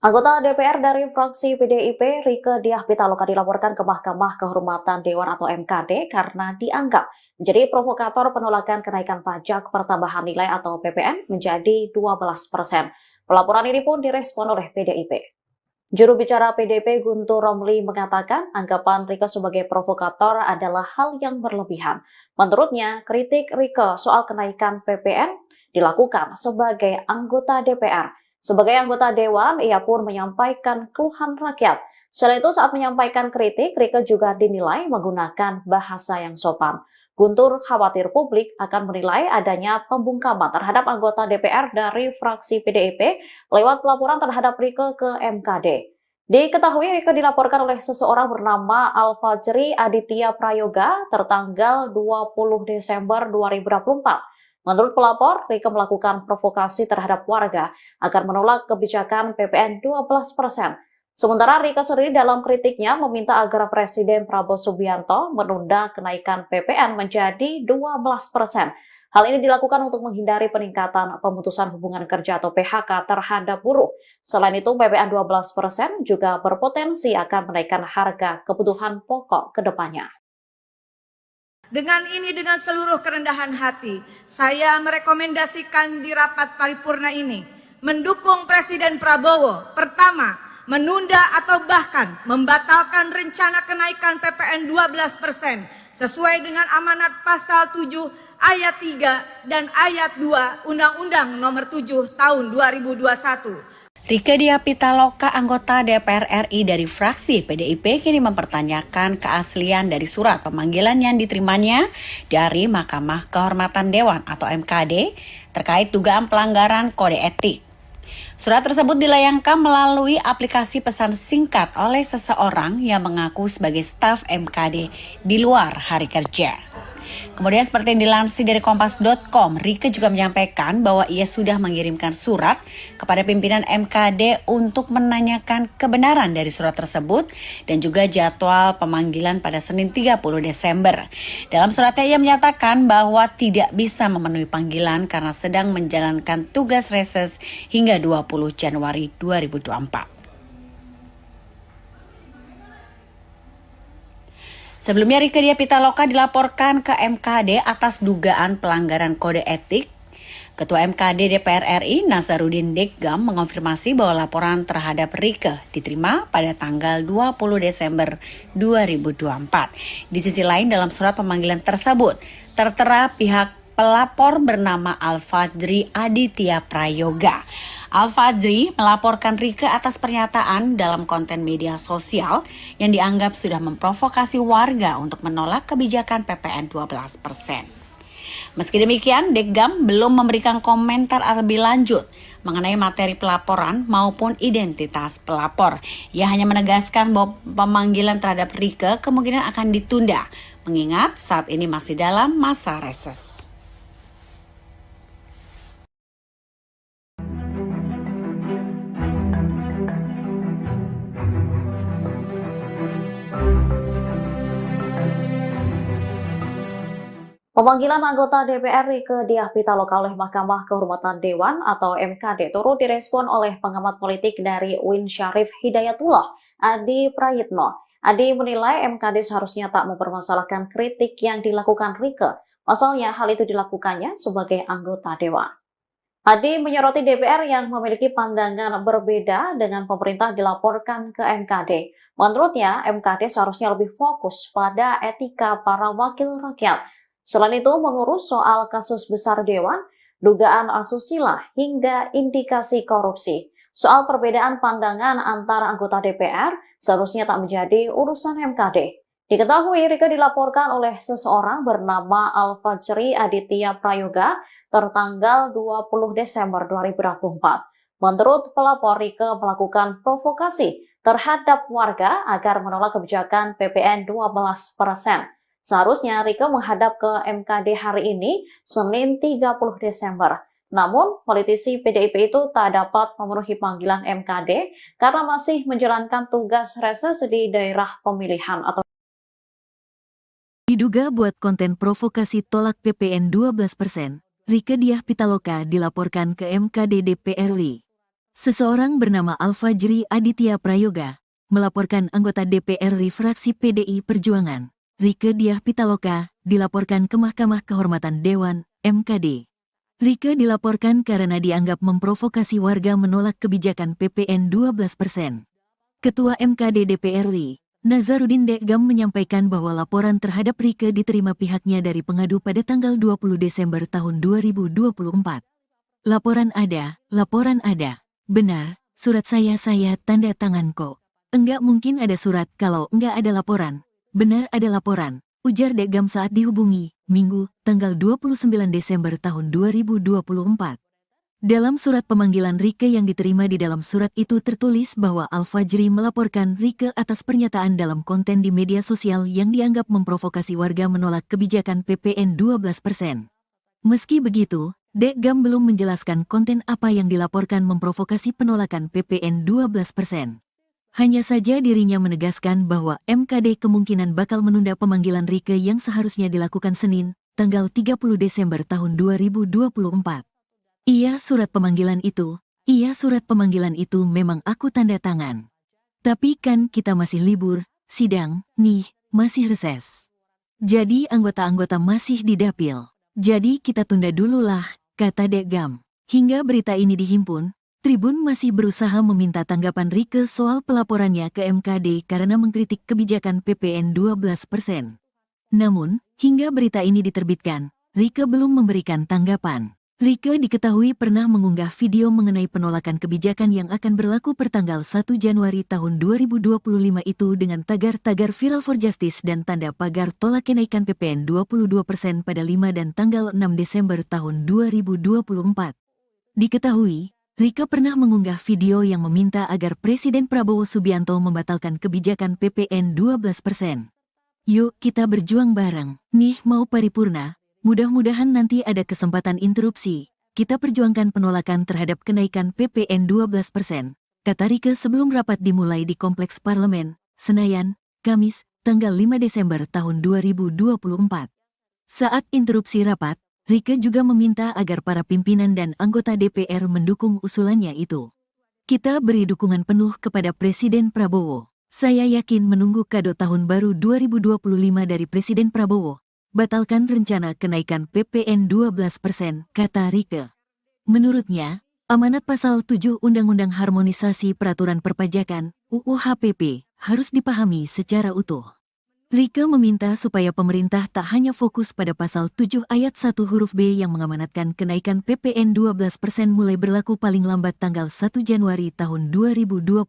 Anggota DPR dari fraksi PDIP, Rieke Diah Pitaloka dilaporkan ke Mahkamah Kehormatan Dewan atau MKD karena dianggap menjadi provokator penolakan kenaikan pajak pertambahan nilai atau PPN menjadi 12%. Pelaporan ini pun direspon oleh PDIP. Juru bicara PDIP Guntur Romli mengatakan anggapan Rieke sebagai provokator adalah hal yang berlebihan. Menurutnya, kritik Rieke soal kenaikan PPN dilakukan sebagai anggota DPR. Sebagai anggota Dewan, ia pun menyampaikan keluhan rakyat. Selain itu, saat menyampaikan kritik, Rieke juga dinilai menggunakan bahasa yang sopan. Guntur khawatir publik akan menilai adanya pembungkaman terhadap anggota DPR dari fraksi PDIP lewat pelaporan terhadap Rieke ke MKD. Diketahui Rieke dilaporkan oleh seseorang bernama Alfajri Aditya Prayoga tertanggal 20 Desember 2024. Menurut pelapor, Rieke melakukan provokasi terhadap warga agar menolak kebijakan PPN 12%. Sementara Rieke sendiri dalam kritiknya meminta agar Presiden Prabowo Subianto menunda kenaikan PPN menjadi 12%. Hal ini dilakukan untuk menghindari peningkatan pemutusan hubungan kerja atau PHK terhadap buruh. Selain itu, PPN 12% juga berpotensi akan menaikkan harga kebutuhan pokok ke depannya. Dengan seluruh kerendahan hati, saya merekomendasikan di rapat paripurna ini mendukung Presiden Prabowo. Pertama, menunda atau bahkan membatalkan rencana kenaikan PPN 12% sesuai dengan amanat pasal 7 ayat 3 dan ayat 2 Undang-Undang Nomor 7 Tahun 2021. Rieke Diah Pitaloka, anggota DPR RI dari fraksi PDIP, kini mempertanyakan keaslian dari surat pemanggilan yang diterimanya dari Mahkamah Kehormatan Dewan atau MKD terkait dugaan pelanggaran kode etik. Surat tersebut dilayangkan melalui aplikasi pesan singkat oleh seseorang yang mengaku sebagai staf MKD di luar hari kerja. Kemudian seperti yang dilansir dari Kompas.com, Rieke juga menyampaikan bahwa ia sudah mengirimkan surat kepada pimpinan MKD untuk menanyakan kebenaran dari surat tersebut dan juga jadwal pemanggilan pada Senin 30 Desember. Dalam suratnya ia menyatakan bahwa tidak bisa memenuhi panggilan karena sedang menjalankan tugas reses hingga 20 Januari 2024. Sebelumnya Rieke Diah Pitaloka dilaporkan ke MKD atas dugaan pelanggaran kode etik. Ketua MKD DPR RI Nasaruddin Deggam mengonfirmasi bahwa laporan terhadap Rieke diterima pada tanggal 20 Desember 2024. Di sisi lain dalam surat pemanggilan tersebut tertera pihak pelapor bernama Al-Fajri Aditya Prayoga. Al-Fajri melaporkan Rieke atas pernyataan dalam konten media sosial yang dianggap sudah memprovokasi warga untuk menolak kebijakan PPN 12%. Meski demikian, Deggam belum memberikan komentar lebih lanjut mengenai materi pelaporan maupun identitas pelapor. Ia hanya menegaskan bahwa pemanggilan terhadap Rieke kemungkinan akan ditunda, mengingat saat ini masih dalam masa reses. Pemanggilan anggota DPR Rieke Diah Pitaloka oleh Mahkamah Kehormatan Dewan atau MKD turut direspon oleh pengamat politik dari UIN Syarif Hidayatullah, Adi Prayitno. Adi menilai MKD seharusnya tak mempermasalahkan kritik yang dilakukan Rieke. Pasalnya hal itu dilakukannya sebagai anggota Dewan. Adi menyoroti DPR yang memiliki pandangan berbeda dengan pemerintah dilaporkan ke MKD. Menurutnya, MKD seharusnya lebih fokus pada etika para wakil rakyat. Selain itu, mengurus soal kasus besar Dewan, dugaan asusila, hingga indikasi korupsi. Soal perbedaan pandangan antara anggota DPR seharusnya tak menjadi urusan MKD. Diketahui Rieke dilaporkan oleh seseorang bernama Al-Fajri Aditya Prayoga tertanggal 20 Desember 2024. Menurut pelapor, Rieke melakukan provokasi terhadap warga agar menolak kebijakan PPN 12%. Seharusnya Rieke menghadap ke MKD hari ini, Senin 30 Desember. Namun, politisi PDIP itu tak dapat memenuhi panggilan MKD karena masih menjalankan tugas reses di daerah pemilihan atau Diduga buat konten provokasi tolak PPN 12%, Rieke Diah Pitaloka dilaporkan ke MKD DPR RI. Seseorang bernama Al-Fajri Aditya Prayoga melaporkan anggota DPR RI fraksi PDI Perjuangan, Rieke Diah Pitaloka, dilaporkan ke Mahkamah Kehormatan Dewan, MKD. Rieke dilaporkan karena dianggap memprovokasi warga menolak kebijakan PPN 12%. Ketua MKD DPR RI, Nasaruddin Deggam menyampaikan bahwa laporan terhadap Rieke diterima pihaknya dari pengadu pada tanggal 20 Desember tahun 2024. Laporan ada. Benar, surat saya tanda tangan kok. Enggak mungkin ada surat kalau enggak ada laporan. Benar ada laporan, ujar Deggam saat dihubungi, Minggu, tanggal 29 Desember tahun 2024. Dalam surat pemanggilan Rieke yang diterima di dalam surat itu tertulis bahwa Al-Fajri melaporkan Rieke atas pernyataan dalam konten di media sosial yang dianggap memprovokasi warga menolak kebijakan PPN 12%. Meski begitu, Deggam belum menjelaskan konten apa yang dilaporkan memprovokasi penolakan PPN 12%. Hanya saja dirinya menegaskan bahwa MKD kemungkinan bakal menunda pemanggilan Rieke yang seharusnya dilakukan Senin, tanggal 30 Desember tahun 2024. Iya surat pemanggilan itu memang aku tanda tangan. Tapi kan kita masih libur, sidang, nih, masih reses. Jadi anggota-anggota masih di dapil. Jadi kita tunda dulu lah, kata Dekgam. Hingga berita ini dihimpun, Tribun masih berusaha meminta tanggapan Rieke soal pelaporannya ke MKD karena mengkritik kebijakan PPN 12%. Namun, hingga berita ini diterbitkan, Rieke belum memberikan tanggapan. Rieke diketahui pernah mengunggah video mengenai penolakan kebijakan yang akan berlaku pertanggal 1 Januari tahun 2025 itu dengan tagar-tagar Viral for Justice dan tanda pagar tolak kenaikan PPN 22% pada 5 dan tanggal 6 Desember tahun 2024. Diketahui, Rieke pernah mengunggah video yang meminta agar Presiden Prabowo Subianto membatalkan kebijakan PPN 12%. Yuk kita berjuang bareng, nih mau paripurna. Mudah-mudahan nanti ada kesempatan interupsi. Kita perjuangkan penolakan terhadap kenaikan PPN 12%, kata Rieke sebelum rapat dimulai di Kompleks Parlemen, Senayan, Kamis, tanggal 5 Desember tahun 2024. Saat interupsi rapat, Rieke juga meminta agar para pimpinan dan anggota DPR mendukung usulannya itu. Kita beri dukungan penuh kepada Presiden Prabowo. Saya yakin menunggu kado tahun baru 2025 dari Presiden Prabowo. Batalkan rencana kenaikan PPN 12%, kata Rieke. Menurutnya, amanat pasal 7 Undang-Undang Harmonisasi Peraturan Perpajakan, UU HPP, harus dipahami secara utuh. Rieke meminta supaya pemerintah tak hanya fokus pada pasal 7 ayat 1 huruf B yang mengamanatkan kenaikan PPN 12% mulai berlaku paling lambat tanggal 1 Januari tahun 2025.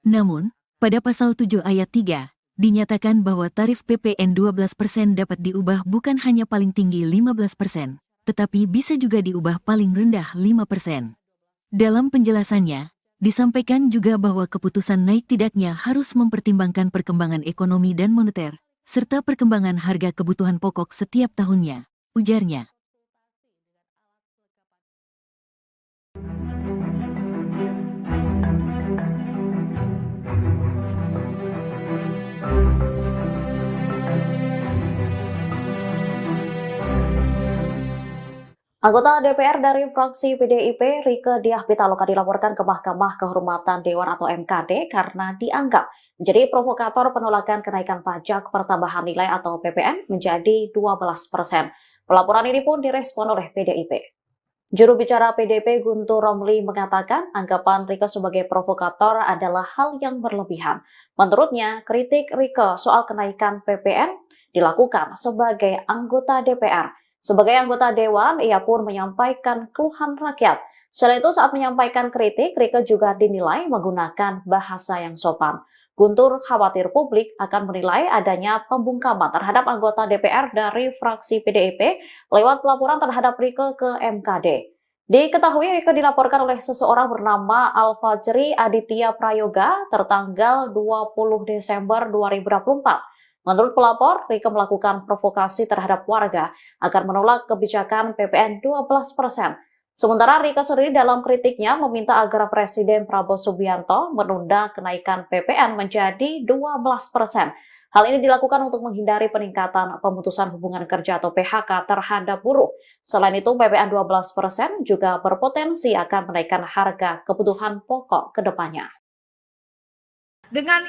Namun, pada pasal 7 ayat 3, dinyatakan bahwa tarif PPN 12% dapat diubah bukan hanya paling tinggi 15%, tetapi bisa juga diubah paling rendah 5%. Dalam penjelasannya, disampaikan juga bahwa keputusan naik tidaknya harus mempertimbangkan perkembangan ekonomi dan moneter, serta perkembangan harga kebutuhan pokok setiap tahunnya, ujarnya. Anggota DPR dari fraksi PDIP, Rieke Diah Pitaloka dilaporkan ke Mahkamah Kehormatan Dewan atau MKD karena dianggap menjadi provokator penolakan kenaikan pajak pertambahan nilai atau PPN menjadi 12%. Pelaporan ini pun direspon oleh PDIP. Juru bicara PDIP Guntur Romli mengatakan anggapan Rieke sebagai provokator adalah hal yang berlebihan. Menurutnya, kritik Rieke soal kenaikan PPN dilakukan sebagai anggota DPR. Sebagai anggota Dewan, ia pun menyampaikan keluhan rakyat. Selain itu, saat menyampaikan kritik, Rieke juga dinilai menggunakan bahasa yang sopan. Guntur khawatir publik akan menilai adanya pembungkaman terhadap anggota DPR dari fraksi PDIP lewat pelaporan terhadap Rieke ke MKD. Diketahui Rieke dilaporkan oleh seseorang bernama Alfajri Aditya Prayoga tertanggal 20 Desember 2024. Menurut pelapor, Rieke melakukan provokasi terhadap warga agar menolak kebijakan PPN 12%. Sementara Rieke sendiri dalam kritiknya meminta agar Presiden Prabowo Subianto menunda kenaikan PPN menjadi 12%. Hal ini dilakukan untuk menghindari peningkatan pemutusan hubungan kerja atau PHK terhadap buruh. Selain itu, PPN 12% juga berpotensi akan menaikkan harga kebutuhan pokok ke depannya. Dengan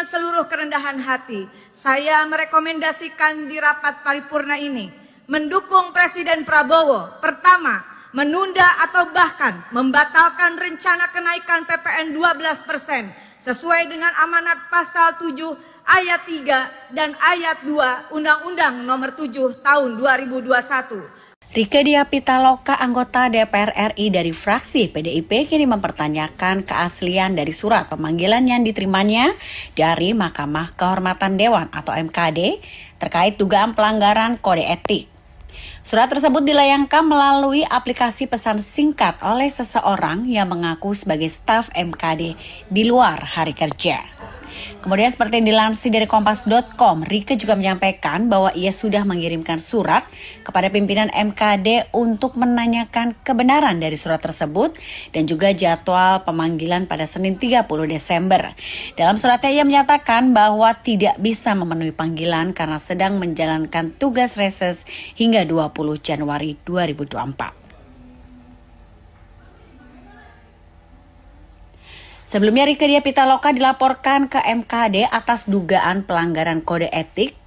seluruh kerendahan hati, saya merekomendasikan di rapat paripurna ini mendukung Presiden Prabowo. Pertama, menunda atau bahkan membatalkan rencana kenaikan PPN 12% sesuai dengan amanat pasal 7 ayat 3 dan ayat 2 Undang-Undang Nomor 7 Tahun 2021. Rieke Diah Pitaloka, anggota DPR RI dari fraksi PDIP, kini mempertanyakan keaslian dari surat pemanggilan yang diterimanya dari Mahkamah Kehormatan Dewan atau MKD terkait dugaan pelanggaran kode etik. Surat tersebut dilayangkan melalui aplikasi pesan singkat oleh seseorang yang mengaku sebagai staf MKD di luar hari kerja. Kemudian seperti yang dilansir dari Kompas.com, Rieke juga menyampaikan bahwa ia sudah mengirimkan surat kepada pimpinan MKD untuk menanyakan kebenaran dari surat tersebut dan juga jadwal pemanggilan pada Senin 30 Desember. Dalam suratnya ia menyatakan bahwa tidak bisa memenuhi panggilan karena sedang menjalankan tugas reses hingga 20 Januari 2024. Sebelumnya Rieke Diah Pitaloka dilaporkan ke MKD atas dugaan pelanggaran kode etik.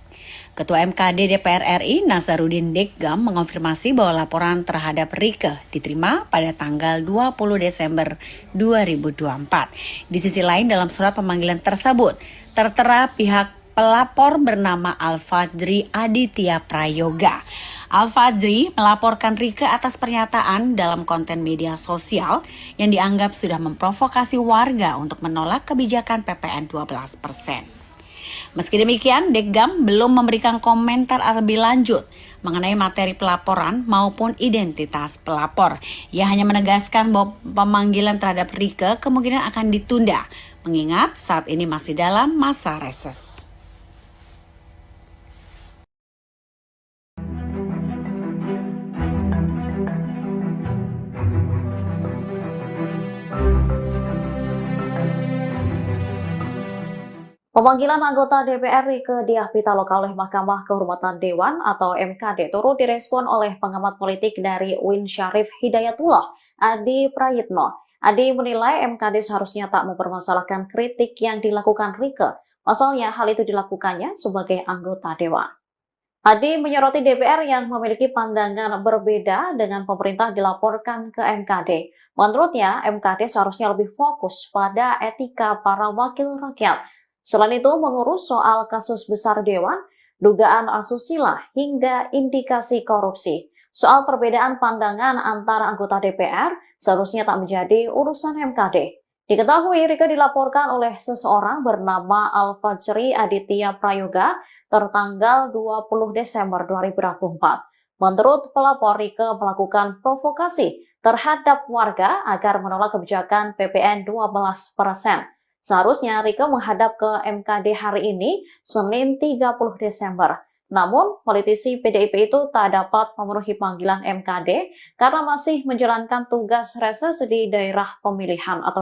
Ketua MKD DPR RI Nazaruddin Deggam mengonfirmasi bahwa laporan terhadap Rieke diterima pada tanggal 20 Desember 2024. Di sisi lain dalam surat pemanggilan tersebut tertera pihak pelapor bernama Al-Fajri Aditya Prayoga. Al-Fajri melaporkan Rieke atas pernyataan dalam konten media sosial yang dianggap sudah memprovokasi warga untuk menolak kebijakan PPN 12%. Meski demikian, Deggam belum memberikan komentar lebih lanjut mengenai materi pelaporan maupun identitas pelapor. Ia hanya menegaskan bahwa pemanggilan terhadap Rieke kemungkinan akan ditunda, mengingat saat ini masih dalam masa reses. Pemanggilan anggota DPR Rieke Diah Pitaloka oleh Mahkamah Kehormatan Dewan atau MKD turut direspon oleh pengamat politik dari UIN Syarif Hidayatullah, Adi Prayitno. Adi menilai MKD seharusnya tak mempermasalahkan kritik yang dilakukan Rieke. Pasalnya hal itu dilakukannya sebagai anggota Dewan. Adi menyoroti DPR yang memiliki pandangan berbeda dengan pemerintah dilaporkan ke MKD. Menurutnya, MKD seharusnya lebih fokus pada etika para wakil rakyat. Selain itu, mengurus soal kasus besar Dewan, dugaan asusila, hingga indikasi korupsi. Soal perbedaan pandangan antara anggota DPR seharusnya tak menjadi urusan MKD. Diketahui Rieke dilaporkan oleh seseorang bernama Al-Fajri Aditya Prayoga tertanggal 20 Desember 2024. Menurut pelapor, Rieke melakukan provokasi terhadap warga agar menolak kebijakan PPN 12%. Seharusnya Rieke menghadap ke MKD hari ini, Senin 30 Desember. Namun, politisi PDIP itu tak dapat memenuhi panggilan MKD karena masih menjalankan tugas reses di daerah pemilihan atau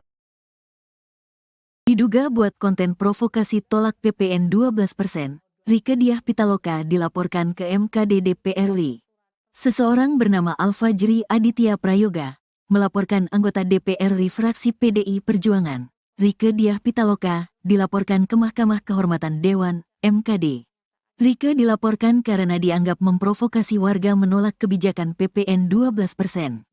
Diduga buat konten provokasi tolak PPN 12%, Rieke Diah Pitaloka dilaporkan ke MKD DPR RI. Seseorang bernama Al-Fajri Aditya Prayoga melaporkan anggota DPR RI fraksi PDI Perjuangan, Rieke Diah Pitaloka, dilaporkan ke Mahkamah Kehormatan Dewan, MKD. Rieke dilaporkan karena dianggap memprovokasi warga menolak kebijakan PPN 12%.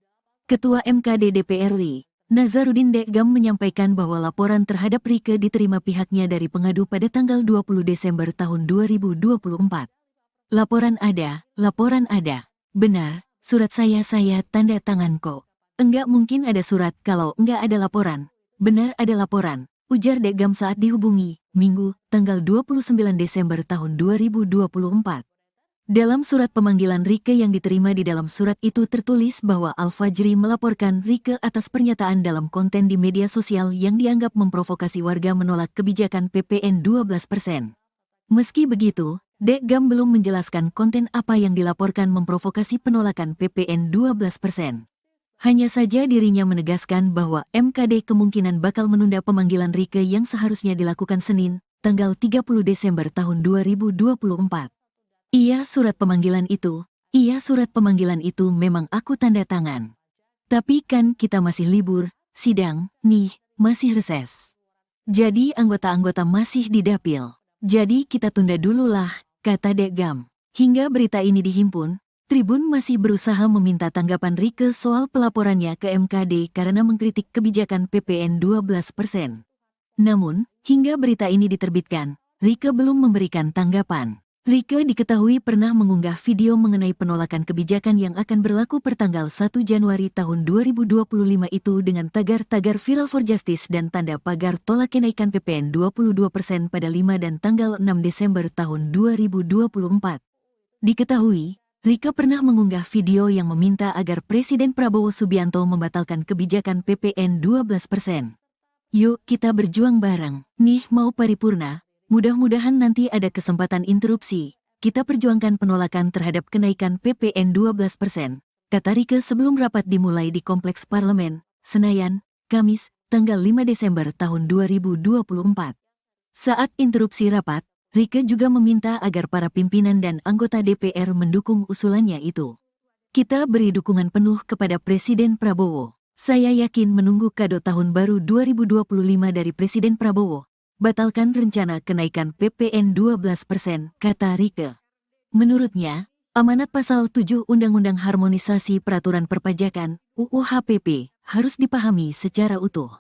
Ketua MKD DPR RI, Nazaruddin Deggam menyampaikan bahwa laporan terhadap Rieke diterima pihaknya dari pengadu pada tanggal 20 Desember tahun 2024. Laporan ada. Benar, surat saya tanda tangan kok. Enggak mungkin ada surat kalau enggak ada laporan. Benar ada laporan, ujar Deggam saat dihubungi, Minggu, tanggal 29 Desember tahun 2024. Dalam surat pemanggilan Rieke yang diterima di dalam surat itu tertulis bahwa Al-Fajri melaporkan Rieke atas pernyataan dalam konten di media sosial yang dianggap memprovokasi warga menolak kebijakan PPN 12%. Meski begitu, Deggam belum menjelaskan konten apa yang dilaporkan memprovokasi penolakan PPN 12%. Hanya saja dirinya menegaskan bahwa MKD kemungkinan bakal menunda pemanggilan Rieke yang seharusnya dilakukan Senin, tanggal 30 Desember tahun 2024. Iya surat pemanggilan itu memang aku tanda tangan. Tapi kan kita masih libur, sidang, nih, masih reses. Jadi anggota-anggota masih di dapil. Jadi kita tunda dulu lah, kata Deggam. Hingga berita ini dihimpun, Tribun masih berusaha meminta tanggapan Rieke soal pelaporannya ke MKD karena mengkritik kebijakan PPN 12%. Namun, hingga berita ini diterbitkan, Rieke belum memberikan tanggapan. Rieke diketahui pernah mengunggah video mengenai penolakan kebijakan yang akan berlaku pertanggal 1 Januari tahun 2025 itu dengan tagar-tagar Viral for Justice dan tanda pagar tolak kenaikan PPN 22% pada 5 dan tanggal 6 Desember tahun 2024. Diketahui, Rieke pernah mengunggah video yang meminta agar Presiden Prabowo Subianto membatalkan kebijakan PPN 12%. Yuk kita berjuang bareng. Nih mau paripurna, mudah-mudahan nanti ada kesempatan interupsi. Kita perjuangkan penolakan terhadap kenaikan PPN 12%, kata Rieke sebelum rapat dimulai di Kompleks Parlemen, Senayan, Kamis, tanggal 5 Desember tahun 2024. Saat interupsi rapat, Rieke juga meminta agar para pimpinan dan anggota DPR mendukung usulannya itu. Kita beri dukungan penuh kepada Presiden Prabowo. Saya yakin menunggu kado tahun baru 2025 dari Presiden Prabowo. Batalkan rencana kenaikan PPN 12%, kata Rieke. Menurutnya, amanat pasal 7 Undang-Undang Harmonisasi Peraturan Perpajakan, UU HPP, harus dipahami secara utuh.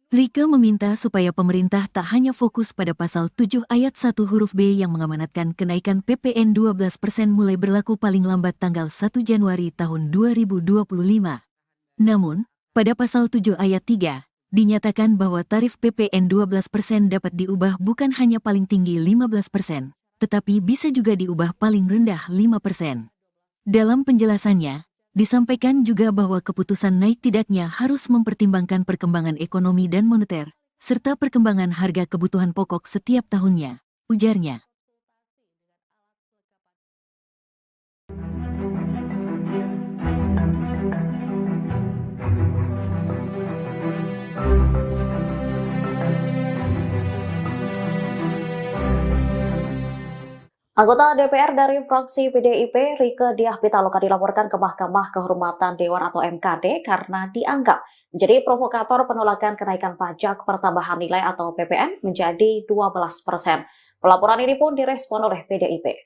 Rieke meminta supaya pemerintah tak hanya fokus pada pasal 7 ayat 1 huruf B yang mengamanatkan kenaikan PPN 12% mulai berlaku paling lambat tanggal 1 Januari tahun 2025. Namun, pada pasal 7 ayat 3, dinyatakan bahwa tarif PPN 12% dapat diubah bukan hanya paling tinggi 15%, tetapi bisa juga diubah paling rendah 5%. Dalam penjelasannya, disampaikan juga bahwa keputusan naik tidaknya harus mempertimbangkan perkembangan ekonomi dan moneter, serta perkembangan harga kebutuhan pokok setiap tahunnya, ujarnya. Anggota DPR dari fraksi PDIP, Rieke Diah Pitaloka dilaporkan ke Mahkamah Kehormatan Dewan atau MKD karena dianggap menjadi provokator penolakan kenaikan pajak pertambahan nilai atau PPN menjadi 12%. Pelaporan ini pun direspon oleh PDIP.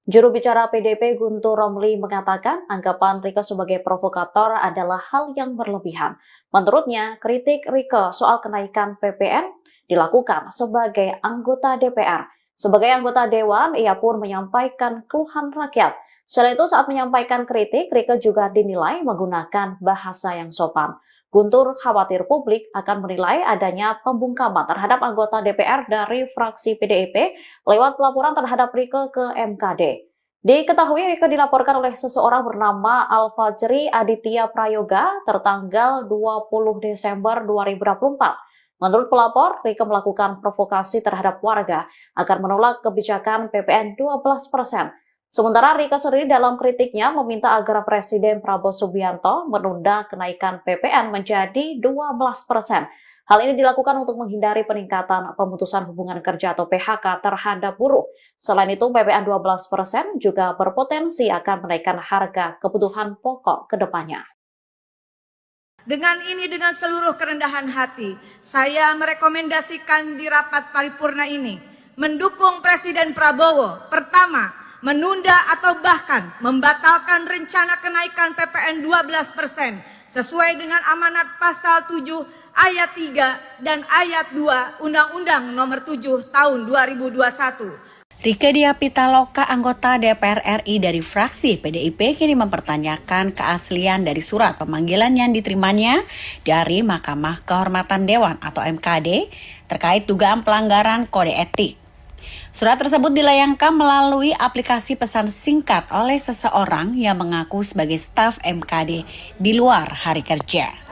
Juru bicara PDIP Guntur Romli mengatakan anggapan Rieke sebagai provokator adalah hal yang berlebihan. Menurutnya, kritik Rieke soal kenaikan PPN dilakukan sebagai anggota DPR. Sebagai anggota Dewan, ia pun menyampaikan keluhan rakyat. Selain itu, saat menyampaikan kritik, Rieke juga dinilai menggunakan bahasa yang sopan. Guntur khawatir publik akan menilai adanya pembungkaman terhadap anggota DPR dari fraksi PDIP lewat pelaporan terhadap Rieke ke MKD. Diketahui Rieke dilaporkan oleh seseorang bernama Al-Fajri Aditya Prayoga tertanggal 20 Desember 2024. Menurut pelapor, Rieke melakukan provokasi terhadap warga agar menolak kebijakan PPN 12%. Sementara Rieke sendiri dalam kritiknya meminta agar Presiden Prabowo Subianto menunda kenaikan PPN menjadi 12%. Hal ini dilakukan untuk menghindari peningkatan pemutusan hubungan kerja atau PHK terhadap buruh. Selain itu, PPN 12% juga berpotensi akan menaikkan harga kebutuhan pokok ke depannya. Dengan seluruh kerendahan hati, saya merekomendasikan di rapat paripurna ini mendukung Presiden Prabowo. Pertama, menunda atau bahkan membatalkan rencana kenaikan PPN 12% sesuai dengan amanat pasal 7 ayat 3 dan ayat 2 Undang-Undang Nomor 7 Tahun 2021. Rieke Diah Pitaloka, anggota DPR RI dari fraksi PDIP, kini mempertanyakan keaslian dari surat pemanggilan yang diterimanya dari Mahkamah Kehormatan Dewan atau MKD terkait dugaan pelanggaran kode etik. Surat tersebut dilayangkan melalui aplikasi pesan singkat oleh seseorang yang mengaku sebagai staf MKD di luar hari kerja.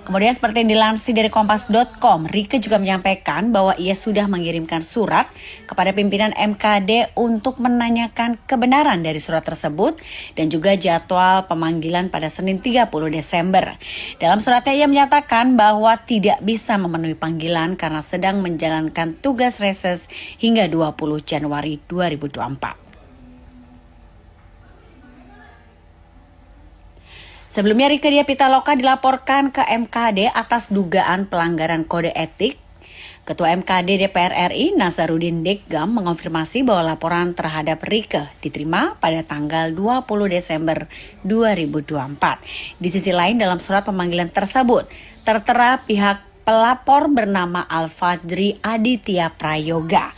Kemudian seperti yang dilansir dari Kompas.com, Rieke juga menyampaikan bahwa ia sudah mengirimkan surat kepada pimpinan MKD untuk menanyakan kebenaran dari surat tersebut dan juga jadwal pemanggilan pada Senin 30 Desember. Dalam suratnya ia menyatakan bahwa tidak bisa memenuhi panggilan karena sedang menjalankan tugas reses hingga 20 Januari 2024. Sebelumnya Rieke Diah Pitaloka dilaporkan ke MKD atas dugaan pelanggaran kode etik. Ketua MKD DPR RI Nasaruddin Deggam mengonfirmasi bahwa laporan terhadap Rieke diterima pada tanggal 20 Desember 2024. Di sisi lain dalam surat pemanggilan tersebut tertera pihak pelapor bernama Al-Fajri Aditya Prayoga.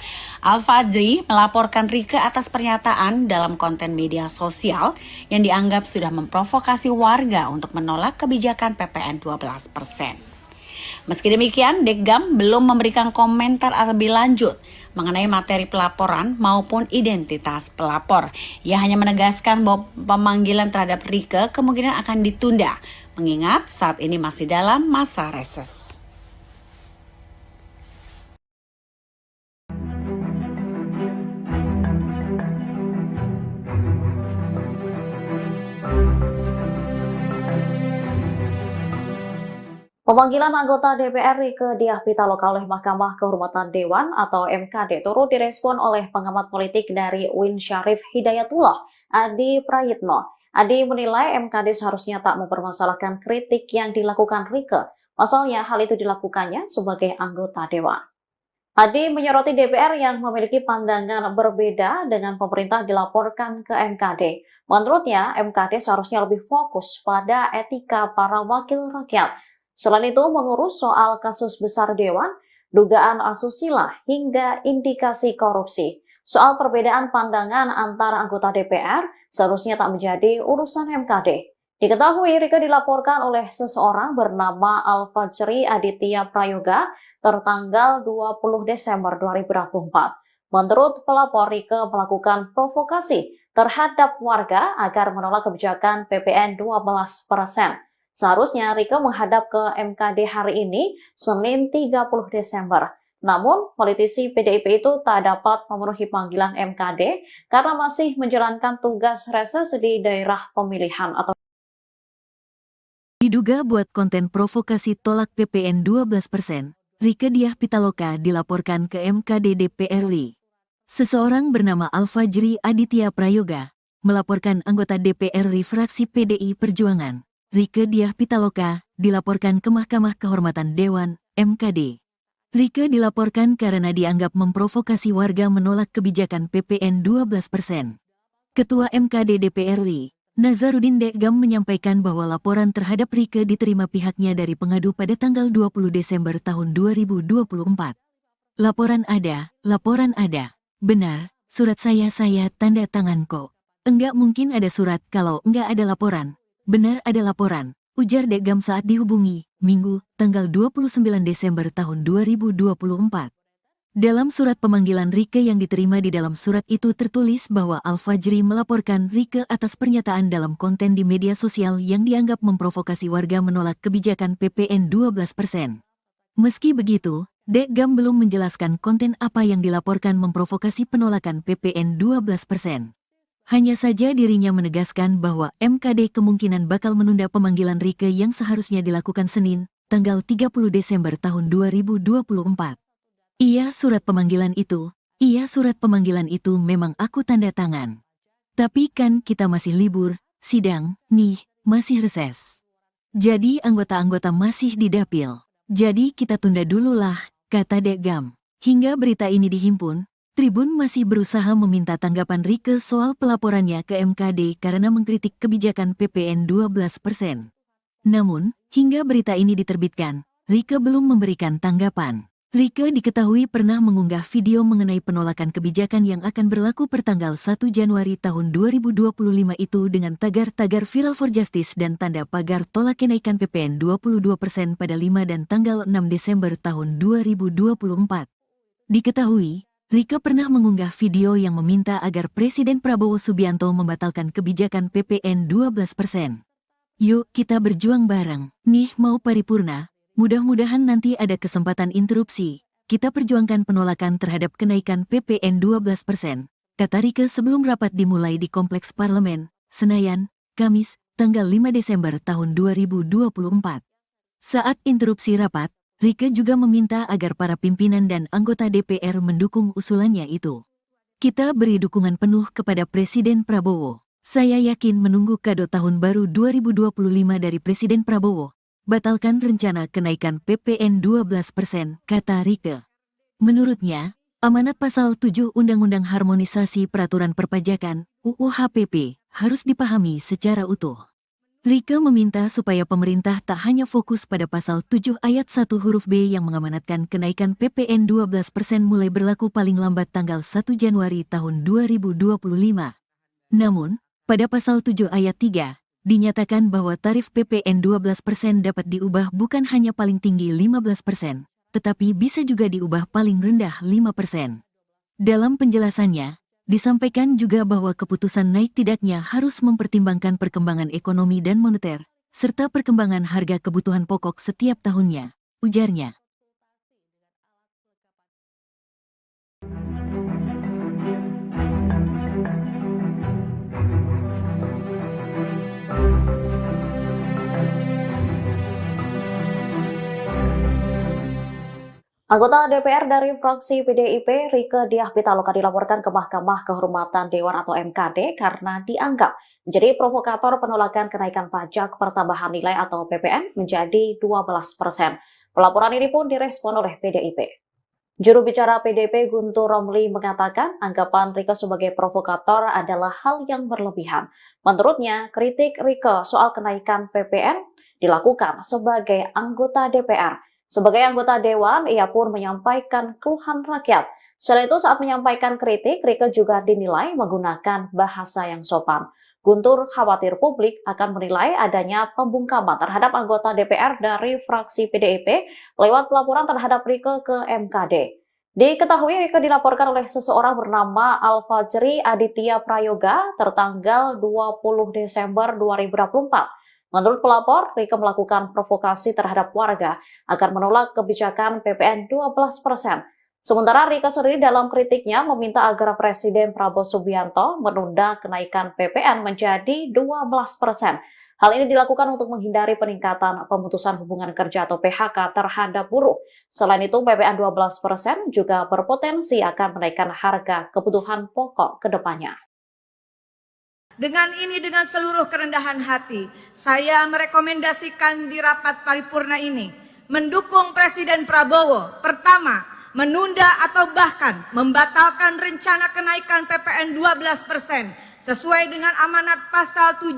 Al-Fajri melaporkan Rieke atas pernyataan dalam konten media sosial yang dianggap sudah memprovokasi warga untuk menolak kebijakan PPN 12%. Meski demikian, Deggam belum memberikan komentar lebih lanjut mengenai materi pelaporan maupun identitas pelapor. Ia hanya menegaskan bahwa pemanggilan terhadap Rieke kemungkinan akan ditunda, mengingat saat ini masih dalam masa reses. Pemanggilan anggota DPR Rieke Diah Pitaloka oleh Mahkamah Kehormatan Dewan atau MKD turut direspon oleh pengamat politik dari UIN Syarif Hidayatullah, Adi Prayitno. Adi menilai MKD seharusnya tak mempermasalahkan kritik yang dilakukan Rieke. Pasalnya hal itu dilakukannya sebagai anggota Dewan. Adi menyoroti DPR yang memiliki pandangan berbeda dengan pemerintah dilaporkan ke MKD. Menurutnya, MKD seharusnya lebih fokus pada etika para wakil rakyat. Selain itu, mengurus soal kasus besar Dewan, dugaan asusila, hingga indikasi korupsi. Soal perbedaan pandangan antara anggota DPR seharusnya tak menjadi urusan MKD. Diketahui Rieke dilaporkan oleh seseorang bernama Al-Fajri Aditya Prayoga tertanggal 20 Desember 2024. Menurut pelapor, Rieke melakukan provokasi terhadap warga agar menolak kebijakan PPN 12%. Seharusnya Rieke menghadap ke MKD hari ini, Senin 30 Desember. Namun, politisi PDIP itu tak dapat memenuhi panggilan MKD karena masih menjalankan tugas reses di daerah pemilihan atau Diduga buat konten provokasi tolak PPN 12%, Rieke Diah Pitaloka dilaporkan ke MKD DPR RI. Seseorang bernama Al-Fajri Aditya Prayoga melaporkan anggota DPR RI fraksi PDI Perjuangan, Rieke Diah Pitaloka, dilaporkan ke Mahkamah Kehormatan Dewan, MKD. Rieke dilaporkan karena dianggap memprovokasi warga menolak kebijakan PPN 12%. Ketua MKD DPR RI, Nazarudin Dekgam menyampaikan bahwa laporan terhadap Rieke diterima pihaknya dari pengadu pada tanggal 20 Desember tahun 2024. Laporan ada. Benar, surat saya tanda tangan kok. Enggak mungkin ada surat kalau enggak ada laporan. Benar ada laporan, ujar Dekgam saat dihubungi, Minggu, tanggal 29 Desember tahun 2024. Dalam surat pemanggilan Rieke yang diterima di dalam surat itu tertulis bahwa Al-Fajri melaporkan Rieke atas pernyataan dalam konten di media sosial yang dianggap memprovokasi warga menolak kebijakan PPN 12%. Meski begitu, Dekgam belum menjelaskan konten apa yang dilaporkan memprovokasi penolakan PPN 12%. Hanya saja dirinya menegaskan bahwa MKD kemungkinan bakal menunda pemanggilan Rieke yang seharusnya dilakukan Senin, tanggal 30 Desember tahun 2024. Iya surat pemanggilan itu memang aku tanda tangan. Tapi kan kita masih libur, sidang, nih, masih reses. Jadi anggota-anggota masih di dapil. Jadi kita tunda dulu lah, kata Dekgam. Hingga berita ini dihimpun, Tribun masih berusaha meminta tanggapan Rieke soal pelaporannya ke MKD karena mengkritik kebijakan PPN 12%. Namun, hingga berita ini diterbitkan, Rieke belum memberikan tanggapan. Rieke diketahui pernah mengunggah video mengenai penolakan kebijakan yang akan berlaku pertanggal 1 Januari tahun 2025 itu dengan tagar-tagar Viral for Justice dan tanda pagar tolak kenaikan PPN 22% pada 5 dan tanggal 6 Desember tahun 2024. Diketahui, Rieke pernah mengunggah video yang meminta agar Presiden Prabowo Subianto membatalkan kebijakan PPN 12%. Yuk kita berjuang bareng, nih mau paripurna. Mudah-mudahan nanti ada kesempatan interupsi. Kita perjuangkan penolakan terhadap kenaikan PPN 12%, kata Rieke sebelum rapat dimulai di Kompleks Parlemen, Senayan, Kamis, tanggal 5 Desember tahun 2024. Saat interupsi rapat, Rieke juga meminta agar para pimpinan dan anggota DPR mendukung usulannya itu. Kita beri dukungan penuh kepada Presiden Prabowo. Saya yakin menunggu kado tahun baru 2025 dari Presiden Prabowo. Batalkan rencana kenaikan PPN 12%, kata Rieke. Menurutnya, amanat pasal 7 Undang-Undang Harmonisasi Peraturan Perpajakan, UU HPP, harus dipahami secara utuh. Rieke meminta supaya pemerintah tak hanya fokus pada pasal 7 ayat 1 huruf B yang mengamanatkan kenaikan PPN 12% mulai berlaku paling lambat tanggal 1 Januari tahun 2025. Namun, pada pasal 7 ayat 3, dinyatakan bahwa tarif PPN 12% dapat diubah bukan hanya paling tinggi 15%, tetapi bisa juga diubah paling rendah 5%. Dalam penjelasannya, disampaikan juga bahwa keputusan naik tidaknya harus mempertimbangkan perkembangan ekonomi dan moneter, serta perkembangan harga kebutuhan pokok setiap tahunnya, ujarnya. Anggota DPR dari fraksi PDIP, Rieke Diah Pitaloka dilaporkan ke Mahkamah Kehormatan Dewan atau MKD karena dianggap menjadi provokator penolakan kenaikan pajak pertambahan nilai atau PPN menjadi 12%. Pelaporan ini pun direspon oleh PDIP. Juru bicara PDIP Guntur Romli mengatakan anggapan Rieke sebagai provokator adalah hal yang berlebihan. Menurutnya, kritik Rieke soal kenaikan PPN dilakukan sebagai anggota DPR. Sebagai anggota Dewan, ia pun menyampaikan keluhan rakyat. Selain itu, saat menyampaikan kritik, Rieke juga dinilai menggunakan bahasa yang sopan. Guntur khawatir publik akan menilai adanya pembungkaman terhadap anggota DPR dari fraksi PDIP lewat pelaporan terhadap Rieke ke MKD. Diketahui Rieke dilaporkan oleh seseorang bernama Al-Fajri Aditya Prayoga tertanggal 20 Desember 2024. Menurut pelapor, Rieke melakukan provokasi terhadap warga agar menolak kebijakan PPN 12%. Sementara Rieke sendiri dalam kritiknya meminta agar Presiden Prabowo Subianto menunda kenaikan PPN menjadi 12%. Hal ini dilakukan untuk menghindari peningkatan pemutusan hubungan kerja atau PHK terhadap buruh. Selain itu, PPN 12% juga berpotensi akan menaikkan harga kebutuhan pokok ke depannya. Dengan seluruh kerendahan hati, saya merekomendasikan di rapat paripurna ini mendukung Presiden Prabowo. Pertama, menunda atau bahkan membatalkan rencana kenaikan PPN 12% sesuai dengan amanat pasal 7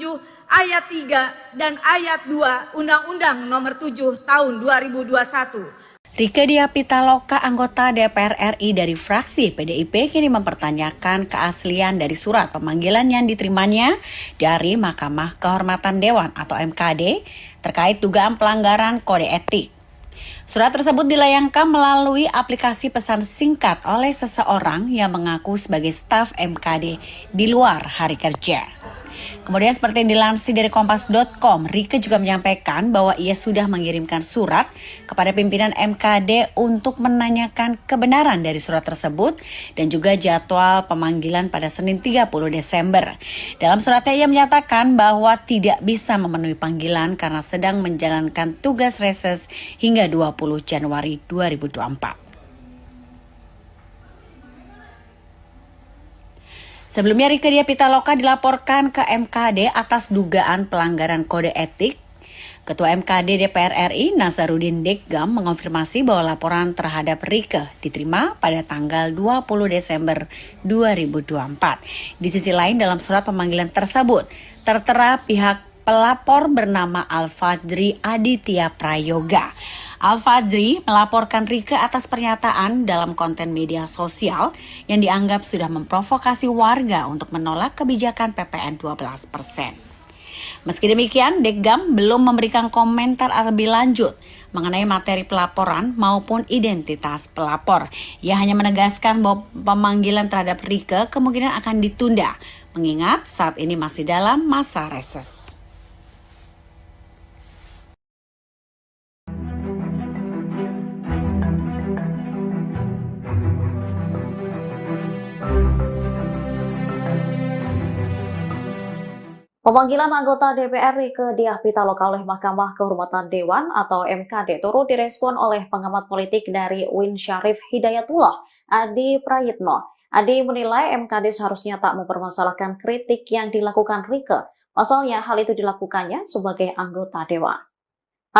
ayat 3 dan ayat 2 Undang-Undang Nomor 7 Tahun 2021. Rieke Diah Pitaloka, anggota DPR RI dari fraksi PDIP, kini mempertanyakan keaslian dari surat pemanggilan yang diterimanya dari Mahkamah Kehormatan Dewan atau MKD terkait dugaan pelanggaran kode etik. Surat tersebut dilayangkan melalui aplikasi pesan singkat oleh seseorang yang mengaku sebagai staf MKD di luar hari kerja. Kemudian seperti yang dilansir dari Kompas.com, Rieke juga menyampaikan bahwa ia sudah mengirimkan surat kepada pimpinan MKD untuk menanyakan kebenaran dari surat tersebut dan juga jadwal pemanggilan pada Senin 30 Desember. Dalam suratnya ia menyatakan bahwa tidak bisa memenuhi panggilan karena sedang menjalankan tugas reses hingga 20 Januari 2024. Sebelumnya Rieke Diah Pitaloka dilaporkan ke MKD atas dugaan pelanggaran kode etik. Ketua MKD DPR RI Nasaruddin Deggam mengonfirmasi bahwa laporan terhadap Rieke diterima pada tanggal 20 Desember 2024. Di sisi lain dalam surat pemanggilan tersebut tertera pihak pelapor bernama Al-Fajri Aditya Prayoga. Al-Fajri melaporkan Rieke atas pernyataan dalam konten media sosial yang dianggap sudah memprovokasi warga untuk menolak kebijakan PPN 12%. Meski demikian, Deggam belum memberikan komentar lebih lanjut mengenai materi pelaporan maupun identitas pelapor. Ia hanya menegaskan bahwa pemanggilan terhadap Rieke kemungkinan akan ditunda, mengingat saat ini masih dalam masa reses. Pemanggilan anggota DPR Rieke Diah Pitaloka oleh Mahkamah Kehormatan Dewan atau MKD turut direspon oleh pengamat politik dari UIN Syarif Hidayatullah, Adi Prayitno. Adi menilai MKD seharusnya tak mempermasalahkan kritik yang dilakukan Rieke. Pasalnya hal itu dilakukannya sebagai anggota Dewan.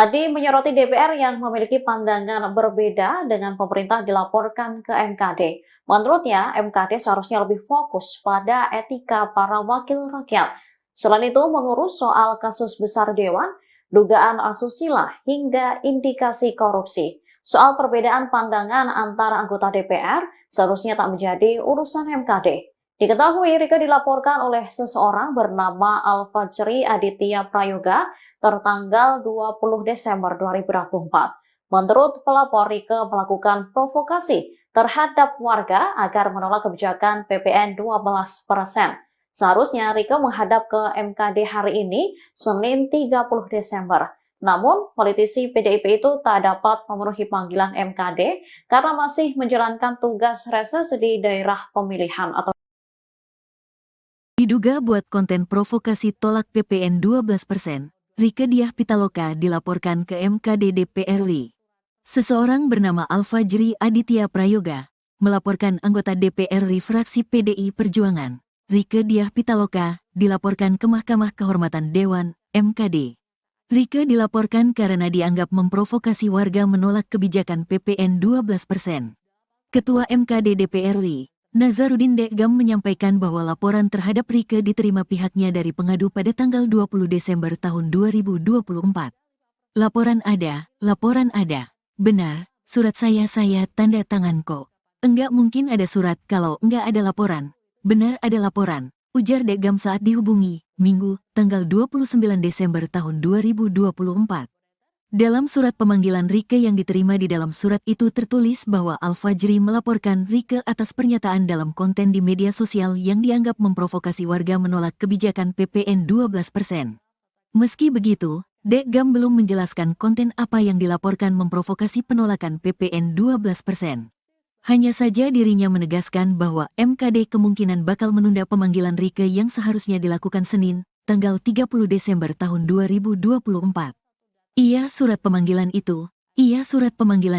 Adi menyoroti DPR yang memiliki pandangan berbeda dengan pemerintah dilaporkan ke MKD. Menurutnya, MKD seharusnya lebih fokus pada etika para wakil rakyat. Selain itu, mengurus soal kasus besar Dewan, dugaan asusila, hingga indikasi korupsi. Soal perbedaan pandangan antara anggota DPR seharusnya tak menjadi urusan MKD. Diketahui Rieke dilaporkan oleh seseorang bernama Al-Fajri Aditya Prayoga tertanggal 20 Desember 2024. Menurut pelapor, Rieke melakukan provokasi terhadap warga agar menolak kebijakan PPN 12%. Seharusnya Rieke menghadap ke MKD hari ini, Senin 30 Desember. Namun, politisi PDIP itu tak dapat memenuhi panggilan MKD karena masih menjalankan tugas reses di daerah pemilihan atau Diduga buat konten provokasi tolak PPN 12%, Rieke Diah Pitaloka dilaporkan ke MKD DPR RI. Seseorang bernama Alfajri Aditya Prayoga melaporkan anggota DPR RI fraksi PDI Perjuangan, Rieke Diah Pitaloka, dilaporkan ke Mahkamah Kehormatan Dewan, MKD. Rieke dilaporkan karena dianggap memprovokasi warga menolak kebijakan PPN 12%. Ketua MKD DPR RI, Nazarudin Dekgam menyampaikan bahwa laporan terhadap Rieke diterima pihaknya dari pengadu pada tanggal 20 Desember tahun 2024. Laporan ada. Benar, surat saya tanda tangan kok. Enggak mungkin ada surat kalau enggak ada laporan. Benar ada laporan, ujar Dekgam saat dihubungi, Minggu, tanggal 29 Desember tahun 2024. Dalam surat pemanggilan Rieke yang diterima di dalam surat itu tertulis bahwa Alfajri melaporkan Rieke atas pernyataan dalam konten di media sosial yang dianggap memprovokasi warga menolak kebijakan PPN 12%. Meski begitu, Dekgam belum menjelaskan konten apa yang dilaporkan memprovokasi penolakan PPN 12%. Hanya saja dirinya menegaskan bahwa MKD kemungkinan bakal menunda pemanggilan Rieke yang seharusnya dilakukan Senin, tanggal 30 Desember tahun 2024. Iya surat pemanggilan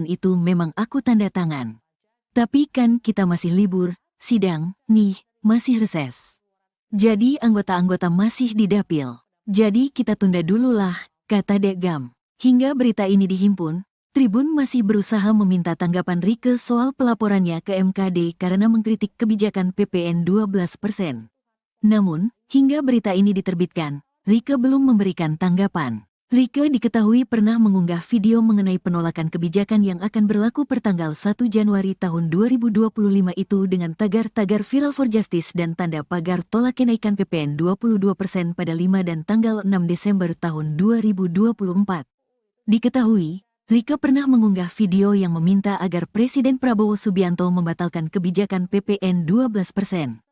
itu memang aku tanda tangan. Tapi kan kita masih libur, sidang, nih, masih reses. Jadi anggota-anggota masih di dapil. Jadi kita tunda dulu lah, kata Dekgam. Hingga berita ini dihimpun, Tribun masih berusaha meminta tanggapan Rieke soal pelaporannya ke MKD karena mengkritik kebijakan PPN 12%. Namun, hingga berita ini diterbitkan, Rieke belum memberikan tanggapan. Rieke diketahui pernah mengunggah video mengenai penolakan kebijakan yang akan berlaku pertanggal 1 Januari tahun 2025 itu dengan tagar-tagar Viral for Justice dan tanda pagar tolak kenaikan PPN 22% pada 5 dan tanggal 6 Desember tahun 2024. Diketahui, Rieke pernah mengunggah video yang meminta agar Presiden Prabowo Subianto membatalkan kebijakan PPN 12%.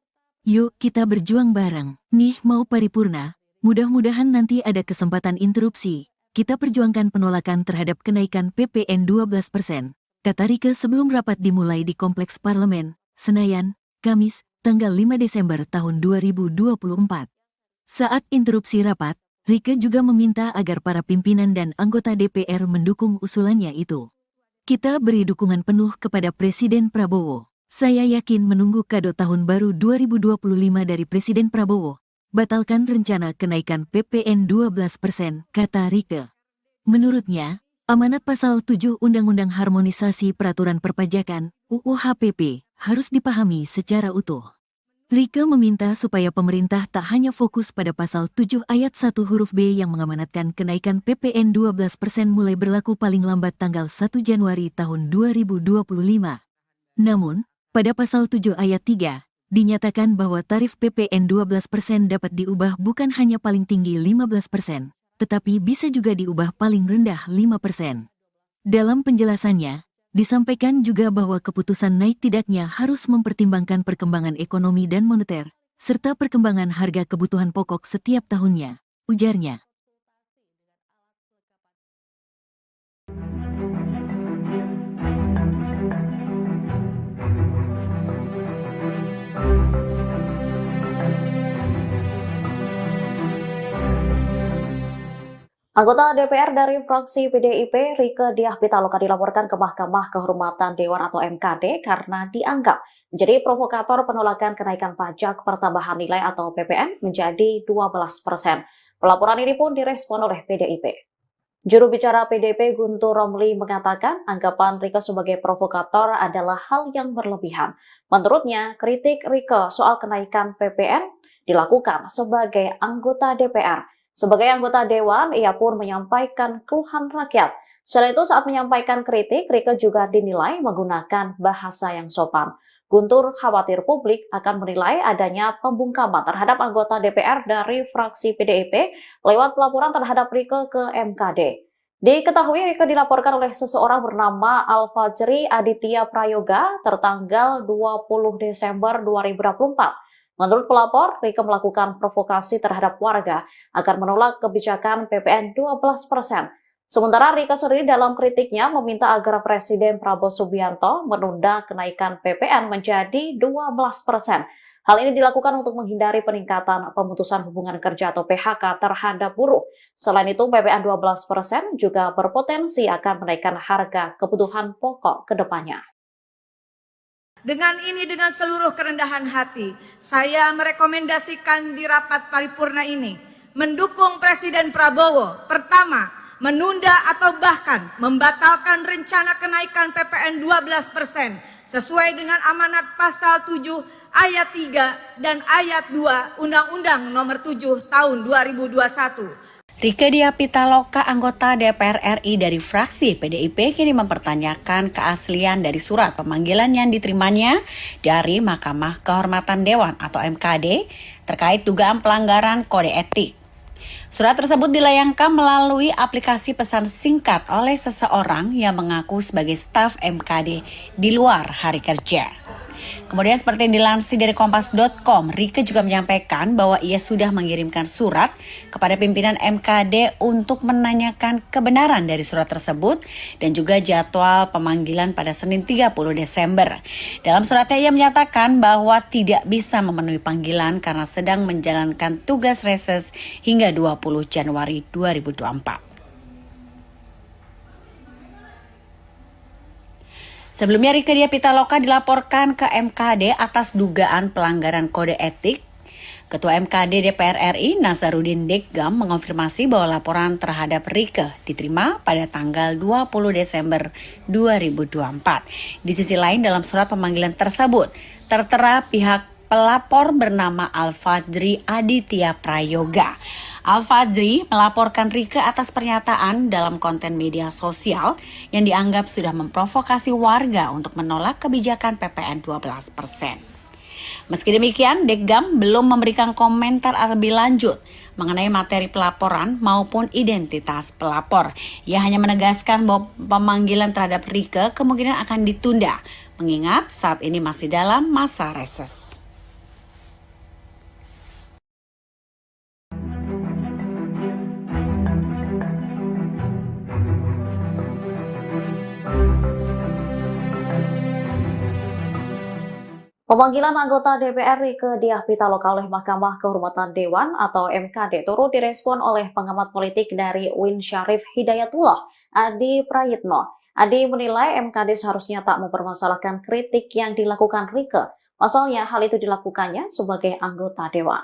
Yuk kita berjuang bareng, nih mau paripurna. Mudah-mudahan nanti ada kesempatan interupsi. Kita perjuangkan penolakan terhadap kenaikan PPN 12%, kata Rieke sebelum rapat dimulai di Kompleks Parlemen, Senayan, Kamis, tanggal 5 Desember tahun 2024. Saat interupsi rapat, Rieke juga meminta agar para pimpinan dan anggota DPR mendukung usulannya itu. Kita beri dukungan penuh kepada Presiden Prabowo. Saya yakin menunggu kado tahun baru 2025 dari Presiden Prabowo. Batalkan rencana kenaikan PPN 12%, kata Rieke. Menurutnya, amanat pasal 7 Undang-Undang Harmonisasi Peraturan Perpajakan, UU HPP, harus dipahami secara utuh. Rieke meminta supaya pemerintah tak hanya fokus pada pasal 7 ayat 1 huruf B yang mengamanatkan kenaikan PPN 12% mulai berlaku paling lambat tanggal 1 Januari tahun 2025. Namun, pada pasal 7 ayat 3, dinyatakan bahwa tarif PPN 12% dapat diubah bukan hanya paling tinggi 15%, tetapi bisa juga diubah paling rendah 5%. Dalam penjelasannya, disampaikan juga bahwa keputusan naik tidaknya harus mempertimbangkan perkembangan ekonomi dan moneter, serta perkembangan harga kebutuhan pokok setiap tahunnya, ujarnya. Anggota DPR dari fraksi PDIP, Rieke Diah Pitaloka dilaporkan ke Mahkamah Kehormatan Dewan atau MKD karena dianggap menjadi provokator penolakan kenaikan pajak pertambahan nilai atau PPN menjadi 12%. Pelaporan ini pun direspon oleh PDIP. Juru bicara PDIP Guntur Romli mengatakan anggapan Rieke sebagai provokator adalah hal yang berlebihan. Menurutnya, kritik Rieke soal kenaikan PPN dilakukan sebagai anggota DPR. Sebagai anggota Dewan, ia pun menyampaikan keluhan rakyat. Selain itu, saat menyampaikan kritik, Rieke juga dinilai menggunakan bahasa yang sopan. Guntur khawatir publik akan menilai adanya pembungkaman terhadap anggota DPR dari fraksi PDIP lewat pelaporan terhadap Rieke ke MKD. Diketahui Rieke dilaporkan oleh seseorang bernama Alfajri Aditya Prayoga tertanggal 20 Desember 2024. Menurut pelapor, Rieke melakukan provokasi terhadap warga agar menolak kebijakan PPN 12%. Sementara Rieke sendiri dalam kritiknya meminta agar Presiden Prabowo Subianto menunda kenaikan PPN menjadi 12%. Hal ini dilakukan untuk menghindari peningkatan pemutusan hubungan kerja atau PHK terhadap buruh. Selain itu, PPN 12% juga berpotensi akan menaikkan harga kebutuhan pokok ke depannya. Dengan seluruh kerendahan hati, saya merekomendasikan di rapat paripurna ini mendukung Presiden Prabowo. Pertama, menunda atau bahkan membatalkan rencana kenaikan PPN 12% sesuai dengan amanat pasal 7 ayat 3 dan ayat 2 Undang-Undang Nomor 7 Tahun 2021. Rieke Diah Pitaloka, anggota DPR RI dari fraksi PDIP, kini mempertanyakan keaslian dari surat pemanggilan yang diterimanya dari Mahkamah Kehormatan Dewan atau MKD terkait dugaan pelanggaran kode etik. Surat tersebut dilayangkan melalui aplikasi pesan singkat oleh seseorang yang mengaku sebagai staf MKD di luar hari kerja. Kemudian seperti yang dilansir dari Kompas.com, Rieke juga menyampaikan bahwa ia sudah mengirimkan surat kepada pimpinan MKD untuk menanyakan kebenaran dari surat tersebut dan juga jadwal pemanggilan pada Senin 30 Desember. Dalam suratnya ia menyatakan bahwa tidak bisa memenuhi panggilan karena sedang menjalankan tugas reses hingga 20 Januari 2024. Sebelumnya Rieke Diah Pitaloka dilaporkan ke MKD atas dugaan pelanggaran kode etik. Ketua MKD DPR RI Nasaruddin Deggam mengonfirmasi bahwa laporan terhadap Rieke diterima pada tanggal 20 Desember 2024. Di sisi lain dalam surat pemanggilan tersebut tertera pihak pelapor bernama Al-Fajri Aditya Prayoga. Al-Fajri melaporkan Rieke atas pernyataan dalam konten media sosial yang dianggap sudah memprovokasi warga untuk menolak kebijakan PPN 12%. Meski demikian, Deggam belum memberikan komentar lebih lanjut mengenai materi pelaporan maupun identitas pelapor. Ia hanya menegaskan bahwa pemanggilan terhadap Rieke kemungkinan akan ditunda, mengingat saat ini masih dalam masa reses. Pemanggilan anggota DPR Rieke Diah Pitaloka oleh Mahkamah Kehormatan Dewan atau MKD turut direspon oleh pengamat politik dari UIN Syarif Hidayatullah, Adi Prayitno. Adi menilai MKD seharusnya tak mempermasalahkan kritik yang dilakukan Rieke. Pasalnya hal itu dilakukannya sebagai anggota Dewan.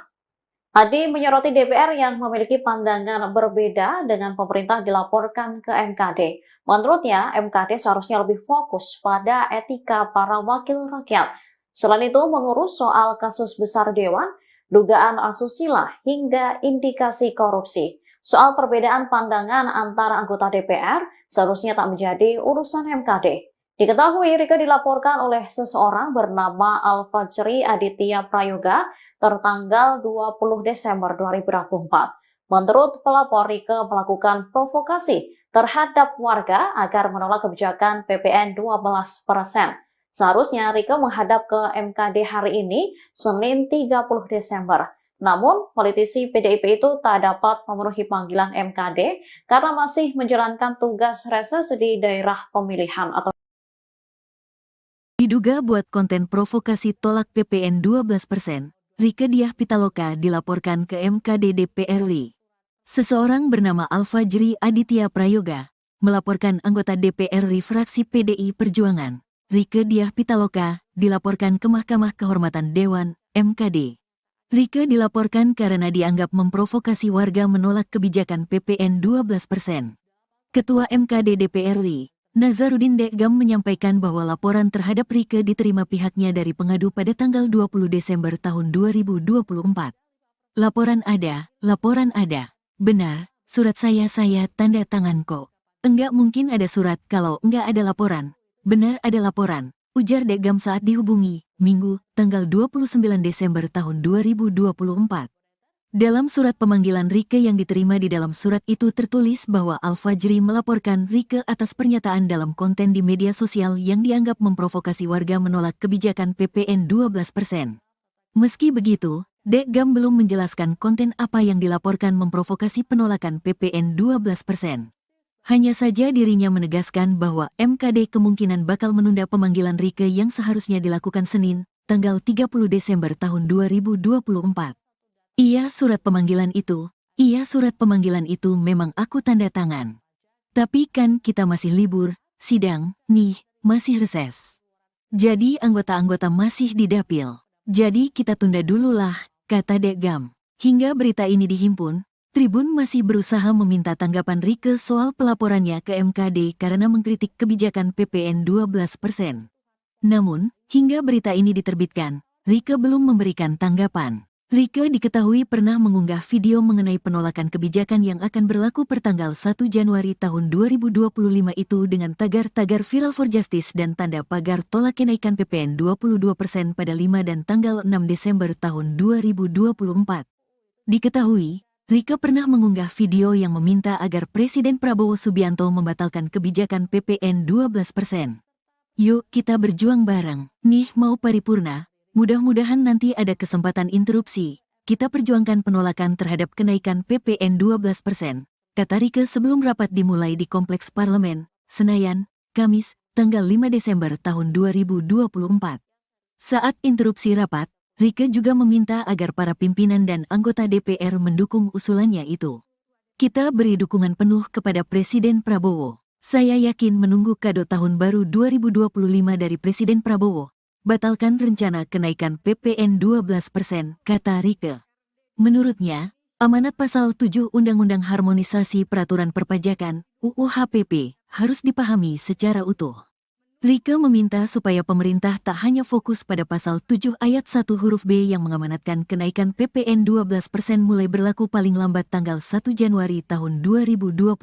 Adi menyoroti DPR yang memiliki pandangan berbeda dengan pemerintah dilaporkan ke MKD. Menurutnya, MKD seharusnya lebih fokus pada etika para wakil rakyat. Selain itu, mengurus soal kasus besar Dewan, dugaan asusila, hingga indikasi korupsi. Soal perbedaan pandangan antara anggota DPR seharusnya tak menjadi urusan MKD. Diketahui Rieke dilaporkan oleh seseorang bernama Al-Fajri Aditya Prayoga tertanggal 20 Desember 2024. Menurut pelapor, Rieke melakukan provokasi terhadap warga agar menolak kebijakan PPN 12%. Seharusnya Rieke menghadap ke MKD hari ini, Senin 30 Desember. Namun, politisi PDIP itu tak dapat memenuhi panggilan MKD karena masih menjalankan tugas reses di daerah pemilihan atau Diduga buat konten provokasi tolak PPN 12%, Rieke Diah Pitaloka dilaporkan ke MKD DPR RI. Seseorang bernama Al-Fajri Aditya Prayoga melaporkan anggota DPR RI fraksi PDI Perjuangan, Rieke Diah Pitaloka, dilaporkan ke Mahkamah Kehormatan Dewan, MKD. Rieke dilaporkan karena dianggap memprovokasi warga menolak kebijakan PPN 12%. Ketua MKD DPR RI, Nasaruddin Deggam menyampaikan bahwa laporan terhadap Rieke diterima pihaknya dari pengadu pada tanggal 20 Desember tahun 2024. Laporan ada. Benar, surat saya tanda tangan kok. Enggak mungkin ada surat kalau enggak ada laporan. Benar ada laporan, ujar Deggam saat dihubungi, Minggu, tanggal 29 Desember tahun 2024. Dalam surat pemanggilan Rieke yang diterima di dalam surat itu tertulis bahwa Al-Fajri melaporkan Rieke atas pernyataan dalam konten di media sosial yang dianggap memprovokasi warga menolak kebijakan PPN 12%. Meski begitu, Deggam belum menjelaskan konten apa yang dilaporkan memprovokasi penolakan PPN 12%. Hanya saja dirinya menegaskan bahwa MKD kemungkinan bakal menunda pemanggilan Rieke yang seharusnya dilakukan Senin, tanggal 30 Desember tahun 2024. Iya surat pemanggilan itu memang aku tanda tangan. Tapi kan kita masih libur, sidang, nih, masih reses. Jadi anggota-anggota masih di dapil. Jadi kita tunda dululah, kata Dekgam. Hingga berita ini dihimpun, Tribun masih berusaha meminta tanggapan Rieke soal pelaporannya ke MKD karena mengkritik kebijakan PPN 12%. Namun, hingga berita ini diterbitkan, Rieke belum memberikan tanggapan. Rieke diketahui pernah mengunggah video mengenai penolakan kebijakan yang akan berlaku pertanggal 1 Januari tahun 2025 itu dengan tagar-tagar Viral for Justice dan tanda pagar tolak kenaikan PPN 22% pada 5 dan tanggal 6 Desember tahun 2024. Diketahui, Rieke pernah mengunggah video yang meminta agar Presiden Prabowo Subianto membatalkan kebijakan PPN 12%. Yuk kita berjuang bareng, nih mau paripurna, mudah-mudahan nanti ada kesempatan interupsi, kita perjuangkan penolakan terhadap kenaikan PPN 12%, kata Rieke sebelum rapat dimulai di Kompleks Parlemen, Senayan, Kamis, tanggal 5 Desember tahun 2024. Saat interupsi rapat, Rieke juga meminta agar para pimpinan dan anggota DPR mendukung usulannya itu. Kita beri dukungan penuh kepada Presiden Prabowo. Saya yakin menunggu kado tahun baru 2025 dari Presiden Prabowo. Batalkan rencana kenaikan PPN 12%, kata Rieke. Menurutnya, amanat pasal 7 Undang-Undang Harmonisasi Peraturan Perpajakan, UU HPP, harus dipahami secara utuh. Rieke meminta supaya pemerintah tak hanya fokus pada pasal 7 ayat 1 huruf B yang mengamanatkan kenaikan PPN 12% mulai berlaku paling lambat tanggal 1 Januari tahun 2025.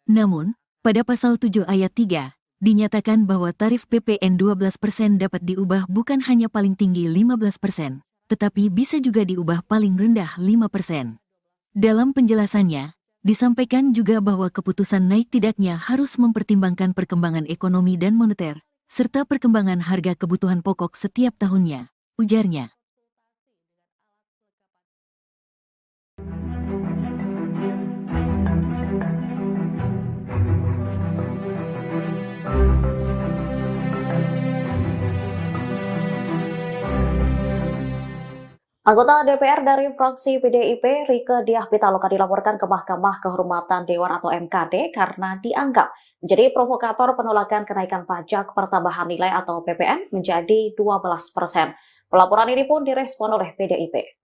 Namun, pada pasal 7 ayat 3, dinyatakan bahwa tarif PPN 12% dapat diubah bukan hanya paling tinggi 15%, tetapi bisa juga diubah paling rendah 5%. Dalam penjelasannya, disampaikan juga bahwa keputusan naik tidaknya harus mempertimbangkan perkembangan ekonomi dan moneter, serta perkembangan harga kebutuhan pokok setiap tahunnya, ujarnya. Anggota DPR dari fraksi PDIP, Rieke Diah Pitaloka dilaporkan ke Mahkamah Kehormatan Dewan atau MKD karena dianggap menjadi provokator penolakan kenaikan pajak pertambahan nilai atau PPN menjadi 12%. Pelaporan ini pun direspon oleh PDIP.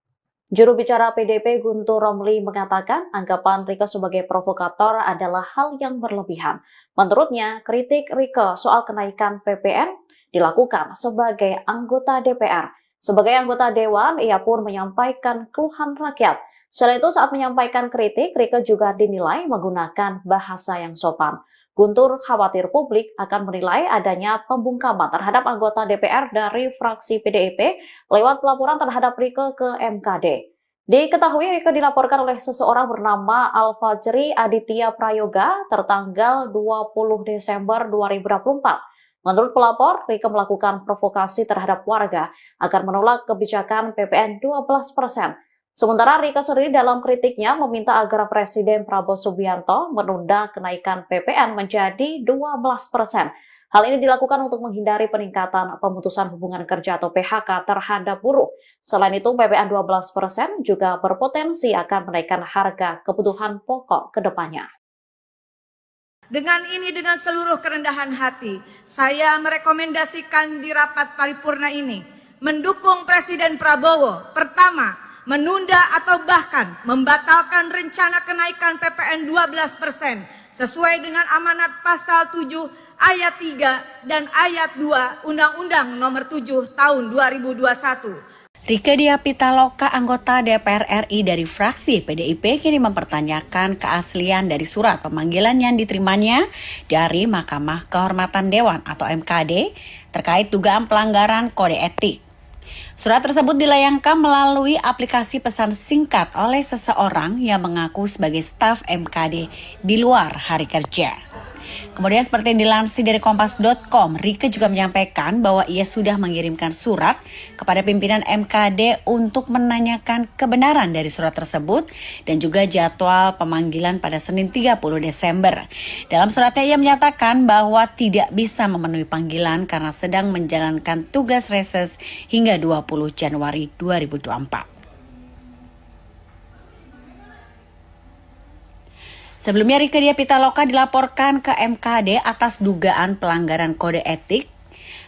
Juru bicara PDIP Guntur Romli mengatakan anggapan Rieke sebagai provokator adalah hal yang berlebihan. Menurutnya, kritik Rieke soal kenaikan PPN dilakukan sebagai anggota DPR. Sebagai anggota Dewan, ia pun menyampaikan keluhan rakyat. Selain itu, saat menyampaikan kritik, Rieke juga dinilai menggunakan bahasa yang sopan. Guntur khawatir publik akan menilai adanya pembungkaman terhadap anggota DPR dari fraksi PDIP lewat pelaporan terhadap Rieke ke MKD. Diketahui Rieke dilaporkan oleh seseorang bernama Al-Fajri Aditya Prayoga tertanggal 20 Desember 2024. Menurut pelapor, Rieke melakukan provokasi terhadap warga agar menolak kebijakan PPN 12%. Sementara Rieke sendiri dalam kritiknya meminta agar Presiden Prabowo Subianto menunda kenaikan PPN menjadi 12%. Hal ini dilakukan untuk menghindari peningkatan pemutusan hubungan kerja atau PHK terhadap buruh. Selain itu, PPN 12% juga berpotensi akan menaikkan harga kebutuhan pokok ke depannya. Dengan seluruh kerendahan hati, saya merekomendasikan di rapat paripurna ini mendukung Presiden Prabowo. Pertama, menunda atau bahkan membatalkan rencana kenaikan PPN 12% sesuai dengan amanat pasal 7 ayat 3 dan ayat 2 Undang-Undang Nomor 7 Tahun 2021. Rieke Diah Pitaloka, anggota DPR RI dari fraksi PDIP, kini mempertanyakan keaslian dari surat pemanggilan yang diterimanya dari Mahkamah Kehormatan Dewan atau MKD terkait dugaan pelanggaran kode etik. Surat tersebut dilayangkan melalui aplikasi pesan singkat oleh seseorang yang mengaku sebagai staf MKD di luar hari kerja. Kemudian seperti yang dilansir dari Kompas.com, Rieke juga menyampaikan bahwa ia sudah mengirimkan surat kepada pimpinan MKD untuk menanyakan kebenaran dari surat tersebut dan juga jadwal pemanggilan pada Senin 30 Desember. Dalam suratnya ia menyatakan bahwa tidak bisa memenuhi panggilan karena sedang menjalankan tugas reses hingga 20 Januari 2024. Sebelumnya Rieke Diah Pitaloka dilaporkan ke MKD atas dugaan pelanggaran kode etik.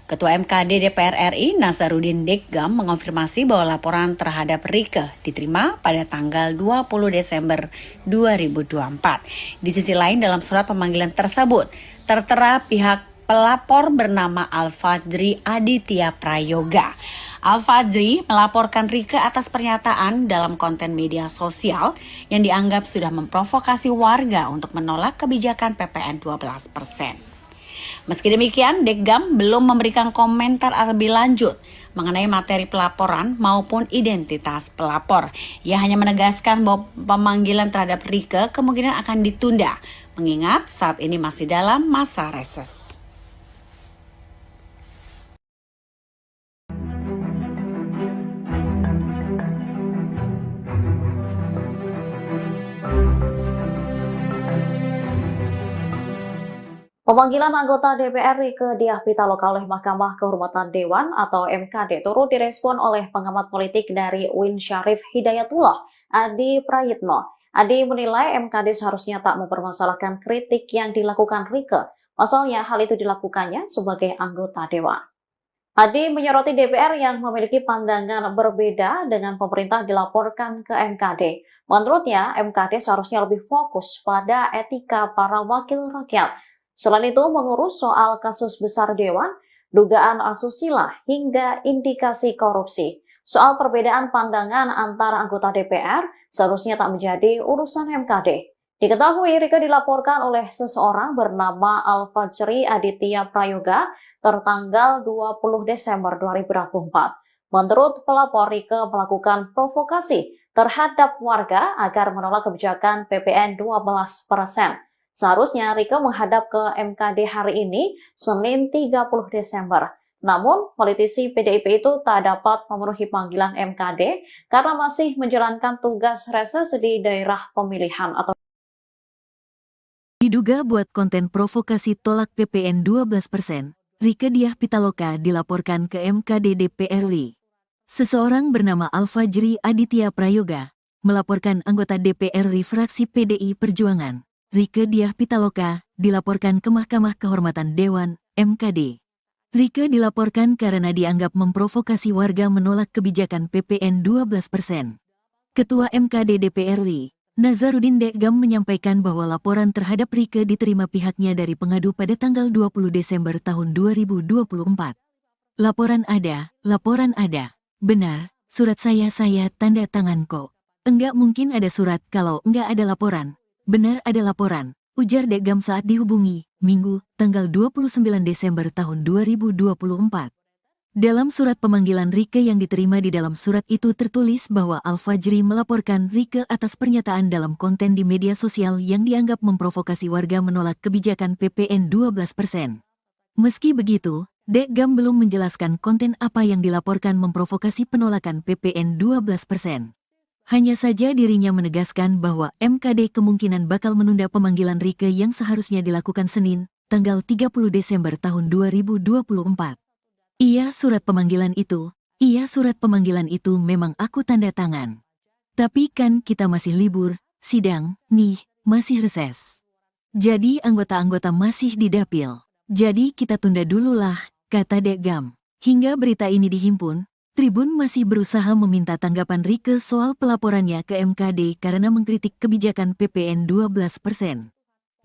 Ketua MKD DPR RI Nasaruddin Deggam mengonfirmasi bahwa laporan terhadap Rieke diterima pada tanggal 20 Desember 2024. Di sisi lain dalam surat pemanggilan tersebut tertera pihak pelapor bernama Al-Fajri Aditya Prayoga. Al-Fajri melaporkan Rieke atas pernyataan dalam konten media sosial yang dianggap sudah memprovokasi warga untuk menolak kebijakan PPN 12%. Meski demikian, Deggam belum memberikan komentar lebih lanjut mengenai materi pelaporan maupun identitas pelapor. Ia hanya menegaskan bahwa pemanggilan terhadap Rieke kemungkinan akan ditunda, mengingat saat ini masih dalam masa reses. Pemanggilan anggota DPR Rieke Diah Pitaloka oleh Mahkamah Kehormatan Dewan atau MKD turut direspon oleh pengamat politik dari UIN Syarif Hidayatullah, Adi Prayitno. Adi menilai MKD seharusnya tak mempermasalahkan kritik yang dilakukan Rieke, pasalnya hal itu dilakukannya sebagai anggota Dewan. Adi menyoroti DPR yang memiliki pandangan berbeda dengan pemerintah dilaporkan ke MKD. Menurutnya, MKD seharusnya lebih fokus pada etika para wakil rakyat. Selain itu, mengurus soal kasus besar Dewan, dugaan asusila, hingga indikasi korupsi. Soal perbedaan pandangan antara anggota DPR seharusnya tak menjadi urusan MKD. Diketahui Rieke dilaporkan oleh seseorang bernama Al-Fajri Aditya Prayoga tertanggal 20 Desember 2024. Menurut pelapor, Rieke melakukan provokasi terhadap warga agar menolak kebijakan PPN 12%. Seharusnya Rieke menghadap ke MKD hari ini, Senin 30 Desember. Namun, politisi PDIP itu tak dapat memenuhi panggilan MKD karena masih menjalankan tugas reses di daerah pemilihan atau Diduga buat konten provokasi tolak PPN 12%, Rieke Diah Pitaloka dilaporkan ke MKD DPR RI. Seseorang bernama Al-Fajri Aditya Prayoga melaporkan anggota DPR RI fraksi PDI Perjuangan, Rieke Diah Pitaloka, dilaporkan ke Mahkamah Kehormatan Dewan, MKD. Rieke dilaporkan karena dianggap memprovokasi warga menolak kebijakan PPN 12%. Ketua MKD DPR RI, Nasaruddin Deggam menyampaikan bahwa laporan terhadap Rieke diterima pihaknya dari pengadu pada tanggal 20 Desember tahun 2024. Laporan ada. Benar, surat saya tanda tangan kok. Enggak mungkin ada surat kalau enggak ada laporan. Benar ada laporan, ujar Deggam saat dihubungi, Minggu, tanggal 29 Desember tahun 2024. Dalam surat pemanggilan Rieke yang diterima di dalam surat itu tertulis bahwa Al-Fajri melaporkan Rieke atas pernyataan dalam konten di media sosial yang dianggap memprovokasi warga menolak kebijakan PPN 12%. Meski begitu, Deggam belum menjelaskan konten apa yang dilaporkan memprovokasi penolakan PPN 12%. Hanya saja dirinya menegaskan bahwa MKD kemungkinan bakal menunda pemanggilan Rieke yang seharusnya dilakukan Senin, tanggal 30 Desember tahun 2024. Iya surat pemanggilan itu memang aku tanda tangan. Tapi kan kita masih libur, sidang, nih, masih reses. Jadi anggota-anggota masih di dapil. Jadi kita tunda dulu lah, kata Deggam. Hingga berita ini dihimpun, Tribun masih berusaha meminta tanggapan Rieke soal pelaporannya ke MKD karena mengkritik kebijakan PPN 12%.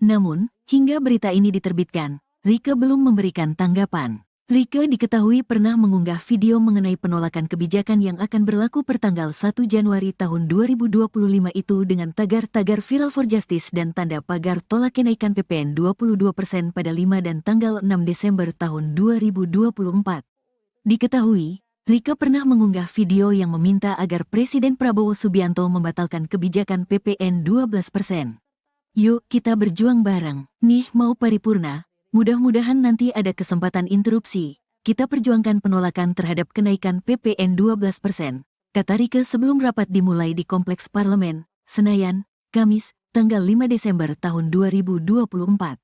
Namun, hingga berita ini diterbitkan, Rieke belum memberikan tanggapan. Rieke diketahui pernah mengunggah video mengenai penolakan kebijakan yang akan berlaku pertanggal 1 Januari tahun 2025 itu dengan tagar-tagar Viral for Justice dan tanda pagar tolak kenaikan PPN 22% pada 5 dan tanggal 6 Desember tahun 2024. Diketahui, Rieke pernah mengunggah video yang meminta agar Presiden Prabowo Subianto membatalkan kebijakan PPN 12%. Yuk kita berjuang bareng. Nih mau paripurna, mudah-mudahan nanti ada kesempatan interupsi. Kita perjuangkan penolakan terhadap kenaikan PPN 12%, kata Rieke sebelum rapat dimulai di Kompleks Parlemen, Senayan, Kamis, tanggal 5 Desember tahun 2024.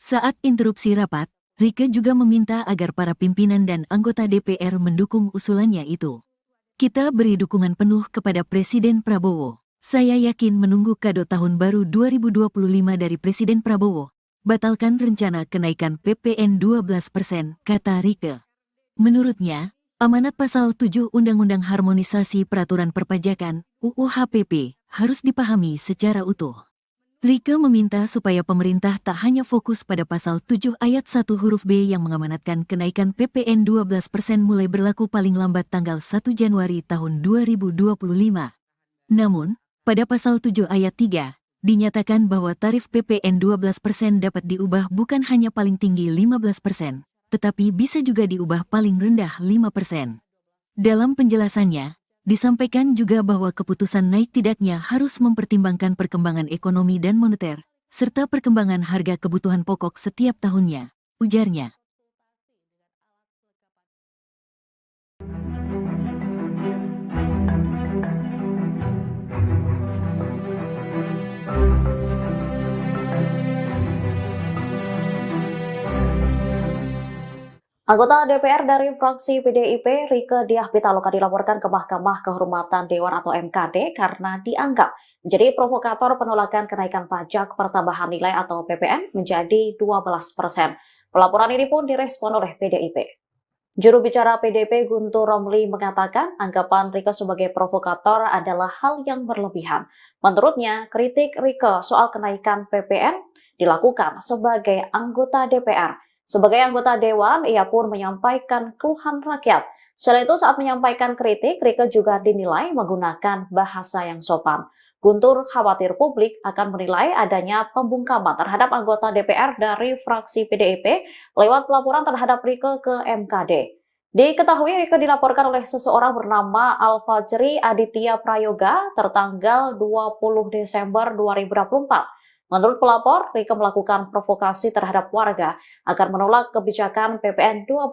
Saat interupsi rapat, Rieke juga meminta agar para pimpinan dan anggota DPR mendukung usulannya itu. Kita beri dukungan penuh kepada Presiden Prabowo. Saya yakin menunggu kado tahun baru 2025 dari Presiden Prabowo. Batalkan rencana kenaikan PPN 12%, kata Rieke. Menurutnya, amanat pasal 7 Undang-Undang Harmonisasi Peraturan Perpajakan, UU HPP, harus dipahami secara utuh. Rieke meminta supaya pemerintah tak hanya fokus pada pasal 7 ayat 1 huruf B yang mengamanatkan kenaikan PPN 12% mulai berlaku paling lambat tanggal 1 Januari tahun 2025. Namun, pada pasal 7 ayat 3, dinyatakan bahwa tarif PPN 12% dapat diubah bukan hanya paling tinggi 15%, tetapi bisa juga diubah paling rendah 5%. Dalam penjelasannya, disampaikan juga bahwa keputusan naik tidaknya harus mempertimbangkan perkembangan ekonomi dan moneter, serta perkembangan harga kebutuhan pokok setiap tahunnya, ujarnya. Anggota DPR dari fraksi PDIP, Rieke Diah Pitaloka dilaporkan ke Mahkamah Kehormatan Dewan atau MKD karena dianggap menjadi provokator penolakan kenaikan pajak pertambahan nilai atau PPN menjadi 12%. Pelaporan ini pun direspon oleh PDIP. Juru bicara PDIP Guntur Romli mengatakan anggapan Rieke sebagai provokator adalah hal yang berlebihan. Menurutnya, kritik Rieke soal kenaikan PPN dilakukan sebagai anggota DPR. Sebagai anggota Dewan, ia pun menyampaikan keluhan rakyat. Selain itu, saat menyampaikan kritik, Rieke juga dinilai menggunakan bahasa yang sopan. Guntur khawatir publik akan menilai adanya pembungkaman terhadap anggota DPR dari fraksi PDIP lewat pelaporan terhadap Rieke ke MKD. Diketahui Rieke dilaporkan oleh seseorang bernama Al-Fajri Aditya Prayoga tertanggal 20 Desember 2024. Menurut pelapor, Rieke melakukan provokasi terhadap warga agar menolak kebijakan PPN 12%.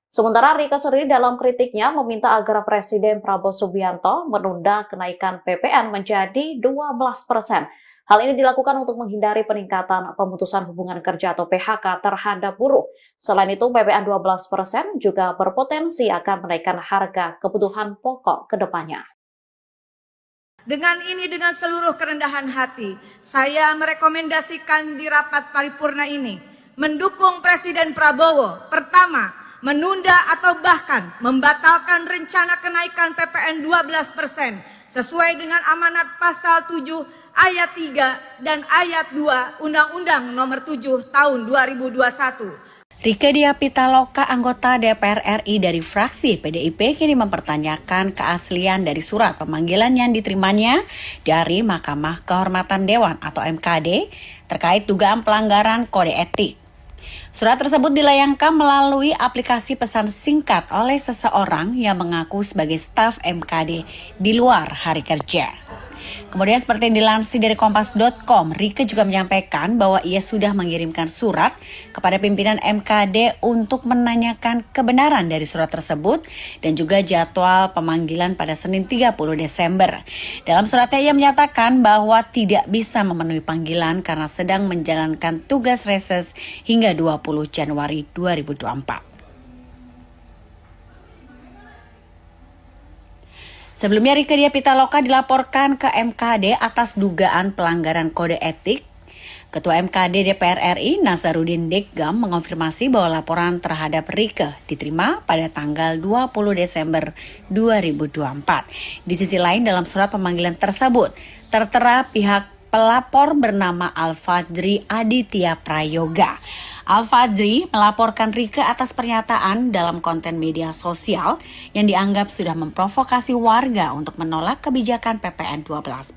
Sementara Rieke sendiri dalam kritiknya meminta agar Presiden Prabowo Subianto menunda kenaikan PPN menjadi 12%. Hal ini dilakukan untuk menghindari peningkatan pemutusan hubungan kerja atau PHK terhadap buruh. Selain itu, PPN 12% juga berpotensi akan menaikkan harga kebutuhan pokok ke depannya. Dengan seluruh kerendahan hati, saya merekomendasikan di rapat paripurna ini mendukung Presiden Prabowo. Pertama, menunda atau bahkan membatalkan rencana kenaikan PPN 12% sesuai dengan amanat pasal 7 ayat 3 dan ayat 2 Undang-Undang Nomor 7 Tahun 2021. Rieke Diah Pitaloka, anggota DPR RI dari fraksi PDIP, kini mempertanyakan keaslian dari surat pemanggilan yang diterimanya dari Mahkamah Kehormatan Dewan atau MKD terkait dugaan pelanggaran kode etik. Surat tersebut dilayangkan melalui aplikasi pesan singkat oleh seseorang yang mengaku sebagai staf MKD di luar hari kerja. Kemudian seperti yang dilansir dari Kompas.com, Rieke juga menyampaikan bahwa ia sudah mengirimkan surat kepada pimpinan MKD untuk menanyakan kebenaran dari surat tersebut dan juga jadwal pemanggilan pada Senin 30 Desember. Dalam suratnya ia menyatakan bahwa tidak bisa memenuhi panggilan karena sedang menjalankan tugas reses hingga 20 Januari 2024. Sebelumnya Rieke Diah Pitaloka dilaporkan ke MKD atas dugaan pelanggaran kode etik. Ketua MKD DPR RI Nasaruddin Deggam mengonfirmasi bahwa laporan terhadap Rieke diterima pada tanggal 20 Desember 2024. Di sisi lain dalam surat pemanggilan tersebut tertera pihak pelapor bernama Al-Fajri Aditya Prayoga. Al-Fajri melaporkan Rieke atas pernyataan dalam konten media sosial yang dianggap sudah memprovokasi warga untuk menolak kebijakan PPN 12%.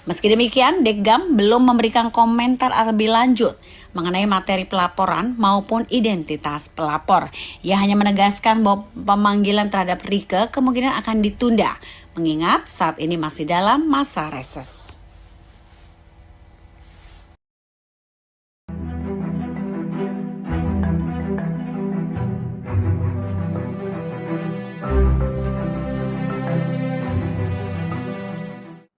Meski demikian, Deggam belum memberikan komentar lebih lanjut mengenai materi pelaporan maupun identitas pelapor. Ia hanya menegaskan bahwa pemanggilan terhadap Rieke kemungkinan akan ditunda, mengingat saat ini masih dalam masa reses.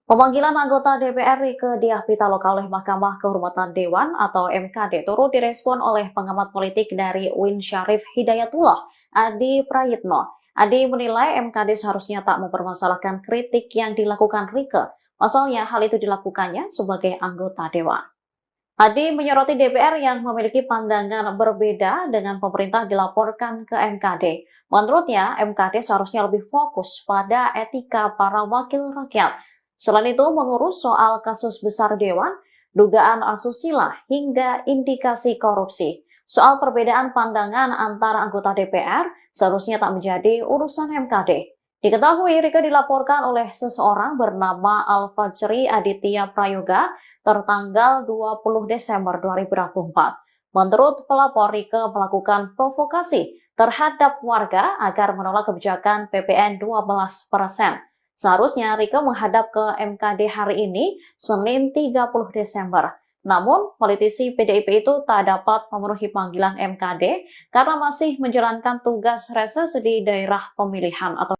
Pemanggilan anggota DPR Rieke Diah Pitaloka oleh Mahkamah Kehormatan Dewan atau MKD turut direspon oleh pengamat politik dari UIN Syarif Hidayatullah, Adi Prayitno. Adi menilai MKD seharusnya tak mempermasalahkan kritik yang dilakukan Rieke. Pasalnya hal itu dilakukannya sebagai anggota Dewan. Adi menyoroti DPR yang memiliki pandangan berbeda dengan pemerintah dilaporkan ke MKD. Menurutnya, MKD seharusnya lebih fokus pada etika para wakil rakyat. Selain itu, mengurus soal kasus besar Dewan, dugaan asusila, hingga indikasi korupsi. Soal perbedaan pandangan antara anggota DPR seharusnya tak menjadi urusan MKD. Diketahui Rieke dilaporkan oleh seseorang bernama Al-Fajri Aditya Prayoga tertanggal 20 Desember 2024. Menurut pelapor, Rieke melakukan provokasi terhadap warga agar menolak kebijakan PPN 12%. Seharusnya Rieke menghadap ke MKD hari ini, Senin 30 Desember. Namun, politisi PDIP itu tak dapat memenuhi panggilan MKD karena masih menjalankan tugas reses di daerah pemilihan atau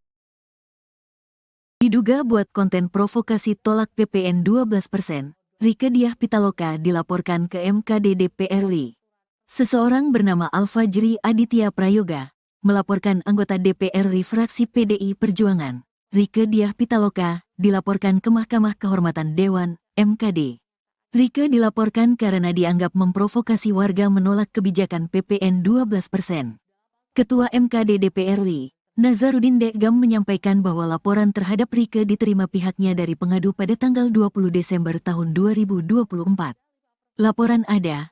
Diduga buat konten provokasi tolak PPN 12%, Rieke Diah Pitaloka dilaporkan ke MKD DPR RI. Seseorang bernama Al-Fajri Aditya Prayoga melaporkan anggota DPR RI fraksi PDI Perjuangan, Rieke Diah Pitaloka, dilaporkan ke Mahkamah Kehormatan Dewan, MKD. Rieke dilaporkan karena dianggap memprovokasi warga menolak kebijakan PPN 12%. Ketua MKD DPR RI, Nazarudin Dekgam menyampaikan bahwa laporan terhadap Rieke diterima pihaknya dari pengadu pada tanggal 20 Desember tahun 2024. Laporan ada.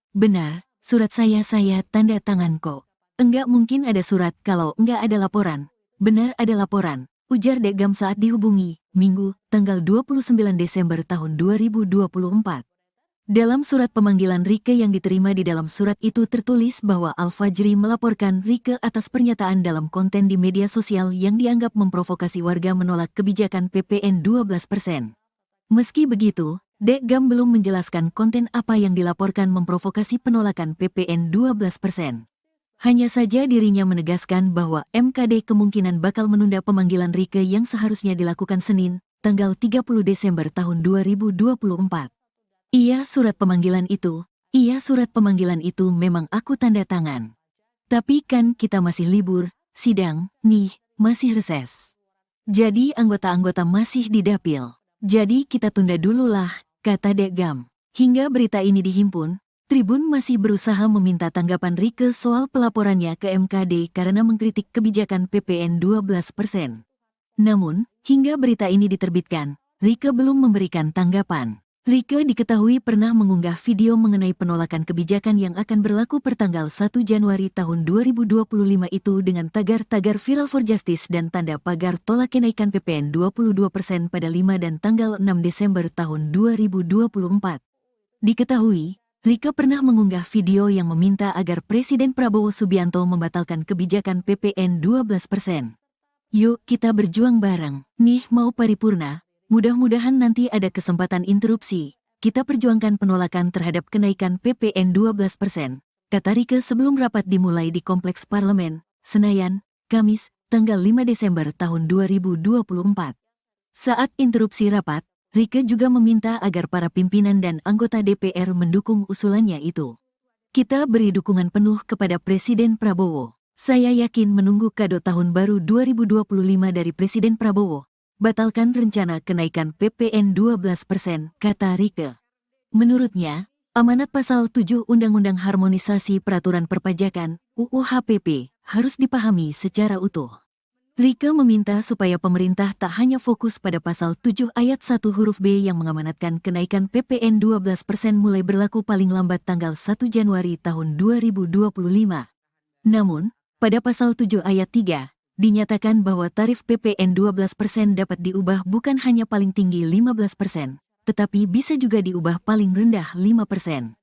Benar, surat saya tanda tangan kok. Enggak mungkin ada surat kalau enggak ada laporan. Benar ada laporan, ujar Dekgam saat dihubungi, Minggu, tanggal 29 Desember tahun 2024. Dalam surat pemanggilan Rieke yang diterima di dalam surat itu tertulis bahwa Al-Fajri melaporkan Rieke atas pernyataan dalam konten di media sosial yang dianggap memprovokasi warga menolak kebijakan PPN 12%. Meski begitu, Dekgam belum menjelaskan konten apa yang dilaporkan memprovokasi penolakan PPN 12%. Hanya saja dirinya menegaskan bahwa MKD kemungkinan bakal menunda pemanggilan Rieke yang seharusnya dilakukan Senin, tanggal 30 Desember tahun 2024. Iya surat pemanggilan itu memang aku tanda tangan. Tapi kan kita masih libur, sidang, nih, masih reses. Jadi anggota-anggota masih di dapil. Jadi kita tunda dulu lah, kata Dekgam. Hingga berita ini dihimpun, Tribun masih berusaha meminta tanggapan Rieke soal pelaporannya ke MKD karena mengkritik kebijakan PPN 12%. Namun, hingga berita ini diterbitkan, Rieke belum memberikan tanggapan. Rieke diketahui pernah mengunggah video mengenai penolakan kebijakan yang akan berlaku pertanggal 1 Januari tahun 2025 itu dengan tagar-tagar Viral for Justice dan tanda pagar tolak kenaikan PPN 22% pada 5 dan tanggal 6 Desember tahun 2024. Diketahui, Rieke pernah mengunggah video yang meminta agar Presiden Prabowo Subianto membatalkan kebijakan PPN 12%. Yuk kita berjuang bareng, nih mau paripurna, mudah-mudahan nanti ada kesempatan interupsi. Kita perjuangkan penolakan terhadap kenaikan PPN 12%, kata Rieke sebelum rapat dimulai di Kompleks Parlemen, Senayan, Kamis, tanggal 5 Desember tahun 2024. Saat interupsi rapat, Rieke juga meminta agar para pimpinan dan anggota DPR mendukung usulannya itu. Kita beri dukungan penuh kepada Presiden Prabowo. Saya yakin menunggu kado tahun baru 2025 dari Presiden Prabowo. Batalkan rencana kenaikan PPN 12%, kata Rieke. Menurutnya, amanat pasal 7 Undang-Undang Harmonisasi Peraturan Perpajakan, UU HPP, harus dipahami secara utuh. Rieke meminta supaya pemerintah tak hanya fokus pada pasal 7 ayat 1 huruf B yang mengamanatkan kenaikan PPN 12% mulai berlaku paling lambat tanggal 1 Januari tahun 2025. Namun, pada pasal 7 ayat 3, dinyatakan bahwa tarif PPN 12% dapat diubah bukan hanya paling tinggi 15%, tetapi bisa juga diubah paling rendah 5%.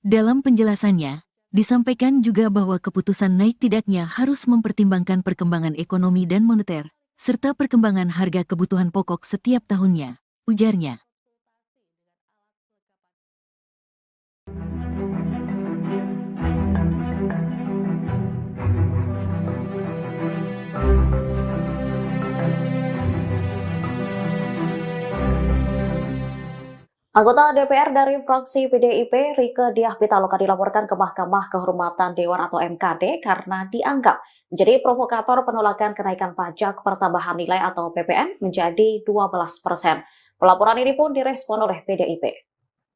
Dalam penjelasannya, disampaikan juga bahwa keputusan naik tidaknya harus mempertimbangkan perkembangan ekonomi dan moneter, serta perkembangan harga kebutuhan pokok setiap tahunnya, ujarnya. Anggota DPR dari fraksi PDIP, Rieke Diah Pitaloka dilaporkan ke Mahkamah Kehormatan Dewan atau MKD karena dianggap menjadi provokator penolakan kenaikan pajak pertambahan nilai atau PPN menjadi 12%. Pelaporan ini pun direspon oleh PDIP.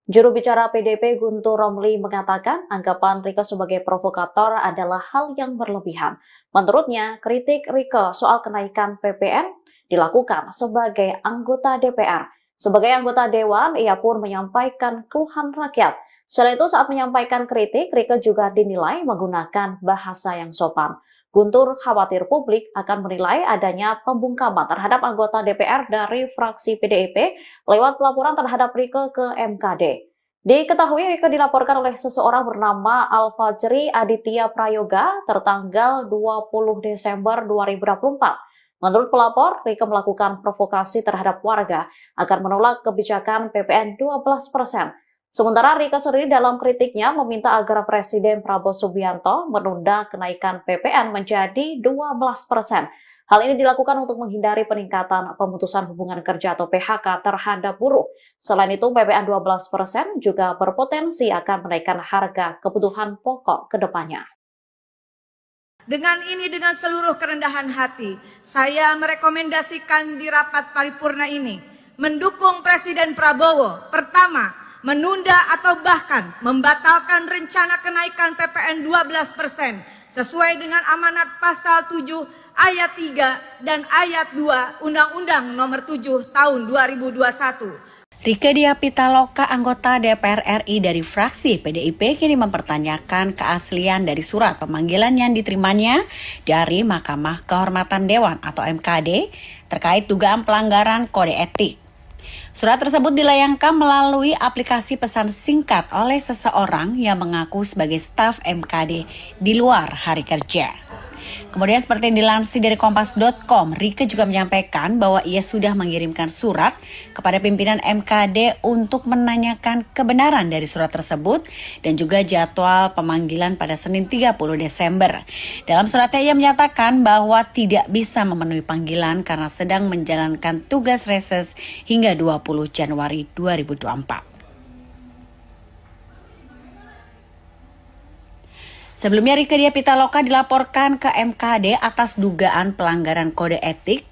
Juru bicara PDIP Guntur Romli mengatakan anggapan Rieke sebagai provokator adalah hal yang berlebihan. Menurutnya, kritik Rieke soal kenaikan PPN dilakukan sebagai anggota DPR. Sebagai anggota Dewan, ia pun menyampaikan keluhan rakyat. Selain itu, saat menyampaikan kritik, Rieke juga dinilai menggunakan bahasa yang sopan. Guntur khawatir publik akan menilai adanya pembungkaman terhadap anggota DPR dari fraksi PDIP lewat pelaporan terhadap Rieke ke MKD. Diketahui Rieke dilaporkan oleh seseorang bernama Al-Fajri Aditya Prayoga tertanggal 20 Desember 2024. Menurut pelapor, Rieke melakukan provokasi terhadap warga agar menolak kebijakan PPN 12%. Sementara Rieke sendiri dalam kritiknya meminta agar Presiden Prabowo Subianto menunda kenaikan PPN menjadi 12%. Hal ini dilakukan untuk menghindari peningkatan pemutusan hubungan kerja atau PHK terhadap buruh. Selain itu, PPN 12% juga berpotensi akan menaikkan harga kebutuhan pokok ke depannya. Dengan seluruh kerendahan hati, saya merekomendasikan di rapat paripurna ini mendukung Presiden Prabowo. Pertama, menunda atau bahkan membatalkan rencana kenaikan PPN 12% sesuai dengan amanat pasal 7 ayat 3 dan ayat 2 Undang-Undang Nomor 7 Tahun 2021. Rieke Diah Pitaloka, anggota DPR RI dari fraksi PDIP, kini mempertanyakan keaslian dari surat pemanggilan yang diterimanya dari Mahkamah Kehormatan Dewan atau MKD terkait dugaan pelanggaran kode etik. Surat tersebut dilayangkan melalui aplikasi pesan singkat oleh seseorang yang mengaku sebagai staf MKD di luar hari kerja. Kemudian seperti yang dilansir dari Kompas.com, Rieke juga menyampaikan bahwa ia sudah mengirimkan surat kepada pimpinan MKD untuk menanyakan kebenaran dari surat tersebut dan juga jadwal pemanggilan pada Senin 30 Desember. Dalam suratnya ia menyatakan bahwa tidak bisa memenuhi panggilan karena sedang menjalankan tugas reses hingga 20 Januari 2024. Sebelumnya Rieke Diah Pitaloka dilaporkan ke MKD atas dugaan pelanggaran kode etik.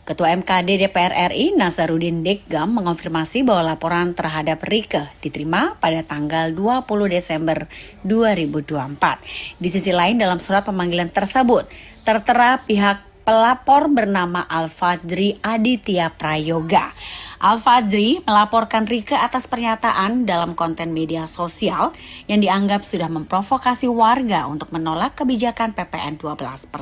Ketua MKD DPR RI Nasaruddin Deggam mengonfirmasi bahwa laporan terhadap Rieke diterima pada tanggal 20 Desember 2024. Di sisi lain dalam surat pemanggilan tersebut tertera pihak pelapor bernama Al-Fajri Aditya Prayoga. Al-Fajri melaporkan Rieke atas pernyataan dalam konten media sosial yang dianggap sudah memprovokasi warga untuk menolak kebijakan PPN 12%.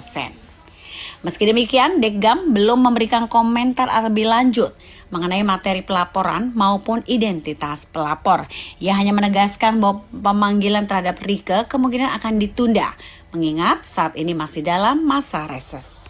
Meski demikian, Deggam belum memberikan komentar lebih lanjut mengenai materi pelaporan maupun identitas pelapor. Ia hanya menegaskan bahwa pemanggilan terhadap Rieke kemungkinan akan ditunda, mengingat saat ini masih dalam masa reses.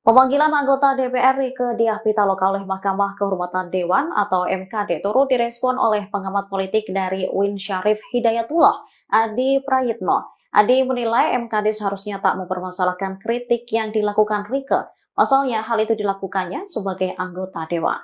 Pemanggilan anggota DPR Rieke Diah Pitaloka oleh Mahkamah Kehormatan Dewan atau MKD turut direspon oleh pengamat politik dari UIN Syarif Hidayatullah, Adi Prayitno. Adi menilai MKD seharusnya tak mempermasalahkan kritik yang dilakukan Rieke. Pasalnya hal itu dilakukannya sebagai anggota Dewan.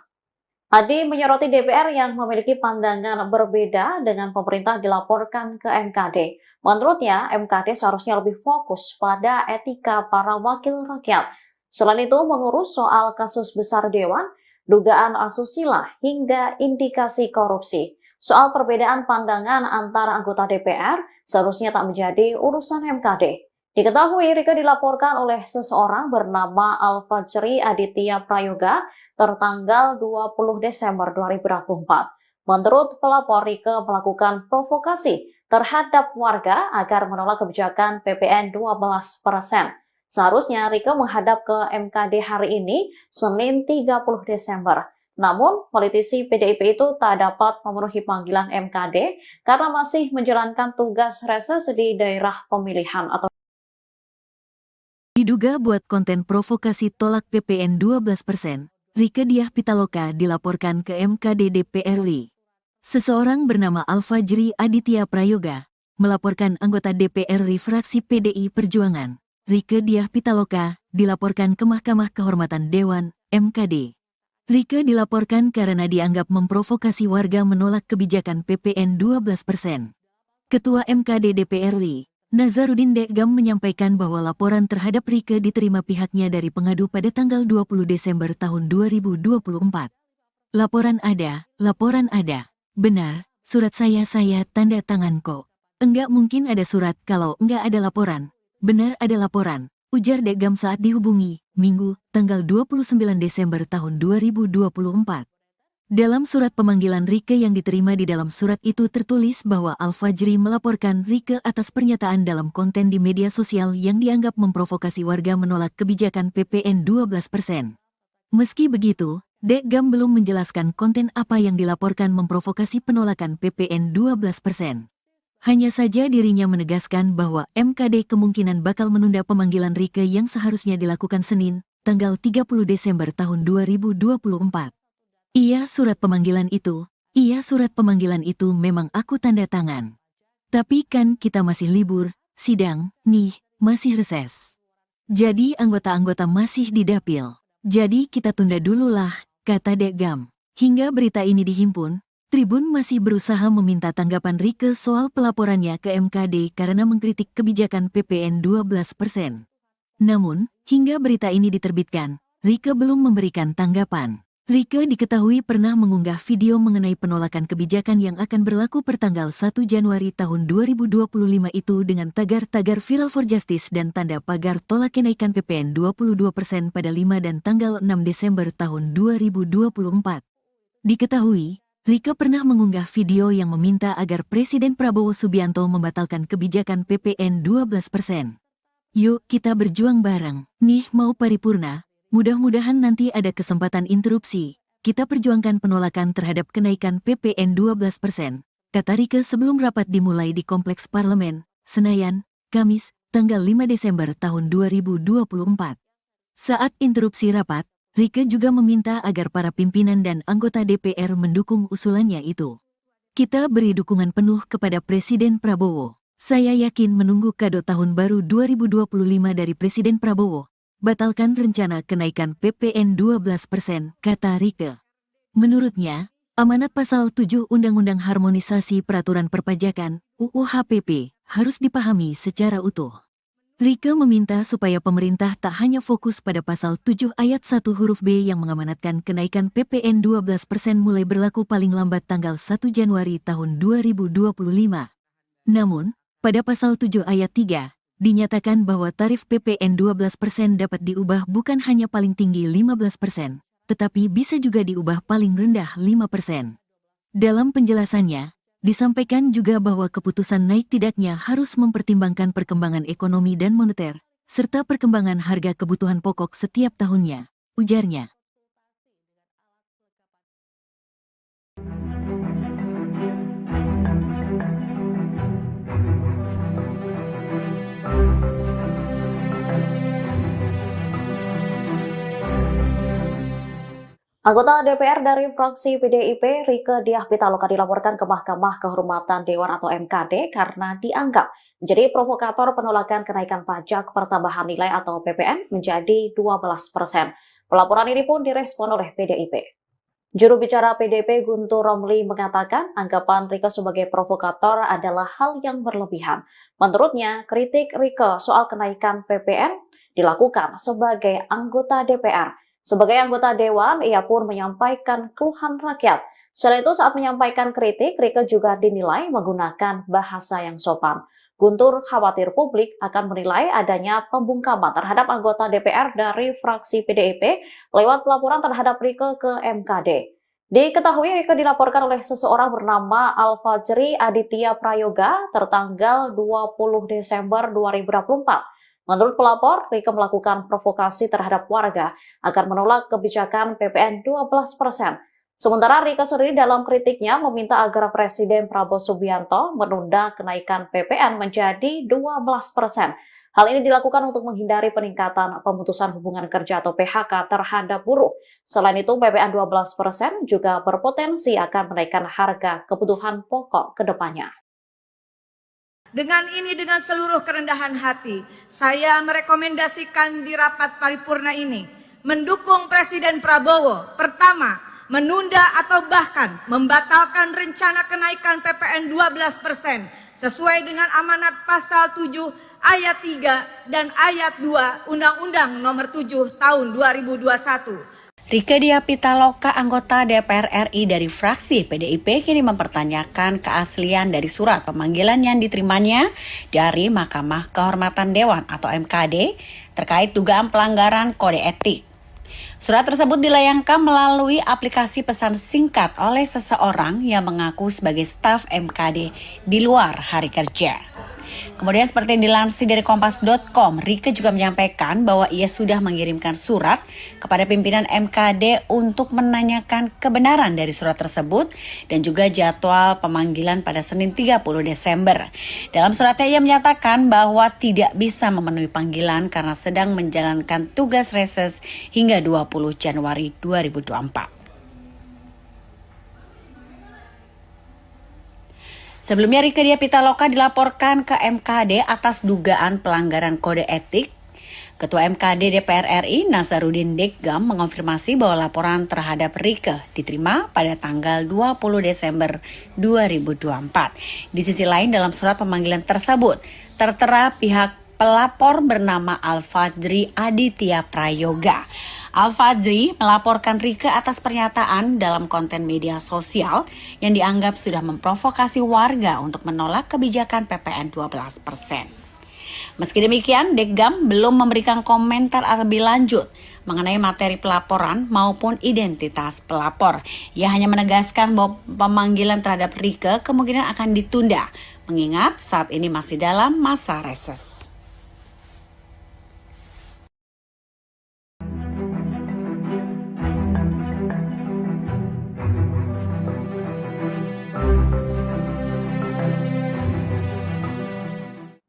Adi menyoroti DPR yang memiliki pandangan berbeda dengan pemerintah dilaporkan ke MKD. Menurutnya, MKD seharusnya lebih fokus pada etika para wakil rakyat. Selain itu, mengurus soal kasus besar Dewan, dugaan asusila, hingga indikasi korupsi. Soal perbedaan pandangan antara anggota DPR seharusnya tak menjadi urusan MKD. Diketahui Rieke dilaporkan oleh seseorang bernama Al-Fajri Aditya Prayoga tertanggal 20 Desember 2024. Menurut pelapor, Rieke melakukan provokasi terhadap warga agar menolak kebijakan PPN 12%. Seharusnya Rieke menghadap ke MKD hari ini, Senin 30 Desember. Namun, politisi PDIP itu tak dapat memenuhi panggilan MKD karena masih menjalankan tugas reses di daerah pemilihan atau Diduga buat konten provokasi tolak PPN 12%, Rieke Diah Pitaloka dilaporkan ke MKD DPR RI. Seseorang bernama Alfajri Aditya Prayoga melaporkan anggota DPR RI fraksi PDI Perjuangan, Rieke Diah Pitaloka, dilaporkan ke Mahkamah Kehormatan Dewan, MKD. Rieke dilaporkan karena dianggap memprovokasi warga menolak kebijakan PPN 12%. Ketua MKD DPR RI, Nazarudin Dekgam menyampaikan bahwa laporan terhadap Rieke diterima pihaknya dari pengadu pada tanggal 20 Desember tahun 2024. Laporan ada. Benar, surat saya tanda tangan kok. Enggak mungkin ada surat kalau enggak ada laporan. Benar ada laporan, ujar Dekgam saat dihubungi, Minggu, tanggal 29 Desember tahun 2024. Dalam surat pemanggilan Rieke yang diterima di dalam surat itu tertulis bahwa Alfajri melaporkan Rieke atas pernyataan dalam konten di media sosial yang dianggap memprovokasi warga menolak kebijakan PPN 12%. Meski begitu, Dekgam belum menjelaskan konten apa yang dilaporkan memprovokasi penolakan PPN 12%. Hanya saja dirinya menegaskan bahwa MKD kemungkinan bakal menunda pemanggilan Rieke yang seharusnya dilakukan Senin, tanggal 30 Desember tahun 2024. Iya surat pemanggilan itu memang aku tanda tangan. Tapi kan kita masih libur, sidang, nih, masih reses. Jadi anggota-anggota masih di dapil. Jadi kita tunda dulu lah, kata Dekgam. Hingga berita ini dihimpun, Tribun masih berusaha meminta tanggapan Rieke soal pelaporannya ke MKD karena mengkritik kebijakan PPN 12%. Namun, hingga berita ini diterbitkan, Rieke belum memberikan tanggapan. Rieke diketahui pernah mengunggah video mengenai penolakan kebijakan yang akan berlaku pertanggal 1 Januari tahun 2025 itu dengan tagar-tagar Viral for Justice dan tanda pagar tolak kenaikan PPN 22% pada 5 dan tanggal 6 Desember tahun 2024. Diketahui, Rieke pernah mengunggah video yang meminta agar Presiden Prabowo Subianto membatalkan kebijakan PPN 12%. Yuk kita berjuang bareng, nih mau paripurna, mudah-mudahan nanti ada kesempatan interupsi, kita perjuangkan penolakan terhadap kenaikan PPN 12%, kata Rieke sebelum rapat dimulai di Kompleks Parlemen, Senayan, Kamis, tanggal 5 Desember tahun 2024. Saat interupsi rapat, Rieke juga meminta agar para pimpinan dan anggota DPR mendukung usulannya itu. Kita beri dukungan penuh kepada Presiden Prabowo. Saya yakin menunggu kado tahun baru 2025 dari Presiden Prabowo. Batalkan rencana kenaikan PPN 12%, kata Rieke. Menurutnya, amanat pasal 7 Undang-Undang Harmonisasi Peraturan Perpajakan, UU HPP, harus dipahami secara utuh. Rieke meminta supaya pemerintah tak hanya fokus pada pasal 7 ayat 1 huruf B yang mengamanatkan kenaikan PPN 12% mulai berlaku paling lambat tanggal 1 Januari tahun 2025. Namun, pada pasal 7 ayat 3, dinyatakan bahwa tarif PPN 12% dapat diubah bukan hanya paling tinggi 15%, tetapi bisa juga diubah paling rendah 5%. Dalam penjelasannya, disampaikan juga bahwa keputusan naik tidaknya harus mempertimbangkan perkembangan ekonomi dan moneter, serta perkembangan harga kebutuhan pokok setiap tahunnya, ujarnya. Anggota DPR dari fraksi PDIP, Rieke Diah Pitaloka dilaporkan ke Mahkamah Kehormatan Dewan atau MKD karena dianggap menjadi provokator penolakan kenaikan pajak pertambahan nilai atau PPN menjadi 12%. Pelaporan ini pun direspon oleh PDIP. Juru bicara PDIP Guntur Romli mengatakan anggapan Rieke sebagai provokator adalah hal yang berlebihan. Menurutnya, kritik Rieke soal kenaikan PPN dilakukan sebagai anggota DPR. Sebagai anggota Dewan, ia pun menyampaikan keluhan rakyat. Selain itu, saat menyampaikan kritik, Rieke juga dinilai menggunakan bahasa yang sopan. Guntur khawatir publik akan menilai adanya pembungkaman terhadap anggota DPR dari fraksi PDIP lewat pelaporan terhadap Rieke ke MKD. Diketahui Rieke dilaporkan oleh seseorang bernama Alfajri Aditya Prayoga tertanggal 20 Desember 2024. Menurut pelapor, Rieke melakukan provokasi terhadap warga agar menolak kebijakan PPN 12%. Sementara Rieke sendiri dalam kritiknya meminta agar Presiden Prabowo Subianto menunda kenaikan PPN menjadi 12%. Hal ini dilakukan untuk menghindari peningkatan pemutusan hubungan kerja atau PHK terhadap buruh. Selain itu, PPN 12% juga berpotensi akan menaikkan harga kebutuhan pokok ke depannya. Dengan seluruh kerendahan hati, saya merekomendasikan di rapat paripurna ini mendukung Presiden Prabowo. Pertama, menunda atau bahkan membatalkan rencana kenaikan PPN 12% sesuai dengan amanat pasal 7 ayat 3 dan ayat 2 Undang-Undang Nomor 7 Tahun 2021. Rieke Diah Pitaloka, anggota DPR RI dari fraksi PDIP, kini mempertanyakan keaslian dari surat pemanggilan yang diterimanya dari Mahkamah Kehormatan Dewan atau MKD terkait dugaan pelanggaran kode etik. Surat tersebut dilayangkan melalui aplikasi pesan singkat oleh seseorang yang mengaku sebagai staf MKD di luar hari kerja. Kemudian seperti yang dilansir dari Kompas.com, Rieke juga menyampaikan bahwa ia sudah mengirimkan surat kepada pimpinan MKD untuk menanyakan kebenaran dari surat tersebut dan juga jadwal pemanggilan pada Senin 30 Desember. Dalam suratnya ia menyatakan bahwa tidak bisa memenuhi panggilan karena sedang menjalankan tugas reses hingga 20 Januari 2024. Sebelumnya Rieke Diah Pitaloka dilaporkan ke MKD atas dugaan pelanggaran kode etik. Ketua MKD DPR RI Nasaruddin Deggam mengonfirmasi bahwa laporan terhadap Rieke diterima pada tanggal 20 Desember 2024. Di sisi lain dalam surat pemanggilan tersebut tertera pihak pelapor bernama Al-Fajri Aditya Prayoga. Al-Fajri melaporkan Rieke atas pernyataan dalam konten media sosial yang dianggap sudah memprovokasi warga untuk menolak kebijakan PPN 12%. Meski demikian, Deggam belum memberikan komentar lebih lanjut mengenai materi pelaporan maupun identitas pelapor. Ia hanya menegaskan bahwa pemanggilan terhadap Rieke kemungkinan akan ditunda, mengingat saat ini masih dalam masa reses.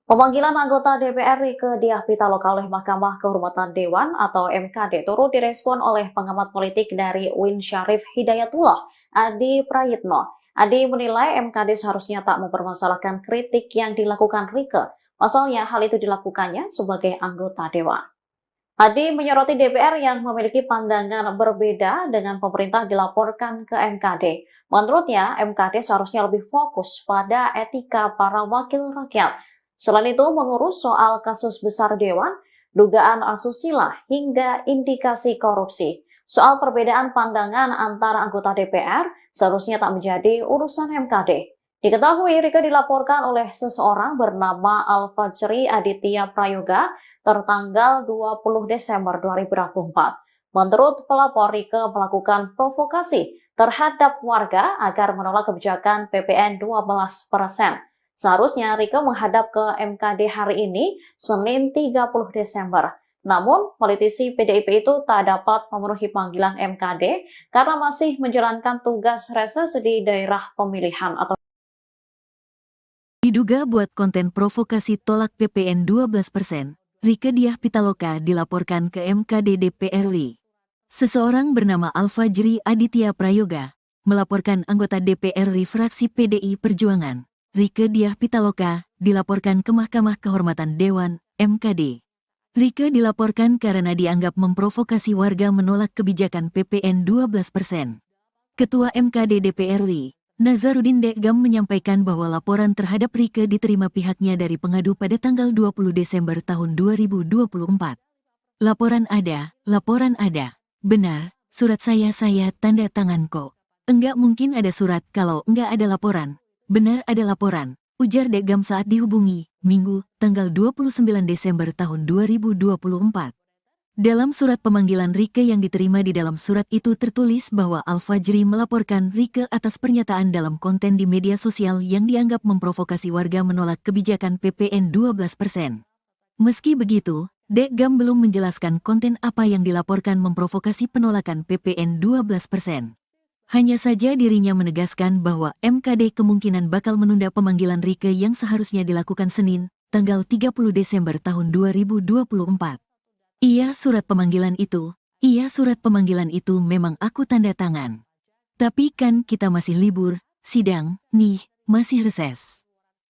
Pemanggilan anggota DPR Rieke Diah Pitaloka oleh Mahkamah Kehormatan Dewan atau MKD turut direspon oleh pengamat politik dari UIN Syarif Hidayatullah, Adi Prayitno. Adi menilai MKD seharusnya tak mempermasalahkan kritik yang dilakukan Rieke. Pasalnya hal itu dilakukannya sebagai anggota Dewan. Adi menyoroti DPR yang memiliki pandangan berbeda dengan pemerintah dilaporkan ke MKD. Menurutnya, MKD seharusnya lebih fokus pada etika para wakil rakyat. Selain itu, mengurus soal kasus besar Dewan, dugaan asusila, hingga indikasi korupsi. Soal perbedaan pandangan antara anggota DPR seharusnya tak menjadi urusan MKD. Diketahui Rieke dilaporkan oleh seseorang bernama Al-Fajri Aditya Prayoga tertanggal 20 Desember 2024. Menurut pelapor, Rieke melakukan provokasi terhadap warga agar menolak kebijakan PPN 12%. Seharusnya Rieke menghadap ke MKD hari ini, Senin 30 Desember. Namun, politisi PDIP itu tak dapat memenuhi panggilan MKD karena masih menjalankan tugas reses di daerah pemilihan atau Diduga buat konten provokasi tolak PPN 12%, Rieke Diah Pitaloka dilaporkan ke MKD DPR RI. Seseorang bernama Al-Fajri Aditya Prayoga melaporkan anggota DPR RI fraksi PDI Perjuangan, Rieke Diah Pitaloka, dilaporkan ke Mahkamah Kehormatan Dewan, MKD. Rieke dilaporkan karena dianggap memprovokasi warga menolak kebijakan PPN 12%. Ketua MKD DPR RI, Nasaruddin Deggam menyampaikan bahwa laporan terhadap Rieke diterima pihaknya dari pengadu pada tanggal 20 Desember tahun 2024. Laporan ada. Benar, surat saya tanda tangan kok. Enggak mungkin ada surat kalau enggak ada laporan. Benar ada laporan, ujar Deggam saat dihubungi, Minggu, tanggal 29 Desember tahun 2024. Dalam surat pemanggilan Rieke yang diterima di dalam surat itu tertulis bahwa Al-Fajri melaporkan Rieke atas pernyataan dalam konten di media sosial yang dianggap memprovokasi warga menolak kebijakan PPN 12%. Meski begitu, Deggam belum menjelaskan konten apa yang dilaporkan memprovokasi penolakan PPN 12%. Hanya saja dirinya menegaskan bahwa MKD kemungkinan bakal menunda pemanggilan Rieke yang seharusnya dilakukan Senin, tanggal 30 Desember tahun 2024. Iya surat pemanggilan itu memang aku tanda tangan. Tapi kan kita masih libur, sidang, nih, masih reses.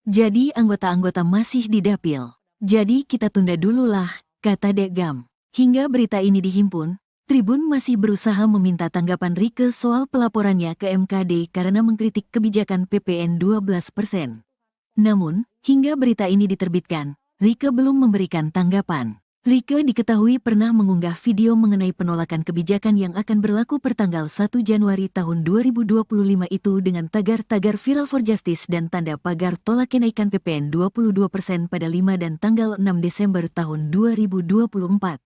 Jadi anggota-anggota masih di dapil. Jadi kita tunda dulu lah, kata Dekgam. Hingga berita ini dihimpun, Tribun masih berusaha meminta tanggapan Rieke soal pelaporannya ke MKD karena mengkritik kebijakan PPN 12%. Namun, hingga berita ini diterbitkan, Rieke belum memberikan tanggapan. Rieke diketahui pernah mengunggah video mengenai penolakan kebijakan yang akan berlaku pertanggal 1 Januari tahun 2025 itu dengan tagar-tagar Viral for Justice dan tanda pagar tolak kenaikan PPN 22% pada 5 dan tanggal 6 Desember tahun 2024.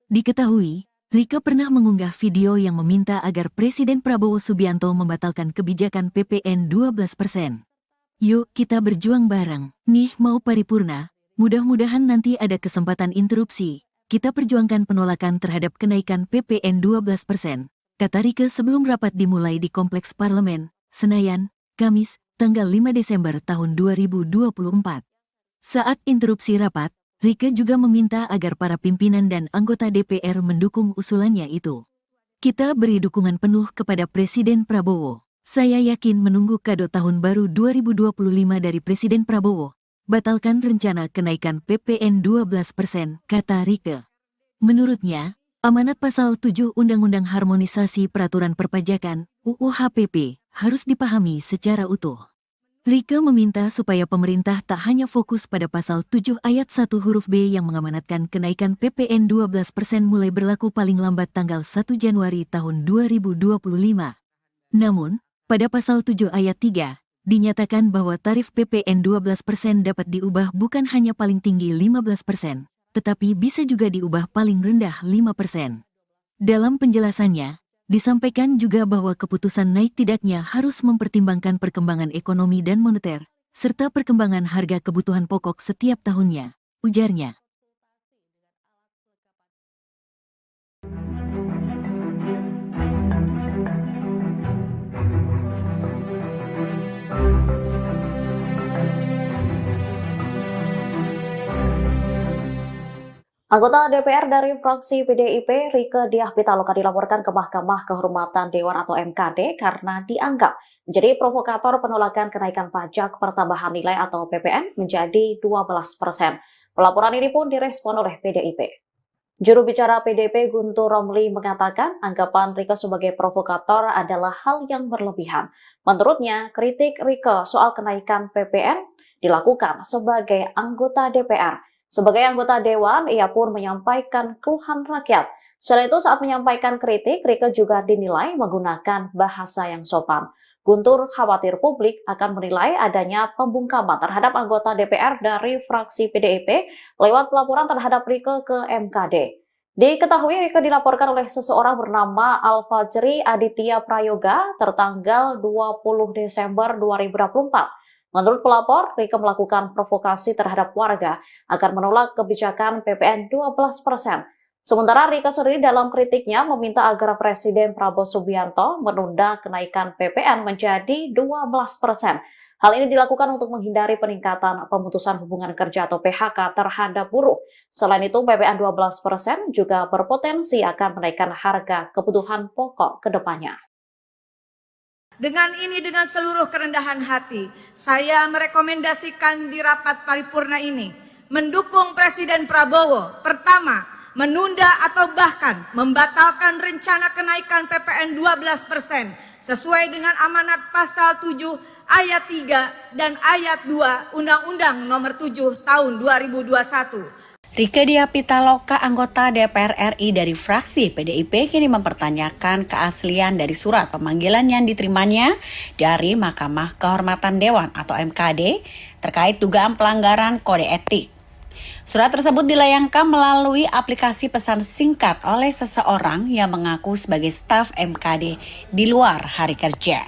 Diketahui, Rieke pernah mengunggah video yang meminta agar Presiden Prabowo Subianto membatalkan kebijakan PPN 12%. Yuk kita berjuang bareng, nih mau paripurna, mudah-mudahan nanti ada kesempatan interupsi. Kita perjuangkan penolakan terhadap kenaikan PPN 12%, kata Rieke sebelum rapat dimulai di Kompleks Parlemen, Senayan, Kamis, tanggal 5 Desember tahun 2024. Saat interupsi rapat, Rieke juga meminta agar para pimpinan dan anggota DPR mendukung usulannya itu. Kita beri dukungan penuh kepada Presiden Prabowo. Saya yakin menunggu kado tahun baru 2025 dari Presiden Prabowo. Batalkan rencana kenaikan PPN 12%, kata Rieke. Menurutnya, amanat pasal 7 Undang-Undang Harmonisasi Peraturan Perpajakan, UU HPP, harus dipahami secara utuh. Rieke meminta supaya pemerintah tak hanya fokus pada pasal 7 ayat 1 huruf B yang mengamanatkan kenaikan PPN 12% mulai berlaku paling lambat tanggal 1 Januari tahun 2025. Namun, pada pasal 7 ayat 3, dinyatakan bahwa tarif PPN 12% dapat diubah bukan hanya paling tinggi 15%, tetapi bisa juga diubah paling rendah 5%. Dalam penjelasannya, disampaikan juga bahwa keputusan naik tidaknya harus mempertimbangkan perkembangan ekonomi dan moneter, serta perkembangan harga kebutuhan pokok setiap tahunnya, ujarnya. Anggota DPR dari fraksi PDIP, Rieke Diah Pitaloka dilaporkan ke Mahkamah Kehormatan Dewan atau MKD karena dianggap menjadi provokator penolakan kenaikan pajak pertambahan nilai atau PPN menjadi 12%. Pelaporan ini pun direspon oleh PDIP. Juru bicara PDIP Guntur Romli mengatakan anggapan Rieke sebagai provokator adalah hal yang berlebihan. Menurutnya, kritik Rieke soal kenaikan PPN dilakukan sebagai anggota DPR. Sebagai anggota Dewan, ia pun menyampaikan keluhan rakyat. Selain itu, saat menyampaikan kritik, Rieke juga dinilai menggunakan bahasa yang sopan. Guntur khawatir publik akan menilai adanya pembungkaman terhadap anggota DPR dari fraksi PDIP lewat pelaporan terhadap Rieke ke MKD. Diketahui Rieke dilaporkan oleh seseorang bernama Al-Fajri Aditya Prayoga tertanggal 20 Desember 2024. Menurut pelapor, Rieke melakukan provokasi terhadap warga agar menolak kebijakan PPN 12%. Sementara Rieke sendiri dalam kritiknya meminta agar Presiden Prabowo Subianto menunda kenaikan PPN menjadi 12%. Hal ini dilakukan untuk menghindari peningkatan pemutusan hubungan kerja atau PHK terhadap buruh. Selain itu, PPN 12% juga berpotensi akan menaikkan harga kebutuhan pokok ke depannya. Dengan seluruh kerendahan hati, saya merekomendasikan di rapat paripurna ini mendukung Presiden Prabowo. Pertama, menunda atau bahkan membatalkan rencana kenaikan PPN 12% sesuai dengan amanat pasal 7 ayat 3 dan ayat 2 Undang-Undang Nomor 7 Tahun 2021. Rieke Diah Pitaloka, anggota DPR RI dari fraksi PDIP, kini mempertanyakan keaslian dari surat pemanggilan yang diterimanya dari Mahkamah Kehormatan Dewan atau MKD terkait dugaan pelanggaran kode etik. Surat tersebut dilayangkan melalui aplikasi pesan singkat oleh seseorang yang mengaku sebagai staf MKD di luar hari kerja.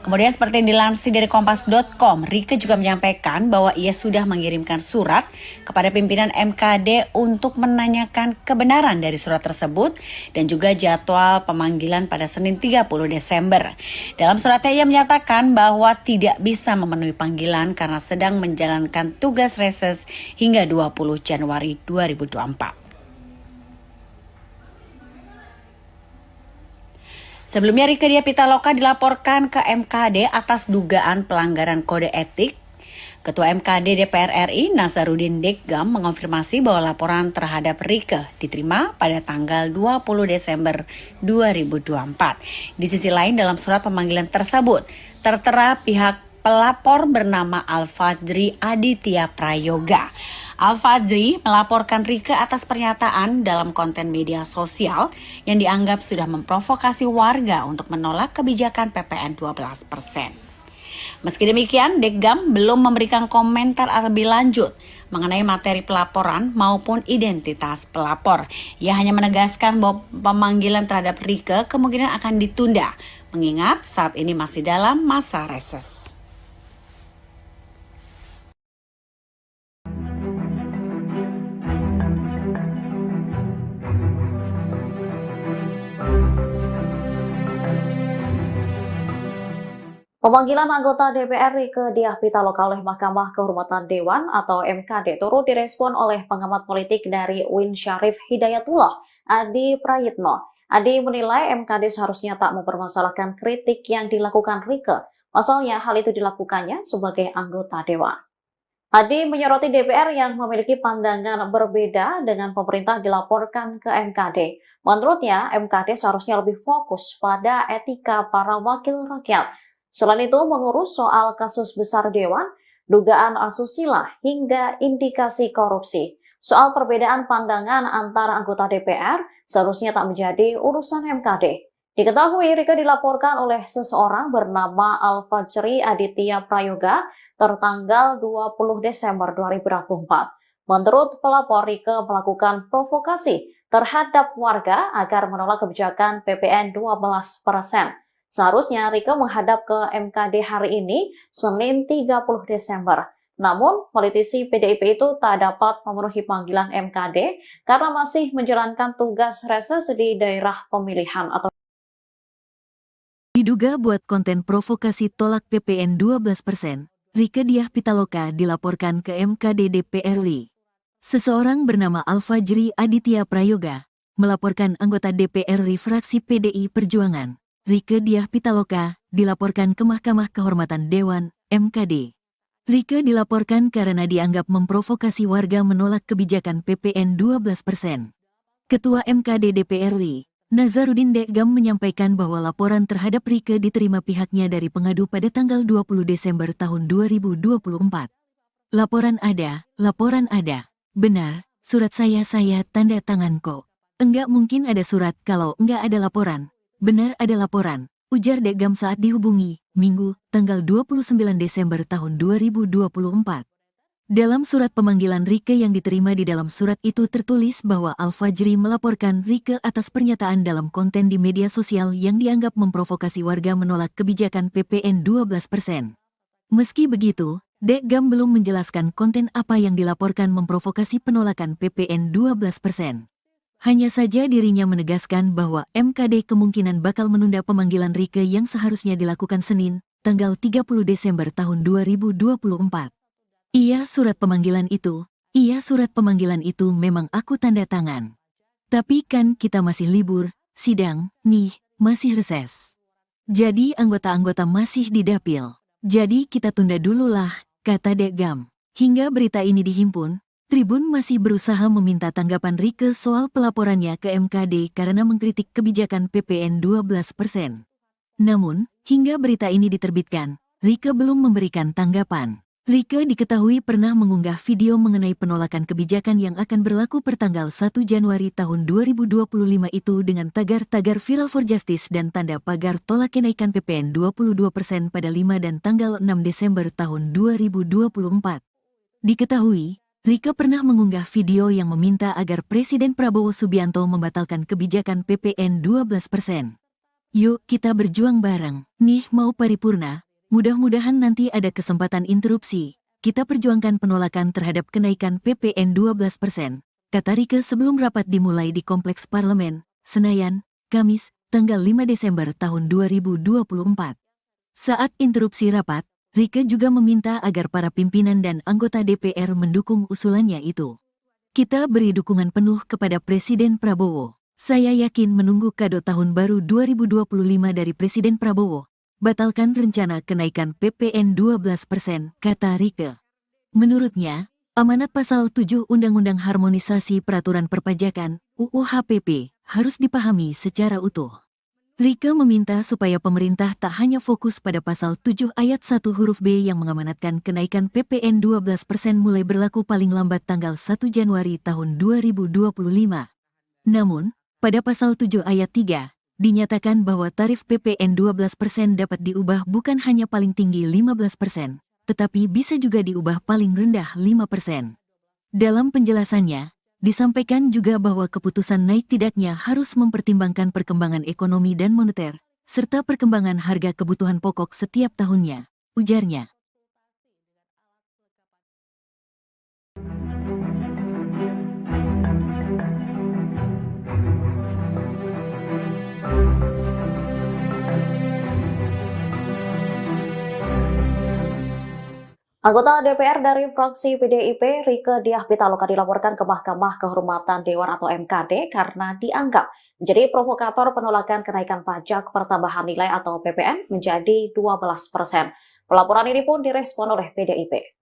Kemudian seperti yang dilansir dari Kompas.com, Rieke juga menyampaikan bahwa ia sudah mengirimkan surat kepada pimpinan MKD untuk menanyakan kebenaran dari surat tersebut dan juga jadwal pemanggilan pada Senin 30 Desember. Dalam suratnya ia menyatakan bahwa tidak bisa memenuhi panggilan karena sedang menjalankan tugas reses hingga 20 Januari 2024. Sebelumnya Rieke Diah Pitaloka dilaporkan ke MKD atas dugaan pelanggaran kode etik. Ketua MKD DPR RI Nasaruddin Deggam mengonfirmasi bahwa laporan terhadap Rieke diterima pada tanggal 20 Desember 2024. Di sisi lain dalam surat pemanggilan tersebut tertera pihak pelapor bernama Al-Fajri Aditya Prayoga. Al-Fajri melaporkan Rieke atas pernyataan dalam konten media sosial yang dianggap sudah memprovokasi warga untuk menolak kebijakan PPN 12%. Meski demikian, Deggam belum memberikan komentar lebih lanjut mengenai materi pelaporan maupun identitas pelapor. Ia hanya menegaskan bahwa pemanggilan terhadap Rieke kemungkinan akan ditunda, mengingat saat ini masih dalam masa reses. Pemanggilan anggota DPR Rieke Diah Pitaloka oleh Mahkamah Kehormatan Dewan atau MKD turut direspon oleh pengamat politik dari UIN Syarif Hidayatullah, Adi Prayitno. Adi menilai MKD seharusnya tak mempermasalahkan kritik yang dilakukan Rieke. Pasalnya hal itu dilakukannya sebagai anggota Dewan. Adi menyoroti DPR yang memiliki pandangan berbeda dengan pemerintah dilaporkan ke MKD. Menurutnya, MKD seharusnya lebih fokus pada etika para wakil rakyat. Selain itu, mengurus soal kasus besar Dewan, dugaan asusila, hingga indikasi korupsi. Soal perbedaan pandangan antara anggota DPR seharusnya tak menjadi urusan MKD. Diketahui Rieke dilaporkan oleh seseorang bernama Al-Fajri Aditya Prayoga tertanggal 20 Desember 2024. Menurut pelapor, Rieke melakukan provokasi terhadap warga agar menolak kebijakan PPN 12%. Seharusnya Rieke menghadap ke MKD hari ini, Senin 30 Desember. Namun, politisi PDIP itu tak dapat memenuhi panggilan MKD karena masih menjalankan tugas reses di daerah pemilihan atau Diduga buat konten provokasi tolak PPN 12%, Rieke Diah Pitaloka dilaporkan ke MKD DPR RI. Seseorang bernama Al-Fajri Aditya Prayoga melaporkan anggota DPR RI fraksi PDI Perjuangan, Rieke Diah Pitaloka, dilaporkan ke Mahkamah Kehormatan Dewan, MKD. Rieke dilaporkan karena dianggap memprovokasi warga menolak kebijakan PPN 12%. Ketua MKD DPR RI, Nasaruddin Deggam menyampaikan bahwa laporan terhadap Rieke diterima pihaknya dari pengadu pada tanggal 20 Desember tahun 2024. Laporan ada. Benar, surat saya tanda tangan kok. Enggak mungkin ada surat kalau enggak ada laporan. Benar ada laporan, ujar Deggam saat dihubungi, Minggu, tanggal 29 Desember tahun 2024. Dalam surat pemanggilan Rieke yang diterima di dalam surat itu tertulis bahwa Al-Fajri melaporkan Rieke atas pernyataan dalam konten di media sosial yang dianggap memprovokasi warga menolak kebijakan PPN 12%. Meski begitu, Deggam belum menjelaskan konten apa yang dilaporkan memprovokasi penolakan PPN 12%. Hanya saja dirinya menegaskan bahwa MKD kemungkinan bakal menunda pemanggilan Rieke yang seharusnya dilakukan Senin, tanggal 30 Desember tahun 2024. Iya surat pemanggilan itu memang aku tanda tangan. Tapi kan kita masih libur, sidang, nih, masih reses. Jadi anggota-anggota masih di dapil. Jadi kita tunda dulu lah, kata Deggam. Hingga berita ini dihimpun, Tribun masih berusaha meminta tanggapan Rieke soal pelaporannya ke MKD karena mengkritik kebijakan PPN 12%. Namun, hingga berita ini diterbitkan, Rieke belum memberikan tanggapan. Rieke diketahui pernah mengunggah video mengenai penolakan kebijakan yang akan berlaku pertanggal 1 Januari tahun 2025 itu dengan tagar-tagar Viral for Justice dan tanda pagar tolak kenaikan PPN 22% pada 5 dan tanggal 6 Desember tahun 2024. Diketahui, Rieke pernah mengunggah video yang meminta agar Presiden Prabowo Subianto membatalkan kebijakan PPN 12%. Yuk kita berjuang bareng. Nih mau paripurna, mudah-mudahan nanti ada kesempatan interupsi. Kita perjuangkan penolakan terhadap kenaikan PPN 12%, kata Rieke sebelum rapat dimulai di Kompleks Parlemen, Senayan, Kamis, tanggal 5 Desember tahun 2024. Saat interupsi rapat, Rieke juga meminta agar para pimpinan dan anggota DPR mendukung usulannya itu. Kita beri dukungan penuh kepada Presiden Prabowo. Saya yakin menunggu kado tahun baru 2025 dari Presiden Prabowo. Batalkan rencana kenaikan PPN 12%, kata Rieke. Menurutnya, amanat pasal 7 Undang-Undang Harmonisasi Peraturan Perpajakan, UU HPP, harus dipahami secara utuh. Rieke meminta supaya pemerintah tak hanya fokus pada pasal 7 ayat 1 huruf B yang mengamanatkan kenaikan PPN 12% mulai berlaku paling lambat tanggal 1 Januari tahun 2025. Namun, pada pasal 7 ayat 3, dinyatakan bahwa tarif PPN 12% dapat diubah bukan hanya paling tinggi 15%, tetapi bisa juga diubah paling rendah 5%. Dalam penjelasannya, disampaikan juga bahwa keputusan naik tidaknya harus mempertimbangkan perkembangan ekonomi dan moneter, serta perkembangan harga kebutuhan pokok setiap tahunnya, ujarnya. Anggota DPR dari fraksi PDIP, Rieke Diah Pitaloka dilaporkan ke Mahkamah Kehormatan Dewan atau MKD karena dianggap menjadi provokator penolakan kenaikan pajak pertambahan nilai atau PPN menjadi 12%. Pelaporan ini pun direspon oleh PDIP.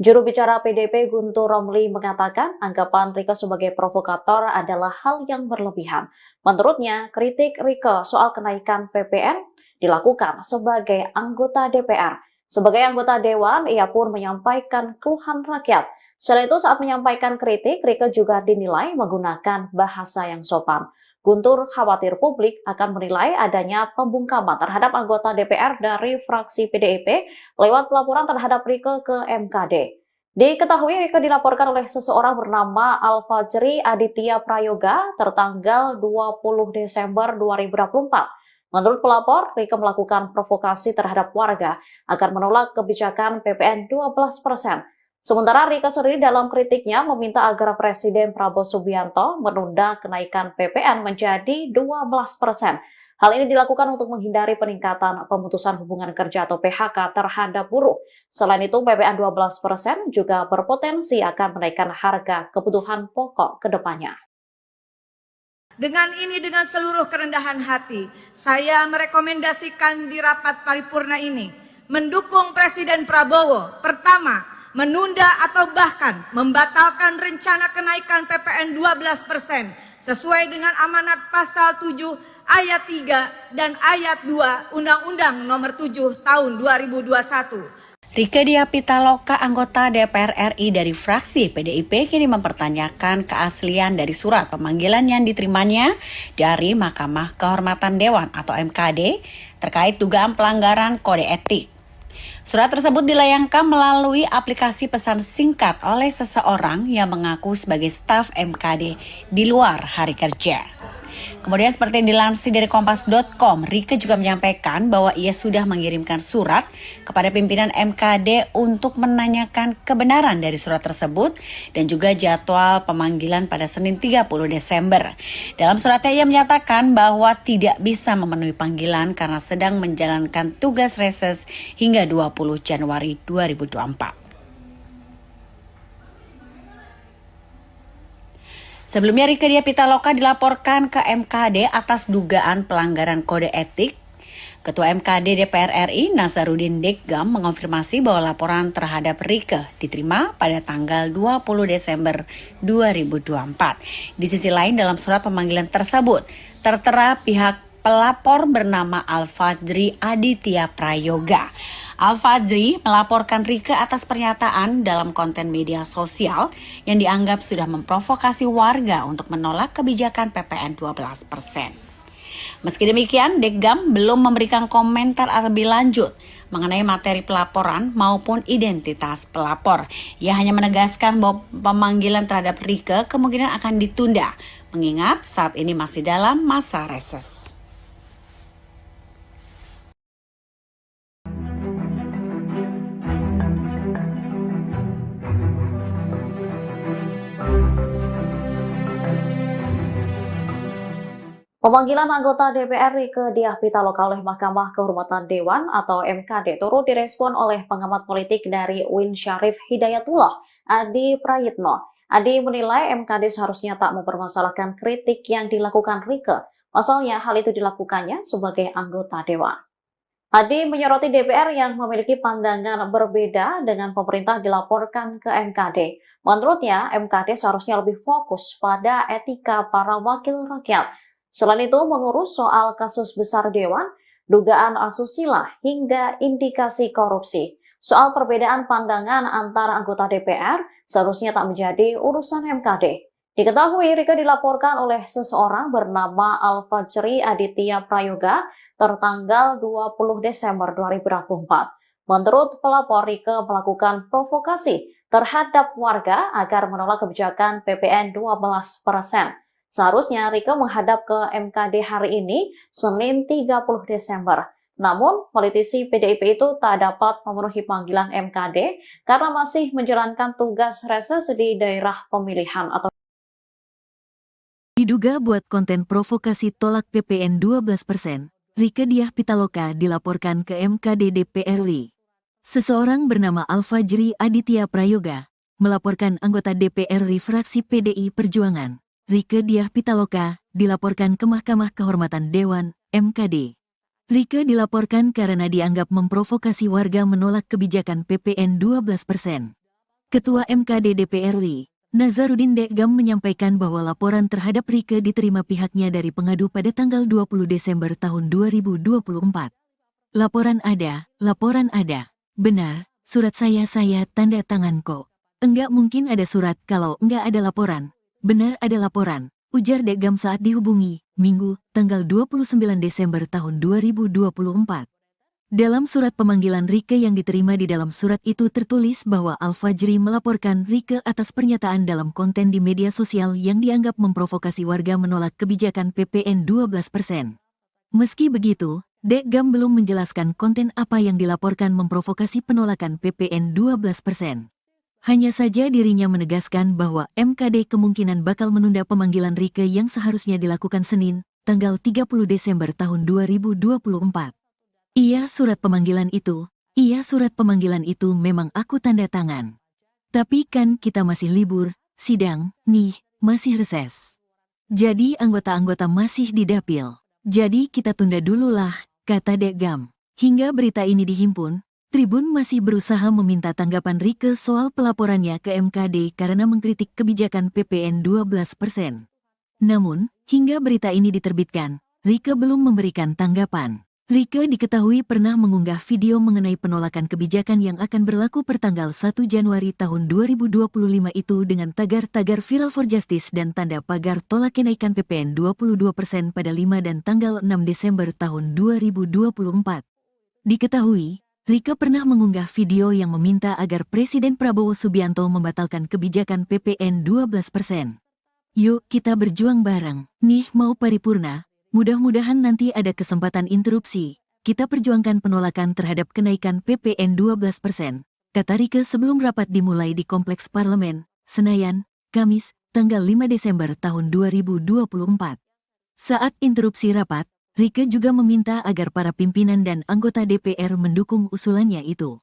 Juru bicara PDIP Guntur Romli mengatakan anggapan Rieke sebagai provokator adalah hal yang berlebihan. Menurutnya, kritik Rieke soal kenaikan PPN dilakukan sebagai anggota DPR. Sebagai anggota Dewan, ia pun menyampaikan keluhan rakyat. Selain itu, saat menyampaikan kritik, Rieke juga dinilai menggunakan bahasa yang sopan. Guntur khawatir publik akan menilai adanya pembungkaman terhadap anggota DPR dari fraksi PDIP lewat pelaporan terhadap Rieke ke MKD. Diketahui Rieke dilaporkan oleh seseorang bernama Al-Fajri Aditya Prayoga tertanggal 20 Desember 2024. Menurut pelapor, Rieke melakukan provokasi terhadap warga agar menolak kebijakan PPN 12%. Sementara Rieke sendiri dalam kritiknya meminta agar Presiden Prabowo Subianto menunda kenaikan PPN menjadi 12%. Hal ini dilakukan untuk menghindari peningkatan pemutusan hubungan kerja atau PHK terhadap buruh. Selain itu, PPN 12% juga berpotensi akan menaikkan harga kebutuhan pokok ke depannya. Dengan seluruh kerendahan hati, saya merekomendasikan di rapat paripurna ini mendukung Presiden Prabowo. Pertama, menunda atau bahkan membatalkan rencana kenaikan PPN 12% sesuai dengan amanat pasal 7 ayat 3 dan ayat 2 Undang-Undang Nomor 7 Tahun 2021. Rieke Diah Pitaloka, anggota DPR RI dari fraksi PDIP, kini mempertanyakan keaslian dari surat pemanggilan yang diterimanya dari Mahkamah Kehormatan Dewan atau MKD terkait dugaan pelanggaran kode etik. Surat tersebut dilayangkan melalui aplikasi pesan singkat oleh seseorang yang mengaku sebagai staf MKD di luar hari kerja. Kemudian seperti yang dilansir dari Kompas.com, Rieke juga menyampaikan bahwa ia sudah mengirimkan surat kepada pimpinan MKD untuk menanyakan kebenaran dari surat tersebut dan juga jadwal pemanggilan pada Senin 30 Desember. Dalam suratnya ia menyatakan bahwa tidak bisa memenuhi panggilan karena sedang menjalankan tugas reses hingga 20 Januari 2024. Sebelumnya Rieke Diah Pitaloka dilaporkan ke MKD atas dugaan pelanggaran kode etik. Ketua MKD DPR RI Nasaruddin Deggam mengonfirmasi bahwa laporan terhadap Rieke diterima pada tanggal 20 Desember 2024. Di sisi lain dalam surat pemanggilan tersebut tertera pihak pelapor bernama Al-Fajri Aditya Prayoga. Al-Fajri melaporkan Rieke atas pernyataan dalam konten media sosial yang dianggap sudah memprovokasi warga untuk menolak kebijakan PPN 12%. Meski demikian, Deggam belum memberikan komentar lebih lanjut mengenai materi pelaporan maupun identitas pelapor. Ia hanya menegaskan bahwa pemanggilan terhadap Rieke kemungkinan akan ditunda, mengingat saat ini masih dalam masa reses. Pemanggilan anggota DPR Rieke Diah Pitaloka oleh Mahkamah Kehormatan Dewan atau MKD turut direspon oleh pengamat politik dari UIN Syarif Hidayatullah, Adi Prayitno. Adi menilai MKD seharusnya tak mempermasalahkan kritik yang dilakukan Rieke. Pasalnya hal itu dilakukannya sebagai anggota Dewan. Adi menyoroti DPR yang memiliki pandangan berbeda dengan pemerintah dilaporkan ke MKD. Menurutnya, MKD seharusnya lebih fokus pada etika para wakil rakyat. Selain itu, mengurus soal kasus besar Dewan, dugaan asusila, hingga indikasi korupsi. Soal perbedaan pandangan antara anggota DPR seharusnya tak menjadi urusan MKD. Diketahui Rieke dilaporkan oleh seseorang bernama Al-Fajri Aditya Prayoga tertanggal 20 Desember 2024. Menurut pelapor, Rieke melakukan provokasi terhadap warga agar menolak kebijakan PPN 12%. Seharusnya Rieke menghadap ke MKD hari ini, Senin 30 Desember. Namun, politisi PDIP itu tak dapat memenuhi panggilan MKD karena masih menjalankan tugas reses di daerah pemilihan atau Diduga buat konten provokasi tolak PPN 12%, Rieke Diah Pitaloka dilaporkan ke MKD DPR RI. Seseorang bernama Al-Fajri Aditya Prayoga melaporkan anggota DPR RI fraksi PDI Perjuangan, Rieke Diah Pitaloka, dilaporkan ke Mahkamah Kehormatan Dewan, MKD. Rieke dilaporkan karena dianggap memprovokasi warga menolak kebijakan PPN 12%. Ketua MKD DPR RI, Nazarudin Dekgam menyampaikan bahwa laporan terhadap Rieke diterima pihaknya dari pengadu pada tanggal 20 Desember tahun 2024. Laporan ada. Benar, surat saya tanda tangan kok. Enggak mungkin ada surat kalau enggak ada laporan. Benar ada laporan, ujar Dekgam saat dihubungi, Minggu, tanggal 29 Desember tahun 2024. Dalam surat pemanggilan Rieke yang diterima di dalam surat itu tertulis bahwa Al-Fajri melaporkan Rieke atas pernyataan dalam konten di media sosial yang dianggap memprovokasi warga menolak kebijakan PPN 12%. Meski begitu, Dekgam belum menjelaskan konten apa yang dilaporkan memprovokasi penolakan PPN 12%. Hanya saja dirinya menegaskan bahwa MKD kemungkinan bakal menunda pemanggilan Rieke yang seharusnya dilakukan Senin, tanggal 30 Desember tahun 2024. Iya surat pemanggilan itu memang aku tanda tangan. Tapi kan kita masih libur, sidang, nih, masih reses. Jadi anggota-anggota masih di dapil. Jadi kita tunda dulu lah, kata Dekgam. Hingga berita ini dihimpun, Tribun masih berusaha meminta tanggapan Rieke soal pelaporannya ke MKD karena mengkritik kebijakan PPN 12%. Namun, hingga berita ini diterbitkan, Rieke belum memberikan tanggapan. Rieke diketahui pernah mengunggah video mengenai penolakan kebijakan yang akan berlaku pertanggal 1 Januari tahun 2025 itu dengan tagar-tagar Viral for Justice dan tanda pagar tolak kenaikan PPN 22% pada 5 dan tanggal 6 Desember tahun 2024. Diketahui, Rieke pernah mengunggah video yang meminta agar Presiden Prabowo Subianto membatalkan kebijakan PPN 12%. Yuk kita berjuang bareng, nih mau paripurna, mudah-mudahan nanti ada kesempatan interupsi, kita perjuangkan penolakan terhadap kenaikan PPN 12%, kata Rieke sebelum rapat dimulai di Kompleks Parlemen, Senayan, Kamis, tanggal 5 Desember tahun 2024. Saat interupsi rapat, Rieke juga meminta agar para pimpinan dan anggota DPR mendukung usulannya itu.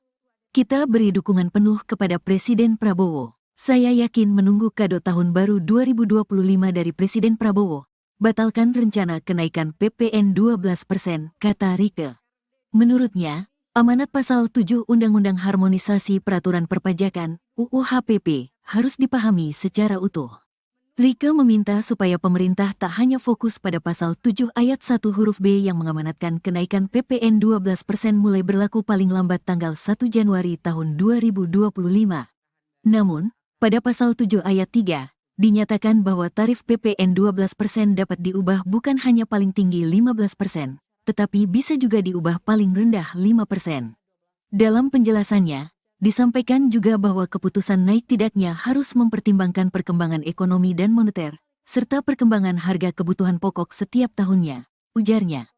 Kita beri dukungan penuh kepada Presiden Prabowo. Saya yakin menunggu kado tahun baru 2025 dari Presiden Prabowo. Batalkan rencana kenaikan PPN 12%, kata Rieke. Menurutnya, amanat pasal 7 Undang-Undang Harmonisasi Peraturan Perpajakan, UU HPP, harus dipahami secara utuh. Rieke meminta supaya pemerintah tak hanya fokus pada pasal 7 ayat 1 huruf B yang mengamanatkan kenaikan PPN 12% mulai berlaku paling lambat tanggal 1 Januari tahun 2025. Namun, pada pasal 7 ayat 3, dinyatakan bahwa tarif PPN 12% dapat diubah bukan hanya paling tinggi 15%, tetapi bisa juga diubah paling rendah 5%. Dalam penjelasannya, disampaikan juga bahwa keputusan naik tidaknya harus mempertimbangkan perkembangan ekonomi dan moneter, serta perkembangan harga kebutuhan pokok setiap tahunnya, ujarnya.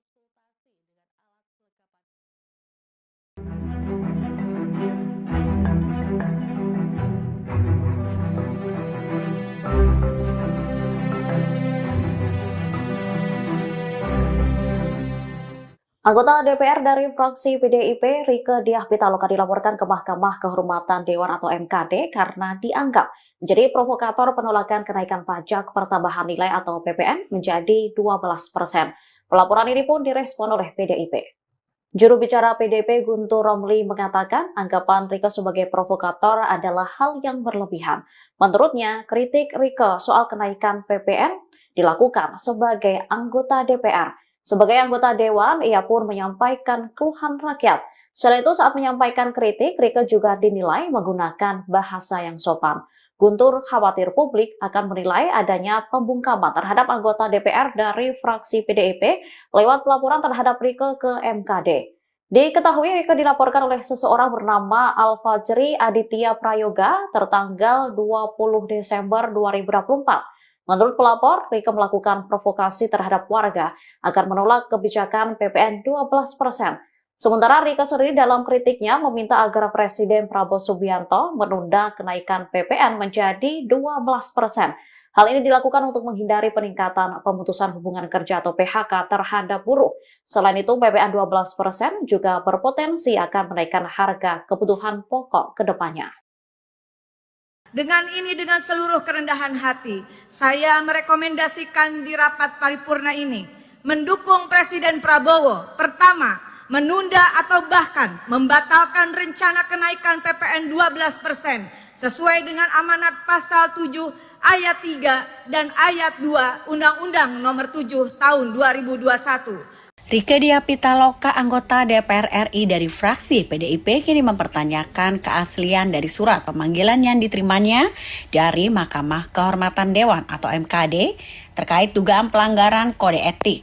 Anggota DPR dari fraksi PDIP, Rieke Diah Pitaloka dilaporkan ke Mahkamah Kehormatan Dewan atau MKD karena dianggap menjadi provokator penolakan kenaikan pajak pertambahan nilai atau PPN menjadi 12%. Pelaporan ini pun direspon oleh PDIP. Juru bicara PDIP Guntur Romli mengatakan anggapan Rieke sebagai provokator adalah hal yang berlebihan. Menurutnya, kritik Rieke soal kenaikan PPN dilakukan sebagai anggota DPR. Sebagai anggota Dewan, ia pun menyampaikan keluhan rakyat. Selain itu, saat menyampaikan kritik, Rieke juga dinilai menggunakan bahasa yang sopan. Guntur khawatir publik akan menilai adanya pembungkaman terhadap anggota DPR dari fraksi PDIP lewat pelaporan terhadap Rieke ke MKD. Diketahui Rieke dilaporkan oleh seseorang bernama Al-Fajri Aditya Prayoga tertanggal 20 Desember 2024. Menurut pelapor, Rieke melakukan provokasi terhadap warga agar menolak kebijakan PPN 12%. Sementara Rieke sendiri dalam kritiknya meminta agar Presiden Prabowo Subianto menunda kenaikan PPN menjadi 12%. Hal ini dilakukan untuk menghindari peningkatan pemutusan hubungan kerja atau PHK terhadap buruh. Selain itu, PPN 12% juga berpotensi akan menaikkan harga kebutuhan pokok ke depannya. Dengan seluruh kerendahan hati, saya merekomendasikan di rapat paripurna ini mendukung Presiden Prabowo. Pertama, menunda atau bahkan membatalkan rencana kenaikan PPN 12% sesuai dengan amanat pasal 7 ayat 3 dan ayat 2 Undang-Undang Nomor 7 Tahun 2021. Rieke Diah Pitaloka, anggota DPR RI dari fraksi PDIP, kini mempertanyakan keaslian dari surat pemanggilan yang diterimanya dari Mahkamah Kehormatan Dewan atau MKD terkait dugaan pelanggaran kode etik.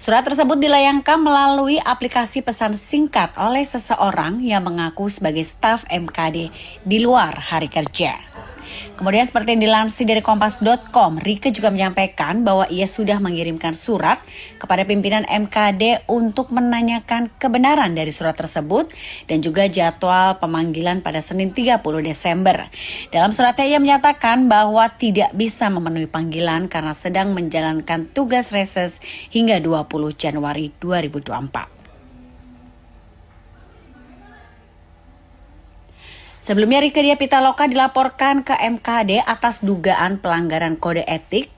Surat tersebut dilayangkan melalui aplikasi pesan singkat oleh seseorang yang mengaku sebagai staf MKD di luar hari kerja. Kemudian seperti yang dilansir dari Kompas.com, Rieke juga menyampaikan bahwa ia sudah mengirimkan surat kepada pimpinan MKD untuk menanyakan kebenaran dari surat tersebut dan juga jadwal pemanggilan pada Senin 30 Desember. Dalam suratnya ia menyatakan bahwa tidak bisa memenuhi panggilan karena sedang menjalankan tugas reses hingga 20 Januari 2024. Sebelumnya Rieke Diah Pitaloka dilaporkan ke MKD atas dugaan pelanggaran kode etik.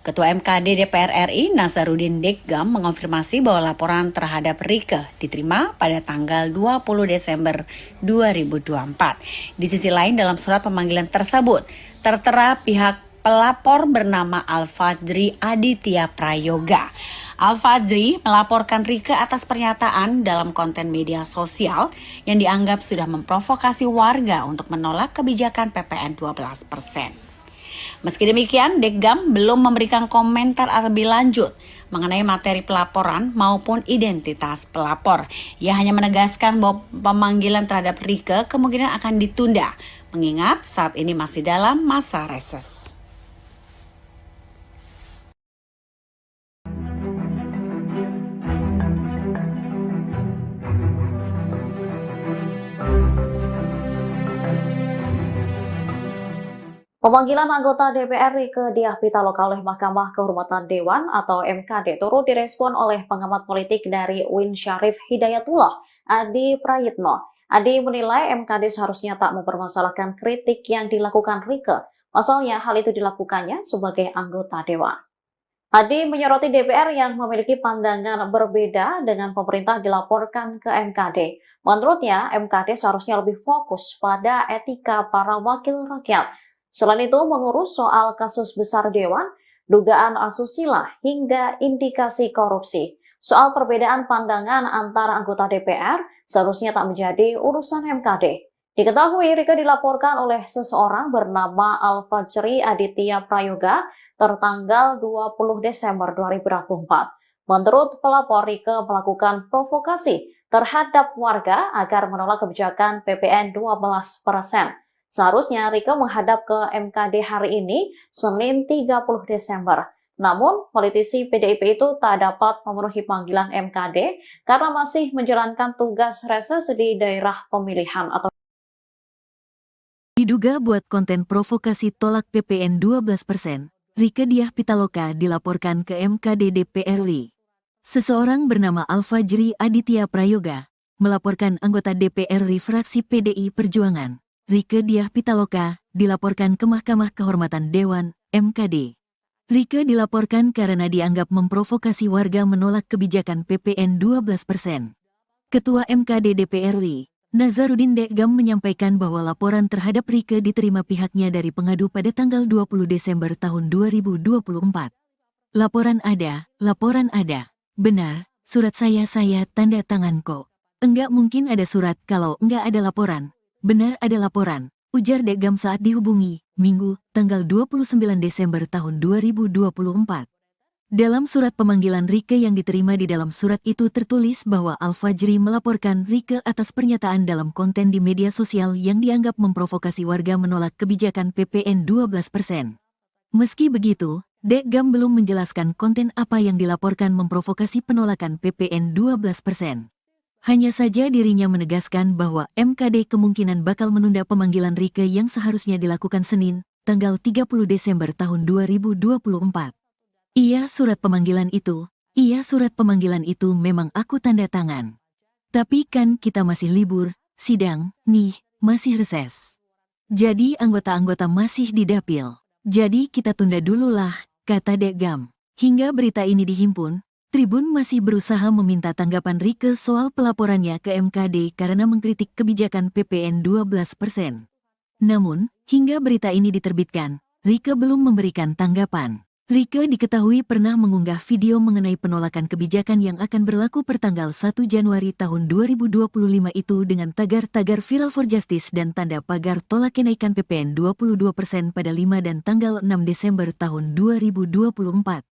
Ketua MKD DPR RI Nasaruddin Deggam mengonfirmasi bahwa laporan terhadap Rieke diterima pada tanggal 20 Desember 2024. Di sisi lain dalam surat pemanggilan tersebut tertera pihak pelapor bernama Al-Fajri Aditya Prayoga. Al-Fajri melaporkan Rieke atas pernyataan dalam konten media sosial yang dianggap sudah memprovokasi warga untuk menolak kebijakan PPN 12%. Meski demikian, Deggam belum memberikan komentar lebih lanjut mengenai materi pelaporan maupun identitas pelapor. Ia hanya menegaskan bahwa pemanggilan terhadap Rieke kemungkinan akan ditunda, mengingat saat ini masih dalam masa reses. Pemanggilan anggota DPR Rieke Diah Pitaloka oleh Mahkamah Kehormatan Dewan atau MKD turut direspon oleh pengamat politik dari UIN Syarif Hidayatullah, Adi Prayitno. Adi menilai MKD seharusnya tak mempermasalahkan kritik yang dilakukan Rieke. Pasalnya hal itu dilakukannya sebagai anggota Dewan. Adi menyoroti DPR yang memiliki pandangan berbeda dengan pemerintah dilaporkan ke MKD. Menurutnya, MKD seharusnya lebih fokus pada etika para wakil rakyat. Selain itu, mengurus soal kasus besar Dewan, dugaan asusila, hingga indikasi korupsi. Soal perbedaan pandangan antara anggota DPR seharusnya tak menjadi urusan MKD. Diketahui Rieke dilaporkan oleh seseorang bernama Al-Fajri Aditya Prayoga tertanggal 20 Desember 2024. Menurut pelapor, Rieke melakukan provokasi terhadap warga agar menolak kebijakan PPN 12%. Seharusnya Rieke menghadap ke MKD hari ini, Senin 30 Desember. Namun, politisi PDIP itu tak dapat memenuhi panggilan MKD karena masih menjalankan tugas reses di daerah pemilihan atau Diduga buat konten provokasi tolak PPN 12%, Rieke Diah Pitaloka dilaporkan ke MKD DPR RI. Seseorang bernama Alfajri Aditya Prayoga melaporkan anggota DPR RI fraksi PDI Perjuangan, Rieke Diah Pitaloka, dilaporkan ke Mahkamah Kehormatan Dewan, MKD. Rieke dilaporkan karena dianggap memprovokasi warga menolak kebijakan PPN 12%. Ketua MKD DPR RI, Nazarudin Dekgam menyampaikan bahwa laporan terhadap Rieke diterima pihaknya dari pengadu pada tanggal 20 Desember tahun 2024. Laporan ada. Benar, surat saya tanda tangan kok. Enggak mungkin ada surat kalau enggak ada laporan. Benar ada laporan, ujar Dekgam saat dihubungi, Minggu, tanggal 29 Desember tahun 2024. Dalam surat pemanggilan Rieke yang diterima di dalam surat itu tertulis bahwa Alfajri melaporkan Rieke atas pernyataan dalam konten di media sosial yang dianggap memprovokasi warga menolak kebijakan PPN 12%. Meski begitu, Dekgam belum menjelaskan konten apa yang dilaporkan memprovokasi penolakan PPN 12%. Hanya saja dirinya menegaskan bahwa MKD kemungkinan bakal menunda pemanggilan Rieke yang seharusnya dilakukan Senin, tanggal 30 Desember tahun 2024. Iya surat pemanggilan itu memang aku tanda tangan. Tapi kan kita masih libur, sidang, nih, masih reses. Jadi anggota-anggota masih di dapil. Jadi kita tunda dulu lah, kata Dekgam. Hingga berita ini dihimpun, Tribun masih berusaha meminta tanggapan Rieke soal pelaporannya ke MKD karena mengkritik kebijakan PPN 12%. Namun, hingga berita ini diterbitkan, Rieke belum memberikan tanggapan. Rieke diketahui pernah mengunggah video mengenai penolakan kebijakan yang akan berlaku pertanggal 1 Januari tahun 2025 itu dengan tagar-tagar Viral for Justice dan tanda pagar tolak kenaikan PPN 22% pada 5 dan tanggal 6 Desember tahun 2024.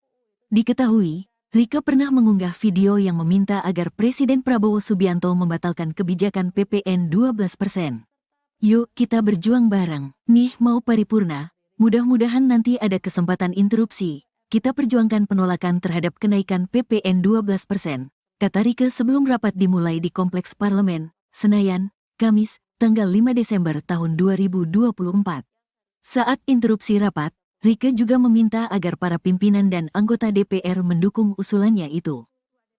Diketahui, Rieke pernah mengunggah video yang meminta agar Presiden Prabowo Subianto membatalkan kebijakan PPN 12%. Yuk kita berjuang bareng, nih mau paripurna. Mudah-mudahan nanti ada kesempatan interupsi. Kita perjuangkan penolakan terhadap kenaikan PPN 12%, kata Rieke sebelum rapat dimulai di Kompleks Parlemen, Senayan, Kamis, tanggal 5 Desember tahun 2024. Saat interupsi rapat, Rieke juga meminta agar para pimpinan dan anggota DPR mendukung usulannya itu.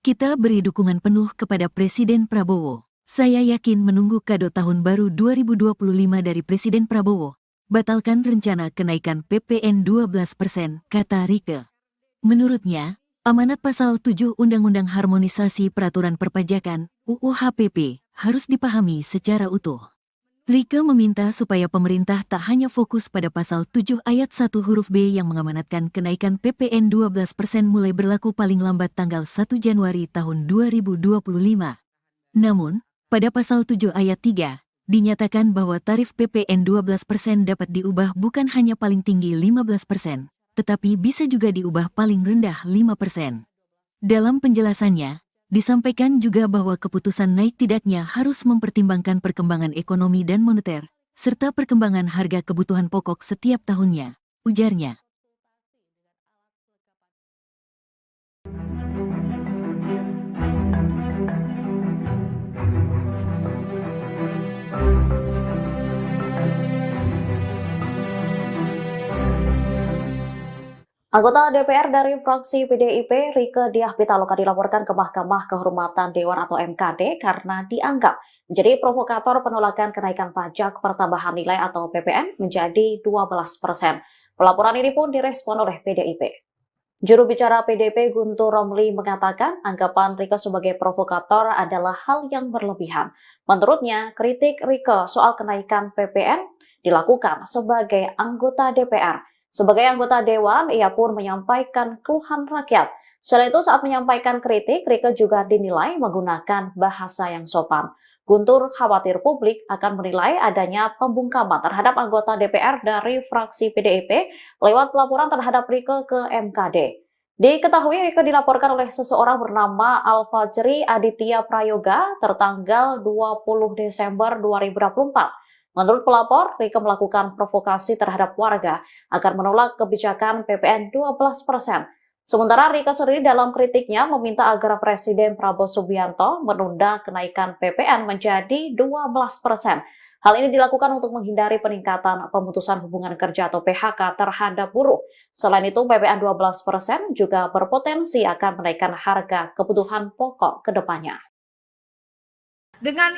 Kita beri dukungan penuh kepada Presiden Prabowo. Saya yakin menunggu kado tahun baru 2025 dari Presiden Prabowo. Batalkan rencana kenaikan PPN 12%, kata Rieke. Menurutnya, amanat pasal 7 Undang-Undang Harmonisasi Peraturan Perpajakan, UU HPP, harus dipahami secara utuh. Rieke meminta supaya pemerintah tak hanya fokus pada pasal 7 ayat 1 huruf B yang mengamanatkan kenaikan PPN 12% mulai berlaku paling lambat tanggal 1 Januari tahun 2025. Namun, pada pasal 7 ayat 3, dinyatakan bahwa tarif PPN 12% dapat diubah bukan hanya paling tinggi 15%, tetapi bisa juga diubah paling rendah 5%. Dalam penjelasannya, disampaikan juga bahwa keputusan naik tidaknya harus mempertimbangkan perkembangan ekonomi dan moneter, serta perkembangan harga kebutuhan pokok setiap tahunnya, ujarnya. Anggota DPR dari fraksi PDIP, Rieke Diah Pitaloka dilaporkan ke Mahkamah Kehormatan Dewan atau MKD karena dianggap menjadi provokator penolakan kenaikan pajak pertambahan nilai atau PPN menjadi 12%. Pelaporan ini pun direspon oleh PDIP. Juru bicara PDIP Guntur Romli mengatakan anggapan Rieke sebagai provokator adalah hal yang berlebihan. Menurutnya, kritik Rieke soal kenaikan PPN dilakukan sebagai anggota DPR. Sebagai anggota Dewan, ia pun menyampaikan keluhan rakyat. Selain itu, saat menyampaikan kritik, Rieke juga dinilai menggunakan bahasa yang sopan. Guntur khawatir publik akan menilai adanya pembungkaman terhadap anggota DPR dari fraksi PDIP lewat pelaporan terhadap Rieke ke MKD. Diketahui Rieke dilaporkan oleh seseorang bernama Alfajri Aditya Prayoga tertanggal 20 Desember 2024. Menurut pelapor, Rieke melakukan provokasi terhadap warga agar menolak kebijakan PPN 12%. Sementara Rieke sendiri dalam kritiknya meminta agar Presiden Prabowo Subianto menunda kenaikan PPN menjadi 12%. Hal ini dilakukan untuk menghindari peningkatan pemutusan hubungan kerja atau PHK terhadap buruh. Selain itu, PPN 12% juga berpotensi akan menaikkan harga kebutuhan pokok ke depannya. Dengan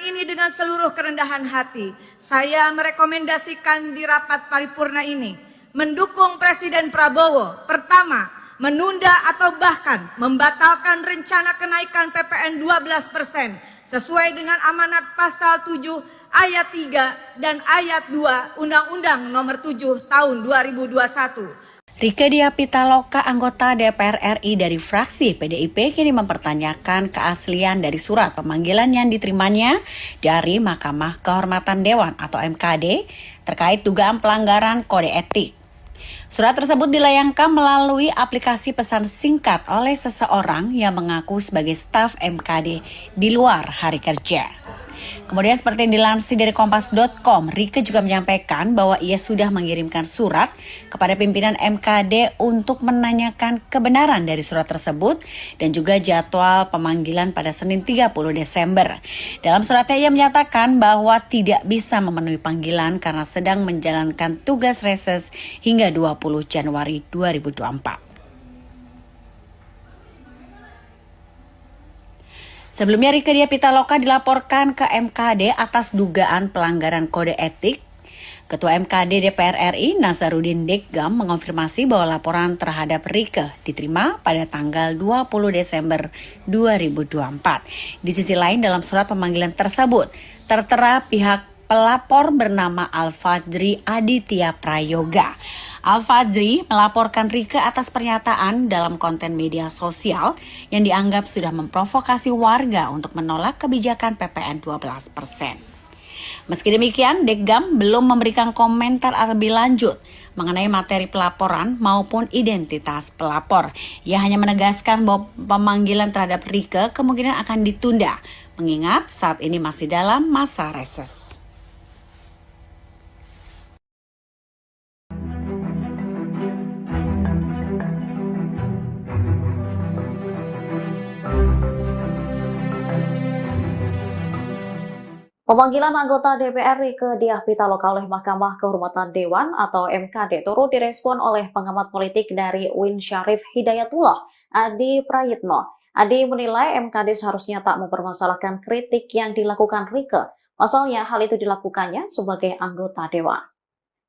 seluruh kerendahan hati, saya merekomendasikan di rapat paripurna ini mendukung Presiden Prabowo. Pertama, menunda atau bahkan membatalkan rencana kenaikan PPN 12% sesuai dengan amanat pasal 7 ayat 3 dan ayat 2 Undang-Undang Nomor 7 Tahun 2021. Rieke Diah Pitaloka, anggota DPR RI dari fraksi PDIP, kini mempertanyakan keaslian dari surat pemanggilan yang diterimanya dari Mahkamah Kehormatan Dewan atau MKD terkait dugaan pelanggaran kode etik. Surat tersebut dilayangkan melalui aplikasi pesan singkat oleh seseorang yang mengaku sebagai staf MKD di luar hari kerja. Kemudian seperti yang dilansir dari Kompas.com, Rieke juga menyampaikan bahwa ia sudah mengirimkan surat kepada pimpinan MKD untuk menanyakan kebenaran dari surat tersebut dan juga jadwal pemanggilan pada Senin 30 Desember. Dalam suratnya ia menyatakan bahwa tidak bisa memenuhi panggilan karena sedang menjalankan tugas reses hingga 20 Januari 2024. Sebelumnya Rieke Diah Pitaloka dilaporkan ke MKD atas dugaan pelanggaran kode etik. Ketua MKD DPR RI Nazaruddin Deggam mengonfirmasi bahwa laporan terhadap Rieke diterima pada tanggal 20 Desember 2024. Di sisi lain dalam surat pemanggilan tersebut tertera pihak pelapor bernama Al-Fajri Aditya Prayoga. Al-Fajri melaporkan Rieke atas pernyataan dalam konten media sosial yang dianggap sudah memprovokasi warga untuk menolak kebijakan PPN 12%. Meski demikian, Deggam belum memberikan komentar lebih lanjut mengenai materi pelaporan maupun identitas pelapor. Ia hanya menegaskan bahwa pemanggilan terhadap Rieke kemungkinan akan ditunda, mengingat saat ini masih dalam masa reses. Pemanggilan anggota DPR Rieke Diah Pitaloka oleh Mahkamah Kehormatan Dewan atau MKD turut direspon oleh pengamat politik dari UIN Syarif Hidayatullah, Adi Prayitno. Adi menilai MKD seharusnya tak mempermasalahkan kritik yang dilakukan Rieke. Pasalnya hal itu dilakukannya sebagai anggota Dewan.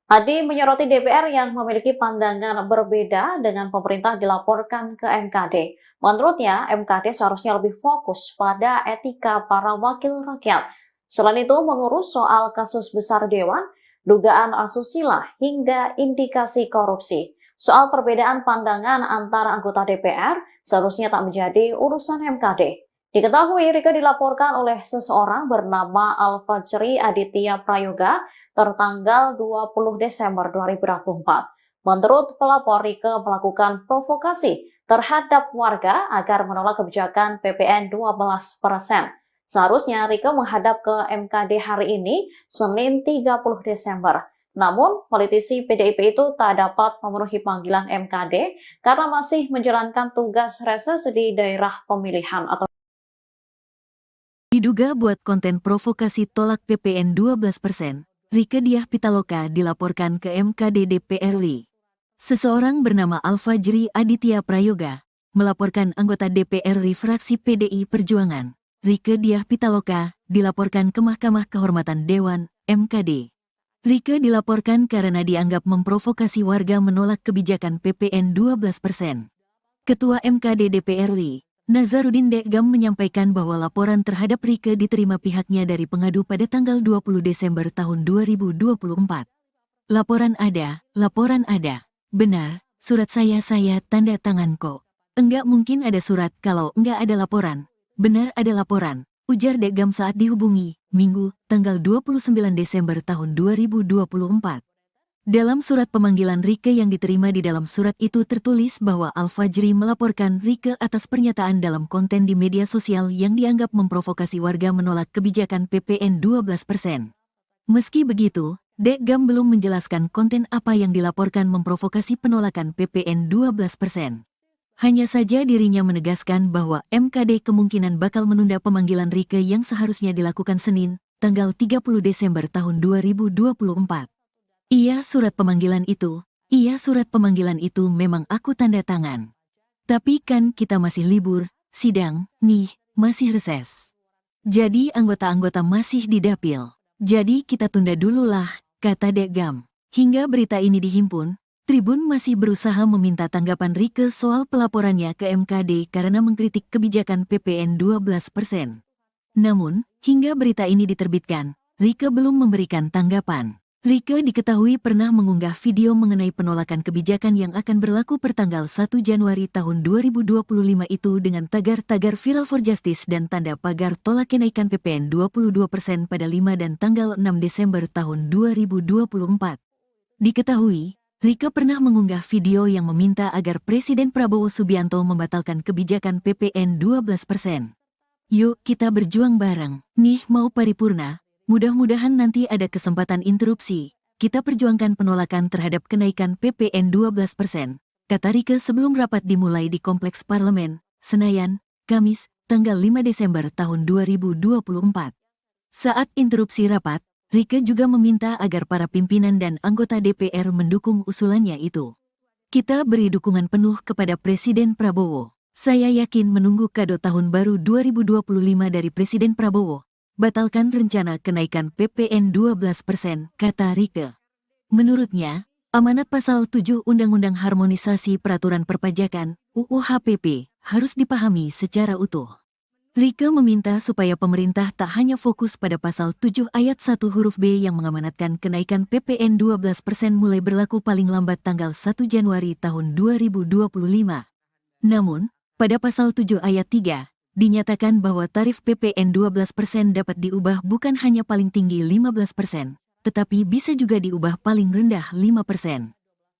Adi menyoroti DPR yang memiliki pandangan berbeda dengan pemerintah dilaporkan ke MKD. Menurutnya, MKD seharusnya lebih fokus pada etika para wakil rakyat. Selain itu, mengurus soal kasus besar Dewan, dugaan asusila, hingga indikasi korupsi. Soal perbedaan pandangan antara anggota DPR seharusnya tak menjadi urusan MKD. Diketahui Rieke dilaporkan oleh seseorang bernama Al-Fajri Aditya Prayoga tertanggal 20 Desember 2024. Menurut pelapor, Rieke melakukan provokasi terhadap warga agar menolak kebijakan PPN 12%. Seharusnya Rieke menghadap ke MKD hari ini, Senin 30 Desember. Namun, politisi PDIP itu tak dapat memenuhi panggilan MKD karena masih menjalankan tugas reses di daerah pemilihan atau Diduga buat konten provokasi tolak PPN 12%, Rieke Diah Pitaloka dilaporkan ke MKD DPR RI. Seseorang bernama Al-Fajri Aditya Prayoga melaporkan anggota DPR RI fraksi PDI Perjuangan, Rieke Diah Pitaloka, dilaporkan ke Mahkamah Kehormatan Dewan, MKD. Rieke dilaporkan karena dianggap memprovokasi warga menolak kebijakan PPN 12%. Ketua MKD DPR RI, Nazaruddin Deggam menyampaikan bahwa laporan terhadap Rieke diterima pihaknya dari pengadu pada tanggal 20 Desember tahun 2024. Laporan ada. Benar, surat saya tanda tangan kok. Enggak mungkin ada surat kalau enggak ada laporan. Benar ada laporan, ujar Deggam saat dihubungi, Minggu, tanggal 29 Desember tahun 2024. Dalam surat pemanggilan Rieke yang diterima di dalam surat itu tertulis bahwa Al-Fajri melaporkan Rieke atas pernyataan dalam konten di media sosial yang dianggap memprovokasi warga menolak kebijakan PPN 12%. Meski begitu, Deggam belum menjelaskan konten apa yang dilaporkan memprovokasi penolakan PPN 12%. Hanya saja dirinya menegaskan bahwa MKD kemungkinan bakal menunda pemanggilan Rieke yang seharusnya dilakukan Senin, tanggal 30 Desember tahun 2024. Iya surat pemanggilan itu memang aku tanda tangan. Tapi kan kita masih libur, sidang, nih, masih reses. Jadi anggota-anggota masih di dapil. Jadi kita tunda dulu lah, kata Dekgam. Hingga berita ini dihimpun, Tribun masih berusaha meminta tanggapan Rieke soal pelaporannya ke MKD karena mengkritik kebijakan PPN 12%. Namun, hingga berita ini diterbitkan, Rieke belum memberikan tanggapan. Rieke diketahui pernah mengunggah video mengenai penolakan kebijakan yang akan berlaku pertanggal 1 Januari tahun 2025 itu dengan tagar-tagar Viral for Justice dan tanda pagar tolak kenaikan PPN 22% pada 5 dan tanggal 6 Desember tahun 2024. Diketahui, Rieke pernah mengunggah video yang meminta agar Presiden Prabowo Subianto membatalkan kebijakan PPN 12%. Yuk kita berjuang bareng, nih mau paripurna, mudah-mudahan nanti ada kesempatan interupsi, kita perjuangkan penolakan terhadap kenaikan PPN 12%, kata Rieke sebelum rapat dimulai di Kompleks Parlemen, Senayan, Kamis, tanggal 5 Desember tahun 2024. Saat interupsi rapat, Rieke juga meminta agar para pimpinan dan anggota DPR mendukung usulannya itu. Kita beri dukungan penuh kepada Presiden Prabowo. Saya yakin menunggu kado tahun baru 2025 dari Presiden Prabowo. Batalkan rencana kenaikan PPN 12%, kata Rieke. Menurutnya, amanat pasal 7 Undang-Undang Harmonisasi Peraturan Perpajakan, UU HPP, harus dipahami secara utuh. Rieke meminta supaya pemerintah tak hanya fokus pada pasal 7 ayat 1 huruf B yang mengamanatkan kenaikan PPN 12% mulai berlaku paling lambat tanggal 1 Januari tahun 2025. Namun, pada pasal 7 ayat 3, dinyatakan bahwa tarif PPN 12% dapat diubah bukan hanya paling tinggi 15%, tetapi bisa juga diubah paling rendah 5%.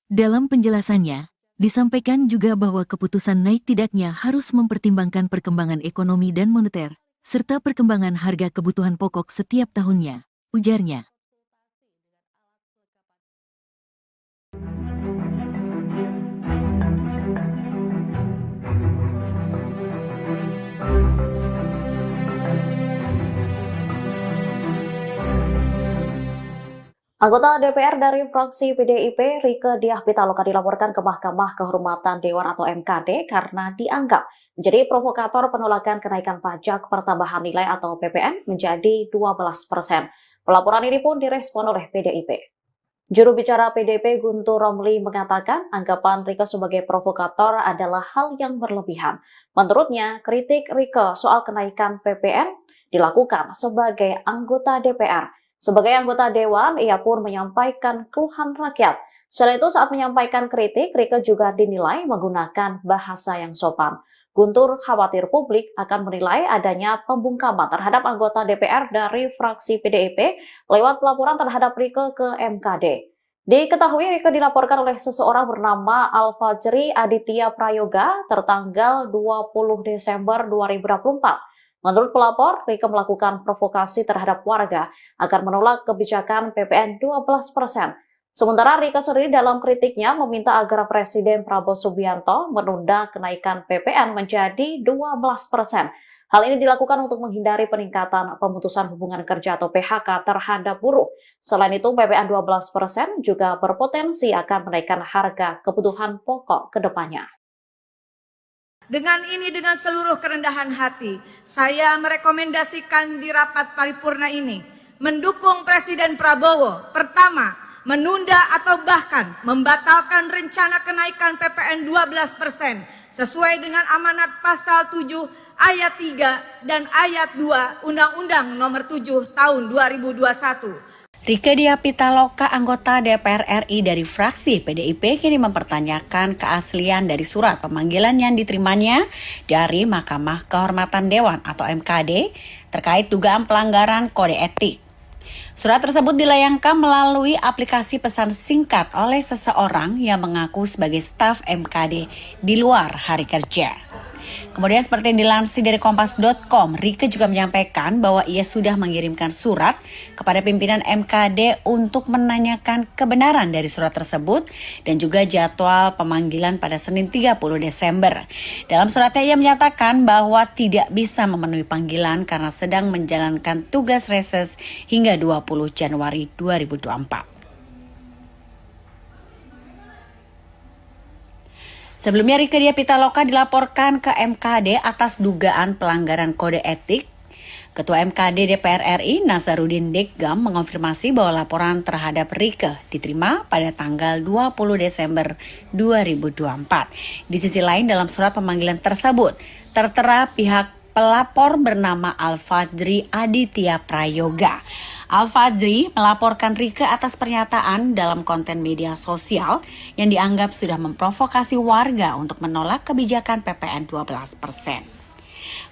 Dalam penjelasannya, disampaikan juga bahwa keputusan naik tidaknya harus mempertimbangkan perkembangan ekonomi dan moneter, serta perkembangan harga kebutuhan pokok setiap tahunnya, ujarnya. Anggota DPR dari fraksi PDIP, Rieke Diah Pitaloka dilaporkan ke Mahkamah Kehormatan Dewan atau MKD karena dianggap menjadi provokator penolakan kenaikan pajak pertambahan nilai atau PPN menjadi 12%. Pelaporan ini pun direspon oleh PDIP. Juru bicara PDIP Guntur Romli mengatakan anggapan Rieke sebagai provokator adalah hal yang berlebihan. Menurutnya, kritik Rieke soal kenaikan PPN dilakukan sebagai anggota DPR. Sebagai anggota Dewan, ia pun menyampaikan keluhan rakyat. Selain itu, saat menyampaikan kritik, Rieke juga dinilai menggunakan bahasa yang sopan. Guntur khawatir publik akan menilai adanya pembungkaman terhadap anggota DPR dari fraksi PDIP lewat pelaporan terhadap Rieke ke MKD. Diketahui Rieke dilaporkan oleh seseorang bernama Al-Fajri Aditya Prayoga tertanggal 20 Desember 2024. Menurut pelapor, Rieke melakukan provokasi terhadap warga agar menolak kebijakan PPN 12%. Sementara Rieke sendiri dalam kritiknya meminta agar Presiden Prabowo Subianto menunda kenaikan PPN menjadi 12%. Hal ini dilakukan untuk menghindari peningkatan pemutusan hubungan kerja atau PHK terhadap buruh. Selain itu, PPN 12% juga berpotensi akan menaikkan harga kebutuhan pokok ke depannya. Dengan seluruh kerendahan hati, saya merekomendasikan di rapat paripurna ini mendukung Presiden Prabowo. Pertama, menunda atau bahkan membatalkan rencana kenaikan PPN 12% sesuai dengan amanat pasal 7 ayat 3 dan ayat 2 Undang-Undang Nomor 7 Tahun 2021. Rieke Diah Pitaloka, anggota DPR RI dari fraksi PDIP, kini mempertanyakan keaslian dari surat pemanggilan yang diterimanya dari Mahkamah Kehormatan Dewan atau MKD terkait dugaan pelanggaran kode etik. Surat tersebut dilayangkan melalui aplikasi pesan singkat oleh seseorang yang mengaku sebagai staf MKD di luar hari kerja. Kemudian seperti yang dilansir dari Kompas.com, Rieke juga menyampaikan bahwa ia sudah mengirimkan surat kepada pimpinan MKD untuk menanyakan kebenaran dari surat tersebut dan juga jadwal pemanggilan pada Senin 30 Desember. Dalam suratnya ia menyatakan bahwa tidak bisa memenuhi panggilan karena sedang menjalankan tugas reses hingga 20 Januari 2024. Sebelumnya Rieke Diah Pitaloka dilaporkan ke MKD atas dugaan pelanggaran kode etik. Ketua MKD DPR RI Nasaruddin Deggam mengonfirmasi bahwa laporan terhadap Rieke diterima pada tanggal 20 Desember 2024. Di sisi lain dalam surat pemanggilan tersebut tertera pihak pelapor bernama Al-Fajri Aditya Prayoga. Al-Fajri melaporkan Rieke atas pernyataan dalam konten media sosial yang dianggap sudah memprovokasi warga untuk menolak kebijakan PPN 12%.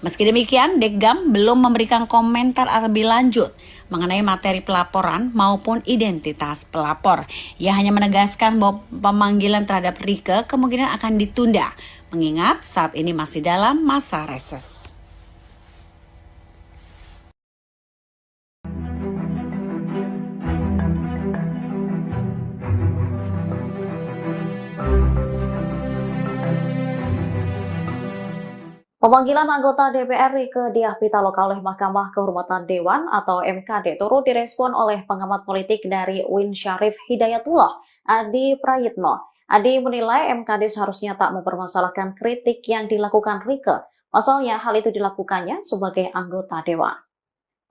Meski demikian, Deggam belum memberikan komentar lebih lanjut mengenai materi pelaporan maupun identitas pelapor. Ia hanya menegaskan bahwa pemanggilan terhadap Rieke kemungkinan akan ditunda, mengingat saat ini masih dalam masa reses. Pemanggilan anggota DPR Rieke Diah Pitaloka oleh Mahkamah Kehormatan Dewan atau MKD turut direspon oleh pengamat politik dari UIN Syarif Hidayatullah, Adi Prayitno. Adi menilai MKD seharusnya tak mempermasalahkan kritik yang dilakukan Rieke. Pasalnya hal itu dilakukannya sebagai anggota Dewan.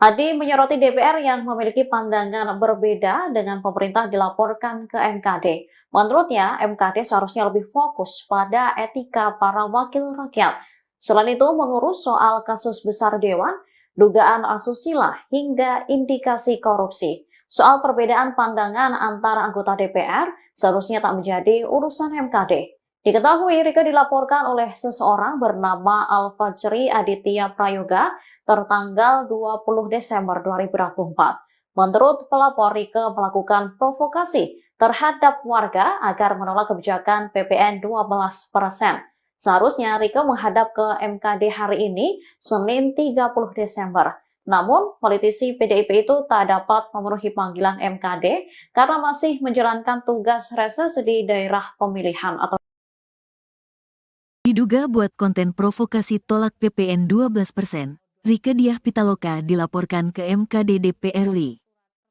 Adi menyoroti DPR yang memiliki pandangan berbeda dengan pemerintah dilaporkan ke MKD. Menurutnya, MKD seharusnya lebih fokus pada etika para wakil rakyat. Selain itu, mengurus soal kasus besar Dewan, dugaan asusila, hingga indikasi korupsi. Soal perbedaan pandangan antara anggota DPR seharusnya tak menjadi urusan MKD. Diketahui Rieke dilaporkan oleh seseorang bernama Al-Fajri Aditya Prayoga tertanggal 20 Desember 2024. Menurut pelapor, Rieke melakukan provokasi terhadap warga agar menolak kebijakan PPN 12%. Seharusnya Rieke menghadap ke MKD hari ini, Senin 30 Desember. Namun, politisi PDIP itu tak dapat memenuhi panggilan MKD karena masih menjalankan tugas reses di daerah pemilihan atau Diduga buat konten provokasi tolak PPN 12%, Rieke Diah Pitaloka dilaporkan ke MKD DPR RI.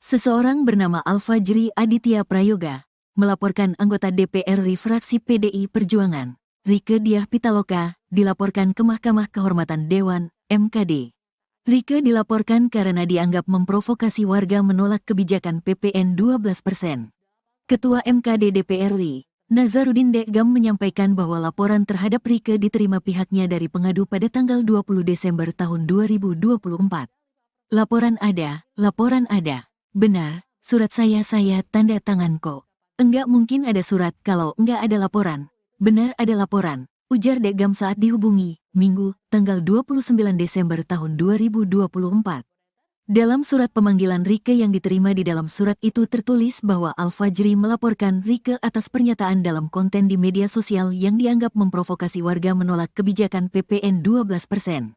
Seseorang bernama Al-Fajri Aditya Prayoga melaporkan anggota DPR RI fraksi PDI Perjuangan, Rieke Diah Pitaloka, dilaporkan ke Mahkamah Kehormatan Dewan, MKD. Rieke dilaporkan karena dianggap memprovokasi warga menolak kebijakan PPN 12%. Ketua MKD DPR RI, Nasaruddin Deggam menyampaikan bahwa laporan terhadap Rieke diterima pihaknya dari pengadu pada tanggal 20 Desember tahun 2024. Laporan ada. Benar, surat saya tanda tangan kok. Enggak mungkin ada surat kalau enggak ada laporan. Benar ada laporan, ujar Deggam saat dihubungi, Minggu, tanggal 29 Desember tahun 2024. Dalam surat pemanggilan Rieke yang diterima di dalam surat itu tertulis bahwa Al-Fajri melaporkan Rieke atas pernyataan dalam konten di media sosial yang dianggap memprovokasi warga menolak kebijakan PPN 12%.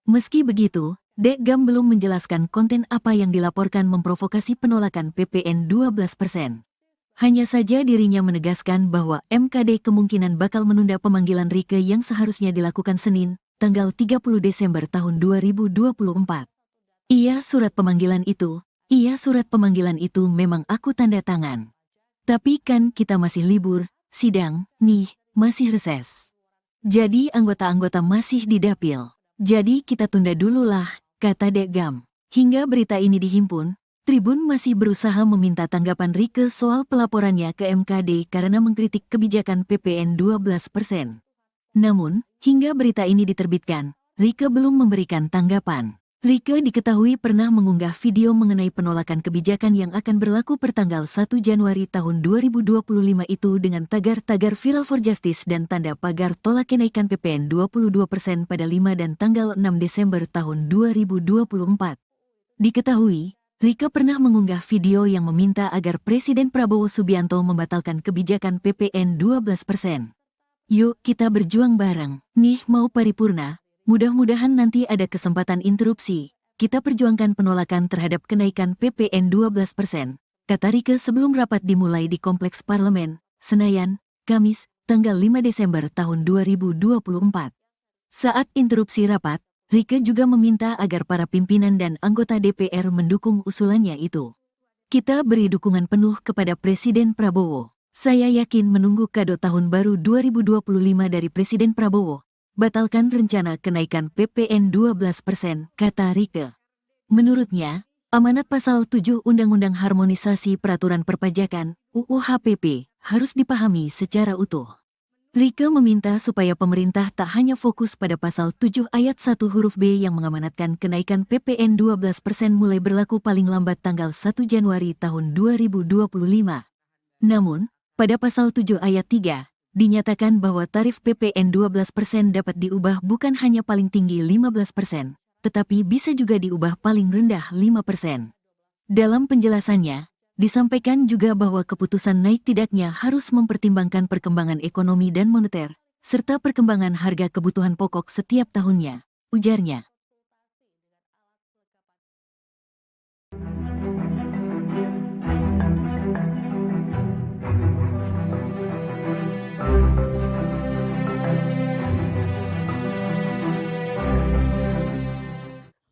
Meski begitu, Deggam belum menjelaskan konten apa yang dilaporkan memprovokasi penolakan PPN 12%. Hanya saja dirinya menegaskan bahwa MKD kemungkinan bakal menunda pemanggilan Rieke yang seharusnya dilakukan Senin, tanggal 30 Desember tahun 2024. Iya surat pemanggilan itu memang aku tanda tangan. Tapi kan kita masih libur, sidang, nih, masih reses. Jadi anggota-anggota masih di dapil. Jadi kita tunda dulu lah, kata Deggam. Hingga berita ini dihimpun, Tribun masih berusaha meminta tanggapan Rieke soal pelaporannya ke MKD karena mengkritik kebijakan PPN 12%. Namun, hingga berita ini diterbitkan, Rieke belum memberikan tanggapan. Rieke diketahui pernah mengunggah video mengenai penolakan kebijakan yang akan berlaku pertanggal 1 Januari tahun 2025 itu dengan tagar-tagar Viral for Justice dan tanda pagar tolak kenaikan PPN 22% pada 5 dan tanggal 6 Desember tahun 2024. Diketahui, Rieke pernah mengunggah video yang meminta agar Presiden Prabowo Subianto membatalkan kebijakan PPN 12%. Yuk kita berjuang bareng. Nih mau paripurna, mudah-mudahan nanti ada kesempatan interupsi. Kita perjuangkan penolakan terhadap kenaikan PPN 12%, kata Rieke sebelum rapat dimulai di Kompleks Parlemen, Senayan, Kamis, tanggal 5 Desember tahun 2024. Saat interupsi rapat, Rieke juga meminta agar para pimpinan dan anggota DPR mendukung usulannya itu. Kita beri dukungan penuh kepada Presiden Prabowo. Saya yakin menunggu kado tahun baru 2025 dari Presiden Prabowo. Batalkan rencana kenaikan PPN 12%, kata Rieke. Menurutnya, amanat pasal 7 Undang-Undang Harmonisasi Peraturan Perpajakan, UU HPP, harus dipahami secara utuh. Rieke meminta supaya pemerintah tak hanya fokus pada pasal 7 ayat 1 huruf B yang mengamanatkan kenaikan PPN 12% mulai berlaku paling lambat tanggal 1 Januari tahun 2025. Namun, pada pasal 7 ayat 3, dinyatakan bahwa tarif PPN 12% dapat diubah bukan hanya paling tinggi 15%, tetapi bisa juga diubah paling rendah 5%. Dalam penjelasannya, disampaikan juga bahwa keputusan naik tidaknya harus mempertimbangkan perkembangan ekonomi dan moneter, serta perkembangan harga kebutuhan pokok setiap tahunnya, ujarnya.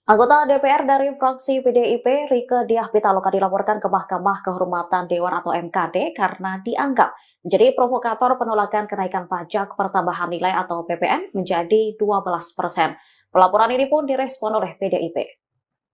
Anggota DPR dari fraksi PDIP, Rieke Diah Pitaloka dilaporkan ke Mahkamah Kehormatan Dewan atau MKD karena dianggap menjadi provokator penolakan kenaikan pajak pertambahan nilai atau PPN menjadi 12%. Pelaporan ini pun direspon oleh PDIP.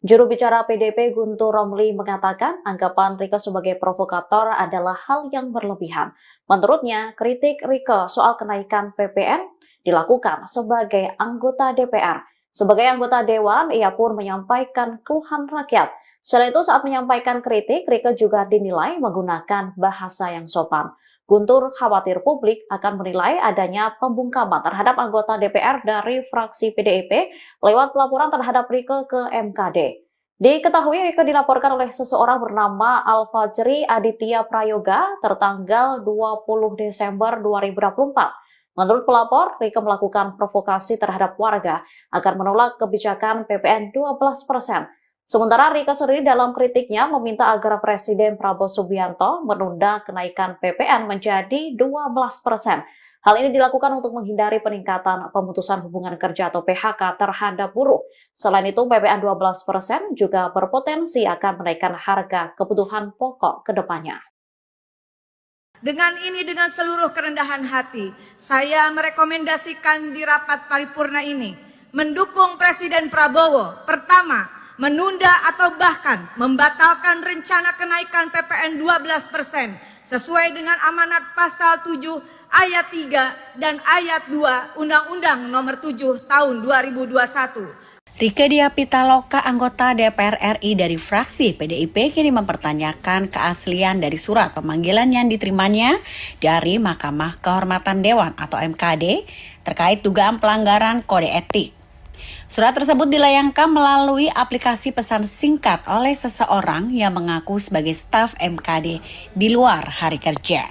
Juru bicara PDIP Guntur Romli mengatakan anggapan Rieke sebagai provokator adalah hal yang berlebihan. Menurutnya, kritik Rieke soal kenaikan PPN dilakukan sebagai anggota DPR. Sebagai anggota Dewan, ia pun menyampaikan keluhan rakyat. Selain itu, saat menyampaikan kritik, Rieke juga dinilai menggunakan bahasa yang sopan. Guntur khawatir publik akan menilai adanya pembungkaman terhadap anggota DPR dari fraksi PDIP lewat pelaporan terhadap Rieke ke MKD. Diketahui Rieke dilaporkan oleh seseorang bernama Al-Fajri Aditya Prayoga tertanggal 20 Desember 2024. Menurut pelapor, Rieke melakukan provokasi terhadap warga agar menolak kebijakan PPN 12%. Sementara Rieke sendiri dalam kritiknya meminta agar Presiden Prabowo Subianto menunda kenaikan PPN menjadi 12%. Hal ini dilakukan untuk menghindari peningkatan pemutusan hubungan kerja atau PHK terhadap buruh. Selain itu, PPN 12% juga berpotensi akan menaikkan harga kebutuhan pokok ke depannya. Dengan seluruh kerendahan hati, saya merekomendasikan di rapat paripurna ini mendukung Presiden Prabowo. Pertama, menunda atau bahkan membatalkan rencana kenaikan PPN 12% sesuai dengan amanat pasal 7 ayat 3 dan ayat 2 Undang-Undang Nomor 7 Tahun 2021. Rieke Diah Pitaloka, anggota DPR RI dari fraksi PDIP, kini mempertanyakan keaslian dari surat pemanggilan yang diterimanya dari Mahkamah Kehormatan Dewan atau MKD terkait dugaan pelanggaran kode etik. Surat tersebut dilayangkan melalui aplikasi pesan singkat oleh seseorang yang mengaku sebagai staf MKD di luar hari kerja.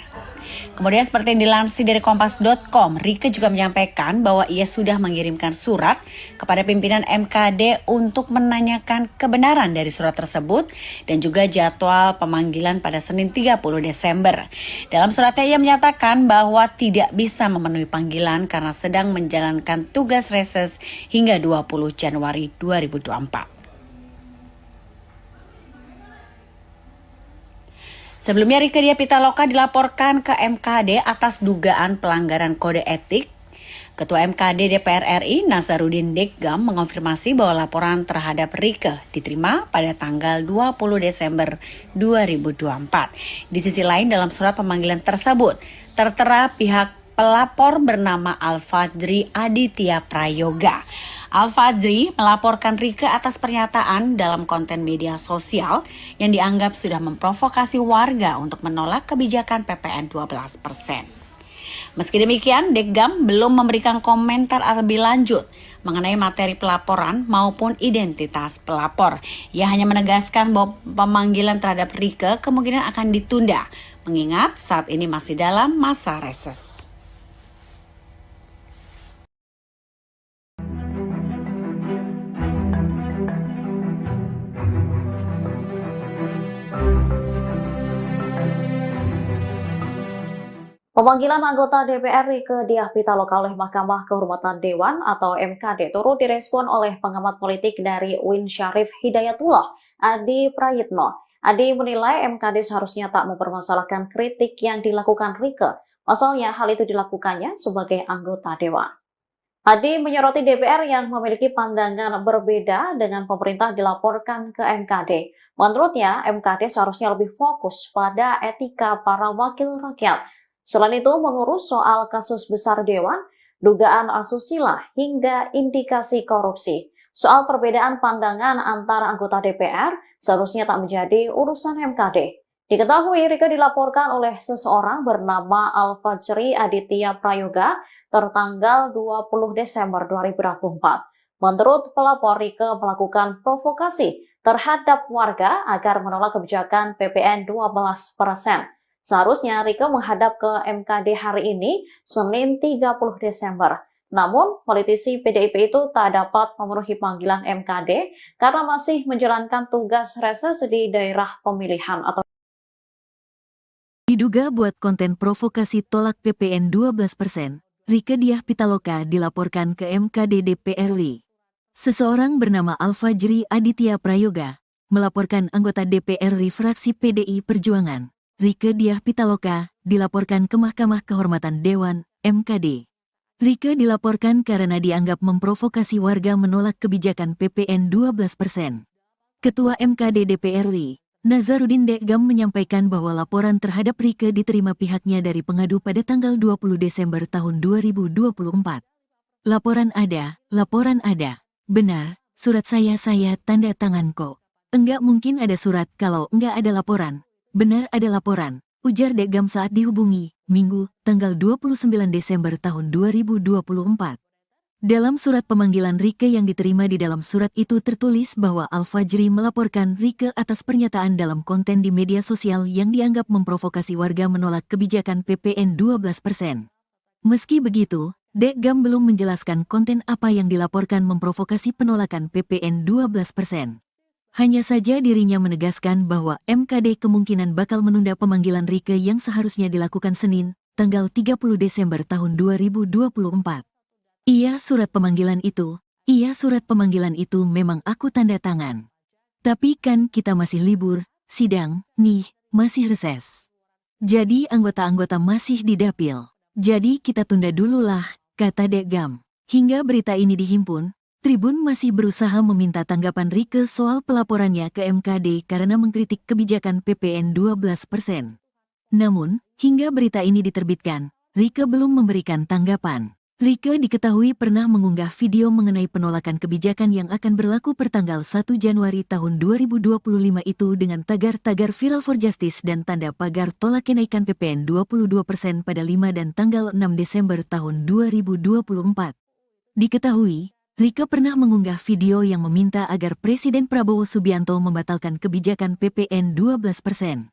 Kemudian seperti yang dilansir dari Kompas.com, Rieke juga menyampaikan bahwa ia sudah mengirimkan surat kepada pimpinan MKD untuk menanyakan kebenaran dari surat tersebut dan juga jadwal pemanggilan pada Senin 30 Desember. Dalam suratnya ia menyatakan bahwa tidak bisa memenuhi panggilan karena sedang menjalankan tugas reses hingga 20 Januari 2024. Sebelumnya Rieke Diah Pitaloka dilaporkan ke MKD atas dugaan pelanggaran kode etik. Ketua MKD DPR RI Nasaruddin Deggam mengonfirmasi bahwa laporan terhadap Rieke diterima pada tanggal 20 Desember 2024. Di sisi lain dalam surat pemanggilan tersebut tertera pihak pelapor bernama Al-Fajri Aditya Prayoga. Al-Fajri melaporkan Rieke atas pernyataan dalam konten media sosial yang dianggap sudah memprovokasi warga untuk menolak kebijakan PPN 12%. Meski demikian, Deggam belum memberikan komentar lebih lanjut mengenai materi pelaporan maupun identitas pelapor. Ia hanya menegaskan bahwa pemanggilan terhadap Rieke kemungkinan akan ditunda, mengingat saat ini masih dalam masa reses. Pemanggilan anggota DPR Rieke Diah Pitaloka oleh Mahkamah Kehormatan Dewan atau MKD turut direspon oleh pengamat politik dari UIN Syarif Hidayatullah, Adi Prayitno. Adi menilai MKD seharusnya tak mempermasalahkan kritik yang dilakukan Rieke. Pasalnya hal itu dilakukannya sebagai anggota Dewan. Adi menyoroti DPR yang memiliki pandangan berbeda dengan pemerintah dilaporkan ke MKD. Menurutnya, MKD seharusnya lebih fokus pada etika para wakil rakyat. Selain itu, mengurus soal kasus besar Dewan, dugaan asusila, hingga indikasi korupsi. Soal perbedaan pandangan antara anggota DPR seharusnya tak menjadi urusan MKD. Diketahui Rieke dilaporkan oleh seseorang bernama Al-Fajri Aditya Prayoga tertanggal 20 Desember 2024. Menurut pelapor, Rieke melakukan provokasi terhadap warga agar menolak kebijakan PPN 12%. Seharusnya Rieke menghadap ke MKD hari ini, Senin 30 Desember. Namun, politisi PDIP itu tak dapat memenuhi panggilan MKD karena masih menjalankan tugas reses di daerah pemilihan atau Diduga buat konten provokasi tolak PPN 12%, Rieke Diah Pitaloka dilaporkan ke MKD DPR RI. Seseorang bernama Al-Fajri Aditya Prayoga melaporkan anggota DPR RI fraksi PDI Perjuangan, Rieke Diah Pitaloka, dilaporkan ke Mahkamah Kehormatan Dewan, MKD. Rieke dilaporkan karena dianggap memprovokasi warga menolak kebijakan PPN 12%. Ketua MKD DPR RI, Nazarudin Dekgam menyampaikan bahwa laporan terhadap Rieke diterima pihaknya dari pengadu pada tanggal 20 Desember tahun 2024. Laporan ada. Benar, surat saya tanda tangan kok. Enggak mungkin ada surat kalau enggak ada laporan. Benar ada laporan, ujar Dekgam saat dihubungi, Minggu, tanggal 29 Desember tahun 2024. Dalam surat pemanggilan Rieke yang diterima di dalam surat itu tertulis bahwa Al-Fajri melaporkan Rieke atas pernyataan dalam konten di media sosial yang dianggap memprovokasi warga menolak kebijakan PPN 12%. Meski begitu, Dekgam belum menjelaskan konten apa yang dilaporkan memprovokasi penolakan PPN 12%. Hanya saja dirinya menegaskan bahwa MKD kemungkinan bakal menunda pemanggilan Rieke yang seharusnya dilakukan Senin, tanggal 30 Desember tahun 2024. Iya surat pemanggilan itu memang aku tanda tangan. Tapi kan kita masih libur, sidang, nih, masih reses. Jadi anggota-anggota masih di dapil. Jadi kita tunda dulu lah, kata Dekgam. Hingga berita ini dihimpun, Tribun masih berusaha meminta tanggapan Rieke soal pelaporannya ke MKD karena mengkritik kebijakan PPN 12%. Namun, hingga berita ini diterbitkan, Rieke belum memberikan tanggapan. Rieke diketahui pernah mengunggah video mengenai penolakan kebijakan yang akan berlaku pertanggal 1 Januari tahun 2025 itu dengan tagar-tagar Viral for Justice dan tanda pagar tolak kenaikan PPN 22% pada 5 dan tanggal 6 Desember tahun 2024. Diketahui, Rieke pernah mengunggah video yang meminta agar Presiden Prabowo Subianto membatalkan kebijakan PPN 12%.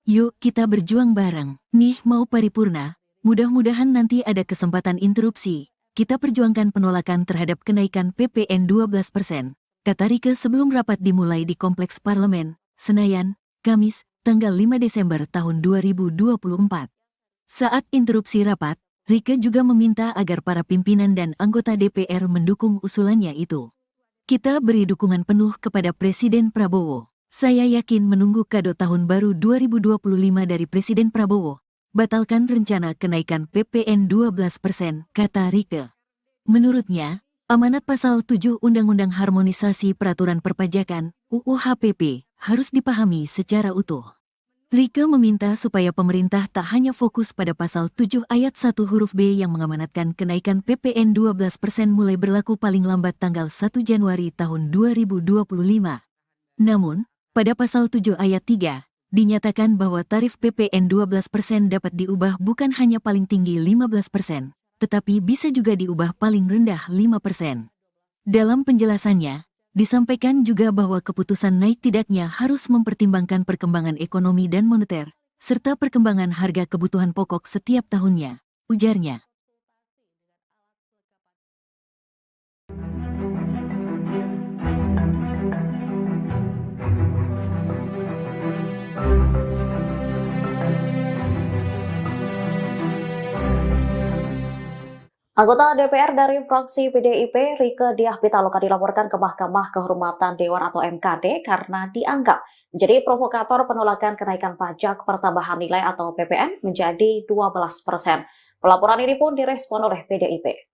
Yuk kita berjuang bareng, nih mau paripurna, mudah-mudahan nanti ada kesempatan interupsi, kita perjuangkan penolakan terhadap kenaikan PPN 12%, kata Rieke sebelum rapat dimulai di Kompleks Parlemen, Senayan, Kamis, tanggal 5 Desember tahun 2024. Saat interupsi rapat, Rieke juga meminta agar para pimpinan dan anggota DPR mendukung usulannya itu. Kita beri dukungan penuh kepada Presiden Prabowo. Saya yakin menunggu kado tahun baru 2025 dari Presiden Prabowo. Batalkan rencana kenaikan PPN 12%, kata Rieke. Menurutnya, amanat pasal 7 Undang-Undang Harmonisasi Peraturan Perpajakan, UU HPP, harus dipahami secara utuh. Rieke meminta supaya pemerintah tak hanya fokus pada pasal 7 ayat 1 huruf B yang mengamanatkan kenaikan PPN 12% mulai berlaku paling lambat tanggal 1 Januari tahun 2025. Namun, pada pasal 7 ayat 3, dinyatakan bahwa tarif PPN 12% dapat diubah bukan hanya paling tinggi 15%, tetapi bisa juga diubah paling rendah 5%. Dalam penjelasannya, disampaikan juga bahwa keputusan naik tidaknya harus mempertimbangkan perkembangan ekonomi dan moneter, serta perkembangan harga kebutuhan pokok setiap tahunnya, ujarnya. Anggota DPR dari fraksi PDIP, Rieke Diah Pitaloka dilaporkan ke Mahkamah Kehormatan Dewan atau MKD karena dianggap menjadi provokator penolakan kenaikan pajak pertambahan nilai atau PPN menjadi 12%. Pelaporan ini pun direspon oleh PDIP.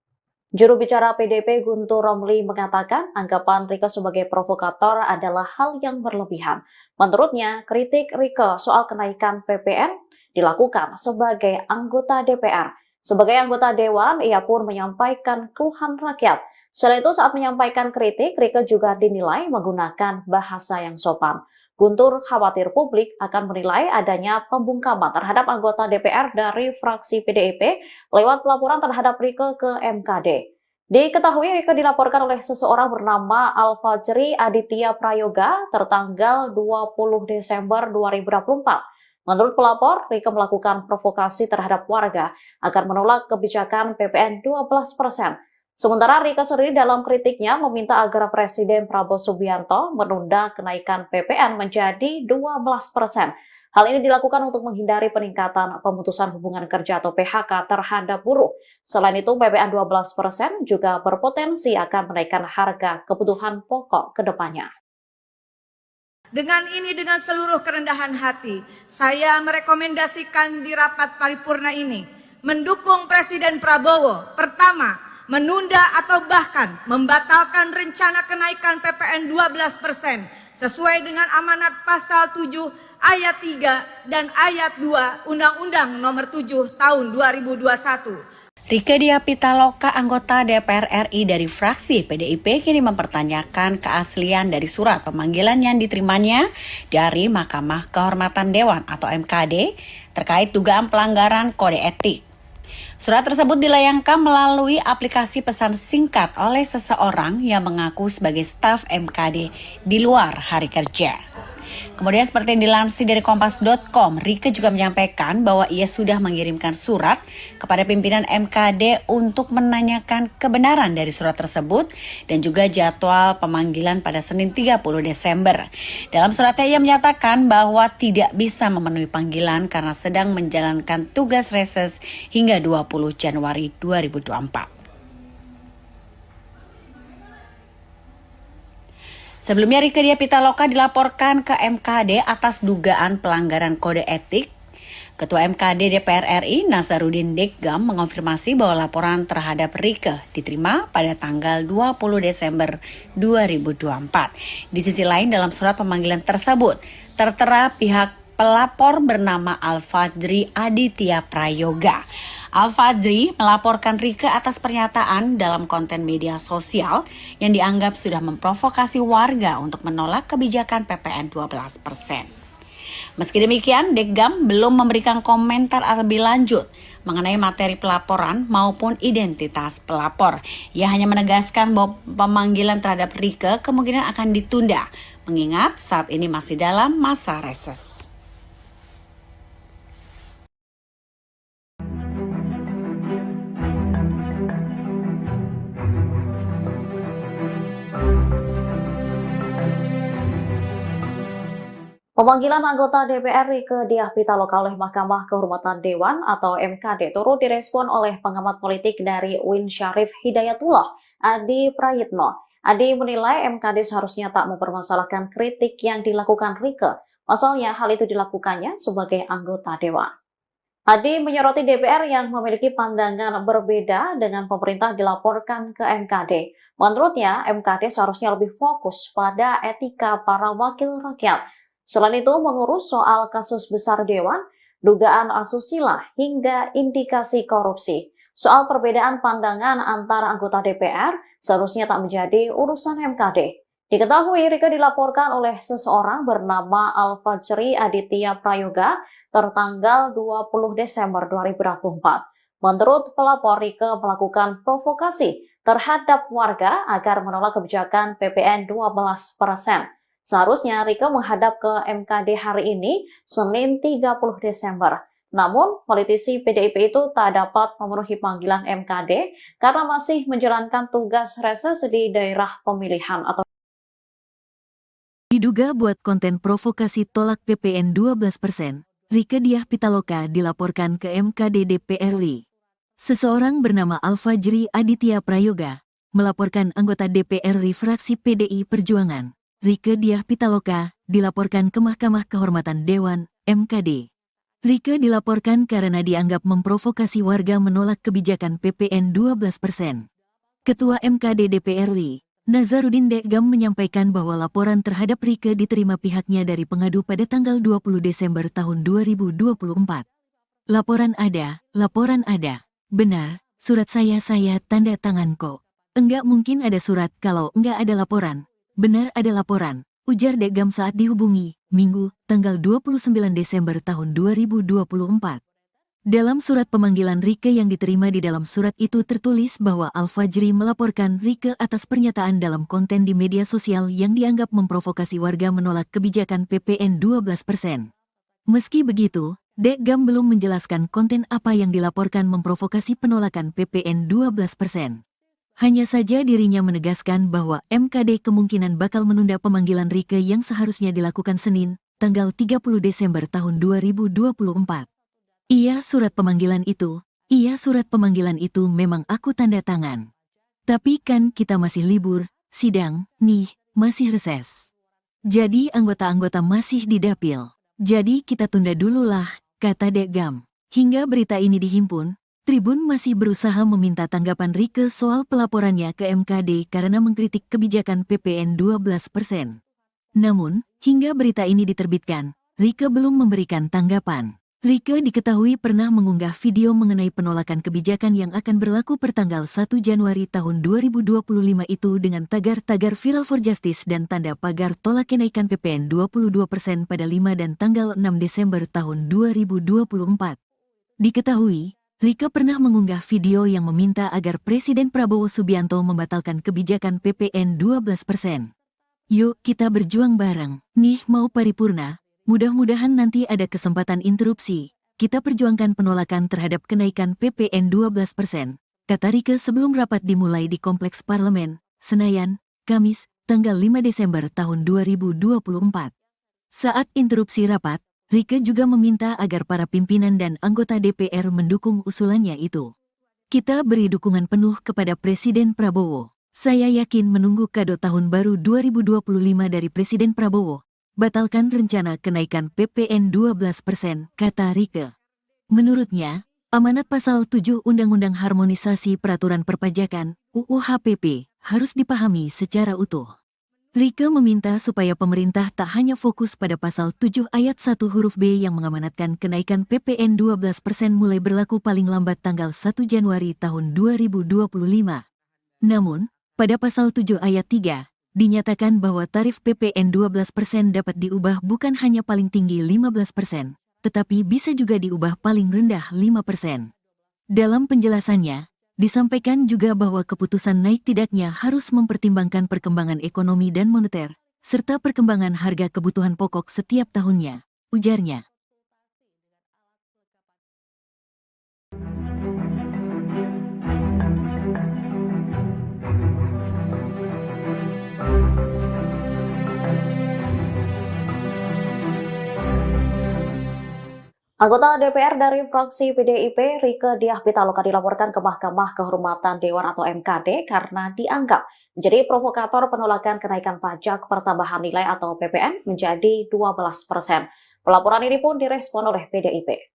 Juru bicara PDIP Guntur Romli mengatakan anggapan Rieke sebagai provokator adalah hal yang berlebihan. Menurutnya, kritik Rieke soal kenaikan PPN dilakukan sebagai anggota DPR. Sebagai anggota Dewan, ia pun menyampaikan keluhan rakyat. Selain itu, saat menyampaikan kritik, Rieke juga dinilai menggunakan bahasa yang sopan. Guntur khawatir publik akan menilai adanya pembungkaman terhadap anggota DPR dari fraksi PDIP lewat pelaporan terhadap Rieke ke MKD. Diketahui Rieke dilaporkan oleh seseorang bernama Al-Fajri Aditya Prayoga tertanggal 20 Desember 2024. Menurut pelapor, Rieke melakukan provokasi terhadap warga agar menolak kebijakan PPN 12%. Sementara Rieke sendiri dalam kritiknya meminta agar Presiden Prabowo Subianto menunda kenaikan PPN menjadi 12%. Hal ini dilakukan untuk menghindari peningkatan pemutusan hubungan kerja atau PHK terhadap buruh. Selain itu, PPN 12% juga berpotensi akan menaikkan harga kebutuhan pokok ke depannya. Dengan seluruh kerendahan hati, saya merekomendasikan di rapat paripurna ini mendukung Presiden Prabowo. Pertama, menunda atau bahkan membatalkan rencana kenaikan PPN 12% sesuai dengan amanat pasal 7 ayat 3 dan ayat 2 Undang-Undang Nomor 7 Tahun 2021. Rieke Diah Pitaloka, anggota DPR RI dari fraksi PDIP, kini mempertanyakan keaslian dari surat pemanggilan yang diterimanya dari Mahkamah Kehormatan Dewan atau MKD terkait dugaan pelanggaran kode etik. Surat tersebut dilayangkan melalui aplikasi pesan singkat oleh seseorang yang mengaku sebagai staf MKD di luar hari kerja. Kemudian seperti yang dilansir dari Kompas.com, Rieke juga menyampaikan bahwa ia sudah mengirimkan surat kepada pimpinan MKD untuk menanyakan kebenaran dari surat tersebut dan juga jadwal pemanggilan pada Senin 30 Desember. Dalam suratnya ia menyatakan bahwa tidak bisa memenuhi panggilan karena sedang menjalankan tugas reses hingga 20 Januari 2024. Sebelumnya Rieke Diah Pitaloka dilaporkan ke MKD atas dugaan pelanggaran kode etik. Ketua MKD DPR RI Nasaruddin Deggam mengonfirmasi bahwa laporan terhadap Rieke diterima pada tanggal 20 Desember 2024. Di sisi lain dalam surat pemanggilan tersebut tertera pihak pelapor bernama Al-Fajri Aditya Prayoga. Al-Fajri melaporkan Rieke atas pernyataan dalam konten media sosial yang dianggap sudah memprovokasi warga untuk menolak kebijakan PPN 12%. Meski demikian, Deggam belum memberikan komentar lebih lanjut mengenai materi pelaporan maupun identitas pelapor. Ia hanya menegaskan bahwa pemanggilan terhadap Rieke kemungkinan akan ditunda, mengingat saat ini masih dalam masa reses. Pemanggilan anggota DPR Rieke Diah Pitaloka oleh Mahkamah Kehormatan Dewan atau MKD turut direspon oleh pengamat politik dari UIN Syarif Hidayatullah, Adi Prayitno. Adi menilai MKD seharusnya tak mempermasalahkan kritik yang dilakukan Rieke. Pasalnya hal itu dilakukannya sebagai anggota Dewan. Adi menyoroti DPR yang memiliki pandangan berbeda dengan pemerintah dilaporkan ke MKD. Menurutnya, MKD seharusnya lebih fokus pada etika para wakil rakyat. Selain itu, mengurus soal kasus besar Dewan, dugaan asusila, hingga indikasi korupsi. Soal perbedaan pandangan antara anggota DPR seharusnya tak menjadi urusan MKD. Diketahui Rieke dilaporkan oleh seseorang bernama Al-Fajri Aditya Prayoga tertanggal 20 Desember 2024. Menurut pelapor, Rieke melakukan provokasi terhadap warga agar menolak kebijakan PPN 12%. Seharusnya Rieke menghadap ke MKD hari ini, Senin 30 Desember. Namun, politisi PDIP itu tak dapat memenuhi panggilan MKD karena masih menjalankan tugas reses di daerah pemilihan atau Diduga buat konten provokasi tolak PPN 12%, Rieke Diah Pitaloka dilaporkan ke MKD DPR RI. Seseorang bernama Alfajri Aditya Prayoga melaporkan anggota DPR RI fraksi PDI Perjuangan, Rieke Diah Pitaloka, dilaporkan ke Mahkamah Kehormatan Dewan, MKD. Rieke dilaporkan karena dianggap memprovokasi warga menolak kebijakan PPN 12%. Ketua MKD DPR RI, Nazarudin Dekgam menyampaikan bahwa laporan terhadap Rieke diterima pihaknya dari pengadu pada tanggal 20 Desember tahun 2024. Laporan ada. Benar, surat saya tanda tangan kok. Enggak mungkin ada surat kalau enggak ada laporan. Benar ada laporan, ujar Dekgam saat dihubungi, Minggu, tanggal 29 Desember tahun 2024. Dalam surat pemanggilan Rieke yang diterima di dalam surat itu tertulis bahwa Alfajri melaporkan Rieke atas pernyataan dalam konten di media sosial yang dianggap memprovokasi warga menolak kebijakan PPN 12%. Meski begitu, Dekgam belum menjelaskan konten apa yang dilaporkan memprovokasi penolakan PPN 12%. Hanya saja dirinya menegaskan bahwa MKD kemungkinan bakal menunda pemanggilan Rieke yang seharusnya dilakukan Senin, tanggal 30 Desember tahun 2024. Iya surat pemanggilan itu memang aku tanda tangan. Tapi kan kita masih libur, sidang, nih, masih reses. Jadi anggota-anggota masih di dapil. Jadi kita tunda dulu lah, kata Dekgam. Hingga berita ini dihimpun, Tribun masih berusaha meminta tanggapan Rieke soal pelaporannya ke MKD karena mengkritik kebijakan PPN 12%. Namun, hingga berita ini diterbitkan, Rieke belum memberikan tanggapan. Rieke diketahui pernah mengunggah video mengenai penolakan kebijakan yang akan berlaku pertanggal 1 Januari tahun 2025 itu dengan tagar-tagar Viral for Justice dan tanda pagar tolak kenaikan PPN 22% pada 5 dan tanggal 6 Desember tahun 2024. Diketahui, Rieke pernah mengunggah video yang meminta agar Presiden Prabowo Subianto membatalkan kebijakan PPN 12%. Yuk kita berjuang bareng, nih mau paripurna, mudah-mudahan nanti ada kesempatan interupsi. Kita perjuangkan penolakan terhadap kenaikan PPN 12%, kata Rieke sebelum rapat dimulai di Kompleks Parlemen, Senayan, Kamis, tanggal 5 Desember tahun 2024. Saat interupsi rapat, Rieke juga meminta agar para pimpinan dan anggota DPR mendukung usulannya itu. Kita beri dukungan penuh kepada Presiden Prabowo. Saya yakin menunggu kado tahun baru 2025 dari Presiden Prabowo. Batalkan rencana kenaikan PPN 12%, kata Rieke. Menurutnya, amanat pasal 7 Undang-Undang Harmonisasi Peraturan Perpajakan, UU HPP, harus dipahami secara utuh. Rieke meminta supaya pemerintah tak hanya fokus pada pasal 7 ayat 1 huruf B yang mengamanatkan kenaikan PPN 12% mulai berlaku paling lambat tanggal 1 Januari tahun 2025. Namun, pada pasal 7 ayat 3, dinyatakan bahwa tarif PPN 12% dapat diubah bukan hanya paling tinggi 15%, tetapi bisa juga diubah paling rendah 5%. Dalam penjelasannya, disampaikan juga bahwa keputusan naik tidaknya harus mempertimbangkan perkembangan ekonomi dan moneter, serta perkembangan harga kebutuhan pokok setiap tahunnya, ujarnya. Anggota DPR dari fraksi PDIP, Rieke Diah Pitaloka dilaporkan ke Mahkamah Kehormatan Dewan atau MKD karena dianggap menjadi provokator penolakan kenaikan pajak pertambahan nilai atau PPN menjadi 12%. Pelaporan ini pun direspon oleh PDIP.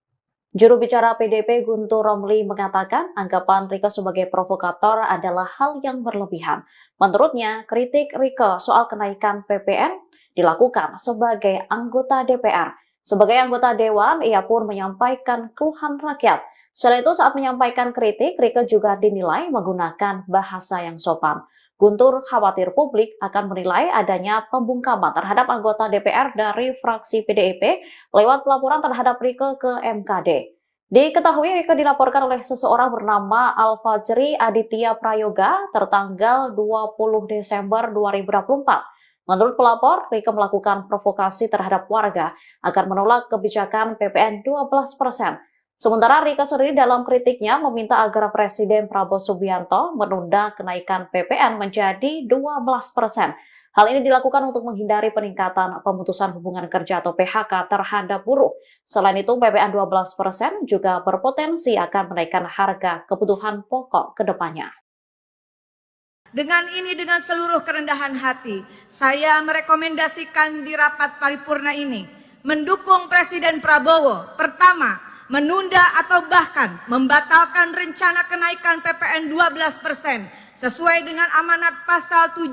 Juru bicara PDIP Guntur Romli mengatakan anggapan Rieke sebagai provokator adalah hal yang berlebihan. Menurutnya, kritik Rieke soal kenaikan PPN dilakukan sebagai anggota DPR. Sebagai anggota Dewan, ia pun menyampaikan keluhan rakyat. Selain itu, saat menyampaikan kritik, Rieke juga dinilai menggunakan bahasa yang sopan. Guntur khawatir publik akan menilai adanya pembungkaman terhadap anggota DPR dari fraksi PDIP lewat pelaporan terhadap Rieke ke MKD. Diketahui Rieke dilaporkan oleh seseorang bernama Alfajri Aditya Prayoga tertanggal 20 Desember 2024. Menurut pelapor, Rieke melakukan provokasi terhadap warga agar menolak kebijakan PPN 12%. Sementara Rieke sendiri dalam kritiknya meminta agar Presiden Prabowo Subianto menunda kenaikan PPN menjadi 12%. Hal ini dilakukan untuk menghindari peningkatan pemutusan hubungan kerja atau PHK terhadap buruh. Selain itu, PPN 12% juga berpotensi akan menaikkan harga kebutuhan pokok ke depannya. Dengan seluruh kerendahan hati, saya merekomendasikan di rapat paripurna ini mendukung Presiden Prabowo. Pertama, menunda atau bahkan membatalkan rencana kenaikan PPN 12% sesuai dengan amanat pasal 7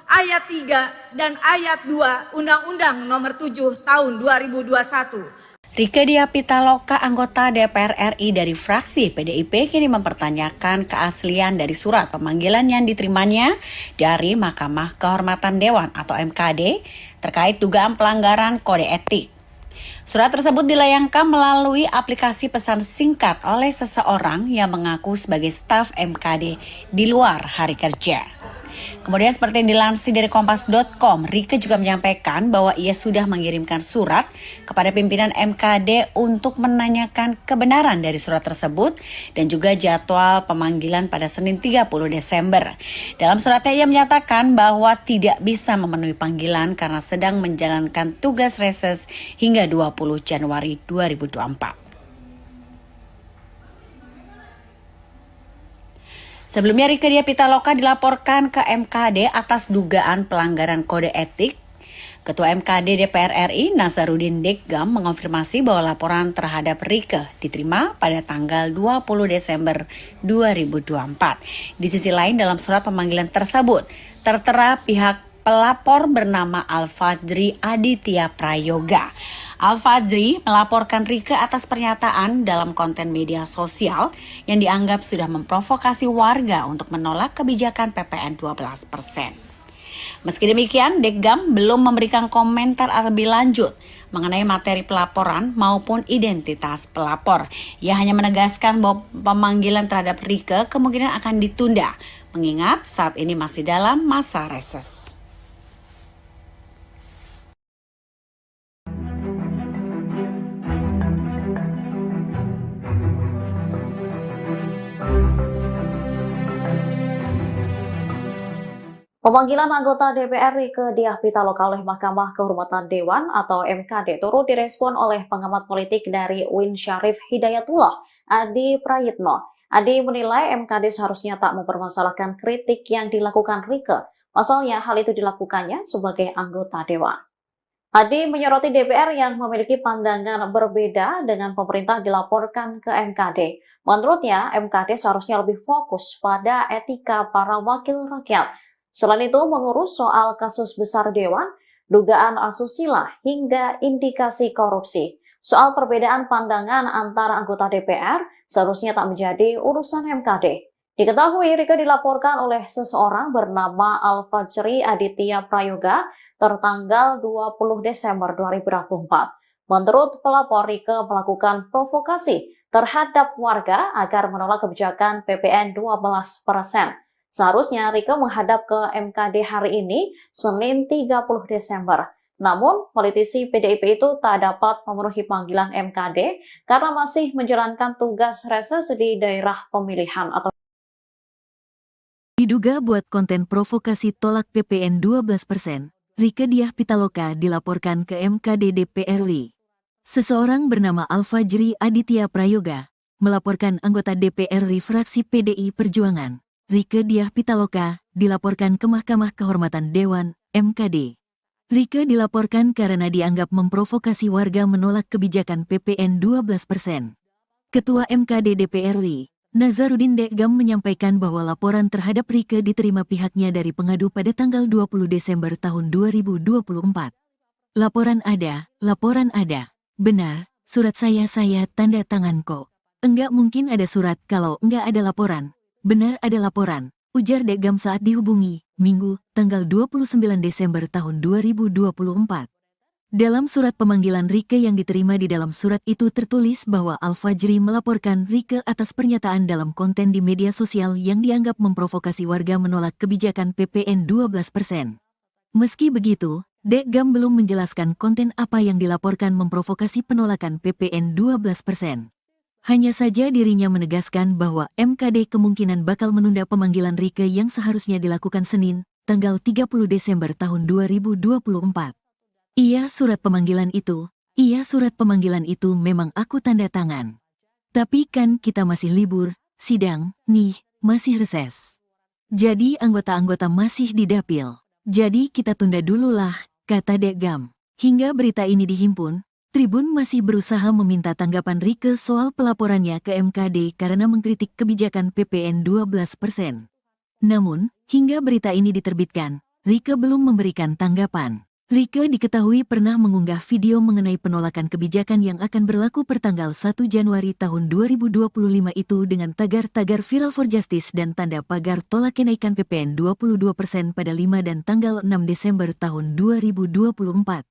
ayat 3 dan ayat 2 Undang-Undang Nomor 7 Tahun 2021. Rieke Diah Pitaloka, anggota DPR RI dari fraksi PDIP, kini mempertanyakan keaslian dari surat pemanggilan yang diterimanya dari Mahkamah Kehormatan Dewan atau MKD terkait dugaan pelanggaran kode etik. Surat tersebut dilayangkan melalui aplikasi pesan singkat oleh seseorang yang mengaku sebagai staf MKD di luar hari kerja. Kemudian seperti yang dilansir dari Kompas.com, Rieke juga menyampaikan bahwa ia sudah mengirimkan surat kepada pimpinan MKD untuk menanyakan kebenaran dari surat tersebut dan juga jadwal pemanggilan pada Senin 30 Desember. Dalam suratnya ia menyatakan bahwa tidak bisa memenuhi panggilan karena sedang menjalankan tugas reses hingga 20 Januari 2024. Sebelumnya Rieke Diah Pitaloka dilaporkan ke MKD atas dugaan pelanggaran kode etik. Ketua MKD DPR RI Nazaruddin Deggam mengonfirmasi bahwa laporan terhadap Rieke diterima pada tanggal 20 Desember 2024. Di sisi lain dalam surat pemanggilan tersebut tertera pihak pelapor bernama Al-Fajri Aditya Prayoga. Al-Fajri melaporkan Rieke atas pernyataan dalam konten media sosial yang dianggap sudah memprovokasi warga untuk menolak kebijakan PPN 12%. Meski demikian, Deggam belum memberikan komentar lebih lanjut mengenai materi pelaporan maupun identitas pelapor. Ia hanya menegaskan bahwa pemanggilan terhadap Rieke kemungkinan akan ditunda, mengingat saat ini masih dalam masa reses. Pemanggilan anggota DPR Rieke Diah Pitaloka oleh Mahkamah Kehormatan Dewan atau MKD turut direspon oleh pengamat politik dari UIN Syarif Hidayatullah, Adi Prayitno. Adi menilai MKD seharusnya tak mempermasalahkan kritik yang dilakukan Rieke. Pasalnya hal itu dilakukannya sebagai anggota Dewan. Adi menyoroti DPR yang memiliki pandangan berbeda dengan pemerintah dilaporkan ke MKD. Menurutnya, MKD seharusnya lebih fokus pada etika para wakil rakyat. Selain itu, mengurus soal kasus besar Dewan, dugaan asusila, hingga indikasi korupsi. Soal perbedaan pandangan antara anggota DPR seharusnya tak menjadi urusan MKD. Diketahui Rieke dilaporkan oleh seseorang bernama Al-Fajri Aditya Prayoga tertanggal 20 Desember 2024. Menurut pelapor, Rieke melakukan provokasi terhadap warga agar menolak kebijakan PPN 12%. Seharusnya Rieke menghadap ke MKD hari ini, Senin 30 Desember. Namun, politisi PDIP itu tak dapat memenuhi panggilan MKD karena masih menjalankan tugas reses di daerah pemilihan atau Diduga buat konten provokasi tolak PPN 12%, Rieke Diah Pitaloka dilaporkan ke MKD DPR RI. Seseorang bernama Al-Fajri Aditya Prayoga melaporkan anggota DPR RI fraksi PDI Perjuangan. Rieke Diah Pitaloka dilaporkan ke Mahkamah Kehormatan Dewan, MKD. Rieke dilaporkan karena dianggap memprovokasi warga menolak kebijakan PPN 12%. Ketua MKD DPR RI, Nazaruddin Deggam menyampaikan bahwa laporan terhadap Rieke diterima pihaknya dari pengadu pada tanggal 20 Desember tahun 2024. Laporan ada. Benar, surat saya tanda tangan kok. Enggak mungkin ada surat kalau enggak ada laporan. Benar ada laporan, ujar Deggam saat dihubungi, Minggu, tanggal 29 Desember tahun 2024. Dalam surat pemanggilan Rieke yang diterima di dalam surat itu tertulis bahwa Al-Fajri melaporkan Rieke atas pernyataan dalam konten di media sosial yang dianggap memprovokasi warga menolak kebijakan PPN 12%. Meski begitu, Deggam belum menjelaskan konten apa yang dilaporkan memprovokasi penolakan PPN 12%. Hanya saja dirinya menegaskan bahwa MKD kemungkinan bakal menunda pemanggilan Rieke yang seharusnya dilakukan Senin, tanggal 30 Desember tahun 2024. Iya surat pemanggilan itu memang aku tanda tangan. Tapi kan kita masih libur, sidang, nih, masih reses. Jadi anggota-anggota masih di dapil. Jadi kita tunda dulu lah, kata Dekgam. Hingga berita ini dihimpun, Tribun masih berusaha meminta tanggapan Rieke soal pelaporannya ke MKD karena mengkritik kebijakan PPN 12%. Namun, hingga berita ini diterbitkan, Rieke belum memberikan tanggapan. Rieke diketahui pernah mengunggah video mengenai penolakan kebijakan yang akan berlaku pertanggal 1 Januari tahun 2025 itu dengan tagar-tagar Viral for Justice dan tanda pagar tolak kenaikan PPN 22% pada 5 dan tanggal 6 Desember tahun 2024.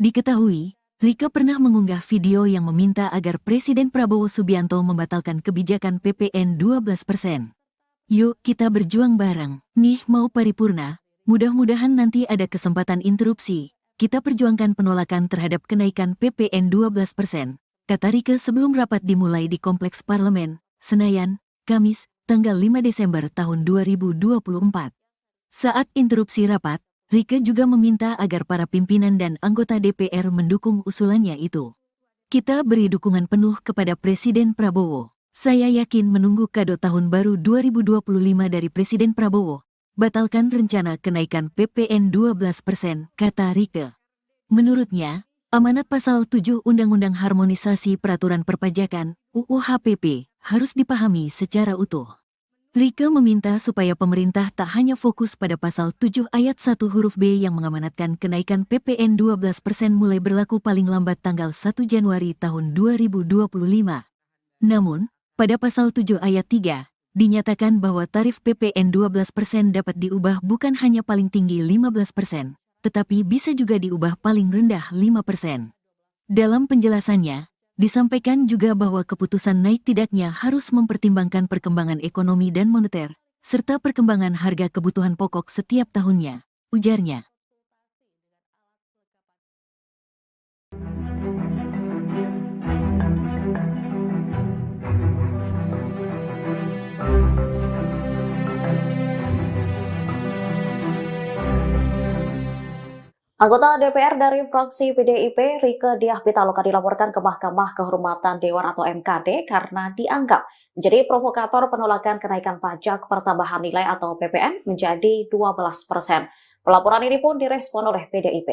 Diketahui, Rieke pernah mengunggah video yang meminta agar Presiden Prabowo Subianto membatalkan kebijakan PPN 12%. Yuk kita berjuang bareng, nih mau paripurna, mudah-mudahan nanti ada kesempatan interupsi, kita perjuangkan penolakan terhadap kenaikan PPN 12%, kata Rieke sebelum rapat dimulai di Kompleks Parlemen, Senayan, Kamis, tanggal 5 Desember tahun 2024. Saat interupsi rapat, Rieke juga meminta agar para pimpinan dan anggota DPR mendukung usulannya itu. Kita beri dukungan penuh kepada Presiden Prabowo. Saya yakin menunggu kado tahun baru 2025 dari Presiden Prabowo. Batalkan rencana kenaikan PPN 12%, kata Rieke. Menurutnya, amanat pasal 7 Undang-Undang Harmonisasi Peraturan Perpajakan, UU HPP, harus dipahami secara utuh. Rieke meminta supaya pemerintah tak hanya fokus pada pasal 7 ayat 1 huruf B yang mengamanatkan kenaikan PPN 12% mulai berlaku paling lambat tanggal 1 Januari tahun 2025. Namun, pada pasal 7 ayat 3, dinyatakan bahwa tarif PPN 12% dapat diubah bukan hanya paling tinggi 15%, tetapi bisa juga diubah paling rendah 5%. Dalam penjelasannya, disampaikan juga bahwa keputusan naik tidaknya harus mempertimbangkan perkembangan ekonomi dan moneter, serta perkembangan harga kebutuhan pokok setiap tahunnya, ujarnya. Anggota DPR dari fraksi PDIP, Rieke Diah Pitaloka dilaporkan ke Mahkamah Kehormatan Dewan atau MKD karena dianggap menjadi provokator penolakan kenaikan pajak pertambahan nilai atau PPN menjadi 12%. Pelaporan ini pun direspon oleh PDIP.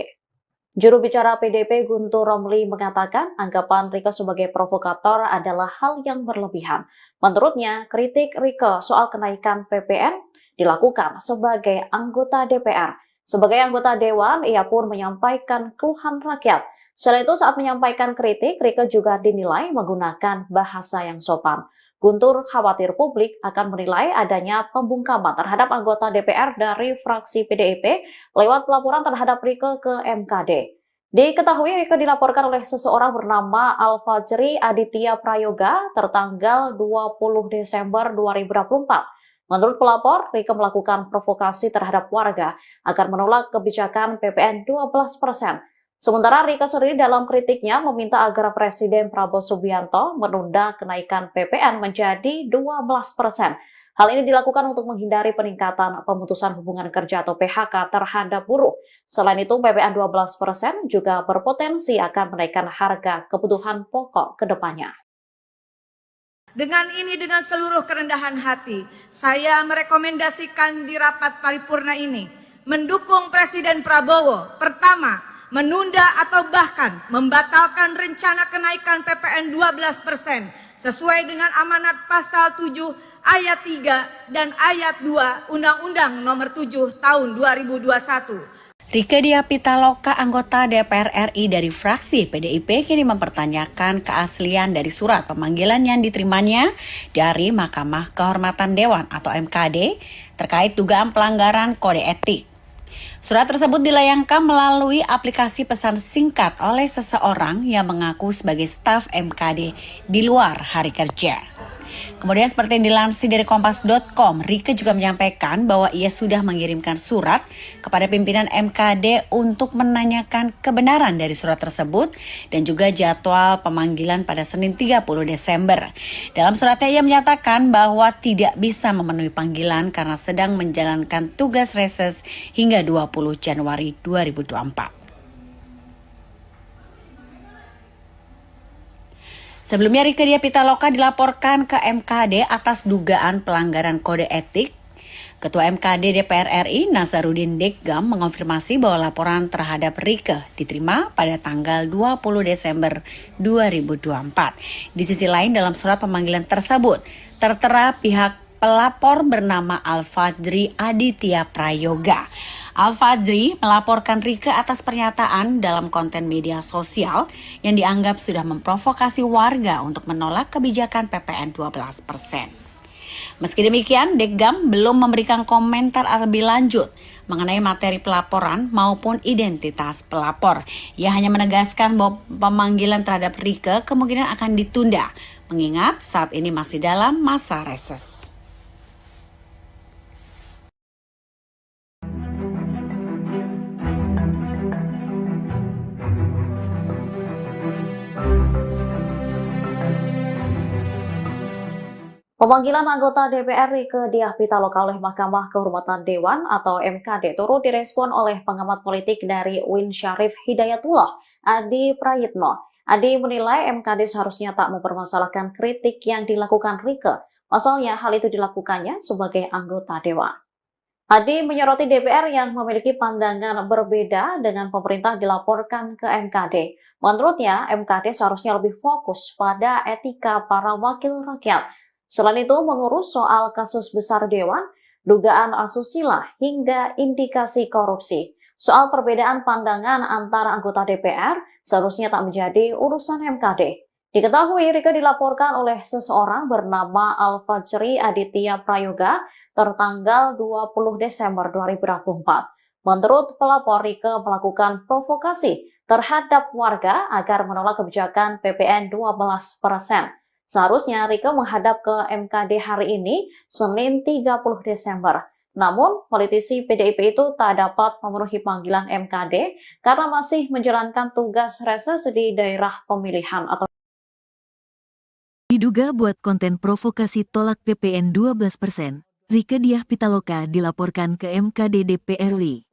Juru bicara PDIP Guntur Romli mengatakan anggapan Rieke sebagai provokator adalah hal yang berlebihan. Menurutnya, kritik Rieke soal kenaikan PPN dilakukan sebagai anggota DPR. Sebagai anggota Dewan, ia pun menyampaikan keluhan rakyat. Selain itu, saat menyampaikan kritik, Rieke juga dinilai menggunakan bahasa yang sopan. Guntur khawatir publik akan menilai adanya pembungkaman terhadap anggota DPR dari fraksi PDIP lewat pelaporan terhadap Rieke ke MKD. Diketahui Rieke dilaporkan oleh seseorang bernama Al-Fajri Aditya Prayoga tertanggal 20 Desember 2024. Menurut pelapor, Rieke melakukan provokasi terhadap warga agar menolak kebijakan PPN 12%. Sementara Rieke sendiri dalam kritiknya meminta agar Presiden Prabowo Subianto menunda kenaikan PPN menjadi 12%. Hal ini dilakukan untuk menghindari peningkatan pemutusan hubungan kerja atau PHK terhadap buruh. Selain itu, PPN 12% juga berpotensi akan menaikkan harga kebutuhan pokok ke depannya. Dengan seluruh kerendahan hati, saya merekomendasikan di rapat paripurna ini mendukung Presiden Prabowo. Pertama, menunda atau bahkan membatalkan rencana kenaikan PPN 12% sesuai dengan amanat pasal 7 ayat 3 dan ayat 2 Undang-Undang Nomor 7 Tahun 2021. Rieke Diah Pitaloka, anggota DPR RI dari fraksi PDIP, kini mempertanyakan keaslian dari surat pemanggilan yang diterimanya dari Mahkamah Kehormatan Dewan atau MKD terkait dugaan pelanggaran kode etik. Surat tersebut dilayangkan melalui aplikasi pesan singkat oleh seseorang yang mengaku sebagai staf MKD di luar hari kerja. Kemudian seperti yang dilansir dari Kompas.com, Rieke juga menyampaikan bahwa ia sudah mengirimkan surat kepada pimpinan MKD untuk menanyakan kebenaran dari surat tersebut dan juga jadwal pemanggilan pada Senin 30 Desember. Dalam suratnya ia menyatakan bahwa tidak bisa memenuhi panggilan karena sedang menjalankan tugas reses hingga 20 Januari 2024. Sebelumnya Rieke Diah Pitaloka dilaporkan ke MKD atas dugaan pelanggaran kode etik. Ketua MKD DPR RI Nasaruddin Deggam mengonfirmasi bahwa laporan terhadap Rieke diterima pada tanggal 20 Desember 2024. Di sisi lain dalam surat pemanggilan tersebut tertera pihak pelapor bernama Al-Fajri Aditya Prayoga. Al-Fajri melaporkan Rieke atas pernyataan dalam konten media sosial yang dianggap sudah memprovokasi warga untuk menolak kebijakan PPN 12%. Meski demikian, Deggam belum memberikan komentar lebih lanjut mengenai materi pelaporan maupun identitas pelapor. Ia hanya menegaskan bahwa pemanggilan terhadap Rieke kemungkinan akan ditunda, mengingat saat ini masih dalam masa reses. Pemanggilan anggota DPR Rieke Diah Pitaloka oleh Mahkamah Kehormatan Dewan atau MKD turut direspon oleh pengamat politik dari UIN Syarif Hidayatullah, Adi Prayitno. Adi menilai MKD seharusnya tak mempermasalahkan kritik yang dilakukan Rieke. Pasalnya hal itu dilakukannya sebagai anggota Dewan. Adi menyoroti DPR yang memiliki pandangan berbeda dengan pemerintah dilaporkan ke MKD. Menurutnya, MKD seharusnya lebih fokus pada etika para wakil rakyat. Selain itu, mengurus soal kasus besar Dewan, dugaan asusila, hingga indikasi korupsi. Soal perbedaan pandangan antara anggota DPR seharusnya tak menjadi urusan MKD. Diketahui Rieke dilaporkan oleh seseorang bernama Al-Fajri Aditya Prayoga tertanggal 20 Desember 2024. Menurut pelapor, Rieke melakukan provokasi terhadap warga agar menolak kebijakan PPN 12%. Seharusnya Rieke menghadap ke MKD hari ini, Senin 30 Desember. Namun, politisi PDIP itu tak dapat memenuhi panggilan MKD karena masih menjalankan tugas reses di daerah pemilihan atau Diduga buat konten provokasi tolak PPN 12%, Rieke Diah Pitaloka dilaporkan ke MKD DPR RI.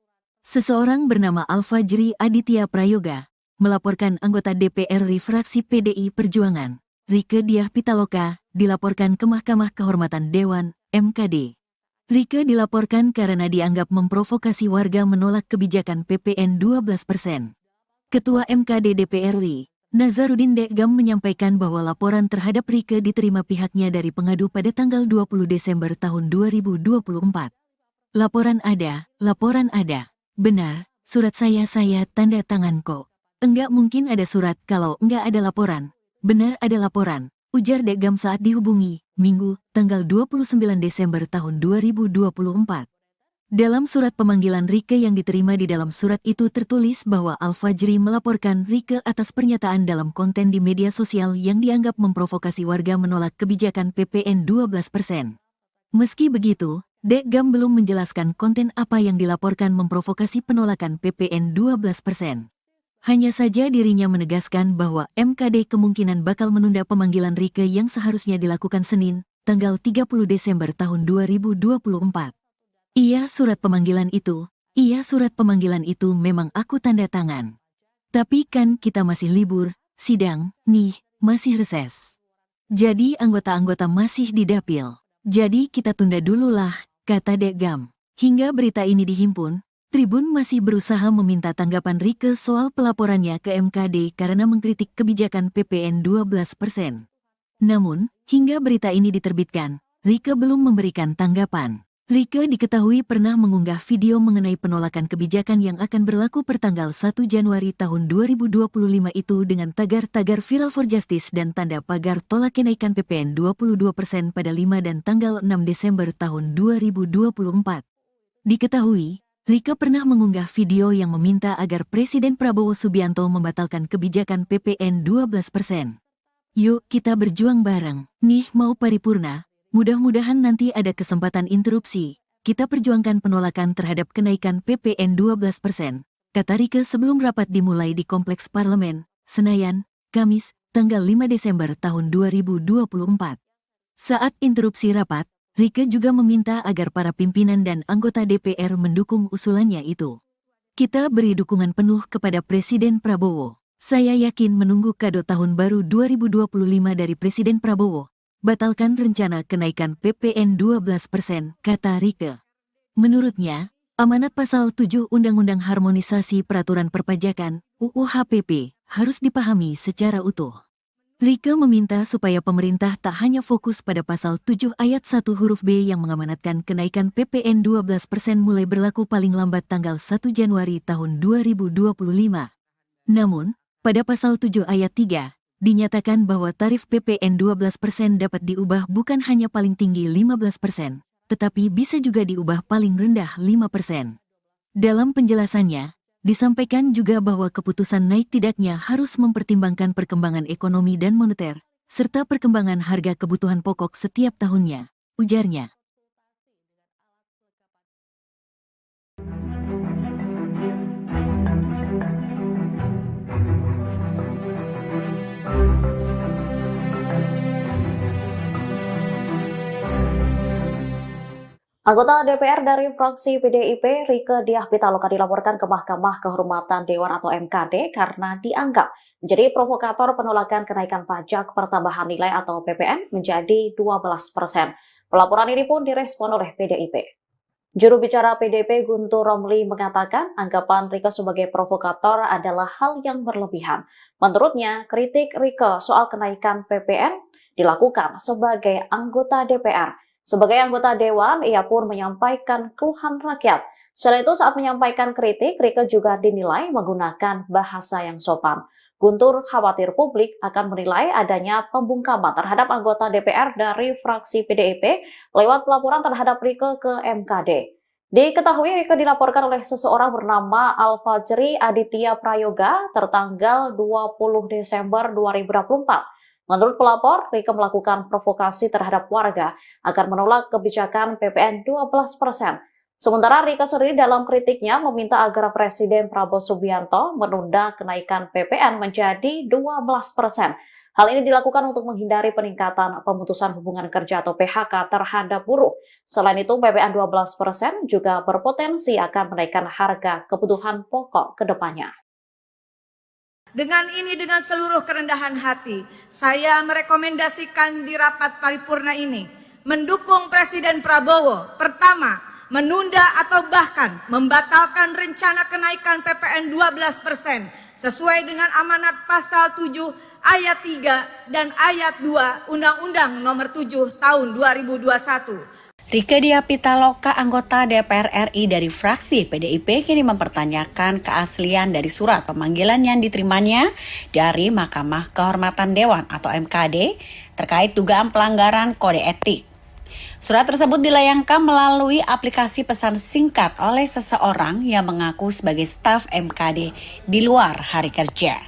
Seseorang bernama Al-Fajri Aditya Prayoga melaporkan anggota DPR RI fraksi PDI Perjuangan, Rieke Diah Pitaloka, dilaporkan ke Mahkamah Kehormatan Dewan, MKD. Rieke dilaporkan karena dianggap memprovokasi warga menolak kebijakan PPN 12%. Ketua MKD DPR RI, Nasaruddin Deggam menyampaikan bahwa laporan terhadap Rieke diterima pihaknya dari pengadu pada tanggal 20 Desember tahun 2024. Laporan ada. Benar, surat saya tanda tangan kok. Enggak mungkin ada surat kalau enggak ada laporan. Benar ada laporan, ujar Deggam saat dihubungi, Minggu, tanggal 29 Desember tahun 2024. Dalam surat pemanggilan Rieke yang diterima di dalam surat itu tertulis bahwa Al-Fajri melaporkan Rieke atas pernyataan dalam konten di media sosial yang dianggap memprovokasi warga menolak kebijakan PPN 12%. Meski begitu, Deggam belum menjelaskan konten apa yang dilaporkan memprovokasi penolakan PPN 12%. Hanya saja dirinya menegaskan bahwa MKD kemungkinan bakal menunda pemanggilan Rieke yang seharusnya dilakukan Senin, tanggal 30 Desember tahun 2024. Iya surat pemanggilan itu memang aku tanda tangan. Tapi kan kita masih libur, sidang, nih, masih reses. Jadi anggota-anggota masih di dapil. Jadi kita tunda dulu lah, kata Deggam. Hingga berita ini dihimpun, Tribun masih berusaha meminta tanggapan Rieke soal pelaporannya ke MKD karena mengkritik kebijakan PPN 12%. Namun, hingga berita ini diterbitkan, Rieke belum memberikan tanggapan. Rieke diketahui pernah mengunggah video mengenai penolakan kebijakan yang akan berlaku pertanggal 1 Januari tahun 2025 itu dengan tagar-tagar Viral for Justice dan tanda pagar tolak kenaikan PPN 22% pada 5 dan tanggal 6 Desember tahun 2024. Diketahui, Rieke pernah mengunggah video yang meminta agar Presiden Prabowo Subianto membatalkan kebijakan PPN 12%. Yuk kita berjuang bareng. Nih mau paripurna, mudah-mudahan nanti ada kesempatan interupsi. Kita perjuangkan penolakan terhadap kenaikan PPN 12%, kata Rieke sebelum rapat dimulai di Kompleks Parlemen, Senayan, Kamis, tanggal 5 Desember tahun 2024. Saat interupsi rapat, Rieke juga meminta agar para pimpinan dan anggota DPR mendukung usulannya itu. Kita beri dukungan penuh kepada Presiden Prabowo. Saya yakin menunggu kado tahun baru 2025 dari Presiden Prabowo. Batalkan rencana kenaikan PPN 12%, kata Rieke. Menurutnya, amanat pasal 7 Undang-Undang Harmonisasi Peraturan Perpajakan, UU HPP, harus dipahami secara utuh. Rieke meminta supaya pemerintah tak hanya fokus pada pasal 7 ayat 1 huruf B yang mengamanatkan kenaikan PPN 12% mulai berlaku paling lambat tanggal 1 Januari tahun 2025. Namun, pada pasal 7 ayat 3, dinyatakan bahwa tarif PPN 12% dapat diubah bukan hanya paling tinggi 15%, tetapi bisa juga diubah paling rendah 5%. Dalam penjelasannya, disampaikan juga bahwa keputusan naik tidaknya harus mempertimbangkan perkembangan ekonomi dan moneter, serta perkembangan harga kebutuhan pokok setiap tahunnya, ujarnya. Anggota DPR dari fraksi PDIP, Rieke Diah Pitaloka dilaporkan ke Mahkamah Kehormatan Dewan atau MKD karena dianggap menjadi provokator penolakan kenaikan pajak pertambahan nilai atau PPN menjadi 12%. Pelaporan ini pun direspon oleh PDIP. Juru bicara PDIP Guntur Romli mengatakan anggapan Rieke sebagai provokator adalah hal yang berlebihan. Menurutnya, kritik Rieke soal kenaikan PPN dilakukan sebagai anggota DPR. Sebagai anggota Dewan, ia pun menyampaikan keluhan rakyat. Selain itu, saat menyampaikan kritik, Rieke juga dinilai menggunakan bahasa yang sopan. Guntur khawatir publik akan menilai adanya pembungkaman terhadap anggota DPR dari fraksi PDIP lewat pelaporan terhadap Rieke ke MKD. Diketahui Rieke dilaporkan oleh seseorang bernama Al-Fajri Aditya Prayoga tertanggal 20 Desember 2024. Menurut pelapor, Rieke melakukan provokasi terhadap warga agar menolak kebijakan PPN 12%. Sementara Rieke sendiri dalam kritiknya meminta agar Presiden Prabowo Subianto menunda kenaikan PPN menjadi 12%. Hal ini dilakukan untuk menghindari peningkatan pemutusan hubungan kerja atau PHK terhadap buruh. Selain itu, PPN 12% juga berpotensi akan menaikkan harga kebutuhan pokok ke depannya. Dengan seluruh kerendahan hati, saya merekomendasikan di rapat paripurna ini mendukung Presiden Prabowo. Pertama, menunda atau bahkan membatalkan rencana kenaikan PPN 12% sesuai dengan amanat pasal 7 ayat 3 dan ayat 2 Undang-Undang Nomor 7 Tahun 2021. Rieke Diah Pitaloka, anggota DPR RI dari fraksi PDIP, kini mempertanyakan keaslian dari surat pemanggilan yang diterimanya dari Mahkamah Kehormatan Dewan atau MKD terkait dugaan pelanggaran kode etik. Surat tersebut dilayangkan melalui aplikasi pesan singkat oleh seseorang yang mengaku sebagai staf MKD di luar hari kerja.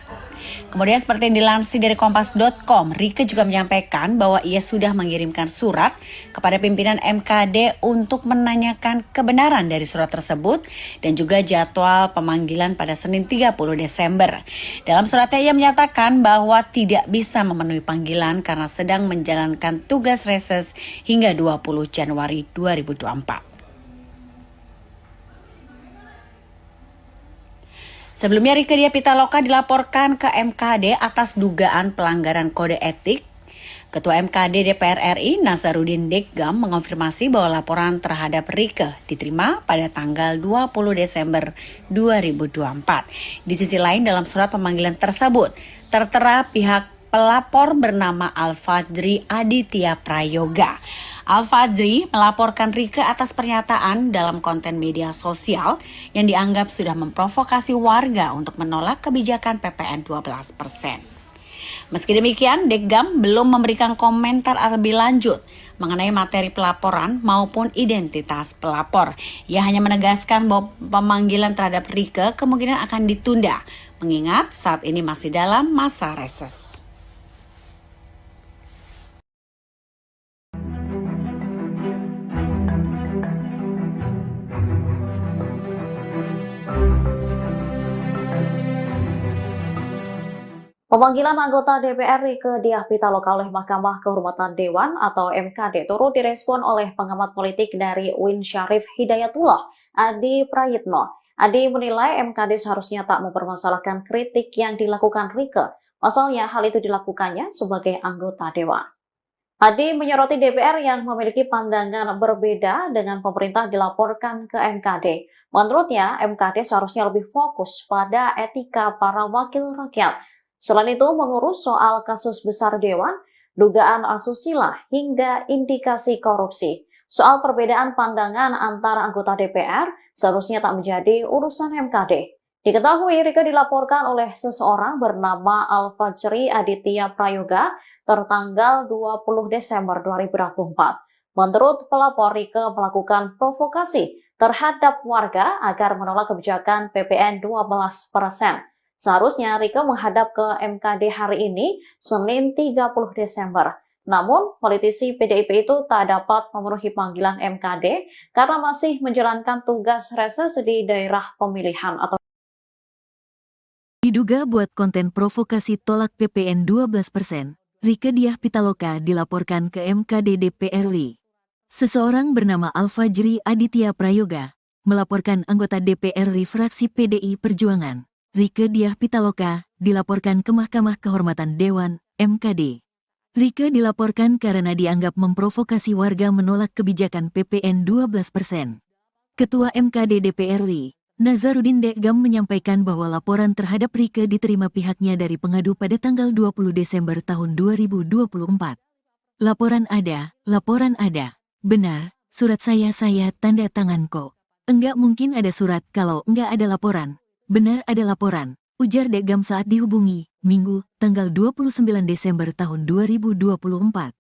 Kemudian seperti yang dilansir dari Kompas.com, Rieke juga menyampaikan bahwa ia sudah mengirimkan surat kepada pimpinan MKD untuk menanyakan kebenaran dari surat tersebut dan juga jadwal pemanggilan pada Senin 30 Desember. Dalam suratnya ia menyatakan bahwa tidak bisa memenuhi panggilan karena sedang menjalankan tugas reses hingga 20 Januari 2024. Sebelumnya Rieke Diah Pitaloka dilaporkan ke MKD atas dugaan pelanggaran kode etik. Ketua MKD DPR RI Nasaruddin Deggam mengonfirmasi bahwa laporan terhadap Rieke diterima pada tanggal 20 Desember 2024. Di sisi lain dalam surat pemanggilan tersebut tertera pihak pelapor bernama Al-Fajri Aditya Prayoga. Al-Fajri melaporkan Rieke atas pernyataan dalam konten media sosial yang dianggap sudah memprovokasi warga untuk menolak kebijakan PPN 12%. Meski demikian, Deggam belum memberikan komentar lebih lanjut mengenai materi pelaporan maupun identitas pelapor. Ia hanya menegaskan bahwa pemanggilan terhadap Rieke kemungkinan akan ditunda, mengingat saat ini masih dalam masa reses. Pemanggilan anggota DPR Rieke Diah Pitaloka oleh Mahkamah Kehormatan Dewan atau MKD turut direspon oleh pengamat politik dari UIN Syarif Hidayatullah, Adi Prayitno. Adi menilai MKD seharusnya tak mempermasalahkan kritik yang dilakukan Rieke. Pasalnya hal itu dilakukannya sebagai anggota Dewan. Adi menyoroti DPR yang memiliki pandangan berbeda dengan pemerintah dilaporkan ke MKD. Menurutnya, MKD seharusnya lebih fokus pada etika para wakil rakyat. Selain itu, mengurus soal kasus besar Dewan, dugaan asusila, hingga indikasi korupsi. Soal perbedaan pandangan antara anggota DPR seharusnya tak menjadi urusan MKD. Diketahui Rieke dilaporkan oleh seseorang bernama Al-Fajri Aditya Prayoga tertanggal 20 Desember 2024. Menurut pelapor, Rieke melakukan provokasi terhadap warga agar menolak kebijakan PPN 12%. Seharusnya Rieke menghadap ke MKD hari ini, Senin 30 Desember. Namun, politisi PDIP itu tak dapat memenuhi panggilan MKD karena masih menjalankan tugas reses di daerah pemilihan atau Diduga buat konten provokasi tolak PPN 12%, Rieke Diah Pitaloka dilaporkan ke MKD DPR RI. Seseorang bernama Al-Fajri Aditya Prayoga melaporkan anggota DPR RI fraksi PDI Perjuangan, Rieke Diah Pitaloka, dilaporkan ke Mahkamah Kehormatan Dewan, MKD. Rieke dilaporkan karena dianggap memprovokasi warga menolak kebijakan PPN 12%. Ketua MKD DPR RI, Nazarudin Dekgam menyampaikan bahwa laporan terhadap Rieke diterima pihaknya dari pengadu pada tanggal 20 Desember tahun 2024. Laporan ada. Benar, surat saya tanda tangan kok. Enggak mungkin ada surat kalau enggak ada laporan. Benar ada laporan, ujar Dekgam saat dihubungi, Minggu, tanggal 29 Desember tahun 2024.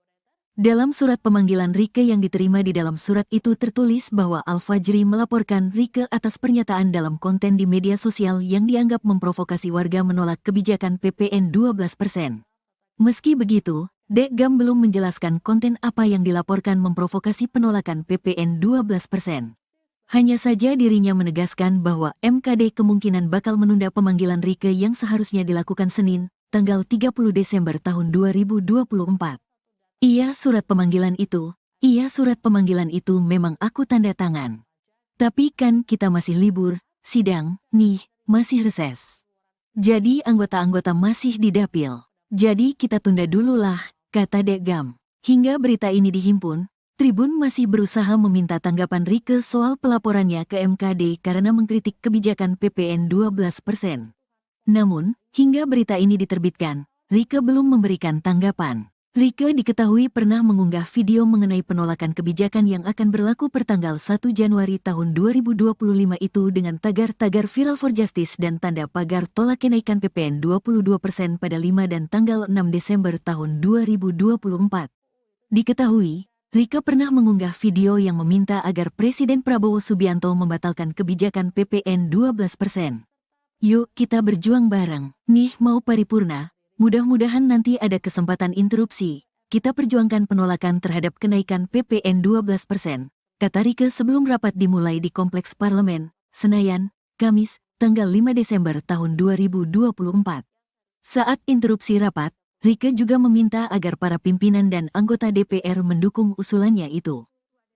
Dalam surat pemanggilan Rieke yang diterima di dalam surat itu tertulis bahwa Al-Fajri melaporkan Rieke atas pernyataan dalam konten di media sosial yang dianggap memprovokasi warga menolak kebijakan PPN 12%. Meski begitu, Dekgam belum menjelaskan konten apa yang dilaporkan memprovokasi penolakan PPN 12%. Hanya saja dirinya menegaskan bahwa MKD kemungkinan bakal menunda pemanggilan Rieke yang seharusnya dilakukan Senin, tanggal 30 Desember tahun 2024. Iya surat pemanggilan itu memang aku tanda tangan. Tapi kan kita masih libur, sidang, nih, masih reses. Jadi anggota-anggota masih di dapil. Jadi kita tunda dulu lah, kata Dekgam. Hingga berita ini dihimpun, Tribun masih berusaha meminta tanggapan Rieke soal pelaporannya ke MKD karena mengkritik kebijakan PPN 12%. Namun, hingga berita ini diterbitkan, Rieke belum memberikan tanggapan. Rieke diketahui pernah mengunggah video mengenai penolakan kebijakan yang akan berlaku pertanggal 1 Januari tahun 2025 itu dengan tagar-tagar Viral for Justice dan tanda pagar tolak kenaikan PPN 22% pada 5 dan tanggal 6 Desember tahun 2024. Diketahui, Rieke pernah mengunggah video yang meminta agar Presiden Prabowo Subianto membatalkan kebijakan PPN 12%. Yuk kita berjuang bareng, nih mau paripurna, mudah-mudahan nanti ada kesempatan interupsi. Kita perjuangkan penolakan terhadap kenaikan PPN 12%, kata Rieke sebelum rapat dimulai di Kompleks Parlemen, Senayan, Kamis, tanggal 5 Desember tahun 2024. Saat interupsi rapat, Rieke juga meminta agar para pimpinan dan anggota DPR mendukung usulannya itu.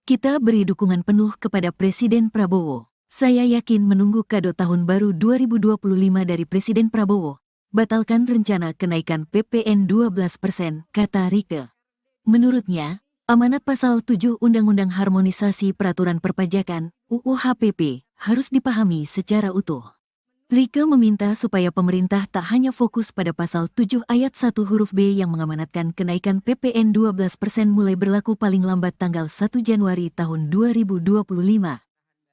Kita beri dukungan penuh kepada Presiden Prabowo. Saya yakin menunggu kado tahun baru 2025 dari Presiden Prabowo. Batalkan rencana kenaikan PPN 12%, kata Rieke. Menurutnya, amanat pasal 7 Undang-Undang Harmonisasi Peraturan Perpajakan, UU HPP, harus dipahami secara utuh. Rieke meminta supaya pemerintah tak hanya fokus pada pasal 7 ayat 1 huruf B yang mengamanatkan kenaikan PPN 12% mulai berlaku paling lambat tanggal 1 Januari tahun 2025.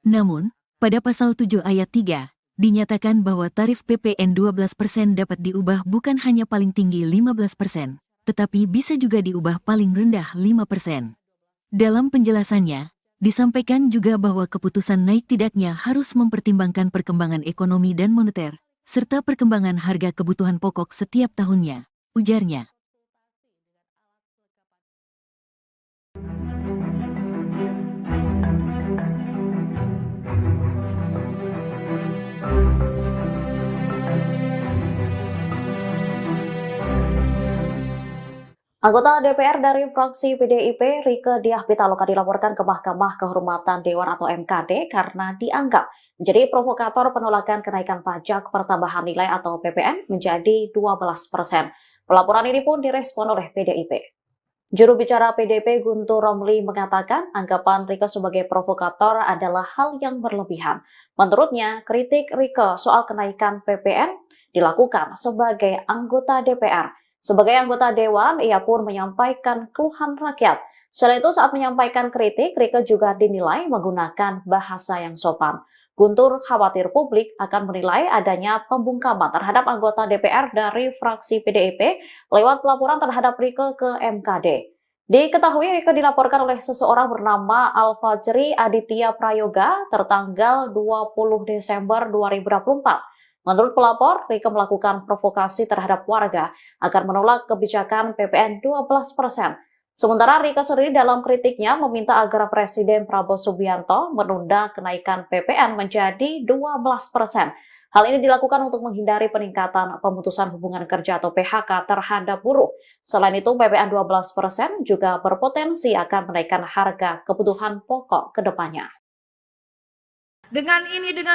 Namun, pada pasal 7 ayat 3, dinyatakan bahwa tarif PPN 12% dapat diubah bukan hanya paling tinggi 15%, tetapi bisa juga diubah paling rendah 5%. Dalam penjelasannya, disampaikan juga bahwa keputusan naik tidaknya harus mempertimbangkan perkembangan ekonomi dan moneter, serta perkembangan harga kebutuhan pokok setiap tahunnya, ujarnya. Anggota DPR dari fraksi PDIP, Rieke Diah Pitaloka dilaporkan ke Mahkamah Kehormatan Dewan atau MKD karena dianggap menjadi provokator penolakan kenaikan pajak pertambahan nilai atau PPN menjadi 12%. Pelaporan ini pun direspon oleh PDIP. Juru bicara PDIP Guntur Romli mengatakan anggapan Rieke sebagai provokator adalah hal yang berlebihan. Menurutnya, kritik Rieke soal kenaikan PPN dilakukan sebagai anggota DPR. Sebagai anggota Dewan, ia pun menyampaikan keluhan rakyat. Selain itu, saat menyampaikan kritik, Rieke juga dinilai menggunakan bahasa yang sopan. Guntur khawatir publik akan menilai adanya pembungkaman terhadap anggota DPR dari fraksi PDIP lewat pelaporan terhadap Rieke ke MKD. Diketahui Rieke dilaporkan oleh seseorang bernama Al-Fajri Aditya Prayoga tertanggal 20 Desember 2024. Menurut pelapor, Rieke melakukan provokasi terhadap warga agar menolak kebijakan PPN 12%. Sementara Rieke sendiri dalam kritiknya meminta agar Presiden Prabowo Subianto menunda kenaikan PPN menjadi 12%. Hal ini dilakukan untuk menghindari peningkatan pemutusan hubungan kerja atau PHK terhadap buruh. Selain itu, PPN 12% juga berpotensi akan menaikkan harga kebutuhan pokok ke depannya. Dengan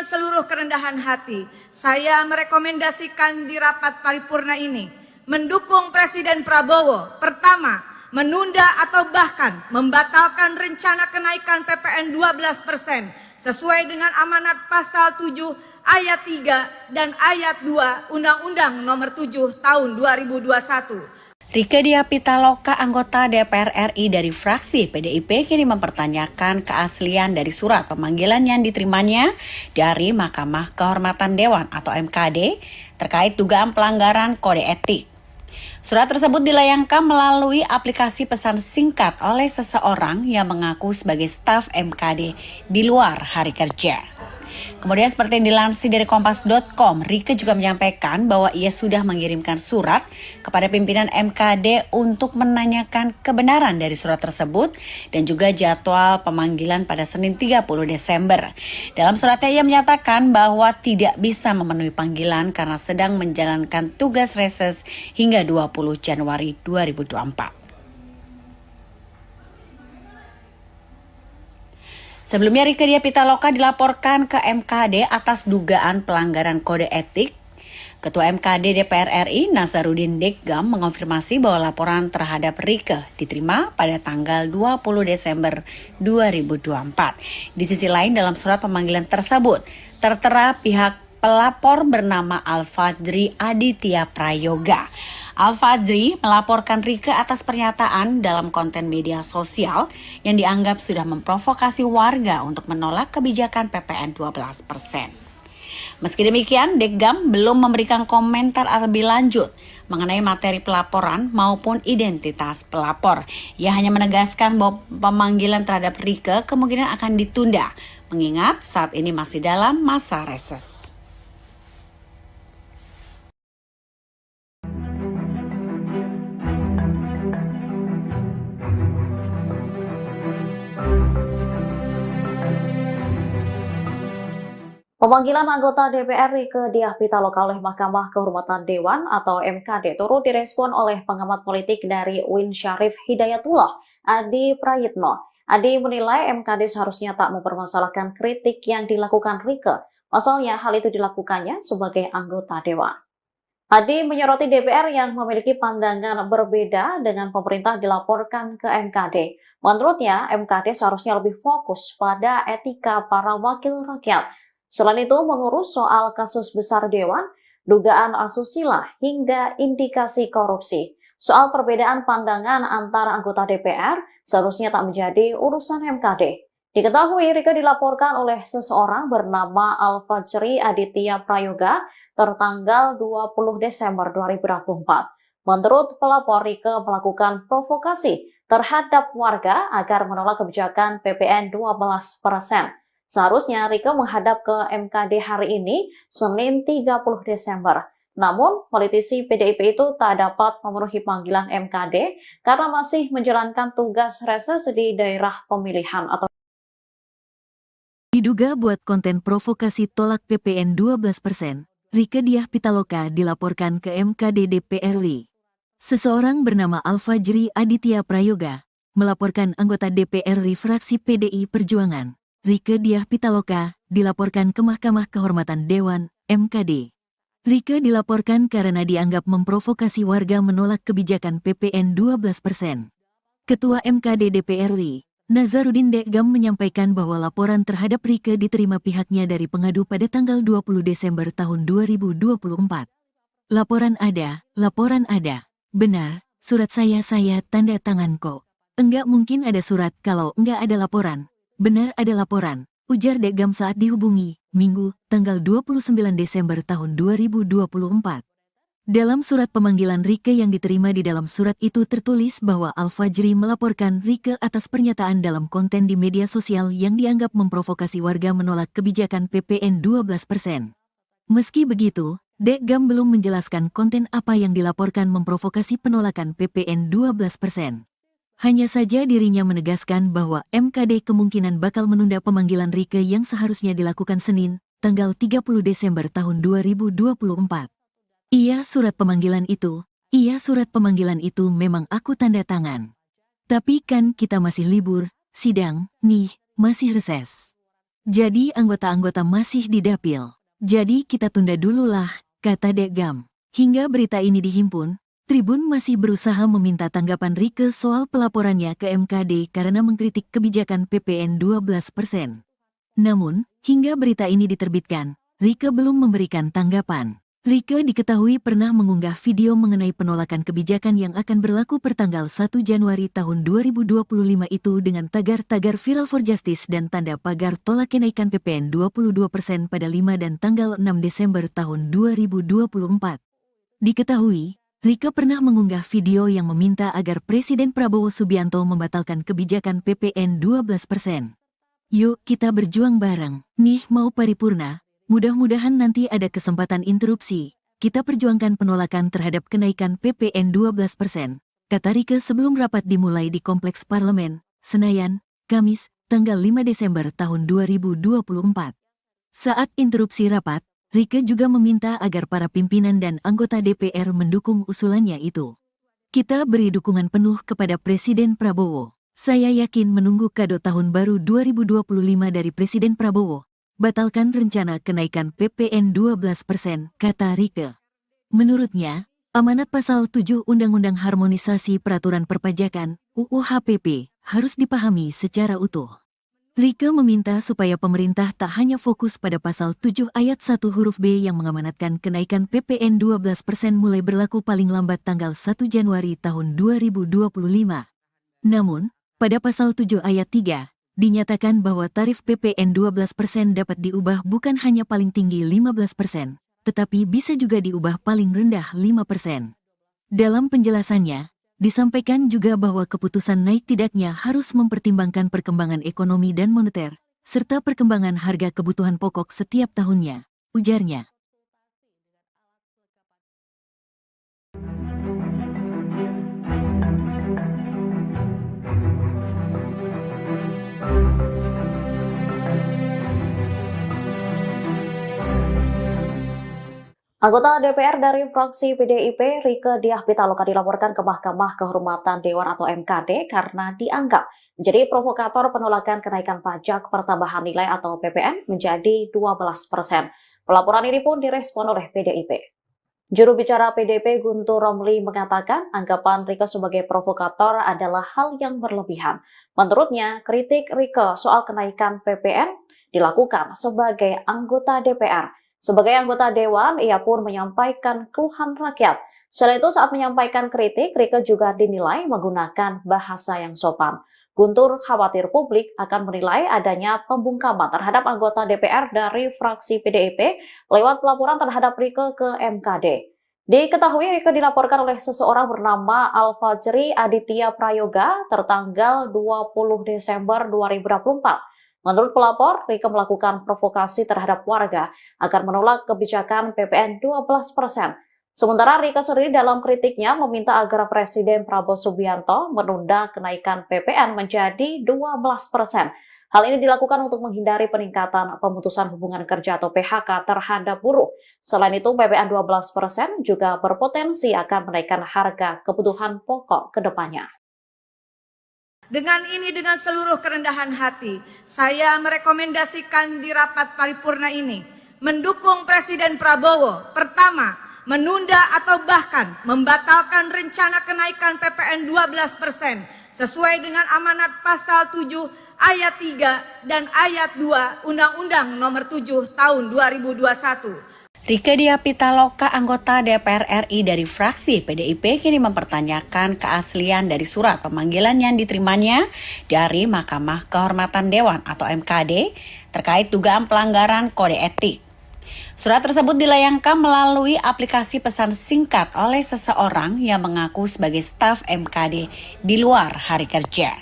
seluruh kerendahan hati, saya merekomendasikan di rapat paripurna ini mendukung Presiden Prabowo. Pertama, menunda atau bahkan membatalkan rencana kenaikan PPN 12% sesuai dengan amanat pasal 7 ayat 3 dan ayat 2 Undang-Undang Nomor 7 Tahun 2021. Rieke Diah Pitaloka, anggota DPR RI dari fraksi PDIP, kini mempertanyakan keaslian dari surat pemanggilan yang diterimanya dari Mahkamah Kehormatan Dewan atau MKD terkait dugaan pelanggaran kode etik. Surat tersebut dilayangkan melalui aplikasi pesan singkat oleh seseorang yang mengaku sebagai staf MKD di luar hari kerja. Kemudian seperti yang dilansir dari Kompas.com, Rieke juga menyampaikan bahwa ia sudah mengirimkan surat kepada pimpinan MKD untuk menanyakan kebenaran dari surat tersebut dan juga jadwal pemanggilan pada Senin 30 Desember. Dalam suratnya ia menyatakan bahwa tidak bisa memenuhi panggilan karena sedang menjalankan tugas reses hingga 20 Januari 2024. Sebelumnya, Rieke Diah Pitaloka dilaporkan ke MKD atas dugaan pelanggaran kode etik. Ketua MKD DPR RI Nasaruddin Deggam mengonfirmasi bahwa laporan terhadap Rieke diterima pada tanggal 20 Desember 2024. Di sisi lain, dalam surat pemanggilan tersebut tertera pihak pelapor bernama Al-Fajri Aditya Prayoga. Al-Fajri melaporkan Rieke atas pernyataan dalam konten media sosial yang dianggap sudah memprovokasi warga untuk menolak kebijakan PPN 12%. Meski demikian, Deggam belum memberikan komentar lebih lanjut mengenai materi pelaporan maupun identitas pelapor. Ia hanya menegaskan bahwa pemanggilan terhadap Rieke kemungkinan akan ditunda, mengingat saat ini masih dalam masa reses. Pemanggilan anggota DPR Rieke Diah Pitaloka oleh Mahkamah Kehormatan Dewan atau MKD turut direspon oleh pengamat politik dari UIN Syarif Hidayatullah, Adi Prayitno. Adi menilai MKD seharusnya tak mempermasalahkan kritik yang dilakukan Rieke. Pasalnya hal itu dilakukannya sebagai anggota Dewan. Adi menyoroti DPR yang memiliki pandangan berbeda dengan pemerintah dilaporkan ke MKD. Menurutnya, MKD seharusnya lebih fokus pada etika para wakil rakyat. Selain itu, mengurus soal kasus besar Dewan, dugaan asusila, hingga indikasi korupsi. Soal perbedaan pandangan antara anggota DPR seharusnya tak menjadi urusan MKD. Diketahui Rieke dilaporkan oleh seseorang bernama Al-Fajri Aditya Prayoga tertanggal 20 Desember 2024. Menurut pelapor, Rieke melakukan provokasi terhadap warga agar menolak kebijakan PPN 12%. Seharusnya Rieke menghadap ke MKD hari ini, Senin 30 Desember. Namun, politisi PDIP itu tak dapat memenuhi panggilan MKD karena masih menjalankan tugas reses di daerah pemilihan atau Diduga buat konten provokasi tolak PPN 12%, Rieke Diah Pitaloka dilaporkan ke MKD DPR RI. Seseorang bernama Alfajri Aditya Prayoga melaporkan anggota DPR RI fraksi PDI Perjuangan, Rieke Diah Pitaloka, dilaporkan ke Mahkamah Kehormatan Dewan, MKD. Rieke dilaporkan karena dianggap memprovokasi warga menolak kebijakan PPN 12%. Ketua MKD DPR RI, Nazarudin Dekgam menyampaikan bahwa laporan terhadap Rieke diterima pihaknya dari pengadu pada tanggal 20 Desember tahun 2024. Laporan ada. Benar, surat saya tanda tangan kok. Enggak mungkin ada surat kalau enggak ada laporan. Benar ada laporan, ujar Dekgam saat dihubungi, Minggu, tanggal 29 Desember tahun 2024. Dalam surat pemanggilan Rieke yang diterima di dalam surat itu tertulis bahwa Alfajri melaporkan Rieke atas pernyataan dalam konten di media sosial yang dianggap memprovokasi warga menolak kebijakan PPN 12%. Meski begitu, Dekgam belum menjelaskan konten apa yang dilaporkan memprovokasi penolakan PPN 12%. Hanya saja dirinya menegaskan bahwa MKD kemungkinan bakal menunda pemanggilan Rieke yang seharusnya dilakukan Senin, tanggal 30 Desember tahun 2024. Iya surat pemanggilan itu memang aku tanda tangan. Tapi kan kita masih libur, sidang, nih, masih reses. Jadi anggota-anggota masih di dapil. Jadi kita tunda dulu lah, kata Dekgam. Hingga berita ini dihimpun, Tribun masih berusaha meminta tanggapan Rieke soal pelaporannya ke MKD karena mengkritik kebijakan PPN 12%. Namun, hingga berita ini diterbitkan, Rieke belum memberikan tanggapan. Rieke diketahui pernah mengunggah video mengenai penolakan kebijakan yang akan berlaku pertanggal 1 Januari tahun 2025 itu dengan tagar-tagar Viral for Justice dan tanda pagar tolak kenaikan PPN 22% pada 5 dan tanggal 6 Desember tahun 2024. Diketahui, Rieke pernah mengunggah video yang meminta agar Presiden Prabowo Subianto membatalkan kebijakan PPN 12%. Yuk kita berjuang bareng, nih mau paripurna. Mudah-mudahan nanti ada kesempatan interupsi. Kita perjuangkan penolakan terhadap kenaikan PPN 12%, kata Rieke sebelum rapat dimulai di Kompleks Parlemen, Senayan, Kamis, tanggal 5 Desember tahun 2024. Saat interupsi rapat, Rieke juga meminta agar para pimpinan dan anggota DPR mendukung usulannya itu. Kita beri dukungan penuh kepada Presiden Prabowo. Saya yakin menunggu kado tahun baru 2025 dari Presiden Prabowo. Batalkan rencana kenaikan PPN 12%, kata Rieke. Menurutnya, amanat pasal 7 Undang-Undang Harmonisasi Peraturan Perpajakan, UU HPP, harus dipahami secara utuh. Rieke meminta supaya pemerintah tak hanya fokus pada pasal 7 ayat 1 huruf B yang mengamanatkan kenaikan PPN 12% mulai berlaku paling lambat tanggal 1 Januari tahun 2025. Namun, pada pasal 7 ayat 3, dinyatakan bahwa tarif PPN 12% dapat diubah bukan hanya paling tinggi 15%, tetapi bisa juga diubah paling rendah 5%. Dalam penjelasannya, disampaikan juga bahwa keputusan naik tidaknya harus mempertimbangkan perkembangan ekonomi dan moneter, serta perkembangan harga kebutuhan pokok setiap tahunnya, ujarnya. Anggota DPR dari fraksi PDIP, Rieke Diah Pitaloka dilaporkan ke Mahkamah Kehormatan Dewan atau MKD karena dianggap menjadi provokator penolakan kenaikan pajak pertambahan nilai atau PPN menjadi 12%. Pelaporan ini pun direspon oleh PDIP. Juru bicara PDIP Guntur Romli mengatakan anggapan Rieke sebagai provokator adalah hal yang berlebihan. Menurutnya, kritik Rieke soal kenaikan PPN dilakukan sebagai anggota DPR. Sebagai anggota Dewan, ia pun menyampaikan keluhan rakyat. Selain itu, saat menyampaikan kritik, Rieke juga dinilai menggunakan bahasa yang sopan. Guntur khawatir publik akan menilai adanya pembungkaman terhadap anggota DPR dari fraksi PDIP lewat pelaporan terhadap Rieke ke MKD. Diketahui Rieke dilaporkan oleh seseorang bernama Alfajri Aditya Prayoga tertanggal 20 Desember 2024. Menurut pelapor, Rieke melakukan provokasi terhadap warga agar menolak kebijakan PPN 12%. Sementara Rieke sendiri dalam kritiknya meminta agar Presiden Prabowo Subianto menunda kenaikan PPN menjadi 12%. Hal ini dilakukan untuk menghindari peningkatan pemutusan hubungan kerja atau PHK terhadap buruh. Selain itu, PPN 12% juga berpotensi akan menaikkan harga kebutuhan pokok ke depannya. Dengan seluruh kerendahan hati, saya merekomendasikan di rapat paripurna ini mendukung Presiden Prabowo. Pertama, menunda atau bahkan membatalkan rencana kenaikan PPN 12% sesuai dengan amanat pasal 7 ayat 3 dan ayat 2 Undang-Undang Nomor 7 Tahun 2021. Rieke Diah Pitaloka, anggota DPR RI dari fraksi PDIP, kini mempertanyakan keaslian dari surat pemanggilan yang diterimanya dari Mahkamah Kehormatan Dewan atau MKD terkait dugaan pelanggaran kode etik. Surat tersebut dilayangkan melalui aplikasi pesan singkat oleh seseorang yang mengaku sebagai staf MKD di luar hari kerja.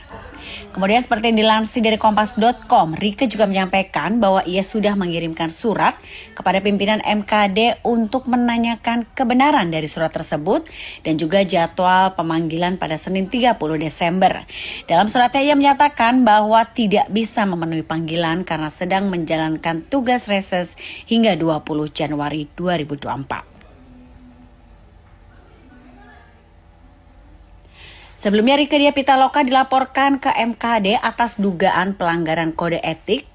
Kemudian seperti yang dilansir dari Kompas.com, Rieke juga menyampaikan bahwa ia sudah mengirimkan surat kepada pimpinan MKD untuk menanyakan kebenaran dari surat tersebut dan juga jadwal pemanggilan pada Senin 30 Desember. Dalam suratnya ia menyatakan bahwa tidak bisa memenuhi panggilan karena sedang menjalankan tugas reses hingga 20 Januari 2024. Sebelumnya Rieke Diah Pitaloka dilaporkan ke MKD atas dugaan pelanggaran kode etik.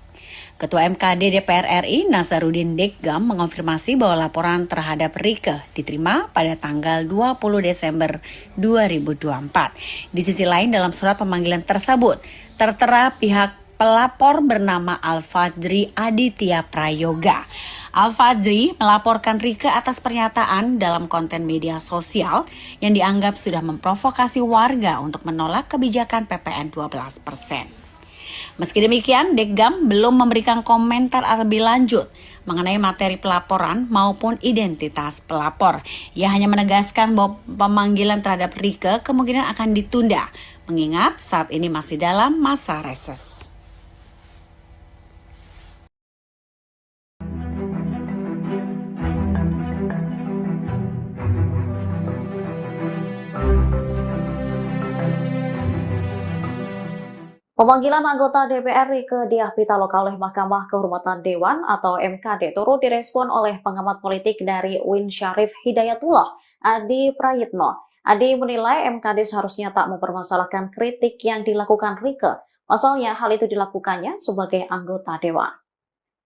Ketua MKD DPR RI Nasaruddin Deggam mengonfirmasi bahwa laporan terhadap Rieke diterima pada tanggal 20 Desember 2024. Di sisi lain dalam surat pemanggilan tersebut tertera pihak pelapor bernama Al-Fajri Aditya Prayoga. Al-Fajri melaporkan Rieke atas pernyataan dalam konten media sosial yang dianggap sudah memprovokasi warga untuk menolak kebijakan PPN 12%. Meski demikian, Deggam belum memberikan komentar lebih lanjut mengenai materi pelaporan maupun identitas pelapor. Ia hanya menegaskan bahwa pemanggilan terhadap Rieke kemungkinan akan ditunda, mengingat saat ini masih dalam masa reses. Pemanggilan anggota DPR Rieke Diah Pitaloka oleh Mahkamah Kehormatan Dewan atau MKD turut direspon oleh pengamat politik dari UIN Syarif Hidayatullah, Adi Prayitno. Adi menilai MKD seharusnya tak mempermasalahkan kritik yang dilakukan Rieke. Pasalnya hal itu dilakukannya sebagai anggota Dewan.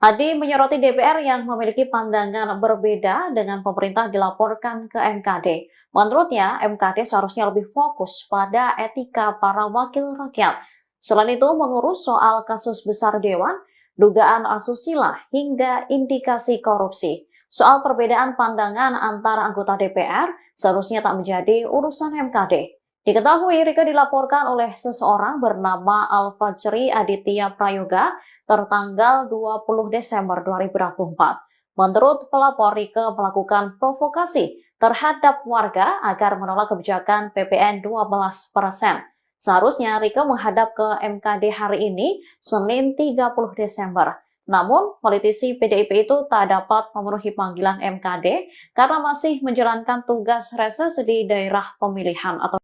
Adi menyoroti DPR yang memiliki pandangan berbeda dengan pemerintah dilaporkan ke MKD. Menurutnya, MKD seharusnya lebih fokus pada etika para wakil rakyat. Selain itu, mengurus soal kasus besar Dewan, dugaan asusila, hingga indikasi korupsi. Soal perbedaan pandangan antara anggota DPR seharusnya tak menjadi urusan MKD. Diketahui Rieke dilaporkan oleh seseorang bernama Al-Fajri Aditya Prayoga tertanggal 20 Desember 2024. Menurut pelapor, Rieke melakukan provokasi terhadap warga agar menolak kebijakan PPN 12%. Seharusnya Rieke menghadap ke MKD hari ini, Senin 30 Desember. Namun, politisi PDIP itu tak dapat memenuhi panggilan MKD karena masih menjalankan tugas reses di daerah pemilihan atau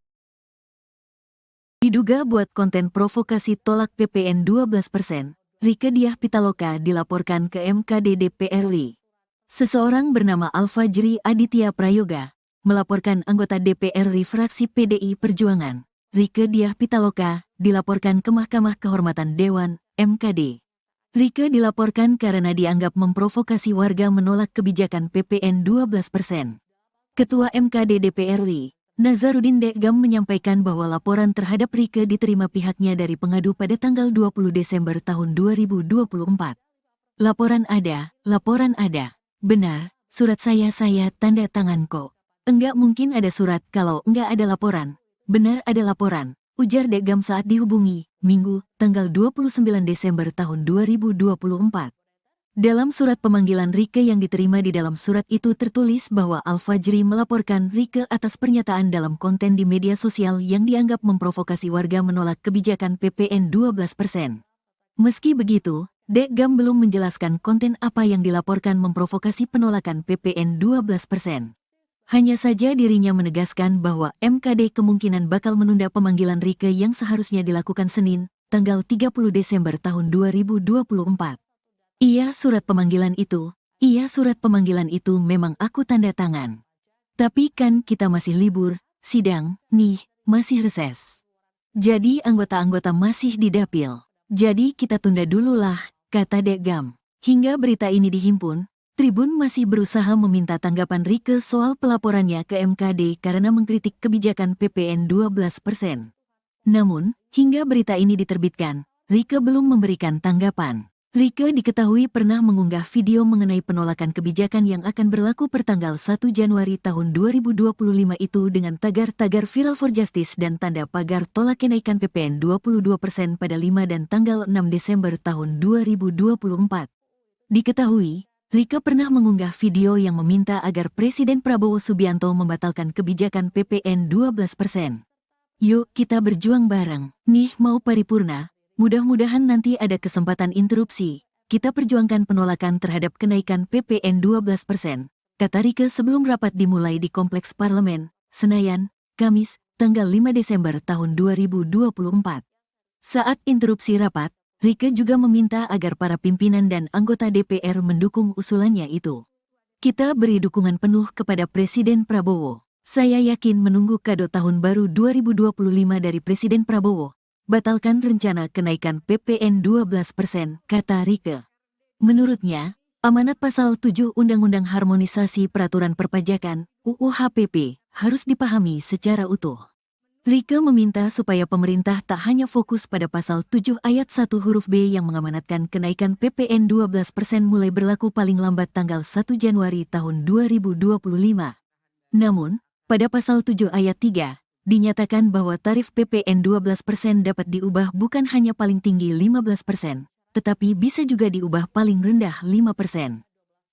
Diduga buat konten provokasi tolak PPN 12%, Rieke Diah Pitaloka dilaporkan ke MKD DPR RI. Seseorang bernama Al-Fajri Aditya Prayoga melaporkan anggota DPR RI fraksi PDI Perjuangan, Rieke Diah Pitaloka, dilaporkan ke Mahkamah Kehormatan Dewan, MKD. Rieke dilaporkan karena dianggap memprovokasi warga menolak kebijakan PPN 12%. Ketua MKD DPR RI, Nasaruddin Deggam menyampaikan bahwa laporan terhadap Rieke diterima pihaknya dari pengadu pada tanggal 20 Desember tahun 2024. Laporan ada. Benar, surat saya tanda tangan kok. Enggak mungkin ada surat kalau enggak ada laporan. Benar ada laporan, ujar Deggam saat dihubungi, Minggu, tanggal 29 Desember tahun 2024. Dalam surat pemanggilan Rieke yang diterima di dalam surat itu tertulis bahwa Al-Fajri melaporkan Rieke atas pernyataan dalam konten di media sosial yang dianggap memprovokasi warga menolak kebijakan PPN 12%. Meski begitu, Deggam belum menjelaskan konten apa yang dilaporkan memprovokasi penolakan PPN 12%. Hanya saja dirinya menegaskan bahwa MKD kemungkinan bakal menunda pemanggilan Rieke yang seharusnya dilakukan Senin, tanggal 30 Desember tahun 2024. Iya surat pemanggilan itu memang aku tanda tangan. Tapi kan kita masih libur, sidang, nih, masih reses. Jadi anggota-anggota masih di dapil. Jadi kita tunda dulu lah, kata Dekgam. Hingga berita ini dihimpun, Tribun masih berusaha meminta tanggapan Rieke soal pelaporannya ke MKD karena mengkritik kebijakan PPN 12%. Namun, hingga berita ini diterbitkan, Rieke belum memberikan tanggapan. Rieke diketahui pernah mengunggah video mengenai penolakan kebijakan yang akan berlaku pertanggal 1 Januari tahun 2025 itu dengan tagar-tagar Viral for Justice dan tanda pagar tolak kenaikan PPN 22% pada 5 dan tanggal 6 Desember tahun 2024. Diketahui, Rieke pernah mengunggah video yang meminta agar Presiden Prabowo Subianto membatalkan kebijakan PPN 12%. Yuk kita berjuang bareng, nih mau paripurna. Mudah-mudahan nanti ada kesempatan interupsi. Kita perjuangkan penolakan terhadap kenaikan PPN 12%, kata Rieke sebelum rapat dimulai di Kompleks Parlemen, Senayan, Kamis, tanggal 5 Desember tahun 2024. Saat interupsi rapat, Rieke juga meminta agar para pimpinan dan anggota DPR mendukung usulannya itu. Kita beri dukungan penuh kepada Presiden Prabowo. Saya yakin menunggu kado tahun baru 2025 dari Presiden Prabowo. Batalkan rencana kenaikan PPN 12%, kata Rieke. Menurutnya, amanat pasal 7 Undang-Undang Harmonisasi Peraturan Perpajakan, UU HPP, harus dipahami secara utuh. Rieke meminta supaya pemerintah tak hanya fokus pada pasal 7 ayat 1 huruf B yang mengamanatkan kenaikan PPN 12% mulai berlaku paling lambat tanggal 1 Januari tahun 2025. Namun, pada pasal 7 ayat 3, dinyatakan bahwa tarif PPN 12% dapat diubah bukan hanya paling tinggi 15%, tetapi bisa juga diubah paling rendah 5%.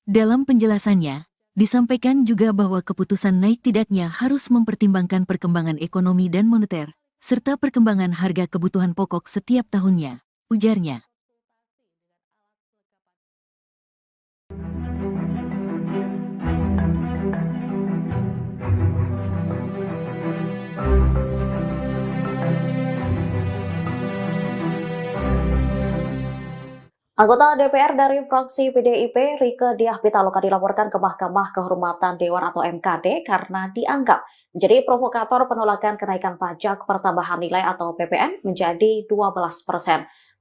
Dalam penjelasannya, disampaikan juga bahwa keputusan naik tidaknya harus mempertimbangkan perkembangan ekonomi dan moneter, serta perkembangan harga kebutuhan pokok setiap tahunnya, ujarnya. Anggota DPR dari fraksi PDIP, Rieke Diah Pitaloka dilaporkan ke Mahkamah Kehormatan Dewan atau MKD karena dianggap menjadi provokator penolakan kenaikan pajak pertambahan nilai atau PPN menjadi 12%.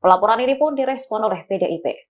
Pelaporan ini pun direspon oleh PDIP.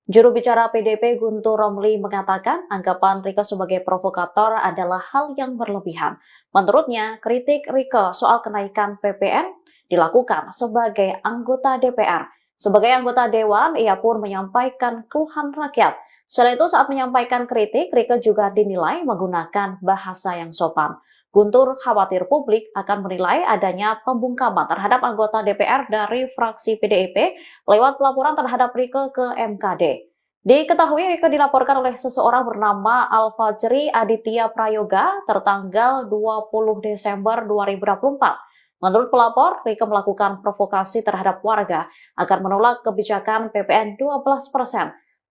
Juru bicara PDIP Guntur Romli mengatakan anggapan Rieke sebagai provokator adalah hal yang berlebihan. Menurutnya, kritik Rieke soal kenaikan PPN dilakukan sebagai anggota DPR. Sebagai anggota Dewan, ia pun menyampaikan keluhan rakyat. Selain itu, saat menyampaikan kritik, Rieke juga dinilai menggunakan bahasa yang sopan. Guntur khawatir publik akan menilai adanya pembungkaman terhadap anggota DPR dari fraksi PDIP lewat pelaporan terhadap Rieke ke MKD. Diketahui Rieke dilaporkan oleh seseorang bernama Al-Fajri Aditya Prayoga tertanggal 20 Desember 2024. Menurut pelapor, Rieke melakukan provokasi terhadap warga agar menolak kebijakan PPN 12%.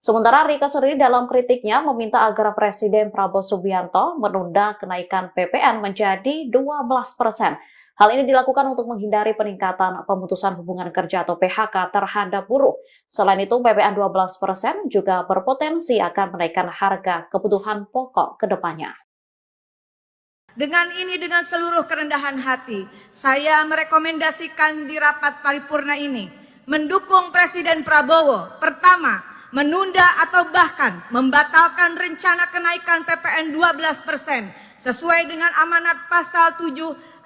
Sementara Rieke sendiri dalam kritiknya meminta agar Presiden Prabowo Subianto menunda kenaikan PPN menjadi 12%. Hal ini dilakukan untuk menghindari peningkatan pemutusan hubungan kerja atau PHK terhadap buruh. Selain itu, PPN 12% juga berpotensi akan menaikkan harga kebutuhan pokok ke depannya. Dengan seluruh kerendahan hati, saya merekomendasikan di rapat paripurna ini mendukung Presiden Prabowo. Pertama, menunda atau bahkan membatalkan rencana kenaikan PPN 12% sesuai dengan amanat pasal 7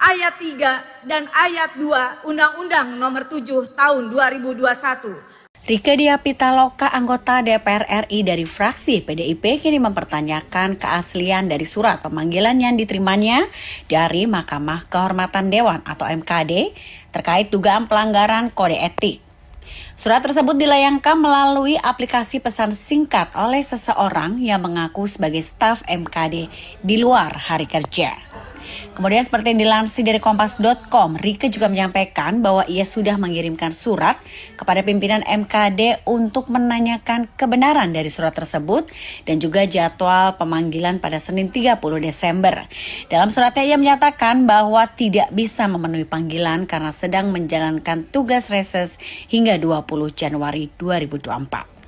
ayat 3 dan ayat 2 Undang-Undang Nomor 7 Tahun 2021. Rieke Diah Pitaloka, anggota DPR RI dari fraksi PDIP, kini mempertanyakan keaslian dari surat pemanggilan yang diterimanya dari Mahkamah Kehormatan Dewan atau MKD terkait dugaan pelanggaran kode etik. Surat tersebut dilayangkan melalui aplikasi pesan singkat oleh seseorang yang mengaku sebagai staf MKD di luar hari kerja. Kemudian seperti yang dilansir dari Kompas.com, Rieke juga menyampaikan bahwa ia sudah mengirimkan surat kepada pimpinan MKD untuk menanyakan kebenaran dari surat tersebut dan juga jadwal pemanggilan pada Senin 30 Desember. Dalam suratnya ia menyatakan bahwa tidak bisa memenuhi panggilan karena sedang menjalankan tugas reses hingga 20 Januari 2024.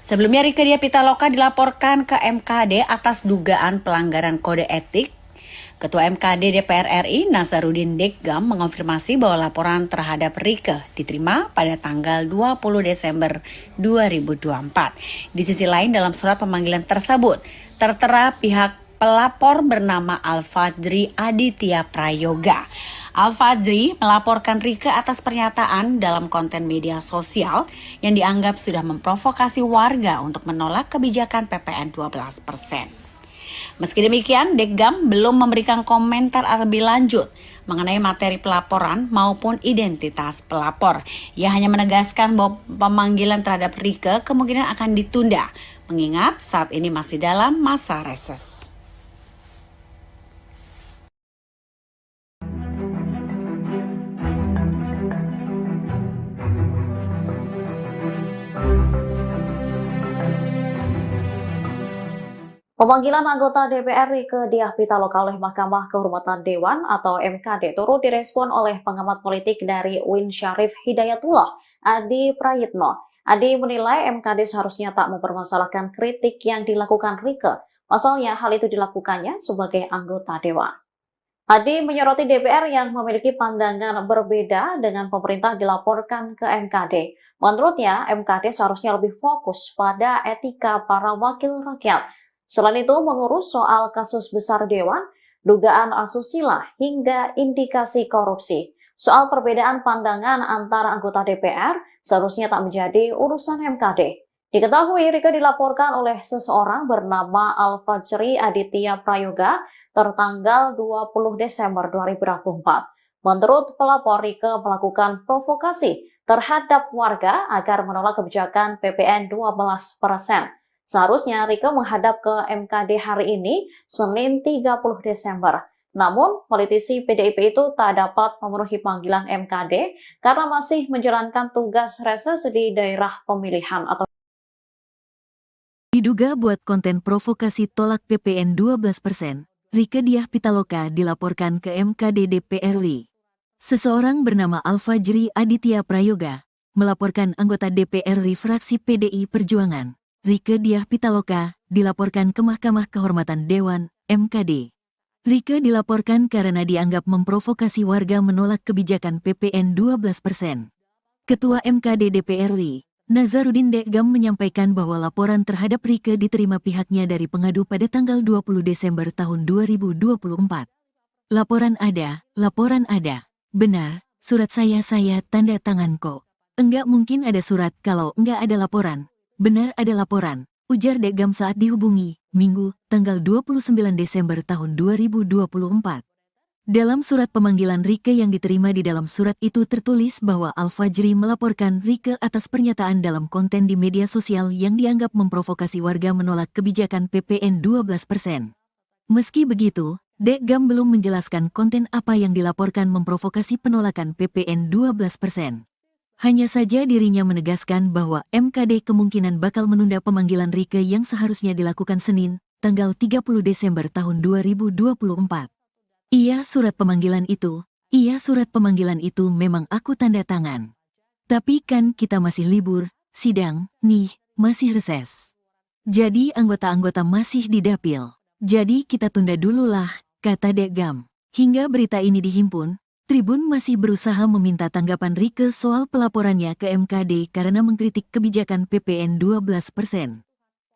Sebelumnya Rieke Diah Pitaloka dilaporkan ke MKD atas dugaan pelanggaran kode etik. Ketua MKD DPR RI Nasaruddin Deggam mengonfirmasi bahwa laporan terhadap Rieke diterima pada tanggal 20 Desember 2024. Di sisi lain dalam surat pemanggilan tersebut tertera pihak pelapor bernama Al-Fajri Aditya Prayoga. Al-Fajri melaporkan Rieke atas pernyataan dalam konten media sosial yang dianggap sudah memprovokasi warga untuk menolak kebijakan PPN 12%. Meski demikian, Deggam belum memberikan komentar lebih lanjut mengenai materi pelaporan maupun identitas pelapor. Ia hanya menegaskan bahwa pemanggilan terhadap Rieke kemungkinan akan ditunda, mengingat saat ini masih dalam masa reses. Pemanggilan anggota DPR Rieke Diah Pitaloka oleh Mahkamah Kehormatan Dewan atau MKD turut direspon oleh pengamat politik dari UIN Syarif Hidayatullah, Adi Prayitno. Adi menilai MKD seharusnya tak mempermasalahkan kritik yang dilakukan Rieke. Pasalnya hal itu dilakukannya sebagai anggota Dewan. Adi menyoroti DPR yang memiliki pandangan berbeda dengan pemerintah dilaporkan ke MKD. Menurutnya, MKD seharusnya lebih fokus pada etika para wakil rakyat. Selain itu, mengurus soal kasus besar Dewan, dugaan asusila, hingga indikasi korupsi. Soal perbedaan pandangan antara anggota DPR seharusnya tak menjadi urusan MKD. Diketahui Rieke dilaporkan oleh seseorang bernama Al-Fajri Aditya Prayoga tertanggal 20 Desember 2024. Menurut pelapor, Rieke melakukan provokasi terhadap warga agar menolak kebijakan PPN 12%. Seharusnya Rieke menghadap ke MKD hari ini, Senin 30 Desember. Namun, politisi PDIP itu tak dapat memenuhi panggilan MKD karena masih menjalankan tugas reses di daerah pemilihan atau Diduga buat konten provokasi tolak PPN 12%, Rieke Diah Pitaloka dilaporkan ke MKD DPR RI. Seseorang bernama Al-Fajri Aditya Prayoga melaporkan anggota DPR RI fraksi PDI Perjuangan, Rieke Diah Pitaloka, dilaporkan ke Mahkamah Kehormatan Dewan, MKD. Rieke dilaporkan karena dianggap memprovokasi warga menolak kebijakan PPN 12%. Ketua MKD DPR RI, Nasaruddin Deggam menyampaikan bahwa laporan terhadap Rieke diterima pihaknya dari pengadu pada tanggal 20 Desember tahun 2024. Laporan ada. Benar, surat saya tanda tangan kok. Enggak mungkin ada surat kalau enggak ada laporan. Benar ada laporan, ujar Deggam saat dihubungi, Minggu, tanggal 29 Desember tahun 2024. Dalam surat pemanggilan Rieke yang diterima di dalam surat itu tertulis bahwa Al-Fajri melaporkan Rieke atas pernyataan dalam konten di media sosial yang dianggap memprovokasi warga menolak kebijakan PPN 12%. Meski begitu, Deggam belum menjelaskan konten apa yang dilaporkan memprovokasi penolakan PPN 12%. Hanya saja dirinya menegaskan bahwa MKD kemungkinan bakal menunda pemanggilan Rieke yang seharusnya dilakukan Senin, tanggal 30 Desember tahun 2024. Iya surat pemanggilan itu memang aku tanda tangan. Tapi kan kita masih libur, sidang, nih, masih reses. Jadi anggota-anggota masih di dapil. Jadi kita tunda dulu lah, kata Deggam. Hingga berita ini dihimpun, Tribun masih berusaha meminta tanggapan Rieke soal pelaporannya ke MKD karena mengkritik kebijakan PPN 12%.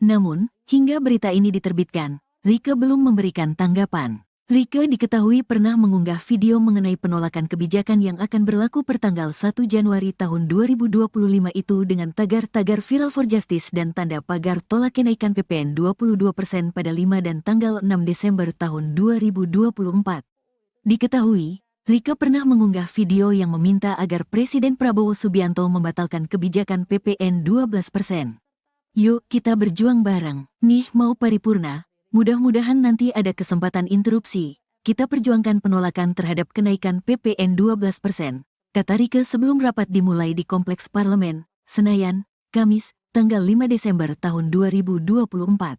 Namun, hingga berita ini diterbitkan, Rieke belum memberikan tanggapan. Rieke diketahui pernah mengunggah video mengenai penolakan kebijakan yang akan berlaku pertanggal 1 Januari tahun 2025 itu dengan tagar-tagar Viral for Justice dan tanda pagar tolak kenaikan PPN 22% pada 5 dan tanggal 6 Desember tahun 2024. Diketahui, Rieke pernah mengunggah video yang meminta agar Presiden Prabowo Subianto membatalkan kebijakan PPN 12%. Yuk kita berjuang bareng. Nih mau paripurna, mudah-mudahan nanti ada kesempatan interupsi. Kita perjuangkan penolakan terhadap kenaikan PPN 12%, kata Rieke sebelum rapat dimulai di Kompleks Parlemen, Senayan, Kamis, tanggal 5 Desember tahun 2024.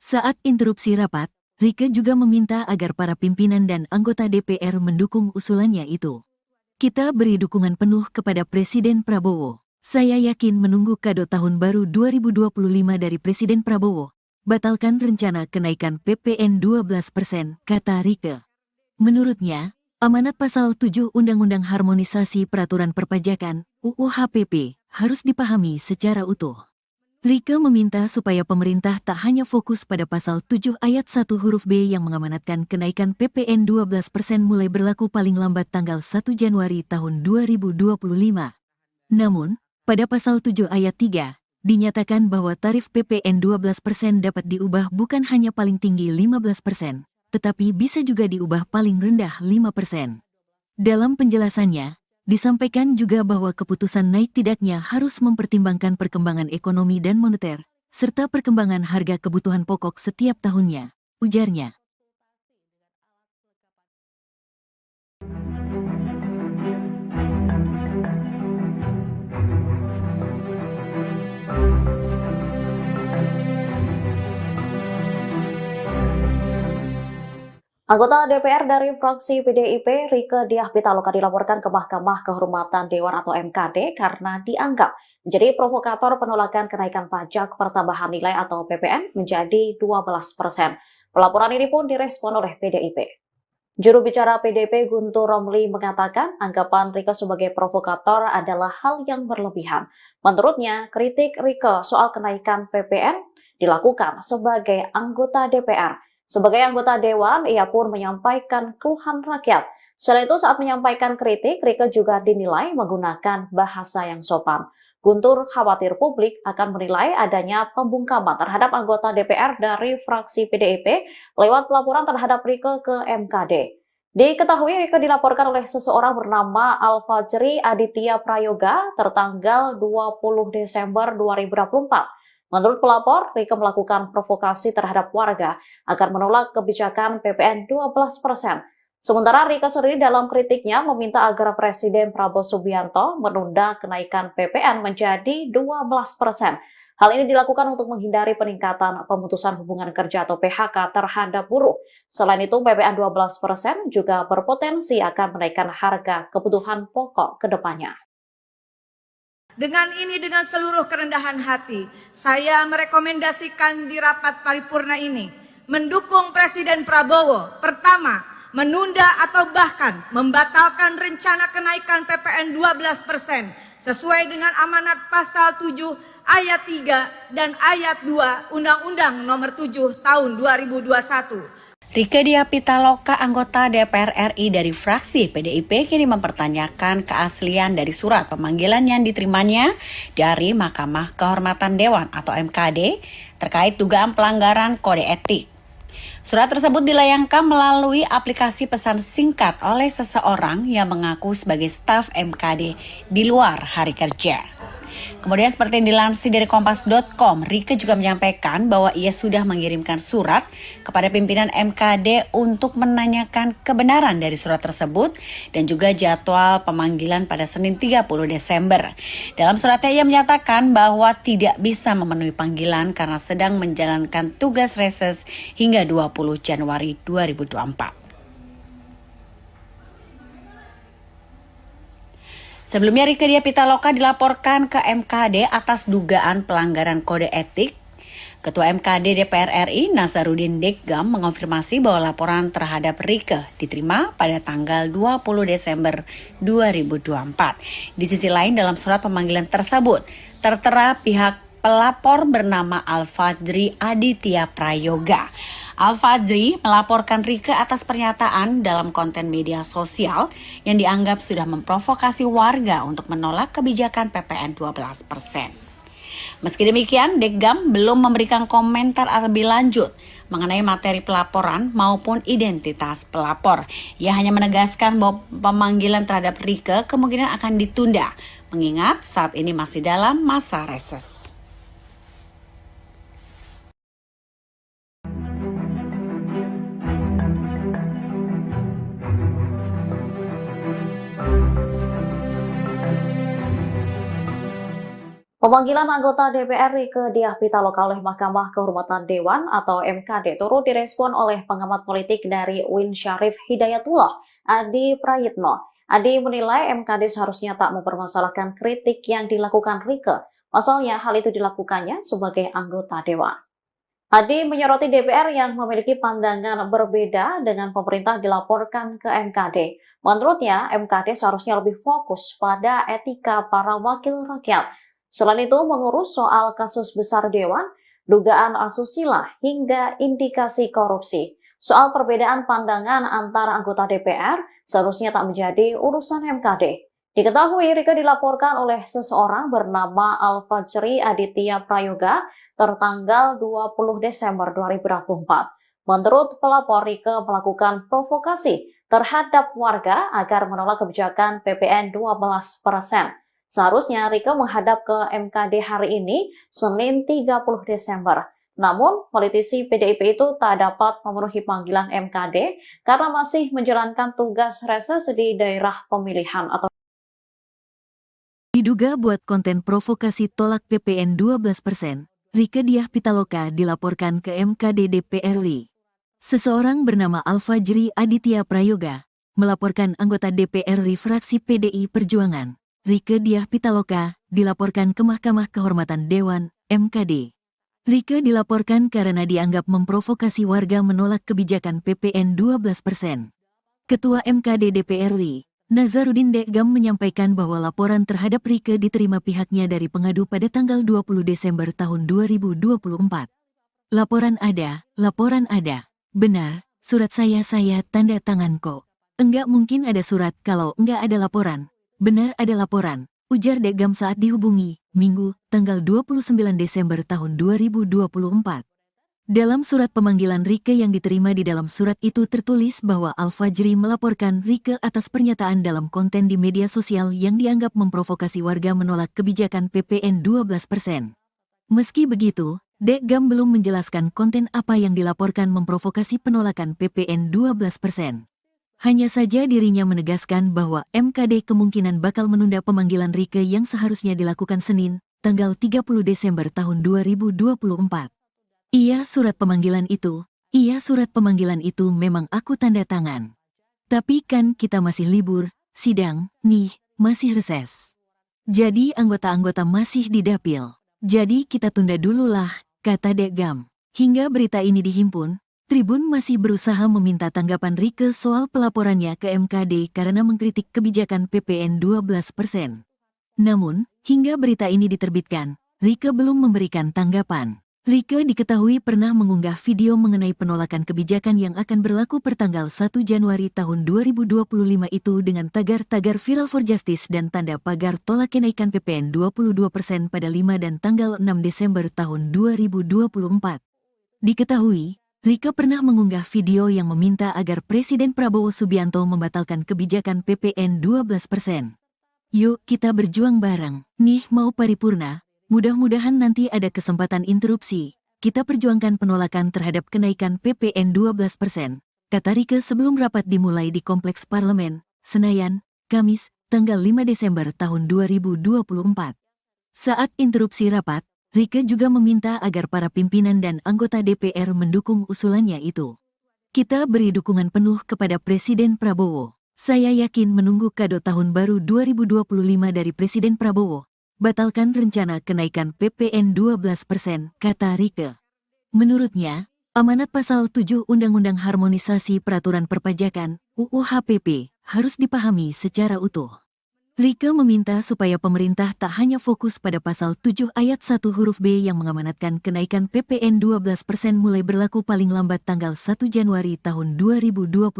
Saat interupsi rapat, Rieke juga meminta agar para pimpinan dan anggota DPR mendukung usulannya itu. Kita beri dukungan penuh kepada Presiden Prabowo. Saya yakin menunggu kado tahun baru 2025 dari Presiden Prabowo. Batalkan rencana kenaikan PPN 12%, kata Rieke. Menurutnya, amanat pasal 7 Undang-Undang Harmonisasi Peraturan Perpajakan, UU HPP, harus dipahami secara utuh. Rieke meminta supaya pemerintah tak hanya fokus pada pasal 7 ayat 1 huruf B yang mengamanatkan kenaikan PPN 12% mulai berlaku paling lambat tanggal 1 Januari tahun 2025. Namun, pada pasal 7 ayat 3, dinyatakan bahwa tarif PPN 12% dapat diubah bukan hanya paling tinggi 15%, tetapi bisa juga diubah paling rendah 5%. Dalam penjelasannya, disampaikan juga bahwa keputusan naik tidaknya harus mempertimbangkan perkembangan ekonomi dan moneter, serta perkembangan harga kebutuhan pokok setiap tahunnya, ujarnya. Anggota DPR dari fraksi PDIP, Rieke Diah Pitaloka dilaporkan ke Mahkamah Kehormatan Dewan atau MKD karena dianggap menjadi provokator penolakan kenaikan pajak pertambahan nilai atau PPN menjadi 12%. Pelaporan ini pun direspon oleh PDIP. Juru bicara PDIP Guntur Romli mengatakan anggapan Rieke sebagai provokator adalah hal yang berlebihan. Menurutnya, kritik Rieke soal kenaikan PPN dilakukan sebagai anggota DPR. Sebagai anggota Dewan, ia pun menyampaikan keluhan rakyat. Selain itu, saat menyampaikan kritik, Rieke juga dinilai menggunakan bahasa yang sopan. Guntur khawatir publik akan menilai adanya pembungkaman terhadap anggota DPR dari fraksi PDIP lewat pelaporan terhadap Rieke ke MKD. Diketahui Rieke dilaporkan oleh seseorang bernama Al-Fajri Aditya Prayoga tertanggal 20 Desember 2024. Menurut pelapor, Rieke melakukan provokasi terhadap warga agar menolak kebijakan PPN 12%. Sementara Rieke sendiri dalam kritiknya meminta agar Presiden Prabowo Subianto menunda kenaikan PPN menjadi 12%. Hal ini dilakukan untuk menghindari peningkatan pemutusan hubungan kerja atau PHK terhadap buruh. Selain itu, PPN 12% juga berpotensi akan menaikkan harga kebutuhan pokok ke depannya. Dengan seluruh kerendahan hati, saya merekomendasikan di rapat paripurna ini mendukung Presiden Prabowo. Pertama, menunda atau bahkan membatalkan rencana kenaikan PPN 12% sesuai dengan amanat pasal 7 ayat 3 dan ayat 2 Undang-Undang Nomor 7 Tahun 2021. Rieke Diah Pitaloka, anggota DPR RI dari fraksi PDIP, kini mempertanyakan keaslian dari surat pemanggilan yang diterimanya dari Mahkamah Kehormatan Dewan atau MKD terkait dugaan pelanggaran kode etik. Surat tersebut dilayangkan melalui aplikasi pesan singkat oleh seseorang yang mengaku sebagai staf MKD di luar hari kerja. Kemudian seperti yang dilansir dari Kompas.com, Rieke juga menyampaikan bahwa ia sudah mengirimkan surat kepada pimpinan MKD untuk menanyakan kebenaran dari surat tersebut dan juga jadwal pemanggilan pada Senin 30 Desember. Dalam suratnya ia menyatakan bahwa tidak bisa memenuhi panggilan karena sedang menjalankan tugas reses hingga 20 Januari 2024. Sebelumnya Rieke Diah Pitaloka dilaporkan ke MKD atas dugaan pelanggaran kode etik. Ketua MKD DPR RI Nasaruddin Deggam mengonfirmasi bahwa laporan terhadap Rieke diterima pada tanggal 20 Desember 2024. Di sisi lain dalam surat pemanggilan tersebut tertera pihak pelapor bernama Al-Fajri Aditya Prayoga. Al-Fajri melaporkan Rieke atas pernyataan dalam konten media sosial yang dianggap sudah memprovokasi warga untuk menolak kebijakan PPN 12%. Meski demikian, Deggam belum memberikan komentar lebih lanjut mengenai materi pelaporan maupun identitas pelapor. Ia hanya menegaskan bahwa pemanggilan terhadap Rieke kemungkinan akan ditunda, mengingat saat ini masih dalam masa reses. Pemanggilan anggota DPR Rieke Diah Pitaloka oleh Mahkamah Kehormatan Dewan atau MKD turut direspon oleh pengamat politik dari UIN Syarif Hidayatullah, Adi Prayitno. Adi menilai MKD seharusnya tak mempermasalahkan kritik yang dilakukan Rieke. Pasalnya hal itu dilakukannya sebagai anggota Dewan. Adi menyoroti DPR yang memiliki pandangan berbeda dengan pemerintah dilaporkan ke MKD. Menurutnya, MKD seharusnya lebih fokus pada etika para wakil rakyat. Selain itu, mengurus soal kasus besar Dewan, dugaan asusila, hingga indikasi korupsi. Soal perbedaan pandangan antara anggota DPR seharusnya tak menjadi urusan MKD. Diketahui Rieke dilaporkan oleh seseorang bernama Al-Fajri Aditya Prayoga tertanggal 20 Desember 2024. Menurut pelapor, Rieke melakukan provokasi terhadap warga agar menolak kebijakan PPN 12%. Seharusnya Rieke menghadap ke MKD hari ini, Senin 30 Desember. Namun, politisi PDIP itu tak dapat memenuhi panggilan MKD karena masih menjalankan tugas reses di daerah pemilihan atau Diduga buat konten provokasi tolak PPN 12%, Rieke Diah Pitaloka dilaporkan ke MKD DPR RI. Seseorang bernama Al-Fajri Aditya Prayoga melaporkan anggota DPR RI fraksi PDI Perjuangan, Rieke Diah Pitaloka, dilaporkan ke Mahkamah Kehormatan Dewan, MKD. Rieke dilaporkan karena dianggap memprovokasi warga menolak kebijakan PPN 12%. Ketua MKD DPR RI, Nazarudin Dekgam menyampaikan bahwa laporan terhadap Rieke diterima pihaknya dari pengadu pada tanggal 20 Desember tahun 2024. Laporan ada. Benar, surat saya tanda tangan kok. Enggak mungkin ada surat kalau enggak ada laporan. Benar ada laporan, ujar Dekgam saat dihubungi, Minggu, tanggal 29 Desember tahun 2024. Dalam surat pemanggilan Rieke yang diterima di dalam surat itu tertulis bahwa Al-Fajri melaporkan Rieke atas pernyataan dalam konten di media sosial yang dianggap memprovokasi warga menolak kebijakan PPN 12%. Meski begitu, Dekgam belum menjelaskan konten apa yang dilaporkan memprovokasi penolakan PPN 12%. Hanya saja dirinya menegaskan bahwa MKD kemungkinan bakal menunda pemanggilan Rieke yang seharusnya dilakukan Senin, tanggal 30 Desember tahun 2024. Iya surat pemanggilan itu memang aku tanda tangan. Tapi kan kita masih libur, sidang, nih, masih reses. Jadi anggota-anggota masih di dapil. Jadi kita tunda dulu lah, kata Dekgam. Hingga berita ini dihimpun, Tribun masih berusaha meminta tanggapan Rieke soal pelaporannya ke MKD karena mengkritik kebijakan PPN 12%. Namun, hingga berita ini diterbitkan, Rieke belum memberikan tanggapan. Rieke diketahui pernah mengunggah video mengenai penolakan kebijakan yang akan berlaku pertanggal 1 Januari tahun 2025 itu dengan tagar-tagar Viral for Justice dan tanda pagar tolak kenaikan PPN 22% pada 5 dan tanggal 6 Desember tahun 2024. Diketahui, Rieke pernah mengunggah video yang meminta agar Presiden Prabowo Subianto membatalkan kebijakan PPN 12%. Yuk kita berjuang bareng, nih mau paripurna, mudah-mudahan nanti ada kesempatan interupsi. Kita perjuangkan penolakan terhadap kenaikan PPN 12%, kata Rieke sebelum rapat dimulai di Kompleks Parlemen, Senayan, Kamis, tanggal 5 Desember tahun 2024. Saat interupsi rapat, Rieke juga meminta agar para pimpinan dan anggota DPR mendukung usulannya itu. Kita beri dukungan penuh kepada Presiden Prabowo. Saya yakin menunggu kado tahun baru 2025 dari Presiden Prabowo. Batalkan rencana kenaikan PPN 12%, kata Rieke. Menurutnya, amanat pasal 7 Undang-Undang Harmonisasi Peraturan Perpajakan, UU HPP, harus dipahami secara utuh. Rieke meminta supaya pemerintah tak hanya fokus pada pasal 7 ayat 1 huruf B yang mengamanatkan kenaikan PPN 12% mulai berlaku paling lambat tanggal 1 Januari tahun 2025.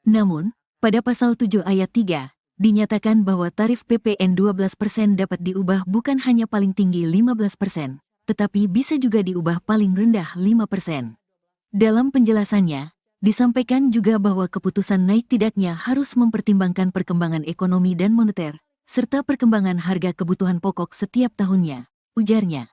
Namun, pada pasal 7 ayat 3, dinyatakan bahwa tarif PPN 12% dapat diubah bukan hanya paling tinggi 15%, tetapi bisa juga diubah paling rendah 5%. Dalam penjelasannya, disampaikan juga bahwa keputusan naik tidaknya harus mempertimbangkan perkembangan ekonomi dan moneter, serta perkembangan harga kebutuhan pokok setiap tahunnya, ujarnya.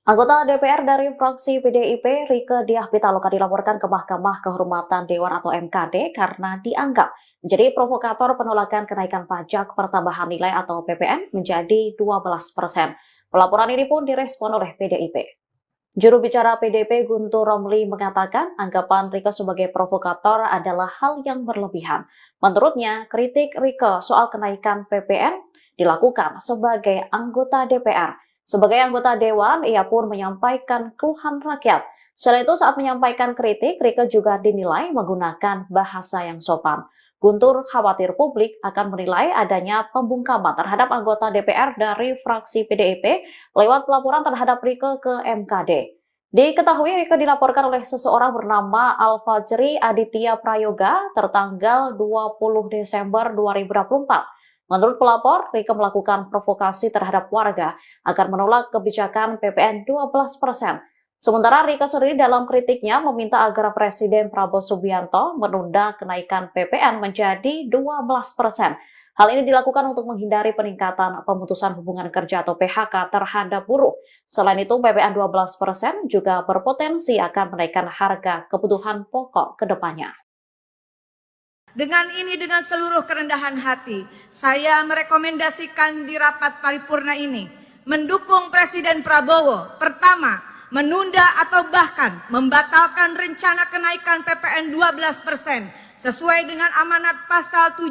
Anggota DPR dari fraksi PDIP, Rieke Diah Pitaloka dilaporkan ke Mahkamah Kehormatan Dewan atau MKD karena dianggap menjadi provokator penolakan kenaikan pajak pertambahan nilai atau PPN menjadi 12%. Pelaporan ini pun direspon oleh PDIP. Juru bicara PDIP Guntur Romli mengatakan anggapan Rieke sebagai provokator adalah hal yang berlebihan. Menurutnya, kritik Rieke soal kenaikan PPN dilakukan sebagai anggota DPR. Sebagai anggota Dewan, ia pun menyampaikan keluhan rakyat. Selain itu, saat menyampaikan kritik, Rieke juga dinilai menggunakan bahasa yang sopan. Guntur khawatir publik akan menilai adanya pembungkaman terhadap anggota DPR dari fraksi PDIP lewat pelaporan terhadap Rieke ke MKD. Diketahui Rieke dilaporkan oleh seseorang bernama Al-Fajri Aditya Prayoga tertanggal 20 Desember 2024. Menurut pelapor, Rieke melakukan provokasi terhadap warga agar menolak kebijakan PPN 12%. Sementara Rieke sendiri dalam kritiknya meminta agar Presiden Prabowo Subianto menunda kenaikan PPN menjadi 12%. Hal ini dilakukan untuk menghindari peningkatan pemutusan hubungan kerja atau PHK terhadap buruh. Selain itu, PPN 12% juga berpotensi akan menaikkan harga kebutuhan pokok ke depannya. Dengan seluruh kerendahan hati, saya merekomendasikan di rapat paripurna ini mendukung Presiden Prabowo. Pertama, menunda atau bahkan membatalkan rencana kenaikan PPN 12% sesuai dengan amanat pasal 7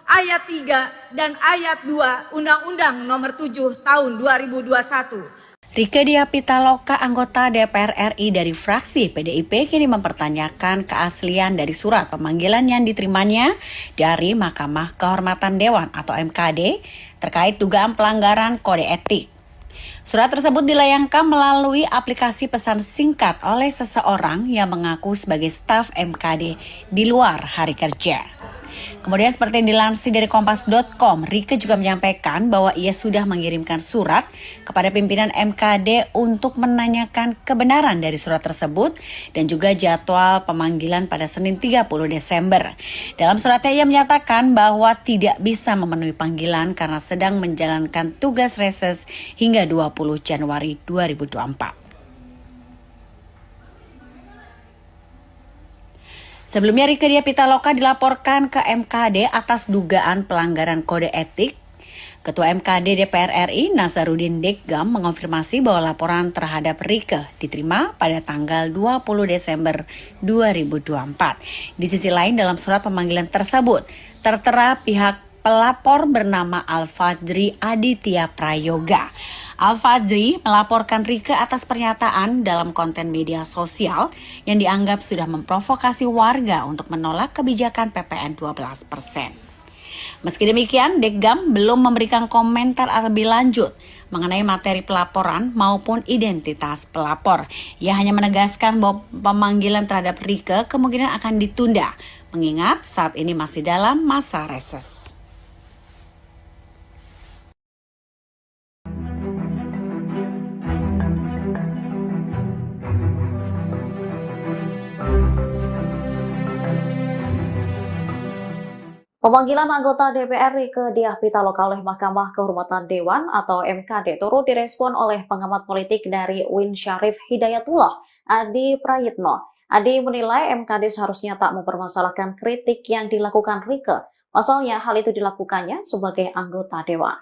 ayat 3 dan ayat 2 Undang-Undang Nomor 7 Tahun 2021. Rieke Diah Pitaloka, anggota DPR RI dari fraksi PDIP, kini mempertanyakan keaslian dari surat pemanggilan yang diterimanya dari Mahkamah Kehormatan Dewan atau MKD terkait dugaan pelanggaran kode etik. Surat tersebut dilayangkan melalui aplikasi pesan singkat oleh seseorang yang mengaku sebagai staf MKD di luar hari kerja. Kemudian seperti yang dilansir dari Kompas.com, Rieke juga menyampaikan bahwa ia sudah mengirimkan surat kepada pimpinan MKD untuk menanyakan kebenaran dari surat tersebut dan juga jadwal pemanggilan pada Senin 30 Desember. Dalam suratnya ia menyatakan bahwa tidak bisa memenuhi panggilan karena sedang menjalankan tugas reses hingga 20 Januari 2024. Sebelumnya Rieke Diah Pitaloka dilaporkan ke MKD atas dugaan pelanggaran kode etik. Ketua MKD DPR RI Nasaruddin Deggam mengonfirmasi bahwa laporan terhadap Rieke diterima pada tanggal 20 Desember 2024. Di sisi lain dalam surat pemanggilan tersebut tertera pihak pelapor bernama Al-Fajri Aditya Prayoga. Al-Fajri melaporkan Rieke atas pernyataan dalam konten media sosial yang dianggap sudah memprovokasi warga untuk menolak kebijakan PPN 12%. Meski demikian, Deggam belum memberikan komentar lebih lanjut mengenai materi pelaporan maupun identitas pelapor. Ia hanya menegaskan bahwa pemanggilan terhadap Rieke kemungkinan akan ditunda, mengingat saat ini masih dalam masa reses. Pemanggilan anggota DPR Rieke Diah Pitaloka oleh Mahkamah Kehormatan Dewan atau MKD turut direspon oleh pengamat politik dari UIN Syarif Hidayatullah, Adi Prayitno. Adi menilai MKD seharusnya tak mempermasalahkan kritik yang dilakukan Rieke. Pasalnya hal itu dilakukannya sebagai anggota Dewan.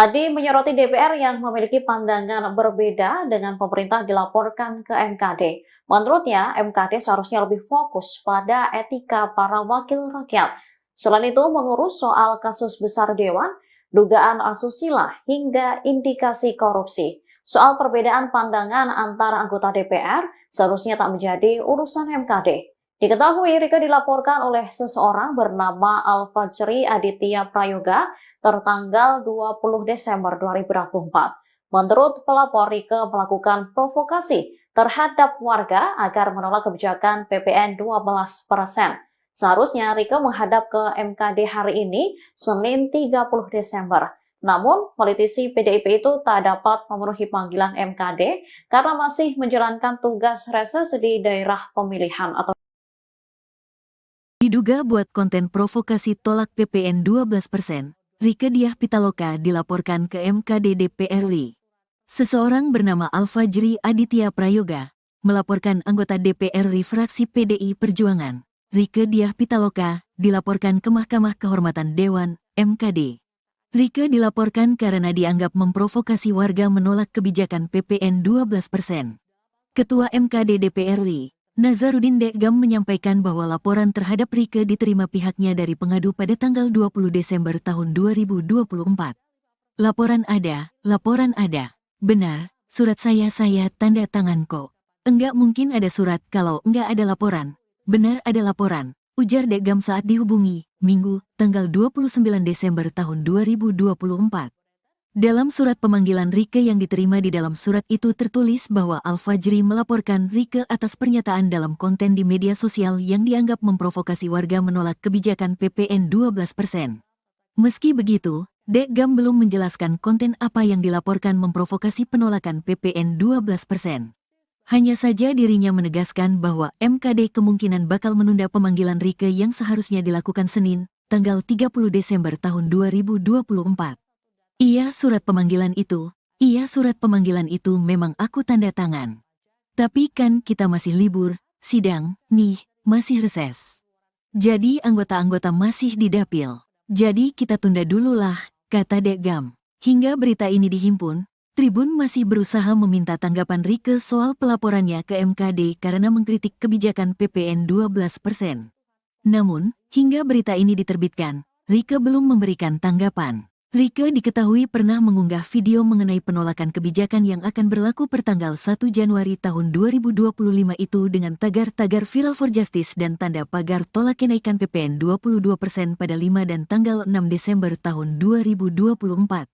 Adi menyoroti DPR yang memiliki pandangan berbeda dengan pemerintah dilaporkan ke MKD. Menurutnya, MKD seharusnya lebih fokus pada etika para wakil rakyat. Selain itu, mengurus soal kasus besar Dewan, dugaan asusila, hingga indikasi korupsi. Soal perbedaan pandangan antara anggota DPR seharusnya tak menjadi urusan MKD. Diketahui Rieke dilaporkan oleh seseorang bernama Al-Fajri Aditya Prayoga tertanggal 20 Desember 2024. Menurut pelapor, Rieke melakukan provokasi terhadap warga agar menolak kebijakan PPN 12%. Seharusnya Rieke menghadap ke MKD hari ini, Senin 30 Desember. Namun, politisi PDIP itu tak dapat memenuhi panggilan MKD karena masih menjalankan tugas reses di daerah pemilihan atau Diduga buat konten provokasi tolak PPN 12%, Rieke Diah Pitaloka dilaporkan ke MKD DPR RI. Seseorang bernama Alfajri Aditya Prayoga melaporkan anggota DPR RI fraksi PDI Perjuangan, Rieke Diah Pitaloka, dilaporkan ke Mahkamah Kehormatan Dewan, MKD. Rieke dilaporkan karena dianggap memprovokasi warga menolak kebijakan PPN 12%. Ketua MKD DPR RI, Nazarudin Dekgam menyampaikan bahwa laporan terhadap Rieke diterima pihaknya dari pengadu pada tanggal 20 Desember tahun 2024. Laporan ada. Benar, surat saya tanda tangan kok. Enggak mungkin ada surat kalau enggak ada laporan. Benar ada laporan, ujar Dekgam saat dihubungi, Minggu, tanggal 29 Desember tahun 2024. Dalam surat pemanggilan Rieke yang diterima di dalam surat itu tertulis bahwa Alfajri melaporkan Rieke atas pernyataan dalam konten di media sosial yang dianggap memprovokasi warga menolak kebijakan PPN 12%. Meski begitu, Dekgam belum menjelaskan konten apa yang dilaporkan memprovokasi penolakan PPN 12%. Hanya saja dirinya menegaskan bahwa MKD kemungkinan bakal menunda pemanggilan Rieke yang seharusnya dilakukan Senin, tanggal 30 Desember tahun 2024. Iya surat pemanggilan itu memang aku tanda tangan. Tapi kan kita masih libur, sidang, nih, masih reses. Jadi anggota-anggota masih di dapil. Jadi kita tunda dulu lah, kata Dekgam. Hingga berita ini dihimpun, Tribun masih berusaha meminta tanggapan Rieke soal pelaporannya ke MKD karena mengkritik kebijakan PPN 12%. Namun, hingga berita ini diterbitkan, Rieke belum memberikan tanggapan. Rieke diketahui pernah mengunggah video mengenai penolakan kebijakan yang akan berlaku pertanggal 1 Januari tahun 2025 itu dengan tagar-tagar Viral for Justice dan tanda pagar tolak kenaikan PPN 22% pada 5 dan tanggal 6 Desember tahun 2024.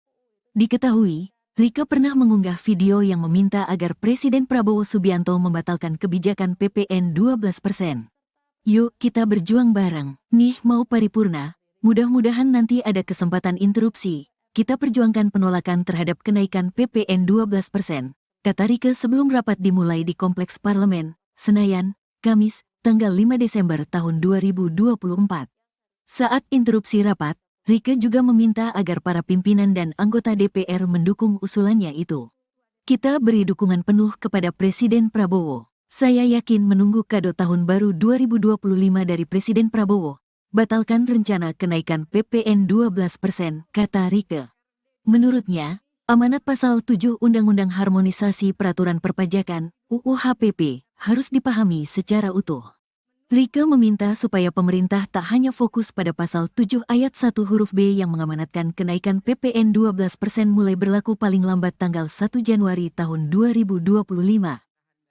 Diketahui, Rieke pernah mengunggah video yang meminta agar Presiden Prabowo Subianto membatalkan kebijakan PPN 12%. Yuk kita berjuang bareng, nih mau paripurna, mudah-mudahan nanti ada kesempatan interupsi. Kita perjuangkan penolakan terhadap kenaikan PPN 12%, kata Rieke sebelum rapat dimulai di Kompleks Parlemen, Senayan, Kamis, tanggal 5 Desember tahun 2024. Saat interupsi rapat, Rieke juga meminta agar para pimpinan dan anggota DPR mendukung usulannya itu. Kita beri dukungan penuh kepada Presiden Prabowo. Saya yakin menunggu kado tahun baru 2025 dari Presiden Prabowo. Batalkan rencana kenaikan PPN 12%, kata Rieke. Menurutnya, amanat pasal 7 Undang-Undang Harmonisasi Peraturan Perpajakan, UU HPP, harus dipahami secara utuh. Rieke meminta supaya pemerintah tak hanya fokus pada pasal 7 ayat 1 huruf B yang mengamanatkan kenaikan PPN 12% mulai berlaku paling lambat tanggal 1 Januari tahun 2025.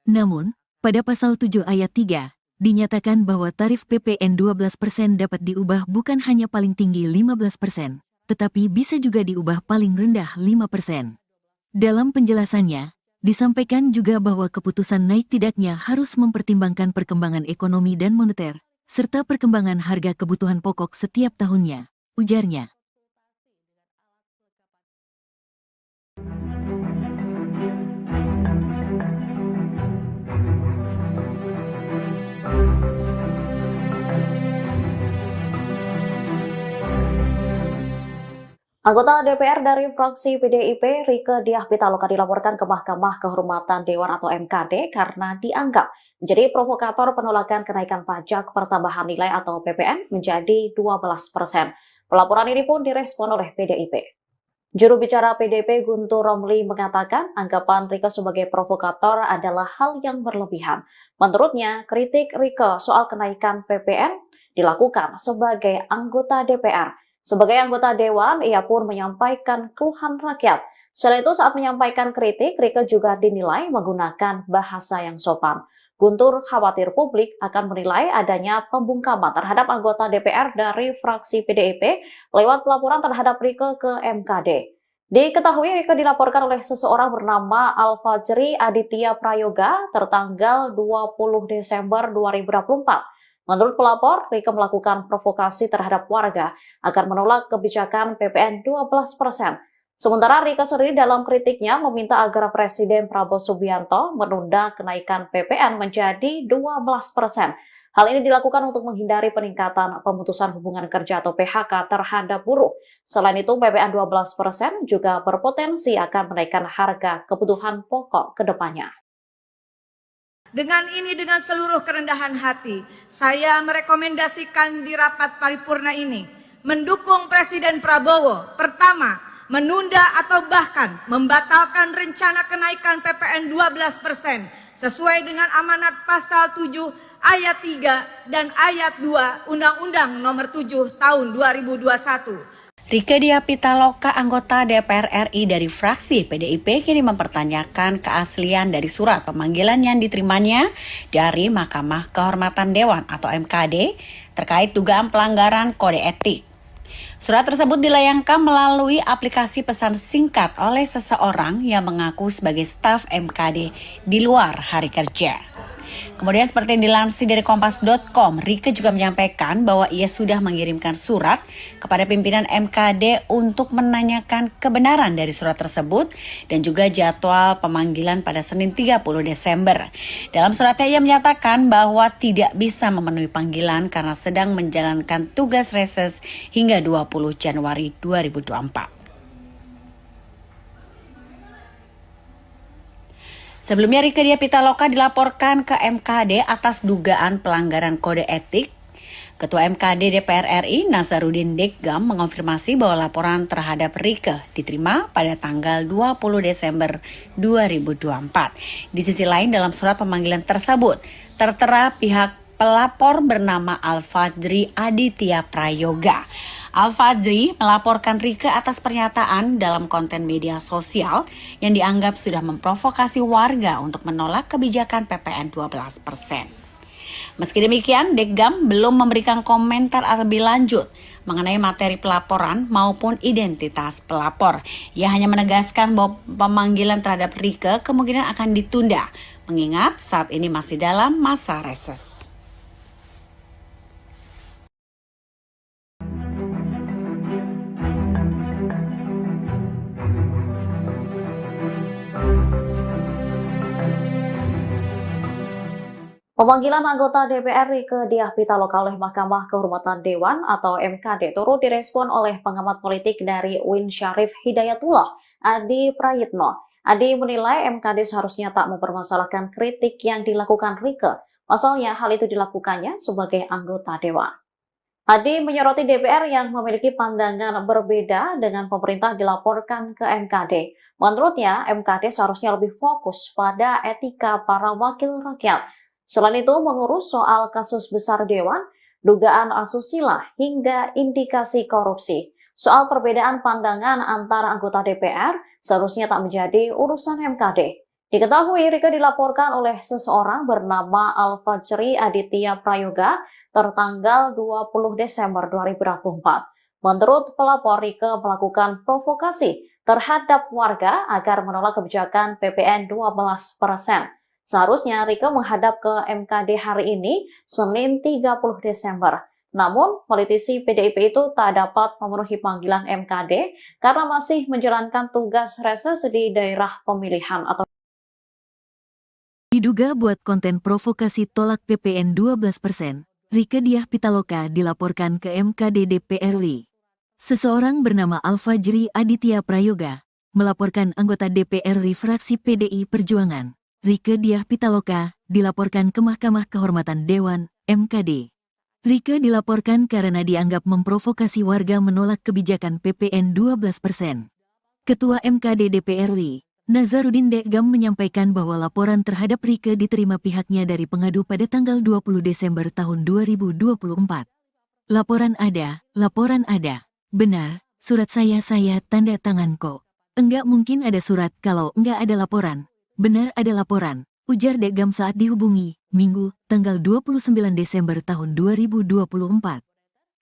Namun, pada pasal 7 ayat 3, dinyatakan bahwa tarif PPN 12% dapat diubah bukan hanya paling tinggi 15%, tetapi bisa juga diubah paling rendah 5%. Dalam penjelasannya, disampaikan juga bahwa keputusan naik tidaknya harus mempertimbangkan perkembangan ekonomi dan moneter, serta perkembangan harga kebutuhan pokok setiap tahunnya, ujarnya. Anggota DPR dari fraksi PDIP, Rieke Diah Pitaloka dilaporkan ke Mahkamah Kehormatan Dewan atau MKD karena dianggap menjadi provokator penolakan kenaikan pajak pertambahan nilai atau PPN menjadi 12%. Pelaporan ini pun direspon oleh PDIP. Juru bicara PDIP Guntur Romli mengatakan anggapan Rieke sebagai provokator adalah hal yang berlebihan. Menurutnya, kritik Rieke soal kenaikan PPN dilakukan sebagai anggota DPR. Sebagai anggota Dewan, ia pun menyampaikan keluhan rakyat. Selain itu, saat menyampaikan kritik, Rieke juga dinilai menggunakan bahasa yang sopan. Guntur khawatir publik akan menilai adanya pembungkaman terhadap anggota DPR dari fraksi PDIP lewat pelaporan terhadap Rieke ke MKD. Diketahui Rieke dilaporkan oleh seseorang bernama Alfajri Aditya Prayoga tertanggal 20 Desember 2024. Menurut pelapor, Rieke melakukan provokasi terhadap warga agar menolak kebijakan PPN 12%. Sementara Rieke sendiri dalam kritiknya meminta agar Presiden Prabowo Subianto menunda kenaikan PPN menjadi 12%. Hal ini dilakukan untuk menghindari peningkatan pemutusan hubungan kerja atau PHK terhadap buruh. Selain itu, PPN 12% juga berpotensi akan menaikkan harga kebutuhan pokok ke depannya. Dengan seluruh kerendahan hati, saya merekomendasikan di rapat paripurna ini mendukung Presiden Prabowo. Pertama, menunda atau bahkan membatalkan rencana kenaikan PPN 12% sesuai dengan amanat pasal 7 ayat 3 dan ayat 2 Undang-Undang Nomor 7 Tahun 2021. Rieke Diah Pitaloka, anggota DPR RI dari fraksi PDIP, kini mempertanyakan keaslian dari surat pemanggilan yang diterimanya dari Mahkamah Kehormatan Dewan atau MKD terkait dugaan pelanggaran kode etik. Surat tersebut dilayangkan melalui aplikasi pesan singkat oleh seseorang yang mengaku sebagai staf MKD di luar hari kerja. Kemudian seperti yang dilansir dari Kompas.com, Rieke juga menyampaikan bahwa ia sudah mengirimkan surat kepada pimpinan MKD untuk menanyakan kebenaran dari surat tersebut dan juga jadwal pemanggilan pada Senin 30 Desember. Dalam suratnya ia menyatakan bahwa tidak bisa memenuhi panggilan karena sedang menjalankan tugas reses hingga 20 Januari 2024. Sebelumnya Rieke Diah Pitaloka dilaporkan ke MKD atas dugaan pelanggaran kode etik. Ketua MKD DPR RI Nazaruddin Deggam mengonfirmasi bahwa laporan terhadap Rieke diterima pada tanggal 20 Desember 2024. Di sisi lain dalam surat pemanggilan tersebut tertera pihak pelapor bernama Al-Fajri Aditya Prayoga. Al-Fajri melaporkan Rieke atas pernyataan dalam konten media sosial yang dianggap sudah memprovokasi warga untuk menolak kebijakan PPN 12%. Meski demikian, Deggam belum memberikan komentar lebih lanjut mengenai materi pelaporan maupun identitas pelapor. Ia hanya menegaskan bahwa pemanggilan terhadap Rieke kemungkinan akan ditunda, mengingat saat ini masih dalam masa reses. Pemanggilan anggota DPR Rieke Diah Pitaloka oleh Mahkamah Kehormatan Dewan atau MKD turut direspon oleh pengamat politik dari UIN Syarif Hidayatullah, Adi Prayitno. Adi menilai MKD seharusnya tak mempermasalahkan kritik yang dilakukan Rieke. Pasalnya hal itu dilakukannya sebagai anggota Dewan. Adi menyoroti DPR yang memiliki pandangan berbeda dengan pemerintah dilaporkan ke MKD. Menurutnya, MKD seharusnya lebih fokus pada etika para wakil rakyat. Selain itu, mengurus soal kasus besar Dewan, dugaan asusila, hingga indikasi korupsi. Soal perbedaan pandangan antara anggota DPR seharusnya tak menjadi urusan MKD. Diketahui Rieke dilaporkan oleh seseorang bernama Al-Fajri Aditya Prayoga tertanggal 20 Desember 2024. Menurut pelapor, Rieke melakukan provokasi terhadap warga agar menolak kebijakan PPN 12%. Seharusnya Rieke menghadap ke MKD hari ini, Senin 30 Desember. Namun, politisi PDIP itu tak dapat memenuhi panggilan MKD karena masih menjalankan tugas reses di daerah pemilihan atau Diduga buat konten provokasi tolak PPN 12%, Rieke Diah Pitaloka dilaporkan ke MKD DPR RI. Seseorang bernama Al-Fajri Aditya Prayoga melaporkan anggota DPR RI fraksi PDI Perjuangan. Rieke Diah Pitaloka dilaporkan ke Mahkamah Kehormatan Dewan, MKD. Rieke dilaporkan karena dianggap memprovokasi warga menolak kebijakan PPN 12%. Ketua MKD DPR RI, Nazaruddin Deggam menyampaikan bahwa laporan terhadap Rieke diterima pihaknya dari pengadu pada tanggal 20 Desember tahun 2024. Laporan ada. Benar, surat saya tanda tangan kok. Enggak mungkin ada surat kalau enggak ada laporan. Benar ada laporan, ujar Deggam saat dihubungi, Minggu, tanggal 29 Desember tahun 2024.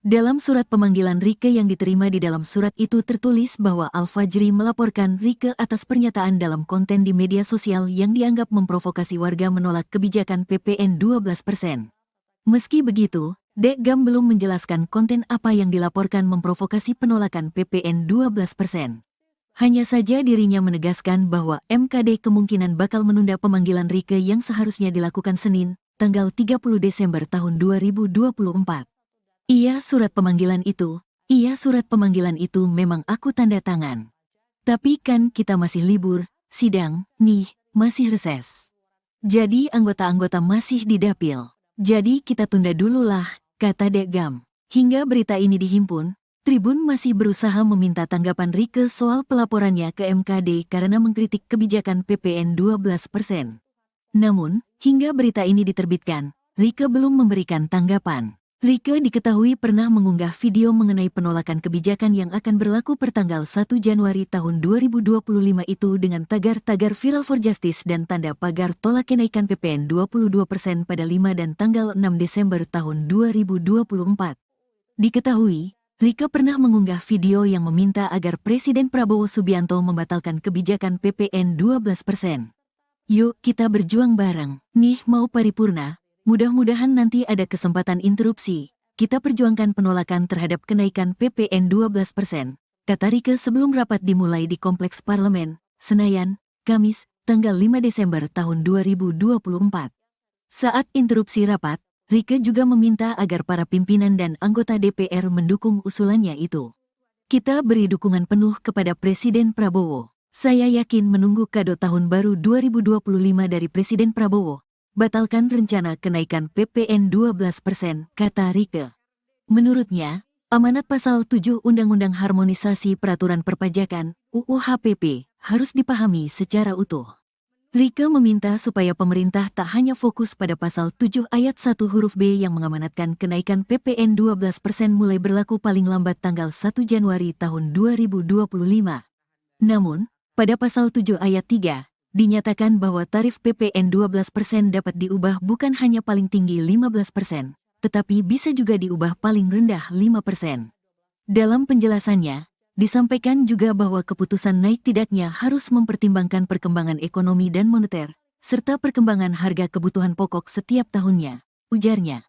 Dalam surat pemanggilan Rieke yang diterima di dalam surat itu tertulis bahwa Al-Fajri melaporkan Rieke atas pernyataan dalam konten di media sosial yang dianggap memprovokasi warga menolak kebijakan PPN 12%. Meski begitu, Deggam belum menjelaskan konten apa yang dilaporkan memprovokasi penolakan PPN 12%. Hanya saja dirinya menegaskan bahwa MKD kemungkinan bakal menunda pemanggilan Rieke yang seharusnya dilakukan Senin, tanggal 30 Desember tahun 2024. Iya surat pemanggilan itu memang aku tanda tangan. Tapi kan kita masih libur, sidang, nih, masih reses. Jadi anggota-anggota masih di dapil. Jadi kita tunda dulu lah, kata Dekgam. Hingga berita ini dihimpun, Tribun masih berusaha meminta tanggapan Rieke soal pelaporannya ke MKD karena mengkritik kebijakan PPN 12%. Namun, hingga berita ini diterbitkan, Rieke belum memberikan tanggapan. Rieke diketahui pernah mengunggah video mengenai penolakan kebijakan yang akan berlaku pertanggal 1 Januari tahun 2025 itu dengan tagar-tagar Viral for Justice dan tanda pagar tolak kenaikan PPN 22% pada 5 dan tanggal 6 Desember tahun 2024. Diketahui, Rieke pernah mengunggah video yang meminta agar Presiden Prabowo Subianto membatalkan kebijakan PPN 12%. Yuk kita berjuang bareng, nih mau paripurna, mudah-mudahan nanti ada kesempatan interupsi. Kita perjuangkan penolakan terhadap kenaikan PPN 12%, kata Rieke sebelum rapat dimulai di Kompleks Parlemen, Senayan, Kamis, tanggal 5 Desember tahun 2024. Saat interupsi rapat, Rieke juga meminta agar para pimpinan dan anggota DPR mendukung usulannya itu. Kita beri dukungan penuh kepada Presiden Prabowo. Saya yakin menunggu kado tahun baru 2025 dari Presiden Prabowo. Batalkan rencana kenaikan PPN 12%, kata Rieke. Menurutnya, amanat pasal 7 Undang-Undang Harmonisasi Peraturan Perpajakan, UU HPP, harus dipahami secara utuh. Rieke meminta supaya pemerintah tak hanya fokus pada pasal 7 ayat 1 huruf B yang mengamanatkan kenaikan PPN 12% mulai berlaku paling lambat tanggal 1 Januari tahun 2025. Namun, pada pasal 7 ayat 3, dinyatakan bahwa tarif PPN 12% dapat diubah bukan hanya paling tinggi 15%, tetapi bisa juga diubah paling rendah 5%. Dalam penjelasannya, disampaikan juga bahwa keputusan naik tidaknya harus mempertimbangkan perkembangan ekonomi dan moneter, serta perkembangan harga kebutuhan pokok setiap tahunnya, ujarnya.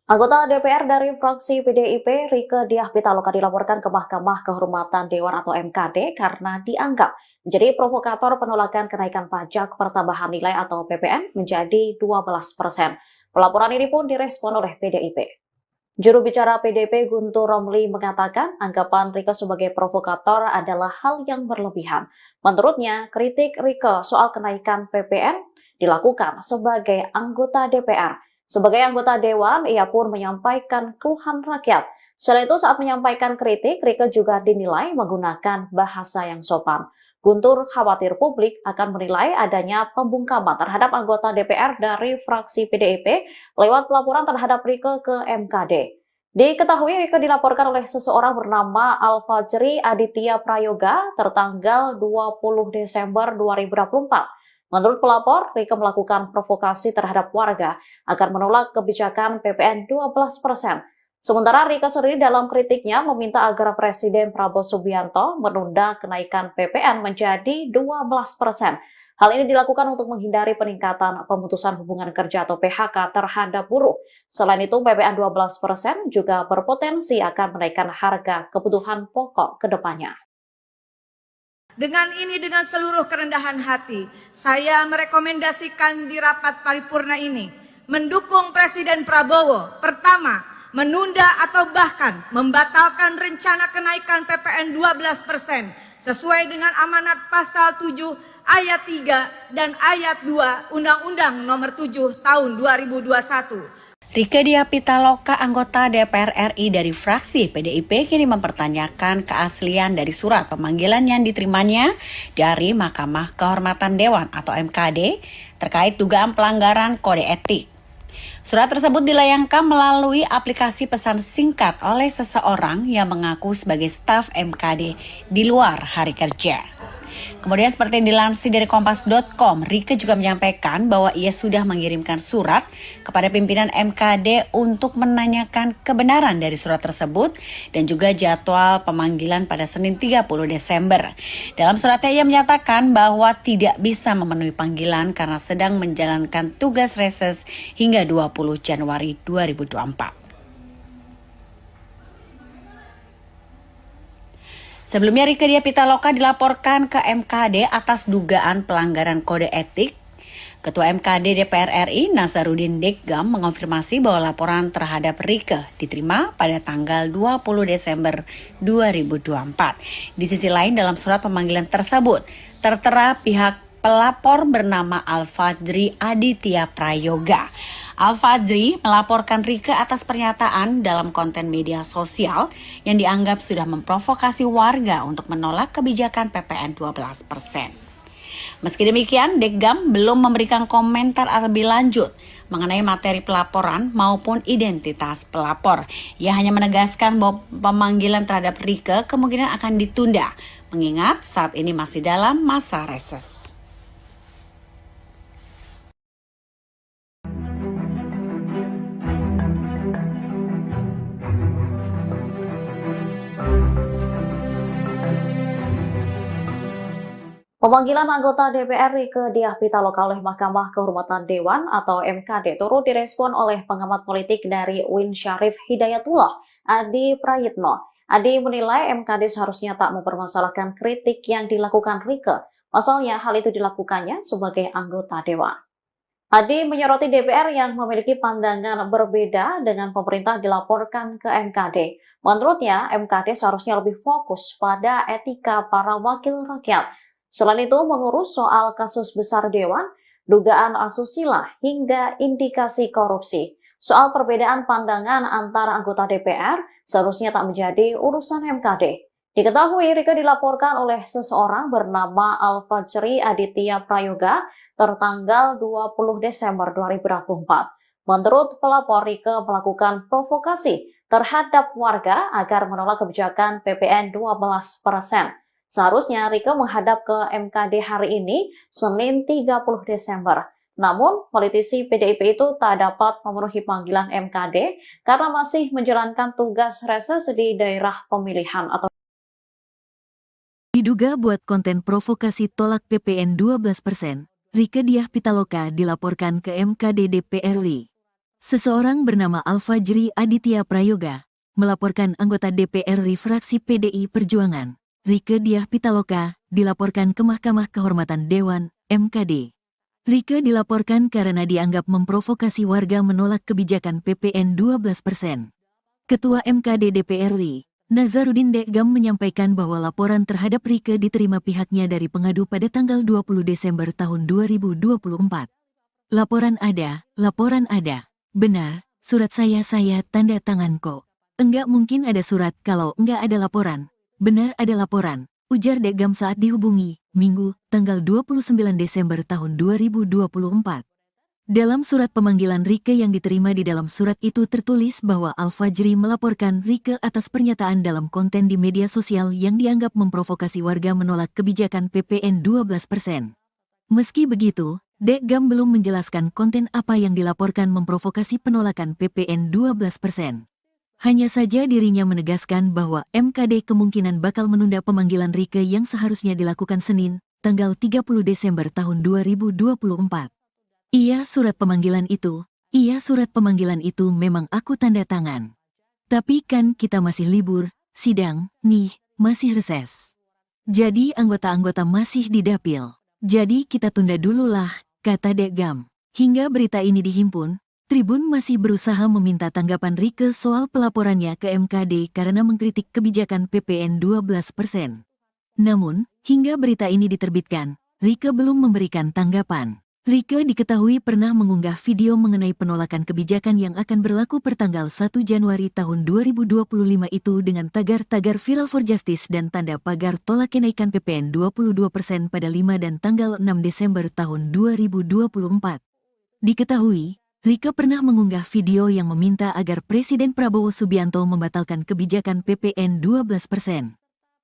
Anggota DPR dari fraksi PDIP, Rieke Diah Pitaloka dilaporkan ke Mahkamah Kehormatan Dewan atau MKD karena dianggap menjadi provokator penolakan kenaikan pajak pertambahan nilai atau PPN menjadi 12%. Pelaporan ini pun direspon oleh PDIP. Juru bicara PDIP Guntur Romli mengatakan anggapan Rieke sebagai provokator adalah hal yang berlebihan. Menurutnya, kritik Rieke soal kenaikan PPN dilakukan sebagai anggota DPR. Sebagai anggota Dewan, ia pun menyampaikan keluhan rakyat. Selain itu, saat menyampaikan kritik, Rieke juga dinilai menggunakan bahasa yang sopan. Guntur khawatir publik akan menilai adanya pembungkaman terhadap anggota DPR dari fraksi PDIP lewat pelaporan terhadap Rieke ke MKD. Diketahui Rieke dilaporkan oleh seseorang bernama Alfajri Aditya Prayoga tertanggal 20 Desember 2024. Menurut pelapor, Rieke melakukan provokasi terhadap warga agar menolak kebijakan PPN 12%. Sementara Rieke sendiri dalam kritiknya meminta agar Presiden Prabowo Subianto menunda kenaikan PPN menjadi 12%. Hal ini dilakukan untuk menghindari peningkatan pemutusan hubungan kerja atau PHK terhadap buruh. Selain itu, PPN 12% juga berpotensi akan menaikkan harga kebutuhan pokok ke depannya. Dengan seluruh kerendahan hati, saya merekomendasikan di rapat paripurna ini mendukung Presiden Prabowo. Pertama, menunda atau bahkan membatalkan rencana kenaikan PPN 12% sesuai dengan amanat pasal 7 ayat 3 dan ayat 2 Undang-Undang Nomor 7 Tahun 2021. Rieke Diah Pitaloka, anggota DPR RI dari fraksi PDIP, kini mempertanyakan keaslian dari surat pemanggilan yang diterimanya dari Mahkamah Kehormatan Dewan atau MKD terkait dugaan pelanggaran kode etik. Surat tersebut dilayangkan melalui aplikasi pesan singkat oleh seseorang yang mengaku sebagai staf MKD di luar hari kerja. Kemudian seperti yang dilansir dari Kompas.com, Rieke juga menyampaikan bahwa ia sudah mengirimkan surat kepada pimpinan MKD untuk menanyakan kebenaran dari surat tersebut dan juga jadwal pemanggilan pada Senin 30 Desember. Dalam suratnya ia menyatakan bahwa tidak bisa memenuhi panggilan karena sedang menjalankan tugas reses hingga 20 Januari 2024. Sebelumnya Rieke Diah Pitaloka dilaporkan ke MKD atas dugaan pelanggaran kode etik. Ketua MKD DPR RI Nasaruddin Deggam mengonfirmasi bahwa laporan terhadap Rieke diterima pada tanggal 20 Desember 2024. Di sisi lain dalam surat pemanggilan tersebut tertera pihak pelapor bernama Al-Fajri Aditya Prayoga. Al-Fajri melaporkan Rieke atas pernyataan dalam konten media sosial yang dianggap sudah memprovokasi warga untuk menolak kebijakan PPN 12%. Meski demikian, Deggam belum memberikan komentar lebih lanjut mengenai materi pelaporan maupun identitas pelapor. Ia hanya menegaskan bahwa pemanggilan terhadap Rieke kemungkinan akan ditunda, mengingat saat ini masih dalam masa reses. Pemanggilan anggota DPR Rieke Diah Pitaloka oleh Mahkamah Kehormatan Dewan atau MKD turut direspon oleh pengamat politik dari UIN Syarif Hidayatullah, Adi Prayitno. Adi menilai MKD seharusnya tak mempermasalahkan kritik yang dilakukan Rieke. Pasalnya hal itu dilakukannya sebagai anggota Dewan. Adi menyoroti DPR yang memiliki pandangan berbeda dengan pemerintah dilaporkan ke MKD. Menurutnya, MKD seharusnya lebih fokus pada etika para wakil rakyat. Selain itu, mengurus soal kasus besar Dewan, dugaan asusila, hingga indikasi korupsi. Soal perbedaan pandangan antara anggota DPR seharusnya tak menjadi urusan MKD. Diketahui Rieke dilaporkan oleh seseorang bernama Al-Fajri Aditya Prayoga tertanggal 20 Desember 2024. Menurut pelapor, Rieke melakukan provokasi terhadap warga agar menolak kebijakan PPN 12%. Seharusnya Rieke menghadap ke MKD hari ini, Senin 30 Desember. Namun, politisi PDIP itu tak dapat memenuhi panggilan MKD karena masih menjalankan tugas reses di daerah pemilihan atau Diduga buat konten provokasi tolak PPN 12%, Rieke Diah Pitaloka dilaporkan ke MKD DPR RI. Seseorang bernama Al-Fajri Aditya Prayoga melaporkan anggota DPR RI fraksi PDI Perjuangan, Rieke Diah Pitaloka, dilaporkan ke Mahkamah Kehormatan Dewan, MKD. Rieke dilaporkan karena dianggap memprovokasi warga menolak kebijakan PPN 12%. Ketua MKD DPR RI, Nasaruddin Deggam menyampaikan bahwa laporan terhadap Rieke diterima pihaknya dari pengadu pada tanggal 20 Desember tahun 2024. Laporan ada. Benar, surat saya tanda tangan kok. Enggak mungkin ada surat kalau enggak ada laporan. Benar ada laporan, ujar Deggam saat dihubungi, Minggu, tanggal 29 Desember tahun 2024. Dalam surat pemanggilan Rieke yang diterima di dalam surat itu tertulis bahwa Al-Fajri melaporkan Rieke atas pernyataan dalam konten di media sosial yang dianggap memprovokasi warga menolak kebijakan PPN 12%. Meski begitu, Deggam belum menjelaskan konten apa yang dilaporkan memprovokasi penolakan PPN 12%. Hanya saja dirinya menegaskan bahwa MKD kemungkinan bakal menunda pemanggilan Rieke yang seharusnya dilakukan Senin, tanggal 30 Desember tahun 2024. Iya surat pemanggilan itu memang aku tanda tangan. Tapi kan kita masih libur, sidang, nih, masih reses. Jadi anggota-anggota masih di dapil. Jadi kita tunda dulu lah, kata Deggam. Hingga berita ini dihimpun, Tribun masih berusaha meminta tanggapan Rieke soal pelaporannya ke MKD karena mengkritik kebijakan PPN 12%. Namun, hingga berita ini diterbitkan, Rieke belum memberikan tanggapan. Rieke diketahui pernah mengunggah video mengenai penolakan kebijakan yang akan berlaku pertanggal 1 Januari tahun 2025 itu dengan tagar-tagar Viral for Justice dan tanda pagar tolak kenaikan PPN 22% pada 5 dan tanggal 6 Desember tahun 2024. Diketahui, Rieke pernah mengunggah video yang meminta agar Presiden Prabowo Subianto membatalkan kebijakan PPN 12%.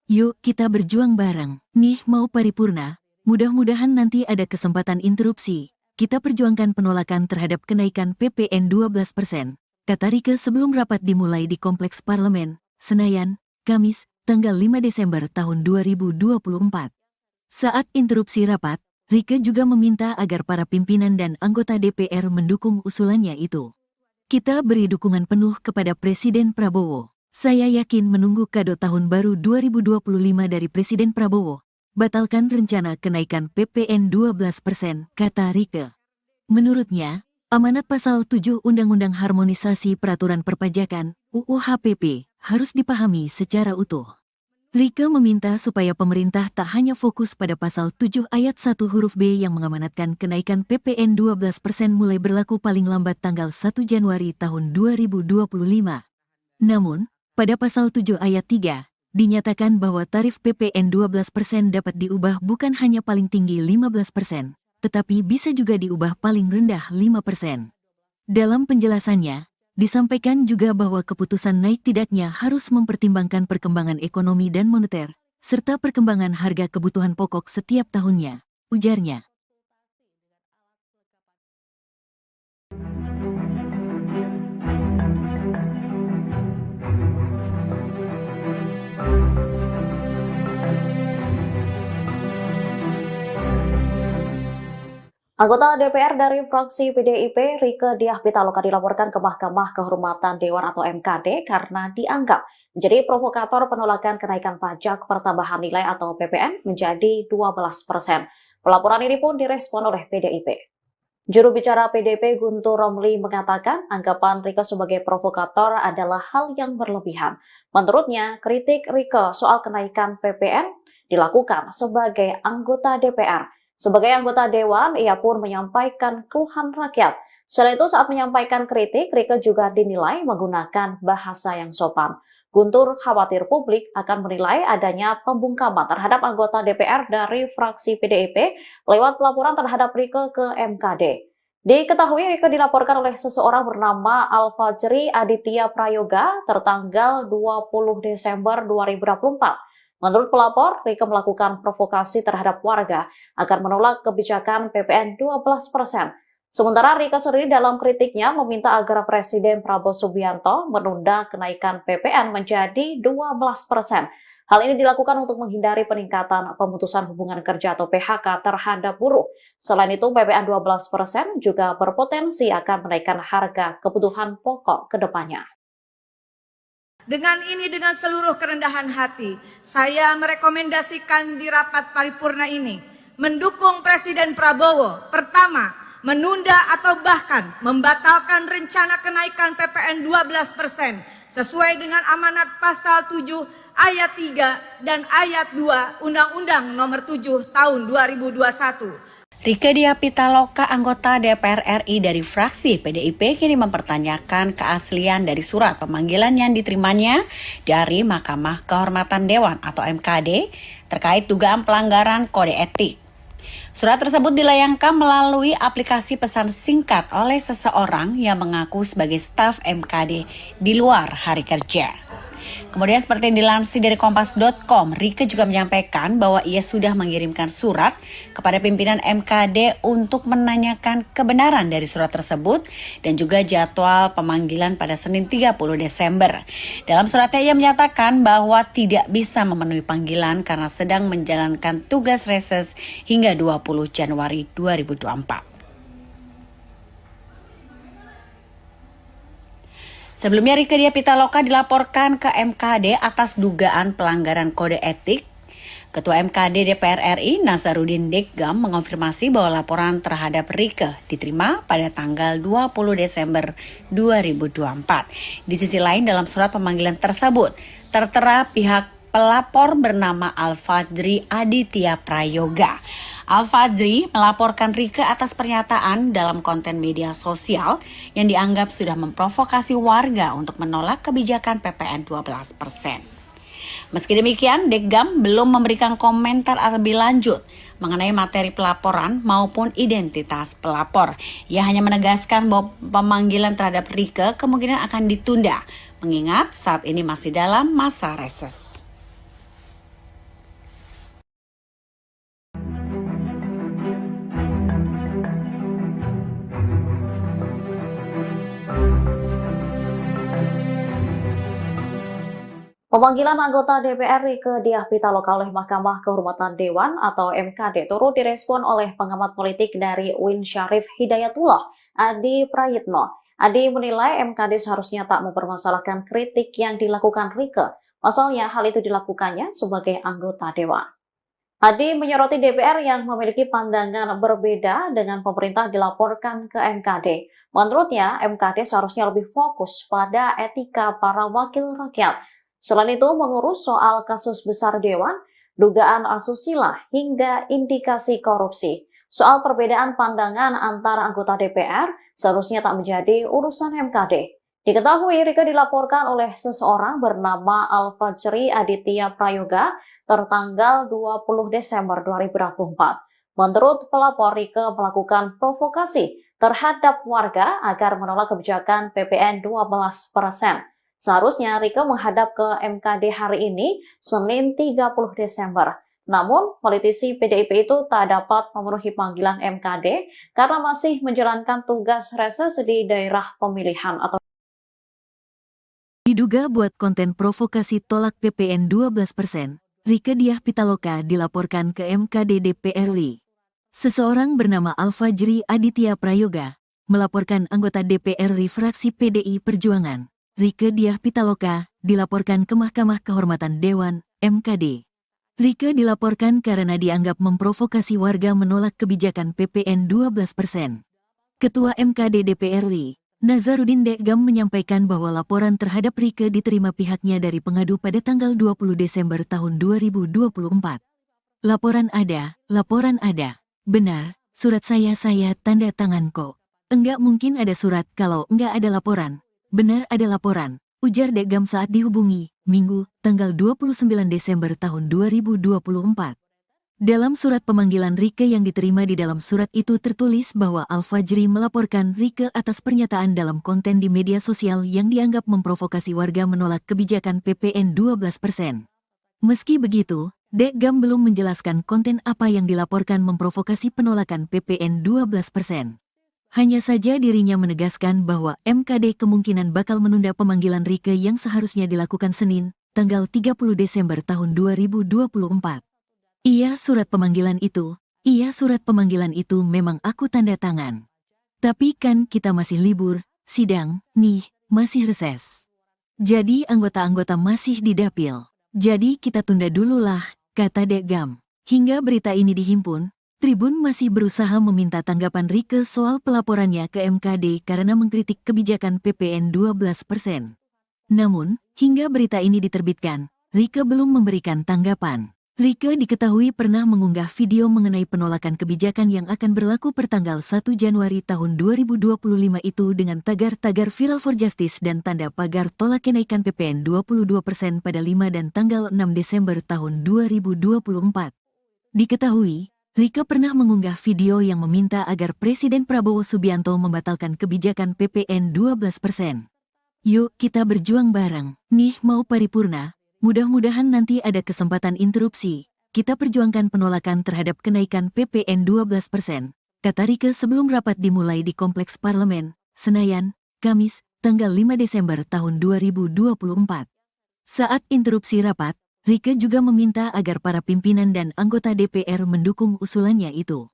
Yuk kita berjuang bareng. Nih mau paripurna, mudah-mudahan nanti ada kesempatan interupsi. Kita perjuangkan penolakan terhadap kenaikan PPN 12%, kata Rieke sebelum rapat dimulai di Kompleks Parlemen, Senayan, Kamis, tanggal 5 Desember tahun 2024. Saat interupsi rapat, Rieke juga meminta agar para pimpinan dan anggota DPR mendukung usulannya itu. Kita beri dukungan penuh kepada Presiden Prabowo. Saya yakin menunggu kado tahun baru 2025 dari Presiden Prabowo. Batalkan rencana kenaikan PPN 12%, kata Rieke. Menurutnya, amanat pasal 7 Undang-Undang Harmonisasi Peraturan Perpajakan, UU HPP, harus dipahami secara utuh. Rieke meminta supaya pemerintah tak hanya fokus pada pasal 7 ayat 1 huruf B yang mengamanatkan kenaikan PPN 12% mulai berlaku paling lambat tanggal 1 Januari tahun 2025. Namun, pada pasal 7 ayat 3, dinyatakan bahwa tarif PPN 12% dapat diubah bukan hanya paling tinggi 15%, tetapi bisa juga diubah paling rendah 5%. Dalam penjelasannya, disampaikan juga bahwa keputusan naik tidaknya harus mempertimbangkan perkembangan ekonomi dan moneter, serta perkembangan harga kebutuhan pokok setiap tahunnya, ujarnya. Anggota DPR dari fraksi PDIP, Rieke Diah Pitaloka dilaporkan ke Mahkamah Kehormatan Dewan atau MKD karena dianggap menjadi provokator penolakan kenaikan pajak pertambahan nilai atau PPN menjadi 12%. Pelaporan ini pun direspon oleh PDIP. Juru bicara PDIP Guntur Romli mengatakan anggapan Rieke sebagai provokator adalah hal yang berlebihan. Menurutnya, kritik Rieke soal kenaikan PPN dilakukan sebagai anggota DPR. Sebagai anggota Dewan, ia pun menyampaikan keluhan rakyat. Selain itu, saat menyampaikan kritik, Rieke juga dinilai menggunakan bahasa yang sopan. Guntur khawatir publik akan menilai adanya pembungkaman terhadap anggota DPR dari fraksi PDIP lewat pelaporan terhadap Rieke ke MKD. Diketahui Rieke dilaporkan oleh seseorang bernama Al-Fajri Aditya Prayoga tertanggal 20 Desember 2024. Menurut pelapor, Rieke melakukan provokasi terhadap warga agar menolak kebijakan PPN 12%. Sementara Rieke sendiri dalam kritiknya meminta agar Presiden Prabowo Subianto menunda kenaikan PPN menjadi 12%. Hal ini dilakukan untuk menghindari peningkatan pemutusan hubungan kerja atau PHK terhadap buruh. Selain itu, PPN 12% juga berpotensi akan menaikkan harga kebutuhan pokok ke depannya. Dengan seluruh kerendahan hati, saya merekomendasikan di rapat paripurna ini mendukung Presiden Prabowo. Pertama, menunda atau bahkan membatalkan rencana kenaikan PPN 12% sesuai dengan amanat pasal 7 ayat 3 dan ayat 2 Undang-Undang Nomor 7 Tahun 2021. Rieke Diah Pitaloka, anggota DPR RI dari fraksi PDIP, kini mempertanyakan keaslian dari surat pemanggilan yang diterimanya dari Mahkamah Kehormatan Dewan atau MKD terkait dugaan pelanggaran kode etik. Surat tersebut dilayangkan melalui aplikasi pesan singkat oleh seseorang yang mengaku sebagai staf MKD di luar hari kerja. Kemudian seperti yang dilansir dari Kompas.com, Rieke juga menyampaikan bahwa ia sudah mengirimkan surat kepada pimpinan MKD untuk menanyakan kebenaran dari surat tersebut dan juga jadwal pemanggilan pada Senin 30 Desember. Dalam suratnya ia menyatakan bahwa tidak bisa memenuhi panggilan karena sedang menjalankan tugas reses hingga 20 Januari 2024. Sebelumnya Rieke Diah Pitaloka dilaporkan ke MKD atas dugaan pelanggaran kode etik. Ketua MKD DPR RI Nasaruddin Deggam mengonfirmasi bahwa laporan terhadap Rieke diterima pada tanggal 20 Desember 2024. Di sisi lain dalam surat pemanggilan tersebut tertera pihak pelapor bernama Al-Fajri Aditya Prayoga. Al-Fajri melaporkan Rieke atas pernyataan dalam konten media sosial yang dianggap sudah memprovokasi warga untuk menolak kebijakan PPN 12%. Meski demikian, Deggam belum memberikan komentar lebih lanjut mengenai materi pelaporan maupun identitas pelapor. Ia hanya menegaskan bahwa pemanggilan terhadap Rieke kemungkinan akan ditunda, mengingat saat ini masih dalam masa reses. Pemanggilan anggota DPR Rieke Diah Pitaloka oleh Mahkamah Kehormatan Dewan atau MKD turut direspon oleh pengamat politik dari UIN Syarif Hidayatullah, Adi Prayitno. Adi menilai MKD seharusnya tak mempermasalahkan kritik yang dilakukan Rieke. Pasalnya hal itu dilakukannya sebagai anggota Dewan. Adi menyoroti DPR yang memiliki pandangan berbeda dengan pemerintah dilaporkan ke MKD. Menurutnya, MKD seharusnya lebih fokus pada etika para wakil rakyat. Selain itu, mengurus soal kasus besar Dewan, dugaan asusila, hingga indikasi korupsi. Soal perbedaan pandangan antara anggota DPR seharusnya tak menjadi urusan MKD. Diketahui Rieke dilaporkan oleh seseorang bernama Al-Fajri Aditya Prayoga tertanggal 20 Desember 2024. Menurut pelapor, Rieke melakukan provokasi terhadap warga agar menolak kebijakan PPN 12%. Seharusnya Rieke menghadap ke MKD hari ini, Senin 30 Desember. Namun, politisi PDIP itu tak dapat memenuhi panggilan MKD karena masih menjalankan tugas reses di daerah pemilihan atau Diduga buat konten provokasi tolak PPN 12%, Rieke Diah Pitaloka dilaporkan ke MKD DPR RI. Seseorang bernama Al-Fajri Aditya Prayoga melaporkan anggota DPR RI fraksi PDI Perjuangan, Rieke Diah Pitaloka, dilaporkan ke Mahkamah Kehormatan Dewan, MKD. Rieke dilaporkan karena dianggap memprovokasi warga menolak kebijakan PPN 12%. Ketua MKD DPR RI, Nazarudin Dekgam menyampaikan bahwa laporan terhadap Rieke diterima pihaknya dari pengadu pada tanggal 20 Desember tahun 2024. Laporan ada. Benar, surat saya tanda tangan kok. Enggak mungkin ada surat kalau enggak ada laporan. Benar ada laporan, ujar Dekgam saat dihubungi, Minggu, tanggal 29 Desember tahun 2024. Dalam surat pemanggilan Rieke yang diterima di dalam surat itu tertulis bahwa Al-Fajri melaporkan Rieke atas pernyataan dalam konten di media sosial yang dianggap memprovokasi warga menolak kebijakan PPN 12%. Meski begitu, Dekgam belum menjelaskan konten apa yang dilaporkan memprovokasi penolakan PPN 12%. Hanya saja dirinya menegaskan bahwa MKD kemungkinan bakal menunda pemanggilan Rieke yang seharusnya dilakukan Senin, tanggal 30 Desember tahun 2024. Iya surat pemanggilan itu memang aku tanda tangan. Tapi kan kita masih libur, sidang, nih, masih reses. Jadi anggota-anggota masih di dapil. Jadi kita tunda dulu lah, kata Dekgam. Hingga berita ini dihimpun, Tribun masih berusaha meminta tanggapan Rieke soal pelaporannya ke MKD karena mengkritik kebijakan PPN 12%. Namun, hingga berita ini diterbitkan, Rieke belum memberikan tanggapan. Rieke diketahui pernah mengunggah video mengenai penolakan kebijakan yang akan berlaku pertanggal 1 Januari tahun 2025 itu dengan tagar-tagar Viral for Justice dan tanda pagar tolak kenaikan PPN 22% pada 5 dan tanggal 6 Desember tahun 2024. Diketahui, Rieke pernah mengunggah video yang meminta agar Presiden Prabowo Subianto membatalkan kebijakan PPN 12%. Yuk kita berjuang bareng, nih mau paripurna, mudah-mudahan nanti ada kesempatan interupsi, kita perjuangkan penolakan terhadap kenaikan PPN 12%, kata Rieke sebelum rapat dimulai di Kompleks Parlemen, Senayan, Kamis, tanggal 5 Desember tahun 2024. Saat interupsi rapat, Rieke juga meminta agar para pimpinan dan anggota DPR mendukung usulannya itu.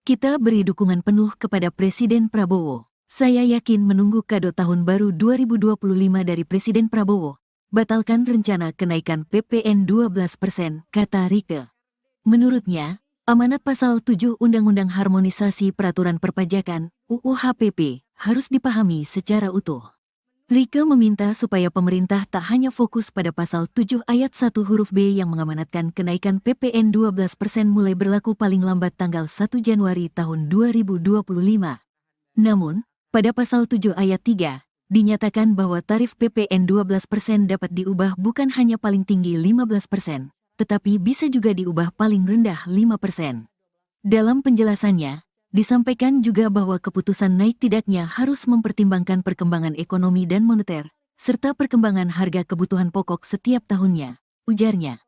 Kita beri dukungan penuh kepada Presiden Prabowo. Saya yakin menunggu kado tahun baru 2025 dari Presiden Prabowo. Batalkan rencana kenaikan PPN 12%, kata Rieke. Menurutnya, amanat pasal 7 Undang-Undang Harmonisasi Peraturan Perpajakan, UU HPP, harus dipahami secara utuh. Rieke meminta supaya pemerintah tak hanya fokus pada pasal 7 ayat 1 huruf B yang mengamanatkan kenaikan PPN 12% mulai berlaku paling lambat tanggal 1 Januari tahun 2025. Namun, pada pasal 7 ayat 3, dinyatakan bahwa tarif PPN 12% dapat diubah bukan hanya paling tinggi 15%, tetapi bisa juga diubah paling rendah 5%. Dalam penjelasannya, disampaikan juga bahwa keputusan naik tidaknya harus mempertimbangkan perkembangan ekonomi dan moneter, serta perkembangan harga kebutuhan pokok setiap tahunnya, ujarnya.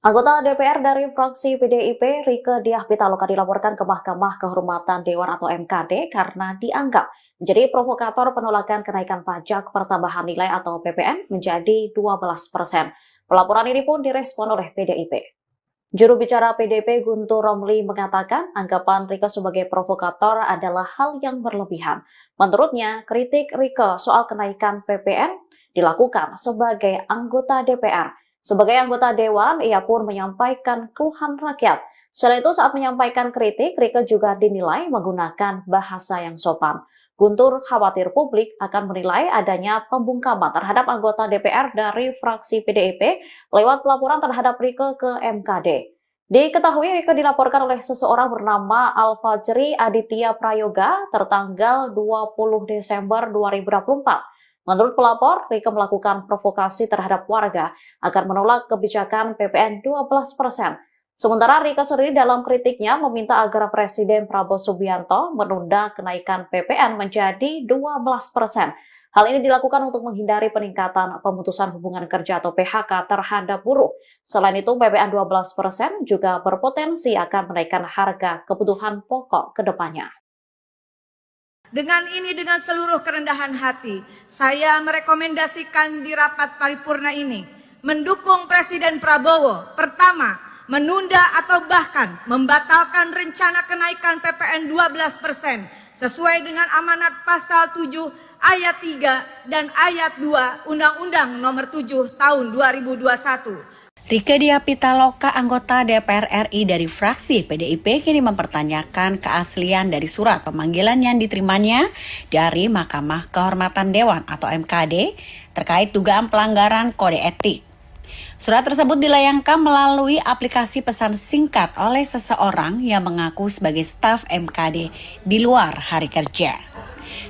Anggota DPR dari fraksi PDIP, Rieke Diah Pitaloka dilaporkan ke Mahkamah Kehormatan Dewan atau MKD karena dianggap menjadi provokator penolakan kenaikan pajak pertambahan nilai atau PPN menjadi 12%. Pelaporan ini pun direspon oleh PDIP. Juru bicara PDIP Guntur Romli mengatakan anggapan Rieke sebagai provokator adalah hal yang berlebihan. Menurutnya, kritik Rieke soal kenaikan PPN dilakukan sebagai anggota DPR. Sebagai anggota Dewan, ia pun menyampaikan keluhan rakyat. Selain itu, saat menyampaikan kritik, Rieke juga dinilai menggunakan bahasa yang sopan. Guntur khawatir publik akan menilai adanya pembungkaman terhadap anggota DPR dari fraksi PDIP lewat pelaporan terhadap Rieke ke MKD. Diketahui Rieke dilaporkan oleh seseorang bernama Al-Fajri Aditya Prayoga tertanggal 20 Desember 2024. Menurut pelapor, Rieke melakukan provokasi terhadap warga agar menolak kebijakan PPN 12%. Sementara Rieke sendiri dalam kritiknya meminta agar Presiden Prabowo Subianto menunda kenaikan PPN menjadi 12%. Hal ini dilakukan untuk menghindari peningkatan pemutusan hubungan kerja atau PHK terhadap buruh. Selain itu, PPN 12% juga berpotensi akan menaikkan harga kebutuhan pokok ke depannya. Dengan seluruh kerendahan hati, saya merekomendasikan di rapat paripurna ini mendukung Presiden Prabowo. Pertama, menunda atau bahkan membatalkan rencana kenaikan PPN 12% sesuai dengan amanat pasal 7 ayat 3 dan ayat 2 Undang-Undang Nomor 7 Tahun 2021. Rieke Diah Pitaloka, anggota DPR RI dari fraksi PDIP, kini mempertanyakan keaslian dari surat pemanggilan yang diterimanya dari Mahkamah Kehormatan Dewan atau MKD terkait dugaan pelanggaran kode etik. Surat tersebut dilayangkan melalui aplikasi pesan singkat oleh seseorang yang mengaku sebagai staf MKD di luar hari kerja.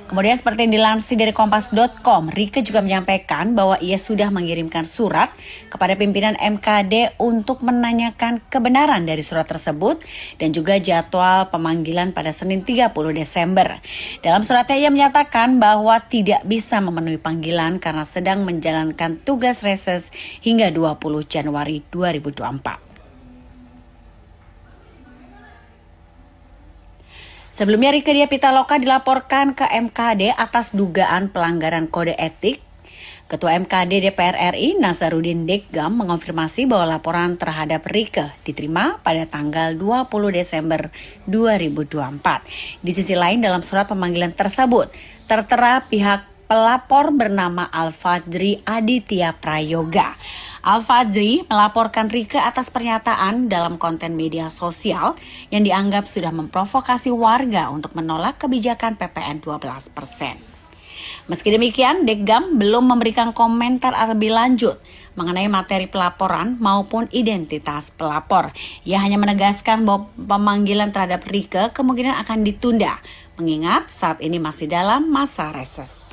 Kemudian seperti yang dilansir dari Kompas.com, Rieke juga menyampaikan bahwa ia sudah mengirimkan surat kepada pimpinan MKD untuk menanyakan kebenaran dari surat tersebut dan juga jadwal pemanggilan pada Senin 30 Desember. Dalam suratnya ia menyatakan bahwa tidak bisa memenuhi panggilan karena sedang menjalankan tugas reses hingga 20 Januari 2024. Sebelumnya Rieke Diah Pitaloka dilaporkan ke MKD atas dugaan pelanggaran kode etik. Ketua MKD DPR RI Nasaruddin Deggam mengonfirmasi bahwa laporan terhadap Rieke diterima pada tanggal 20 Desember 2024. Di sisi lain dalam surat pemanggilan tersebut tertera pihak pelapor bernama Al-Fajri Aditya Prayoga. Al-Fajri melaporkan Rieke atas pernyataan dalam konten media sosial yang dianggap sudah memprovokasi warga untuk menolak kebijakan PPN 12%. Meski demikian, Deggam belum memberikan komentar lebih lanjut mengenai materi pelaporan maupun identitas pelapor. Ia hanya menegaskan bahwa pemanggilan terhadap Rieke kemungkinan akan ditunda, mengingat saat ini masih dalam masa reses.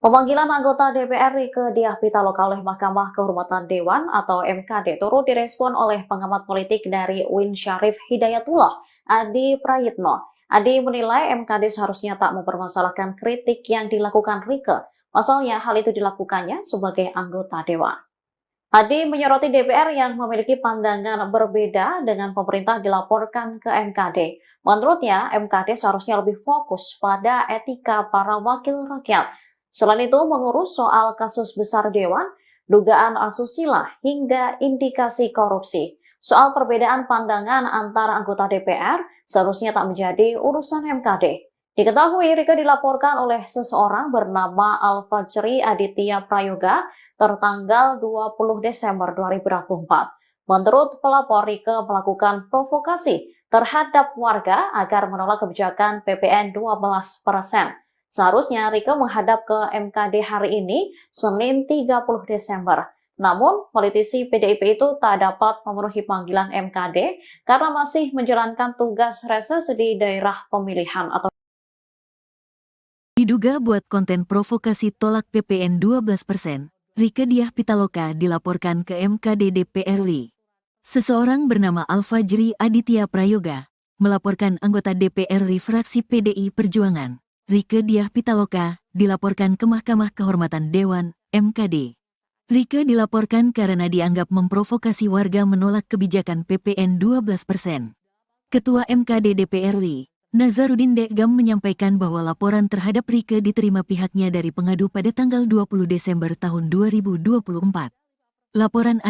Pemanggilan anggota DPR Rieke Diah Pitaloka oleh Mahkamah Kehormatan Dewan atau MKD turut direspon oleh pengamat politik dari UIN Syarif Hidayatullah, Adi Prayitno. Adi menilai MKD seharusnya tak mempermasalahkan kritik yang dilakukan Rieke. Pasalnya hal itu dilakukannya sebagai anggota Dewan. Adi menyoroti DPR yang memiliki pandangan berbeda dengan pemerintah dilaporkan ke MKD. Menurutnya, MKD seharusnya lebih fokus pada etika para wakil rakyat. Selain itu, mengurus soal kasus besar Dewan, dugaan asusila, hingga indikasi korupsi. Soal perbedaan pandangan antara anggota DPR seharusnya tak menjadi urusan MKD. Diketahui Rieke dilaporkan oleh seseorang bernama Al-Fajri Aditya Prayoga tertanggal 20 Desember 2024. Menurut pelapor, Rieke melakukan provokasi terhadap warga agar menolak kebijakan PPN 12%. Seharusnya Rieke menghadap ke MKD hari ini, Senin 30 Desember. Namun, politisi PDIP itu tak dapat memenuhi panggilan MKD karena masih menjalankan tugas reses di daerah pemilihan atau Diduga buat konten provokasi tolak PPN 12%, Rieke Diah Pitaloka dilaporkan ke MKD DPR RI. Seseorang bernama Alfajri Aditya Prayoga melaporkan anggota DPR RI fraksi PDI Perjuangan, Rieke Diah Pitaloka, dilaporkan ke Mahkamah Kehormatan Dewan, MKD. Rieke dilaporkan karena dianggap memprovokasi warga menolak kebijakan PPN 12%. Ketua MKD DPR RI, Nazarudin Dekgam menyampaikan bahwa laporan terhadap Rieke diterima pihaknya dari pengadu pada tanggal 20 Desember tahun 2024. Laporan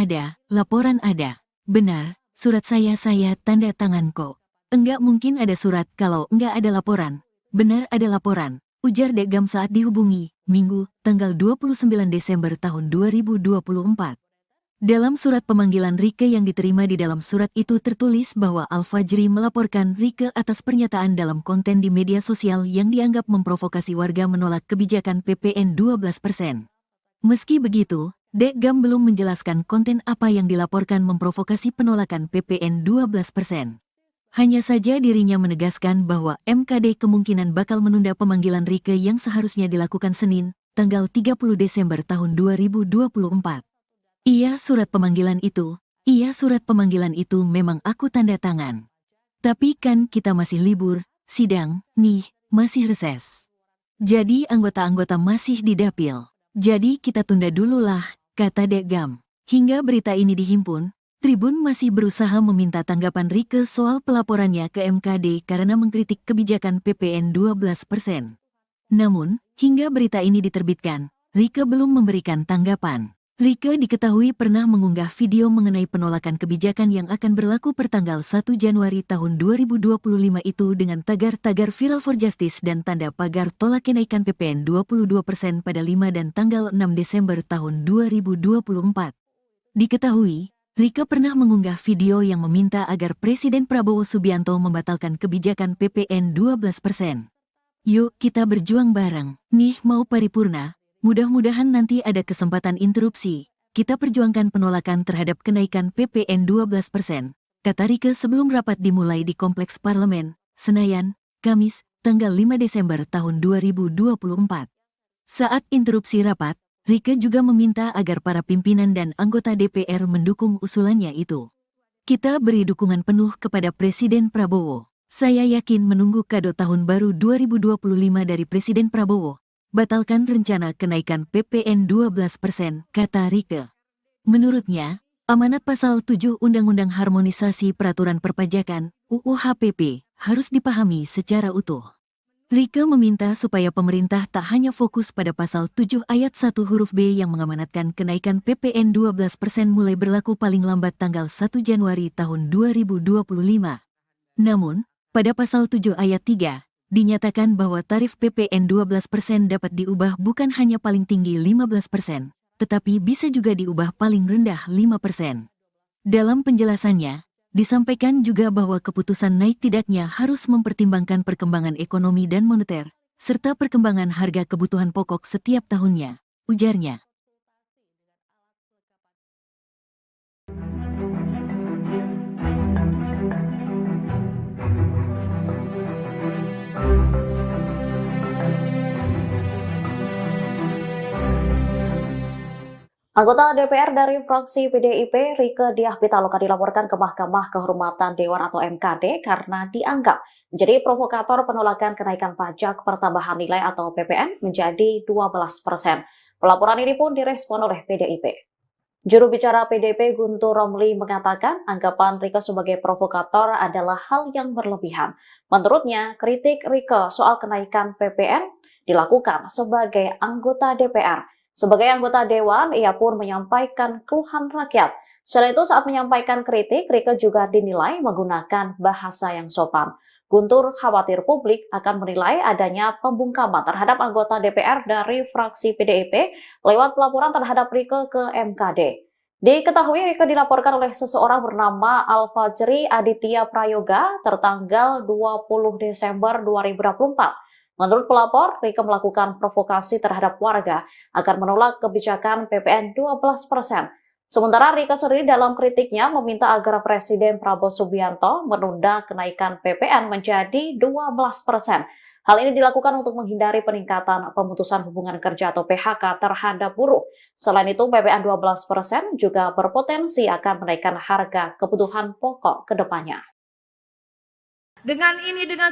ada. Benar, surat saya tanda tangan kok. Enggak mungkin ada surat kalau enggak ada laporan. Benar ada laporan, ujar Dekgam saat dihubungi, Minggu, tanggal 29 Desember tahun 2024. Dalam surat pemanggilan Rieke yang diterima di dalam surat itu tertulis bahwa Alfajri melaporkan Rieke atas pernyataan dalam konten di media sosial yang dianggap memprovokasi warga menolak kebijakan PPN 12%. Meski begitu, Dekgam belum menjelaskan konten apa yang dilaporkan memprovokasi penolakan PPN 12%. Hanya saja dirinya menegaskan bahwa MKD kemungkinan bakal menunda pemanggilan Rieke yang seharusnya dilakukan Senin, tanggal 30 Desember tahun 2024. Iya surat pemanggilan itu memang aku tanda tangan. Tapi kan kita masih libur, sidang, nih, masih reses. Jadi anggota-anggota masih di dapil. Jadi kita tunda dulu lah, kata Dekgam. Hingga berita ini dihimpun, Tribun masih berusaha meminta tanggapan Rieke soal pelaporannya ke MKD karena mengkritik kebijakan PPN 12%. Namun, hingga berita ini diterbitkan, Rieke belum memberikan tanggapan. Rieke diketahui pernah mengunggah video mengenai penolakan kebijakan yang akan berlaku pertanggal 1 Januari tahun 2025 itu dengan tagar-tagar Viral for Justice dan tanda pagar tolak kenaikan PPN 22% pada 5 dan tanggal 6 Desember tahun 2024. Diketahui, Rieke pernah mengunggah video yang meminta agar Presiden Prabowo Subianto membatalkan kebijakan PPN 12%. Yuk kita berjuang bareng, nih mau paripurna. Mudah-mudahan nanti ada kesempatan interupsi. Kita perjuangkan penolakan terhadap kenaikan PPN 12%, kata Rieke sebelum rapat dimulai di Kompleks Parlemen, Senayan, Kamis, tanggal 5 Desember tahun 2024. Saat interupsi rapat, Rieke juga meminta agar para pimpinan dan anggota DPR mendukung usulannya itu. Kita beri dukungan penuh kepada Presiden Prabowo. Saya yakin menunggu kado tahun baru 2025 dari Presiden Prabowo. Batalkan rencana kenaikan PPN 12%, kata Rieke. Menurutnya, amanat pasal 7 Undang-Undang Harmonisasi Peraturan Perpajakan, UU HPP, harus dipahami secara utuh. Rieke meminta supaya pemerintah tak hanya fokus pada pasal 7 ayat 1 huruf B yang mengamanatkan kenaikan PPN 12% mulai berlaku paling lambat tanggal 1 Januari tahun 2025. Namun, pada pasal 7 ayat 3, dinyatakan bahwa tarif PPN 12% dapat diubah bukan hanya paling tinggi 15%, tetapi bisa juga diubah paling rendah 5%. Dalam penjelasannya, disampaikan juga bahwa keputusan naik tidaknya harus mempertimbangkan perkembangan ekonomi dan moneter, serta perkembangan harga kebutuhan pokok setiap tahunnya, ujarnya. Anggota DPR dari fraksi PDIP, Rieke Diah Pitaloka dilaporkan ke Mahkamah Kehormatan Dewan atau MKD karena dianggap menjadi provokator penolakan kenaikan pajak pertambahan nilai atau PPN menjadi 12%. Pelaporan ini pun direspon oleh PDIP. Juru bicara PDIP Guntur Romli mengatakan anggapan Rieke sebagai provokator adalah hal yang berlebihan. Menurutnya, kritik Rieke soal kenaikan PPN dilakukan sebagai anggota DPR. Sebagai anggota Dewan, ia pun menyampaikan keluhan rakyat. Selain itu, saat menyampaikan kritik, Rieke juga dinilai menggunakan bahasa yang sopan. Guntur khawatir publik akan menilai adanya pembungkaman terhadap anggota DPR dari fraksi PDIP lewat pelaporan terhadap Rieke ke MKD. Diketahui Rieke dilaporkan oleh seseorang bernama Alfajri Aditya Prayoga tertanggal 20 Desember 2024. Menurut pelapor, Rieke melakukan provokasi terhadap warga agar menolak kebijakan PPN 12%. Sementara Rieke sendiri dalam kritiknya meminta agar Presiden Prabowo Subianto menunda kenaikan PPN menjadi 12%. Hal ini dilakukan untuk menghindari peningkatan pemutusan hubungan kerja atau PHK terhadap buruh. Selain itu, PPN 12% juga berpotensi akan menaikkan harga kebutuhan pokok ke depannya. Dengan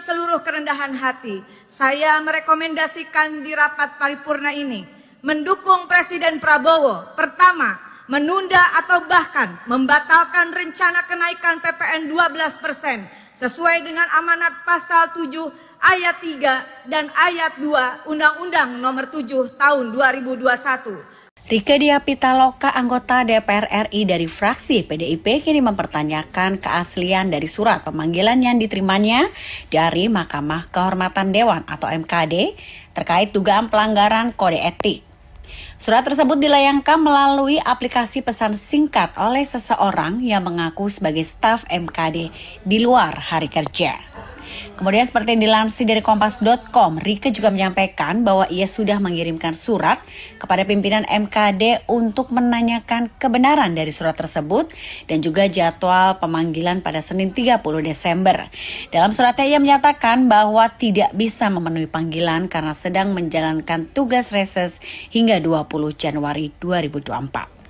seluruh kerendahan hati, saya merekomendasikan di rapat paripurna ini mendukung Presiden Prabowo. Pertama, menunda atau bahkan membatalkan rencana kenaikan PPN 12% sesuai dengan amanat pasal 7 ayat 3 dan ayat 2 Undang-Undang Nomor 7 Tahun 2021. Rieke Diah Pitaloka, anggota DPR RI dari fraksi PDIP, kini mempertanyakan keaslian dari surat pemanggilan yang diterimanya dari Mahkamah Kehormatan Dewan atau MKD terkait dugaan pelanggaran kode etik. Surat tersebut dilayangkan melalui aplikasi pesan singkat oleh seseorang yang mengaku sebagai staf MKD di luar hari kerja. Kemudian seperti yang dilansir dari Kompas.com, Rieke juga menyampaikan bahwa ia sudah mengirimkan surat kepada pimpinan MKD untuk menanyakan kebenaran dari surat tersebut dan juga jadwal pemanggilan pada Senin 30 Desember. Dalam suratnya ia menyatakan bahwa tidak bisa memenuhi panggilan karena sedang menjalankan tugas reses hingga 20 Januari 2024.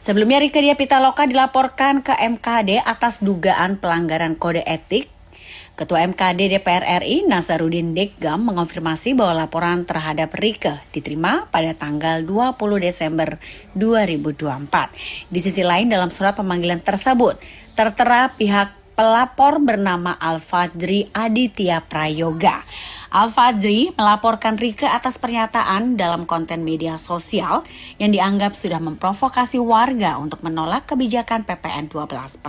Sebelumnya Rieke Diah Pitaloka dilaporkan ke MKD atas dugaan pelanggaran kode etik. Ketua MKD DPR RI Nasaruddin Deggam mengonfirmasi bahwa laporan terhadap Rieke diterima pada tanggal 20 Desember 2024. Di sisi lain dalam surat pemanggilan tersebut tertera pihak pelapor bernama Al-Fajri Aditya Prayoga. Al-Fajri melaporkan Rieke atas pernyataan dalam konten media sosial yang dianggap sudah memprovokasi warga untuk menolak kebijakan PPN 12%.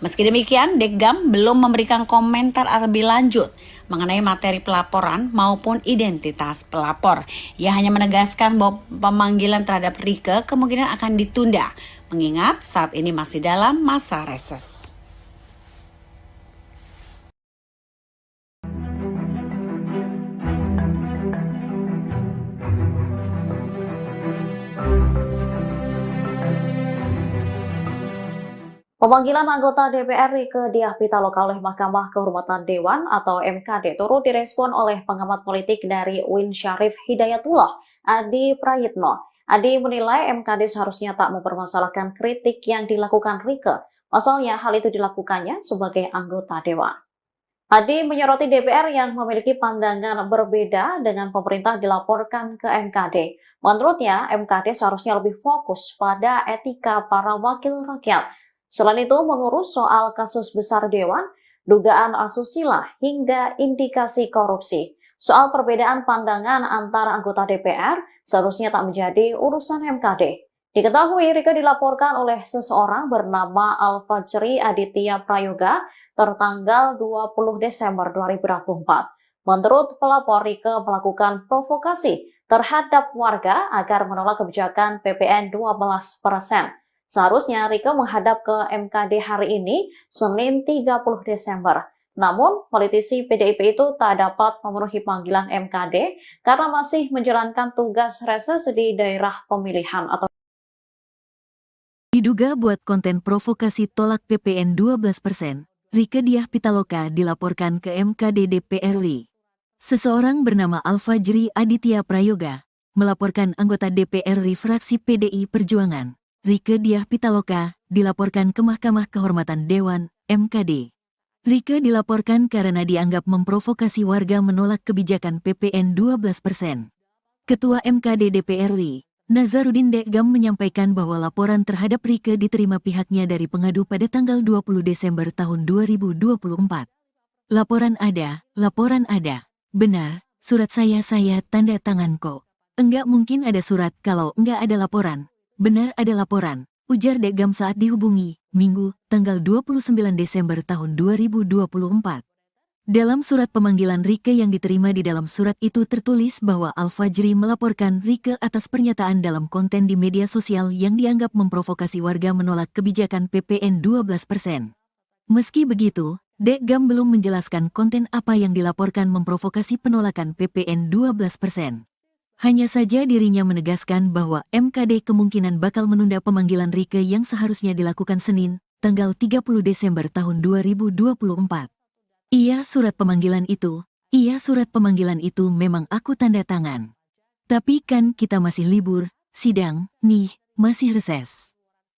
Meski demikian, Deggam belum memberikan komentar lebih lanjut mengenai materi pelaporan maupun identitas pelapor. Ia hanya menegaskan bahwa pemanggilan terhadap Rieke kemungkinan akan ditunda, mengingat saat ini masih dalam masa reses. Pemanggilan anggota DPR Rieke Diah Pitaloka oleh Mahkamah Kehormatan Dewan atau MKD turut direspon oleh pengamat politik dari UIN Syarif Hidayatullah, Adi Prayitno. Adi menilai MKD seharusnya tak mempermasalahkan kritik yang dilakukan Rieke. Pasalnya hal itu dilakukannya sebagai anggota Dewan. Adi menyoroti DPR yang memiliki pandangan berbeda dengan pemerintah dilaporkan ke MKD. Menurutnya, MKD seharusnya lebih fokus pada etika para wakil rakyat. Selain itu, mengurus soal kasus besar Dewan, dugaan asusila, hingga indikasi korupsi. Soal perbedaan pandangan antara anggota DPR seharusnya tak menjadi urusan MKD. Diketahui Rieke dilaporkan oleh seseorang bernama Al-Fajri Aditya Prayoga tertanggal 20 Desember 2024. Menurut pelapor, Rieke melakukan provokasi terhadap warga agar menolak kebijakan PPN 12%. Seharusnya Rieke menghadap ke MKD hari ini, Senin 30 Desember. Namun, politisi PDIP itu tak dapat memenuhi panggilan MKD karena masih menjalankan tugas reses di daerah pemilihan atau Diduga buat konten provokasi tolak PPN 12%, Rieke Diah Pitaloka dilaporkan ke MKD DPR RI. Seseorang bernama Al-Fajri Aditya Prayoga melaporkan anggota DPR RI fraksi PDI Perjuangan, Rieke Diah Pitaloka, dilaporkan ke Mahkamah Kehormatan Dewan, MKD. Rieke dilaporkan karena dianggap memprovokasi warga menolak kebijakan PPN 12%. Ketua MKD DPR RI, Nasaruddin Deggam menyampaikan bahwa laporan terhadap Rieke diterima pihaknya dari pengadu pada tanggal 20 Desember tahun 2024. Laporan ada. Benar, surat saya tanda tangan kok. Enggak mungkin ada surat kalau enggak ada laporan. Benar ada laporan, ujar Deggam saat dihubungi, Minggu, tanggal 29 Desember tahun 2024. Dalam surat pemanggilan Rieke yang diterima di dalam surat itu tertulis bahwa Al-Fajri melaporkan Rieke atas pernyataan dalam konten di media sosial yang dianggap memprovokasi warga menolak kebijakan PPN 12%. Meski begitu, Deggam belum menjelaskan konten apa yang dilaporkan memprovokasi penolakan PPN 12%. Hanya saja dirinya menegaskan bahwa MKD kemungkinan bakal menunda pemanggilan Rieke yang seharusnya dilakukan Senin, tanggal 30 Desember tahun 2024. Iya surat pemanggilan itu memang aku tanda tangan. Tapi kan kita masih libur, sidang, nih, masih reses.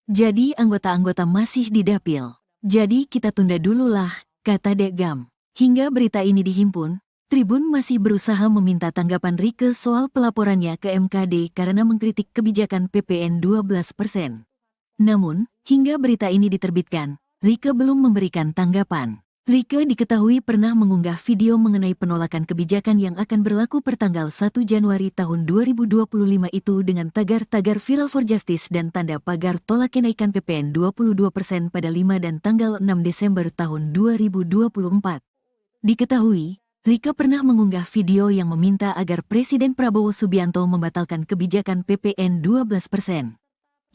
Jadi anggota-anggota masih di dapil. Jadi kita tunda dulu lah, kata Dekgam. Hingga berita ini dihimpun, Tribun masih berusaha meminta tanggapan Rieke soal pelaporannya ke MKD karena mengkritik kebijakan PPN 12%. Namun, hingga berita ini diterbitkan, Rieke belum memberikan tanggapan. Rieke diketahui pernah mengunggah video mengenai penolakan kebijakan yang akan berlaku pertanggal 1 Januari tahun 2025 itu dengan tagar-tagar Viral for Justice dan tanda pagar tolak kenaikan PPN 22% pada 5 dan tanggal 6 Desember tahun 2024. Diketahui, Rieke pernah mengunggah video yang meminta agar Presiden Prabowo Subianto membatalkan kebijakan PPN 12%.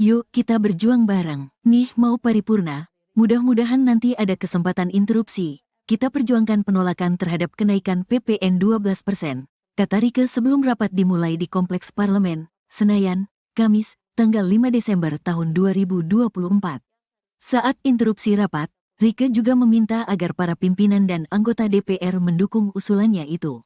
Yuk kita berjuang bareng, nih mau paripurna, mudah-mudahan nanti ada kesempatan interupsi. Kita perjuangkan penolakan terhadap kenaikan PPN 12%, kata Rieke sebelum rapat dimulai di Kompleks Parlemen, Senayan, Kamis, tanggal 5 Desember tahun 2024. Saat interupsi rapat, Rieke juga meminta agar para pimpinan dan anggota DPR mendukung usulannya itu.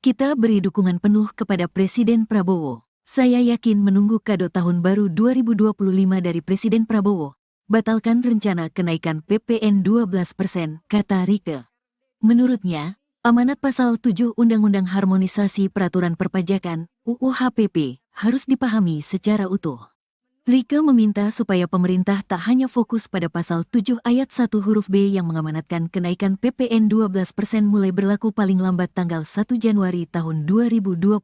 Kita beri dukungan penuh kepada Presiden Prabowo. Saya yakin menunggu kado tahun baru 2025 dari Presiden Prabowo. Batalkan rencana kenaikan PPN 12%, kata Rieke. Menurutnya, amanat pasal 7 Undang-Undang Harmonisasi Peraturan Perpajakan, UU HPP, harus dipahami secara utuh. Rieke meminta supaya pemerintah tak hanya fokus pada pasal 7 ayat 1 huruf B yang mengamanatkan kenaikan PPN 12% mulai berlaku paling lambat tanggal 1 Januari tahun 2025.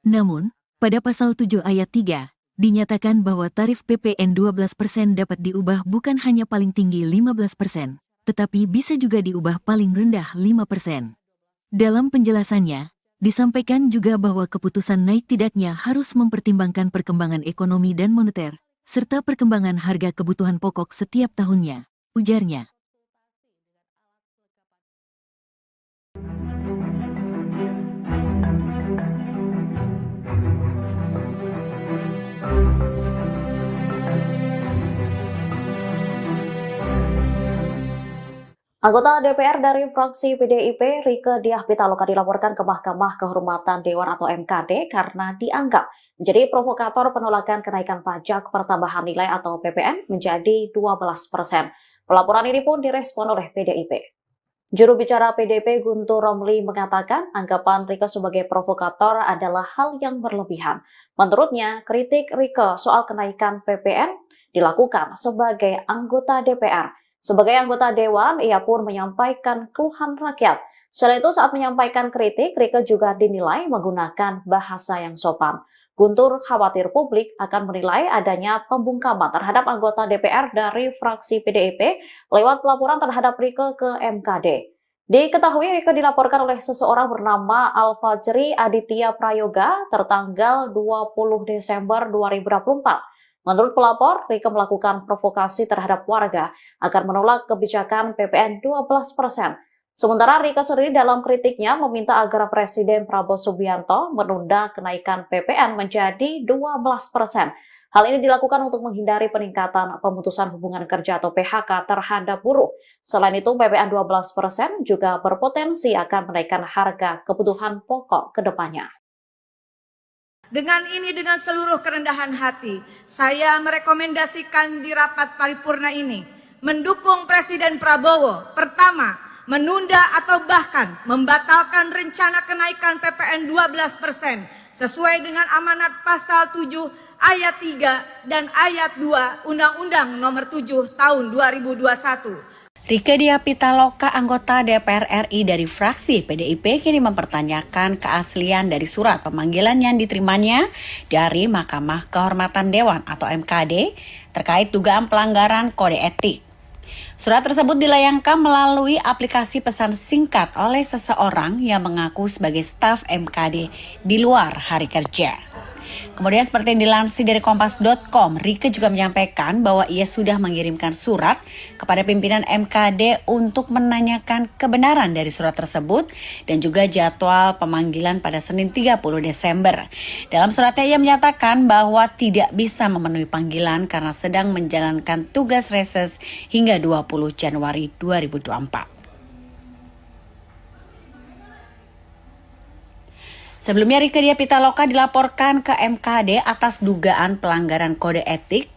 Namun, pada pasal 7 ayat 3, dinyatakan bahwa tarif PPN 12% dapat diubah bukan hanya paling tinggi 15%, tetapi bisa juga diubah paling rendah 5%. Dalam penjelasannya, disampaikan juga bahwa keputusan naik tidaknya harus mempertimbangkan perkembangan ekonomi dan moneter, serta perkembangan harga kebutuhan pokok setiap tahunnya, ujarnya. Anggota DPR dari fraksi PDIP, Rieke Diah Pitaloka dilaporkan ke Mahkamah Kehormatan Dewan atau MKD karena dianggap menjadi provokator penolakan kenaikan pajak pertambahan nilai atau PPN menjadi 12%. Pelaporan ini pun direspon oleh PDIP. Juru bicara PDIP Guntur Romli mengatakan anggapan Rieke sebagai provokator adalah hal yang berlebihan. Menurutnya, kritik Rieke soal kenaikan PPN dilakukan sebagai anggota DPR. Sebagai anggota Dewan, ia pun menyampaikan keluhan rakyat. Selain itu, saat menyampaikan kritik, Rieke juga dinilai menggunakan bahasa yang sopan. Guntur khawatir publik akan menilai adanya pembungkaman terhadap anggota DPR dari fraksi PDIP lewat pelaporan terhadap Rieke ke MKD. Diketahui Rieke dilaporkan oleh seseorang bernama Al-Fajri Aditya Prayoga tertanggal 20 Desember 2024. Menurut pelapor, Rieke melakukan provokasi terhadap warga agar menolak kebijakan PPN 12%. Sementara Rieke sendiri dalam kritiknya meminta agar Presiden Prabowo Subianto menunda kenaikan PPN menjadi 12%. Hal ini dilakukan untuk menghindari peningkatan pemutusan hubungan kerja atau PHK terhadap buruh. Selain itu, PPN 12% juga berpotensi akan menaikkan harga kebutuhan pokok ke depannya. Dengan seluruh kerendahan hati, saya merekomendasikan di rapat paripurna ini mendukung Presiden Prabowo. Pertama, menunda atau bahkan membatalkan rencana kenaikan PPN 12% sesuai dengan amanat pasal 7 ayat 3 dan ayat 2 Undang-Undang Nomor 7 Tahun 2021. Rieke Diah Pitaloka, anggota DPR RI dari fraksi PDIP, kini mempertanyakan keaslian dari surat pemanggilan yang diterimanya dari Mahkamah Kehormatan Dewan atau MKD terkait dugaan pelanggaran kode etik. Surat tersebut dilayangkan melalui aplikasi pesan singkat oleh seseorang yang mengaku sebagai staf MKD di luar hari kerja. Kemudian seperti yang dilansir dari Kompas.com, Rieke juga menyampaikan bahwa ia sudah mengirimkan surat kepada pimpinan MKD untuk menanyakan kebenaran dari surat tersebut dan juga jadwal pemanggilan pada Senin 30 Desember. Dalam suratnya ia menyatakan bahwa tidak bisa memenuhi panggilan karena sedang menjalankan tugas reses hingga 20 Januari 2024. Sebelumnya Rieke Diah Pitaloka dilaporkan ke MKD atas dugaan pelanggaran kode etik.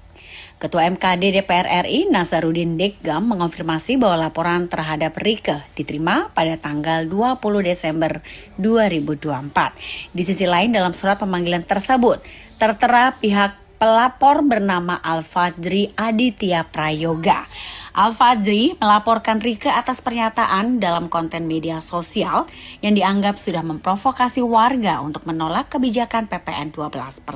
Ketua MKD DPR RI Nasaruddin Deggam mengonfirmasi bahwa laporan terhadap Rieke diterima pada tanggal 20 Desember 2024. Di sisi lain dalam surat pemanggilan tersebut tertera pihak pelapor bernama Al-Fajri Aditya Prayoga. Al-Fajri melaporkan Rieke atas pernyataan dalam konten media sosial yang dianggap sudah memprovokasi warga untuk menolak kebijakan PPN 12%.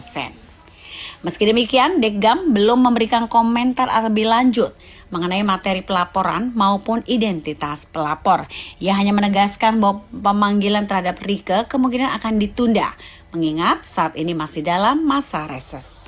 Meski demikian, Deggam belum memberikan komentar lebih lanjut mengenai materi pelaporan maupun identitas pelapor. Ia hanya menegaskan bahwa pemanggilan terhadap Rieke kemungkinan akan ditunda, mengingat saat ini masih dalam masa reses.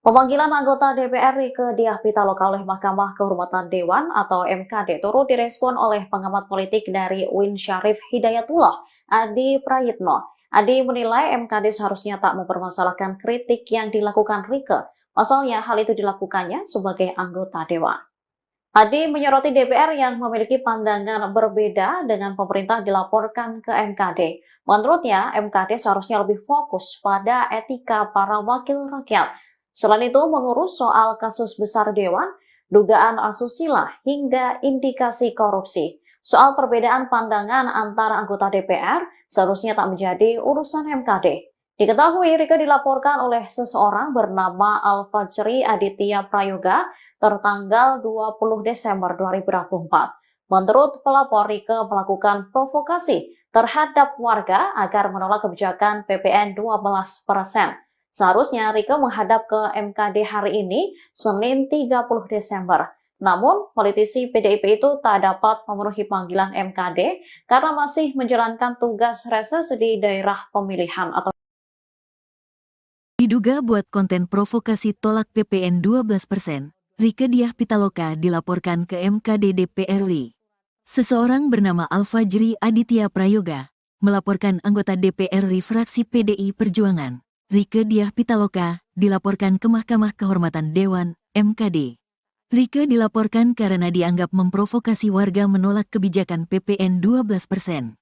Pemanggilan anggota DPR Rieke Diah Pitaloka oleh Mahkamah Kehormatan Dewan atau MKD turut direspon oleh pengamat politik dari UIN Syarif Hidayatullah, Adi Prayitno. Adi menilai MKD seharusnya tak mempermasalahkan kritik yang dilakukan Rieke. Pasalnya hal itu dilakukannya sebagai anggota Dewan. Adi menyoroti DPR yang memiliki pandangan berbeda dengan pemerintah dilaporkan ke MKD. Menurutnya, MKD seharusnya lebih fokus pada etika para wakil rakyat. Selain itu, mengurus soal kasus besar Dewan, dugaan asusila, hingga indikasi korupsi. Soal perbedaan pandangan antara anggota DPR seharusnya tak menjadi urusan MKD. Diketahui Rieke dilaporkan oleh seseorang bernama Al-Fajri Aditya Prayoga tertanggal 20 Desember 2024. Menurut pelapor, Rieke melakukan provokasi terhadap warga agar menolak kebijakan PPN 12%. Seharusnya Rieke menghadap ke MKD hari ini, Senin 30 Desember. Namun, politisi PDIP itu tak dapat memenuhi panggilan MKD karena masih menjalankan tugas reses di daerah pemilihan atau Diduga buat konten provokasi tolak PPN 12%, Rieke Diah Pitaloka dilaporkan ke MKD DPR RI. Seseorang bernama Al-Fajri Aditya Prayoga melaporkan anggota DPR RI fraksi PDI Perjuangan, Rieke Diah Pitaloka, dilaporkan ke Mahkamah Kehormatan Dewan, MKD. Rieke dilaporkan karena dianggap memprovokasi warga menolak kebijakan PPN 12%.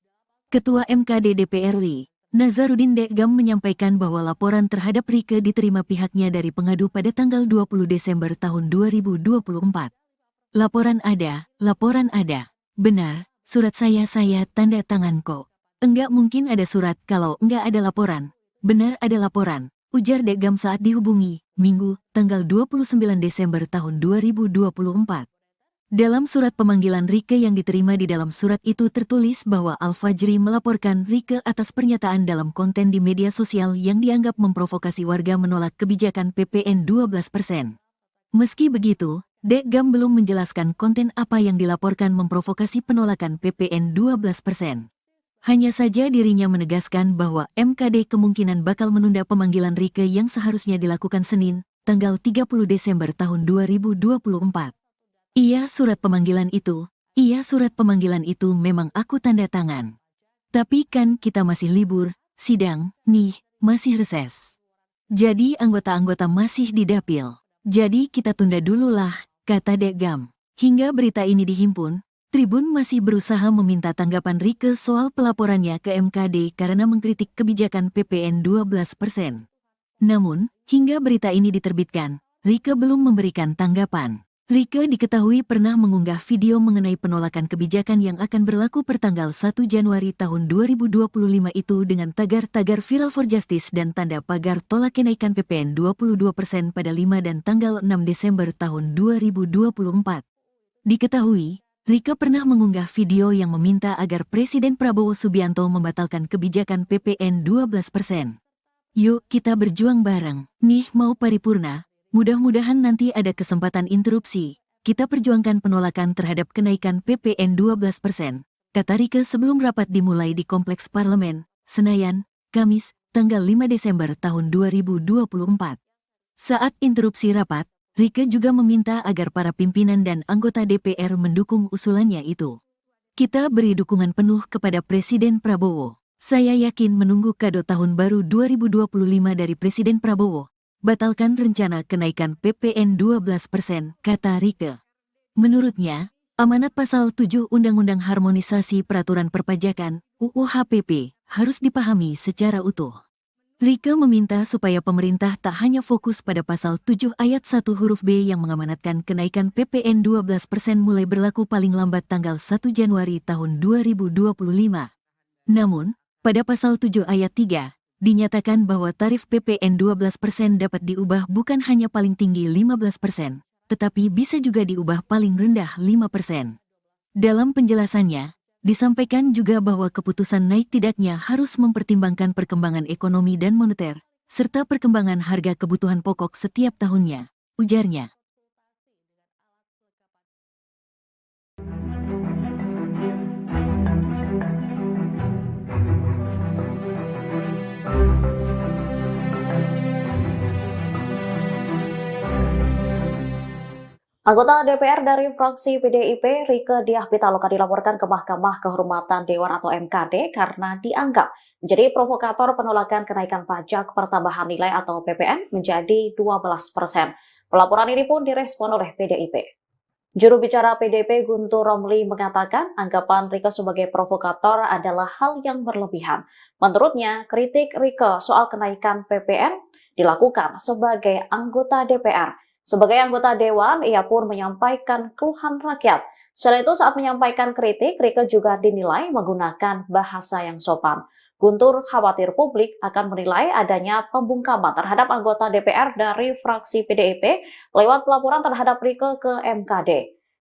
Ketua MKD DPR RI, Nasaruddin Deggam menyampaikan bahwa laporan terhadap Rieke diterima pihaknya dari pengadu pada tanggal 20 Desember tahun 2024. Laporan ada. Benar, surat saya tanda tangan kok. Enggak mungkin ada surat kalau enggak ada laporan. Benar ada laporan, ujar Deggam saat dihubungi, Minggu, tanggal 29 Desember tahun 2024. Dalam surat pemanggilan Rieke yang diterima di dalam surat itu tertulis bahwa Al-Fajri melaporkan Rieke atas pernyataan dalam konten di media sosial yang dianggap memprovokasi warga menolak kebijakan PPN 12%. Meski begitu, Deggam belum menjelaskan konten apa yang dilaporkan memprovokasi penolakan PPN 12%. Hanya saja dirinya menegaskan bahwa MKD kemungkinan bakal menunda pemanggilan Rieke yang seharusnya dilakukan Senin, tanggal 30 Desember tahun 2024. Iya surat pemanggilan itu memang aku tanda tangan. Tapi kan kita masih libur, sidang, nih, masih reses. Jadi anggota-anggota masih di dapil. Jadi kita tunda dulu lah, kata Deggam. Hingga berita ini dihimpun, Tribun masih berusaha meminta tanggapan Rieke soal pelaporannya ke MKD karena mengkritik kebijakan PPN 12%. Namun, hingga berita ini diterbitkan, Rieke belum memberikan tanggapan. Rieke diketahui pernah mengunggah video mengenai penolakan kebijakan yang akan berlaku pertanggal 1 Januari tahun 2025 itu dengan tagar-tagar Viral for Justice dan tanda pagar tolak kenaikan PPN 22% pada 5 dan tanggal 6 Desember tahun 2024. Diketahui, Rieke pernah mengunggah video yang meminta agar Presiden Prabowo Subianto membatalkan kebijakan PPN 12%. Yuk kita berjuang bareng. Nih mau paripurna, mudah-mudahan nanti ada kesempatan interupsi. Kita perjuangkan penolakan terhadap kenaikan PPN 12%, kata Rieke sebelum rapat dimulai di Kompleks Parlemen, Senayan, Kamis, tanggal 5 Desember tahun 2024. Saat interupsi rapat, Rieke juga meminta agar para pimpinan dan anggota DPR mendukung usulannya itu. Kita beri dukungan penuh kepada Presiden Prabowo. Saya yakin menunggu kado tahun baru 2025 dari Presiden Prabowo. Batalkan rencana kenaikan PPN 12%, kata Rieke. Menurutnya, amanat pasal 7 Undang-Undang Harmonisasi Peraturan Perpajakan, UU HPP, harus dipahami secara utuh. Rieke meminta supaya pemerintah tak hanya fokus pada pasal 7 ayat 1 huruf B yang mengamanatkan kenaikan PPN 12% mulai berlaku paling lambat tanggal 1 Januari tahun 2025. Namun, pada pasal 7 ayat 3, dinyatakan bahwa tarif PPN 12% dapat diubah bukan hanya paling tinggi 15%, tetapi bisa juga diubah paling rendah 5%. Dalam penjelasannya, disampaikan juga bahwa keputusan naik tidaknya harus mempertimbangkan perkembangan ekonomi dan moneter, serta perkembangan harga kebutuhan pokok setiap tahunnya, ujarnya. Anggota DPR dari fraksi PDIP, Rieke Diah Pitaloka dilaporkan ke Mahkamah Kehormatan Dewan atau MKD karena dianggap menjadi provokator penolakan kenaikan pajak pertambahan nilai atau PPN menjadi 12%. Pelaporan ini pun direspon oleh PDIP. Juru bicara PDIP Guntur Romli mengatakan anggapan Rieke sebagai provokator adalah hal yang berlebihan. Menurutnya, kritik Rieke soal kenaikan PPN dilakukan sebagai anggota DPR. Sebagai anggota Dewan, ia pun menyampaikan keluhan rakyat. Selain itu, saat menyampaikan kritik, Rieke juga dinilai menggunakan bahasa yang sopan. Guntur khawatir publik akan menilai adanya pembungkaman terhadap anggota DPR dari fraksi PDIP lewat pelaporan terhadap Rieke ke MKD.